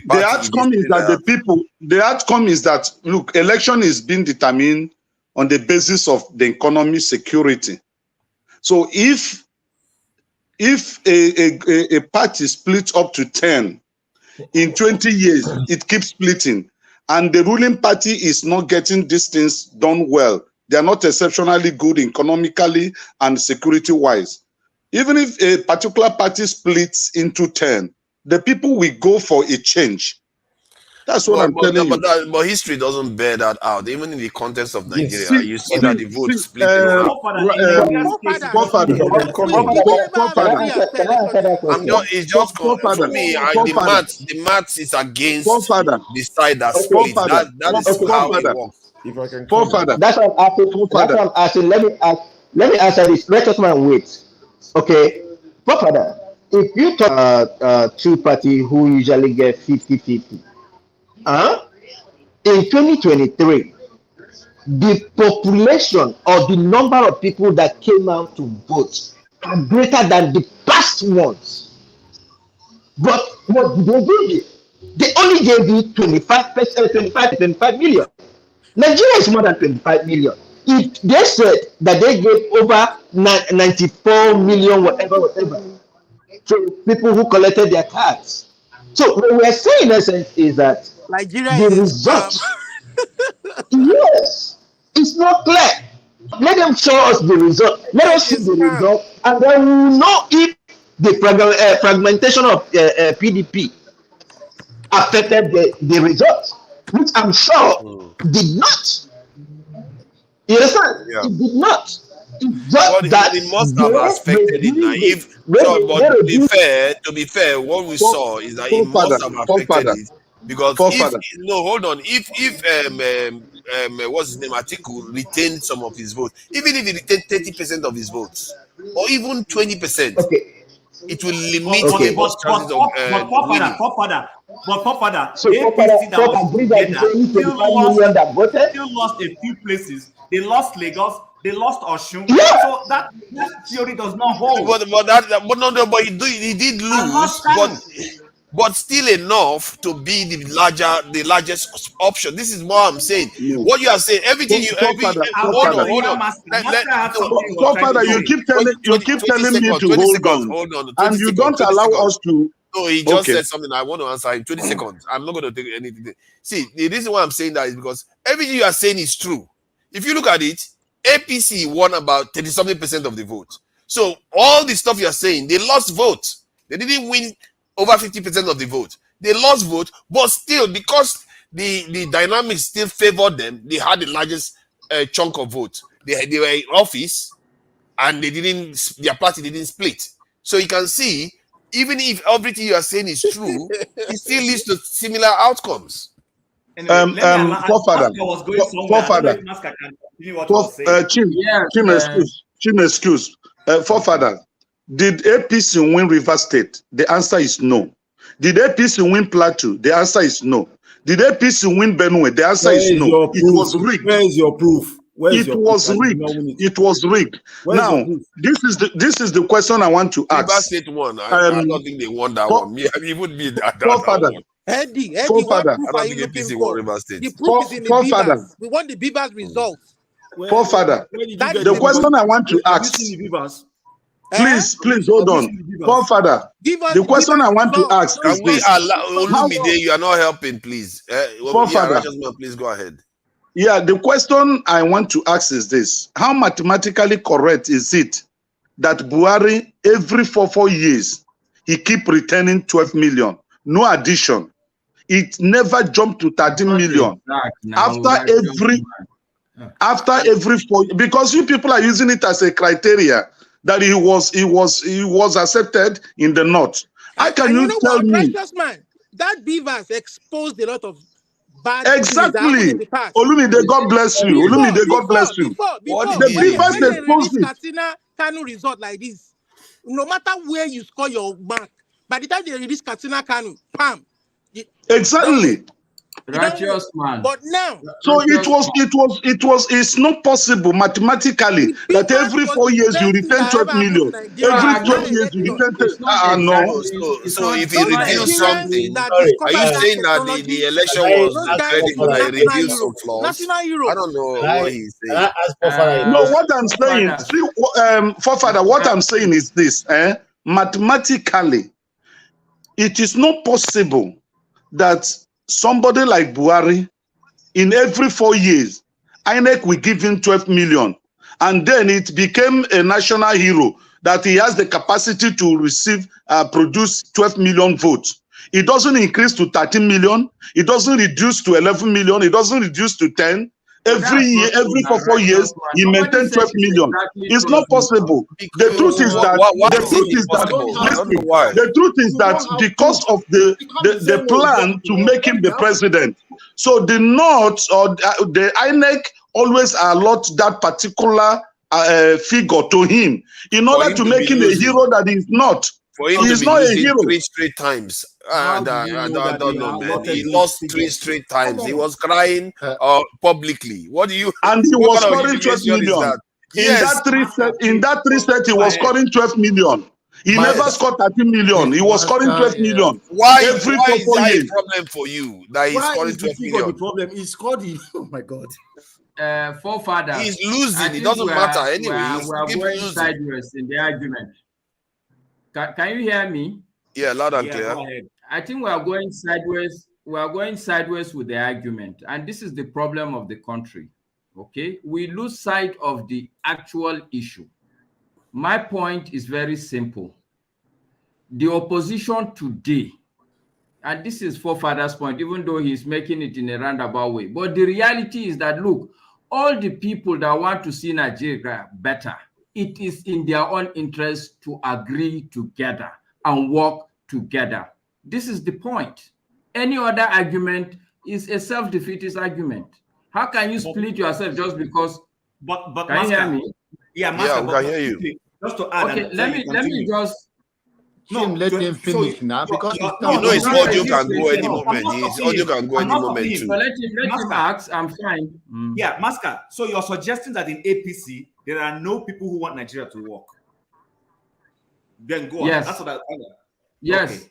the outcome is that the outcome is that, look, election is being determined on the basis of the economy security. So if a party splits up to 10 in 20 years, it keeps splitting, and the ruling party is not getting these things done well, they are not exceptionally good economically and security wise. Even if a particular party splits into 10, the people will go for a change. That's what I'm telling you. But history doesn't bear that out. Even in the context of Nigeria, you see that the vote split in half. It's just for me. The maths is against the side that split. That is how it works. If I can, that's what I'm asking. Let me answer this. Let us man wait. Okay, Father, if you talk two parties who usually get 50-50, in 2023, the population or the number of people that came out to vote are greater than the past ones. But what did they give you? They only gave you 25 million. Nigeria is more than 25 million. If they said that they gave over 94 million, whatever, to people who collected their cards. So what we're saying in essence is that Nigeria the result, yes, it's not clear. Let them show us the result. Let us see the result, and then we will know if the fragmentation of PDP affected the result, which I'm sure did not. You understand? Yeah. It did not. It must have affected it. But to be fair, what we saw is that it must have affected it. Because if what's his name, Atiku retained some of his votes, even if he retained 30% of his votes, or even 20%, it will limit his chances of winning. But Father, so APC that was together still lost a few places. They lost Lagos, they lost Osun. Yeah. So that theory does not hold. But he did lose, but still enough to be the largest option. This is what I'm saying. What you are saying, everything you hold on. Father, you keep telling me to hold on, and you don't allow us to. No, he just said something. I want to answer in 20 seconds. I'm not going to take anything. See, the reason why I'm saying that is because everything you are saying is true. If you look at it, APC won about 30-something% of the vote. So all the stuff you are saying, they lost vote. They didn't win over 50% of the vote. They lost vote, but still, because the dynamics still favored them, they had the largest chunk of vote. They were in office, and their party didn't split. So you can see, even if everything you are saying is true, it still leads to similar outcomes. Forefather, did APC win Rivers State? The answer is no. Did APC win Plateau? The answer is no. Did APC win Benue? The answer is no. It was rigged. Where is your proof? It was rigged. It was rigged. Now, this is the question I want to ask. Rivers State won. I don't think they won that one. It would be that one. Eddie, what proof are you looking for? The proof is in the Beavers. We want the Beavers results. Forefather, the question I want to ask. Please hold on. Forefather, the question I want to ask is this. Olumide, you are not helping, please. Forefather, please go ahead. Yeah, the question I want to ask is this: how mathematically correct is it that Buhari every 4 years he keep returning 12 million, no addition? It never jumped to 13 million after every 4, because you people are using it as a criteria that he was accepted in the north. How can you tell what, me? righteous man, that beavers exposed a lot of bad things that happened Exactly. in the past. Olumide, God bless you. Olumide, God bless you. Before The when beavers they release exposed it. Katsina Kanu result like this, no matter where you score your mark, by the time they release Katsina Kanu, pam. Exactly. Righteous man. But now, so it's not possible mathematically that every 4 years you return 12 million. Every 12 years you return 10. No. So if he reveals something, are you saying that the election was credible? He revealed some flaws. I don't know what he's saying. No, what I'm saying, forefather, what I'm saying is this: mathematically, it is not possible that somebody like Buhari, in every 4 years, INEC will give him 12 million, and then it became a national hero that he has the capacity to receive, produce 12 million votes. It doesn't increase to 13 million. It doesn't reduce to 11 million. It doesn't reduce to 10. Every year, every 4 years, he maintains 12 million. It's not possible. The truth is that the truth is that because of the plan to make him the president, so the North or the INEC always allot that particular figure to him in order to make him a hero that he's not. For him He to is be not a losing hero. 3 straight times, I don't know, man. He lost 3 straight times. He was crying publicly. What do you? And he what was kind of scoring 12 humiliation is million. that? In Yes. that three set, he was scoring 12 million. He never scored 13 million. He was scoring 12 million. Why every is 4 that years. a problem for you that he's Why scoring is the 12 figure the million? problem? He scored it. Oh my God. Forefathers. He's losing. It doesn't matter anyway. We are He's going losing. sideways in the argument. Can you hear me? Yeah, loud and clear. Go ahead. I think we are going sideways. We are going sideways with the argument, and this is the problem of the country. Okay, we lose sight of the actual issue. My point is very simple. The opposition today, and this is Forefather's point, even though he's making it in a roundabout way, but the reality is that, look, all the people that want to see Nigeria better, it is in their own interest to agree together and work together. This is the point. Any other argument is a self-defeatist argument. How can you split yourself just because? But can you hear me? Yeah, Master, we can hear you. Just to add, okay, let me just. Let him finish now because his audio can go any moment. His audio can go any moment too. So let him ask. I'm fine. Yeah, Maska. So you're suggesting that in APC there are no people who want Nigeria to work? Then go on. Yes. That's what I. Yes.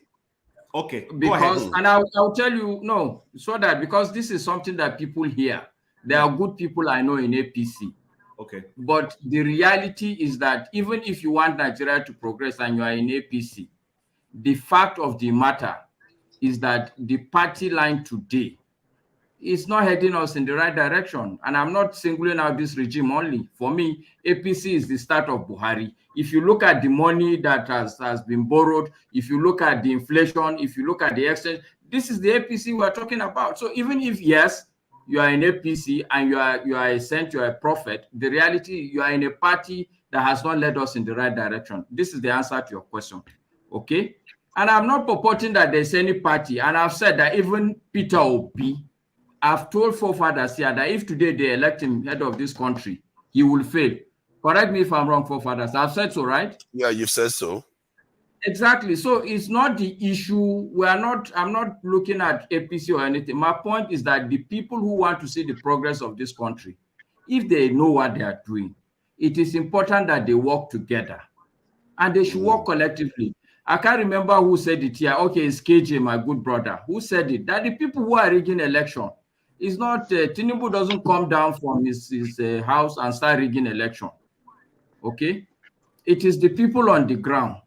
Okay. Because, go ahead. and I'll tell you, no, so that because this is something that people hear. There are good people I know in APC. Okay. But the reality is that even if you want Nigeria to progress and you are in APC, the fact of the matter is that the party line today is not heading us in the right direction. And I'm not singling out this regime only. For me, APC is the start of Buhari. If you look at the money that has been borrowed, if you look at the inflation, if you look at the exchange, this is the APC we're talking about. So even if, yes, you are in APC and you are a saint, you are a prophet, the reality, you are in a party that has not led us in the right direction. This is the answer to your question. Okay? And I'm not purporting that there's any party. And I've said that even Peter Obi, I've told forefathers here that if today they elect him head of this country, he will fail. Correct me if I'm wrong, forefathers. I've said so, right? Yeah, you said so. Exactly. So it's not the issue. I'm not looking at APC or anything. My point is that the people who want to see the progress of this country, if they know what they are doing, it is important that they work together and they should work collectively. I can't remember who said it here. Okay, it's KJ, my good brother, who said it, that the people who are rigging election is not, Tinubu doesn't come down from his house and start rigging election. Okay? It is the people on the ground.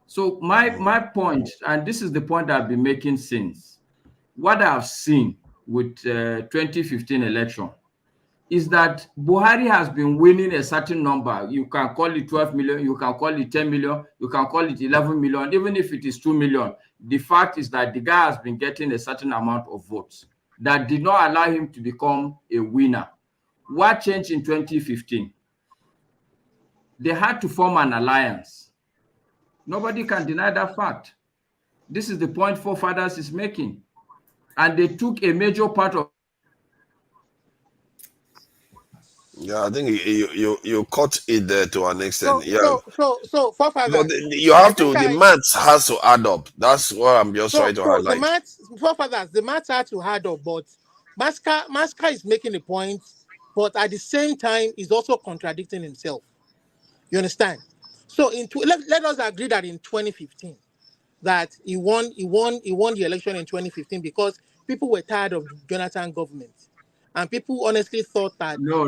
So my point, and this is the point I've been making since, what I've seen with 2015 election is that Buhari has been winning a certain number. You can call it 12 million, you can call it 10 million, you can call it 11 million, even if it is 2 million. The fact is that the guy has been getting a certain amount of votes that did not allow him to become a winner. What changed in 2015? They had to form an alliance. Nobody can deny that fact. This is the point forefathers is making. And they took a major part of. Yeah, I think you caught it there to an extent. So forefathers, you have to, the maths has to add up. That's what I'm just trying to highlight. The maths, forefathers, the maths have to add up, but Maska is making a point, but at the same time, he's also contradicting himself. You understand? So let us agree that in 2015, that he won the election in 2015 because people were tired of the Jonathan government. And people honestly thought that no.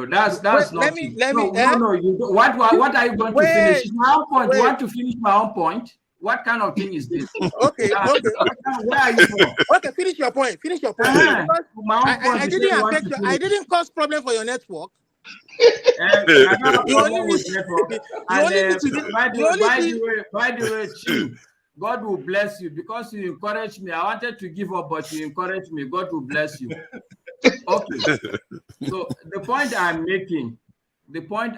That's not. Let me. No. You don't. What are you going to finish? My own point. You want to finish my own point? What kind of thing is this? Okay. Where are you from? Okay, finish your point. My own point. I didn't cause problem for your network. By the way, Chief, God will bless you because you encouraged me. I wanted to give up, but you encouraged me. God will bless you. Okay. So the point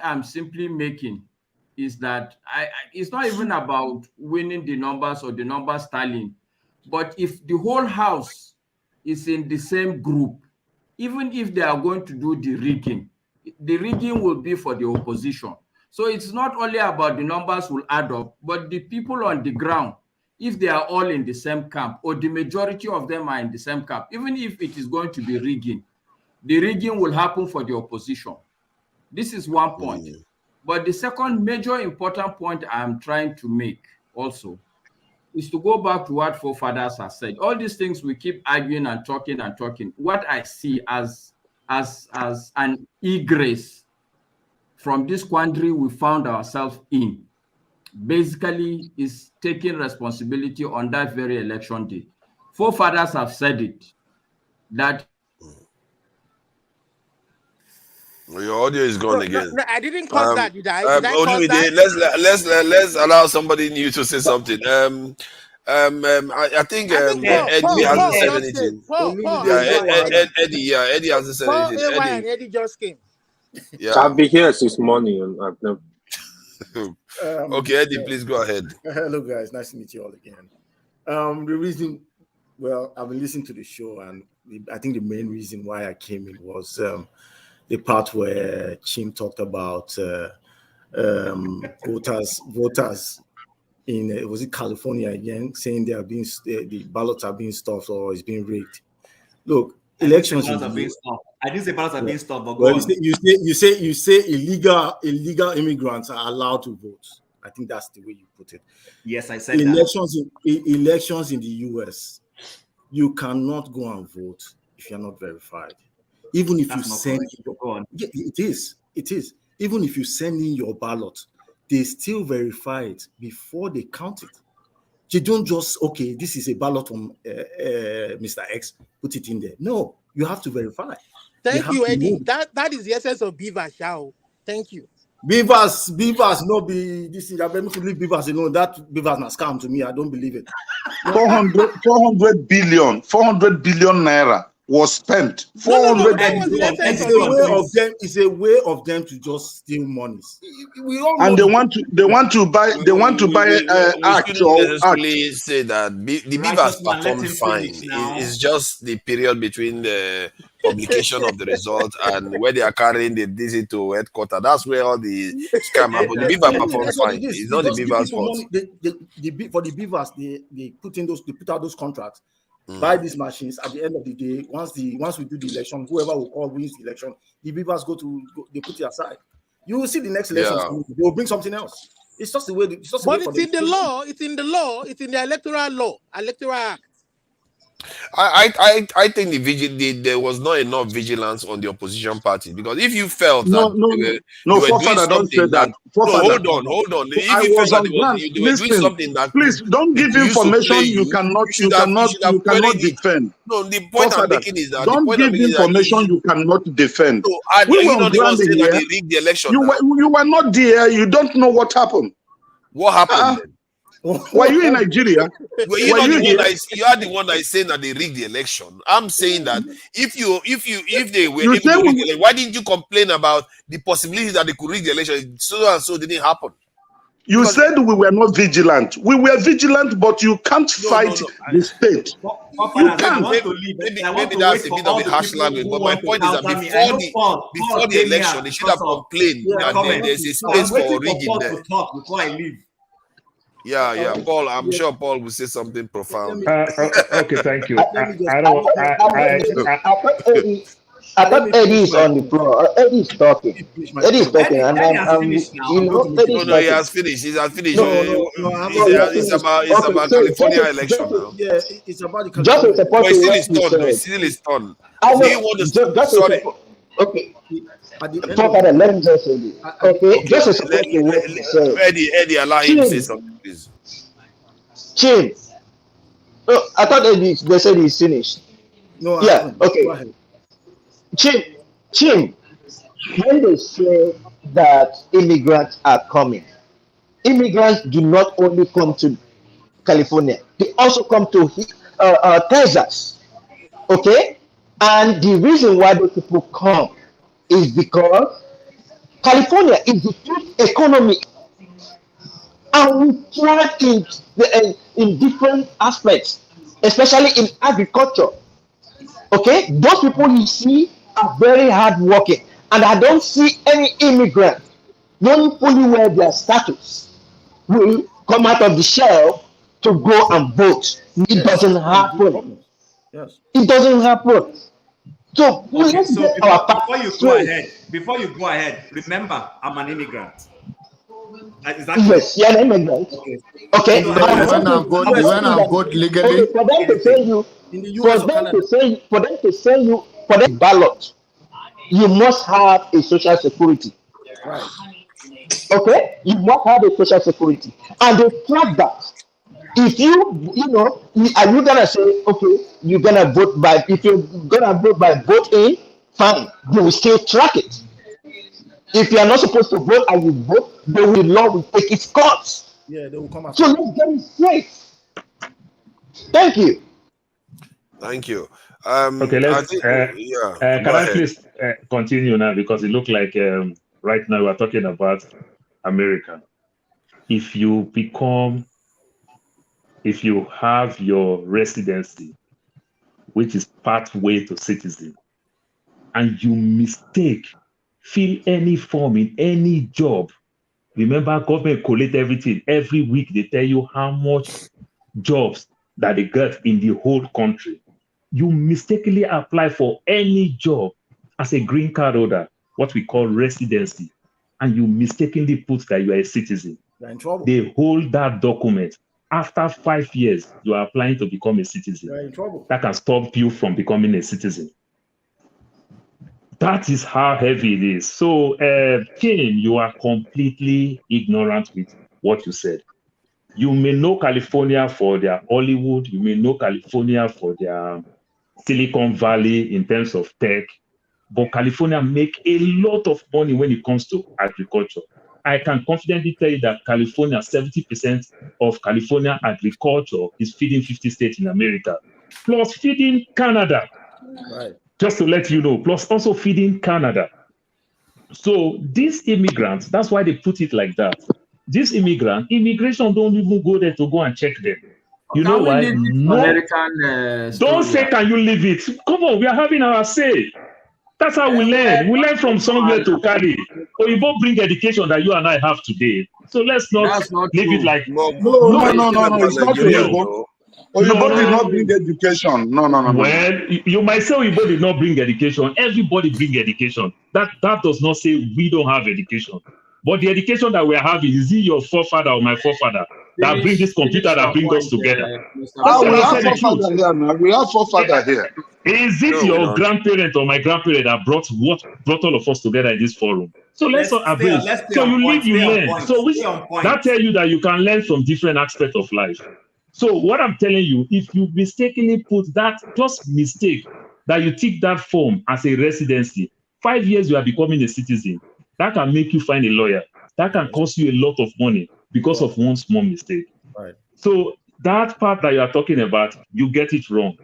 I'm simply making is that it's not even about winning the numbers or the numbers tallying, but if the whole house is in the same group, even if they are going to do the rigging will be for the opposition. So it's not only about the numbers will add up, but the people on the ground, if they are all in the same camp, or the majority of them are in the same camp, even if it is going to be rigging, the rigging will happen for the opposition. This is one point. But the second major important point I'm trying to make also is to go back to what forefathers have said. All these things we keep arguing and talking. What I see as an egress from this quandary we found ourselves in basically is taking responsibility on that very election day. Forefathers have said it, that your audio is gone again. No, I didn't cause that. Did I? Let's allow somebody new to say something. I think Eddie hasn't said anything. Eddie hasn't said anything. And Eddie just came. Yeah. I've been here since morning and I've never. Okay, Eddie, please go ahead. Hello, guys. Nice to meet you all again. The reason, well, I've been listening to the show, and I think the main reason why I came in was the part where Chim talked about voters in was it California again, saying they are being the ballots are being stuffed or it's being rigged. Look, elections are being stuffed. I didn't say ballots are being stuffed, but well, you say illegal immigrants are allowed to vote. I think that's the way you put it. Yes, I said elections in the US, you cannot go and vote if you're not verified. Even if you send it is. Even if you send in your ballot, they still verify it before they count it. You don't just, okay, this is a ballot from Mr. X, put it in there. No, you have to verify. Thank you, Eddie. That is the essence of Beaver Shao. Thank you. Beavers, no be this is I'm to leave Beavers, that Beavers na scam to me. I don't believe it. 400 billion naira was spent. 400 billion. It's a way of them to just steal money. And they want to buy acts or necessarily say that the Beavers performed fine. It's just the period between the publication of the result and where they are carrying the DC to headquarters. That's where all the scam happened. The Beaver performs fine. It's not the Beavers' fault. For the Beavers, they put out those contracts. Buy these machines. At the end of the day, once we do the election, whoever will call wins the election, the Beavers they put it aside. You will see the next election. They will bring something else. It's just the way. But it's in the law. It's in the Electoral Law, Electoral Act. I think there was not enough vigilance on the opposition party, because if you felt that they were doing forefather, don't say something that that. Forefather. hold on. If I you felt was that on ground. they were doing Listen, something that please don't they give could use to play information you you, cannot you should have you queried cannot it. defend. No, the point I'm Forefather, making is that don't give information you cannot defend. no, We are were you on not the one ground saying that here. they rigged the election You now? were not there. You don't know what happened. What happened then? Were you in Nigeria? Were you Were not you the here? one you are the one that is saying that they rigged the election? I'm saying that if they were You able say to rig the election, why didn't you complain about the possibility that they could rig the election? So and so didn't happen. You said we were not vigilant. We were vigilant, but you can't fight the state. You can't. Maybe that's a bit of a harsh language, but my point is that before the election, they should have complained that there's a space for rigging there. Before I leave. Yeah. Paul, I'm sure Paul will say something profound. Okay, thank you. I thought Eddie is on the floor. Eddie is talking. Eddie is talking, and he has finished. He has finished. It's about California election now. Yeah, it's about the Just support to It's still his turn. Do you want to? Sorry. Okay. Let him just say this. Okay. Just to support the word he said. Eddie, allow him to say something, please. Chin. Oh, I thought they said he's finished. No. Yeah. Okay. Chin. When they say that immigrants are coming, immigrants do not only come to California; they also come to Texas. Okay. And the reason why those people come is because California is the fifth economy, and we thrive in different aspects, especially in agriculture. Okay, those people you see are very hardworking, and I don't see any immigrant, knowing fully well their status, will come out of the shell to go and vote. It doesn't happen. Yes. It doesn't happen. So, before you go ahead, remember, I'm an immigrant. Yes, you're an immigrant. Okay. You went and vote legally. Okay, for them to send you, for them to send you for the ballot, you must have a social security. Right. Okay, you must have a social security, and they track that. If are you gonna say, okay, you're gonna vote by, if you're gonna vote by voting, fine, they will still track it. If you are not supposed to vote and you vote, the law will take its course. Yeah, they will come after. So let's get it straight. Thank you. Thank you. Okay, can I please continue now, because it looked like right now we're talking about America. If you have your residency, which is pathway to citizen, and you fill any form in any job, remember government collect everything. Every week they tell you how much jobs that they get in the whole country. You mistakenly apply for any job as a green card holder, what we call residency, and you mistakenly put that you are a citizen. You're in trouble. They hold that document. After 5 years, you are applying to become a citizen. You're in trouble. That can stop you from becoming a citizen. That is how heavy it is. So, Kim, you are completely ignorant with what you said. You may know California for their Hollywood. You may know California for their Silicon Valley in terms of tech. But California make a lot of money when it comes to agriculture. I can confidently tell you that California, 70% of California agriculture is feeding 50 states in America, plus feeding Canada. Right. Just to let you know, plus also feeding Canada. So these immigrants, that's why they put it like that. These immigration don't even go there to go and check them. You know why? Don't say, can you leave it? Come on, we are having our say. That's how we learn. We learn from somewhere to carry. Or you both bring education that you and I have today. So let's not leave it like no. It's not true. Oyibo did not bring education. No. Well, you might say Oyibo did not bring education. Everybody bring education. That does not say we don't have education. But the education that we're having, is it your forefather or my forefather that bring this computer that bring us together? Let's We have say the truth. forefather here, man. We have forefather here. Is it your grandparent or my grandparent that brought all of us together in this forum? So let's not abridge. So you live, you learn. So that tell you that you can learn from different aspects of life. So what I'm telling you, if you mistakenly put that just mistake that you take that form as a residency, 5 years you are becoming a citizen, that can make you find a lawyer. That can cost you a lot of money because of one small mistake. Right. So that part that you are talking about, you get it wrong.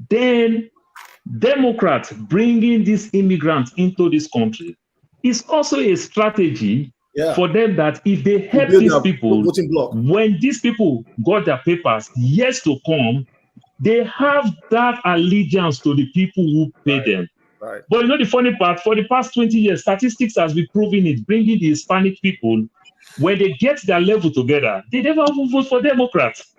Then Democrats bringing these immigrants into this country is also a strategy for them, that if they help these people, when these people got their papers years to come, they have that allegiance to the people who pay them. Right. But you know the funny part, for the past 20 years, statistics has been proving it, bringing the Hispanic people, when they get their level together, they never vote for Democrats.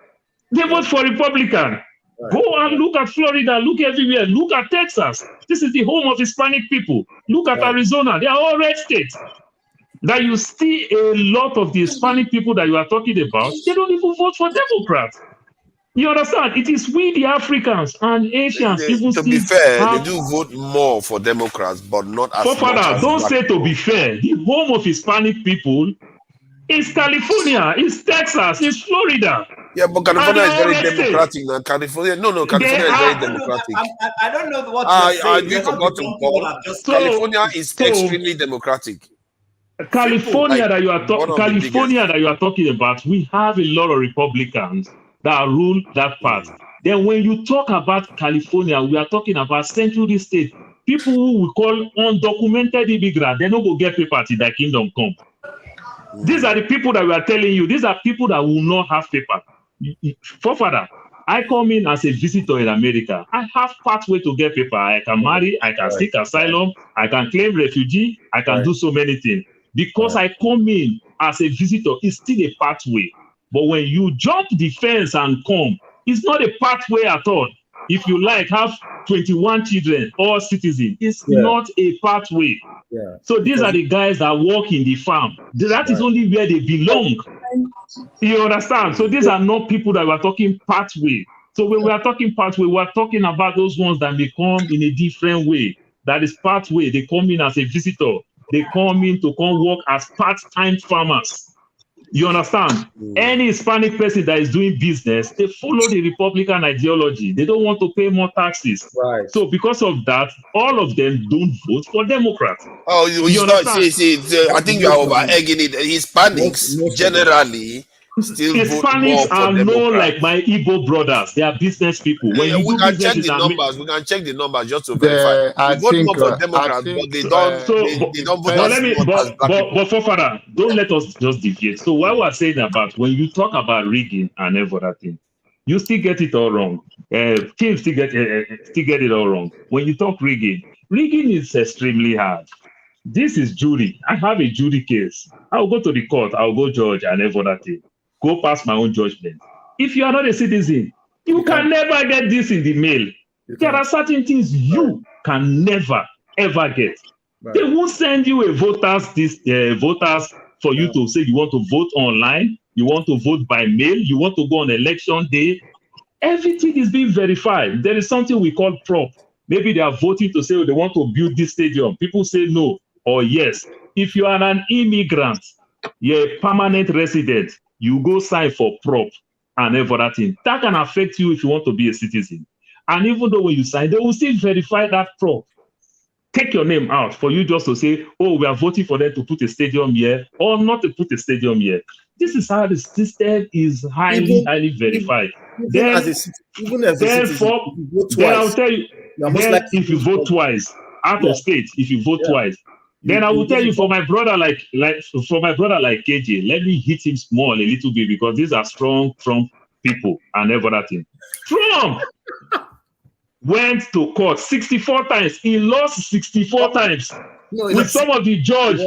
They vote for Republican. Right. Go and look at Florida, look everywhere, look at Texas. This is the home of Hispanic people. Look at Arizona, they are all red states. That you see a lot of the Hispanic people that you are talking about, they don't even vote for Democrats. You understand? It is we, the Africans and Asians, To be fair, they do vote more for Democrats, but not as much Forefather, as don't black say people. to be fair. The home of Hispanic people is California, is Texas, is Florida. Yeah, but California is very red states. democratic now. California is very democratic. I don't know what I you're saying. agree to God to Paul. California is extremely democratic. California Like, that you are talking about, we have a lot of Republicans that rule that part. Then when you talk about California, we are talking about Century State. People who we call undocumented immigrants, they don't go get paper till their kingdom come. These are the people that we are telling you. These are people that will not have paper. Forefather, I come in as a visitor in America. I have pathway to get paper. I can marry, I can seek asylum, I can claim refugee, I can do so many things. Because I come in as a visitor, it's still a pathway. But when you jump the fence and come, it's not a pathway at all. If you like, have 21 children, all citizens, it's not a pathway. Yeah. So these are the guys that work in the farm. That is only where they belong. You understand? So these are not people that we're talking pathway. So when we are talking pathway, we're talking about those ones that may come in a different way. That is pathway. They come in as a visitor. They come in to come work as part-time farmers. You understand? Any Hispanic person that is doing business, they follow the Republican ideology. They don't want to pay more taxes. Right. So because of that, all of them don't vote for Democrats. Oh, you understand? I think you are over-egging it. Hispanics generally still vote more Hispanics for are Democrats. known like my Igbo brothers. They are business people. When you we do can check business the in numbers. We can check the numbers just to verify. I They vote think, more for Democrats, but they don't vote as much as black people. But forefather, don't let us just deviate. So what we're saying about when you talk about rigging and everything, you still get it all wrong. Teams still get it all wrong. When you talk rigging is extremely hard. This is jury. I have a jury case. I'll go to the court. I'll go judge and everything. Go past my own judgment. If you are not a citizen, you can never get this in the mail. There are certain things you can never, ever get. Right. They won't send you a voters for you to say you want to vote online, you want to vote by mail, you want to go on election day. Everything is being verified. There is something we call prop. Maybe they are voting to say they want to build this stadium. People say no or yes. If you are an immigrant, you're a permanent resident, you go sign for prop and everything. That can affect you if you want to be a citizen. And even though when you sign, they will still verify that prop. Take your name out for you just to say, oh, we are voting for them to put a stadium here or not to put a stadium here. This is how the system is highly verified. Even as a citizen, I'll tell you, if you vote twice, out of state, if you vote twice, then I will tell you for my brother like KJ, let me hit him small a little bit because these are strong Trump people and everything. Trump went to court 64 times. He lost 64 times. With some of the judge,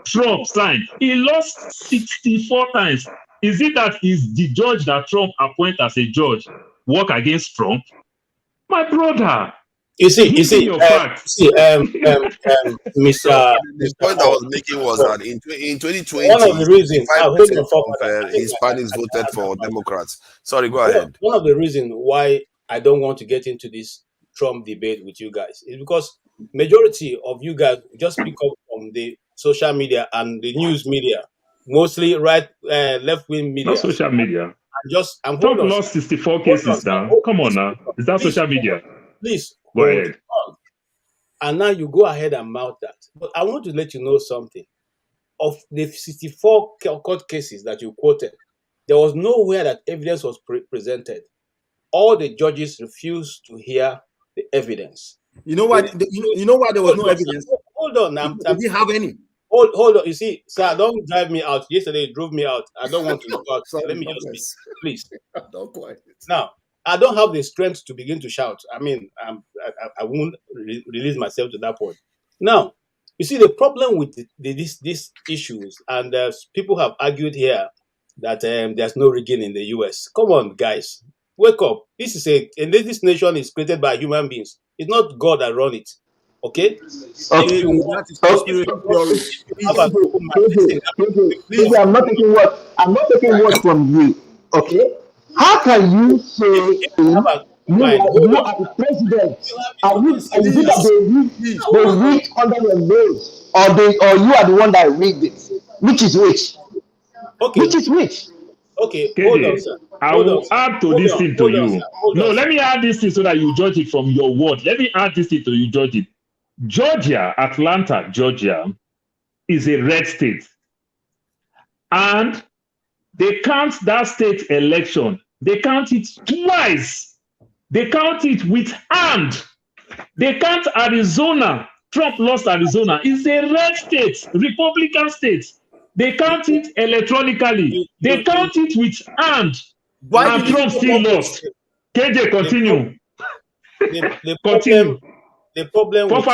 Trump signed. He lost 64 times. Is it that is the judge that Trump appointed as a judge work against Trump? My brother, You see, Mr. The point I was making was that in 2020, one of the reasons, 5% of Hispanics voted for Democrats. Sorry, go ahead. One of the reasons why I don't want to get into this Trump debate with you guys is because majority of you guys just pick up from the social media and the news media, mostly left-wing media. Not social media. I'm Trump lost 64 cases now. Come on now. Is that social media? Please go ahead. And now you go ahead and mount that. But I want to let you know something. Of the 64 court cases that you quoted, there was nowhere that evidence was presented. All the judges refused to hear the evidence. You know why? You know why there was no evidence? Hold on. Did he have any? Hold on. You see, sir, don't drive me out. Yesterday, you drove me out. I don't want to go out. Let me just speak, please. Don't quiet. Now, I don't have the strength to begin to shout. I mean, I won't release myself to that point. Now, you see, the problem with these issues, and people have argued here that there's no rigging in the US. Come on, guys, wake up. This nation is created by human beings. It's not God that run it. Okay? Please, I'm not taking words from you. Okay? How can you say you are the president and you think that they read under your nose, or you are the one that read it? Which is which? Okay. Which is which? Okay, hold on, sir. I will add to this thing to you. No, let me add this thing so that you judge it from your word. Let me add this thing to you, judge it. Georgia, Atlanta, Georgia, is a red state. And they count that state election. They count it twice. They count it with hand. They count Arizona. Trump lost Arizona. It's a red state, Republican state. They count it electronically. They count it with hand. And Trump still lost. KJ, continue. Continue. The problem with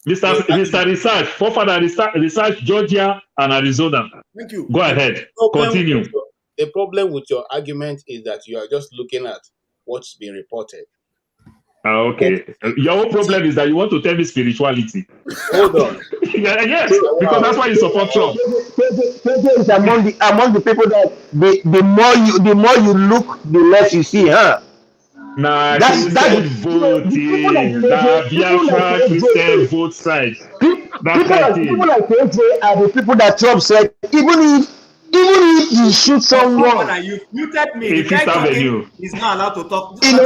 Mr. Research, Forefather Research Georgia and Arizona. Thank you. Go ahead. Continue. The problem with your argument is that you are just looking at what's being reported. Okay. Your whole problem is that you want to tell me spirituality. Hold on. Yes, because that's why you support Trump. KJ is among the people that the more you look, the less you see, huh? Nah, Christian voting. Nah, Biafra Christian vote side. People like KJ are the people that Trump said, even if you shoot someone, you muted me. If Fifth Avenue He's not allowed to talk. You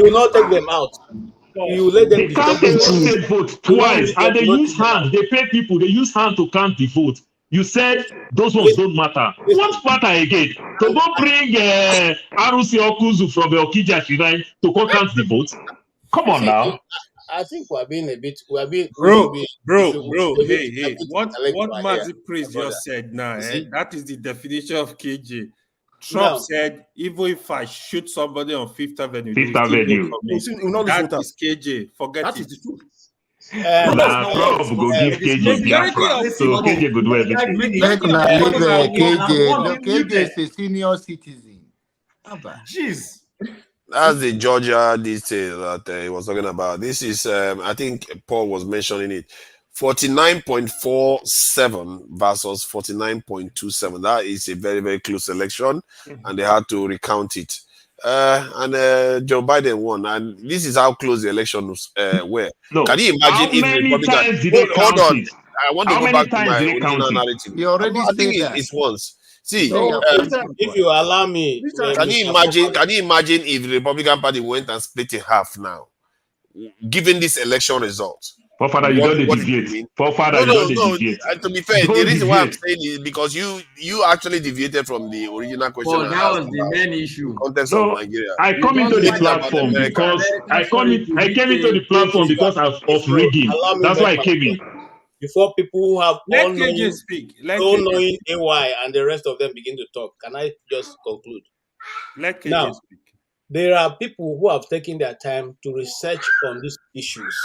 will not take them out. You will let them. They count the state vote twice, and they use hand. They pay people. They use hand to count the vote. You said those ones don't matter. What matter again? To go bring Arusi Okuzu from the Okija Shrine to go count the votes? Come on now. I think we're being a bit. Hey, what Mazi Priest just said now, that is the definition of KJ. Trump said, even if I shoot somebody on Fifth Avenue, that is KJ. Forget it. That is the truth. Trump go give KJ Biafra, so KJ go do everything. KJ is a senior citizen. Jeez. That's the Georgia detail that he was talking about. This is, I think Paul was mentioning it, 49.47 versus 49.27. That is a very, very close election, and they had to recount it. And Joe Biden won, and this is how close the elections were. No. Can you imagine how many times did they count it? I want to go back to my original narrative. You already I think said that. it's once. See, if you allow me, can you imagine if the Republican Party went and split in half now, given this election result? Forefather, you don't deviate. Forefather, you don't deviate. To be fair, the reason why I'm saying is because you actually deviated from the original question. Well, that was the main issue. Context of Nigeria. I come into the platform because I came into the platform because of rigging. That's why I came in. Before people who have all-knowing AY and the rest of them begin to talk, can I just conclude? Now, there are people who have taken their time to research on these issues,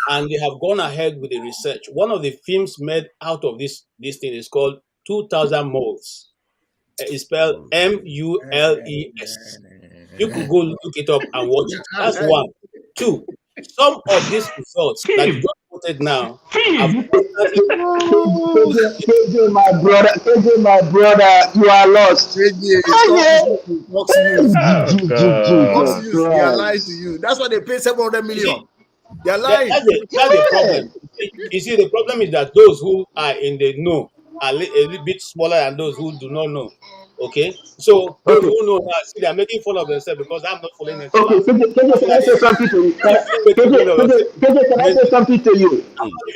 and they have gone ahead with the research. One of the films made out of this thing is called 2000 Moles. It's spelled MULES. You could go look it up and watch it. That's one. Two, some of these results that you just quoted now have KJ, my brother, you are lost. Jesus they are lying to you. That's why they pay 700 million. They are lying. That's the problem. You see, the problem is that those who are in the know are a little bit smaller than those who do not know. Okay, so those who know now, see, they're making fun of themselves because I'm not following them. Okay, KJ, can I say something to you? KJ, can I say something to you?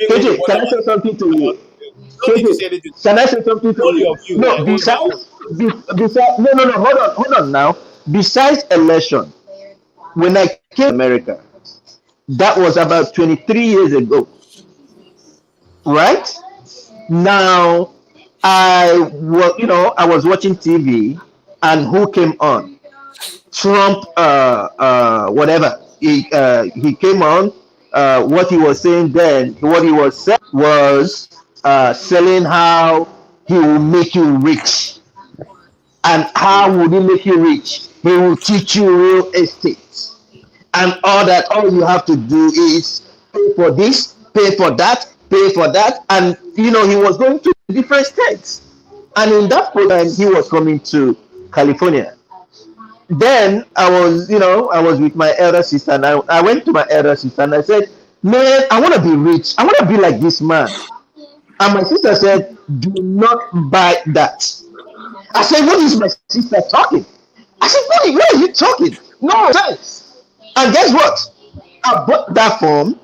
KJ, can I say something to you? KJ, can I say something to you? No, besides, no, hold on now. Besides election, when I came to America, that was about 23 years ago, right? Now, I was watching TV, and who came on? Trump, whatever. He came on. What he was saying then, what he was saying was selling how he will make you rich. And how would he make you rich? He will teach you real estate and all that. All you have to do is pay for this, pay for that, pay for that. And he was going to different states. And in that program, he was coming to California. Then I was with my elder sister, and I went to my elder sister and I said, man, I want to be rich. I want to be like this man. And my sister said, do not buy that. I said, what is my sister talking? I said, what are you talking? No sense. And guess what? I bought that form,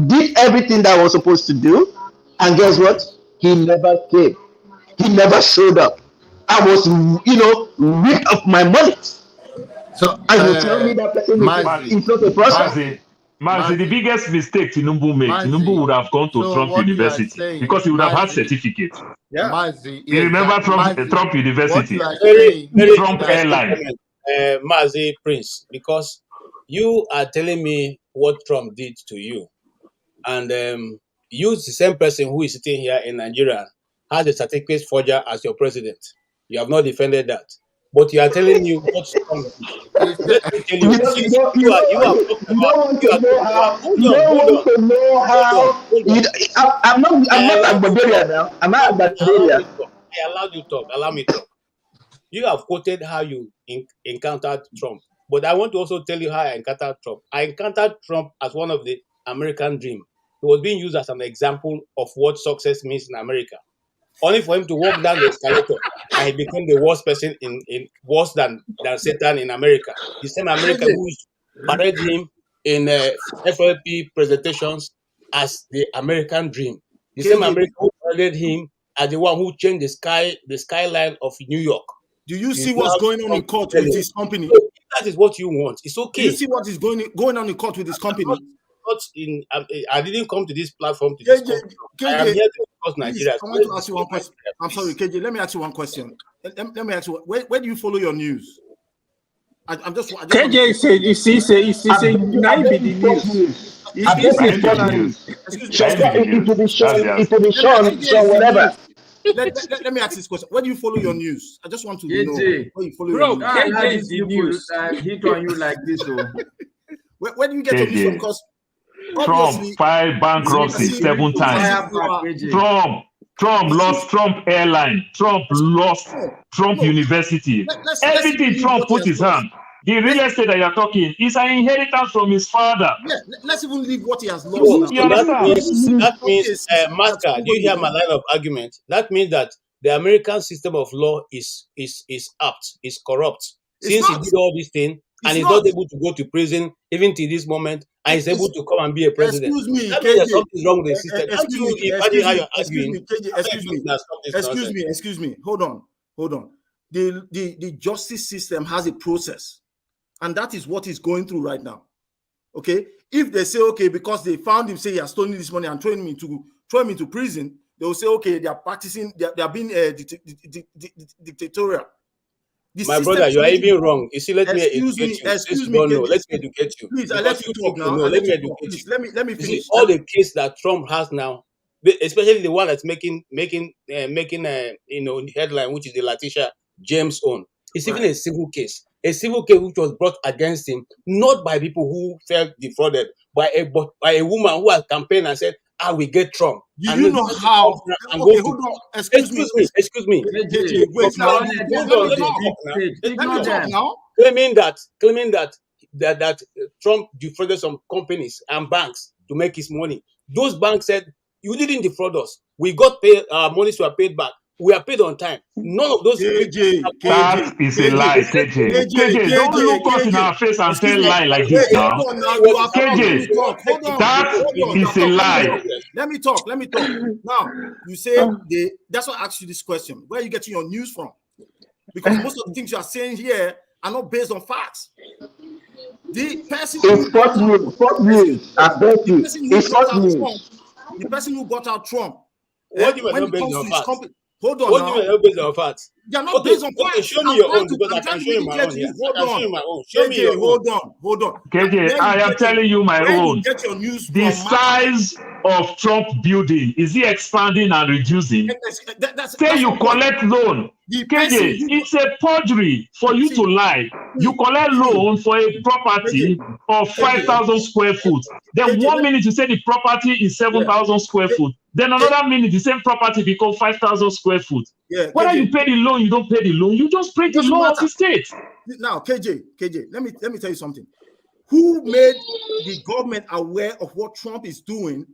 did everything that I was supposed to do, and guess what? He never came. He never showed up. I was, ripped of my money. So, and you tell me that person is not a person? Mazi, the biggest mistake Tinubu made, Tinubu would have gone to Trump University because he would have had certificates. Yeah. You remember Trump University? Trump Airline. Mazi Prince, because you are telling me what Trump did to you, and you, the same person who is sitting here in Nigeria, has a certificate forger as your president. You have not defended that, but you are telling me what Trump did. Let me tell you, since you are talking about. I'm not Bulgaria now. I'm not Bulgaria. I allowed you to talk. Allow me to talk. You have quoted how you encountered Trump, but I want to also tell you how I encountered Trump. I encountered Trump as one of the American dream. He was being used as an example of what success means in America. Only for him to walk down the escalator and he became the worst person in worse than Satan in America. The same American who paraded him in FLP presentations as the American dream. The same American who paraded him as the one who changed the skyline of New York. Do you see what's going on in court with this company? That is what you want. It's okay. Do you see what is going on in court with this company? I didn't come to this platform to discuss. I am here to discuss Nigeria. I want to ask you one question. I'm sorry, KJ. Let me ask you one question. Let me ask you, where do you follow your news? I'm just KJ said, you see, now be the news. It will be shown, whatever. Let me ask this question. Where do you follow your news? I just want to know where you follow your news. KJ is the news. Hit on you like this. Where do you get your news from? Because Trump filed bankruptcy 7 times. Trump lost Trump Airline. Trump lost Trump University. Everything Trump put his hand. The real estate that you're talking is an inheritance from his father. Yeah, let's even leave what he has lost. That means, Marka, do you hear my line of argument? That means that the American system of law is apt, is corrupt. Since he did all these things, and he's not able to go to prison even till this moment, and he's able to come and be a president. Excuse me, that means there's something wrong with the system. Excuse me. Hold on. The justice system has a process, and that is what he's going through right now. Okay, if they say okay because they found him, say he has stolen this money and throw him into prison, they will say okay, they are practicing, they are being dictatorial. My brother, you are even wrong. You see, let me educate you. Excuse me. Let me educate you. Please, I let you talk now. Let me educate you. Let me finish. All the case that Trump has now, especially the one that's making headline, which is the Letitia James own. It's even a civil case which was brought against him, not by people who felt defrauded, by a woman who had campaigned and said, "I will get Trump." Do you know how? Okay, hold on. Excuse me. Wait, let me talk now. Claiming that Trump defrauded some companies and banks to make his money. Those banks said, "You didn't defraud us. We got paid. Our monies were paid back. We are paid on time." None of those. That is a lie, KJ. KJ, don't look us in our face and tell lie like this now. KJ, that is a lie. Let me talk. Now, you say that's why I asked you this question. Where are you getting your news from? Because most of the things you are saying here are not based on facts. The person it's false news. I bet you. It's false news. The person who bought out Trump. What do you mean not based on facts? Hold on. What do you mean not based on facts? They are not based on facts. Show me your own because I can show you my own. Show me your own. Hold on. KJ, I am telling you my own. Get your news the size of Trump building, is he expanding and reducing? Say you collect loan. KJ, it's a perjury for you to lie. You collect loan for a property of 5,000 square foot. Then 1 minute you say the property is 7,000 square foot. Then another minute the same property becomes 5,000 square foot. Whether you pay the loan, you don't pay the loan, you just break the law of the state. Now, KJ, let me tell you something. Who made the government aware of what Trump is doing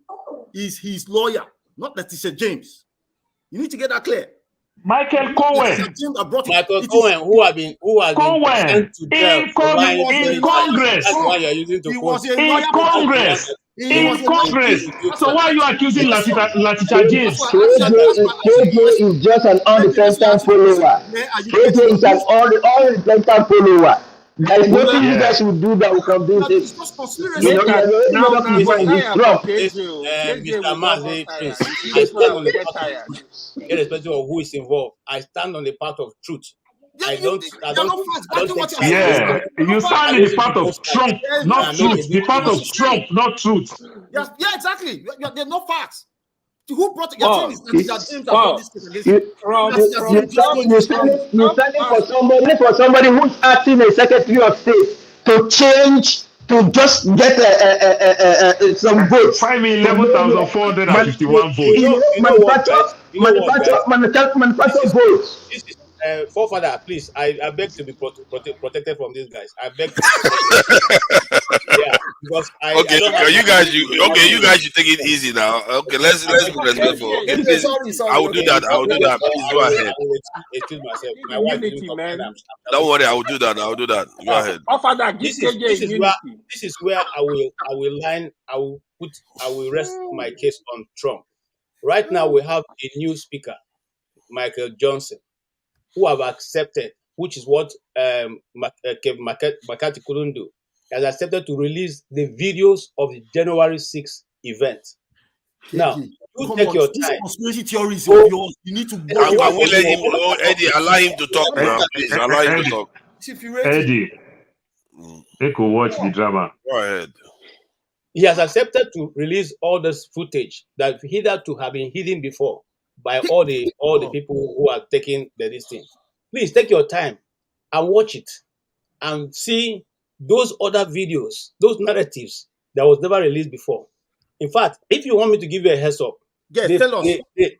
is his lawyer, not Letitia James. You need to get that clear. Michael Cohen. Michael Cohen, who has been sent to jail in Congress. That's why you're using to quote. In Congress. So why are you accusing Letitia James? KJ is just an unrepentant follower. KJ is an unrepentant follower. There is nothing you guys will do that will convince this. You know, Mr. Mazi, I stand on the part of truth. Irrespective of who is involved, I stand on the part of truth. I don't you stand in the part of Trump, not truth. The part of Trump, not truth. Yeah, exactly. There's no facts. Who brought your team? You're standing for somebody who's acting as Secretary of State to change, to just get some votes. 11,451 votes. Manufacture votes. Forefather, please, I beg to be protected from these guys. I beg. Because you guys should take it easy now. Okay, let's be respectful. I will do that. Please go ahead. Excuse myself. My wife is don't worry, I will do that. Go ahead. This is where I will rest my case on Trump. Right now we have a new speaker, Michael Johnson, who have accepted, which is what McCarthy couldn't do, has accepted to release the videos of the January 6th event. Now, you take your time. Conspiracy theories of yours. You need to. Eddie, allow him to talk now, please. Allow him to talk. Eddie, they could watch the drama. Go ahead. He has accepted to release all this footage that hitherto have been hidden before by all the people who are taking this thing. Please take your time and watch it and see those other videos, those narratives that was never released before. In fact, if you want me to give you a heads up, tell us. The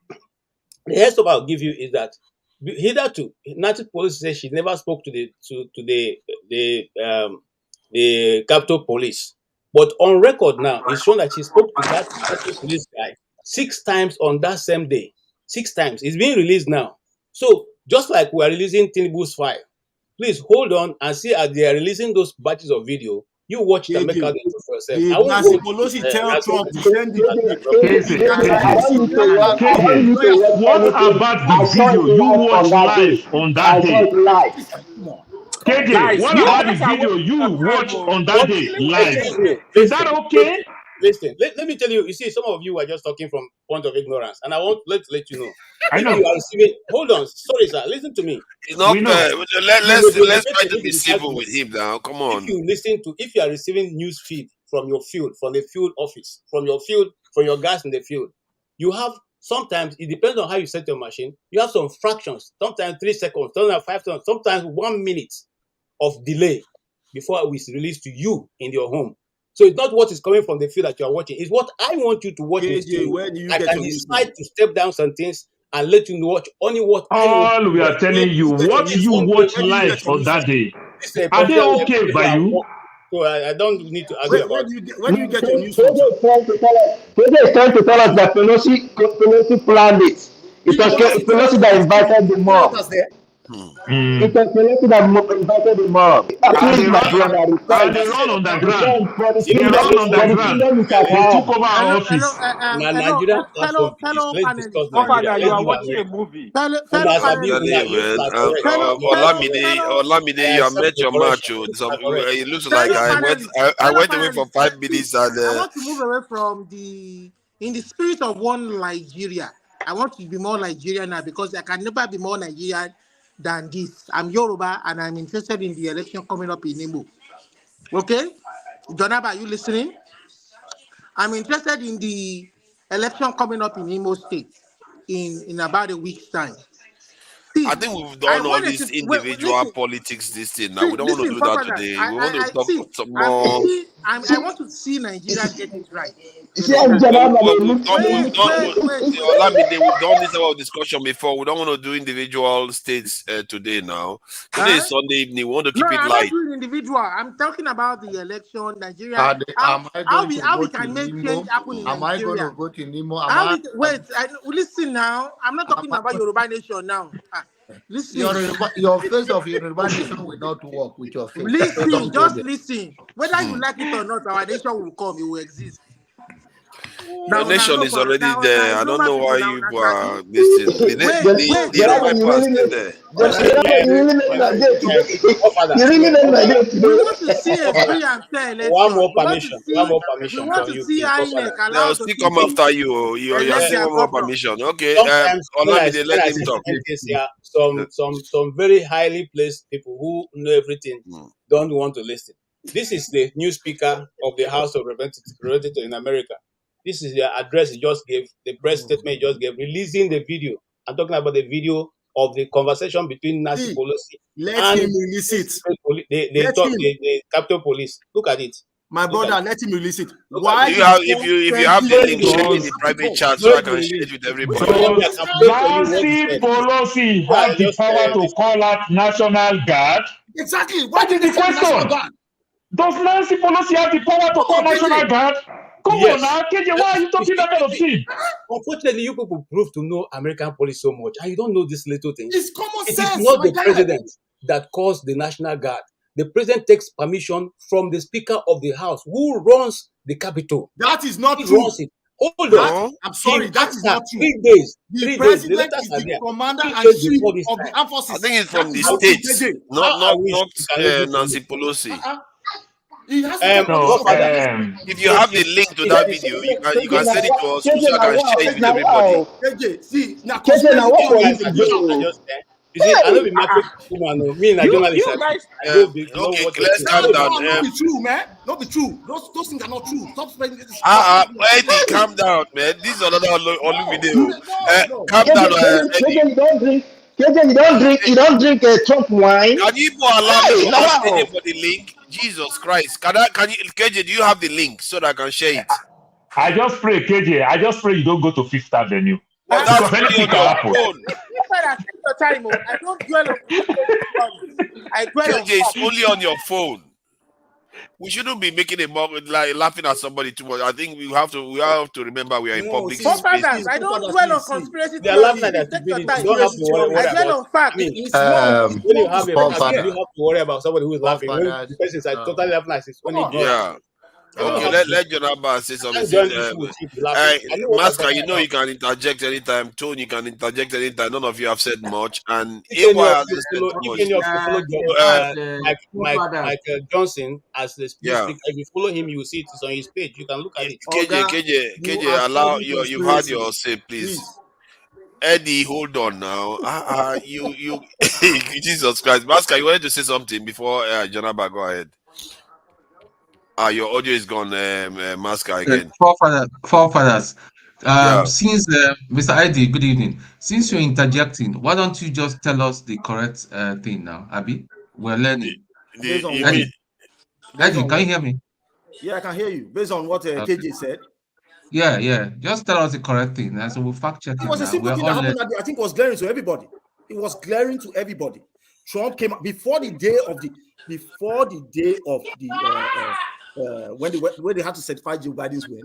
heads up I'll give you is that hitherto, Native Police says she never spoke to the Capitol Police, but on record now, it's shown that she spoke to that Capitol Police guy 6 times on that same day. 6 times. It's being released now. So just like we are releasing Tinubu's file, please hold on and see as they are releasing those batches of video. You watch it and make out the truth for yourself. Nancy Pelosi tell Trump to send it. What about the video you watched live on that day? KJ, what about the video you watched on that day live? Is that okay? Listen, let me tell you. You see, some of you are just talking from point of ignorance, and I want to let you know. I know. You are receiving, hold on, sorry, sir. Listen to me. It's not fair. Let's try to be civil with him now. Come on. If you are receiving news feed from your field, from the field office, from your field, from your guys in the field, you have Sometimes it depends on how you set your machine. You have some fractions, sometimes 3 seconds, sometimes 5 seconds, sometimes 1 minute of delay before it's released to you in your home. So it's not what is coming from the field that you are watching. It's what I want you to watch. Where do you I get can your news decide from? to step down some things and let you watch only what I want. All we are telling you, what you watch live on that day, are they okay by you? So I don't need to argue about it. Where do you get your news from? Keje is trying to tell us that Pelosi planned it. It was Pelosi that invited the mob. It was Pelosi that invited the mob. And they run underground. They run underground. They took over our office. Fellow panelists. You are watching a movie. Fellow Olamide, you have met your match. It looks like I went away for 5 minutes and I want to move away from in the spirit of one Nigeria. I want to be more Nigerian now because I can never be more Nigerian than this. I'm Yoruba and I'm interested in the election coming up in Imo. Okay? Jonaba, are you listening? I'm interested in the election coming up in Imo State in about a week's time. See, I think we've done all this individual politics this thing now. We don't want to do that today. We want to talk some more. I want to see Nigeria get it right. We've done this about discussion before. We don't want to do individual states today now. Today is Sunday evening. We want to keep it I'm light. not doing individual. I'm talking about the election, Nigeria. How we can make change happen in Nigeria. Am I going to go to Nemo? Listen now. I'm not talking about Yoruba nation now. Listen. Your face of Yoruba nation will not work with your face. Listen, just listen. Whether you like it or not, our nation will come. It will exist. The nation is already there. I don't know why you are listening. The Yoruba people are still there. We want to see a free and fair election. One more permission. We want to see INEC They'll still come after you. You're asking one more permission. Okay. Olamide, let him talk. Some very highly placed people who know everything don't want to listen. This is the new speaker of the House of Representatives in America. This is the address he just gave, the press statement he just gave, releasing the video. I'm talking about the video of the conversation between Nancy Pelosi and him release it. The Capitol Police. Look at it. My brother, let him release it. Why? If you have the link, share it in the private chat so I can share it with everybody. Nancy Pelosi has the power to call out National Guard. Exactly. What is the question? Does Nancy Pelosi have the power to call National Guard? Come on now, KJ, why are you talking that kind of thing? Unfortunately, you people prove to know American police so much, and you don't know this little thing. It's common sense. It is not the president that calls the National Guard. The president takes permission from the Speaker of the House, who runs the Capitol. That is not true. Hold on. I'm sorry, that is not true. 3 days. The president is the commander and chief of the armed forces. I think it's from the states, not Nancy Pelosi. If you have the link to that video, you can send it to us so I can share it with everybody. See, you see, I don't be marketing me and a journalist. Okay, let's calm down. Not be true, man. Not be true. Those things are not true. Stop spending this. Eddie, calm down, man. This is another Olumide. Calm down, Eddie. You don't drink Trump wine. Can you allow me to ask for the link? Jesus Christ. Can you, KJ, do you have the link so that I can share it? I just pray, KJ. I just pray you don't go to Fifth Avenue. Well, that's really on your phone. I don't dwell on KJ, it's only on your phone. We shouldn't be making a mock, like laughing at somebody too much. I think we have to remember we are in public space. I don't dwell on conspiracy theories. I dwell on fact. You have to worry about somebody who is laughing. The person is totally laughing at his funny. Yeah. Okay, let Jonathan say something. Masker, you know you can interject anytime. Tone, you can interject anytime. None of you have said much, and AY hasn't said much. Mike Johnson as the speaker. If you follow him, you will see it is on his page. You can look at it. KJ, allow you've had your say, please. Eddie, hold on now. You Jesus Christ, Masker, you wanted to say something before Jonathan go ahead. Your audio is gone, Masker again. Forefathers. Since Mr. ID, good evening. Since you're interjecting, why don't you just tell us the correct thing now, Abi? We're learning. Based on Eddie, Eddie, can you hear me? Yeah, I can hear you. Based on what KJ said. Yeah. Just tell us the correct thing. And so we'll fact check It it was a now. simple We're thing all that happened learning. that day. I think it was glaring to everybody. It was glaring to everybody. Trump came up before the day of the when they had to certify Joe Biden's win.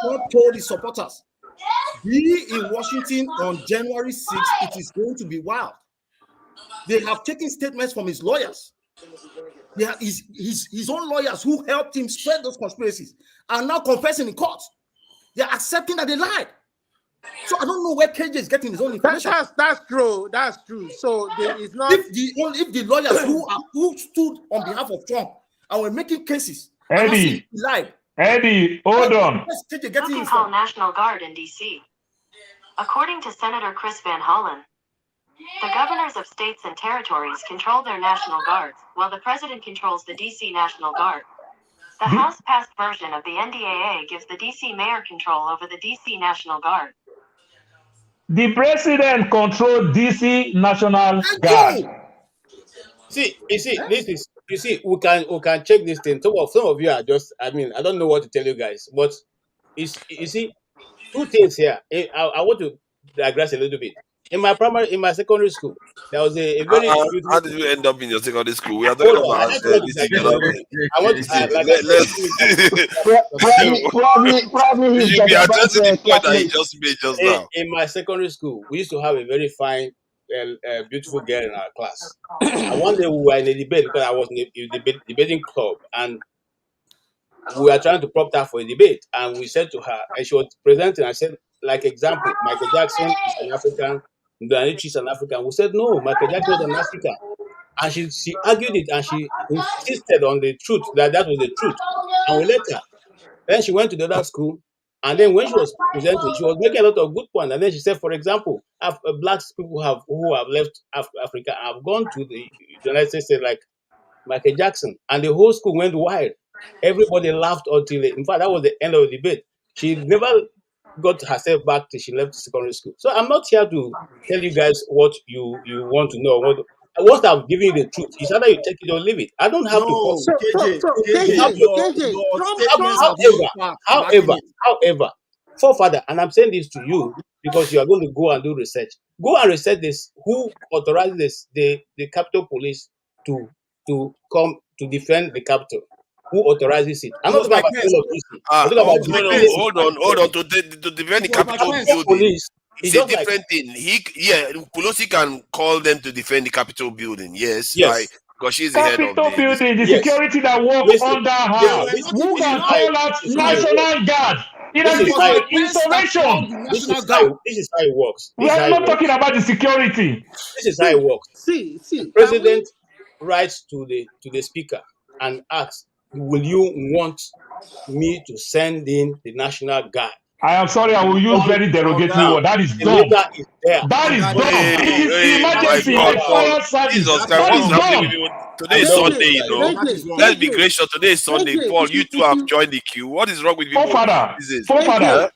Trump told his supporters, "Be in Washington on January 6th. It is going to be wild." They have taken statements from his lawyers. They have his own lawyers who helped him spread those conspiracies are now confessing in court. They are accepting that they lied. So I don't know where KJ is getting his own information. That's true. That's true. So it's not. If the lawyers who stood on behalf of Trump and were making cases, Eddie, lied. Eddie, hold on. Looking call National Guard in D.C. According to Senator Chris Van Hollen, the governors of states and territories control their National Guards, while the president controls the D.C. National Guard. The House-passed version of the NDAA gives the D.C. mayor control over the D.C. National Guard. The president controls DC National Guard. See, we can check this thing. Some of you are just, I don't know what to tell you guys, but you see, two things here. I want to digress a little bit. In my secondary school, there was a very beautiful. How did you end up in your secondary school? We are talking about this thing. Probably you should be addressing the point that he just made just now. In my secondary school, we used to have a very fine, beautiful girl in our class. And one day we were in a debate because I was in a debating club, and we were trying to prompt her for a debate. And we said to her, and she was presenting. I said, like example, Michael Jackson is an African. Danichi is an African. We said no, Michael Jackson is an African, and she argued it, and she insisted on the truth that was the truth. And we let her. Then she went to the other school, and then when she was presenting, she was making a lot of good points. And then she said, for example, black people who have left Africa have gone to the United States, like Michael Jackson, and the whole school went wild. Everybody laughed until in fact that was the end of the debate. She never got herself back till she left secondary school. So I'm not here to tell you guys what you want to know. What I've given you the truth is either you take it or leave it. I don't have to however, forefather, and I'm saying this to you because you are going to go and do research. Go and research this. Who authorizes the Capitol Police to come to defend the Capitol? Who authorizes it? I'm not talking about hold on. To defend the Capitol building, it's a different thing. Pelosi can call them to defend the Capitol building. Yes. Because she's the head of the building, the security that works under her. Who can call out National Guard? It has become insurrection. This is how it works. We are not talking about the security. This is how it works. The president writes to the speaker and asks, will you want me to send in the National Guard? I am sorry, I will use very derogatory word. That is dumb. That is dumb. It is emergency, the fire service. That is dumb. Today is Sunday, you know. Let's be gracious. Today is Sunday. Paul, you two have joined the queue. What is wrong with people? Forefather,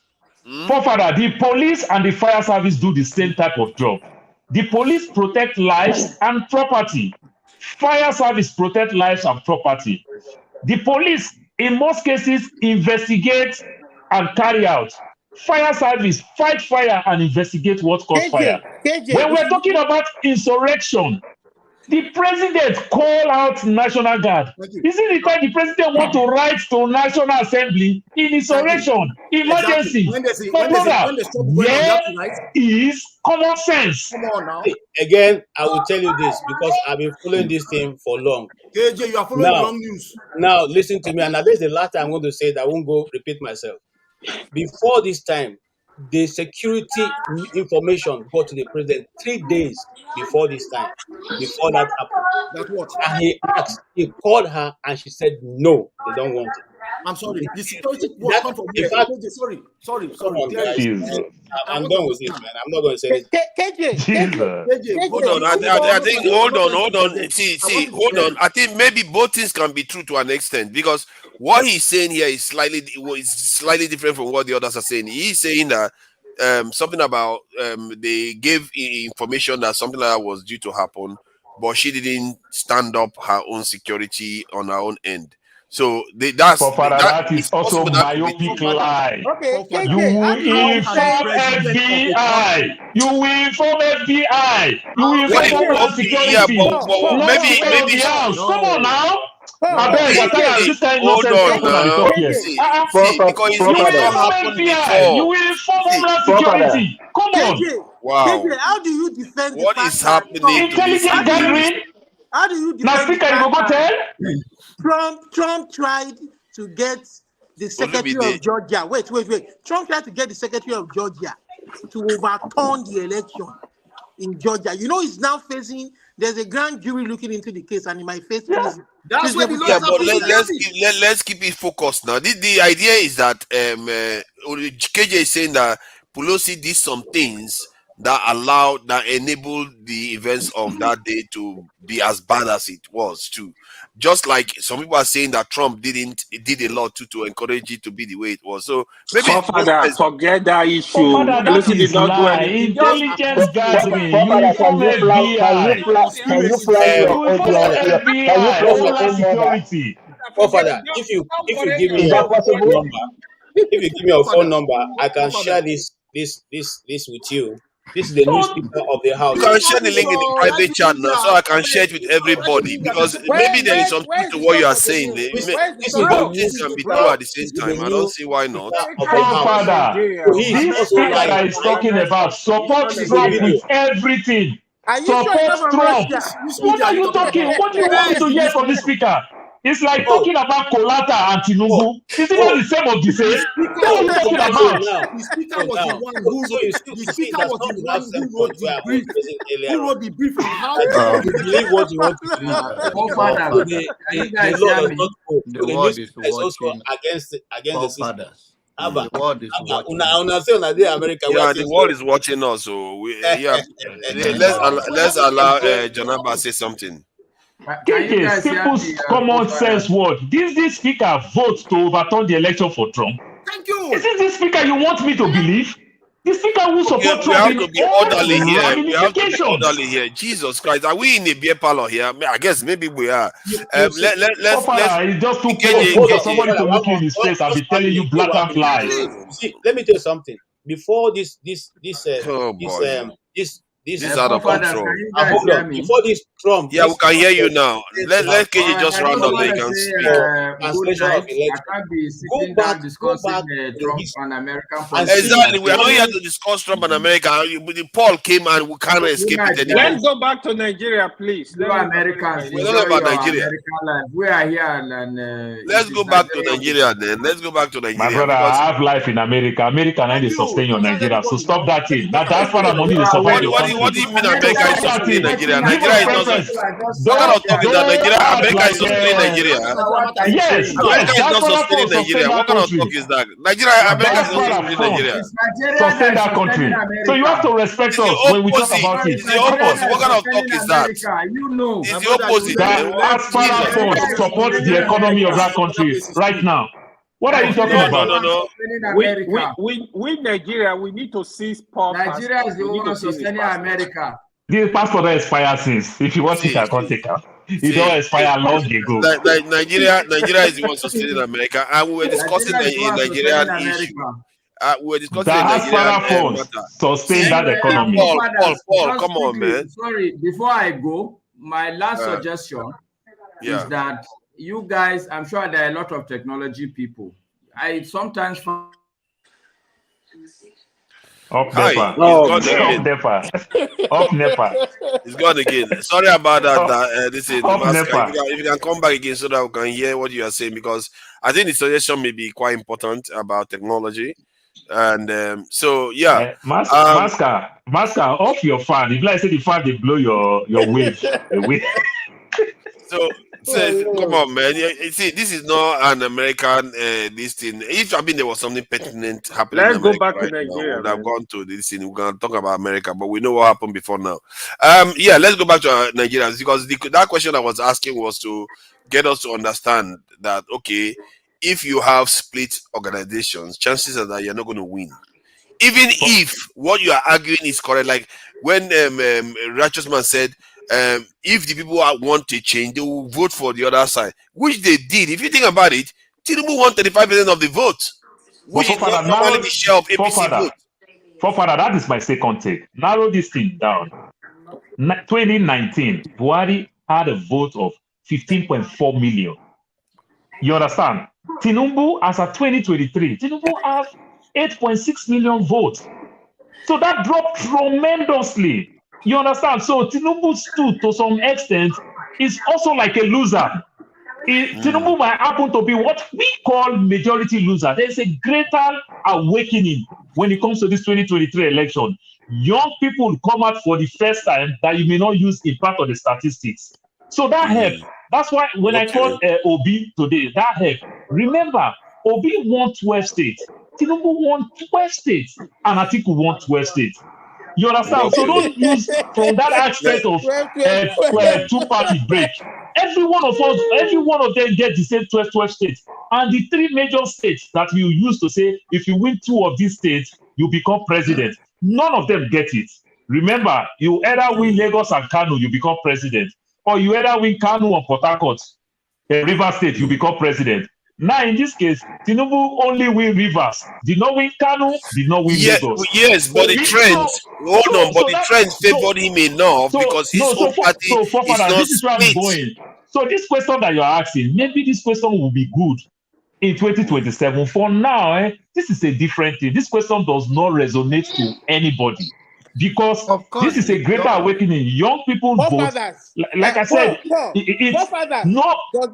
the police and the fire service do the same type of job. The police protect lives and property. Fire service protect lives and property. The police, in most cases, investigate and carry out. Fire service fight fire and investigate what caused fire. When we're talking about insurrection, the president call out National Guard. Is it the time the president want to write to National Assembly in insurrection, emergency? My brother, where is common sense? Come on now. Again, I will tell you this because I've been following this thing for long. KJ, you are following wrong news. Now, listen to me, and this is the last time I'm going to say that I won't go repeat myself. Before this time, the security information got to the president 3 days before this time, before that happened. That's what? And he called her and she said, no, they don't want it. I'm sorry. The security was come from here. Sorry. I'm done with this, man. I'm not going to say this. Hold on. See, hold on. I think maybe both things can be true to an extent because what he's saying here is slightly different from what the others are saying. He's saying that something about they gave information that something like that was due to happen, but she didn't stand up her own security on her own end. So that is also myopic lie. Okay, You will inform FBI. You will inform FBI. You will inform Homeland Security. Maybe house. Come on now. I beg, I tell you, this kind of nonsense happen at the top here. Because you will inform FBI. You will inform Homeland Security. Come on. Wow. KJ, how do you defend what is happening? Intelligent gathering. How do you Now, defend speaker, you go tell. Trump tried to get the Secretary of Georgia. Wait. Trump tried to get the Secretary of Georgia to overturn the election in Georgia. You know, he's now facing. There's a grand jury looking into the case, and he might face prison. That's what let's keep it focused now. The idea is that KJ is saying that Pelosi did some things that enabled the events of that day to be as bad as it was too. Just like some people are saying that Trump did a lot to encourage it to be the way it was. So maybe forget that issue. Pelosi did not do anything. Intelligence gathering. You inform FBI. Can you fly your Homeland Security. Father, if you give me your phone number, if you give me your phone number, I can share this with you. This is the new speaker of the house. You can share the link in the private chat now, so I can share it with everybody. Because maybe there is something to what you are saying. Both things can be true at the same time. I don't see why not. Father, this speaker that is talking about supports Trump with everything. Supports Trump. What are you talking? What do you want me to hear from this speaker? It's like talking about Kolata and Tinubu. Is it not the same of the same? What are you talking about? The speaker was the one who wrote the brief. Who wrote the brief on how to believe what you want to believe. The word is watching against the system. The world is watching. The world is watching us. So let's allow Janaba say something. KJ, simple common sense word. This speaker votes to overturn the election for Trump. Thank you. Is this the speaker you want me to believe? The speaker who supports Trump. We have to be orderly here. We have to be orderly here. Jesus Christ, are we in a beer parlor here? I guess maybe we are. Let's just too close for somebody to look in his face and be telling you blatant lies. See, let me tell you something. Before this is out of control. Before this Trump. Yeah, we can hear you now. Let KJ just round up. They can speak. I can't be sitting down discussing Trump and American politics. Exactly. We are not here to discuss Trump and America. Paul came and we can't escape it anymore. Let's go back to Nigeria, please. No Americans. We're not about Nigeria. We are here and let's go back to Nigeria then. Let's go back to Nigeria. My brother, I have life in America. America and they sustain your Nigeria. So stop that thing. That's what I'm money to support your what do you mean America is sustaining Nigeria? Nigeria is not sustaining. What kind of talk is that? America is sustaining Nigeria. Yes. America is not sustaining Nigeria. What kind of talk is that? America is not sustaining Nigeria. Sustain that country. So you have to respect us when we talk about it. It's the opposite. What kind of talk is that? It's the opposite. Aspara Fund supports the economy of that country right now. What are you talking about? No. We Nigeria, we need to seize power. Nigeria is the one sustaining America. The passport expired since. If you want it, I can't take out. It don't expire long ago. Nigeria is the one sustaining America, and we were discussing the Nigerian issue. We were discussing the Nigerian matter. Sustain that economy. Paul, come on, man. Sorry, before I go, my last suggestion is that you guys, I'm sure there are a lot of technology people. I sometimes Up NEPA. It's gone again. Sorry about that. This is if you can come back again so that we can hear what you are saying, because I think the suggestion may be quite important about technology. And so yeah, Master, off your fan. If like say the fan they blow your wave. So come on, man. You see, this is not an American this thing. If there was something pertinent happening, let's go back to Nigeria. We've gone to this thing. We're gonna talk about America, but we know what happened before now. Let's go back to Nigerians, because that question I was asking was to get us to understand that if you have split organizations, chances are that you're not going to win. Even if what you are arguing is correct, like when Righteous Man said, if the people want to change, they will vote for the other side, which they did. If you think about it, Tinubu won 35% of the vote, which is not normally the share of APC vote. Forefather, that is my second take. Narrow this thing down. 2019, Buhari had a vote of 15.4 million. You understand? Tinubu, as of 2023, Tinubu has 8.6 million votes. So that dropped tremendously. You understand? So Tinubu stood to some extent is also like a loser. Tinubu might happen to be what we call majority loser. There's a greater awakening when it comes to this 2023 election. Young people come out for the first time that you may not use in part of the statistics. So that helps. That's why when I called Obi today, that helped. Remember, Obi won 12 states. Tinubu won 12 states. And Atiku won 12 states. You understand? So don't use from that aspect of two-party break. Every one of us, every one of them get the same 12 states. And the three major states that you use to say, if you win two of these states, you become president. None of them get it. Remember, you either win Lagos and Kano, you become president. Or you either win Kano or Port Harcourt, Rivers State, you become president. Now, in this case, Tinubu only win Rivers. Did not win Kano, did not win Lagos. Yes, but the trends, the trends favored him enough because his own party is not this is where I'm split. going. So this question that you're asking, maybe this question will be good in 2027. For now, this is a different thing. This question does not resonate to anybody because this is a greater awakening. Young people vote. Like I said,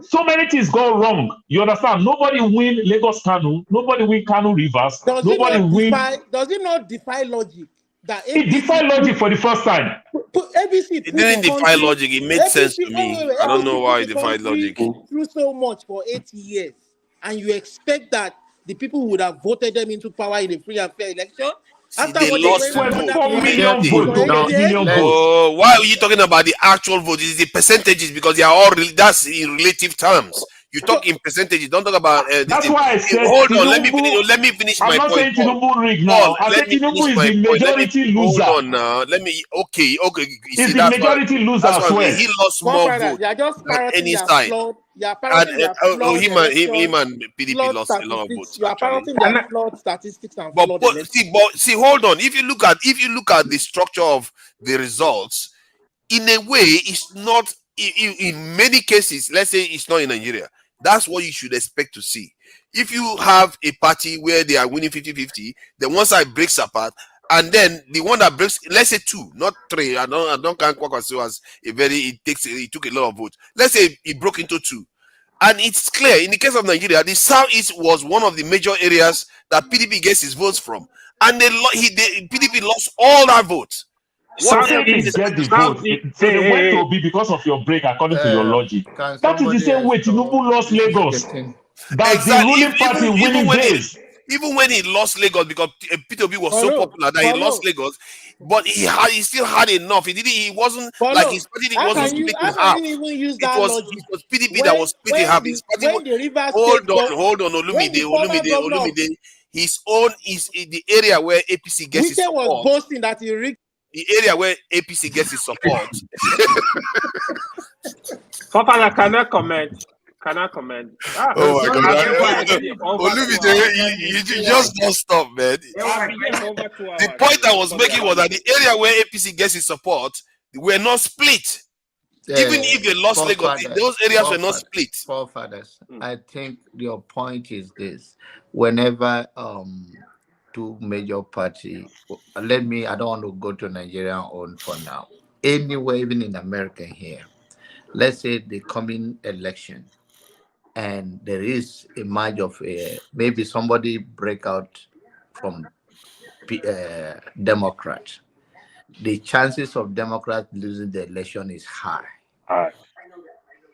so many things go wrong. You understand? Nobody win Lagos Kano. Nobody win Kano Rivers. Does it not defy logic? That it defied logic for the first time. It didn't defy logic. It made sense to me. I don't know why it defied logic. Through so much for 80 years, and you expect that the people would have voted them into power in a free and fair election? After they lost 4 million votes. Why are you talking about the actual vote? It's the percentages because they are all that's in relative terms. You talk in percentages. Don't talk about. That's why I said. Hold on. Let me finish my point. I'm not saying Tinubu rigged now. I said Tinubu is the majority loser. Hold on now. Let me. Okay. He's the majority loser as well. He lost more votes than any side. And him and PDP lost a lot of votes. You are parroting their flawed statistics and flawed. See, hold on. If you look at the structure of the results, in a way, it's not. In many cases, let's say it's not in Nigeria. That's what you should expect to see. If you have a party where they are winning 50-50, then one side breaks apart, and then the one that breaks, let's say 2, not 3. I don't count Kwakwaso as it took a lot of votes. Let's say it broke into 2. And it's clear, in the case of Nigeria, the Southeast was one of the major areas that PDP gets his votes from. And PDP lost all that votes. Southeast get the vote. So they went to be because of your break, according to your logic. That is the same way Tinubu lost Lagos. That's the ruling party winning days. Even when he lost Lagos, because P2B was so popular that he lost Lagos, but he still had enough. He wasn't like his party wasn't split in half. It was PDP that was split in half. His party hold on, Olumide. His own is in the area where APC gets his support. Was boasting that he rigged. The area where APC gets his support. Papa, cannot comment. Oh my God! Olumide, you just don't stop, man. The point I was making was that the area where APC gets his support were not split. Even if they lost Lagos, those areas were not split. Forefathers, I think your point is this: whenever two major parties, I don't want to go to Nigeria on for now. Anywhere, even in America here, let's say the coming election, and there is a merge of maybe somebody break out from Democrat. The chances of Democrats losing the election is high.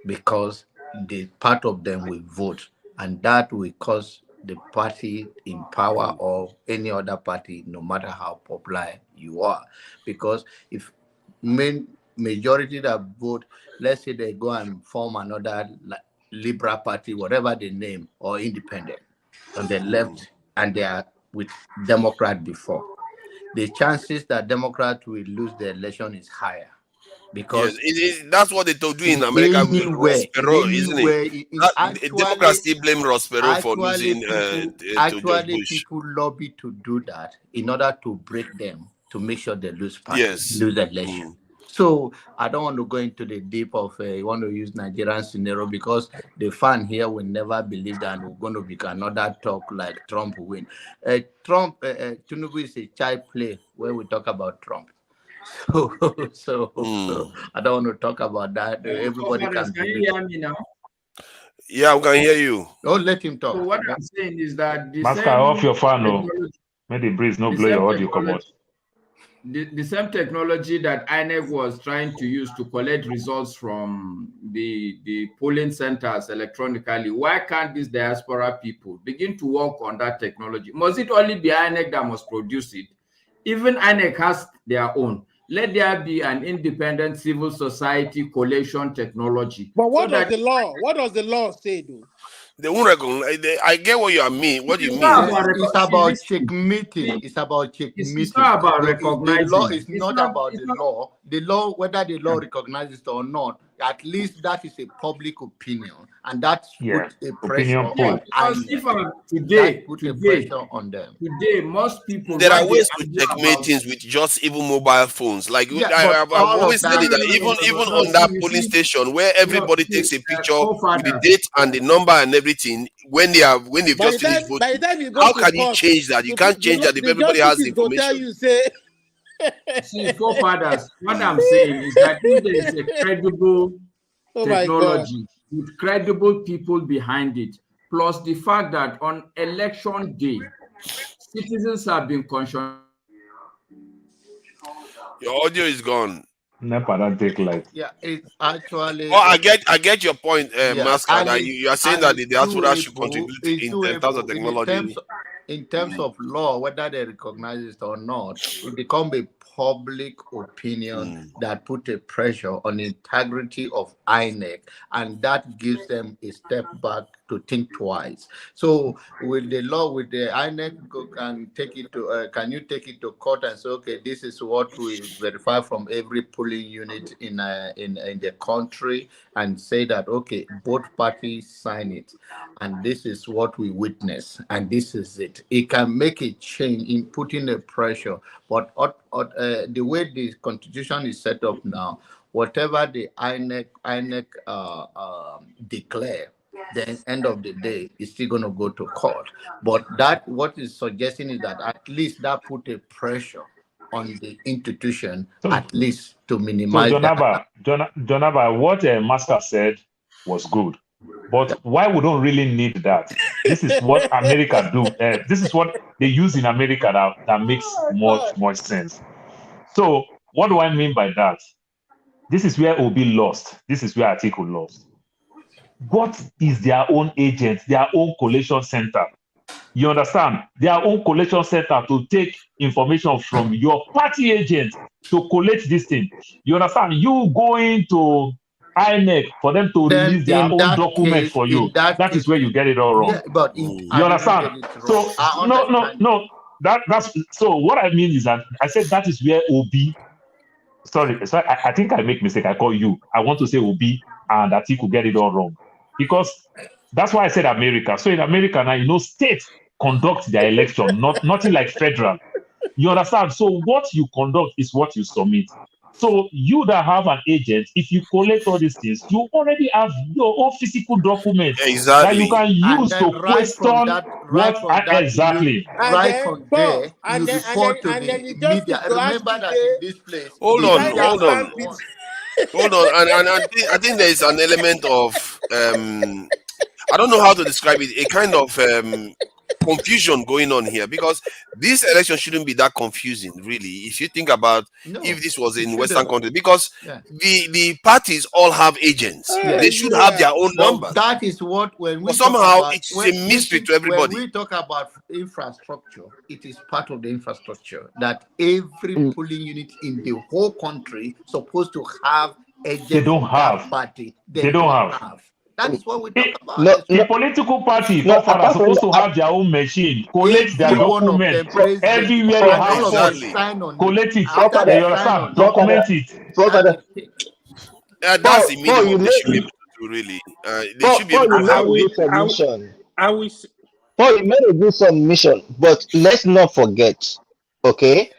Because the part of them will vote, and that will cause the party in power or any other party, no matter how popular you are. Because if majority that vote, let's say they go and form another Liberal Party, whatever the name, or independent on the left, and they are with Democrat before, the chances that Democrat will lose the election is higher. Because that's what they do in America with Ross Perot, isn't it? Democrats still blame Ross Perot for losing to George Bush. People lobby to do that in order to break them, to make sure they lose lose the election. So I don't want to go into the deep of you want to use Nigerian scenario, because the fan here will never believe that we're going to be another talk like Trump will win. Tinubu is a child play where we talk about Trump. So I don't want to talk about that. Everybody can you hear me now? Yeah, we can hear you. Oh, let him talk. So what I'm saying is that the Master, same off your fan, no. May the breeze no blow your audio come out. The same technology that INEC was trying to use to collect results from the polling centers electronically, why can't these diaspora people begin to work on that technology? Must it only be INEC that must produce it? Even INEC has their own. Let there be an independent civil society collation technology. But what does the law? What does the law say, though? They won't recognize. I get what you mean. What do you mean? It's about checkmating. It's about checkmating. It's not about recognizing. The law is not about the law. The law, whether the law recognizes it or not, at least that is a public opinion, and that's put a pressure on. Because if today, pressure on them. Today, most people. There are ways to checkmate things with just even mobile phones. Like I've always said it, that even on that polling station where everybody takes a picture with the date and the number and everything when they've just finished voting. How can you change that? You can't change that if everybody has the information. See, forefathers, what I'm saying is that if there is a credible technology with credible people behind it, plus the fact that on election day, citizens have been conscious. Your audio is gone. Never that take light. Yeah, it's actually. Oh, I get your point, Masker. That you are saying that the diaspora should contribute in terms of technology. In terms of law, whether they recognize it or not, it becomes a public opinion that put a pressure on the integrity of INEC, and that gives them a step back to think twice. So with the law, with the INEC can you take it to court and say, okay, this is what we verify from every polling unit in the country, and say that, okay, both parties sign it, and this is what we witness, and this is it. It can make a change in putting a pressure, but the way the constitution is set up now, whatever the INEC declare, the end of the day is still going to go to court. But that what is suggesting is that at least that put a pressure on the institution, at least to minimize. So Jonaba, what Master said was good, but why we don't really need that? This is what America do. This is what they use in America that makes much more sense. So what do I mean by that? This is where Obi lost. This is where Atiku lost. What is their own agent, their own collation center? You understand? Their own collation center to take information from your party agent to collect this thing. You understand? You going to INEC for them to release their own document for you. That is where you get it all wrong. Yeah, but you understand? So no. That's so. What I mean is that I said that is where Obi. Sorry, I think I make mistake. I call you. I want to say Obi and Atiku get it all wrong, because that's why I said America. So in America now, states conduct their election, nothing like federal. You understand? So what you conduct is what you submit. So you that have an agent, if you collect all these things, you already have your own physical document that you can use to question exactly. Right from there, you report to the media. Remember that in this place. Hold on. And I think there is an element of I don't know how to describe it, a kind of confusion going on here, because this election shouldn't be that confusing, really, if you think about if this was in Western countries, because the parties all have agents. They should have their own numbers. That is what somehow it's a mystery to everybody. When we talk about infrastructure, it is part of the infrastructure that every polling unit in the whole country supposed to have agents. They don't have. Party. They don't have. That is what we talk about. The political party are supposed to have their own machine, collect their document everywhere they have funds, collect it, then you understand, document it. That's the minimum they should be able to do, really. They should be able to have. Paul, you made a good submission, but let's not forget, okay,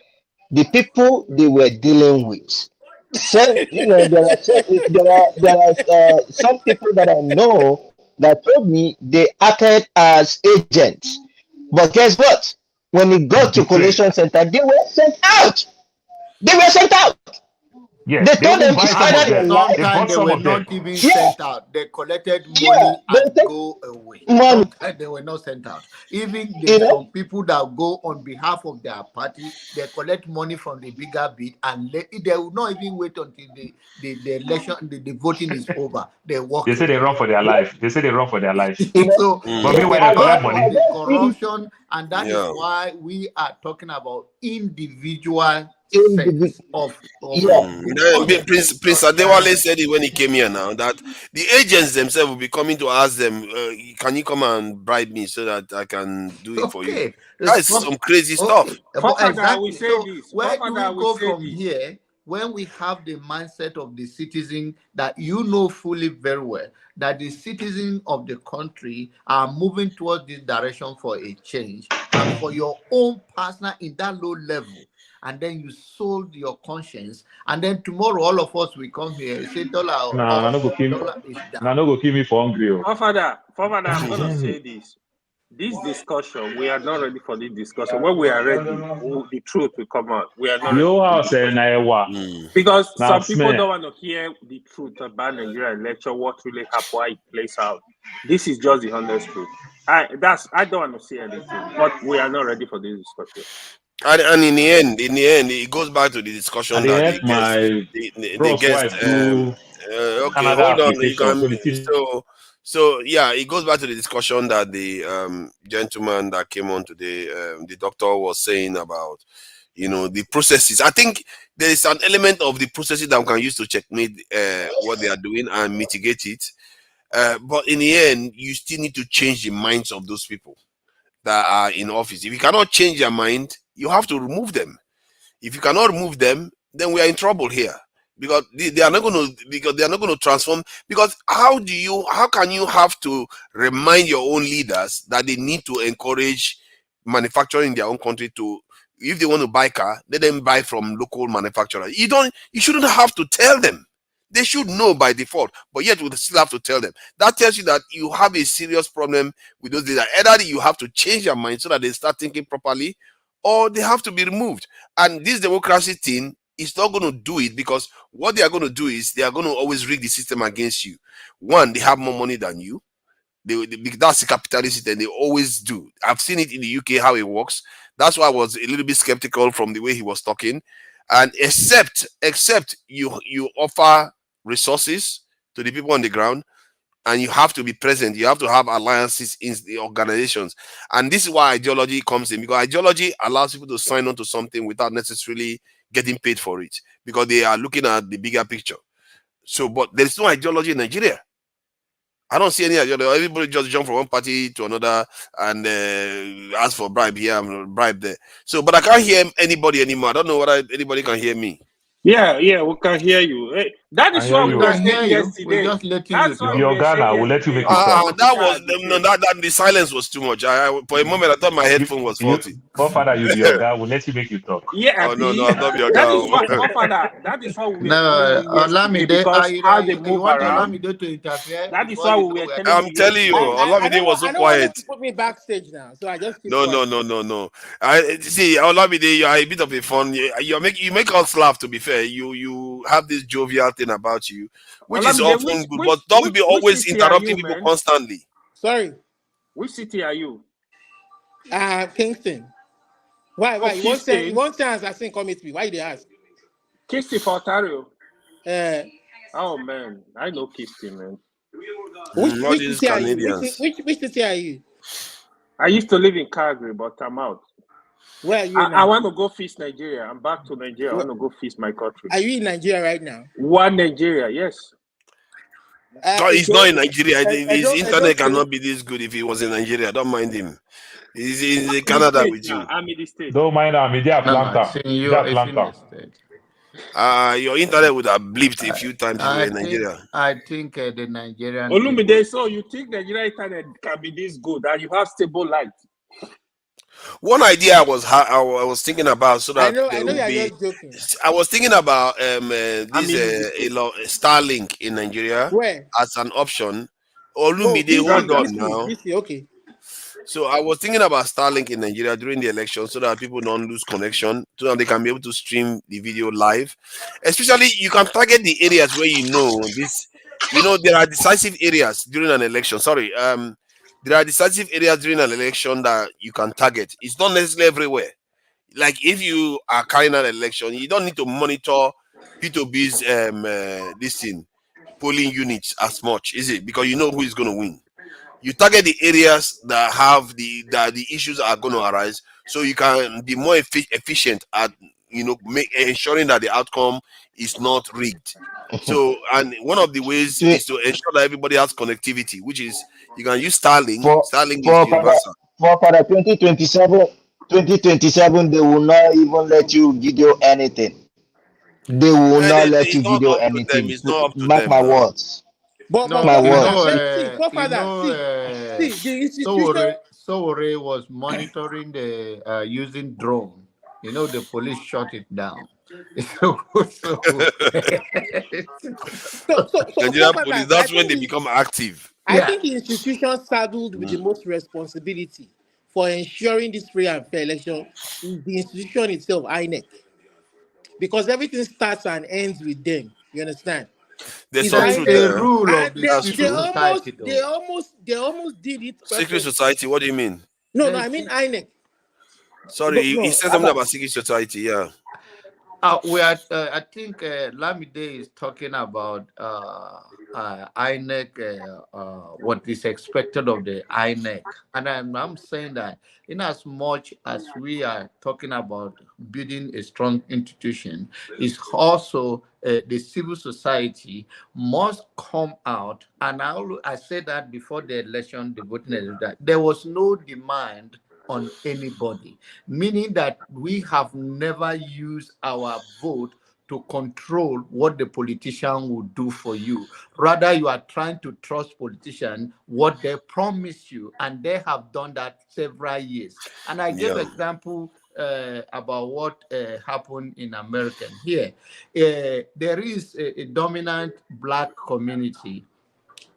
the people they were dealing with. You know, there are some people that I know that told me they acted as agents, but guess what? When it got to collation center, they were sent out. They were sent out. Yeah, they told them it's either their life. Sometimes they were not even sent out. They collected money and go away. Sometimes they were not sent out. Even there's some people that go on behalf of their party, they collect money from the bigger bit and they will not even wait until the election, the voting is over. They walk. They say they run for their life. They say they run for their life. So, but meanwhile, they collect money. The corruption, and that is why we are talking about individual of Prince Adewale said it when he came here now, that the agents themselves will be coming to ask them, can you come and bribe me so that I can do it for you? That's some crazy stuff. Exactly. So where do we go from here when we have the mindset of the citizen that you know fully very well that the citizens of the country are moving towards this direction for a change, and for your own personal in that low level, and then you sold your conscience, and then tomorrow all of us will come here and say dollar is down. No go kill me for hungry. Father, I'm gonna say this. This discussion, we are not ready for this discussion. When we are ready, the truth will come out. We are not ready. Because some people don't want to hear the truth about Nigerian election, what really happened, why it plays out. This is just the honest truth. I don't want to say anything, but we are not ready for this discussion. And in the end, it goes back to the discussion that the guest. Okay, hold on. You can, so yeah, it goes back to the discussion that the gentleman that came on today, the doctor was saying about, the processes. I think there is an element of the processes that we can use to checkmate what they are doing and mitigate it. But in the end, you still need to change the minds of those people that are in office. If you cannot change their mind, you have to remove them. If you cannot remove them, then we are in trouble here, because they are not going to transform. Because how can you have to remind your own leaders that they need to encourage manufacturing in their own country? To, if they want to buy car, let them buy from local manufacturers. You shouldn't have to tell them. They should know by default, but yet we still have to tell them. That tells you that you have a serious problem with those leaders. Either you have to change their mind so that they start thinking properly, or they have to be removed. And this democracy thing is not going to do it, because what they are going to do is they are going to always rig the system against you. One, they have more money than you. That's the capitalist system. They always do. I've seen it in the UK how it works. That's why I was a little bit skeptical from the way he was talking. And except you offer resources to the people on the ground, and you have to be present. You have to have alliances in the organizations. And this is why ideology comes in, because ideology allows people to sign on to something without necessarily getting paid for it, because they are looking at the bigger picture. So, but there is no ideology in Nigeria. I don't see any ideology. Everybody just jump from one party to another and ask for bribe here and bribe there. So, but I can't hear anybody anymore. I don't know whether anybody can hear me. Yeah, we can hear you. Hey, that is what we were saying yesterday. We just let you. If you're Ghana, we'll let you make it talk. That the silence was too much. For a moment, I thought my headphone was faulty. Father, you be your guy. We'll let you make you talk. Yeah. Oh no, I'm not your guy. That is what we. No, Olamide, how they move want around. Olamide to interfere. That is why we were. I'm telling you, Olamide was so quiet. Put me backstage now, so I just keep No. See, Olamide, you are a bit of a fun. You make us laugh. To be fair, you have this jovial thing about you, which is often good, but don't be always interrupting people constantly. Sorry. Which city are you? Kingston. Why? One chance I think come meet me. Why they ask? Kingston for Ontario. Oh man, I know Kingston, man. Which city are you? Which city are you? I used to live in Calgary, but I'm out. Where are you? I want to go feast Nigeria. I'm back to Nigeria. I want to go feast my country. Are you in Nigeria right now? One Nigeria, yes. God, he's not in Nigeria. His internet cannot be this good if he was in Nigeria. Don't mind him. He's in Canada with you. I'm in the States. Don't mind him. He's Atlanta. It's Atlanta. Your internet would have blipped a few times if you were in Nigeria. I think the Nigerian. Olumide, so you think Nigerian internet can be this good and you have stable light? One idea I was thinking about, so that I know you're just joking. I was thinking about Starlink in Nigeria. Where? As an option. Olumide, hold on now. Okay. So I was thinking about Starlink in Nigeria during the election, so that people don't lose connection, so that they can be able to stream the video live. Especially, you can target the areas where there are decisive areas during an election. There are decisive areas during an election that you can target. It's not necessarily everywhere. Like if you are carrying an election, you don't need to monitor P2B's polling units as much, is it? Because you know who is going to win. You target the areas that have the issues are going to arise, so you can be more efficient at ensuring that the outcome is not rigged. So, and one of the ways is to ensure that everybody has connectivity, which is you can use Starlink. Starlink is universal. For the 2027, they will not even let you video anything. They will not let you video anything. Mark my words. But my words. See, the institution. Sowore was monitoring the using drone. The police shut it down. Nigerian police, that's when they become active. I think the institution saddled with the most responsibility for ensuring this free and fair election is the institution itself, INEC. Because everything starts and ends with them. You understand? There's some rule of the society. They almost did it. Secret society, what do you mean? No, I mean INEC. Sorry, he said something about secret society, yeah. We are. I think Lamide is talking about INEC. What is expected of the INEC, and I'm saying that in as much as we are talking about building a strong institution, is also the civil society must come out. And I said that before the election, the voting, that there was no demand on anybody, meaning that we have never used our vote to control what the politician will do for you. Rather, you are trying to trust politicians, what they promise you, and they have done that several years. And I gave example about what happened in America. Here, there is a dominant Black community.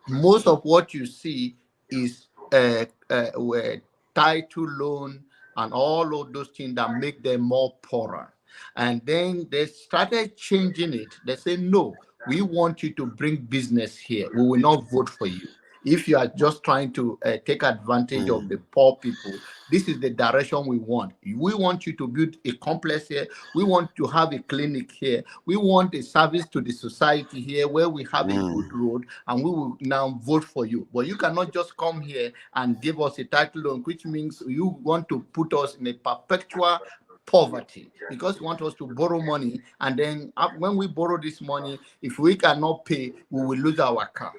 Most of what you see is where title loan and all of those things that make them more poorer. And then they started changing it. They say, no, we want you to bring business here. We will not vote for you. If you are just trying to take advantage of the poor people, this is the direction we want. We want you to build a complex here. We want to have a clinic here. We want a service to the society here where we have a good road, and we will now vote for you. But you cannot just come here and give us a title loan, which means you want to put us in a perpetual poverty because you want us to borrow money. And then when we borrow this money, if we cannot pay, we will lose our car.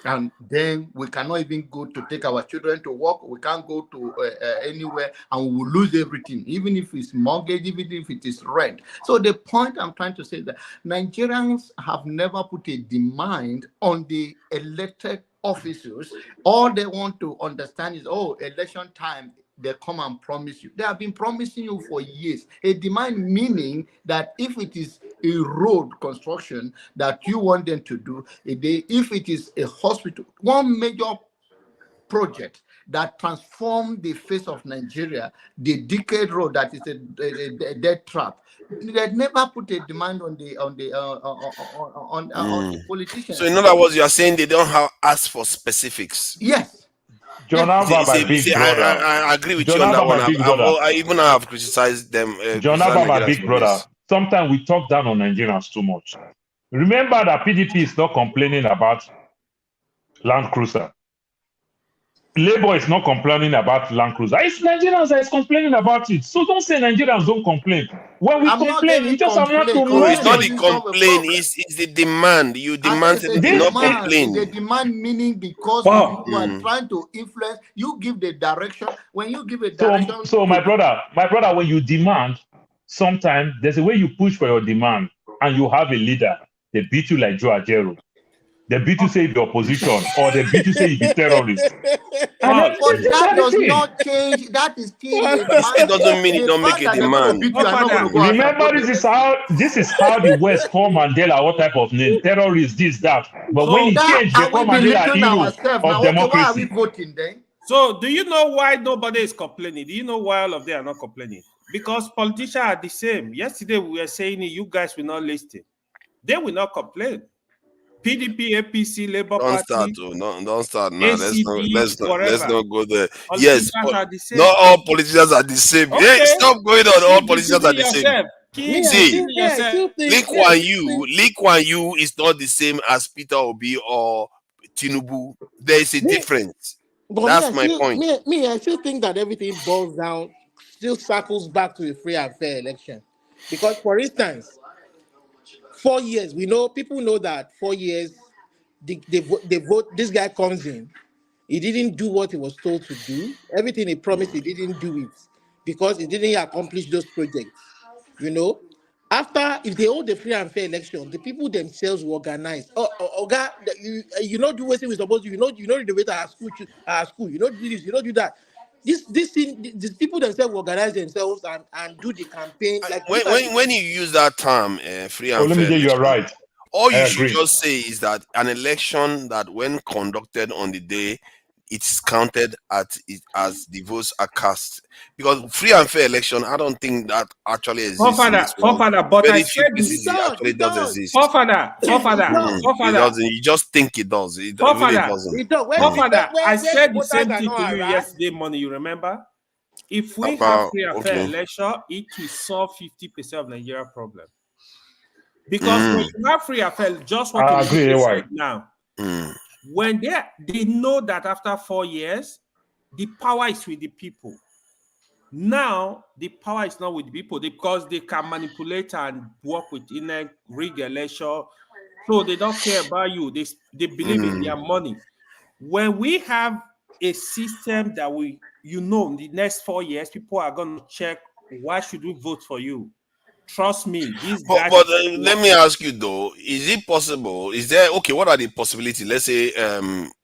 And then we cannot even go to take our children to work. We can't go to anywhere, and we will lose everything, even if it's mortgage, even if it is rent. So the point I'm trying to say is that Nigerians have never put a demand on the elected officers. All they want to understand is, oh, election time, they come and promise you. They have been promising you for years. A demand meaning that if it is a road construction that you want them to do, if it is a hospital, one major project that transformed the face of Nigeria, the Decade Road that is a death trap, they never put a demand on the politicians. So in other words, you are saying they don't ask for specifics. Yes. I agree with you on that one. I have criticized them. John Abba, my big brother. Sometimes we talk down on Nigerians too much. Remember that PDP is not complaining about Land Cruiser. Labour is not complaining about Land Cruiser. It's Nigerians that is complaining about it. So don't say Nigerians don't complain. When we complain, you just have not to No, it's not the notice. complain. It's the demand. You demand It's a certain things, not demand. complain. It's a demand meaning because Wow. you are trying to influence. You give the direction. When you give a direction, So my brother, when you demand, sometimes there's a way you push for your demand, and you have a leader. They beat you like Joe Ajero. They beat you say you be opposition, or they beat you say you be terrorist. but that does not change. That is still a It doesn't mean you don't make a demand. Remember, this is how the West call Mandela what type of name? Terrorist, this, that. But when he changed, they call Mandela hero of democracy. Why are we voting then? So, do you know why nobody is complaining? Do you know why all of them are not complaining? Because politicians are the same. Yesterday, we were saying you guys will not listen. They will not complain. PDP, APC, Labour Party. Don't start now. ACP, Let's not go there. Politicians Yes, are the same. not all politicians are the same. Okay. Hey, stop going on. All politicians are the same. See, Lee Kuan Yew is not the same as Peter Obi or Tinubu. There is a difference. But That's my point. I still think that everything boils down, still circles back to a free and fair election. Because, for instance, 4 years, people know that 4 years, they vote, this guy comes in, he didn't do what he was told to do. Everything he promised, he didn't do it because he didn't accomplish those projects. After, if they hold a free and fair election, the people themselves will organize. You know, do what we're supposed to. You know the way that our school. You know, do this. You know, do that. These people themselves will organize themselves and do the campaign. Like when you use that term, free and let me fair, say you're right. All you should just say is that an election that, when conducted on the day, it's counted as the votes are cast. Because free and fair election, I don't think that actually exists. Forefather, but very I few said places it actually does exist. Forefather. It doesn't. You just think it does. It really doesn't. Forefather, I said the same thing to you yesterday morning. You remember? If we have free and fair election, it will solve 50% of Nigeria problem. Because when you have free and fair, just what you said now. When they know that after 4 years, the power is with the people. Now, the power is not with the people because they can manipulate and work with rig election. So they don't care about you. They believe in their money. When we have a system that in the next 4 years, people are going to check, why should we vote for you? Trust me, these guys. But let me ask you though: is it possible? Is there what are the possibilities? Let's say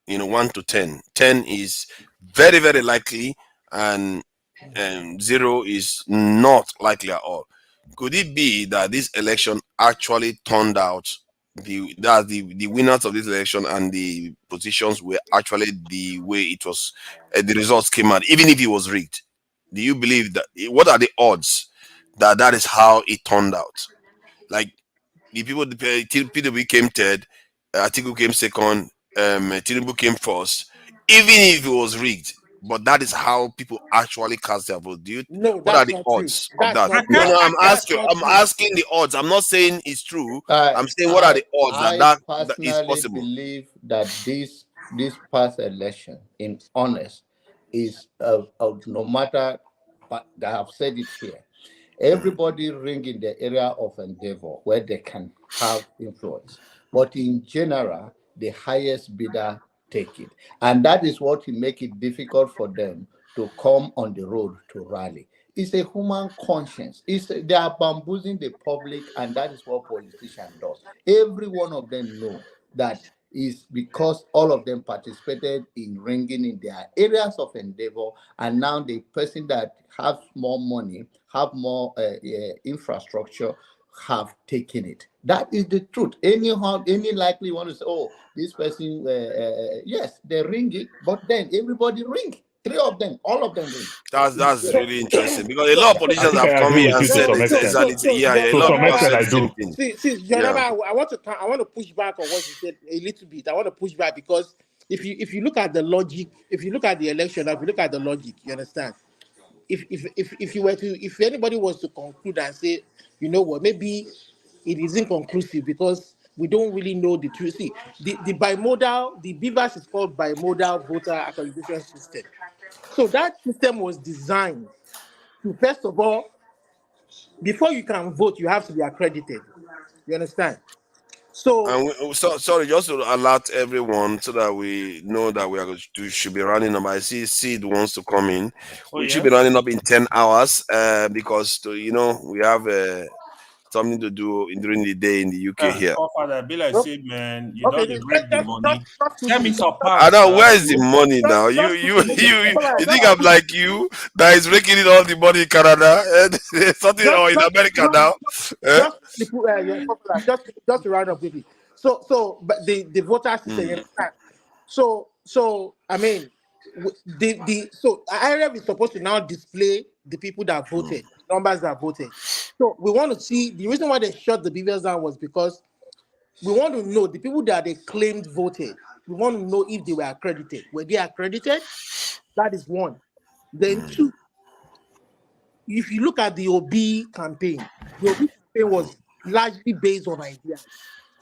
1 to 10. 10 is very, very likely, and 0 is not likely at all. Could it be that this election actually turned out the winners of this election and the positions were actually the way it was? The results came out, even if it was rigged. Do you believe that? What are the odds that is how it turned out? Like the PDP came third, Atiku came second, Tinubu came first, even if it was rigged. But that is how people actually cast their vote. What are the odds of that? I'm asking the odds. I'm not saying it's true. I'm saying what are the odds that is possible? I believe that this past election, in honest, is no matter. But I have said it here. Everybody ring in the area of endeavor where they can have influence. But in general, the highest bidder take it. And that is what will make it difficult for them to come on the road to rally. It's a human conscience. They are bamboozling the public, and that is what politicians do. Every one of them know that is because all of them participated in ringing in their areas of endeavor, and now the person that has more money, have more infrastructure, have taken it. That is the truth. Any likely want to say, oh, this person, yes, they ring it, but then everybody ring. 3 of them, all of them ring. That's really interesting because a lot of politicians have come here and said exactly. A lot of people have said the same thing. See, I want to push back on what you said a little bit. I want to push back because if you look at the logic, if you look at the election, if you look at the logic, you understand. If anybody was to conclude and say, you know what, maybe it isn't conclusive because we don't really know the truth. See, the bimodal, the BVAS is called bimodal voter accreditation system. So that system was designed to, first of all, before you can vote, you have to be accredited. You understand? So, and sorry, just to alert everyone so that we know that we should be running up. I see Sid wants to come in. We should be running up in 10 hours because we have something to do during the day in the UK here. Father, be like, say, man, you okay, don't break the money. Send me some I parts. know, where is the money now? You think I'm like you that is raking in all the money in Canada and something or in America now? Just to round up quickly. So, but the voter system. So I mean, so IRF is supposed to now display the people that voted, numbers that voted. So we want to see, the reason why they shut the BVS down was because we want to know the people that they claimed voted. We want to know if they were accredited. Were they accredited? That is one. Then two, if you look at the OB campaign, the OB campaign was largely based on ideas.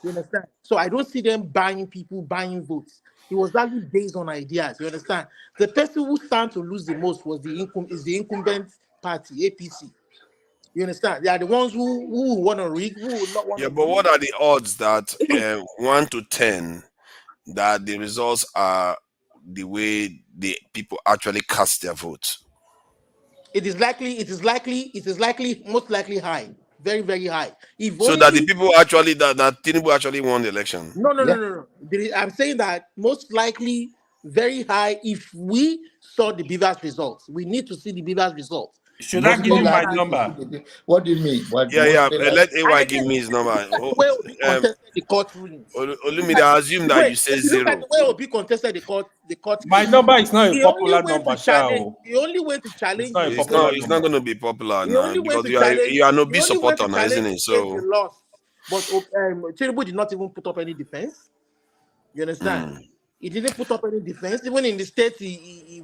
You understand? So I don't see them buying votes. It was largely based on ideas. You understand? The person who stand to lose the most was the incumbent party, APC. You understand? They are the ones who want to rig, who will not want to. Yeah, but what are the odds that 1 to 10 that the results are the way the people actually cast their votes? It is likely, most likely high. Very, very high. So that the people actually that Tinubu actually won the election. No. I'm saying that most likely very high if we saw the BVAS results. We need to see the BVAS results. Should I give you my number? What do you mean? Let AY give me his number. The court rulings. Olumide, I assume that you say 0. Look at the way Obi contested the court. My number is not a popular number, The only way to challenge it's not going to be popular now because you are no big supporter now, isn't it? So, but Tinubu did not even put up any defense. You understand? He didn't put up any defense. Even in the states, he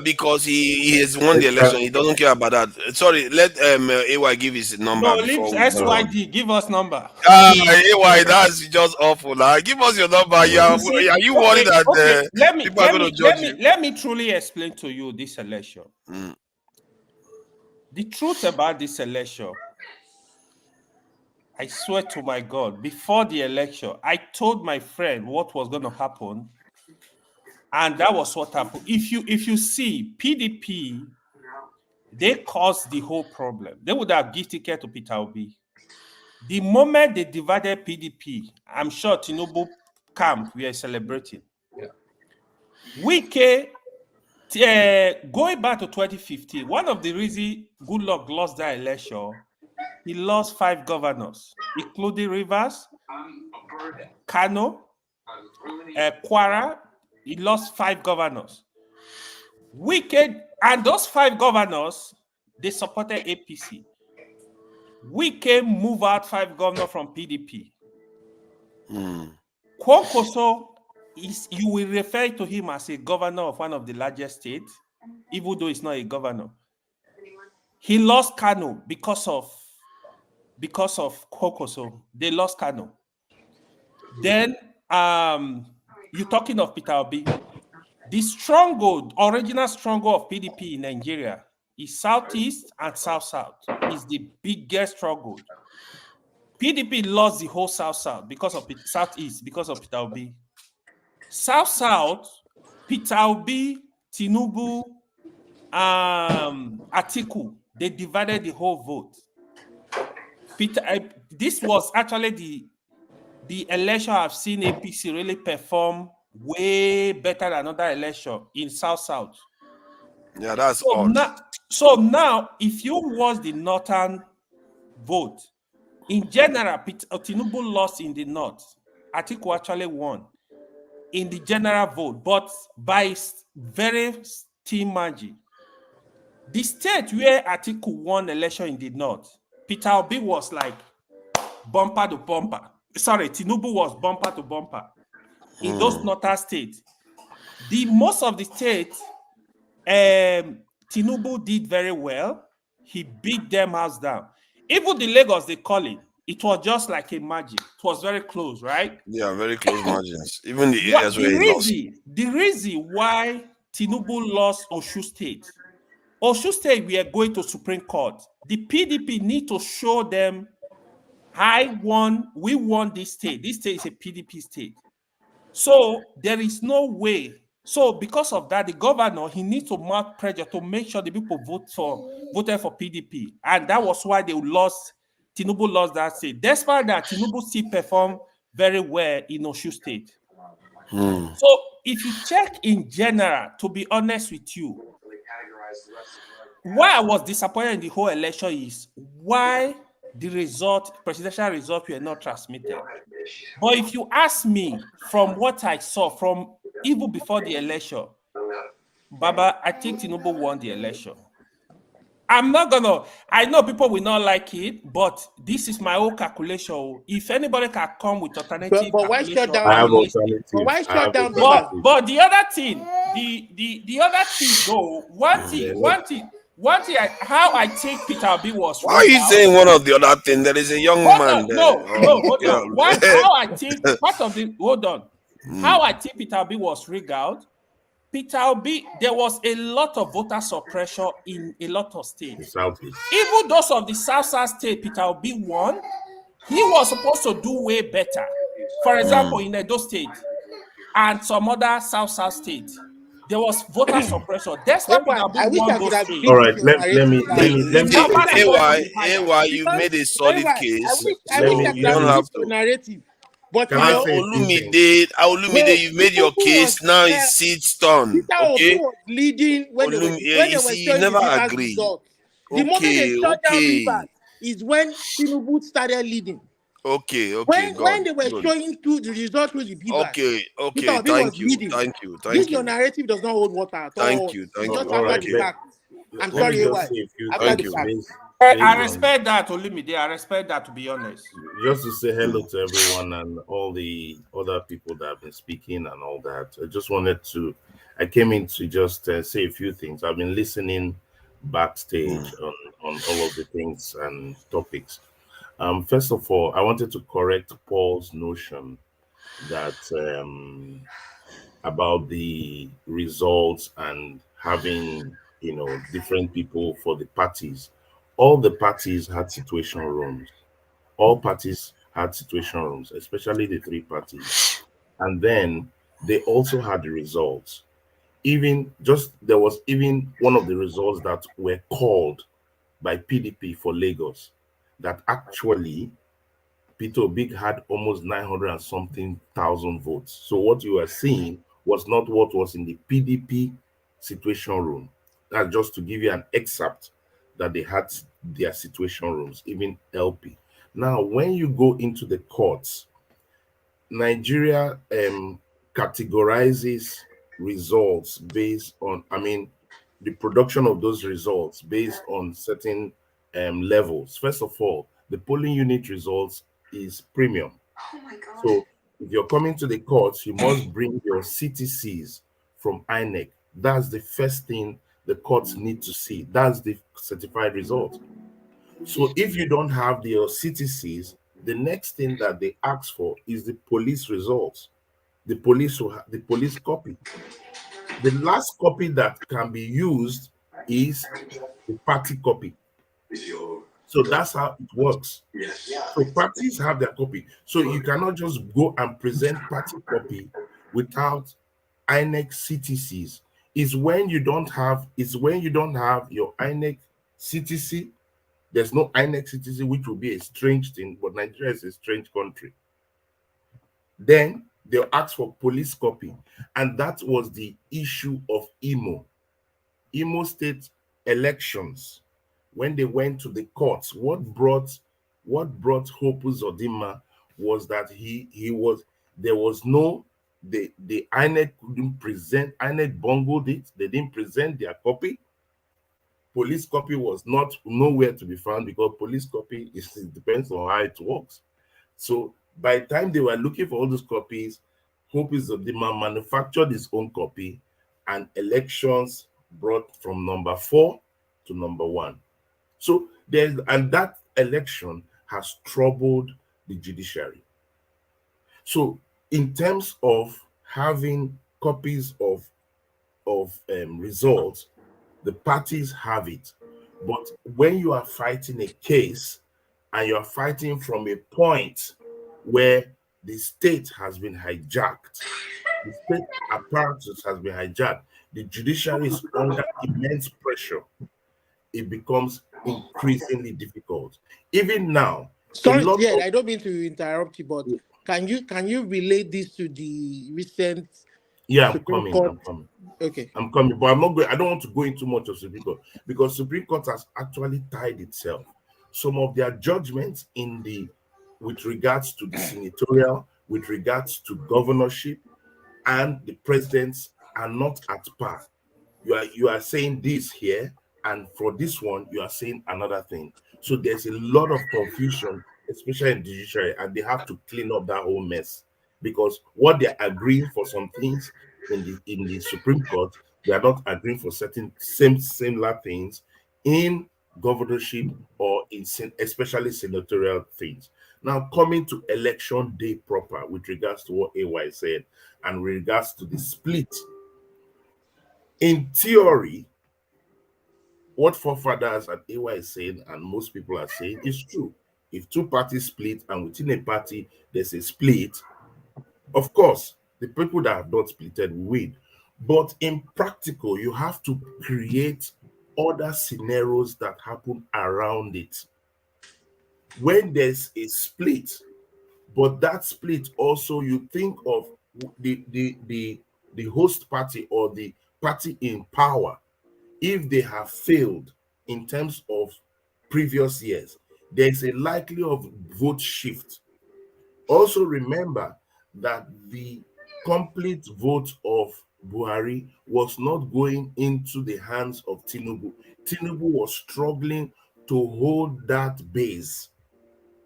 because he has won the election. He doesn't care about that. Sorry, let AY give his number. No, leave SYD. Give us number. AY, that's just awful. Give us your number. Are you worried that people are going to judge you? Let me truly explain to you this election. The truth about this election, I swear to my God, before the election, I told my friend what was going to happen, and that was what happened. If you see PDP, they caused the whole problem. They would have given ticket to Peter Obi. The moment they divided PDP, I'm sure Tinubu camp we are celebrating. Wike, going back to 2015, one of the reasons Goodluck lost that election, he lost 5 governors, including Rivers, Kano, Kwara. He lost 5 governors. Wike, and those 5 governors, they supported APC. Wike moved out 5 governors from PDP. Kwankwaso, you will refer to him as a governor of one of the largest states, even though he's not a governor. He lost Kano because of Kwankwaso. They lost Kano. Then you're talking of Peter Obi. The stronghold, original stronghold of PDP in Nigeria is Southeast and South-South. Is the biggest stronghold. PDP lost the whole South-South because of Southeast, because of Peter Obi. South-South, Peter Obi, Tinubu, Atiku, they divided the whole vote. This was actually the election I've seen APC really perform way better than another election in South-South. Yeah, that's odd. So now, if you watch the northern vote, in general, Tinubu lost in the north. Atiku actually won in the general vote, but by very thin margin. The state where Atiku won election in the north, Peter Obi was like bumper to bumper. Sorry, Tinubu was bumper to bumper in those northern states. The most of the states, Tinubu did very well. He beat them house down. Even the Lagos, they call it it was just like a magic. It was very close, right? Yeah, very close margins. Even the areas where he lost. The reason why Tinubu lost Oshu State, we are going to Supreme Court. The PDP need to show them, we won this state. This state is a PDP state. So there is no way. So because of that, the governor, he needs to mount pressure to make sure the people voted for PDP. And that was why Tinubu lost that state. Despite that, Tinubu still performed very well in Oshu State. So if you check in general, to be honest with you, why I was disappointed in the whole election is why the presidential results were not transmitted. But if you ask me, from what I saw, from even before the election, Baba, I think Tinubu won the election. I know people will not like it, but this is my own calculation. If anybody can come with alternative but why shut down? I have alternative. But why shut down? But the other thing, the other thing though, one thing, how I think Peter Obi was. Why are you saying one of the other thing? There is a young man there. Hold on. How I think part of the how I think Peter Obi was regaled. Peter Obi, there was a lot of voter suppression in a lot of states. Even those of the South state, Peter Obi won. He was supposed to do way better. For example, in Edo State and some other South states, there was voter suppression. That's why Peter Obi won those states. All right, let me. AY, you made a solid case. I wish I You don't have to. narrative. But Olumide, you've made your case. Now it's seats done. Peter Obi was leading when they were showing never the agree. results. The moment they shut down Rivers is when Tinubu started leading. When they were showing through the results with the Bivas. Okay. Thank you. Your narrative does not hold water at all. Thank you. I'm sorry, I respect that, Olumide. I respect that, to be honest. Just to say hello to everyone and all the other people that have been speaking and all that. I came in to just say a few things. I've been listening backstage on all of the things and topics. First of all, I wanted to correct Paul's notion that about the results and having, different people for the parties. All the parties had situation rooms. All parties had situation rooms, especially the three parties. And then they also had the results. There was even one of the results that were called by PDP for Lagos, that actually Peter Obi had almost 900 and something thousand votes. So what you are seeing was not what was in the PDP situation room. That's just to give you an excerpt that they had their situation rooms, even LP. Now, when you go into the courts, Nigeria categorizes results based on, the production of those results based on certain levels. First of all, the polling unit results is premium. Oh my God. So if you're coming to the courts, you must bring your CTCs from INEC. That's the first thing the courts need to see. That's the certified result. So if you don't have your CTCs, the next thing that they ask for is the police results. The police copy. The last copy that can be used is the party copy. So that's how it works. So parties have their copy. So you cannot just go and present party copy without INEC CTCs. It's when you don't have your INEC CTC. There's no INEC CTC, which will be a strange thing, but Nigeria is a strange country. Then they'll ask for police copy. And that was the issue of Imo State elections. When they went to the courts, what brought Hope Uzodinma was that the INEC couldn't present, INEC bungled it, they didn't present their copy. Police copy was nowhere to be found because police copy it depends on how it works. So by the time they were looking for all those copies, Hope Uzodinma manufactured his own copy, and elections brought from number 4 to number 1. So that election has troubled the judiciary. So in terms of having copies of results, the parties have it. But when you are fighting a case and you are fighting from a point where the state has been hijacked, the state apparatus has been hijacked, the judiciary is under immense pressure, it becomes increasingly difficult. Even now, sorry, yeah, I don't mean to interrupt you, but can you relate this to the recent Supreme Court? Okay, I'm coming, but I'm not going. I don't want to go into much of Supreme Court because Supreme Court has actually tied itself. Some of their judgments with regards to the senatorial, with regards to governorship, and the presidents are not at par. You are saying this here, and for this one, you are saying another thing. So there's a lot of confusion, especially in the judiciary, and they have to clean up that whole mess because what they're agreeing for some things in the Supreme Court, they are not agreeing for certain similar things in governorship or in especially senatorial things. Now, coming to election day proper with regards to what AY said and with regards to the split, in theory, what forefathers and AY is saying and most people are saying is true. If two parties split and within a party there's a split, of course, the people that have not splitted will win. But in practical, you have to create other scenarios that happen around it. When there's a split, but that split also, you think of the host party or the party in power, if they have failed in terms of previous years, there's a likelihood of vote shift. Also remember that the complete vote of Buhari was not going into the hands of Tinubu. Tinubu was struggling to hold that base.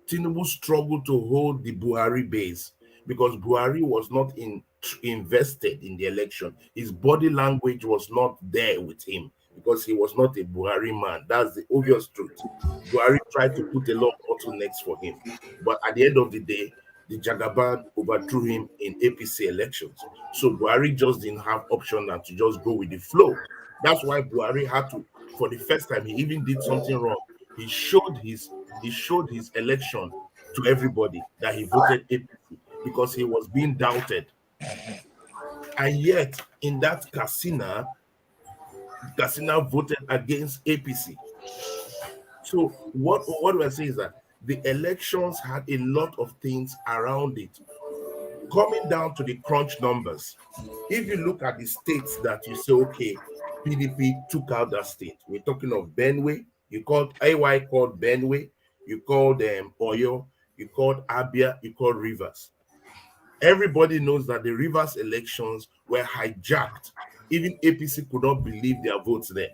Tinubu struggled to hold the Buhari base because Buhari was not invested in the election. His body language was not there with him because he was not a Buhari man. That's the obvious truth. Buhari tried to put a lot of bottlenecks for him. But at the end of the day, the Jagaban overthrew him in APC elections. So Buhari just didn't have option than to just go with the flow. That's why Buhari had to, for the first time, he even did something wrong. He showed his election to everybody that he voted APC because he was being doubted. And yet, in that Katsina voted against APC. So what we're saying is that the elections had a lot of things around it. Coming down to the crunch numbers, if you look at the states that you say, okay, PDP took out that state, we're talking of Benue, you called AY called Benue, you called Oyo, you called Abia, you called Rivers. Everybody knows that the Rivers elections were hijacked. Even APC could not believe their votes there.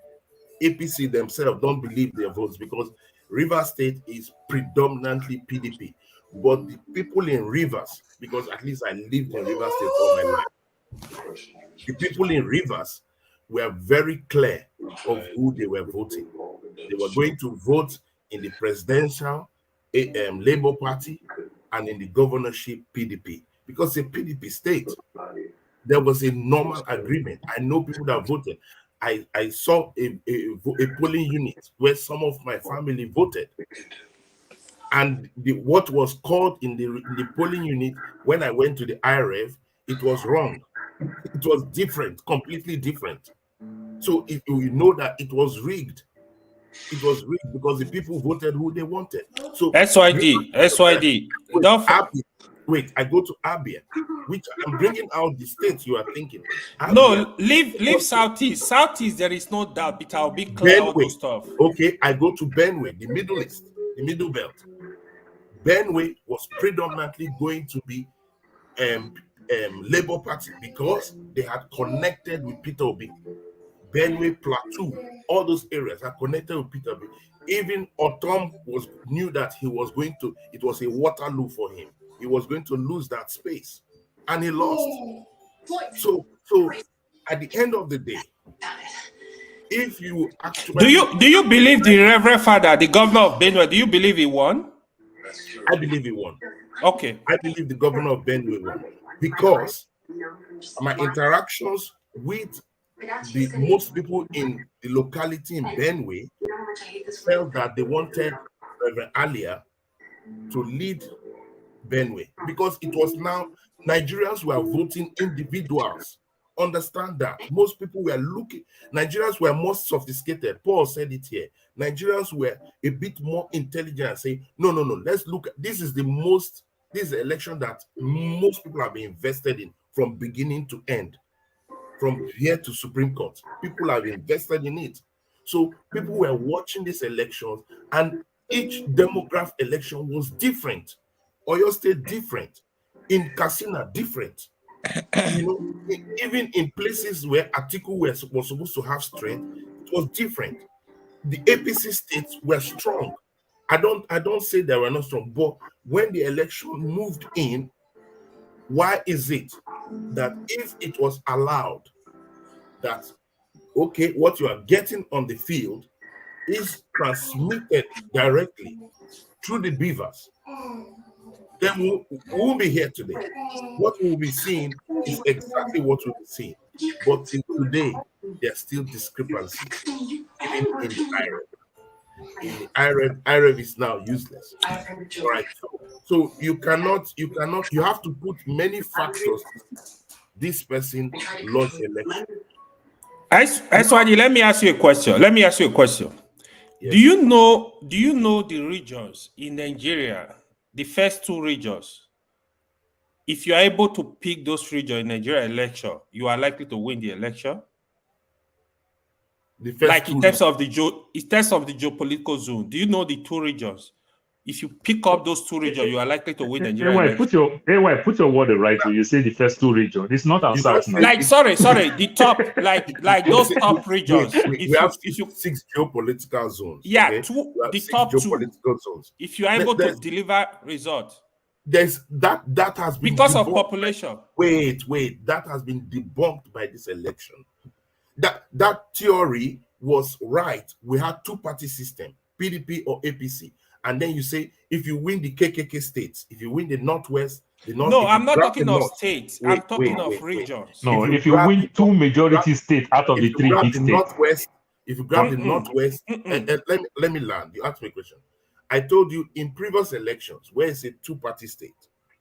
APC themselves don't believe their votes because Rivers State is predominantly PDP. But the people in Rivers, because at least I lived in Rivers State all my life, the people in Rivers were very clear of who they were voting. They were going to vote in the presidential Labour Party and in the governorship PDP because it's a PDP state. There was a normal agreement. I know people that voted. I saw a polling unit where some of my family voted. And what was called in the polling unit when I went to the IRF, it was wrong. It was different, completely different. So if you know that it was rigged. It was rigged because the people voted who they wanted. So SYD. Wait, I go to Abia, which I'm bringing out the states you are thinking. Abia, no, leave Southeast. Southeast, there is no doubt, but I'll be clear all those stuff. Okay, I go to Benue, the Middle East, the Middle Belt. Benue was predominantly going to be Labour Party because they had connected with Peter Obi. Benue Plateau, all those areas are connected with Peter Obi. Even Otom knew that he was going to, it was a Waterloo for him. He was going to lose that space, and he lost. So at the end of the day, if you actually do you believe the Reverend Father, the governor of Benue, do you believe he won? I believe he won. Okay. I believe the governor of Benue won because my interactions with the most people in the locality in Benue felt that they wanted Reverend Alia to lead Benue because it was now Nigerians were voting individuals. Understand that most people were looking, Nigerians were more sophisticated. Paul said it here. Nigerians were a bit more intelligent and say, no, let's look at this is the election that most people have been invested in from beginning to end, from here to Supreme Court. People have invested in it. So people were watching these elections, and each demographic election was different. Oyo State different, in Katsina different. Even in places where Atiku was supposed to have strength, it was different. The APC states were strong. I don't say they were not strong, but when the election moved in, why is it that if it was allowed that, okay, what you are getting on the field is transmitted directly through the beavers, then we won't be here today. What we'll be seeing is exactly what we'll be seeing. But till today, there's still discrepancies, even in the IREV. In the IREV is now useless. Right? So you have to put many factors. This person lost the election. Eswadi, let me ask you a question. Yes. Do you know the regions in Nigeria, the first two regions? If you are able to pick those regions in Nigeria election, you are likely to win the election. In terms of the geopolitical zone, do you know the two regions? If you pick up those two regions, you are likely to win Nigeria election. Put your word right. You say the first two regions. It's not our south now. Sorry, the top, like those top regions. We have 6 geopolitical zones. Yeah, okay? The top geopolitical zones. If you are able to deliver results. There's that has been because of population. Wait, that has been debunked by this election. That theory was right. We had two-party system, PDP or APC, and then you say if you win the KKK states, if you win the Northwest, No, I'm not talking of states. I'm talking of regions. No, if you win two majority states out of the three big states. If you grab the Northwest, let me land. You asked me a question. I told you in previous elections, where it's a two-party state,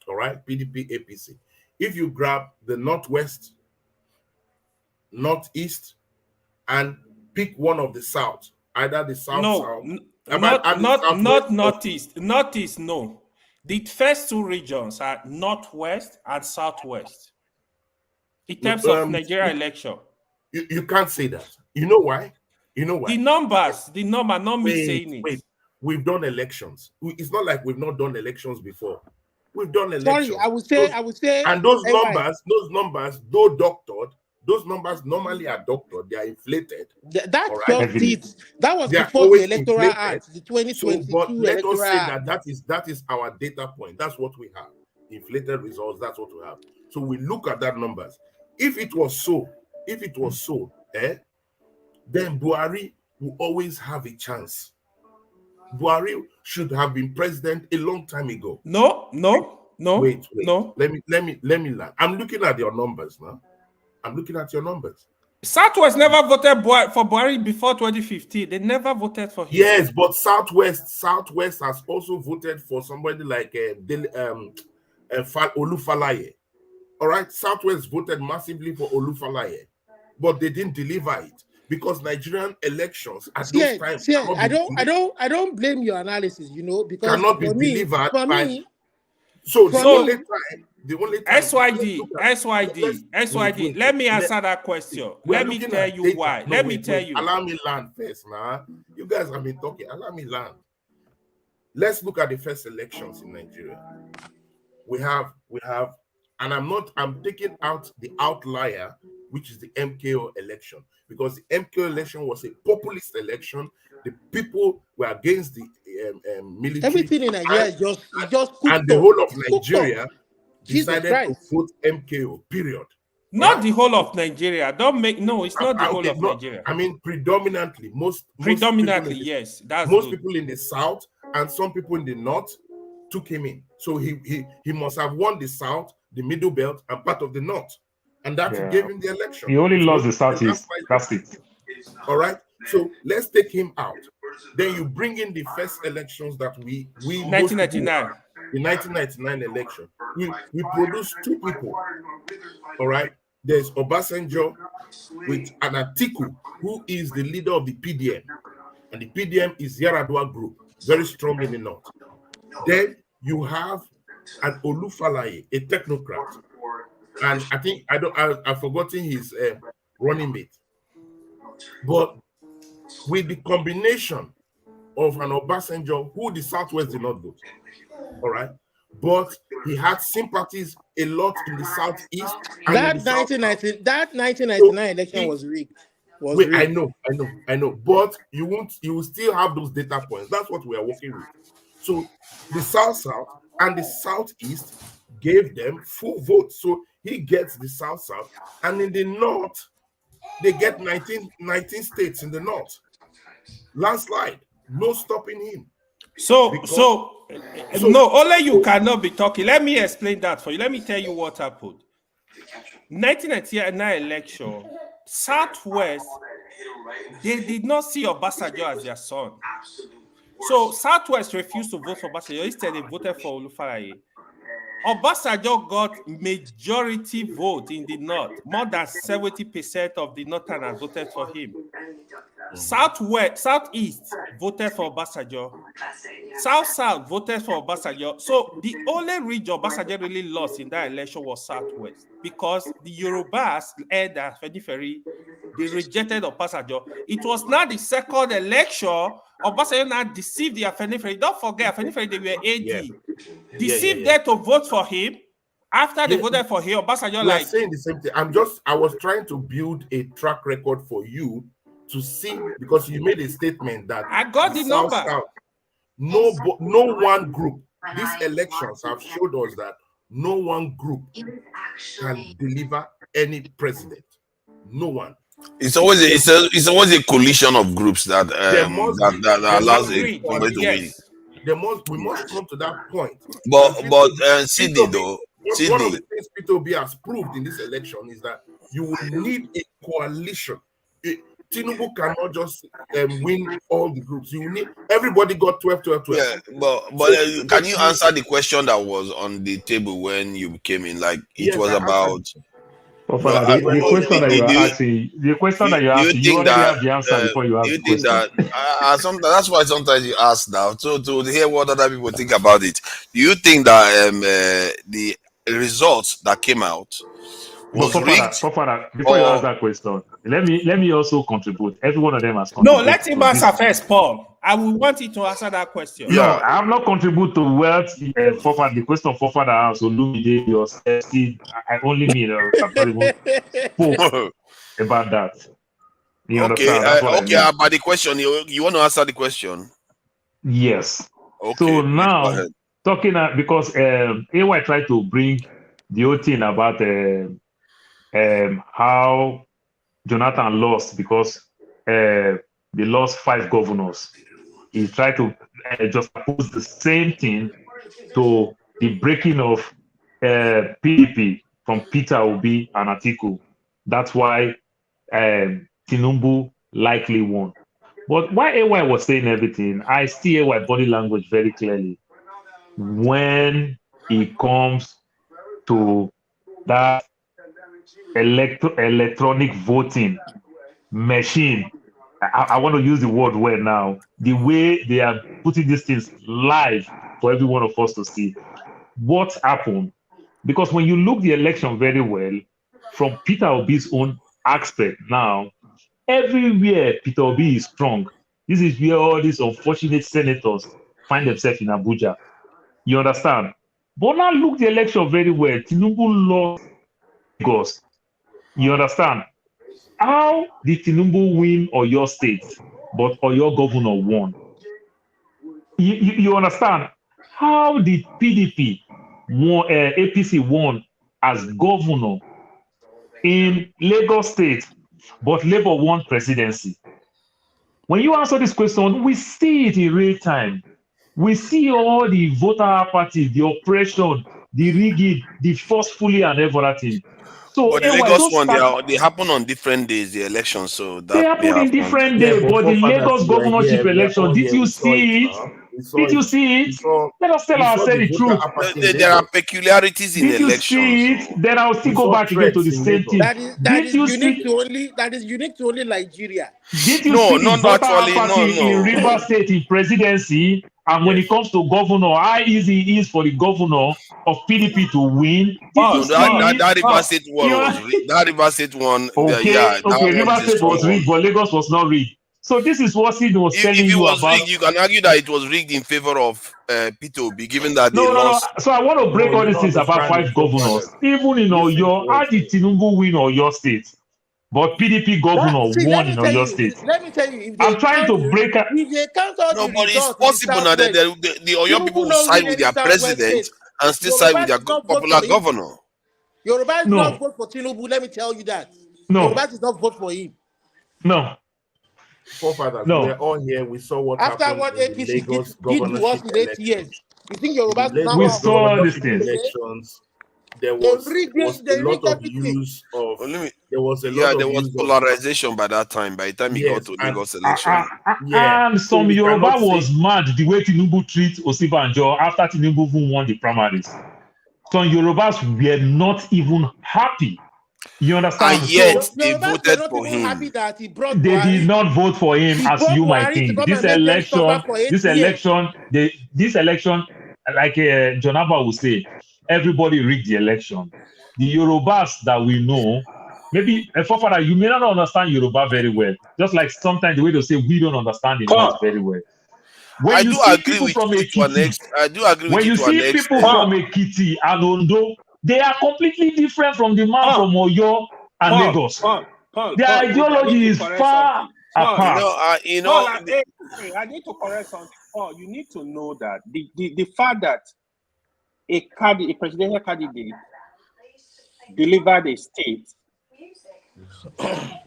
all right, PDP, APC. If you grab the Northwest, Northeast, and pick one of the South, either the South, not Northeast. Northeast, no. The first two regions are Northwest and Southwest. In terms of Nigeria election, you can't say that. You know why? The number, not me saying it. Wait. We've done elections. It's not like we've not done elections before. We've done elections. Sorry, I would say, and those numbers, though doctored, those numbers normally are doctored. They are inflated. That was before the Electoral Act, the 2022 but let us say Act. that is our data point. That's what we have. Inflated results. That's what we have. So we look at that numbers. If it was so, then Buhari will always have a chance. Buhari should have been president a long time ago. No. Wait. Let me land. I'm looking at your numbers now. Southwest never voted for Buhari before 2015. They never voted for him. Yes, but Southwest has also voted for somebody like Olufalaye. All right, Southwest voted massively for Olufalaye, but they didn't deliver it. Because Nigerian elections at those times, I don't blame your analysis, because cannot be delivered by. So the only time. SYD. Let me answer that question. Let me tell you why. Let me tell you. Allow me land first, now. You guys have been talking. Allow me land. Let's look at the first elections in Nigeria. We have, and I'm taking out the outlier, which is the MKO election, because the MKO election was a populist election. The people were against the military. Everything in Nigeria just and the whole of Nigeria decided to vote MKO. Period. Not the whole of Nigeria. It's not the whole of Nigeria. I mean, predominantly, yes. Most people in the South and some people in the North took him in. So he must have won the South, the Middle Belt, and part of the North. And that gave him the election. He only lost the Southeast. That's it. All right. So let's take him out. Then you bring in the first elections that we 1999. The 1999 election. We produced two people. All right. There's Obasanjo with an Atiku, who is the leader of the PDM. And the PDM is Yaradua group, very strong in the north. Then you have an Olufalaye, a technocrat. And I think I've forgotten his running mate. But with the combination of an Obasanjo, who the Southwest did not vote, all right, but he had sympathies a lot in the Southeast. That 1999 election was rigged. I know, but you will still have those data points. That's what we are working with. So the South and the Southeast gave them full votes. So he gets the South, and in the North, they get 19 states in the North. Landslide, no stopping him. No, only you cannot be talking. Let me explain that for you. Let me tell you what happened. 1999 election, Southwest, they did not see Obasanjo as their son. So Southwest refused to vote for Obasanjo. Instead, they voted for Olufalaye. Obasanjo got majority vote in the North. More than 70% of the Northerners voted for him. Southeast voted for Obasanjo. South voted for Obasanjo. So the only region Obasanjo really lost in that election was Southwest, because the Yorubas and the Afenifere, they rejected Obasanjo. It was not the second election. Obasanjo now deceived the Afenifere. Don't forget, Afenifere, they were AD. Deceived them to vote for him. After they voted for him, Obasanjo like saying the same thing. I was trying to build a track record for you to see, because you made a statement that I got the number. No one group. These elections have showed us that no one group can deliver any president. No one. It's always a coalition of groups that allows somebody to win. We must come to that point. But Sydney though, one of the things Peter Obi has proved in this election is that you will need a coalition. Tinubu cannot just win all the groups. You need everybody got 12. Yeah, but can you answer the question that was on the table when you came in? Like it was about. The question that you're asking, you already have the answer before you ask the question. That's why sometimes you ask now, to hear what other people think about it. Do you think that the results that came out was rigged? Before you ask that question, let me also contribute. Every one of them has contributed. No, let him answer first, Paul. I will want you to answer that question. No, I have not contributed to what the question for father house or Lumide I only mean I'm not even spoke about that. You understand? About the question, you want to answer the question? Yes. Okay. So now talking because AY tried to bring the whole thing about how Jonathan lost because they lost 5 governors. He tried to just pose the same thing to the breaking of PDP from Peter Obi and Atiku. That's why Tinubu likely won. But while AY was saying everything, I see AY body language very clearly when it comes to that electronic voting machine. I want to use the word well now. The way they are putting these things live for every one of us to see what happened. Because when you look the election very well, from Peter Obi's own aspect now, everywhere Peter Obi is strong. This is where all these unfortunate senators find themselves in Abuja. You understand? But now look the election very well. Tinubu lost Lagos. You understand? How did Tinubu win Oyo State, but Oyo governor won? You understand? How did PDP APC won as governor in Lagos State, but Labour won presidency? When you answer this question, we see it in real time. We see all the voter apathy, the oppression, the rigging, the forcefully and everything. So But the anyway, Lagos one, they happen on different days, the elections, so they that may happen in have come. different Yeah, days, but the forefathers, Lagos we are governorship here. We are election, all did here. you We saw it see it? now. We saw Did you it. see We it? saw. Let us tell We saw ourselves the the voter truth. apathy in There are Lagos. peculiarities in Did you elections. see it? So. Then I'll still We go saw back again to threats the in same Lagos. thing. That Did is you unique see? to only Nigeria. Did you No, see the not voter actually. apathy in No. Rivers State in presidency? And when Yes. it comes to governor, how easy it is for the governor of PDP to win? Did you No, see it? that River State one that River State one. Okay, That one Rivers is a State strong was one. rigged, but Lagos was not rigged. So this is what Sid was telling If it you was about. rigged, you can argue that it was rigged in favor of P2B, given that they No. lost. So I want to break No, all you're these not things about understanding, 5 forefathers. governors. Even in Listen to Oyo, what how I'm did saying. Tinubu win Oyo State? But PDP governor Let won me in tell Oyo you. State. Let me tell you. I'm trying to break up. If they count all No, the but it's results in the possible now that southwest, the Oyo people Tinubu will no side win with any their southwest president state. and still side with Yoruba their did not vote popular for him. governor. Yoruba did not No. vote for Tinubu. Let me tell you that. No. Yoruba did not vote for him. No. Forefathers, No. we're all here. We saw what After happened what in the APC Lagos did to us governorship in 8 years, elections. you think In Yoruba the now We Lagos want to saw vote this for governorship thing. Tinubu again? elections, there They was rigged a everything. lot of use of There was polarization by that time. By the time he got to Lagos election, And So some we Yoruba cannot was say mad the way Tinubu treats Osibanjo after Tinubu even won the primaries. Some Yorubas were not even happy. You understand? and yet So they Yorubas were voted not for even happy him. that he brought they did Buhari. not vote for him, He as brought you might Buhari to think. come and make them suffer for 8 years. This election, like John Abba would say, everybody rigged the election. The Yorubas that we know, maybe forefather, you may not understand Yoruba very well. Just like sometimes the way they say we don't understand the North very well. When I you do see agree people with from you to an Ekiti, extent. I do agree with when you you to an see people extent. from Ekiti and Ondo, they are completely different from the man from Oyo and Lagos. Their I ideology need to is correct far something. apart. I need to correct something. Paul, you need to know that the fact that a presidential candidate delivered a state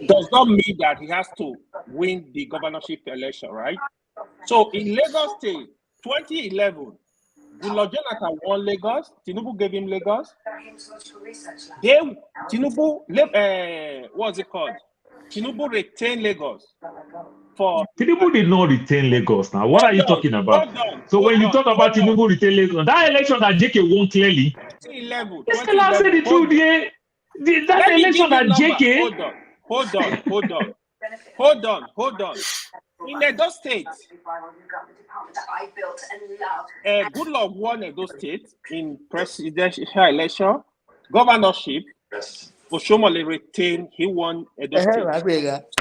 does not mean that he has to win the governorship election, right? So in Lagos State, 2011, Goodluck Jonathan won Lagos. Tinubu gave him Lagos. What's it called? Tinubu retained Lagos. Tinubu did not retain Lagos now. What are you talking about? So when you talk about Tinubu retain Lagos, that election that JK won clearly, 2011. it's still answer the truth. That Let me election give you that number. JK. Hold on. In Edo State, Goodluck won Edo State in presidential election, governorship. Oshomole retained, he won Edo State.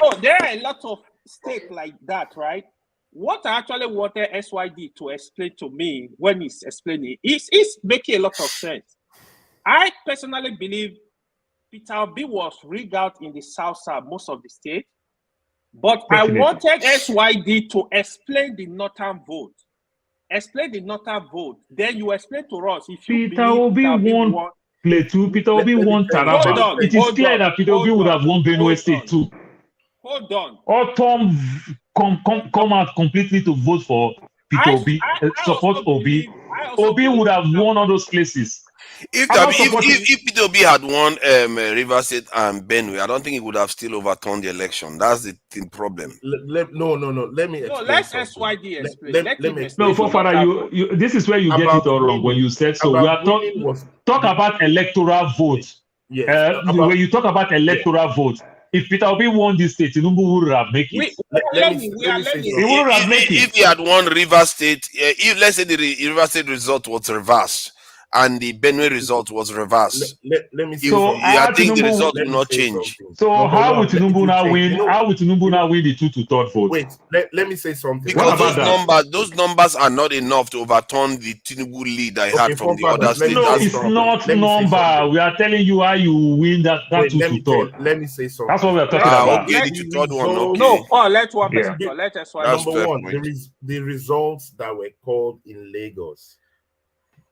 So there are a lot of states like that, right? What I actually wanted SYD to explain to me when he's explaining is making a lot of sense. I personally believe Peter Obi was rigged out in the South, most of the state. But definitely. I wanted SYD to explain the northern vote. Then you explain to us if you Peter Obi won Plateau. Peter Obi won Taraba. It is clear that Peter Obi would have won Benue State too. Hold on. Or Tom come out completely to vote for Peter Obi, support Obi. Obi would have won all those places. If Peter Obi had won Rivers State and Benue, I don't think he would have still overturned the election. That's the problem. No. Let me explain. Let's SYD explain. Let me explain. No, Father, you this is where you get it all wrong when you said so. We are talk about electoral vote. Yes. When you talk about electoral vote, if Peter Obi won this state, Tinubu would have made it. Let me say he would have made it. If he had won Rivers State, if let's say the Rivers State result was reversed and the Benue result was reversed, let me say I think the result will not change. So how would Tinubu now win? How would Tinubu now win the 2 to 3rd vote? Wait, let me say something. Because those numbers are not enough to overturn the Tinubu lead I had from the other states. No, it's not number. We are telling you how you win that 2 to 3rd. Let me say something. That's what we are talking about. Okay, the 3rd one. Okay. No, Paul, let one person go. Let us one. Number one, there is the results that were called in Lagos.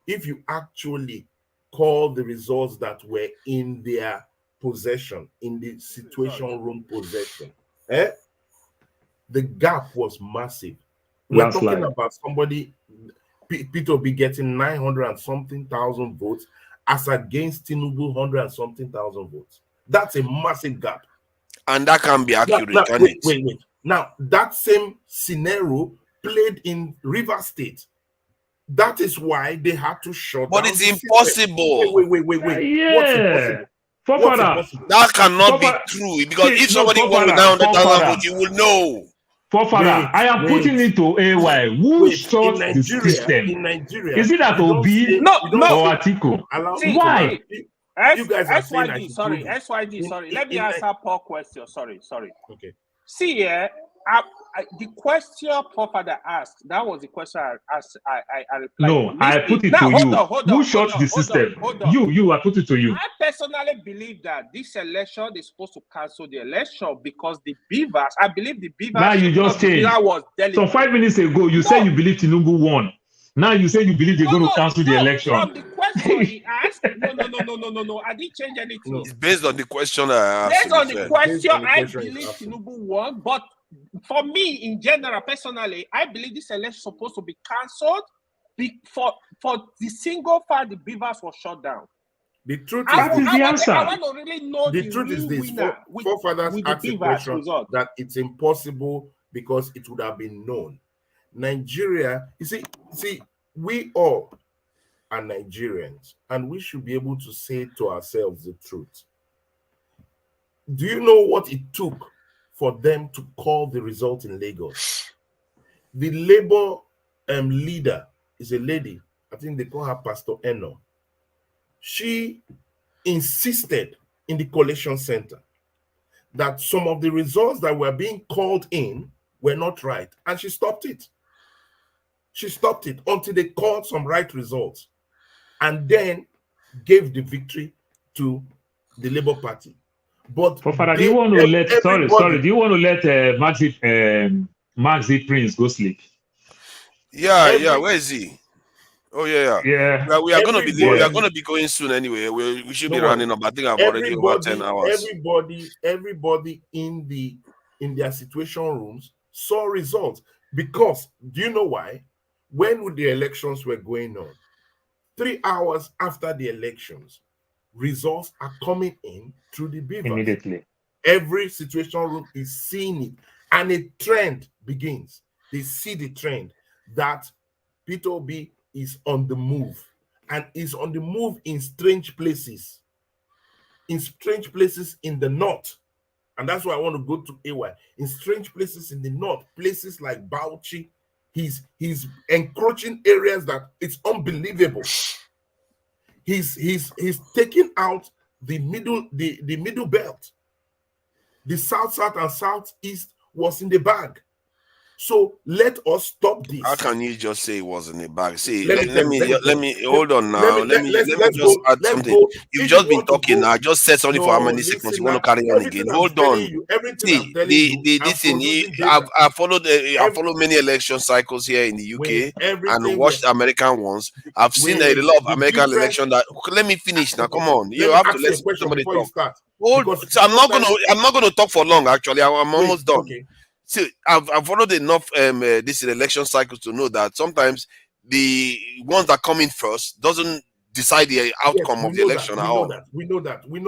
If you actually call the results that were in their possession, in the situation room possession, the gap was massive. We're talking about somebody, Peter be getting 900 and something thousand votes as against Tinubu 100 and something thousand votes. That's a massive gap. And that can be accurate, can wait, it? Wait. Now, that same scenario played in River State. That is why they had to shut but down. But it's impossible. Wait. Yeah. What's impossible? What's impossible? That cannot be true, because if somebody won with 900,000 votes, you will know. I am putting it to AY. Who shot the system? In Nigeria, is it that Obi or Atiku? Why? You guys are saying SYG, sorry. Let me answer Paul question. Sorry. Okay. See here, the question Paul father asked, that was the question I replied. No, I put it to you. Who shot the system? You, I put it to you. I personally believe that this election is supposed to cancel the election because the beavers, I believe the beavers. Now you just changed. So 5 minutes ago, you said you believe Tinubu won. Now you say you believe they're going to cancel the election. From the question he asked, no. I didn't change anything. It's based on the question I asked. Based on the question, I believe Tinubu won. But for me, in general, personally, I believe this election is supposed to be cancelled for the single fact the beavers was shut down. The truth is the answer. I want to really know the truth is this. Forefathers asked the question that it's impossible because it would have been known. Nigeria, you see, we all are Nigerians, and we should be able to say to ourselves the truth. Do you know what it took for them to call the result in Lagos? The Labour leader is a lady. I think they call her Pastor Eno. She insisted in the collation center that some of the results that were being called in were not right, and she stopped it. She stopped it until they called some right results and then gave the victory to the Labour Party. But do you want to let do you want to let Maxi Prince go sleep? Yeah, where is he? Oh yeah. We are gonna be going soon anyway. We should be running up. I think I've already over 10 hours. Everybody in their situation rooms saw results. Because do you know why? When the elections were going on, 3 hours after the elections, results are coming in through the beavers. Immediately. Every situation room is seeing it, and a trend begins. They see the trend that Peter Obi is on the move, and is on the move in strange places. In strange places in the north. And that's why I want to go to AY. In strange places in the north, places like Bauchi, he's encroaching areas that it's unbelievable. He's taking out the middle belt. The south and southeast was in the bag. So let us stop this. How can you just say it was in the bag? See, let me hold on now. Let me just add something. You've just been talking. I just said something for how many seconds? You want to carry on again? Hold on. See, this thing. I followed many election cycles here in the UK and watched American ones. I've seen a lot of American election. That let me finish now. Come on, you have to let somebody talk. So I'm not gonna talk for long. Actually, I'm almost done. See, I've followed enough this election cycles to know that sometimes the ones that come in first doesn't decide the outcome of the election at all. We know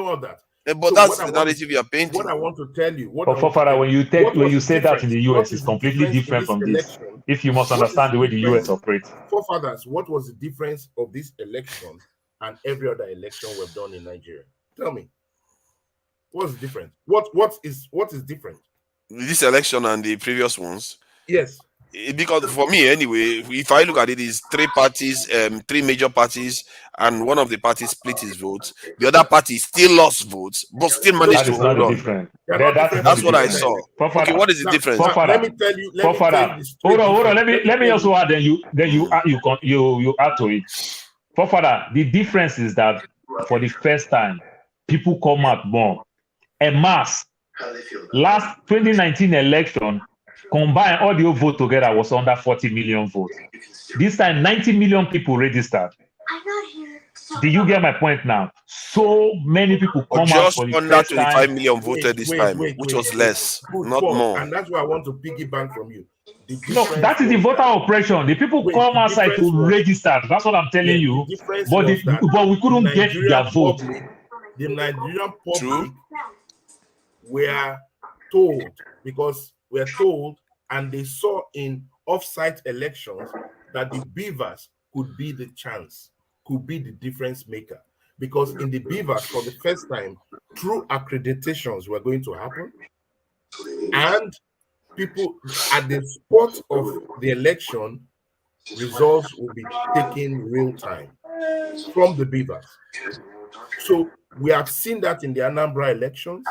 all that. But so that's the narrative you are painting. What I want to tell you, when you say that in the US, it's completely different from this. If you must understand the way the US operates. Forefathers, what was the difference of this election and every other election we've done in Nigeria? Tell me, what's different? What is different? This election and the previous ones? Yes. Because for me anyway, if I look at it, is three parties, three major parties, and one of the parties split his votes. The other party still lost votes, but still managed to hold on. That's what I saw. Okay, what is the difference? Let me tell you. Hold on. Let me also add. Then you add to it. Forefather, the difference is that for the first time, people come out more en masse. Last 2019 election, combined all the vote together was under 40 million votes. This time, 90 million people registered. Do you get my point now? So many people come out for the under first 25 time. million voted this time, which was less, not more. And that's why I want to piggyback from you. No, that is the voter oppression. The people come outside to register. That's what I'm telling you. But we couldn't get their vote. The Nigerian public were told, because we're told, and they saw in off-site elections that the beavers could be the chance, could be the difference maker. Because in the beavers, for the first time, true accreditations were going to happen, and people at the spot of the election, results will be taken real time from the beavers. So we have seen that in the Anambra elections.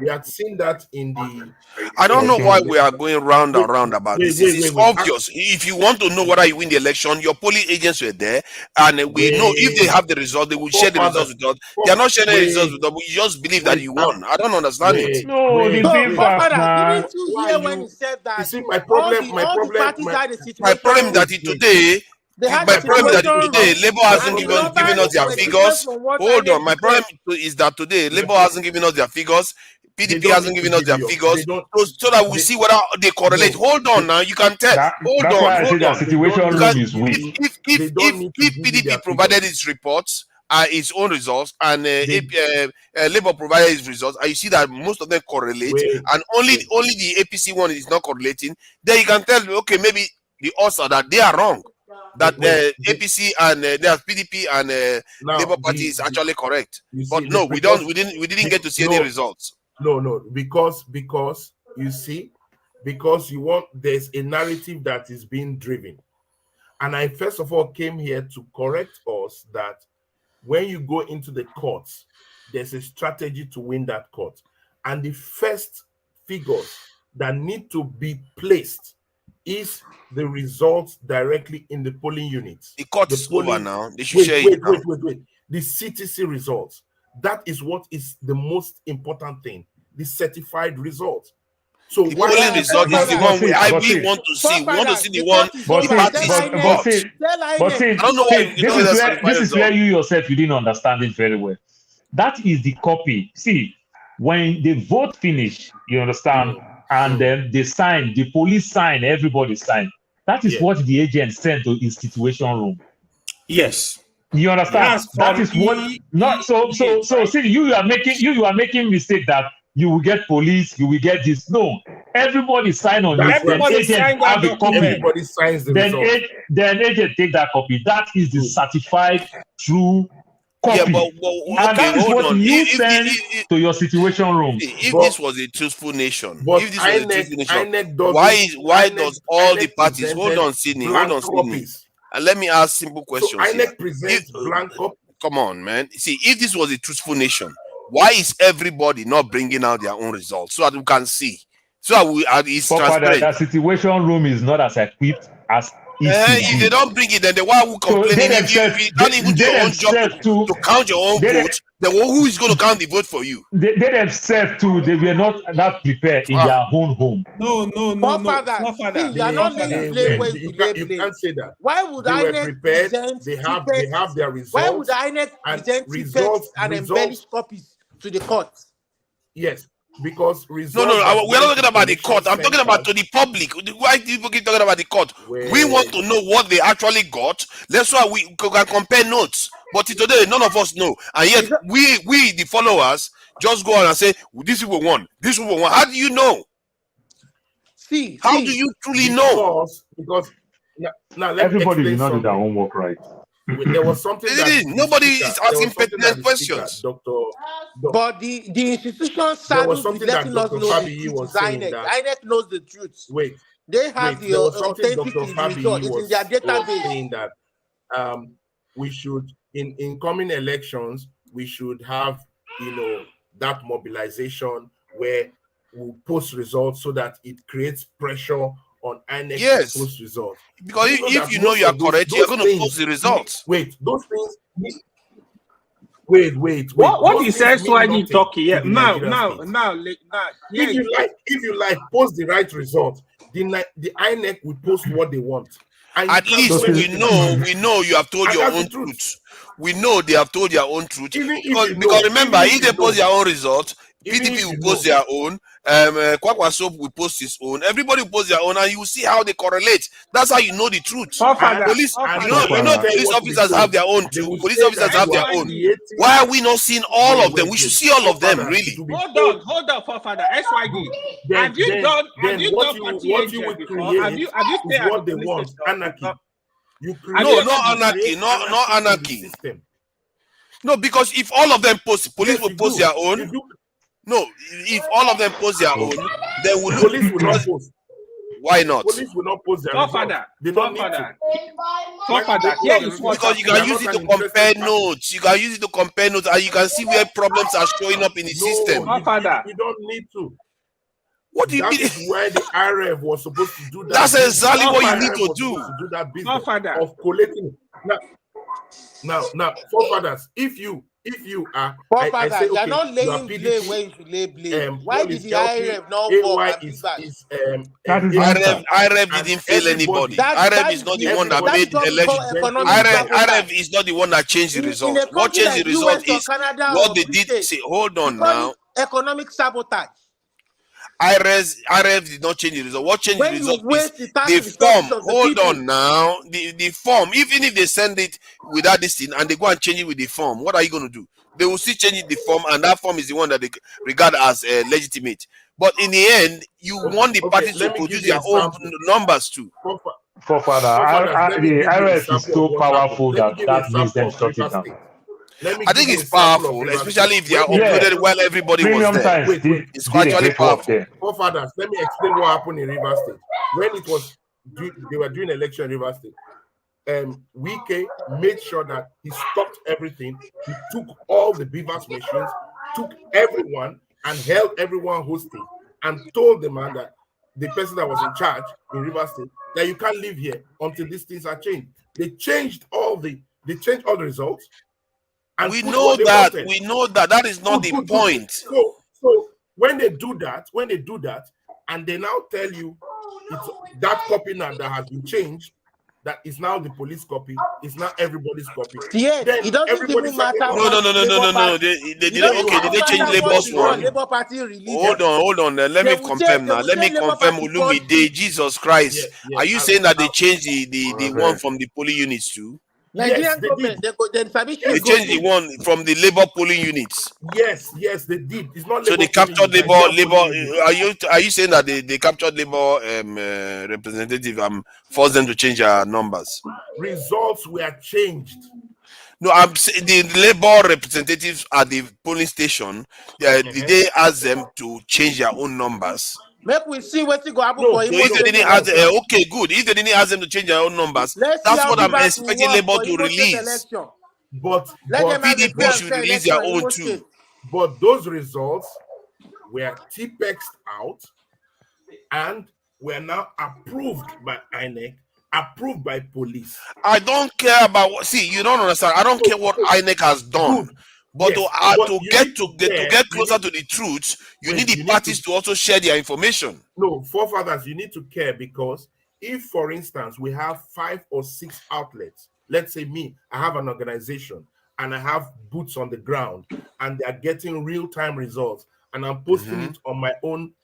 We have seen that in the... I don't know why we are going round and round about this. It's obvious. If you want to know whether you win the election, your polling agents were there, and we know if they have the result, they will share the results with us. They are not sharing the results with us. We just believe that you won. I don't understand it. No, didn't you hear when he said that? You see, my problem that today. My problem is that today Labour hasn't given us their figures. Hold on, my problem is that today Labour hasn't given us their figures. PDP hasn't given us their figures, so that we see whether they correlate. Hold on now, you can tell. Hold on. Situation room is weak. If PDP provided its reports, its own results, and Labour provided its results, and you see that most of them correlate, and only the APC one is not correlating, then you can tell, okay, maybe the odds are that they are wrong. That APC and there's PDP and Labour Party is actually correct, but no, we didn't get to see any results. No, because you see, because there's a narrative that is being driven, and I first of all came here to correct us that when you go into the courts, there's a strategy to win that court, and the first figures that need to be placed is the results directly in the polling units. The court is over now. They should share it now. Wait. The CTC results. That is what is the most important thing. The certified results. So the polling result is the one we want to see. We want to see the one. This is where you yourself you didn't understand it very well. That is the copy. See, when the vote finish, you understand, and then they sign, the police sign, everybody sign. That is what the agent sent to his situation room. Yes. You understand? That is what not so see you are making mistake that you will get police, you will get this. No, everybody sign on it. Everybody sign have a copy. Everybody signs the result. Then agent take that copy. That is the certified true copy. Yeah, but and that is what you send to your situation room. If this was a truthful nation, why does all the parties hold on, Sydney? And let me ask simple questions. So INEC presents blank copy. Come on, man. See, if this was a truthful nation, why is everybody not bringing out their own results so that we can see? So that it's transparent. That situation room is not as equipped as if they don't bring it, then why are we complaining? If you don't even do your own job to count your own vote, then who is going to count the vote for you? They themselves too. They were not prepared in their own home. No. You are not letting play where you can't say that. Why would INEC present? They have their results. Why would INEC present results and embellished copies to the court? Yes. Because results. No, we're not talking about the court. I'm talking about to the public. Why do people keep talking about the court? We want to know what they actually got. That's why we can compare notes. But today, none of us know, and yet we the followers just go on and say this people won. This people won. How do you know? How do you truly know? Because now everybody did not do their homework right. There was something nobody is asking pertinent questions. But the institution saddled with letting us know the truth. INEC knows the truth. They have the authentic result. It's in their database. Saying that we should, in coming elections, we should have that mobilization where we post results so that it creates pressure on INEC to post results. Because if you know you are correct, you're going to post the results. Those things. Wait. What he says why you talking? Yeah, now. If you like, post the right result. The INEC will post what they want. At least we know you have told your own truth. We know they have told their own truth. Because remember, if they post their own results, PDP will post their own. Kwakwa Soap will post his own. Everybody will post their own, and you will see how they correlate. That's how you know the truth. Police, police officers have their own too. Police officers have their own. Why are we not seeing all of them? We should see all of them, really. Hold on, forefather. SYD. Have you done party agent before? Have you stayed at what the they police want? station? Anarchy. Not anarchy. No, because if all of them post, police will post their own. No, if all of them post their own, then we'll look. Police will not post. Why not? Police will not post their results. They don't need to. Because you can use it to compare notes. You can use it to compare notes, and you can see where problems are showing up in the system. You don't need to. What do you mean? That is where the IRF was supposed to do that. That's exactly what you need to do. To do that business of collating. Now, forefathers, if you are, I say, okay, you're not laying blame where you should lay blame. Why did the IRF not work? IRF didn't fail anybody. IRF is not the one that made the election. IRF is not the one that changed the result. What changed the result is what they did. Say, hold on now. Economic sabotage. IRF did not change the result. What changed the result is the form. Hold on now. The form, even if they send it without this thing and they go and change it with the form, what are you going to do? They will still change the form, and that form is the one that they regard as legitimate. But in the end, you want the parties to produce their own numbers too. Forefather, the IRF is so powerful that makes them shut it down. I think it's powerful, especially if they are uploaded while everybody was there. It's actually powerful. Forefathers, let me explain what happened in Rivers State. When it was they were doing election in Rivers State, Wike made sure that he stopped everything. He took all the Beavers machines, took everyone, and held everyone hostage, and told the man that the person that was in charge in Rivers State that you can't live here until these things are changed. They changed all the results. And we know that. We know that. That is not the point. So when they do that, and they now tell you it's that copy now that has been changed, that is now the police copy, it's not everybody's copy. Yeah, then it doesn't even matter. No. They didn't. Okay, did they change Labour's one? Hold on. Let me confirm now. Let me confirm. Olumide, Jesus Christ. Are you saying that they changed the one from the polling units too? Nigerian government, they changed the one from the labor polling units. Yes, they did. It's not so they captured labor. Are you saying that they captured labor representative and forced them to change their numbers? Results were changed. No, I'm saying the labor representatives at the polling station. Did they ask them to change their own numbers? Make we see what go happen for him. So if they didn't ask, okay, good. If they didn't ask them to change their own numbers, that's what I'm expecting Labour to release. But PDP should release their own too. But those results were T-Pexed out and were now approved by INEC, approved by police. I don't care about what. See, you don't understand. I don't care what INEC has done. But to get closer to the truth, you need the parties to also share their information. No, forefathers, you need to care, because if, for instance, we have 5 or 6 outlets, let's say me, I have an organization and I have boots on the ground and they are getting real-time results, and I'm posting it on my own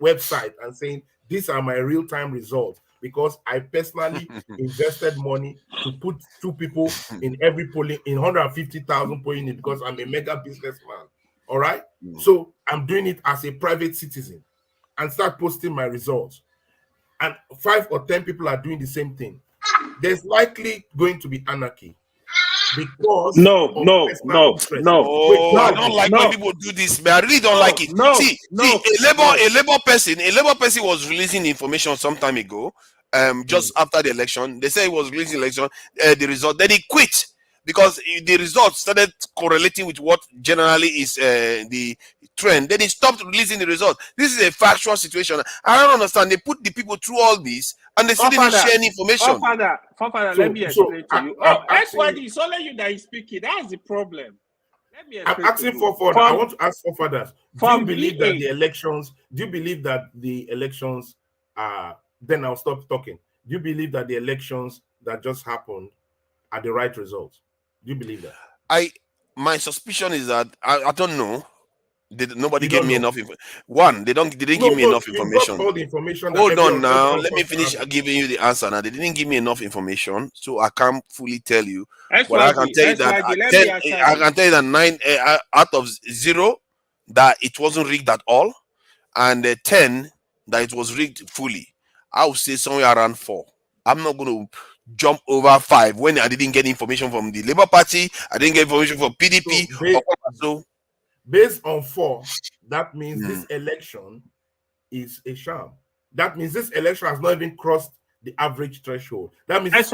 website and saying, these are my real-time results, because I personally invested money to put 2 people in every polling, in 150,000 polling, because I'm a mega businessman. All right. So I'm doing it as a private citizen and start posting my results. And 5 or 10 people are doing the same thing. There's likely going to be anarchy. Because no. I don't like when people do this, but I really don't like it. A labor person was releasing information some time ago, just after the election. They say he was releasing the result. Then he quit because the results started correlating with what generally is the trend. Then he stopped releasing the result. This is a factual situation. I don't understand. They put the people through all this and they still didn't share any information. Father, let me explain to you. XYD, it's only you that is speaking. That's the problem. Let me I'm asking for I want to ask for fathers. Do you believe that the elections? Do you believe that the elections are? Then I'll stop talking. Do you believe that the elections that just happened are the right results? Do you believe that? My suspicion is that I don't know. Nobody gave me enough information. One, they didn't give me enough information. All the information. Hold on now. Let me finish giving you the answer. Now, they didn't give me enough information, so I can't fully tell you. But I can tell you that I can tell you that 9 out of 0 that it wasn't rigged at all, and 10 that it was rigged fully. I would say somewhere around 4. I'm not going to jump over 5 when I didn't get information from the Labour Party. I didn't get information from PDP. So based on 4, that means this election is a sham. That means this election has not even crossed the average threshold. That means it's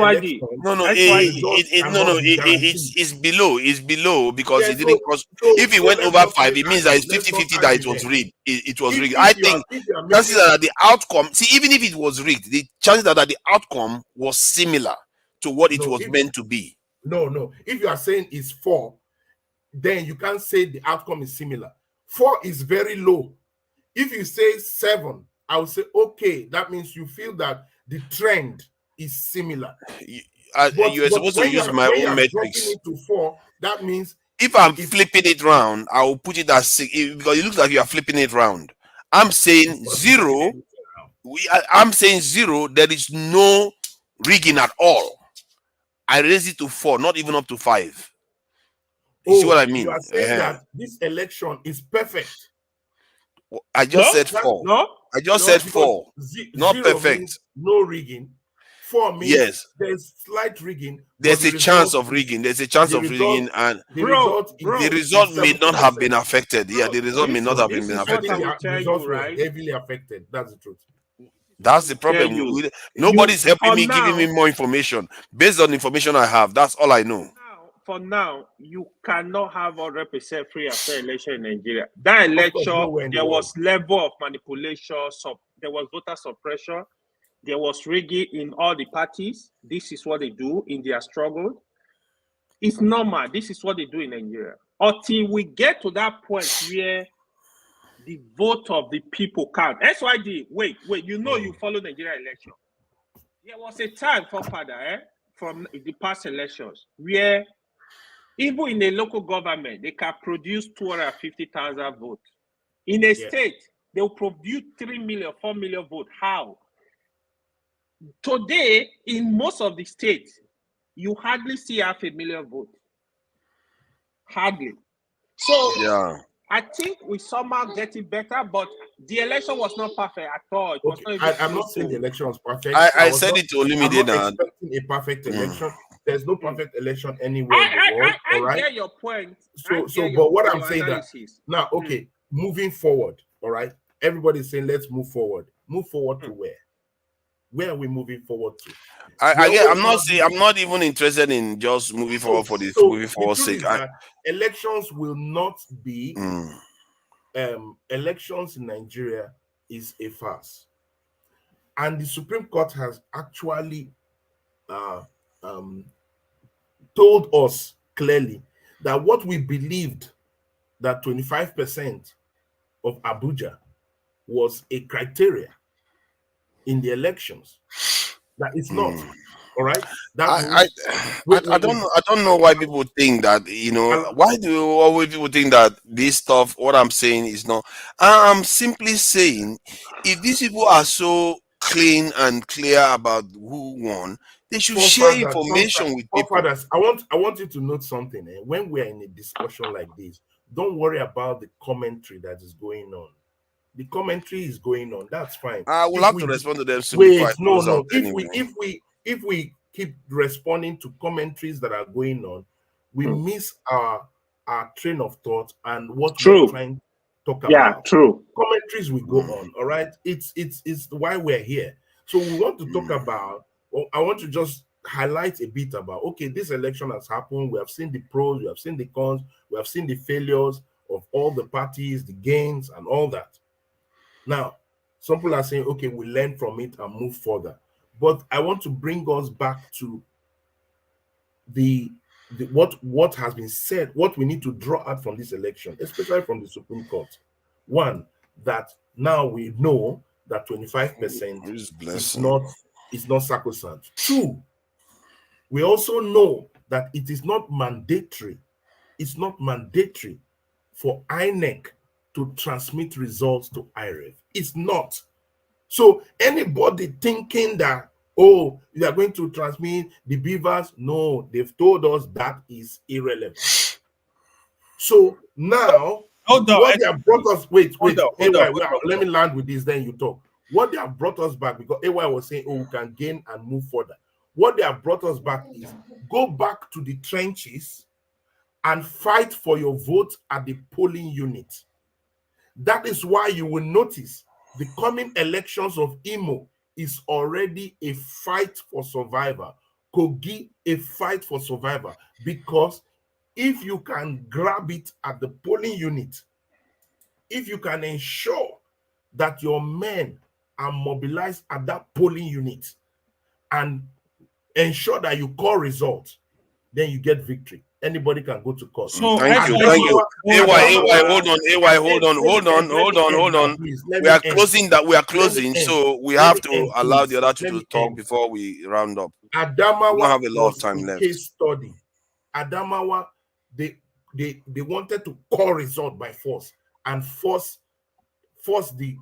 below. It's below because it didn't cross. If it went over 5, it means that it's 50-50 that it was rigged. It was rigged. I think chances are that the outcome. See, even if it was rigged, the chances are that the outcome was similar to what it was meant to be. No. If you are saying it's 4, then you can't say the outcome is similar. 4 is very low. If you say 7, I would say okay. That means you feel that the trend is similar. You're supposed to use my own metrics. Into 4, that means if I'm flipping it round, I will put it as 6 because it looks like you are flipping it round. I'm saying 0. I'm saying 0. There is no rigging at all. I raise it to 4, not even up to 5. You see what I mean? You are saying that this election is perfect. I just said 4. I just said 4. Not perfect. No rigging. 4 means there's slight rigging. There's a chance of rigging. There's a chance of rigging, and the result may not have been affected. Yeah, the result may not have been affected. The results were heavily affected. That's the truth. That's the problem. Nobody's helping me, giving me more information. Based on the information I have, that's all I know. For now, you cannot have 100% free and fair election in Nigeria. That election, there was level of manipulation, there was voter suppression, there was rigging in all the parties. This is what they do in their struggle. It's normal. This is what they do in Nigeria. Until we get to that point where the vote of the people count. SYD, wait, you follow Nigeria election. There was a time, father, from the past elections where even in a local government, they can produce 250,000 votes. In a state, they will produce 3 million, 4 million votes. How? Today, in most of the states, you hardly see 500,000 votes. Hardly. So, I think we somehow getting better, but the election was not perfect at all. It was not I'm not saying the election was perfect. I said it to Olumide now. I'm not expecting a perfect election. There's no perfect election anywhere in the world. I get your point. But what I'm saying that now, moving forward, all right. Everybody's saying let's move forward. Move forward to where? Where are we moving forward to? I'm not even interested in just moving forward for this moving forward sake. Elections will not be elections in Nigeria is a farce. And the Supreme Court has actually told us clearly that what we believed that 25% of Abuja was a criteria in the elections, that it's not. All right. I don't know why people think that, why do always people think that this stuff, what I'm saying is not. I'm simply saying, if these people are so clean and clear about who won, they should share information with people. I want you to note something. When we are in a discussion like this, don't worry about the commentary that is going on. The commentary is going on. That's fine. I will have to respond to them soon. Wait, no. If we keep responding to commentaries that are going on, we miss our train of thought and what we're trying to talk about. Yeah, true. Commentaries will go on. All right. It's why we're here. So we want to talk about. I want to just highlight a bit about. Okay, this election has happened. We have seen the pros. We have seen the cons. We have seen the failures of all the parties, the gains, and all that. Now, some people are saying, okay, we learn from it and move further. But I want to bring us back to what has been said, what we need to draw out from this election, especially from the Supreme Court. One, that now we know that 25% is not sacrosanct. Two, we also know that it is not mandatory. It's not mandatory for INEC to transmit results to IREF. It's not. So anybody thinking that, oh, you are going to transmit the beavers, no, they've told us that is irrelevant. So now, what they have brought us, wait, let me land with this, then you talk. What they have brought us back, because AY was saying, oh, we can gain and move further. What they have brought us back is go back to the trenches and fight for your vote at the polling unit. That is why you will notice the coming elections of Imo is already a fight for survival. Kogi, a fight for survival. Because if you can grab it at the polling unit, if you can ensure that your men are mobilized at that polling unit and ensure that you call results, then you get victory. Anybody can go to court. So thank you. AY, hold on. We are closing, so we have to allow the other two to talk before we round up. Adamawa we don't have a lot of time was a left. case study. Adamawa, they wanted to call result by force and force the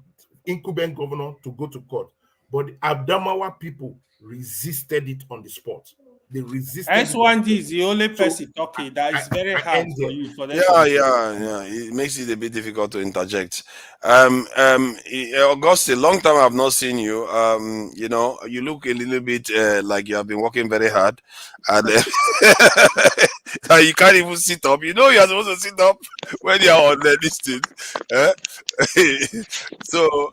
incumbent governor to go to court. But the Adamawa people resisted it on the spot. They resisted. S1D is the only person talking that is very hard for you. For them Yeah. It makes it a bit difficult to interject. Auguste, a long time I've not seen you. You know, you look a little bit like you have been working very hard, and you can't even sit up. You know, you are supposed to sit up when you are on this thing. So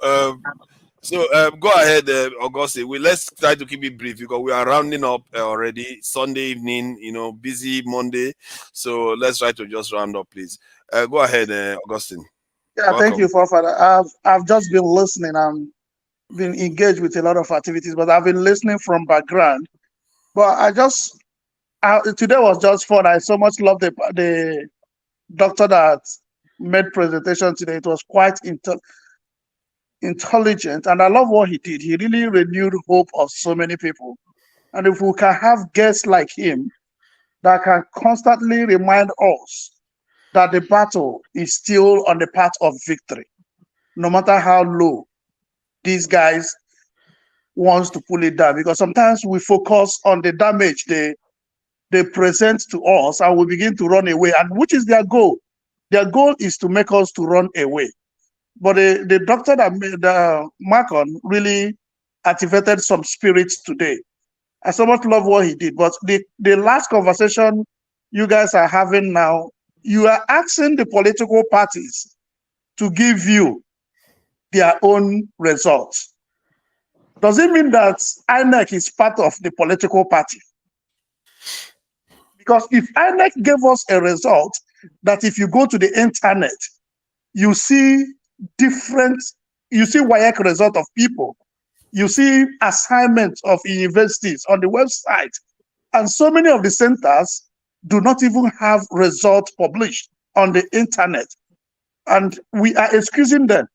go ahead, Auguste. Let's try to keep it brief because we are rounding up already. Sunday evening, you know, busy Monday. So let's try to just round up, please. Go ahead, Augustine. Yeah, Welcome. thank you, Forefather. I've just been listening. I've been engaged with a lot of activities, but I've been listening from background. But today was just fun. I so much love the doctor that made presentation today. It was quite intelligent, and I love what he did. He really renewed hope of so many people. And if we can have guests like him that can constantly remind us that the battle is still on the path of victory, no matter how low these guys wants to pull it down, because sometimes we focus on the damage they present to us and we begin to run away, and which is their goal. Their goal is to make us to run away. But the doctor that made Malcolm really activated some spirits today. I so much love what he did. But the last conversation you guys are having now, you are asking the political parties to give you their own results. Does it mean that INEC is part of the political party? Because if INEC gave us a result that if you go to the internet, you see WAEC result of people, you see assignments of universities on the website, and so many of the centers do not even have results published on the internet, and we are excusing them.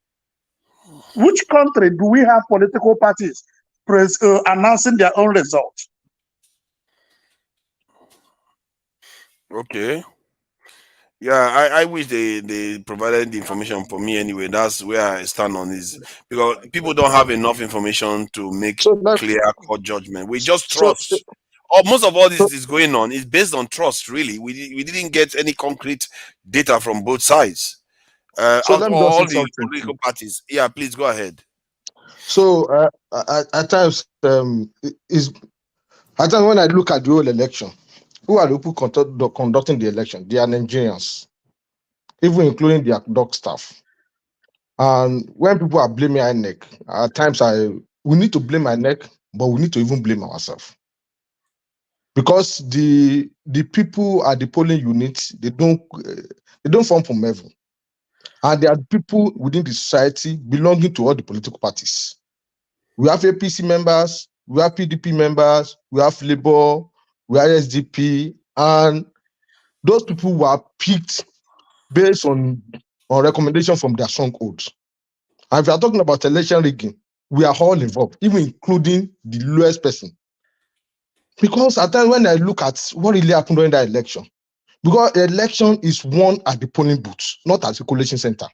Which country do we have political parties announcing their own results? Okay. Yeah, I wish they provided the information for me anyway. That's where I stand on this, because people don't have enough information to make clear cut judgment. We just trust. Most of all this is going on is based on trust. Really, we didn't get any concrete data from both sides. All the political parties. Yeah, please go ahead. So at times, when I look at the whole election, who are the people conducting the election? They are Nigerians, even including their doc staff. And when people are blaming INEC, at times we need to blame INEC, but we need to even blame ourselves. Because the people at the polling units, they don't form from heaven. And there are people within the society belonging to all the political parties. We have APC members, we have PDP members, we have Labour, we have SDP, and those people were picked based on recommendation from their strongholds. And if you are talking about election rigging, we are all involved, even including the lowest person. Because at times when I look at what really happened during that election, because the election is won at the polling booth, not at the collation center.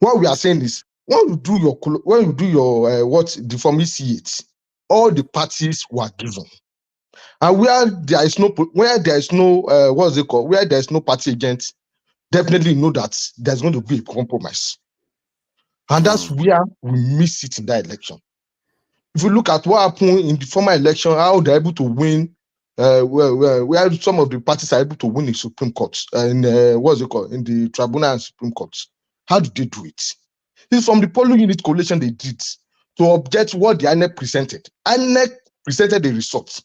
What we are saying is, when you do your what the form see it, all the parties were given, and where there is no what's it called? Where there is no party agent, definitely know that there's going to be a compromise, and that's where we miss it in that election. If you look at what happened in the former election, how they're able to win, where some of the parties are able to win in Supreme Court, in in the Tribunal and Supreme Court. How did they do it? It's from the polling unit coalition they did to object what the INEC presented. INEC presented the results.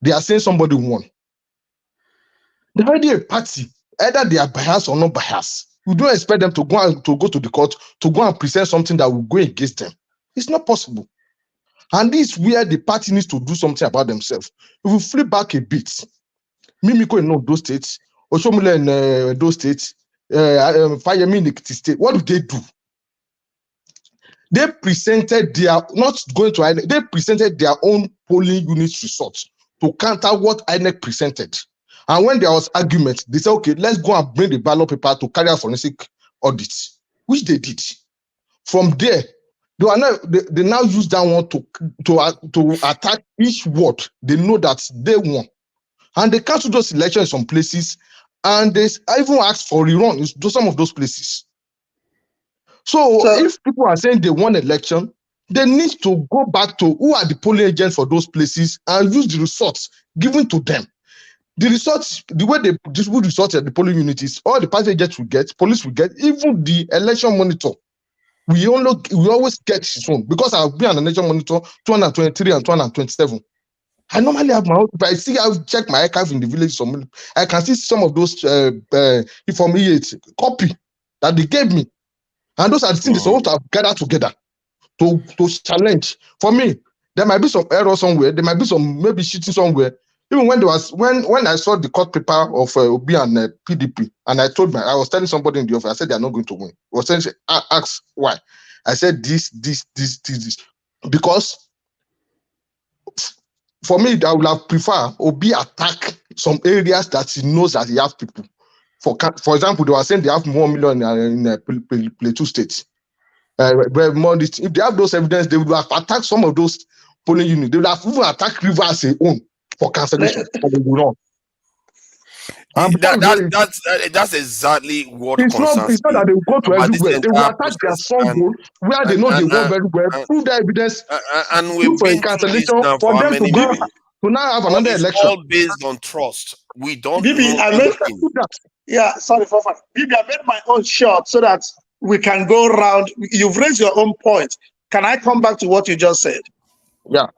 They are saying somebody won. They're already a party, either they are biased or not biased. We don't expect them to go to the court to go and present something that will go against them. It's not possible. And this is where the party needs to do something about themselves. If we flip back a bit, Mimiko in those states, Oshomole in those states, Fayemi in the state, what do they do? They presented they presented their own polling unit results to counter what INEC presented. And when there was argument, they said, okay, let's go and bring the ballot paper to carry out forensic audits, which they did. From there, they now use that one to attack each ward. They know that they won. And they cancelled those elections in some places, and they even asked for rerun in some of those places. So if people are saying they won election, they need to go back to who are the polling agents for those places and use the results given to them. The results, the way they distribute results at the polling units, all the party agents will get, police will get, even the election monitor. We always get his own, because I've been on the election monitor 223 and 227. I normally have my own. If I see, I've checked my archive in the village. I can see some of those information copy that they gave me. And those are the things they're supposed to have gathered together to challenge. For me, there might be some error somewhere. There might be some maybe cheating somewhere. Even when I saw the court paper of Obi and PDP, and I was telling somebody in the office, I said they are not going to win. I was saying, ask why. I said this. Because for me, I would have preferred Obi attack some areas that he knows that he has people. For example, they were saying they have 1 million in Plateau State. If they have those evidence, they would have attacked some of those polling units. They would have even attacked Rivers own for cancellation. That's exactly what concerns me. It's not that they will go to everywhere. They will attack their stronghold where they know they won very well, prove the evidence, and we've for a been through this cancellation now for them to go to now have another election. It's all based on trust. We don't know anything. Yeah, sorry, Fafa. Bibi, I made my own shot so that we can go round. You've raised your own point. Can I come back to what you just said? Yeah.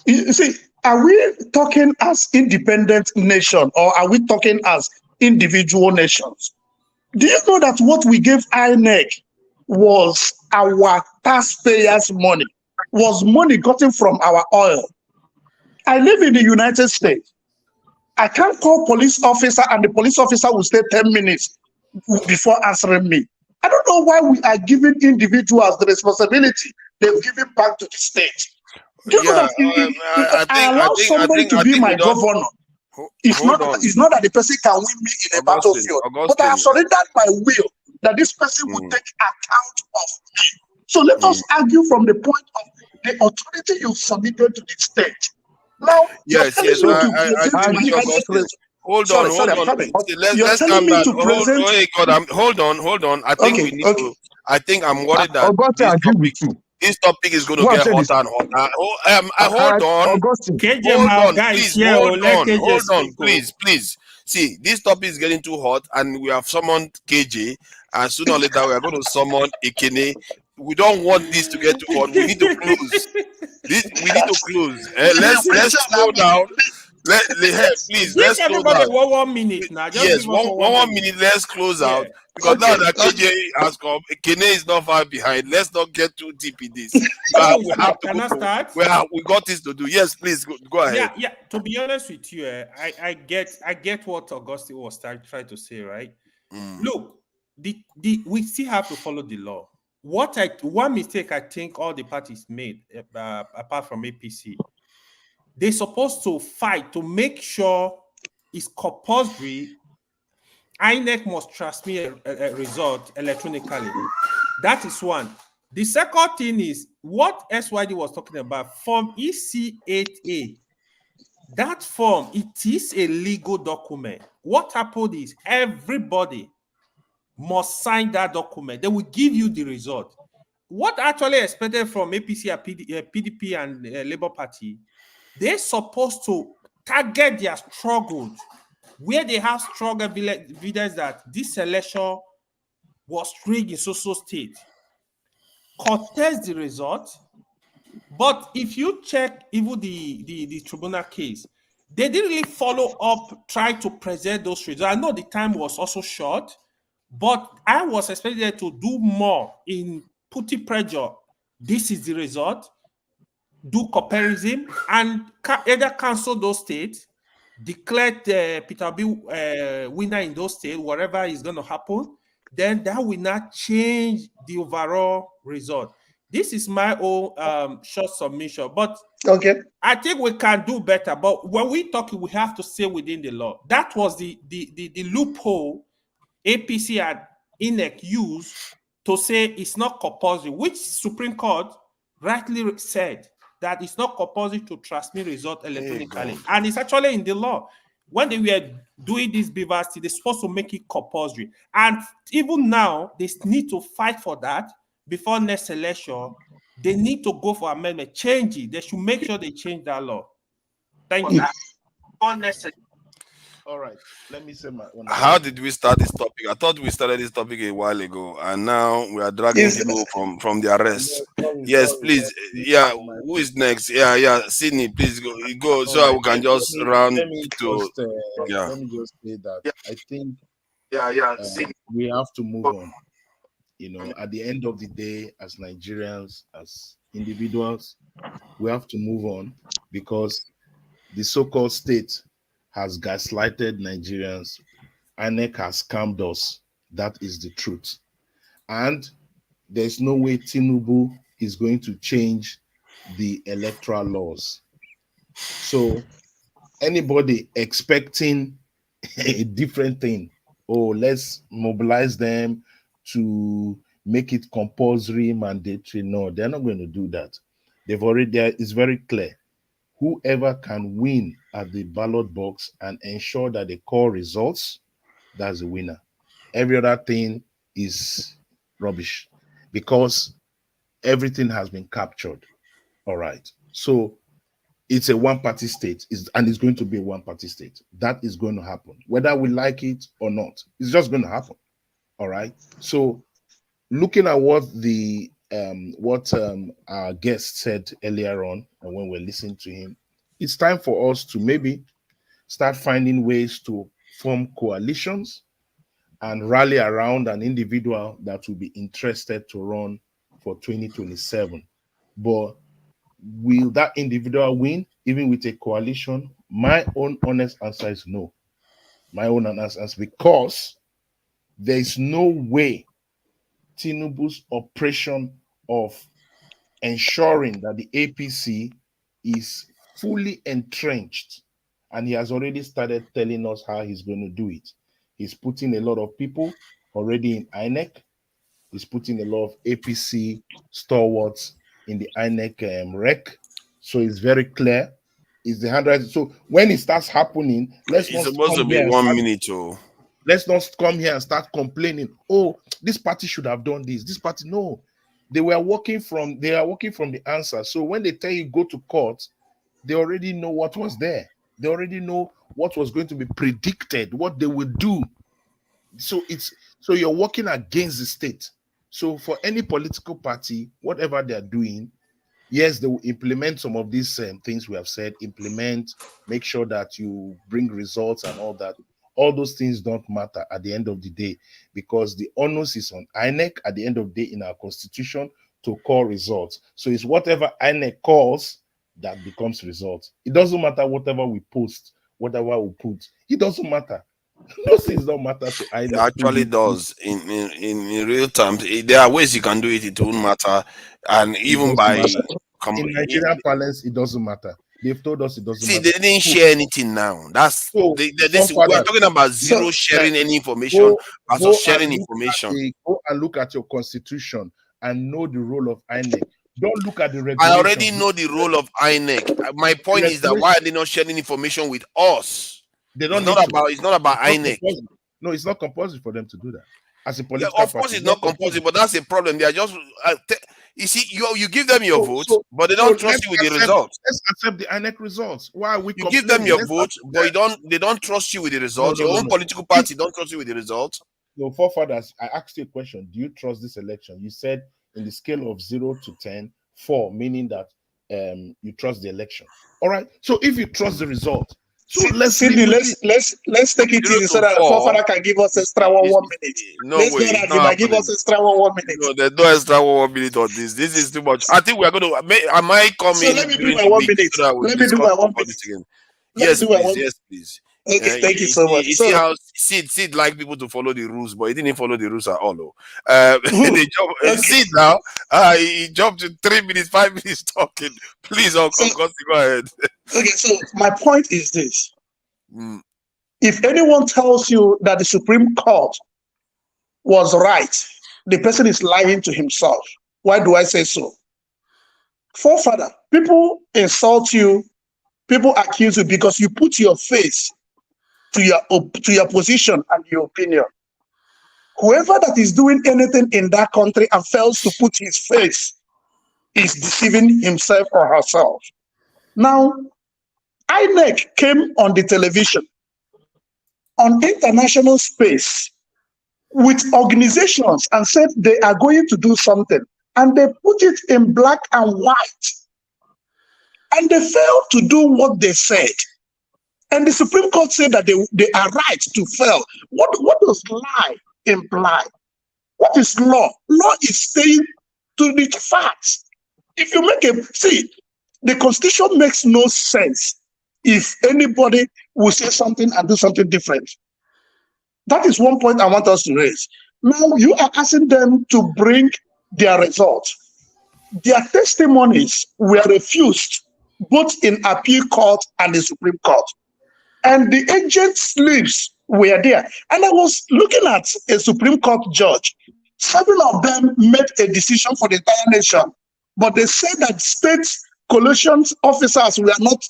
You see, are we talking as independent nation, or are we talking as individual nations? Do you know that what we gave INEC was our taxpayers' money, was money gotten from our oil? I live in the United States. I can't call police officer and the police officer will stay 10 minutes before answering me. I don't know why we are giving individuals the responsibility they've given back to the state. Do you know that I allow somebody to be my governor? It's not that the person can win me in a battlefield, but I have surrendered my will that this person will take account of me. So let us argue from the point of the authority you've submitted to the state. Now, yes. Hold on. Let's come back. Hold on. I think we need to. I think I'm worried that this topic is going to get hotter and hotter. Hold on, please. See, this topic is getting too hot, and we have summoned KJ, and sooner or later we are going to summon Ikene. We don't want this to get too hot. We need to close. Let's slow down. Please, let's slow down. 1 minute now. Yes, one minute. Let's close out, because now that KJ has come, Kene is not far behind. Let's not get too deep in this. We have to start. We got this to do. Yes, please go ahead. Yeah. To be honest with you, I get what Augustine was trying to say, right? Look, we still have to follow the law. One mistake I think all the parties made, apart from APC, they're supposed to fight to make sure it's compulsory. INEC must transmit a result electronically. That is one. The second thing is what SYD was talking about, Form EC8A. That form, it is a legal document. What happened is everybody must sign that document. They will give you the result. What actually expected from APC and PDP and Labour Party, they're supposed to target their struggles where they have strong evidence that this election was rigged in social state. Contest the result. But if you check even the tribunal case, they didn't really follow up, try to present those results. I know the time was also short, but I was expected to do more in putting pressure. This is the result. Do comparison and either cancel those states, declare Peter B winner in those states, whatever is going to happen, then that will not change the overall result. This is my own short submission, but okay, I think we can do better. But when we talk, we have to stay within the law. That was the loophole APC and INEC used to say it's not compulsory, which Supreme Court rightly said that it's not compulsory to transmit result electronically. And it's actually in the law. When they were doing this Beavers, they're supposed to make it compulsory. And even now, they need to fight for that before next election. They need to go for amendment, change it. They should make sure they change that law. Thank you. All right, let me say my own. How did we start this topic? I thought we started this topic a while ago, and now we are dragging people from the arrest. Yes, please. Yeah, who is next? Yeah, Sydney, please go so we can just round to. Yeah. Let me just say that I think we have to move on. You know, at the end of the day, as Nigerians, as individuals, we have to move on because the so-called state has gaslighted Nigerians. INEC has scammed us. That is the truth. And there's no way Tinubu is going to change the electoral laws. So anybody expecting a different thing, oh, let's mobilize them to make it compulsory, mandatory. No, they're not going to do that. They've already, it's very clear. Whoever can win at the ballot box and ensure that they call results, that's the winner. Every other thing is rubbish because everything has been captured. All right. So it's a one-party state, and it's going to be a one-party state. That is going to happen. Whether we like it or not, it's just going to happen. All right. So looking at what the our guest said earlier on, and when we're listening to him, it's time for us to maybe start finding ways to form coalitions and rally around an individual that will be interested to run for 2027. But will that individual win even with a coalition? My own honest answer is no. My own honest answer, because there is no way Tinubu's operation of ensuring that the APC is fully entrenched, and he has already started telling us how he's going to do it. He's putting a lot of people already in INEC. He's putting a lot of APC stalwarts in the INEC rec. So it's very clear. It's the handwriting. So when it starts happening, It's supposed to be 1 minute. Let's not come here and start complaining. Oh, this party should have done this. This party, no. They are working from the answer. So when they tell you go to court, they already know what was there. They already know what was going to be predicted, what they would do. So you're working against the state. So for any political party, whatever they're doing, yes, they will implement some of these things we have said, make sure that you bring results and all that. All those things don't matter at the end of the day, because the onus is on INEC at the end of the day in our constitution to call results. So it's whatever INEC calls that becomes results. It doesn't matter whatever we post, whatever we put. It doesn't matter. Those things don't matter to INEC. It actually does. In real terms, there are ways you can do it. It won't matter. And even by in Nigerian parlance, it doesn't matter, They've told us it doesn't See, matter. they didn't share anything now. That's So, this. We are talking about zero sharing any information versus sharing information. Go and look at your constitution and know the role of INEC. Don't look at the I regulations. already know the role of INEC. My point is that why are they not sharing information with us? They don't It's not about INEC. No, it's not compulsory for them to do that. As a Yeah, political of course, party, it's not compulsory, but that's a problem. They are just you see, you give them your vote, but they don't trust you with the results. Let's accept the INEC results. Why are we? You give them your vote, but they don't trust you with the results. Your own political party don't trust you with the results. No, forefathers, I asked you a question. Do you trust this election? You said in the scale of 0 to 10, 4, meaning that you trust the election. All right. So if you trust the result, so let's take it easy so that forefather can give us extra 1 minute. No let's way. go that give us extra 1 minute. No, there's no extra 1 minute on this. This is too much. I think we are going to. I might come in. Let me do my 1 minute. Let me do my 1 minute. Yes, please. Yes, please. Okay, thank you so much. You see how Sid like people to follow the rules, but he didn't follow the rules at all. Sid now, he jumped to 3 minutes, 5 minutes talking. Please, go ahead. Okay, so my point is this. If anyone tells you that the Supreme Court was right, the person is lying to himself. Why do I say so? Forefather, people insult you, people accuse you because you put your face to your position and your opinion. Whoever that is doing anything in that country and fails to put his face is deceiving himself or herself. Now, INEC came on the television, on international space, with organizations and said they are going to do something. And they put it in black and white. And they failed to do what they said. And the Supreme Court said that they are right to fail. What does lie imply? What is law? Law is staying to the facts. If you make the Constitution makes no sense if anybody will say something and do something different. That is one point I want us to raise. Now you are asking them to bring their results. Their testimonies were refused both in appeal court and the Supreme Court. And the agent slips were there. And I was looking at a Supreme Court judge. 7 of them made a decision for the entire nation. But they said that state collation officers were not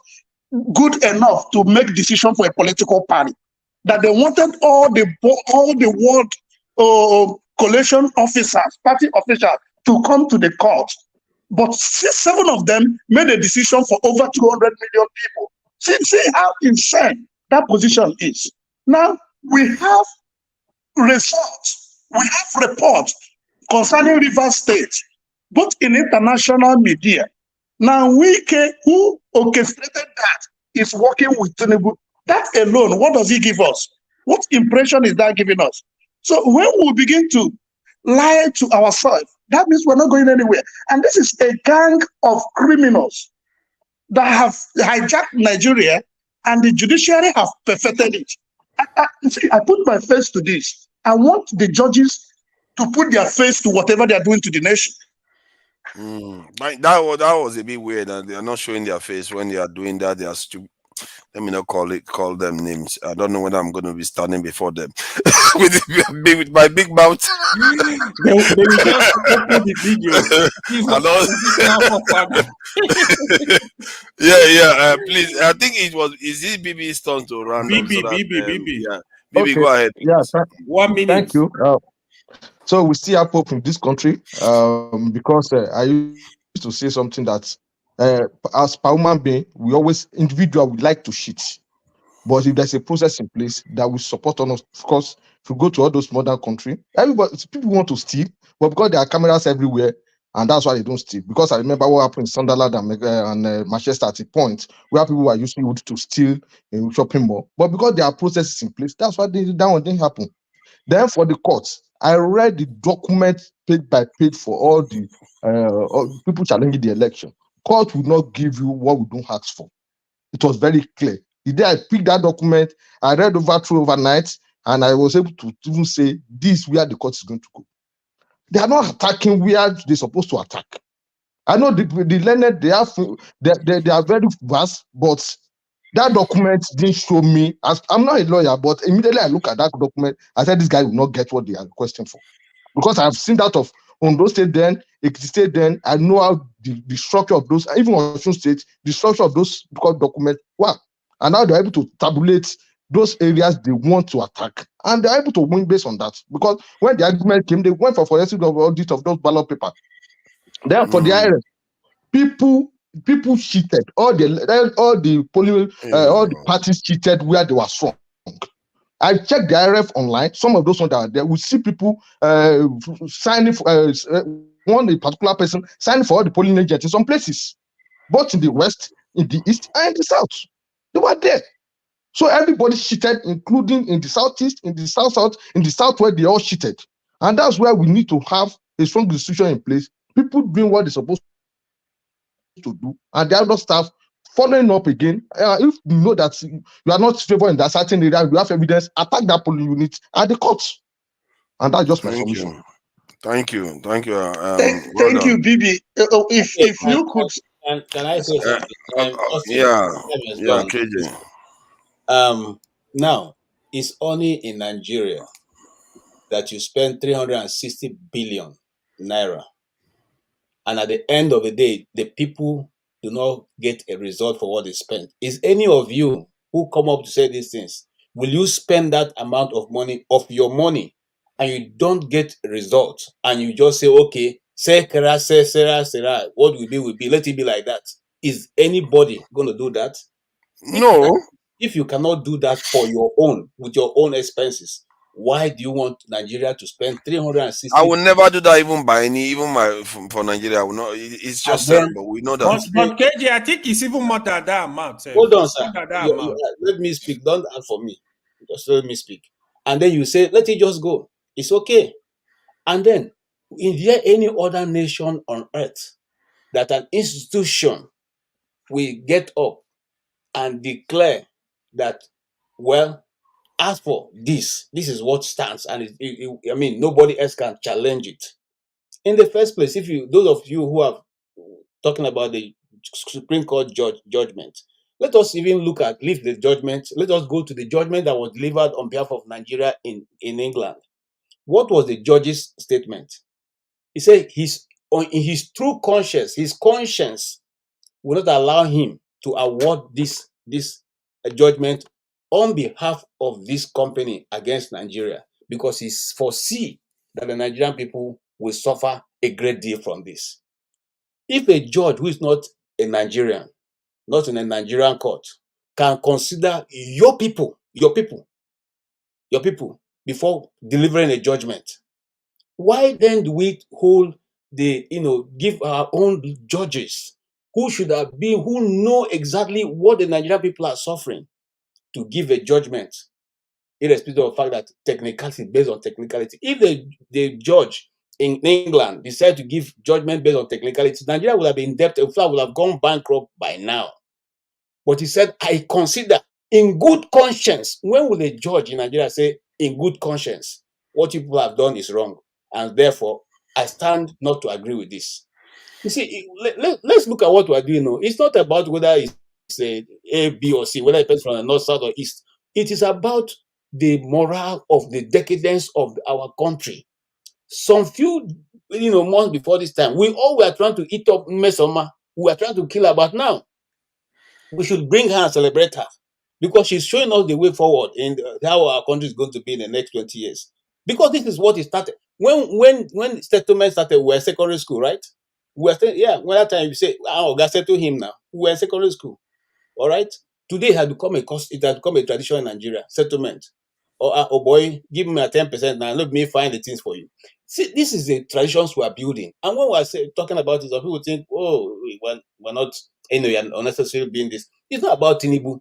good enough to make decision for a political party. That they wanted all the world collation officers, party officials, to come to the court. But 7 of them made a decision for over 200 million people. See how insane that position is. Now, we have results, we have reports concerning Rivers State, both in international media. Now, Wike, who orchestrated that, is working with Tinubu. That alone, what does he give us? What impression is that giving us? So when we begin to lie to ourselves, that means we're not going anywhere. And this is a gang of criminals that have hijacked Nigeria, and the judiciary have perfected it. I put my face to this. I want the judges to put their face to whatever they are doing to the nation. That was a bit weird, and they are not showing their face when they are doing that. They are stupid. Let me not call them names. I don't know when I'm going to be standing before them with my big mouth. they will just open the video. Please. I think is it BB's turn to run? BB. Yeah. BB, go ahead. Yeah, 1 minute. Thank you. So we still have hope in this country because I used to say something that as per human being, we like to cheat. But if there's a process in place that will support us, of course, if we go to all those modern countries, people want to steal, but because there are cameras everywhere, and that's why they don't steal. Because I remember what happened in Sunderland and Manchester at a point where people were using wood to steal in shopping mall. But because there are processes in place, that's why that one didn't happen. Then for the courts, I read the document page by page for all the people challenging the election. Court will not give you what we don't ask for. It was very clear. The day I picked that document, I read through overnight, and I was able to even say, this is where the court is going to go. They are not attacking where they're supposed to attack. I know the learned, they are very vast, but that document didn't show me, as I'm not a lawyer, but immediately I look at that document, I said this guy will not get what they are requesting for. Because I've seen that of Ondo State then, Ekiti State then, I know how the structure of those, even Osun State, the structure of those documents, wow. And now they're able to tabulate those areas they want to attack. And they're able to win based on that. Because when the argument came, they went for forensic audit of those ballot paper. Then for the IRS, people cheated. All the polling, all the parties cheated where they were strong. I checked the IRF online. Some of those ones that are there, we see people signing for one particular person signing for all the polling agents in some places, both in the west, in the east, and in the south. They were there. So everybody cheated, including in the southeast, in the south, in the southwest, they all cheated. And that's where we need to have a strong institution in place. People doing what they're supposed to do, and the other staff following up again. If you know that you are not favored in that certain area, you have evidence, attack that polling unit at the courts. And that's just my submission. Thank you. Thank you, Bibi. If you could. Can I say something? KJ. Now, it's only in Nigeria that you spend 360 billion naira. And at the end of the day, the people do not get a result for what they spent. Is any of you who come up to say these things, will you spend that amount of money, of your money, and you don't get a result, and you just say, okay, Sarah, what will be, let it be like that? Is anybody going to do that? No. If you cannot do that for your own, with your own expenses, why do you want Nigeria to spend 360? I will never do that, even for Nigeria. I will not. It's just sad, but we know that. But KJ, I think it's even more than that amount. Hold on, sir. Let me speak. Don't ask for me. Just let me speak. And then you say, let it just go. It's okay. And then, is there any other nation on earth that an institution will get up and declare that, well, as for this is what stands, and I mean, nobody else can challenge it. In the first place, those of you who are talking about the Supreme Court judgment, let us even leave the judgment. Let us go to the judgment that was delivered on behalf of Nigeria in England. What was the judge's statement? He said in his true conscience, his conscience will not allow him to award this judgment on behalf of this company against Nigeria, because he foresee that the Nigerian people will suffer a great deal from this. If a judge who is not a Nigerian, not in a Nigerian court, can consider your people before delivering a judgment, why then do we give our own judges who know exactly what the Nigerian people are suffering to give a judgment, irrespective of the fact that technicality, based on technicality? If the judge in England decide to give judgment based on technicality, Nigeria would have been in debt, in fact, would have gone bankrupt by now. But he said, I consider in good conscience. When will a judge in Nigeria say, in good conscience, what people have done is wrong, and therefore I stand not to agree with this? You see, let's look at what we're doing now. It's not about whether it's A, B, or C, whether it's from the north, south, or east. It is about the morale of the decadence of our country. Some few months before this time, we all were trying to eat up Mesoma. We were trying to kill her, but now we should bring her and celebrate her, because she's showing us the way forward in how our country is going to be in the next 20 years. Because this is what it started. When settlement started, we were secondary school, right? When that time you say, God settle him now. We were in secondary school. All right. Today it has become a tradition in Nigeria, settlement. Oh boy, give me a 10% now. Let me find the things for you. See, this is the traditions we are building. And when we are talking about it, some people think, we're not, unnecessarily being this. It's not about Tinubu.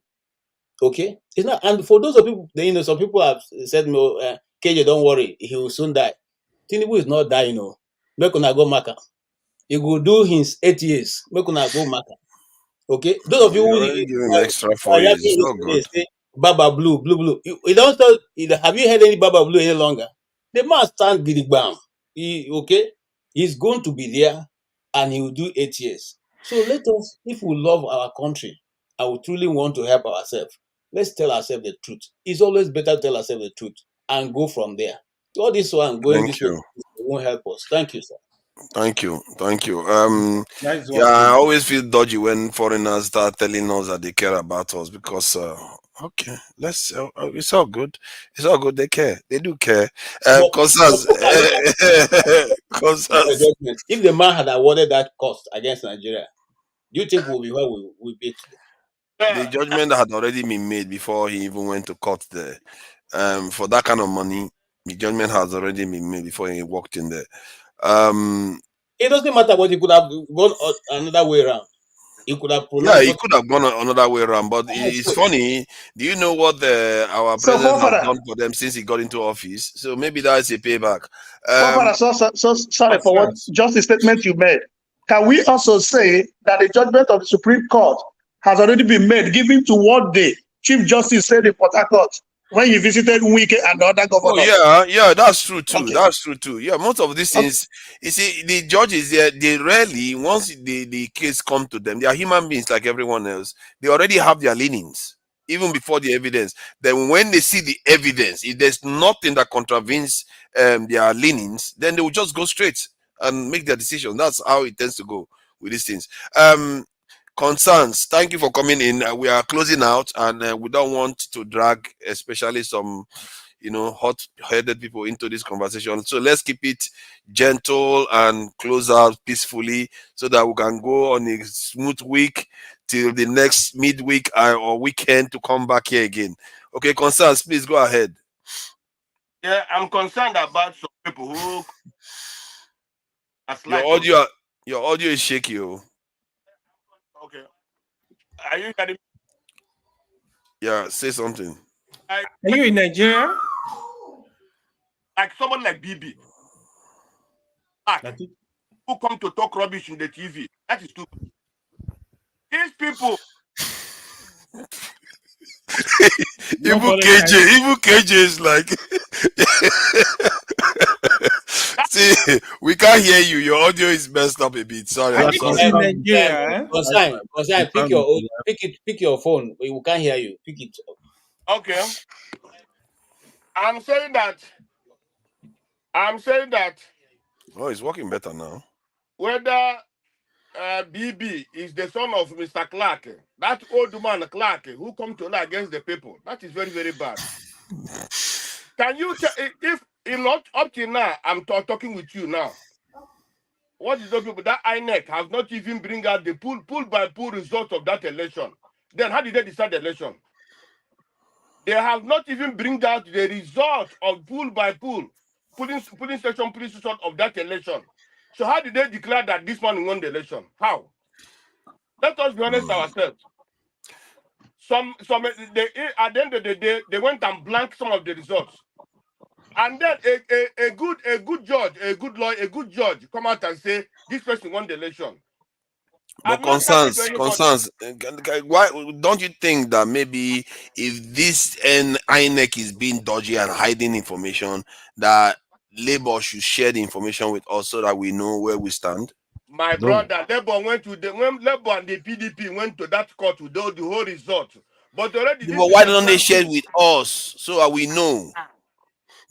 Okay? It's not. And for those of people, some people have said, no, KJ, don't worry, he will soon die. Tinubu is not dying, Make una go Maka. He will do his 8 years. Make una go Maka. Okay? Those of you who give him extra 4 years. It's not good. Say, Baba blue. Have you heard any Baba blue any longer? The man stand gidigbam. He's going to be there and he will do 8 years. So let us, if we love our country and we truly want to help ourselves, let's tell ourselves the truth. It's always better to tell ourselves the truth and go from there. All this one going Thank this way you. won't help us. Thank you, sir. Thank you. Thank you. Nice Yeah, one, I please. always feel dodgy when foreigners start telling us that they care about us because okay, it's all good. It's all good. They care. They do care. Concerns. Concerns. If the man had awarded that cost against Nigeria, do you think we'll be where we'll be today? The judgment had already been made before he even went to court there. For that kind of money, the judgment has already been made before he walked in there. It doesn't matter what he could have gone another way around. He could have Yeah, pronounced. he could have gone another way around, but it's funny. Do you know what our So, president has Forefather, done for them since he got into office? So maybe that's a payback. Forefather, so sorry for what just the statement you made. Can we also say that the judgment of the Supreme Court has already been made, given to what the Chief Justice said in Port Harcourt when he visited Wike and the other Oh governors? yeah, that's true too. Okay. That's true too. Yeah, most of these things, you see, the judges they rarely, once the case come to them, they are human beings like everyone else. They already have their leanings even before the evidence. Then when they see the evidence, if there's nothing that contravenes their leanings, then they will just go straight and make their decision. That's how it tends to go with these things. Concerns. Thank you for coming in. We are closing out, and we don't want to drag, especially some, hot-headed people into this conversation. So let's keep it gentle and close out peacefully, so that we can go on a smooth week till the next midweek or weekend to come back here again. Okay, concerns. Please go ahead. Yeah, I'm concerned about some people who. Your audio is shaky. Okay. Are you hearing me? Yeah, say something. Are you in Nigeria? Like someone like BB, who come to talk rubbish in the TV. That is too. These people. Even KJ is like. See, we can't hear you. Your audio is messed up a bit. Sorry. I'm sorry. Concern, pick your phone. We can't hear you. Pick it up. Okay. I'm saying that. Oh, it's working better now. Whether BB is the son of Mr. Clark, that old man Clark, who come to lie against the people, that is very, very bad. Can you tell if not up till now? I'm talking with you now. What is those people that INEC has not even bring out the pool by pool result of that election? Then how did they decide the election? They have not even bring out the result of pool by pool, polling station result of that election. So how did they declare that this man won the election? How? Let us be honest ourselves. They, at the end of the day, they went and blanked some of the results. And then a good judge, a good lawyer, a good judge come out and say this person won the election. But concerns. Why don't you think that maybe if this INEC is being dodgy and hiding information, that Labour should share the information with us so that we know where we stand? My brother, Labour went to when Labour and the PDP went to that court to do the whole result. But already, but why don't they share it with us so that we know?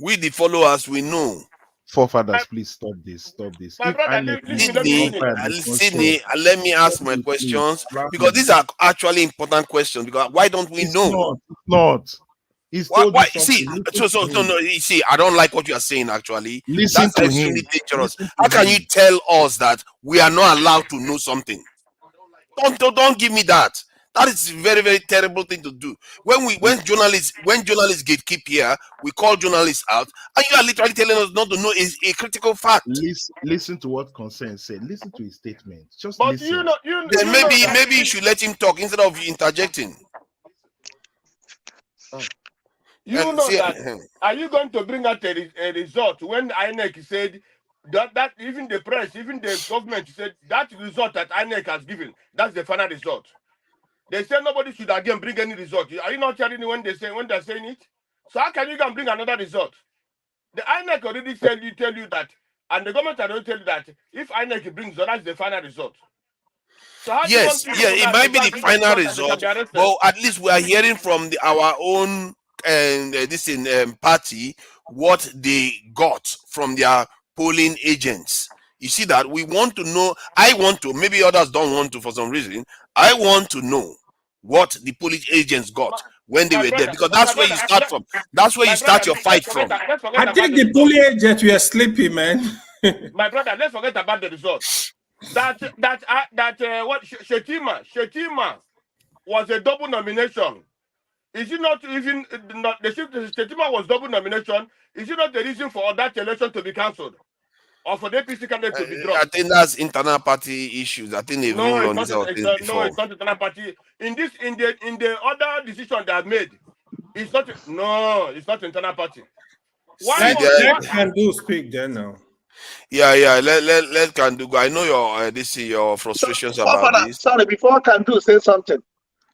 We the followers, we know. Forefathers, please stop this. Stop this. My brother, Sydney, let me ask my questions, because these are actually important questions. Because why don't we know? It's not. Why? See, no. You see, I don't like what you are saying. Actually, that's extremely dangerous. How can you tell us that we are not allowed to know something? Don't give me that. That is a very, very terrible thing to do. When journalists gatekeep here, we call journalists out, and you are literally telling us not to know is a critical fact. Listen to what Concern said. Listen to his statement. Just but listen. Then maybe you should let him talk instead of interjecting. Are you going to bring out a result when INEC said that even the press, even the government said that result that INEC has given, that's the final result? They say nobody should again bring any result. Are you not hearing when they're saying it? So how can you go and bring another result? The INEC already tell you that and the government are going to tell you that if INEC brings result, that's the final result. So how do you want Yes, people yeah, now it to might be go and the bring the final result and they can result, be arrested? but at least we are hearing from our own party what they got from their polling agents. You see that we want to know. I want to. Maybe others don't want to for some reason. I want to know what the polling agents got when they My were there, brother, because my that's where brother, you start from. That's where you my start brother, your fight from. let's forget I about think the the result. bully agent were sleepy, man. My brother, let's forget about the result. What Shetima was a double nomination. Is it not even not the Shetima was double nomination? Is it not the reason for that election to be cancelled, or for the APC candidate to be I dropped? think that's internal party issues. I think they've No, even it's run not. this out things No, before. it's not internal party. In the other decision they have made, it's not. No, it's not internal party. See Let that? can do speak then now. Yeah. Let can do. I know your frustrations about Father, this. sorry, before I can do say something,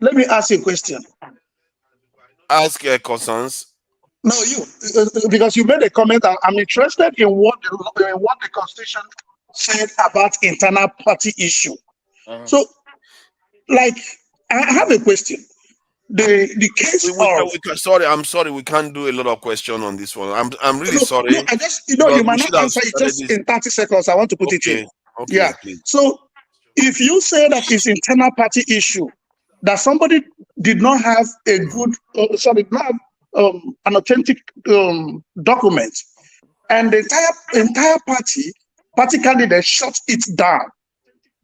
let me ask you a question. Ask concerns. No, you, because you made a comment. I'm interested in what the Constitution said about internal party issue. So, like, I have a question. The case Sorry, I'm sorry. We can't do a lot of question on this one. I'm really sorry. No, I just, you Because we might should not have answer it started just this. in 30 seconds. I want to put it in. Okay, Yeah. please. So, if you say that it's internal party issue, that somebody did not have a good, not have, an authentic document, and the entire party candidate shut it down.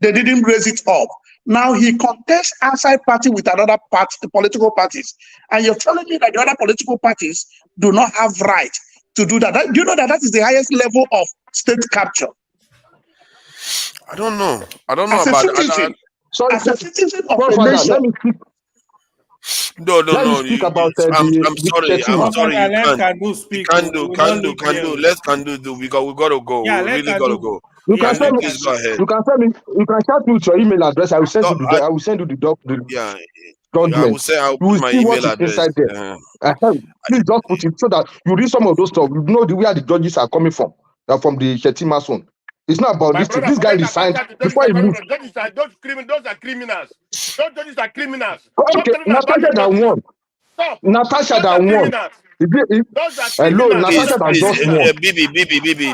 They didn't raise it up. Now he contests outside party with another party, the political parties, and you're telling me that the other political parties do not have right to do that. Do you know that is the highest level of state capture? I don't know. As a about citizen, Sorry, as a citizen of a Godfather, nation. let me speak. No. Let me speak about I'm sorry. Shetima. I'm sorry. You Let can't. can do speak. Can do. Let's can do because we gotta go. Yeah, We let really can gotta do. go. You can Yeah, send Can let me. please can go do. ahead? You can send me. You can chat me with your email address. I will send No, you the. I will send you the yeah. I will judgment. say I'll You put will my see what email is address. inside there. Please just put it so that you read some of those stuff. You know where the judges are coming from. They're from the Shetima zone. It's not about My this thing. brother, This guy forget about resigned that. The judges before are he coming moved. from judges are those criminals. Those judges are criminals. Stop Okay, telling about Natasha the that judges. won. Stop. Natasha Those that are won. criminals. Hello, Those are criminals. Please, Natasha Those are that just won.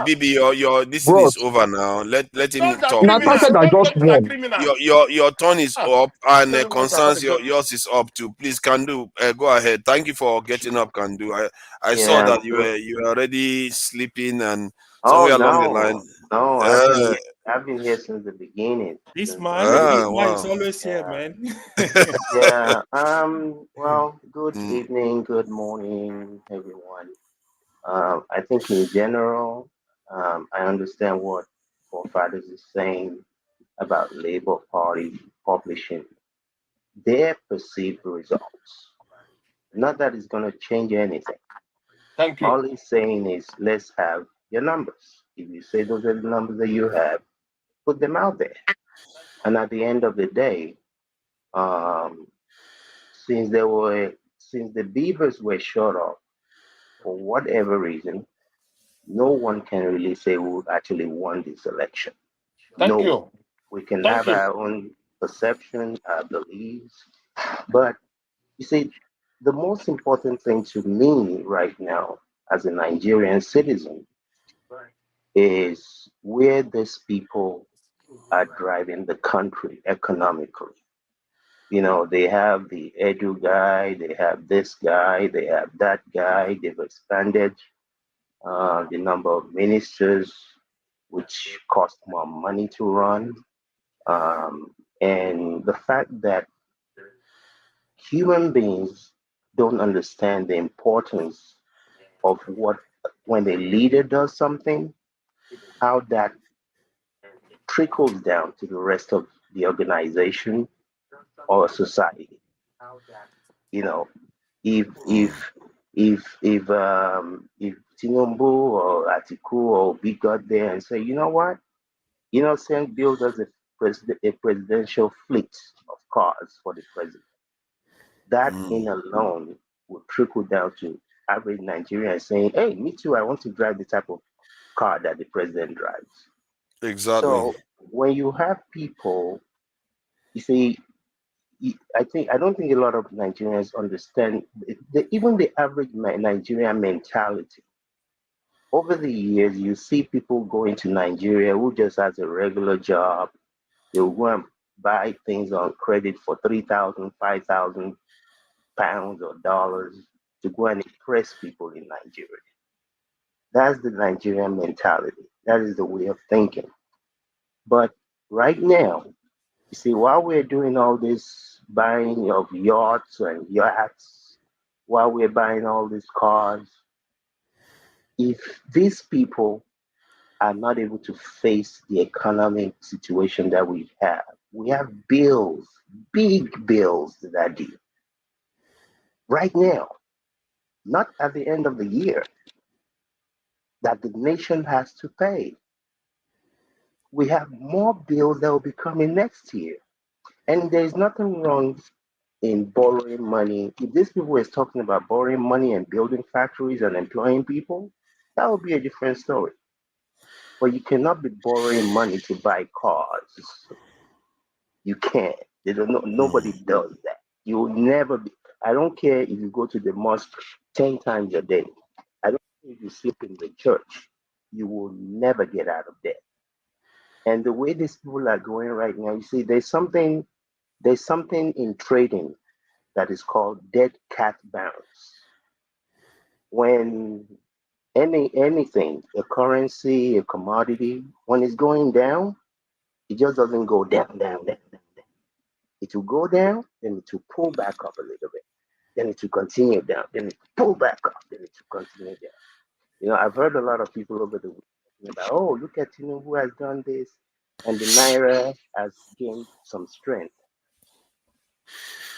Bibi, your this thing Bros, is over now. Let him Those are talk, criminals. please. Natasha that Those just judges are won. criminals. Your turn is up, and Telling us about concerns the judges. yours is up too. Please, can do. Go ahead. Thank you for getting up, can do. I saw Yeah, that you were already sleeping and oh somewhere along the no, line. no, I've been here since the beginning. This Since the man beginning. is Wow. always here, man. Yeah. Well, good Mm. evening, good morning, everyone. I think in general, I understand what forefathers is saying about Labour Party publishing their perceived results. Not that it's going to change anything. Thank you. All he's saying is, let's have your numbers. If you say those are the numbers that you have, put them out there. And at the end of the day, um, since the beavers were shut off for whatever reason, no one can really say who actually won this election. No Thank one. you. We can Thank have you. our own perception, our beliefs, but you see, the most important thing to me right now as a Nigerian citizen is where these people are driving the country economically. You know, they have the edu guy, they have this guy, they have that guy. They've expanded the number of ministers, which cost more money to run. And the fact that human beings don't understand the importance of what, when a leader does something, how that trickles down to the rest of the organization or society. You know, if if if Tinubu or Atiku or Obi got there and say, you know what, send build us a presidential fleet of cars for the president. That in alone will trickle down to average Nigerian saying, hey, me too, I want to drive the type of car that the president drives. Exactly. So when you have people, you see, I don't think a lot of Nigerians understand even the average Nigerian mentality. Over the years, you see people going to Nigeria who just has a regular job. They'll go and buy things on credit for 3,000, 5,000 pounds or dollars to go and impress people in Nigeria. That's the Nigerian mentality. That is the way of thinking. But right now, you see, while we're doing all this buying of yachts and yachts, while we're buying all these cars, if these people are not able to face the economic situation that we have bills, big bills that are due right now, not at the end of the year, that the nation has to pay. We have more bills that will be coming next year. And there's nothing wrong in borrowing money. If these people were talking about borrowing money and building factories and employing people, that would be a different story. But you cannot be borrowing money to buy cars. You can't. Nobody does that. You will never be. I don't care if you go to the mosque 10 times a day. I don't care if you sleep in the church. You will never get out of debt. And the way these people are going right now, you see, there's something in trading that is called dead cat bounce. When anything, a currency, a commodity, when it's going down, it just doesn't go down, down, down, down. It will go down, then it will pull back up a little bit. Then it will continue down, then it will pull back up, then it will continue down. You know, I've heard a lot of people over the week talking about, oh, look at Tinubu who has done this, and the Naira has gained some strength.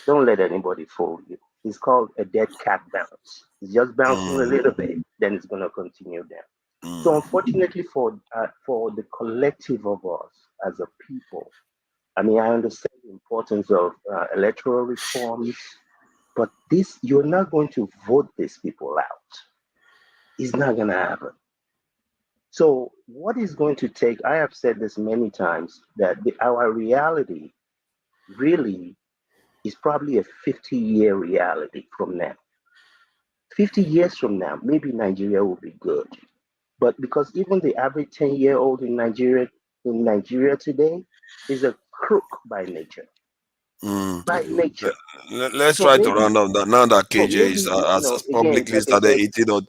Don't let anybody fool you. It's called a dead cat bounce. It's just bouncing a little bit, then it's going to continue down. So unfortunately for the collective of us as a people, I mean, I understand the importance of electoral reforms, but you're not going to vote these people out. It's not going to happen. So what is going to take, I have said this many times, that our reality really is probably a 50-year reality from now. 50 years from now, maybe Nigeria will be good. But because even the average 10-year-old in Nigeria today is a crook by nature. By nature. Let's try to round up that now that KJ is has publicly started eating on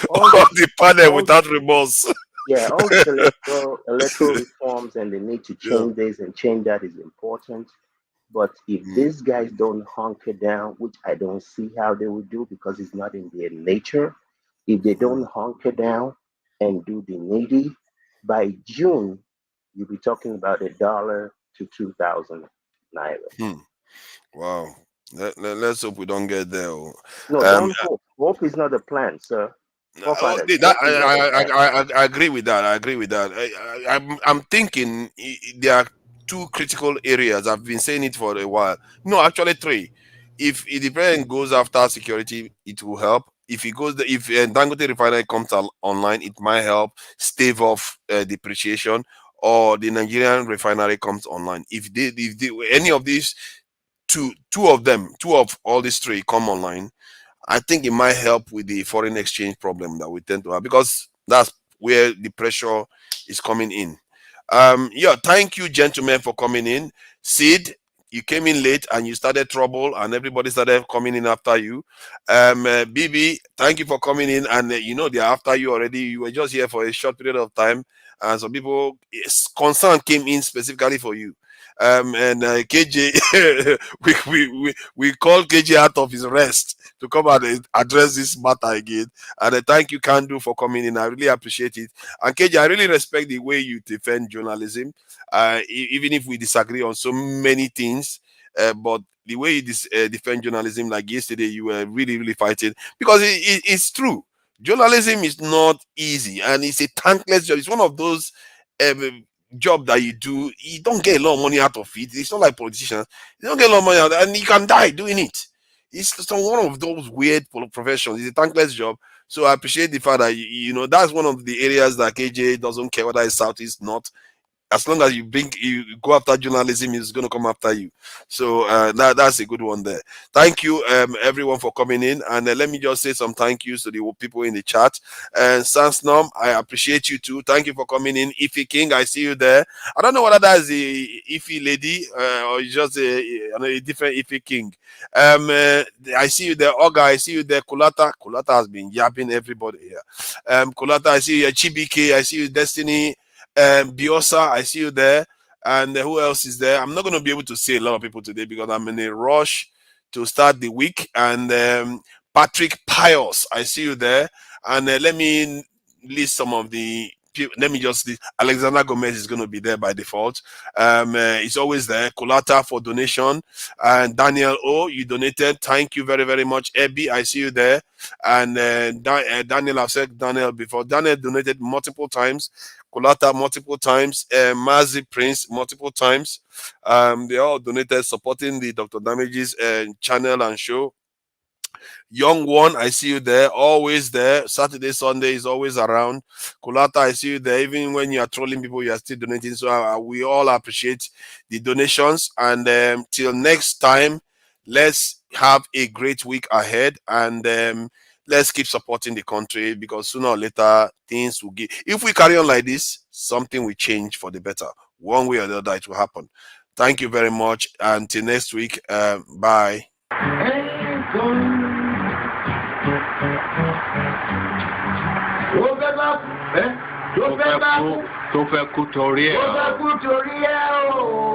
all the panel without remorse. Yeah, all these electoral reforms and the need to change this and change that is important. But if these guys don't hunker down, which I don't see how they will do because it's not in their nature, if they don't hunker down and do the needy, by June, you'll be talking about $1 to 2,000 naira. Wow. Let's hope we don't get there. No, don't hope. Hope is not a plan, sir. I agree with that. I agree with that. I'm thinking there are two critical areas. I've been saying it for a while. No, actually three. If the president goes after security, it will help. If Dangote refinery comes online, it might help stave off depreciation. Or the Nigerian refinery comes online. If any of these two of all these three come online, I think it might help with the foreign exchange problem that we tend to have, because that's where the pressure is coming in. Thank you, gentlemen, for coming in. Sid, you came in late and you started trouble, and everybody started coming in after you. BB, thank you for coming in, and they're after you already. You were just here for a short period of time, and some people concern came in specifically for you. And KJ, we called KJ out of his rest to come and address this matter again. And thank you, Kandu, for coming in. I really appreciate it. And KJ, I really respect the way you defend journalism, even if we disagree on so many things. But the way you defend journalism, like yesterday, you were really, really fighting, because it's true. Journalism is not easy, and it's a thankless job. It's one of those job that you do, you don't get a lot of money out of it. It's not like politicians. You don't get a lot of money out of it, and you can die doing it. It's one of those weird professions. It's a thankless job. So I appreciate the fact that you know that's one of the areas that KJ doesn't care whether it's south, east, north. As long as you go after journalism, he's going to come after you. So that's a good one there. Thank you, everyone, for coming in. And let me just say some thank yous to the people in the chat. And Sansnom, I appreciate you too. Thank you for coming in. Ify King, I see you there. I don't know whether that is the Ify lady or just a different Ify King. I see you there. Oga, I see you there. Kulata has been yapping everybody here. Kulata, I see you. Chibike, I see you. Destiny. Biosa, I see you there. And who else is there? I'm not going to be able to see a lot of people today because I'm in a rush to start the week. And Patrick Pius, I see you there. And let me list some of the people. Let me just list. Alexander Gomez is going to be there by default. It's always there. Kulata for donation. And Daniel O, you donated. Thank you very, very much. Ebby, I see you there. And Daniel, I've said Daniel before. Daniel donated multiple times. Kulata multiple times, Mazi Prince multiple times. They all donated supporting the Dr. Damages channel and show. Young One, I see you there, always there. Saturday, Sunday is always around. Kulata, I see you there. Even when you are trolling people, you are still donating. So we all appreciate the donations. And till next time, let's have a great week ahead. And let's keep supporting the country because sooner or later things will get. If we carry on like this, something will change for the better. One way or the other, it will happen. Thank you very much. Until next week, bye. Tó fẹ́ kú torí ẹ̀ o.